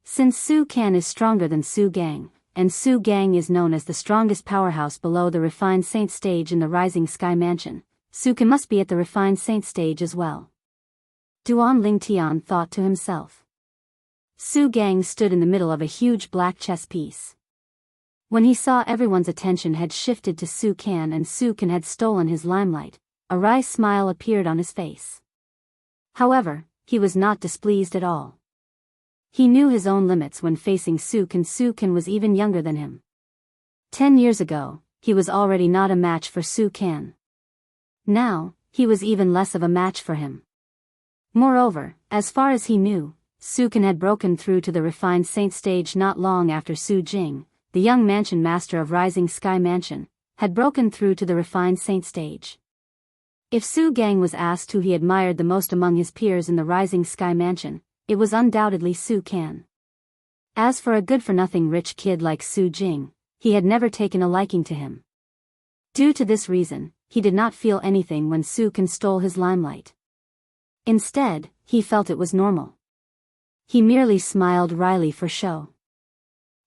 Since Su Kan is stronger than Su Gang, and Su Gang is known as the strongest powerhouse below the refined saint stage in the Rising Sky Mansion, Su Kan must be at the refined saint stage as well. Duan Lingtian thought to himself. Su Gang stood in the middle of a huge black chess piece. When he saw everyone's attention had shifted to Su Kan and Su Kan had stolen his limelight, a wry smile appeared on his face. However, he was not displeased at all. He knew his own limits when facing Su Can. Su Can was even younger than him. 10 years ago, he was already not a match for Su Can. Now, he was even less of a match for him. Moreover, as far as he knew, Su Can had broken through to the refined saint stage not long after Su Jing, the young mansion master of Rising Sky Mansion, had broken through to the refined saint stage. If Su Gang was asked who he admired the most among his peers in the Rising Sky Mansion, it was undoubtedly Su Can. As for a good-for-nothing rich kid like Su Jing, he had never taken a liking to him. Due to this reason, he did not feel anything when Su Can stole his limelight. Instead, he felt it was normal. He merely smiled wryly for show.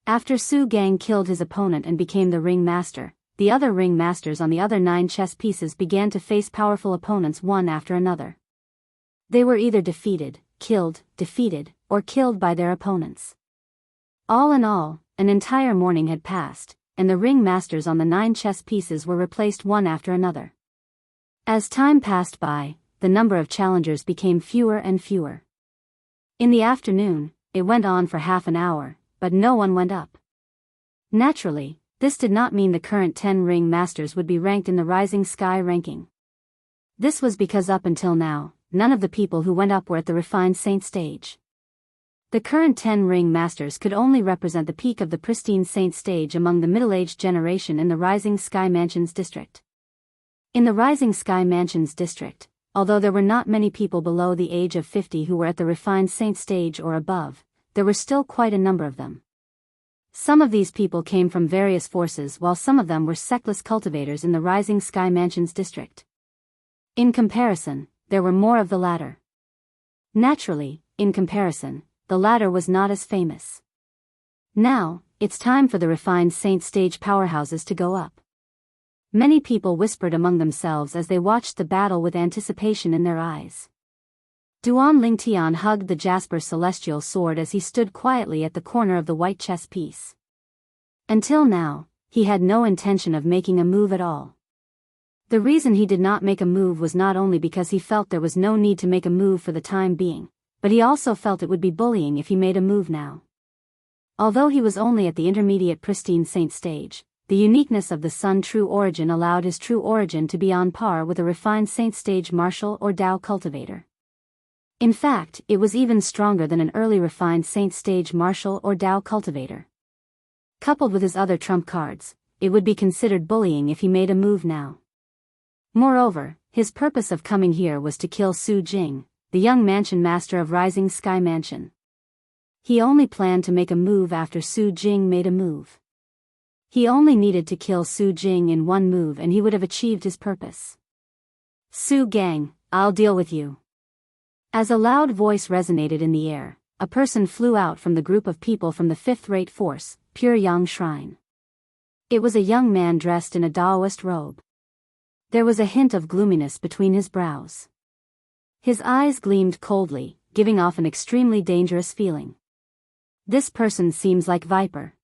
After Su Gang killed his opponent and became the ring master, the other ring masters on the other 9 chess pieces began to face powerful opponents one after another. They were either defeated, defeated, or killed by their opponents. All in all, an entire morning had passed, and the ring masters on the 9 chess pieces were replaced one after another. As time passed by, the number of challengers became fewer and fewer. In the afternoon, it went on for half an hour, but no one went up. Naturally, this did not mean the current 10 ring masters would be ranked in the Rising Sky ranking. This was because up until now, none of the people who went up were at the refined saint stage. The current 10 ring masters could only represent the peak of the pristine saint stage among the middle-aged generation in the Rising Sky Mansions district. In the Rising Sky Mansions district, although there were not many people below the age of 50 who were at the refined saint stage or above, there were still quite a number of them. Some of these people came from various forces while some of them were sectless cultivators in the Rising Sky Mansions district. In comparison, there were more of the latter. Naturally, in comparison, the latter was not as famous. Now, it's time for the refined saint stage powerhouses to go up. Many people whispered among themselves as they watched the battle with anticipation in their eyes. Duan Lingtian hugged the jasper celestial sword as he stood quietly at the corner of the white chess piece. Until now, he had no intention of making a move at all. The reason he did not make a move was not only because he felt there was no need to make a move for the time being, but he also felt it would be bullying if he made a move now. Although he was only at the intermediate pristine saint stage, the uniqueness of the Sun true origin allowed his true origin to be on par with a refined saint stage martial or Dao cultivator. In fact, it was even stronger than an early refined saint stage martial or Dao cultivator. Coupled with his other trump cards, it would be considered bullying if he made a move now. Moreover, his purpose of coming here was to kill Su Jing, the young mansion master of Rising Sky Mansion. He only planned to make a move after Su Jing made a move. He only needed to kill Su Jing in one move and he would have achieved his purpose. Su Gang, I'll deal with you. As a loud voice resonated in the air, a person flew out from the group of people from the fifth-rate force, Pure Yang Shrine. It was a young man dressed in a Daoist robe. There was a hint of gloominess between his brows. His eyes gleamed coldly, giving off an extremely dangerous feeling. This person seems like Viper.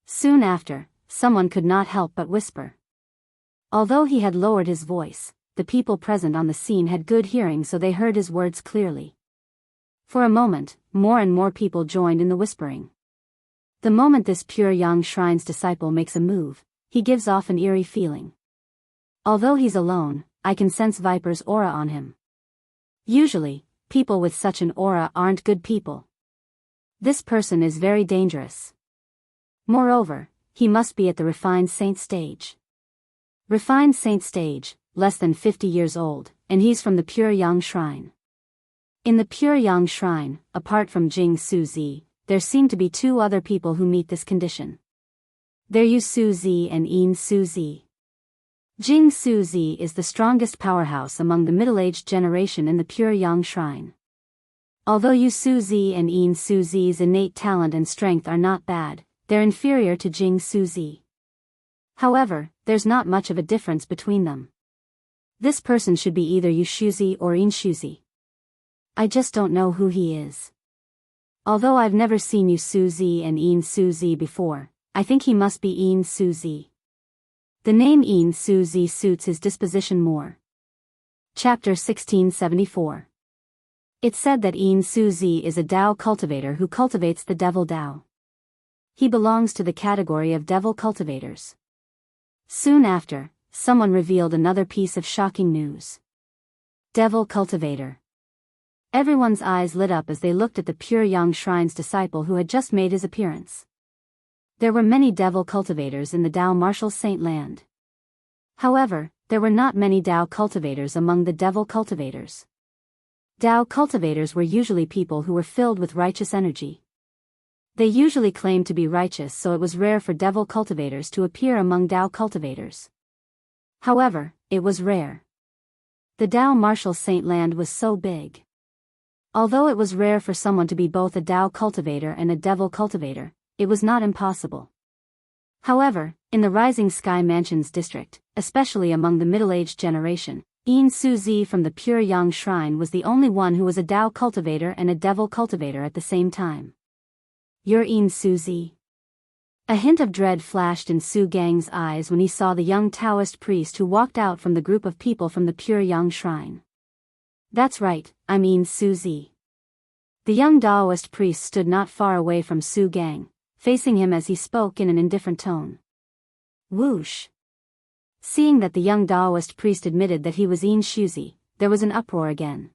Soon after, someone could not help but whisper. Although he had lowered his voice, the people present on the scene had good hearing so they heard his words clearly. For a moment, more and more people joined in the whispering. The moment this Pure Yang Shrine's disciple makes a move, he gives off an eerie feeling. Although he's alone, I can sense Viper's aura on him. Usually, people with such an aura aren't good people. This person is very dangerous. Moreover, he must be at the refined saint stage. Refined saint stage, less than 50 years old, and he's from the Pure Yang Shrine. In the Pure Yang Shrine, apart from Jing Suzi, there seem to be 2 other people who meet this condition. They're Yu Suzi and Yin Suzi. Jing Suzi is the strongest powerhouse among the middle-aged generation in the Pure Yang Shrine. Although Yu Suzi and Yin Suzi's innate talent and strength are not bad, they're inferior to Jing Suzi. However, there's not much of a difference between them. This person should be either Yu Shuzi or Yin Shuzi. I just don't know who he is. Although I've never seen Yu Suzi and Yin Suzi before, I think he must be Yin Suzi. The name Yin Suzi suits his disposition more. Chapter 1674. It's said that Yin Suzi is a Dao cultivator who cultivates the devil Dao. He belongs to the category of devil cultivators. Soon after, someone revealed another piece of shocking news. Devil cultivator. Everyone's eyes lit up as they looked at the Pure Yang Shrine's disciple who had just made his appearance. There were many devil cultivators in the Dao martial saint land. However, there were not many Dao cultivators among the devil cultivators. Dao cultivators were usually people who were filled with righteous energy. They usually claimed to be righteous, so it was rare for devil cultivators to appear among Dao cultivators. However, it was rare. The Dao martial saint land was so big. Although it was rare for someone to be both a Dao cultivator and a devil cultivator, it was not impossible. However, in the Rising Sky Mansions district, especially among the middle-aged generation, Yin Suzi from the Pure Yang Shrine was the only one who was a Dao cultivator and a devil cultivator at the same time. You're Yin Suzi? A hint of dread flashed in Su Gang's eyes when he saw the young Taoist priest who walked out from the group of people from the Pure Yang Shrine. That's right, I'm Yin Suzi. The young Daoist priest stood not far away from Su Gang, facing him as he spoke in an indifferent tone. Whoosh! Seeing that the young Daoist priest admitted that he was Yin Suzi, there was an uproar again.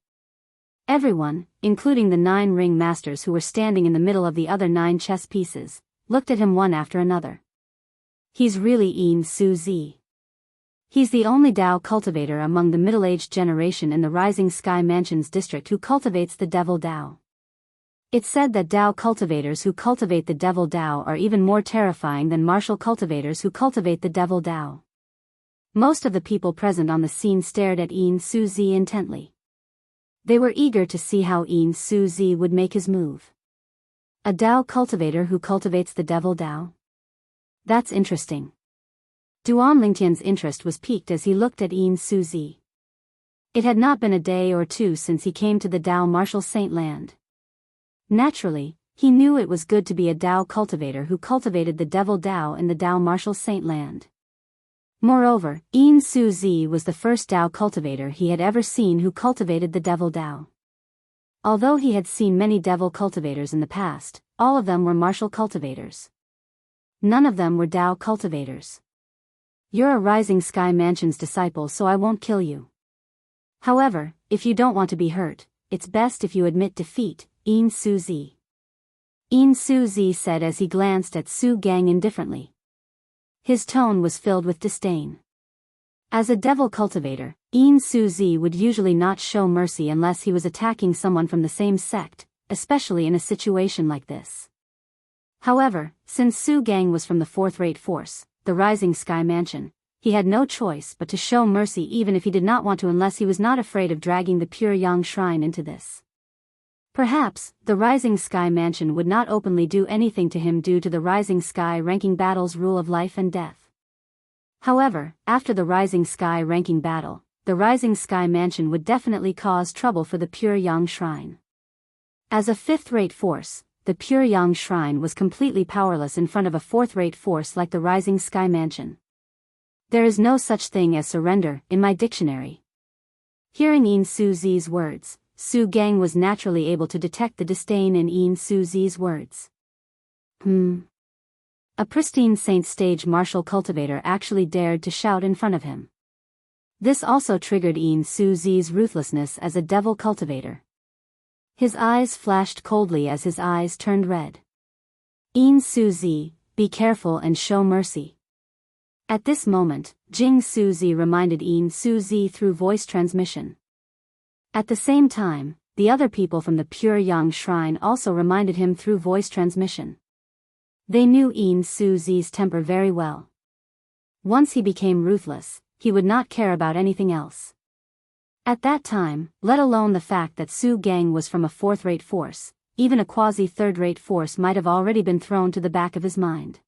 Everyone, including the 9 ring masters who were standing in the middle of the other 9 chess pieces, looked at him one after another. He's really Yin Suzi. He's the only Dao cultivator among the middle-aged generation in the Rising Sky Mansions district who cultivates the devil Dao. It's said that Dao cultivators who cultivate the devil Dao are even more terrifying than martial cultivators who cultivate the devil Dao. Most of the people present on the scene stared at Yin Suzi intently. They were eager to see how Yin Suzi would make his move. A Dao cultivator who cultivates the devil Dao? That's interesting. Duan Lingtian's interest was piqued as he looked at Yin Suzi. It had not been a day or two since he came to the Dao martial saint land. Naturally, he knew it was good to be a Dao cultivator who cultivated the devil Dao in the Dao martial saint land. Moreover, Yin Suzi was the first Dao cultivator he had ever seen who cultivated the devil Dao. Although he had seen many devil cultivators in the past, all of them were martial cultivators. None of them were Dao cultivators. You're a Rising Sky Mansions disciple, so I won't kill you. However, if you don't want to be hurt, it's best if you admit defeat, Yin Suzi. Yin Suzi said as he glanced at Su Gang indifferently. His tone was filled with disdain. As a devil cultivator, Yin Suzi would usually not show mercy unless he was attacking someone from the same sect, especially in a situation like this. However, since Su Gang was from the 4th-rate force, the Rising Sky Mansion, he had no choice but to show mercy even if he did not want to, unless he was not afraid of dragging the Pure Yang Shrine into this. Perhaps, the Rising Sky Mansion would not openly do anything to him due to the Rising Sky ranking battle's rule of life and death. However, after the Rising Sky ranking battle, the Rising Sky Mansion would definitely cause trouble for the Pure Yang Shrine. As a 5th-rate force, the Pure Yang Shrine was completely powerless in front of a 4th-rate force like the Rising Sky Mansion. There is no such thing as surrender in my dictionary. Hearing Yin Suzi's words, Su Gang was naturally able to detect the disdain in Yin Suzi's words. A pristine saint stage martial cultivator actually dared to shout in front of him. This also triggered Yin Suzi's ruthlessness as a devil cultivator. His eyes flashed coldly as his eyes turned red. Yin Suzi, be careful and show mercy. At this moment, Jing Suzi reminded Yin Suzi through voice transmission. At the same time, the other people from the Pure Yang Shrine also reminded him through voice transmission. They knew Yin Suzi's temper very well. Once he became ruthless, he would not care about anything else. At that time, let alone the fact that Su Gang was from a 4th-rate force, even a quasi-3rd-rate force might have already been thrown to the back of his mind.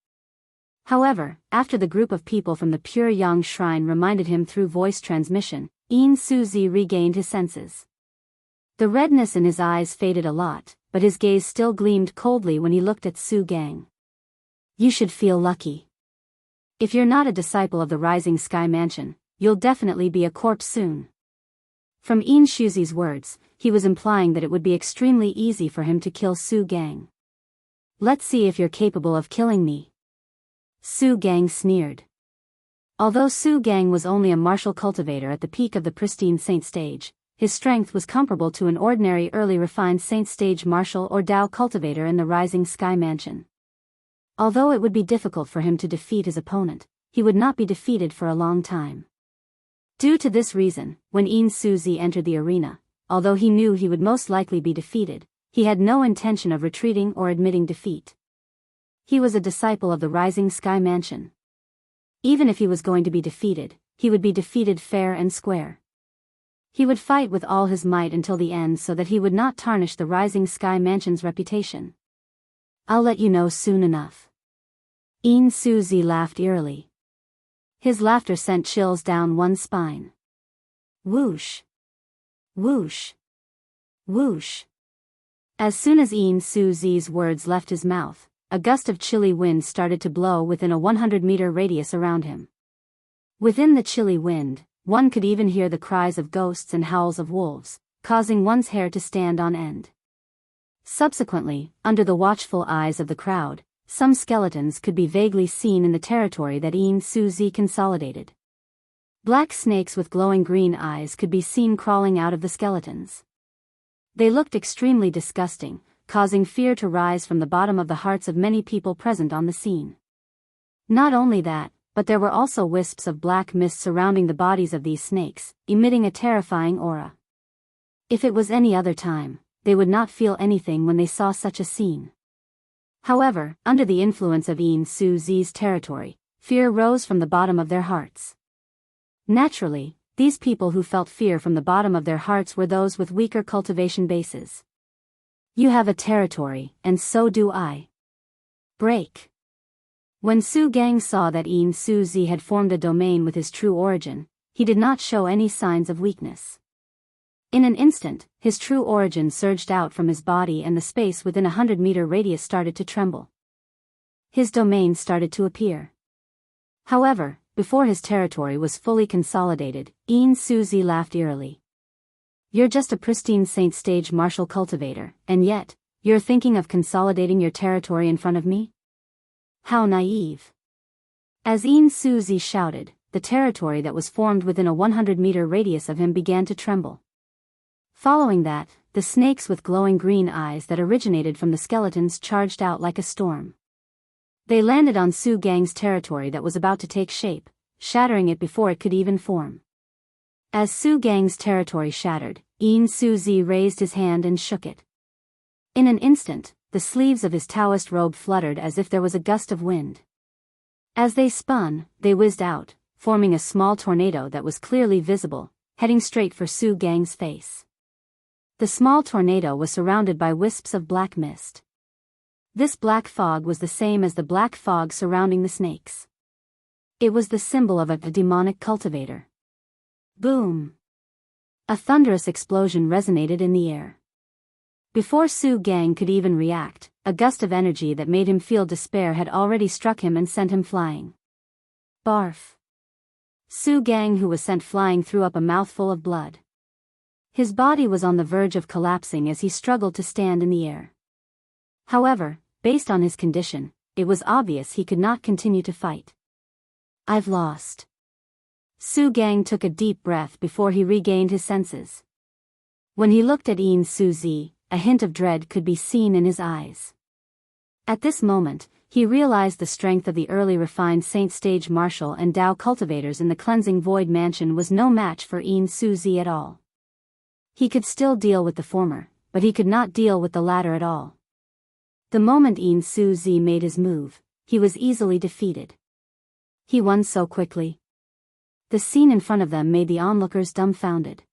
However, after the group of people from the Pure Yang Shrine reminded him through voice transmission, Yin Suzi regained his senses. The redness in his eyes faded a lot, but his gaze still gleamed coldly when he looked at Su Gang. You should feel lucky. If you're not a disciple of the Rising Sky Mansion, you'll definitely be a corpse soon. From Yin Shuzi's words, he was implying that it would be extremely easy for him to kill Su Gang. "Let's see if you're capable of killing me." Su Gang sneered. Although Su Gang was only a martial cultivator at the peak of the pristine saint stage, his strength was comparable to an ordinary early refined saint stage martial or Dao cultivator in the Rising Sky Mansion. Although it would be difficult for him to defeat his opponent, he would not be defeated for a long time. Due to this reason, when Yin Suzi entered the arena, although he knew he would most likely be defeated, he had no intention of retreating or admitting defeat. He was a disciple of the Rising Sky Mansion. Even if he was going to be defeated, he would be defeated fair and square. He would fight with all his might until the end so that he would not tarnish the Rising Sky Mansion's reputation. "I'll let you know soon enough." Yin Suzi laughed eerily. His laughter sent chills down one's spine. Whoosh! Whoosh! Whoosh! As soon as Yin Suzi's words left his mouth, a gust of chilly wind started to blow within a 100-meter radius around him. Within the chilly wind, one could even hear the cries of ghosts and howls of wolves, causing one's hair to stand on end. Subsequently, under the watchful eyes of the crowd, some skeletons could be vaguely seen in the territory that Yin Suzi consolidated. Black snakes with glowing green eyes could be seen crawling out of the skeletons. They looked extremely disgusting, causing fear to rise from the bottom of the hearts of many people present on the scene. Not only that, but there were also wisps of black mist surrounding the bodies of these snakes, emitting a terrifying aura. If it was any other time, they would not feel anything when they saw such a scene. However, under the influence of Yin Suzi's territory, fear rose from the bottom of their hearts. Naturally, these people who felt fear from the bottom of their hearts were those with weaker cultivation bases. You have a territory, and so do I. Break. When Su Gang saw that Yin Suzi had formed a domain with his true origin, he did not show any signs of weakness. In an instant, his true origin surged out from his body and the space within a 100-meter radius started to tremble. His domain started to appear. However, before his territory was fully consolidated, Yin Suzi laughed eerily. "You're just a pristine saint stage martial cultivator, and yet, you're thinking of consolidating your territory in front of me? How naive." As Yin Suzi shouted, the territory that was formed within a 100-meter radius of him began to tremble. Following that, the snakes with glowing green eyes that originated from the skeletons charged out like a storm. They landed on Su Gang's territory that was about to take shape, shattering it before it could even form. As Su Gang's territory shattered, Yin Suzi raised his hand and shook it. In an instant, the sleeves of his Daoist robe fluttered as if there was a gust of wind. As they spun, they whizzed out, forming a small tornado that was clearly visible, heading straight for Su Gang's face. The small tornado was surrounded by wisps of black mist. This black fog was the same as the black fog surrounding the snakes. It was the symbol of a demonic cultivator. Boom! A thunderous explosion resonated in the air. Before Su Gang could even react, a gust of energy that made him feel despair had already struck him and sent him flying. Barf! Su Gang, who was sent flying, threw up a mouthful of blood. His body was on the verge of collapsing as he struggled to stand in the air. However, based on his condition, it was obvious he could not continue to fight. "I've lost." Su Gang took a deep breath before he regained his senses. When he looked at Yin Suzi, a hint of dread could be seen in his eyes. At this moment, he realized the strength of the early refined Saint Stage martial and Dao cultivators in the Cleansing Void Mansion was no match for Yin Suzi at all. He could still deal with the former, but he could not deal with the latter at all. The moment Yin Suzi made his move, he was easily defeated. He won so quickly. The scene in front of them made the onlookers dumbfounded.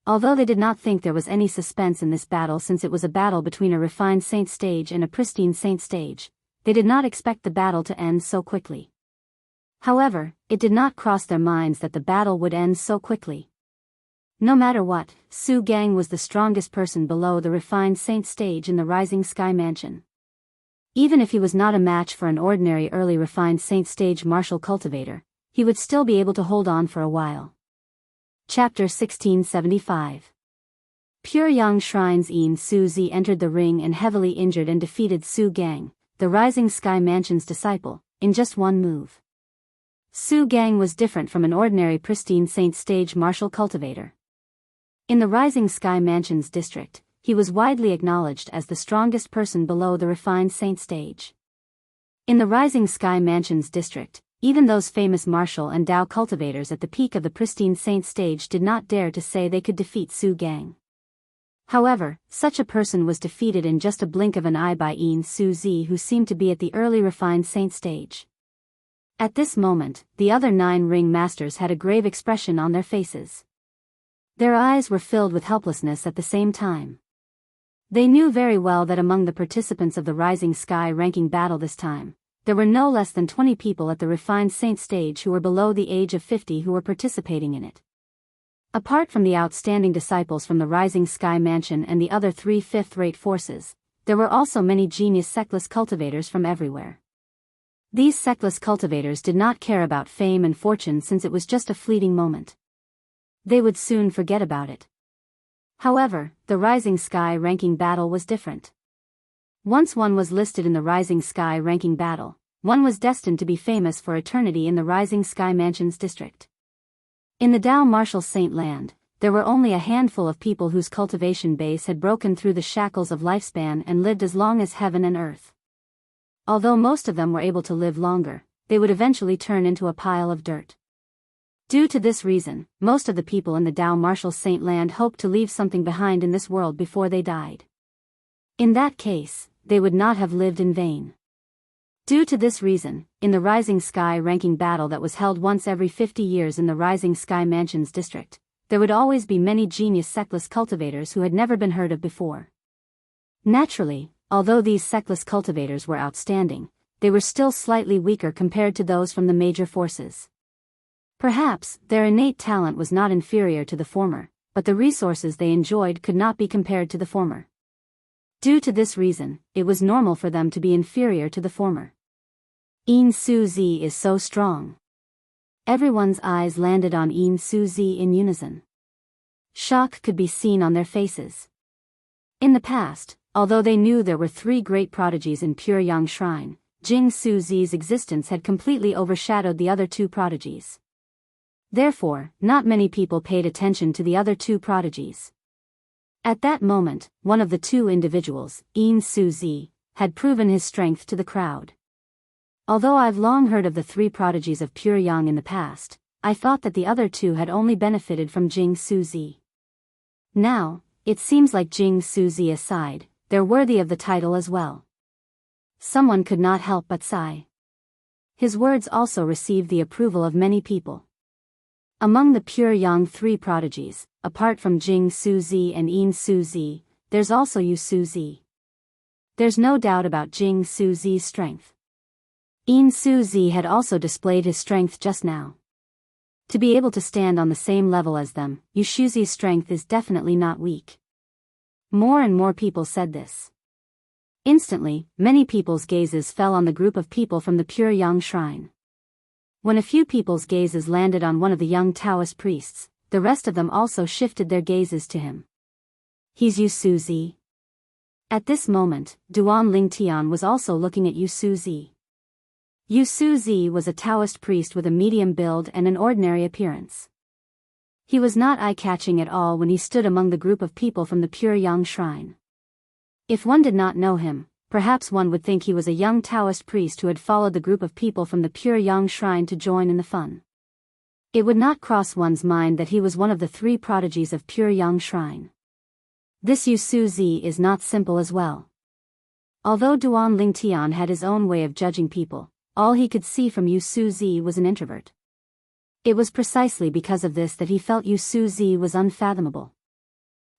Although they did not think there was any suspense in this battle since it was a battle between a refined Saint Stage and a pristine Saint Stage, they did not expect the battle to end so quickly. However, it did not cross their minds that the battle would end so quickly. No matter what, Su Gang was the strongest person below the refined Saint Stage in the Rising Sky Mansion. Even if he was not a match for an ordinary early refined Saint Stage martial cultivator, he would still be able to hold on for a while. Chapter 1675. Pyongyang Shrine's Yin Suzi entered the ring and heavily injured and defeated Su Gang, the Rising Sky Mansion's disciple, in just one move. Su Gang was different from an ordinary pristine saint stage martial cultivator. In the Rising Sky Mansion's district, he was widely acknowledged as the strongest person below the refined saint stage. In the Rising Sky Mansion's district, even those famous martial and Dao cultivators at the peak of the pristine saint stage did not dare to say they could defeat Su Gang. However, such a person was defeated in just a blink of an eye by Yin Suzi, who seemed to be at the early refined saint stage. At this moment, the other 9 ring masters had a grave expression on their faces. Their eyes were filled with helplessness at the same time. They knew very well that among the participants of the Rising Sky ranking battle this time, there were no less than 20 people at the refined saint stage who were below the age of 50 who were participating in it. Apart from the outstanding disciples from the Rising Sky Mansion and the other 3 fifth-rate forces, there were also many genius sectless cultivators from everywhere. These sectless cultivators did not care about fame and fortune since it was just a fleeting moment. They would soon forget about it. However, the Rising Sky ranking battle was different. Once one was listed in the Rising Sky ranking battle, one was destined to be famous for eternity in the Rising Sky Mansion's district. In the Dao martial saint land, there were only a handful of people whose cultivation base had broken through the shackles of lifespan and lived as long as heaven and earth. Although most of them were able to live longer, they would eventually turn into a pile of dirt. Due to this reason, most of the people in the Dao martial saint land hoped to leave something behind in this world before they died. In that case, they would not have lived in vain. Due to this reason, in the Rising Sky ranking battle that was held once every 50 years in the Rising Sky Mansion's district, there would always be many genius sectless cultivators who had never been heard of before. Naturally, although these sectless cultivators were outstanding, they were still slightly weaker compared to those from the major forces. Perhaps, their innate talent was not inferior to the former, but the resources they enjoyed could not be compared to the former. Due to this reason, it was normal for them to be inferior to the former. Yin Suzi is so strong. Everyone's eyes landed on Yin Suzi in unison. Shock could be seen on their faces. In the past, although they knew there were 3 great prodigies in Pyongyang Shrine, Jing Suzi's existence had completely overshadowed the other 2 prodigies. Therefore, not many people paid attention to the other 2 prodigies. At that moment, one of the 2 individuals, Yin Suzi, had proven his strength to the crowd. Although I've long heard of the 3 prodigies of Pyongyang in the past, I thought that the other 2 had only benefited from Jing Suzi. Now, it seems like Jing Suzi aside, they're worthy of the title as well. Someone could not help but sigh. His words also received the approval of many people. Among the Pyongyang 3 prodigies, apart from Jing Suzi and Yin Suzi, there's also Yu Suzi. There's no doubt about Jing Suzi's strength. Yin Suzi had also displayed his strength just now. To be able to stand on the same level as them, Yu Suzi's strength is definitely not weak. More and more people said this. Instantly, many people's gazes fell on the group of people from the Pyongyang Shrine. When a few people's gazes landed on one of the young Taoist priests, the rest of them also shifted their gazes to him. He's Yu Suzi. At this moment, Duan Lingtian was also looking at Yu Suzi. Yu Suzi was a Taoist priest with a medium build and an ordinary appearance. He was not eye-catching at all when he stood among the group of people from the Pyongyang Shrine. If one did not know him, perhaps one would think he was a young Taoist priest who had followed the group of people from the Pyongyang Shrine to join in the fun. It would not cross one's mind that he was one of the 3 prodigies of Pyongyang Shrine. This Yu Suzi is not simple as well. Although Duan Lingtian had his own way of judging people, all he could see from Yu Suzi was an introvert. It was precisely because of this that he felt Yu Suzi was unfathomable.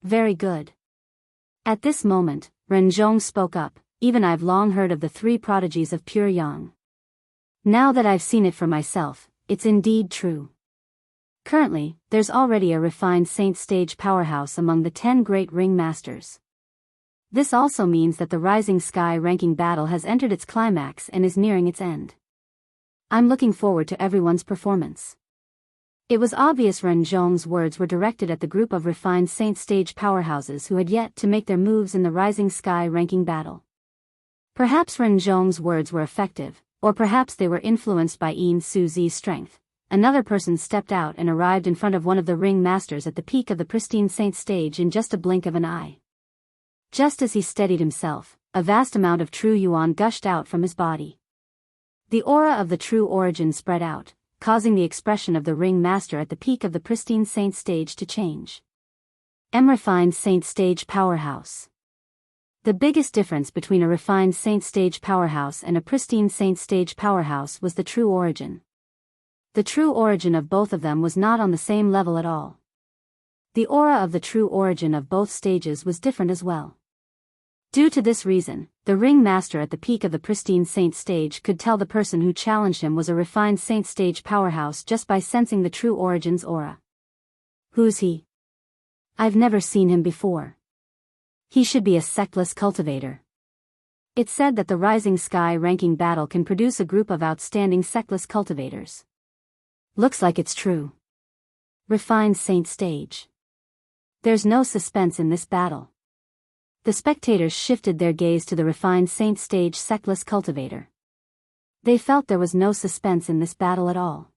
Very good. At this moment, Renzhong spoke up. Even I've long heard of the 3 prodigies of Pyongyang. Now that I've seen it for myself, it's indeed true. Currently, there's already a refined saint stage powerhouse among the 10 great ring masters. This also means that the Rising Sky ranking battle has entered its climax and is nearing its end. I'm looking forward to everyone's performance. It was obvious Ren Zhong's words were directed at the group of refined Saint stage powerhouses who had yet to make their moves in the Rising Sky ranking battle. Perhaps Ren Zhong's words were effective, or perhaps they were influenced by Yin Suzi's strength. Another person stepped out and arrived in front of one of the ring masters at the peak of the pristine Saint stage in just a blink of an eye. Just as he steadied himself, a vast amount of true yuan gushed out from his body. The aura of the true origin spread out, causing the expression of the ring master at the peak of the pristine Saint stage to change. Refined Saint stage powerhouse. The biggest difference between a refined Saint stage powerhouse and a pristine Saint stage powerhouse was the true origin. The true origin of both of them was not on the same level at all. The aura of the true origin of both stages was different as well. Due to this reason, the ring master at the peak of the pristine Saint stage could tell the person who challenged him was a refined Saint stage powerhouse just by sensing the true origin's aura. Who's he? I've never seen him before. He should be a sectless cultivator. It's said that the Rising Sky ranking battle can produce a group of outstanding sectless cultivators. Looks like it's true. Refined Saint stage. There's no suspense in this battle. The spectators shifted their gaze to the refined Saint stage sectless cultivator. They felt there was no suspense in this battle at all.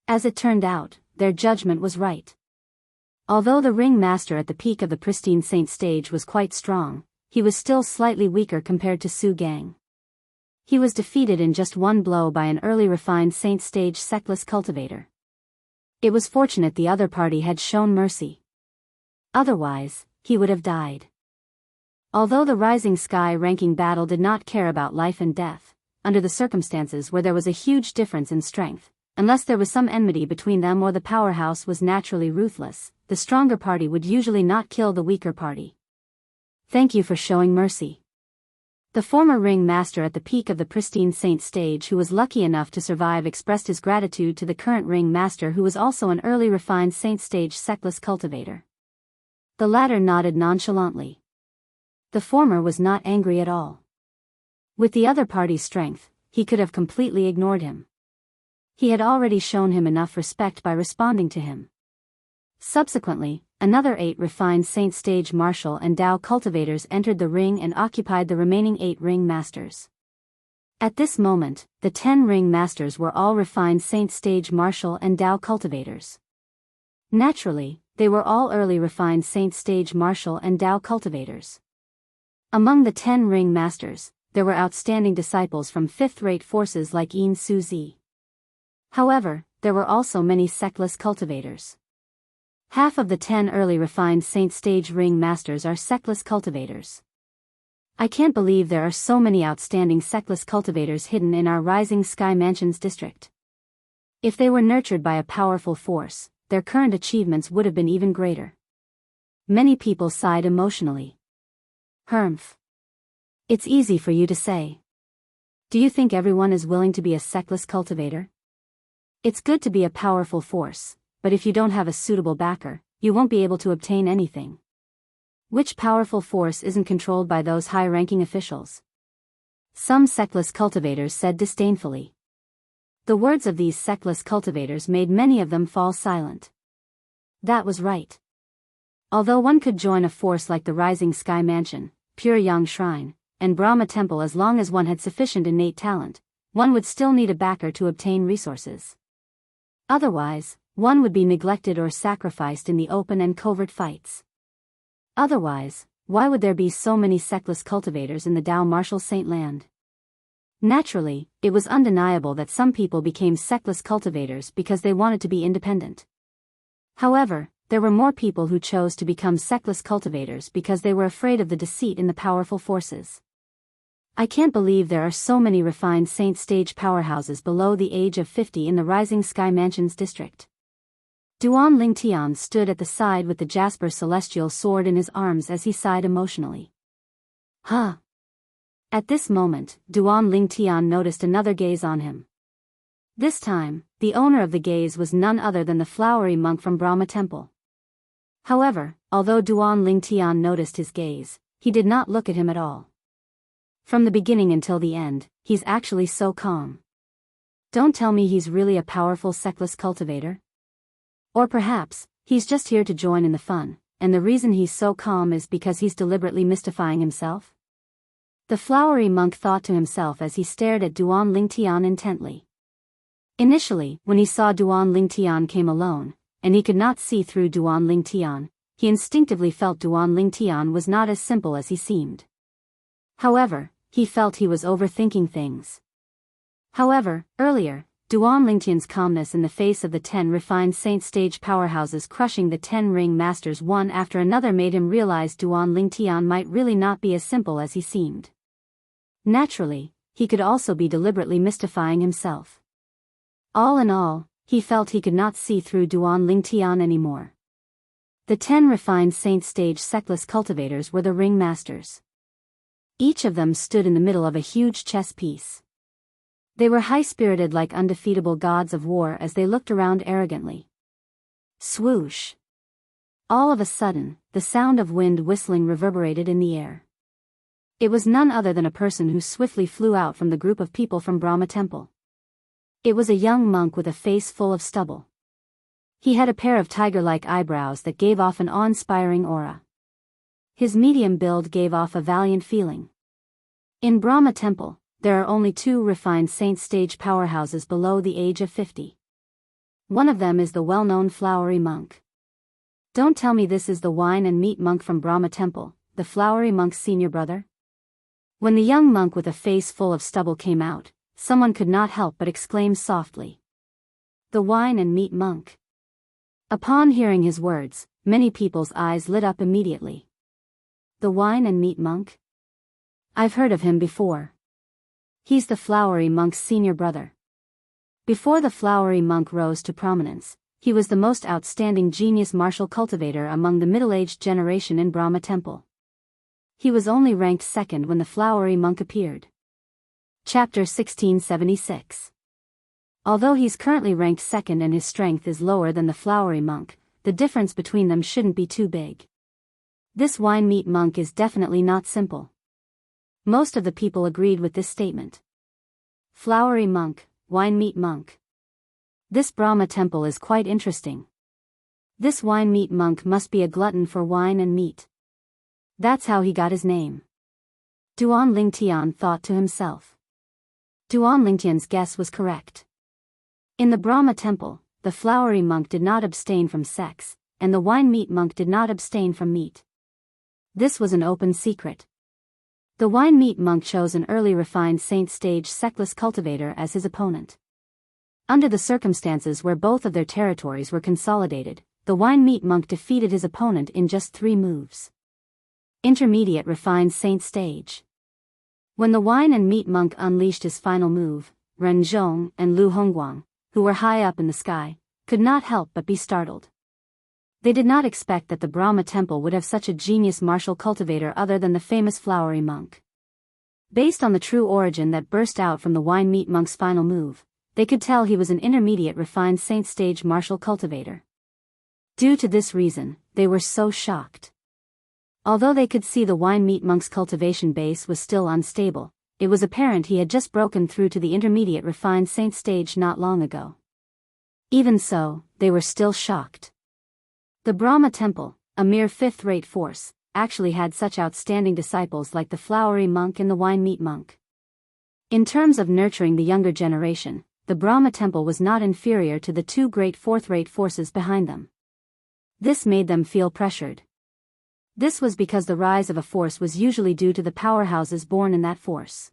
As it turned out, their judgment was right. Although the ring master at the peak of the pristine Saint stage was quite strong, he was still slightly weaker compared to Su Gang. He was defeated in just one blow by an early refined Saint stage sectless cultivator. It was fortunate the other party had shown mercy. Otherwise, he would have died. Although the Rising Sky ranking battle did not care about life and death, under the circumstances where there was a huge difference in strength, unless there was some enmity between them or the powerhouse was naturally ruthless, the stronger party would usually not kill the weaker party. Thank you for showing mercy. The former ring master at the peak of the pristine Saint stage who was lucky enough to survive expressed his gratitude to the current ring master who was also an early refined Saint stage sectless cultivator. The latter nodded nonchalantly. The former was not angry at all. With the other party's strength, he could have completely ignored him. He had already shown him enough respect by responding to him. Subsequently, another 8 refined Saint stage martial and Dao cultivators entered the ring and occupied the remaining 8 ring masters. At this moment, the 10 ring masters were all refined Saint stage martial and Dao cultivators. Naturally, they were all early refined Saint stage martial and Dao cultivators. Among the 10 ring masters, there were outstanding disciples from fifth-rate forces like Yin Suzi. However, there were also many sectless cultivators. Half of the 10 early refined Saint stage ring masters are sectless cultivators. I can't believe there are so many outstanding sectless cultivators hidden in our Rising Sky Mansions district. If they were nurtured by a powerful force, their current achievements would have been even greater. Many people sighed emotionally. Humph. It's easy for you to say. Do you think everyone is willing to be a sectless cultivator? It's good to be a powerful force, but if you don't have a suitable backer, you won't be able to obtain anything. Which powerful force isn't controlled by those high-ranking officials? Some sectless cultivators said disdainfully. The words of these sectless cultivators made many of them fall silent. That was right. Although one could join a force like the Rising Sky Mansion, Pure Yang Shrine, and Brahma Temple as long as one had sufficient innate talent, one would still need a backer to obtain resources. Otherwise, one would be neglected or sacrificed in the open and covert fights. Otherwise, why would there be so many sectless cultivators in the Dao Martial Saint Land? Naturally, it was undeniable that some people became sectless cultivators because they wanted to be independent. However, there were more people who chose to become sectless cultivators because they were afraid of the deceit in the powerful forces. I can't believe there are so many refined Saint stage powerhouses below the age of 50 in the Rising Sky Mansions district. Duan Lingtian stood at the side with the Jasper celestial sword in his arms as he sighed emotionally. Huh. At this moment, Duan Lingtian noticed another gaze on him. This time, the owner of the gaze was none other than the flowery monk from Brahma Temple. However, although Duan Lingtian noticed his gaze, he did not look at him at all. From the beginning until the end, he's actually so calm. Don't tell me he's really a powerful sectless cultivator. Or perhaps, he's just here to join in the fun, and the reason he's so calm is because he's deliberately mystifying himself? The flowery monk thought to himself as he stared at Duan Lingtian intently. Initially, when he saw Duan Lingtian came alone, and he could not see through Duan Lingtian, he instinctively felt Duan Lingtian was not as simple as he seemed. However, he felt he was overthinking things. However, earlier, Duan Lingtian's calmness in the face of the 10 refined saint stage powerhouses crushing the 10 ring masters one after another made him realize Duan Lingtian might really not be as simple as he seemed. Naturally, he could also be deliberately mystifying himself. All in all, he felt he could not see through Duan Lingtian anymore. The 10 refined saint stage sectless cultivators were the ring masters. Each of them stood in the middle of a huge chess piece. They were high-spirited like undefeatable gods of war as they looked around arrogantly. Swoosh! All of a sudden, the sound of wind whistling reverberated in the air. It was none other than a person who swiftly flew out from the group of people from Brahma Temple. It was a young monk with a face full of stubble. He had a pair of tiger-like eyebrows that gave off an awe-inspiring aura. His medium build gave off a valiant feeling. In Brahma Temple, there are only 2 refined saint stage powerhouses below the age of 50. One of them is the well-known flowery monk. Don't tell me this is the wine and meat monk from Brahma Temple, the flowery monk's senior brother? When the young monk with a face full of stubble came out, someone could not help but exclaim softly. The wine and meat monk. Upon hearing his words, many people's eyes lit up immediately. The wine and meat monk? I've heard of him before. He's the flowery monk's senior brother. Before the flowery monk rose to prominence, he was the most outstanding genius martial cultivator among the middle-aged generation in Brahma Temple. He was only ranked second when the flowery monk appeared. Chapter 1676. Although he's currently ranked second and his strength is lower than the flowery monk, the difference between them shouldn't be too big. This wine meat monk is definitely not simple. Most of the people agreed with this statement. Flowery monk, wine meat monk. This Brahma temple is quite interesting. This wine meat monk must be a glutton for wine and meat. That's how he got his name. Duan Lingtian thought to himself. Duan Lingtian's guess was correct. In the Brahma temple, the flowery monk did not abstain from sex, and the wine meat monk did not abstain from meat. This was an open secret. The wine meat monk chose an early refined saint stage sectless cultivator as his opponent. Under the circumstances where both of their territories were consolidated, the wine meat monk defeated his opponent in just 3 moves. Intermediate refined saint stage. When the wine and meat monk unleashed his final move, Ren Zhong and Lu Hongguang, who were high up in the sky, could not help but be startled. They did not expect that the Brahma temple would have such a genius martial cultivator other than the famous flowery monk. Based on the true origin that burst out from the wine meat monk's final move, they could tell he was an intermediate refined saint stage martial cultivator. Due to this reason, they were so shocked. Although they could see the wine meat monk's cultivation base was still unstable, it was apparent he had just broken through to the intermediate refined saint stage not long ago. Even so, they were still shocked. The Brahma temple, a mere 5th-rate force, actually had such outstanding disciples like the flowery monk and the wine meat monk. In terms of nurturing the younger generation, the Brahma temple was not inferior to the 2 great 4th-rate forces behind them. This made them feel pressured. This was because the rise of a force was usually due to the powerhouses born in that force.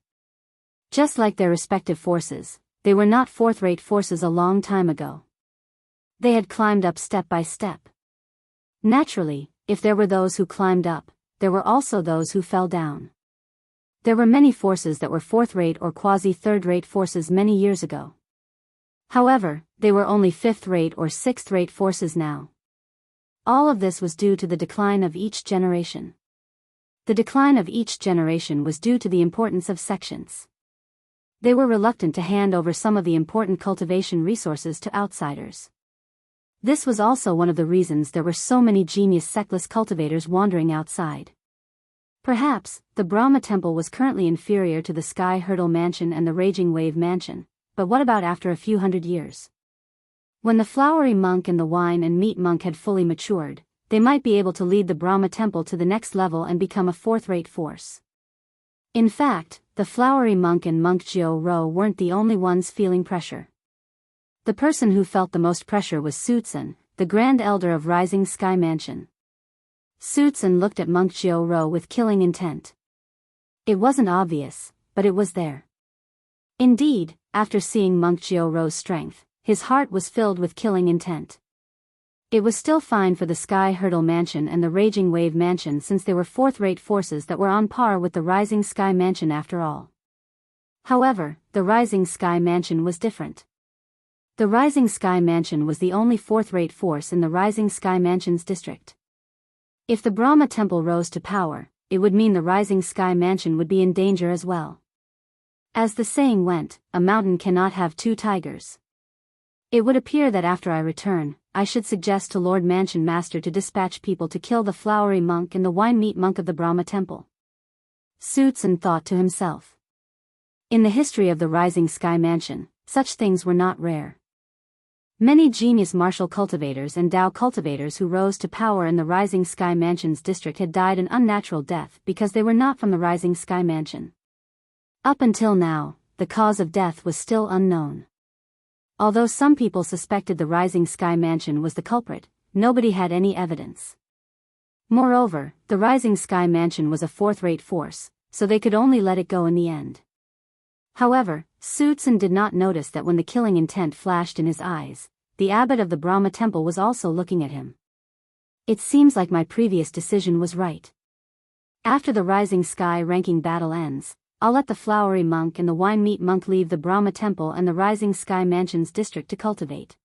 Just like their respective forces, they were not 4th-rate forces a long time ago. They had climbed up step by step. Naturally, if there were those who climbed up, there were also those who fell down. There were many forces that were 4th-rate or quasi-3rd-rate forces many years ago. However, they were only 5th-rate or 6th-rate forces now. All of this was due to the decline of each generation. The decline of each generation was due to the importance of sections. They were reluctant to hand over some of the important cultivation resources to outsiders. This was also one of the reasons there were so many genius sectless cultivators wandering outside. Perhaps, the Brahma temple was currently inferior to the Sky Hurdle Mansion and the Raging Wave Mansion, but what about after a few hundred years? When the flowery monk and the wine and meat monk had fully matured, they might be able to lead the Brahma temple to the next level and become a fourth-rate force. In fact, the flowery monk and monk Jiao Ro weren't the only ones feeling pressure. The person who felt the most pressure was Sutsun, the Grand Elder of Rising Sky Mansion. Sutsun looked at monk Jiao Ro with killing intent. It wasn't obvious, but it was there. Indeed, after seeing monk Jiao Ro's strength, his heart was filled with killing intent. It was still fine for the Sky Hurdle Mansion and the Raging Wave Mansion since they were fourth-rate forces that were on par with the Rising Sky Mansion after all. However, the Rising Sky Mansion was different. The Rising Sky Mansion was the only fourth-rate force in the Rising Sky Mansion's district. If the Brahma Temple rose to power, it would mean the Rising Sky Mansion would be in danger as well. As the saying went, a mountain cannot have two tigers. It would appear that after I return, I should suggest to Lord Mansion Master to dispatch people to kill the flowery monk and the wine-meat monk of the Brahma Temple. Sutsun thought to himself. In the history of the Rising Sky Mansion, such things were not rare. Many genius martial cultivators and Dao cultivators who rose to power in the Rising Sky Mansion's district had died an unnatural death because they were not from the Rising Sky Mansion. Up until now, the cause of death was still unknown. Although some people suspected the Rising Sky Mansion was the culprit, nobody had any evidence. Moreover, the Rising Sky Mansion was a fourth-rate force, so they could only let it go in the end. However, Sutsun did not notice that when the killing intent flashed in his eyes, the abbot of the Brahma Temple was also looking at him. It seems like my previous decision was right. After the Rising Sky ranking battle ends, I'll let the flowery monk and the wine-meat monk leave the Brahma Temple and the Rising Sky Mansion's district to cultivate.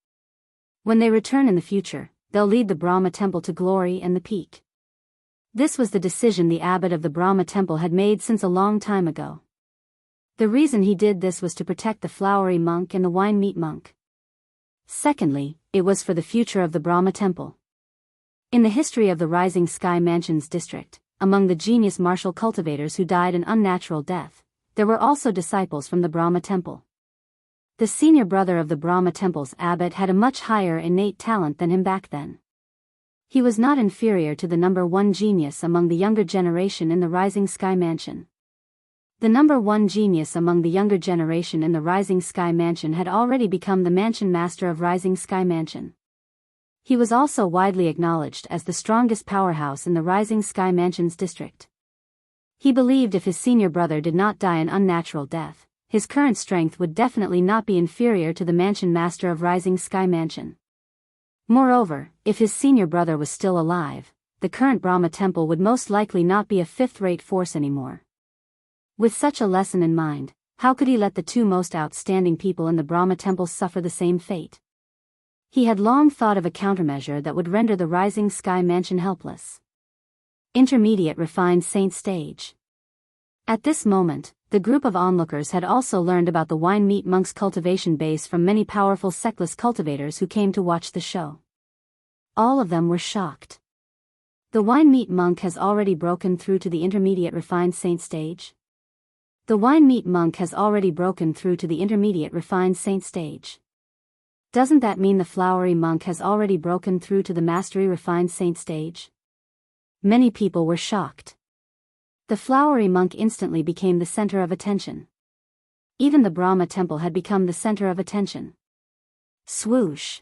When they return in the future, they'll lead the Brahma Temple to glory and the peak. This was the decision the abbot of the Brahma Temple had made since a long time ago. The reason he did this was to protect the flowery monk and the wine-meat monk. Secondly, it was for the future of the Brahma Temple. In the history of the Rising Sky Mansion's district, among the genius martial cultivators who died an unnatural death, there were also disciples from the Brahma Temple. The senior brother of the Brahma Temple's abbot had a much higher innate talent than him back then. He was not inferior to the number one genius among the younger generation in the Rising Sky Mansion. The number one genius among the younger generation in the Rising Sky Mansion had already become the mansion master of Rising Sky Mansion. He was also widely acknowledged as the strongest powerhouse in the Rising Sky Mansion's district. He believed if his senior brother did not die an unnatural death, his current strength would definitely not be inferior to the mansion master of Rising Sky Mansion. Moreover, if his senior brother was still alive, the current Brahma Temple would most likely not be a fifth-rate force anymore. With such a lesson in mind, how could he let the two most outstanding people in the Brahma Temple suffer the same fate? He had long thought of a countermeasure that would render the Rising Sky Mansion helpless. Intermediate Refined Saint Stage. At this moment, the group of onlookers had also learned about the wine-meat monk's cultivation base from many powerful sectless cultivators who came to watch the show. All of them were shocked. The wine-meat monk has already broken through to the Intermediate Refined Saint Stage? The wine-meat monk has already broken through to the Intermediate Refined Saint Stage. Doesn't that mean the flowery monk has already broken through to the Mastery Refined Saint Stage? Many people were shocked. The flowery monk instantly became the center of attention. Even the Brahma Temple had become the center of attention. Swoosh!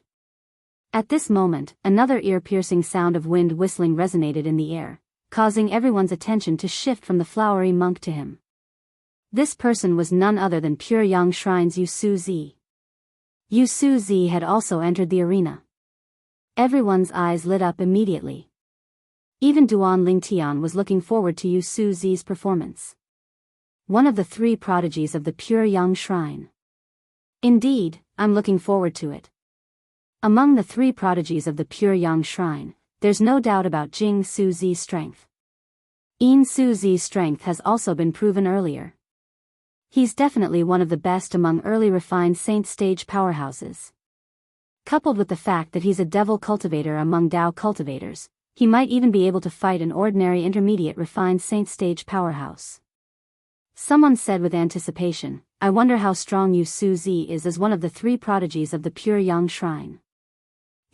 At this moment, another ear-piercing sound of wind whistling resonated in the air, causing everyone's attention to shift from the flowery monk to him. This person was none other than Pure Yang Shrine's Yu Suzi. Yu Suzi had also entered the arena. Everyone's eyes lit up immediately. Even Duan Lingtian was looking forward to Yu Suzi's performance. One of the three prodigies of the Pure Yang Shrine. Indeed, I'm looking forward to it. Among the three prodigies of the Pure Yang Shrine, there's no doubt about Jing Suzi's strength. Yin Suzi's strength has also been proven earlier. He's definitely one of the best among early refined saint stage powerhouses. Coupled with the fact that he's a devil cultivator among Dao cultivators, he might even be able to fight an ordinary intermediate refined saint stage powerhouse. Someone said with anticipation, I wonder how strong Yu Suzi is as one of the three prodigies of the Pure Yang Shrine.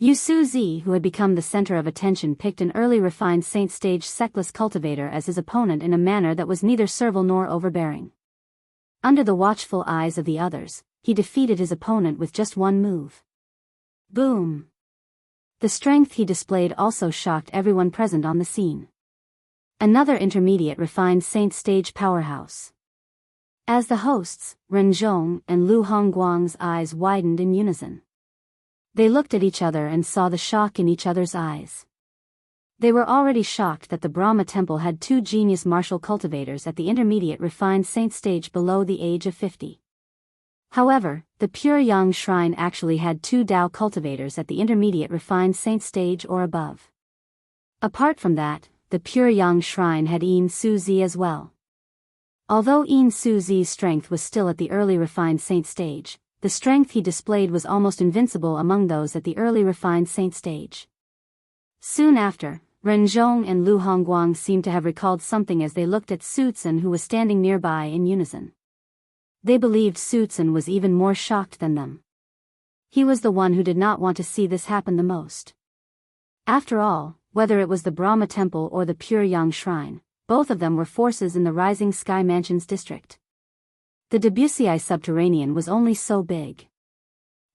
Yu Suzi, who had become the center of attention, picked an early refined saint stage Seckless cultivator as his opponent in a manner that was neither servile nor overbearing. Under the watchful eyes of the others, he defeated his opponent with just one move. Boom! The strength he displayed also shocked everyone present on the scene. Another intermediate refined saint stage powerhouse. As the hosts, Ren Zhong and Lu Hongguang's eyes widened in unison. They looked at each other and saw the shock in each other's eyes. They were already shocked that the Brahma temple had 2 genius martial cultivators at the intermediate refined saint stage below the age of 50. However, the Pure Yang Shrine actually had 2 Dao cultivators at the intermediate refined saint stage or above. Apart from that, the Pure Yang Shrine had Yin Suzi as well. Although Yin Suzi's strength was still at the early refined saint stage, the strength he displayed was almost invincible among those at the early refined saint stage. Soon after, Ren Zhong and Lu Hongguang seemed to have recalled something as they looked at Su Zhen, who was standing nearby, in unison. They believed Su Zhen was even more shocked than them. He was the one who did not want to see this happen the most. After all, whether it was the Brahma temple or the Pure Yang Shrine, both of them were forces in the Rising Sky Mansions district. The Debussy subterranean was only so big.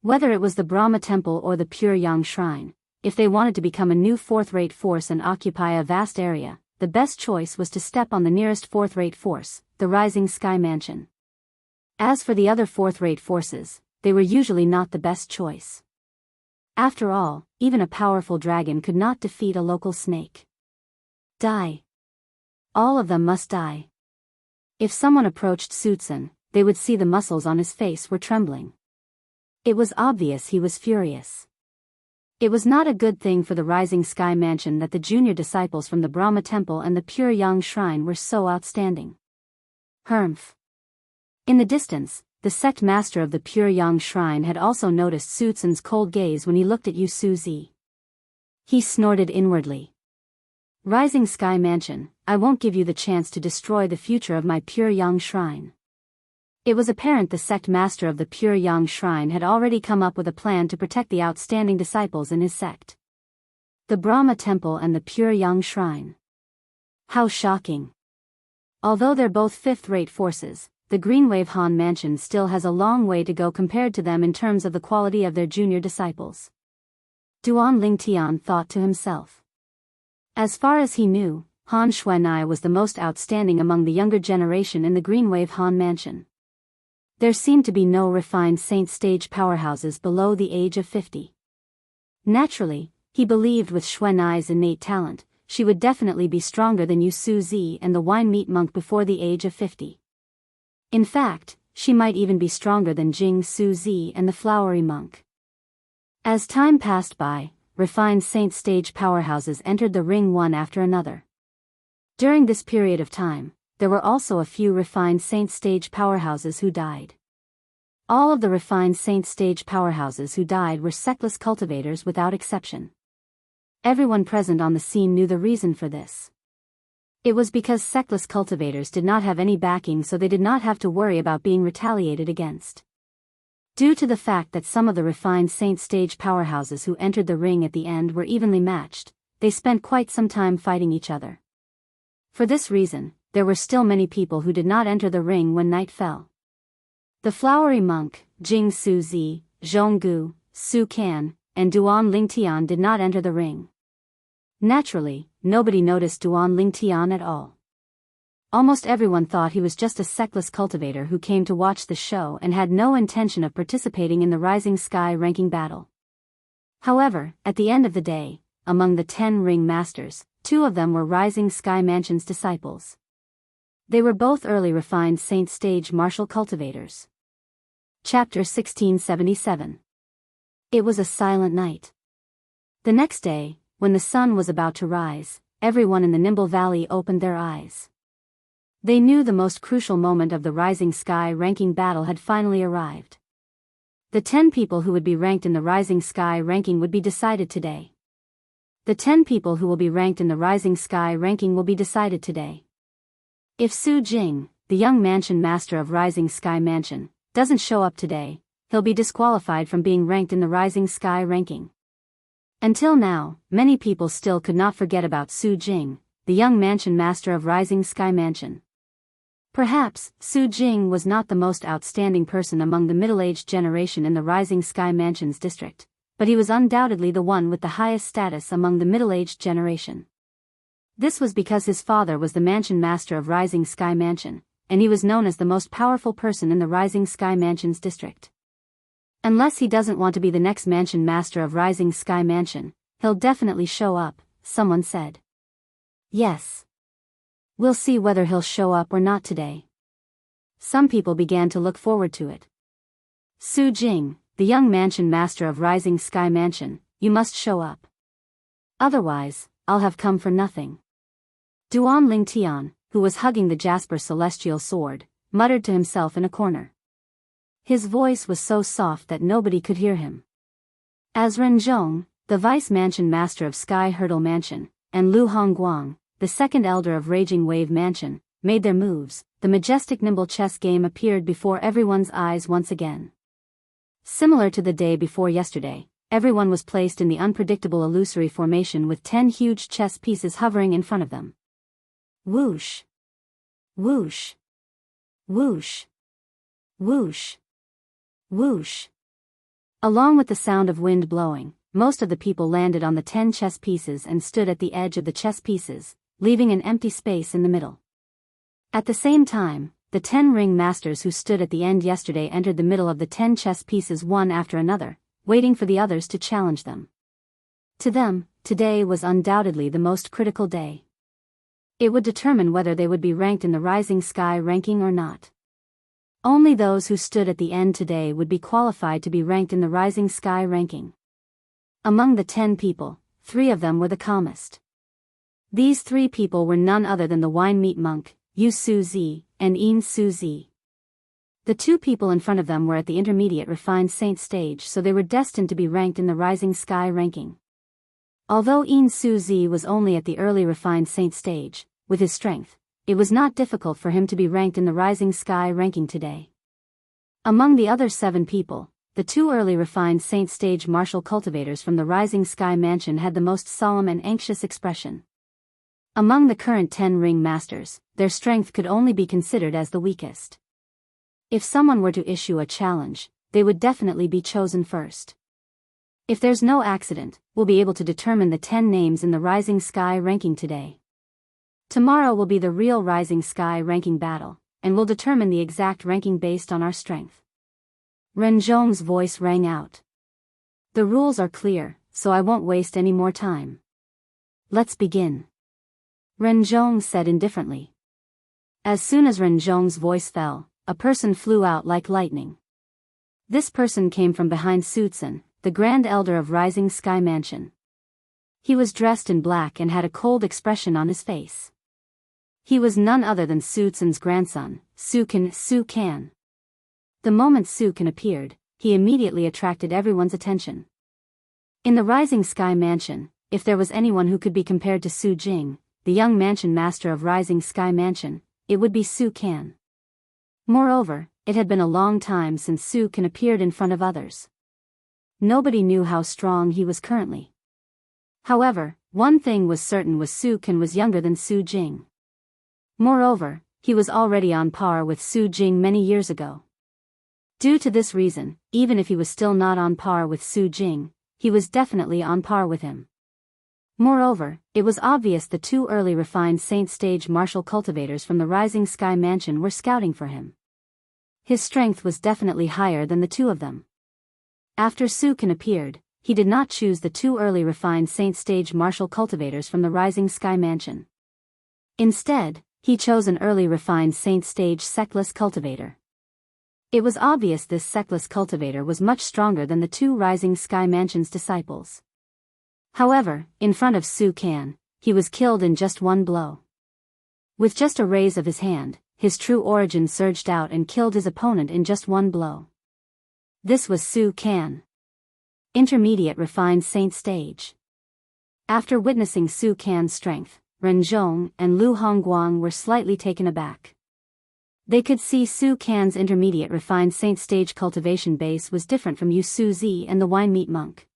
Whether it was the Brahma temple or the Pure Yang Shrine, if they wanted to become a new fourth-rate force and occupy a vast area, the best choice was to step on the nearest fourth-rate force, the Rising Sky Mansion. As for the other fourth-rate forces, they were usually not the best choice. After all, even a powerful dragon could not defeat a local snake. Die. All of them must die. If someone approached Su Zhen, they would see the muscles on his face were trembling. It was obvious he was furious. It was not a good thing for the Rising Sky Mansion that the junior disciples from the Brahma Temple and the Pure Yang Shrine were so outstanding. Humph. In the distance, the sect master of the Pure Yang Shrine had also noticed Su Zhen's cold gaze when he looked at Yu Suzi. He snorted inwardly. Rising Sky Mansion, I won't give you the chance to destroy the future of my Pure Yang Shrine. It was apparent the sect master of the Pure Yang Shrine had already come up with a plan to protect the outstanding disciples in his sect. The Brahma Temple and the Pure Yang Shrine. How shocking. Although they're both fifth-rate forces, the Greenwave Han Mansion still has a long way to go compared to them in terms of the quality of their junior disciples. Duan Lingtian thought to himself. As far as he knew, Han Xuanai was the most outstanding among the younger generation in the Greenwave Han Mansion. There seemed to be no refined saint stage powerhouses below the age of 50. Naturally, he believed with Xuanai's innate talent, she would definitely be stronger than Yu Suzi and the wine meat monk before the age of 50. In fact, she might even be stronger than Jing Suzi and the flowery monk. As time passed by, refined saint stage powerhouses entered the ring one after another. During this period of time, there were also a few refined saint stage powerhouses who died. All of the refined saint stage powerhouses who died were sectless cultivators without exception. Everyone present on the scene knew the reason for this. It was because sectless cultivators did not have any backing, so they did not have to worry about being retaliated against. Due to the fact that some of the refined saint stage powerhouses who entered the ring at the end were evenly matched, they spent quite some time fighting each other. For this reason, there were still many people who did not enter the ring when night fell. The flowery monk, Jing Suzi, Zhonggu, Su Kan, and Duan Lingtian did not enter the ring. Naturally, nobody noticed Duan Lingtian at all. Almost everyone thought he was just a sectless cultivator who came to watch the show and had no intention of participating in the Rising Sky ranking battle. However, at the end of the day, among the 10 ring masters, 2 of them were Rising Sky Mansion's disciples. They were both early refined saint stage martial cultivators. Chapter 1677. It was a silent night. The next day, when the sun was about to rise, everyone in the Nimble Valley opened their eyes. They knew the most crucial moment of the Rising Sky ranking battle had finally arrived. The 10 people who would be ranked in the Rising Sky ranking would be decided today. The 10 people who will be ranked in the Rising Sky ranking will be decided today. If Su Jing, the young mansion master of Rising Sky Mansion, doesn't show up today, he'll be disqualified from being ranked in the Rising Sky ranking. Until now, many people still could not forget about Su Jing, the young mansion master of Rising Sky Mansion. Perhaps, Su Jing was not the most outstanding person among the middle-aged generation in the Rising Sky Mansion's district, but he was undoubtedly the one with the highest status among the middle-aged generation. This was because his father was the mansion master of Rising Sky Mansion, and he was known as the most powerful person in the Rising Sky Mansion's district. Unless he doesn't want to be the next mansion master of Rising Sky Mansion, he'll definitely show up, someone said. Yes. We'll see whether he'll show up or not today. Some people began to look forward to it. Su Jing, the young mansion master of Rising Sky Mansion, you must show up. Otherwise, I'll have come for nothing. Duan Lingtian, who was hugging the Jasper celestial sword, muttered to himself in a corner. His voice was so soft that nobody could hear him. As Renzhong, the vice mansion master of Sky Hurdle Mansion, and Lu Hongguang, the second elder of Raging Wave Mansion, made their moves, the majestic nimble chess game appeared before everyone's eyes once again. Similar to the day before yesterday, everyone was placed in the unpredictable illusory formation with 10 huge chess pieces hovering in front of them. Whoosh! Whoosh! Whoosh! Whoosh! Whoosh! Along with the sound of wind blowing, most of the people landed on the 10 chess pieces and stood at the edge of the chess pieces, leaving an empty space in the middle. At the same time, the 10 ring masters who stood at the end yesterday entered the middle of the 10 chess pieces one after another, waiting for the others to challenge them. To them, today was undoubtedly the most critical day. It would determine whether they would be ranked in the Rising Sky ranking or not. Only those who stood at the end today would be qualified to be ranked in the Rising Sky ranking. Among the 10 people, 3 of them were the calmest. These 3 people were none other than the wine meat monk, Yu Suzi, and Yin Suzi. The 2 people in front of them were at the intermediate refined saint stage, so they were destined to be ranked in the Rising Sky ranking. Although Yin Suzi was only at the early refined saint stage, with his strength, it was not difficult for him to be ranked in the Rising Sky ranking today. Among the other 7 people, the 2 early refined saint stage martial cultivators from the Rising Sky Mansion had the most solemn and anxious expression. Among the current 10 ring masters, their strength could only be considered as the weakest. If someone were to issue a challenge, they would definitely be chosen first. If there's no accident, we'll be able to determine the 10 names in the Rising Sky ranking today. Tomorrow will be the real Rising Sky ranking battle, and we'll determine the exact ranking based on our strength. Renzhong's voice rang out. The rules are clear, so I won't waste any more time. Let's begin. Renzhong said indifferently. As soon as Renzhong's voice fell, a person flew out like lightning. This person came from behind Sutsun, the Grand Elder of Rising Sky Mansion. He was dressed in black and had a cold expression on his face. He was none other than Sutsun's grandson, Su Kan. The moment Su Kan appeared, he immediately attracted everyone's attention. In the Rising Sky Mansion, if there was anyone who could be compared to Su Jing, the young mansion master of Rising Sky Mansion, it would be Su Kan. Moreover, it had been a long time since Su Kan appeared in front of others. Nobody knew how strong he was currently. However, one thing was certain: Su Kan was younger than Su Jing. Moreover, he was already on par with Su Jing many years ago. Due to this reason, even if he was still not on par with Su Jing, he was definitely on par with him. Moreover, it was obvious the 2 early refined saint stage martial cultivators from the Rising Sky Mansion were scouting for him. His strength was definitely higher than the 2 of them. After Su Kan appeared, he did not choose the 2 early refined saint stage martial cultivators from the Rising Sky Mansion. Instead, he chose an early refined saint stage sectless cultivator. It was obvious this sectless cultivator was much stronger than the 2 Rising Sky Mansion's disciples. However, in front of Su Kan, he was killed in just one blow. With just a raise of his hand, his true origin surged out and killed his opponent in just one blow. This was Su Kan. Intermediate refined saint stage. After witnessing Su Kan's strength, Renzhong and Lu Hongguang were slightly taken aback. They could see Su Kan's intermediate refined saint stage cultivation base was different from Yu Suzi and the wine meat monk.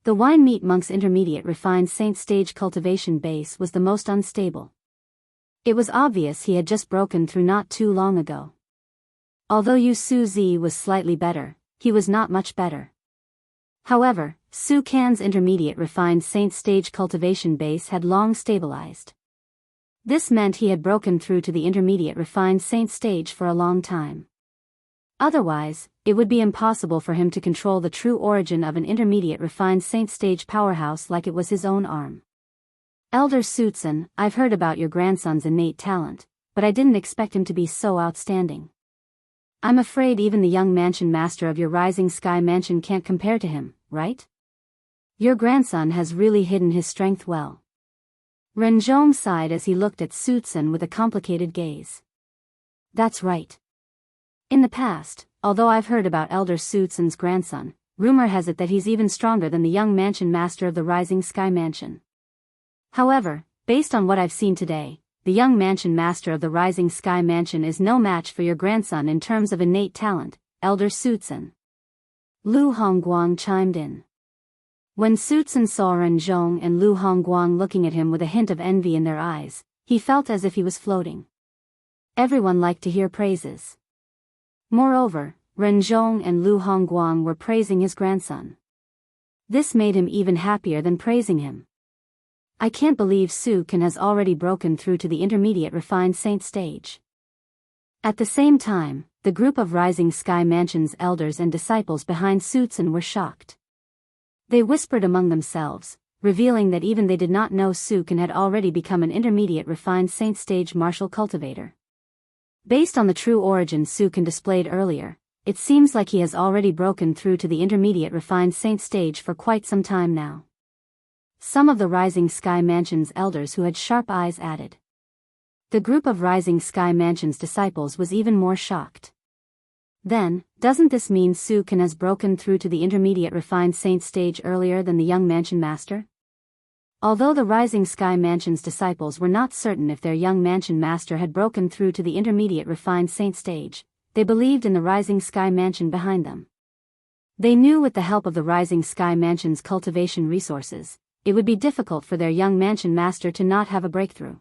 The wine meat monk's intermediate refined saint stage cultivation base was the most unstable. It was obvious he had just broken through not too long ago. Although Yu Su-zi was slightly better, he was not much better. However, Su Can's intermediate refined saint stage cultivation base had long stabilized. This meant he had broken through to the intermediate refined saint stage for a long time. Otherwise, it would be impossible for him to control the true origin of an intermediate refined saint stage powerhouse like it was his own arm. Elder Sutsun, I've heard about your grandson's innate talent, but I didn't expect him to be so outstanding. I'm afraid even the young mansion master of your Rising Sky Mansion can't compare to him, right? Your grandson has really hidden his strength well. Renjong sighed as he looked at Sutsun with a complicated gaze. That's right. In the past, although I've heard about Elder Sutsun's grandson, rumor has it that he's even stronger than the young mansion master of the Rising Sky Mansion. However, based on what I've seen today, the young mansion master of the Rising Sky Mansion is no match for your grandson in terms of innate talent, Elder Sutsun. Lu Hongguang chimed in. When Sutsun saw Renjong and Lu Hongguang looking at him with a hint of envy in their eyes, he felt as if he was floating. Everyone liked to hear praises. Moreover, Renjong and Lu Hongguang were praising his grandson. This made him even happier than praising him. I can't believe Su Can has already broken through to the intermediate refined saint stage. At the same time, the group of Rising Sky Mansion's elders and disciples behind Sutsun were shocked. They whispered among themselves, revealing that even they did not know Su Can had already become an intermediate refined saint stage martial cultivator. Based on the true origin Su Can displayed earlier, it seems like he has already broken through to the intermediate refined saint stage for quite some time now. Some of the Rising Sky Mansion's elders who had sharp eyes added. The group of Rising Sky Mansion's disciples was even more shocked. Then, doesn't this mean Su Can has broken through to the intermediate refined saint stage earlier than the young mansion master? Although the Rising Sky Mansion's disciples were not certain if their young mansion master had broken through to the intermediate refined saint stage, they believed in the Rising Sky Mansion behind them. They knew with the help of the Rising Sky Mansion's cultivation resources, it would be difficult for their young mansion master to not have a breakthrough.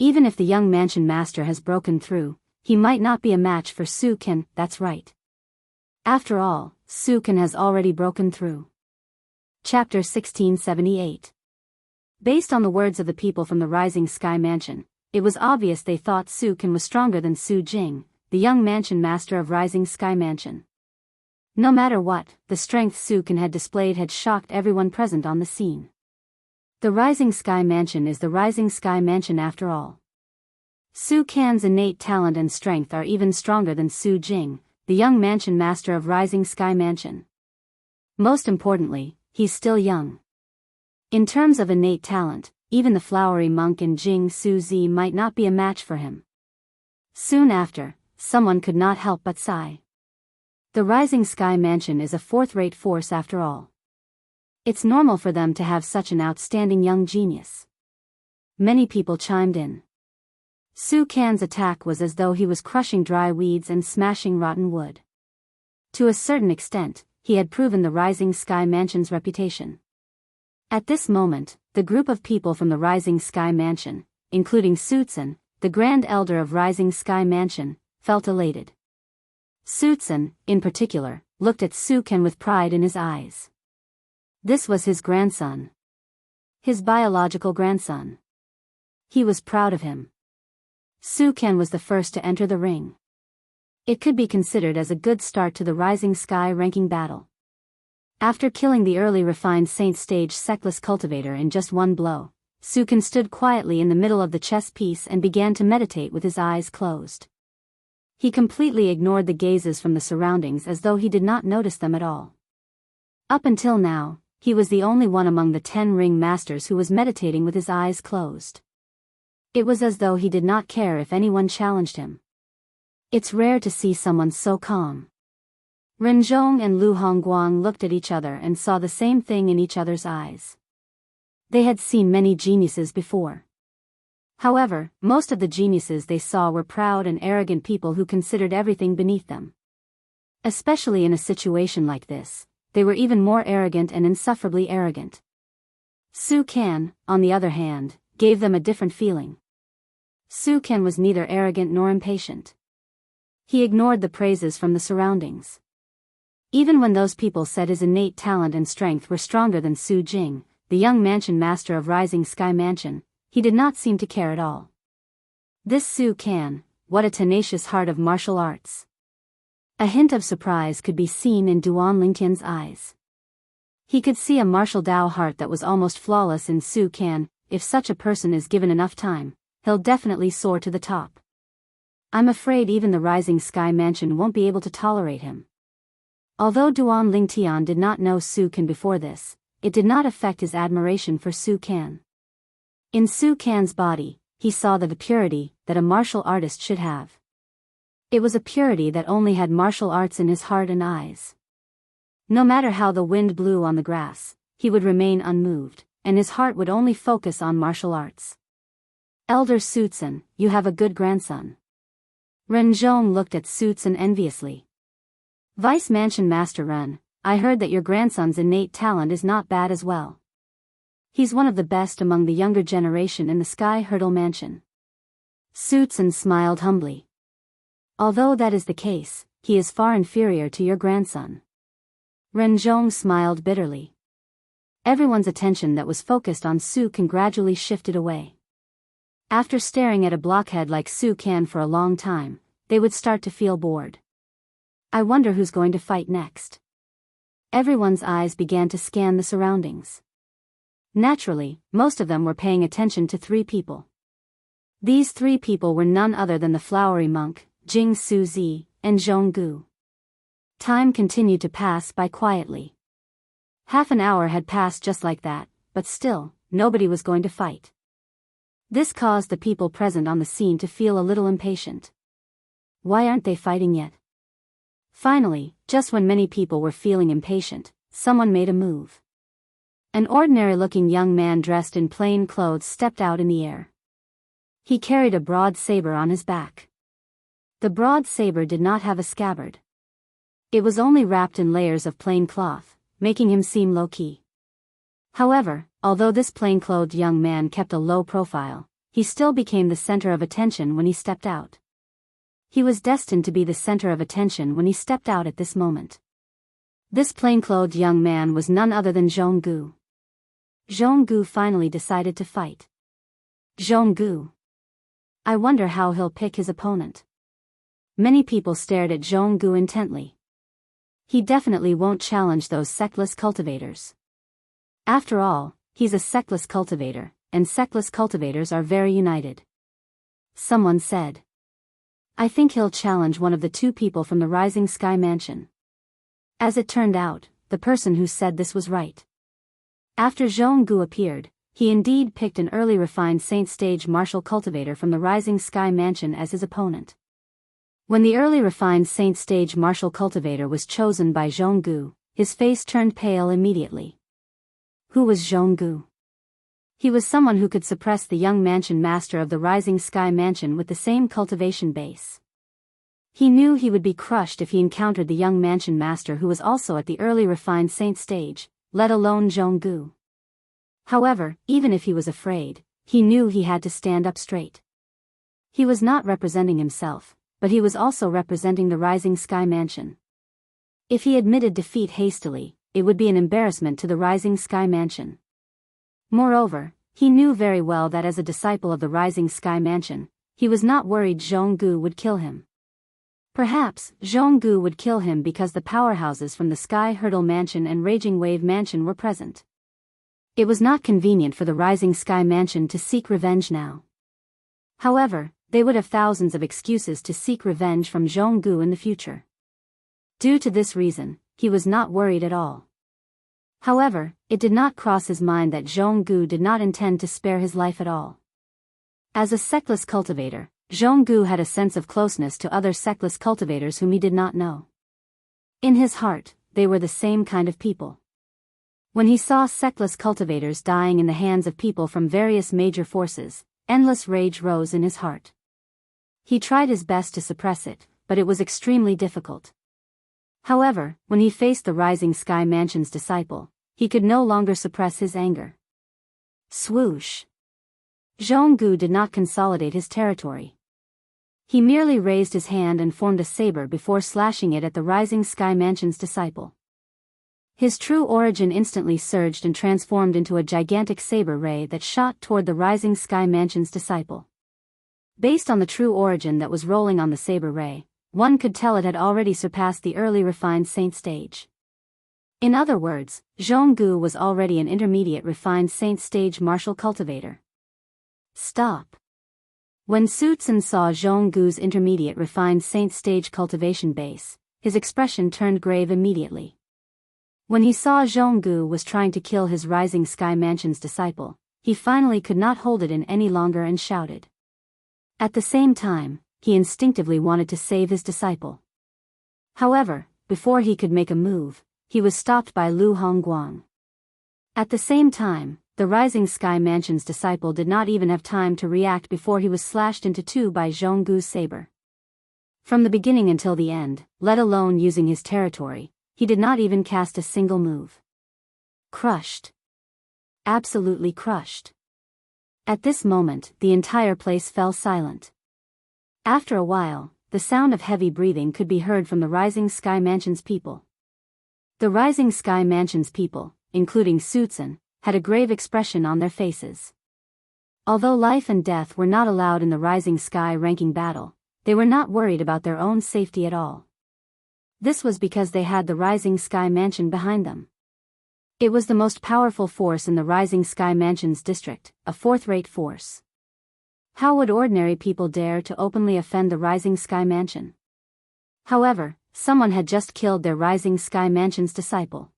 Even if the young mansion master has broken through, he might not be a match for Su Can, that's right. After all, Su Can has already broken through. Chapter 1678. Based on the words of the people from the Rising Sky Mansion, it was obvious they thought Su Can was stronger than Su Jing, the young mansion master of Rising Sky Mansion. No matter what, the strength Su Can had displayed had shocked everyone present on the scene. The Rising Sky Mansion is the Rising Sky Mansion after all. Su Can's innate talent and strength are even stronger than Su Jing, the young mansion master of Rising Sky Mansion. Most importantly, he's still young. In terms of innate talent, even the flowery monk in Jing Su-zi might not be a match for him. Soon after, someone could not help but sigh. The Rising Sky Mansion is a fourth-rate force after all. It's normal for them to have such an outstanding young genius. Many people chimed in. Su Can's attack was as though he was crushing dry weeds and smashing rotten wood. To a certain extent, he had proven the Rising Sky Mansion's reputation. At this moment, the group of people from the Rising Sky Mansion, including Sutsun, the Grand Elder of Rising Sky Mansion, felt elated. Sutsun, in particular, looked at Su Can with pride in his eyes. This was his grandson. His biological grandson. He was proud of him. Su Can was the first to enter the ring. It could be considered as a good start to the Rising Sky ranking battle. After killing the early refined Saint Stage Seckless cultivator in just one blow, Su Can stood quietly in the middle of the chess piece and began to meditate with his eyes closed. He completely ignored the gazes from the surroundings as though he did not notice them at all. Up until now, he was the only one among the 10 ring masters who was meditating with his eyes closed. It was as though he did not care if anyone challenged him. It's rare to see someone so calm. Renjong and Lu Hongguang looked at each other and saw the same thing in each other's eyes. They had seen many geniuses before. However, most of the geniuses they saw were proud and arrogant people who considered everything beneath them. Especially in a situation like this, they were even more arrogant and insufferably arrogant. Su Kan, on the other hand, gave them a different feeling. Su Kan was neither arrogant nor impatient. He ignored the praises from the surroundings. Even when those people said his innate talent and strength were stronger than Su Jing, the young mansion master of Rising Sky Mansion, he did not seem to care at all. This Su Kan, what a tenacious heart of martial arts. A hint of surprise could be seen in Duan Lingtian's eyes. He could see a martial Dao heart that was almost flawless in Su Kan. If such a person is given enough time, he'll definitely soar to the top. I'm afraid even the Rising Sky Mansion won't be able to tolerate him. Although Duan Lingtian did not know Su Kan before this, it did not affect his admiration for Su Kan. In Su Kan's body, he saw the purity that a martial artist should have. It was a purity that only had martial arts in his heart and eyes. No matter how the wind blew on the grass, he would remain unmoved, and his heart would only focus on martial arts. Elder Su Tsun, you have a good grandson. Ren Zhong looked at Su Tsun enviously. Vice Mansion Master Ren, I heard that your grandson's innate talent is not bad as well. He's one of the best among the younger generation in the Sky Hurdle Mansion. Su Tsun smiled humbly. Although that is the case, he is far inferior to your grandson. Ren Zhong smiled bitterly. Everyone's attention that was focused on Su Kan gradually shifted away. After staring at a blockhead like Su Kan for a long time, they would start to feel bored. I wonder who's going to fight next. Everyone's eyes began to scan the surroundings. Naturally, most of them were paying attention to three people. These three people were none other than the flowery monk, Jing Suzi, and Jianghu. Time continued to pass by quietly. Half an hour had passed just like that, but still, nobody was going to fight. This caused the people present on the scene to feel a little impatient. Why aren't they fighting yet? Finally, just when many people were feeling impatient, someone made a move. An ordinary-looking young man dressed in plain clothes stepped out in the air. He carried a broad saber on his back. The broad saber did not have a scabbard. It was only wrapped in layers of plain cloth, making him seem low-key. However, although this plain-clothed young man kept a low profile, he still became the center of attention when he stepped out. He was destined to be the center of attention when he stepped out at this moment. This plain-clothed young man was none other than Jianghu. Jianghu finally decided to fight. Jianghu. I wonder how he'll pick his opponent. Many people stared at Jianghu intently. He definitely won't challenge those sectless cultivators. After all, he's a sectless cultivator, and sectless cultivators are very united. Someone said. I think he'll challenge one of the two people from the Rising Sky Mansion. As it turned out, the person who said this was right. After Jianghu appeared, he indeed picked an early refined Saint Stage martial cultivator from the Rising Sky Mansion as his opponent. When the early refined Saint Stage martial cultivator was chosen by Jianghu, his face turned pale immediately. Who was Jianghu? He was someone who could suppress the young mansion master of the Rising Sky Mansion with the same cultivation base. He knew he would be crushed if he encountered the young mansion master who was also at the early refined Saint Stage, let alone Jianghu. However, even if he was afraid, he knew he had to stand up straight. He was not representing himself, but he was also representing the Rising Sky Mansion. If he admitted defeat hastily, it would be an embarrassment to the Rising Sky Mansion. Moreover, he knew very well that as a disciple of the Rising Sky Mansion, he was not worried Jianghu would kill him. Perhaps, Jianghu would kill him because the powerhouses from the Sky Hurdle Mansion and Raging Wave Mansion were present. It was not convenient for the Rising Sky Mansion to seek revenge now. However, they would have thousands of excuses to seek revenge from Jianghu in the future. Due to this reason, he was not worried at all. However, it did not cross his mind that Jianghu did not intend to spare his life at all. As a sectless cultivator, Jianghu had a sense of closeness to other sectless cultivators whom he did not know. In his heart, they were the same kind of people. When he saw sectless cultivators dying in the hands of people from various major forces, endless rage rose in his heart. He tried his best to suppress it, but it was extremely difficult. However, when he faced the Rising Sky Mansion's disciple, he could no longer suppress his anger. Swoosh! Jianghu did not consolidate his territory. He merely raised his hand and formed a saber before slashing it at the Rising Sky Mansion's disciple. His true origin instantly surged and transformed into a gigantic saber ray that shot toward the Rising Sky Mansion's disciple. Based on the true origin that was rolling on the saber ray, one could tell it had already surpassed the early refined saint stage. In other words, Jianghu was already an intermediate refined saint stage martial cultivator. Stop! When Sutsun saw Jianghu's intermediate refined saint stage cultivation base, his expression turned grave immediately. When he saw Jianghu was trying to kill his Rising Sky Mansion's disciple, he finally could not hold it in any longer and shouted. At the same time, he instinctively wanted to save his disciple. However, before he could make a move, he was stopped by Lu Hongguang. At the same time, the Rising Sky Mansion's disciple did not even have time to react before he was slashed into two by Jianghu's saber. From the beginning until the end, let alone using his territory, he did not even cast a single move. Crushed. Absolutely crushed. At this moment, the entire place fell silent. After a while, the sound of heavy breathing could be heard from the Rising Sky Mansion's people. The Rising Sky Mansion's people, including Sutsun, had a grave expression on their faces. Although life and death were not allowed in the Rising Sky ranking battle, they were not worried about their own safety at all. This was because they had the Rising Sky Mansion behind them. It was the most powerful force in the Rising Sky Mansion's district, a fourth-rate force. How would ordinary people dare to openly offend the Rising Sky Mansion? However, someone had just killed their Rising Sky Mansion's disciple.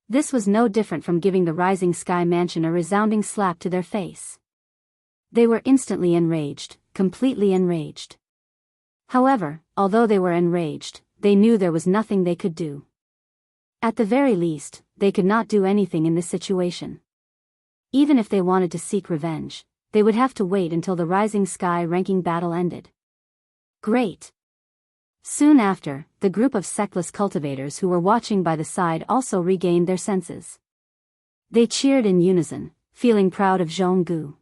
This was no different from giving the Rising Sky Mansion a resounding slap to their face. They were instantly enraged, completely enraged. However, although they were enraged, they knew there was nothing they could do. At the very least, they could not do anything in this situation. Even if they wanted to seek revenge, they would have to wait until the Rising Sky ranking battle ended. Great! Soon after, the group of sectless cultivators who were watching by the side also regained their senses. They cheered in unison, feeling proud of Jianghu.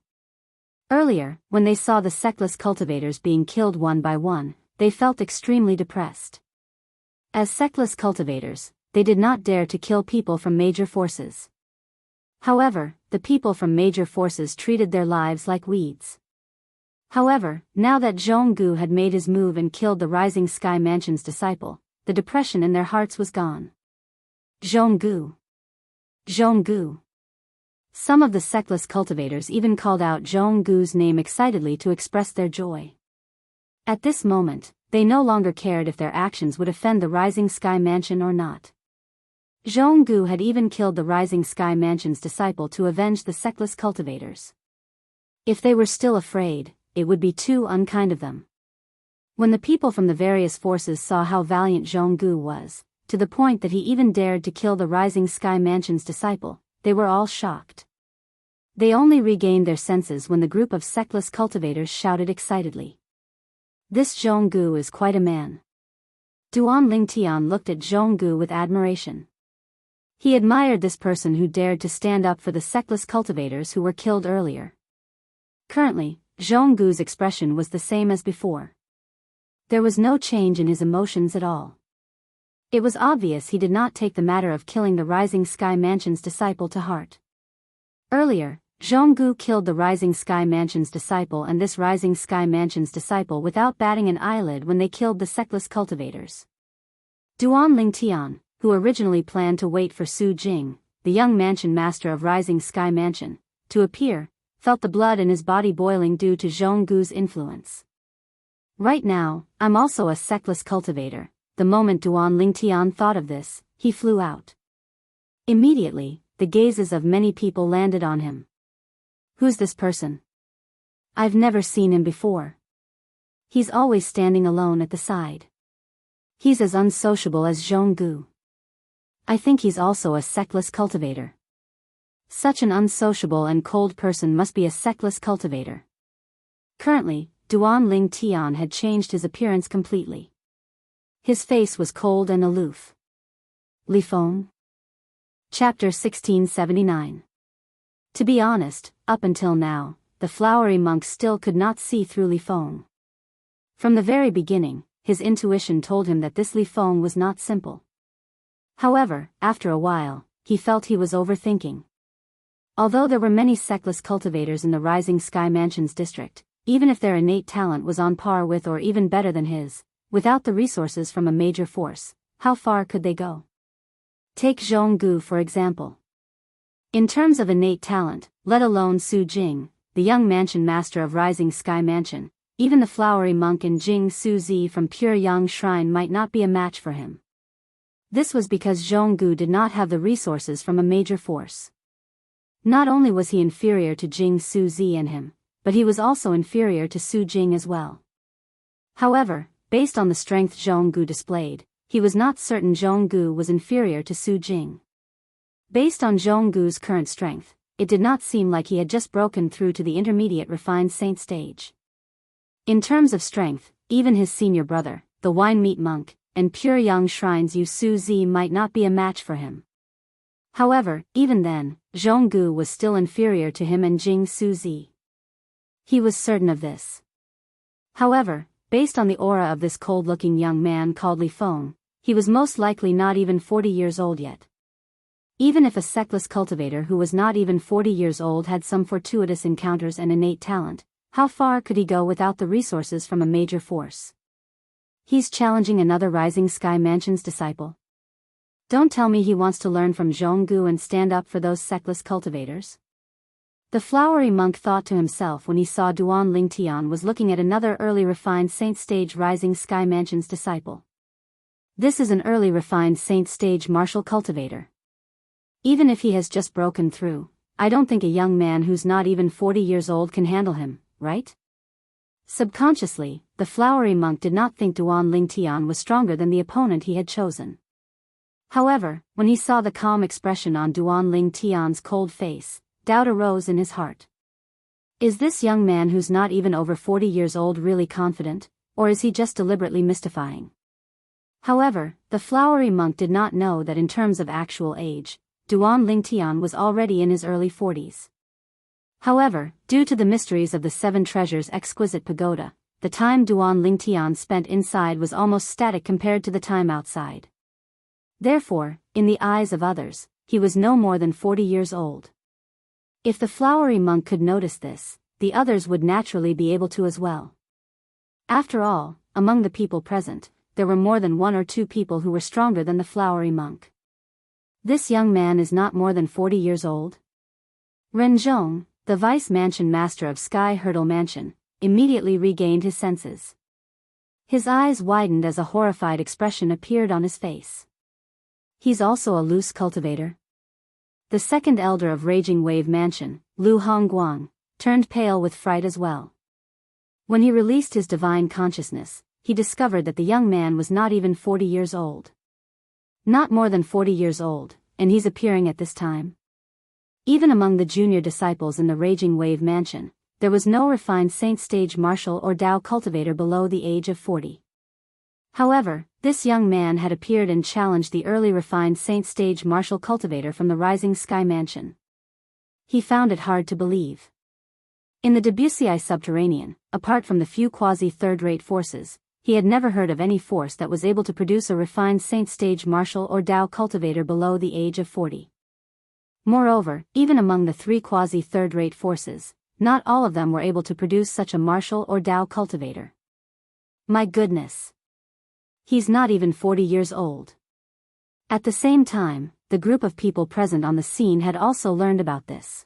Earlier, when they saw the sectless cultivators being killed one by one, they felt extremely depressed. As sectless cultivators, they did not dare to kill people from major forces. However, the people from major forces treated their lives like weeds. However, now that Jianghu had made his move and killed the Rising Sky Mansion's disciple, the depression in their hearts was gone. Jianghu! Jianghu! Some of the sectless cultivators even called out Jianghu's name excitedly to express their joy. At this moment, they no longer cared if their actions would offend the Rising Sky Mansion or not. Jianghu had even killed the Rising Sky Mansion's disciple to avenge the sectless cultivators. If they were still afraid, it would be too unkind of them. When the people from the various forces saw how valiant Jianghu was, to the point that he even dared to kill the Rising Sky Mansion's disciple, they were all shocked. They only regained their senses when the group of sectless cultivators shouted excitedly. This Jianghu is quite a man. Duan Lingtian looked at Jianghu with admiration. He admired this person who dared to stand up for the sectless cultivators who were killed earlier. Currently, Jianghu's expression was the same as before. There was no change in his emotions at all. It was obvious he did not take the matter of killing the Rising Sky Mansion's disciple to heart. Earlier, Jianghu killed the Rising Sky Mansion's disciple and this Rising Sky Mansion's disciple without batting an eyelid when they killed the sectless cultivators. Duan Lingtian, who originally planned to wait for Su Jing, the young mansion master of Rising Sky Mansion, to appear, felt the blood in his body boiling due to Jianghu's influence. Right now, I'm also a sectless cultivator. The moment Duan Lingtian thought of this, he flew out. Immediately, the gazes of many people landed on him. Who's this person? I've never seen him before. He's always standing alone at the side. He's as unsociable as Jianghu. I think he's also a sectless cultivator. Such an unsociable and cold person must be a sectless cultivator. Currently, Duan Lingtian had changed his appearance completely. His face was cold and aloof. Li Feng? Chapter 1679. To be honest, up until now, the flowery monk still could not see through Li Feng. From the very beginning, his intuition told him that this Li Feng was not simple. However, after a while, he felt he was overthinking. Although there were many sectless cultivators in the Rising Sky Mansions district, even if their innate talent was on par with or even better than his, without the resources from a major force, how far could they go? Take Jianghu for example. In terms of innate talent, let alone Su Jing, the young mansion master of Rising Sky Mansion, even the flowery monk in Jing Su Zi from Pure Yang Shrine might not be a match for him. This was because Jianghu did not have the resources from a major force. Not only was he inferior to Jing Su Zi and him, but he was also inferior to Su Jing as well. However, based on the strength Jianghu displayed, he was not certain Jianghu was inferior to Su Jing. Based on Jianghu's current strength, it did not seem like he had just broken through to the intermediate refined saint stage. In terms of strength, even his senior brother, the wine meat monk, and Pure Yang Shrine's Yu Su Zi might not be a match for him. However, even then, Jianghu was still inferior to him and Jing Su Zi. He was certain of this. However, based on the aura of this cold-looking young man called Li Feng, he was most likely not even 40 years old yet. Even if a sectless cultivator who was not even 40 years old had some fortuitous encounters and innate talent, how far could he go without the resources from a major force? He's challenging another Rising Sky Mansion's disciple. Don't tell me he wants to learn from Jianghu and stand up for those sectless cultivators. The flowery monk thought to himself when he saw Duan Lingtian was looking at another early refined saint stage Rising Sky Mansion's disciple. This is an early refined saint stage martial cultivator. Even if he has just broken through, I don't think a young man who's not even 40 years old can handle him, right? Subconsciously, the flowery monk did not think Duan Lingtian was stronger than the opponent he had chosen. However, when he saw the calm expression on Duan Lingtian's cold face, doubt arose in his heart. Is this young man who's not even over 40 years old really confident, or is he just deliberately mystifying? However, the flowery monk did not know that in terms of actual age, Duan Lingtian was already in his early 40s. However, due to the mysteries of the Seven Treasures' exquisite pagoda, the time Duan Lingtian spent inside was almost static compared to the time outside. Therefore, in the eyes of others, he was no more than 40 years old. If the flowery monk could notice this, the others would naturally be able to as well. After all, among the people present, there were more than one or two people who were stronger than the flowery monk. This young man is not more than 40 years old? Renzhong, the vice mansion master of Sky Hurdle Mansion, immediately regained his senses. His eyes widened as a horrified expression appeared on his face. He's also a loose cultivator. The second elder of Raging Wave Mansion, Lu Hongguang, turned pale with fright as well. When he released his divine consciousness, he discovered that the young man was not even 40 years old. Not more than 40 years old, and he's appearing at this time. Even among the junior disciples in the Raging Wave Mansion, there was no refined saint stage martial or Dao cultivator below the age of 40. However, this young man had appeared and challenged the early refined saint stage martial cultivator from the Rising Sky Mansion. He found it hard to believe. In the Debussy subterranean, apart from the few quasi-third-rate forces, he had never heard of any force that was able to produce a refined saint stage martial or Dao cultivator below the age of 40. Moreover, even among the three quasi-third-rate forces, not all of them were able to produce such a martial or Dao cultivator. My goodness! He's not even 40 years old. At the same time, the group of people present on the scene had also learned about this.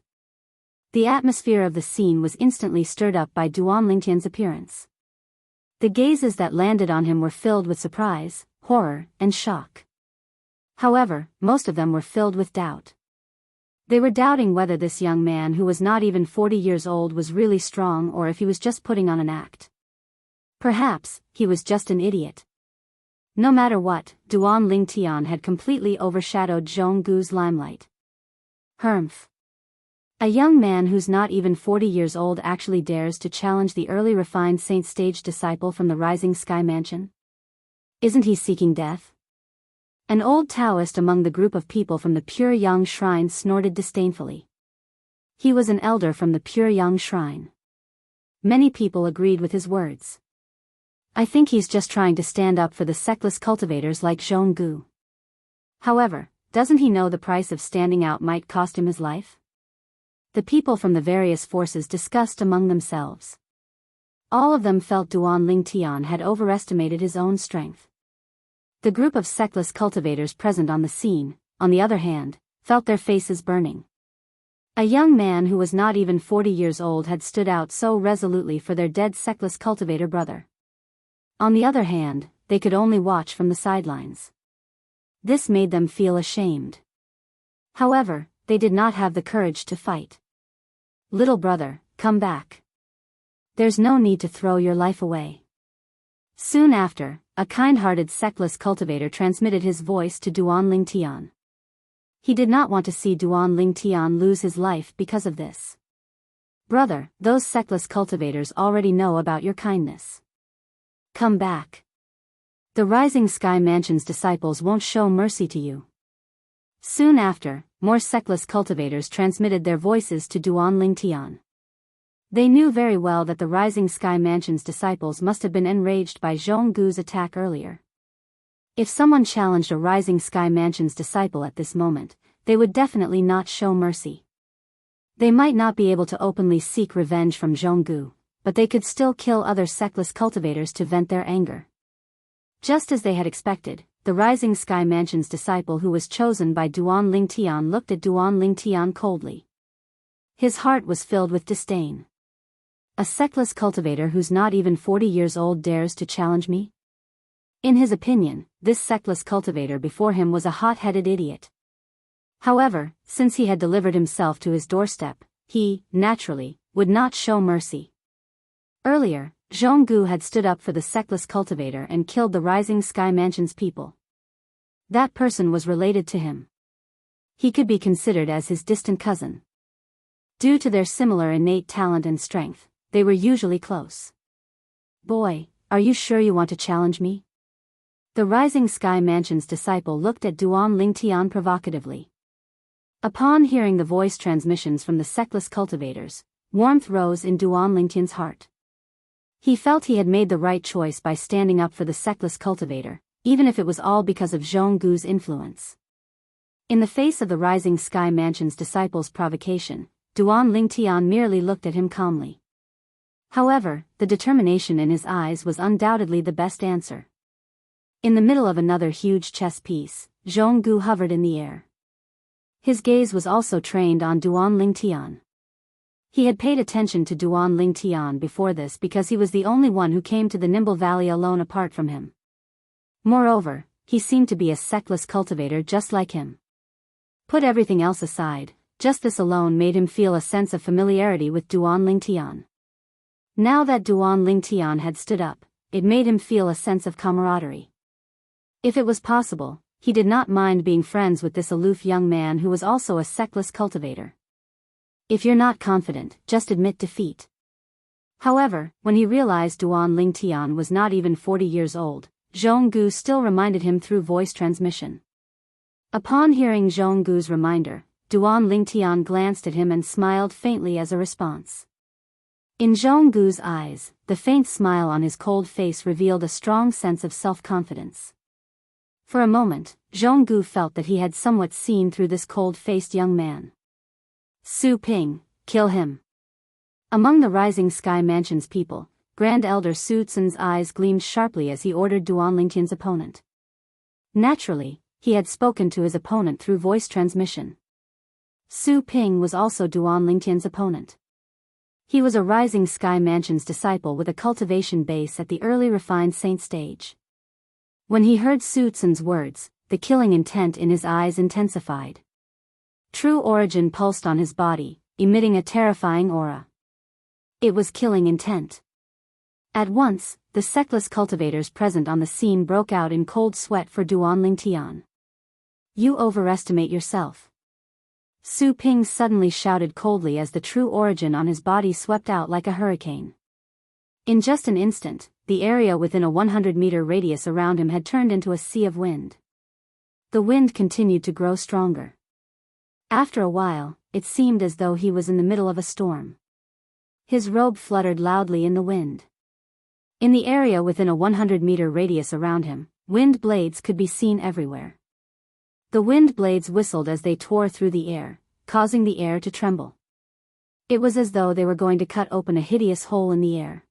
The atmosphere of the scene was instantly stirred up by Duan Lingtian's appearance. The gazes that landed on him were filled with surprise, horror, and shock. However, most of them were filled with doubt. They were doubting whether this young man who was not even 40 years old was really strong or if he was just putting on an act. Perhaps, he was just an idiot. No matter what, Duan Lingtian had completely overshadowed Zhonggu's limelight. Humph. A young man who's not even 40 years old actually dares to challenge the early refined saint stage disciple from the Rising Sky Mansion? Isn't he seeking death? An old Taoist among the group of people from the Pure Yang Shrine snorted disdainfully. He was an elder from the Pure Yang Shrine. Many people agreed with his words. I think he's just trying to stand up for the sectless cultivators like Jianghu. However, doesn't he know the price of standing out might cost him his life? The people from the various forces discussed among themselves. All of them felt Duan Lingtian had overestimated his own strength. The group of sectless cultivators present on the scene, on the other hand, felt their faces burning. A young man who was not even 40 years old had stood out so resolutely for their dead sectless cultivator brother. On the other hand, they could only watch from the sidelines. This made them feel ashamed. However, they did not have the courage to fight. Little brother, come back. There's no need to throw your life away. Soon after, a kind-hearted sectless cultivator transmitted his voice to Duan Lingtian. He did not want to see Duan Lingtian lose his life because of this. Brother, those sectless cultivators already know about your kindness. Come back. The Rising Sky Mansion's disciples won't show mercy to you. Soon after, more sectless cultivators transmitted their voices to Duan Lingtian. They knew very well that the Rising Sky Mansion's disciples must have been enraged by Jianghu's attack earlier. If someone challenged a Rising Sky Mansion's disciple at this moment, they would definitely not show mercy. They might not be able to openly seek revenge from Jianghu, but they could still kill other sectless cultivators to vent their anger. Just as they had expected, the Rising Sky Mansion's disciple who was chosen by Duan Lingtian looked at Duan Lingtian coldly. His heart was filled with disdain. A sectless cultivator who's not even 40 years old dares to challenge me? In his opinion, this sectless cultivator before him was a hot-headed idiot. However, since he had delivered himself to his doorstep, he, naturally, would not show mercy. Earlier, Jianghu had stood up for the sectless cultivator and killed the Rising Sky Mansion's people. That person was related to him. He could be considered as his distant cousin. Due to their similar innate talent and strength, they were usually close. Boy, are you sure you want to challenge me? The Rising Sky Mansion's disciple looked at Duan Lingtian provocatively. Upon hearing the voice transmissions from the sectless cultivators, warmth rose in Duan Lingtian's heart. He felt he had made the right choice by standing up for the sectless cultivator, even if it was all because of Jianghu's influence. In the face of the Rising Sky Mansion's disciples' provocation, Duan Lingtian merely looked at him calmly. However, the determination in his eyes was undoubtedly the best answer. In the middle of another huge chess piece, Jianghu hovered in the air. His gaze was also trained on Duan Lingtian. He had paid attention to Duan Lingtian before this because he was the only one who came to the Nimble Valley alone apart from him. Moreover, he seemed to be a sectless cultivator just like him. Put everything else aside, just this alone made him feel a sense of familiarity with Duan Lingtian. Now that Duan Lingtian had stood up, it made him feel a sense of camaraderie. If it was possible, he did not mind being friends with this aloof young man who was also a sectless cultivator. If you're not confident, just admit defeat. However, when he realized Duan Lingtian was not even 40 years old, Jianghu still reminded him through voice transmission. Upon hearing Jianghu's reminder, Duan Lingtian glanced at him and smiled faintly as a response. In Jianghu's eyes, the faint smile on his cold face revealed a strong sense of self-confidence. For a moment, Jianghu felt that he had somewhat seen through this cold-faced young man. Su Ping, kill him. Among the Rising Sky Mansion's people, Grand Elder Su Tsun's eyes gleamed sharply as he ordered Duan Lingtian's opponent. Naturally, he had spoken to his opponent through voice transmission. Su Ping was also Duan Lingtian's opponent. He was a Rising Sky Mansion's disciple with a cultivation base at the early refined saint stage. When he heard Su Tsun's words, the killing intent in his eyes intensified. True origin pulsed on his body, emitting a terrifying aura. It was killing intent. At once, the sectless cultivators present on the scene broke out in cold sweat for Duan Lingtian. You overestimate yourself. Su Ping suddenly shouted coldly as the true origin on his body swept out like a hurricane. In just an instant, the area within a 100-meter radius around him had turned into a sea of wind. The wind continued to grow stronger. After a while, it seemed as though he was in the middle of a storm. His robe fluttered loudly in the wind. In the area within a 100-meter radius around him, wind blades could be seen everywhere. The wind blades whistled as they tore through the air, causing the air to tremble. It was as though they were going to cut open a hideous hole in the air.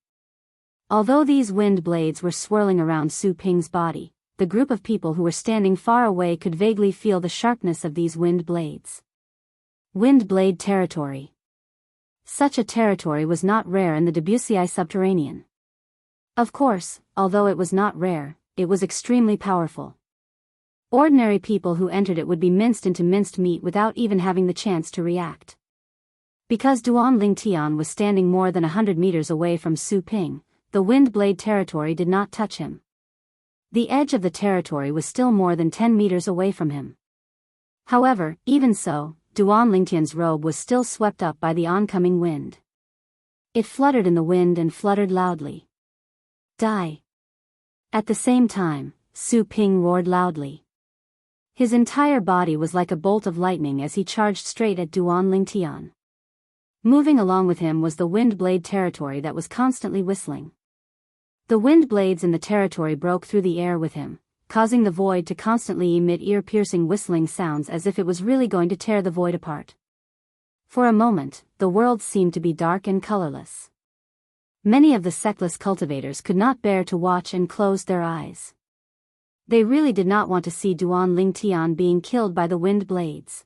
Although these wind blades were swirling around Su Ping's body, the group of people who were standing far away could vaguely feel the sharpness of these wind blades. Wind blade territory. Such a territory was not rare in the Debussy subterranean. Of course, although it was not rare, it was extremely powerful. Ordinary people who entered it would be minced into minced meat without even having the chance to react. Because Duan Lingtian was standing more than 100 meters away from Su Ping, the wind blade territory did not touch him. The edge of the territory was still more than 10 meters away from him. However, even so, Duan Lingtian's robe was still swept up by the oncoming wind. It fluttered in the wind and fluttered loudly. Die! At the same time, Su Ping roared loudly. His entire body was like a bolt of lightning as he charged straight at Duan Lingtian. Moving along with him was the wind blade territory that was constantly whistling. The wind blades in the territory broke through the air with him, causing the void to constantly emit ear-piercing whistling sounds as if it was really going to tear the void apart. For a moment, the world seemed to be dark and colorless. Many of the sectless cultivators could not bear to watch and closed their eyes. They really did not want to see Duan Lingtian being killed by the wind blades.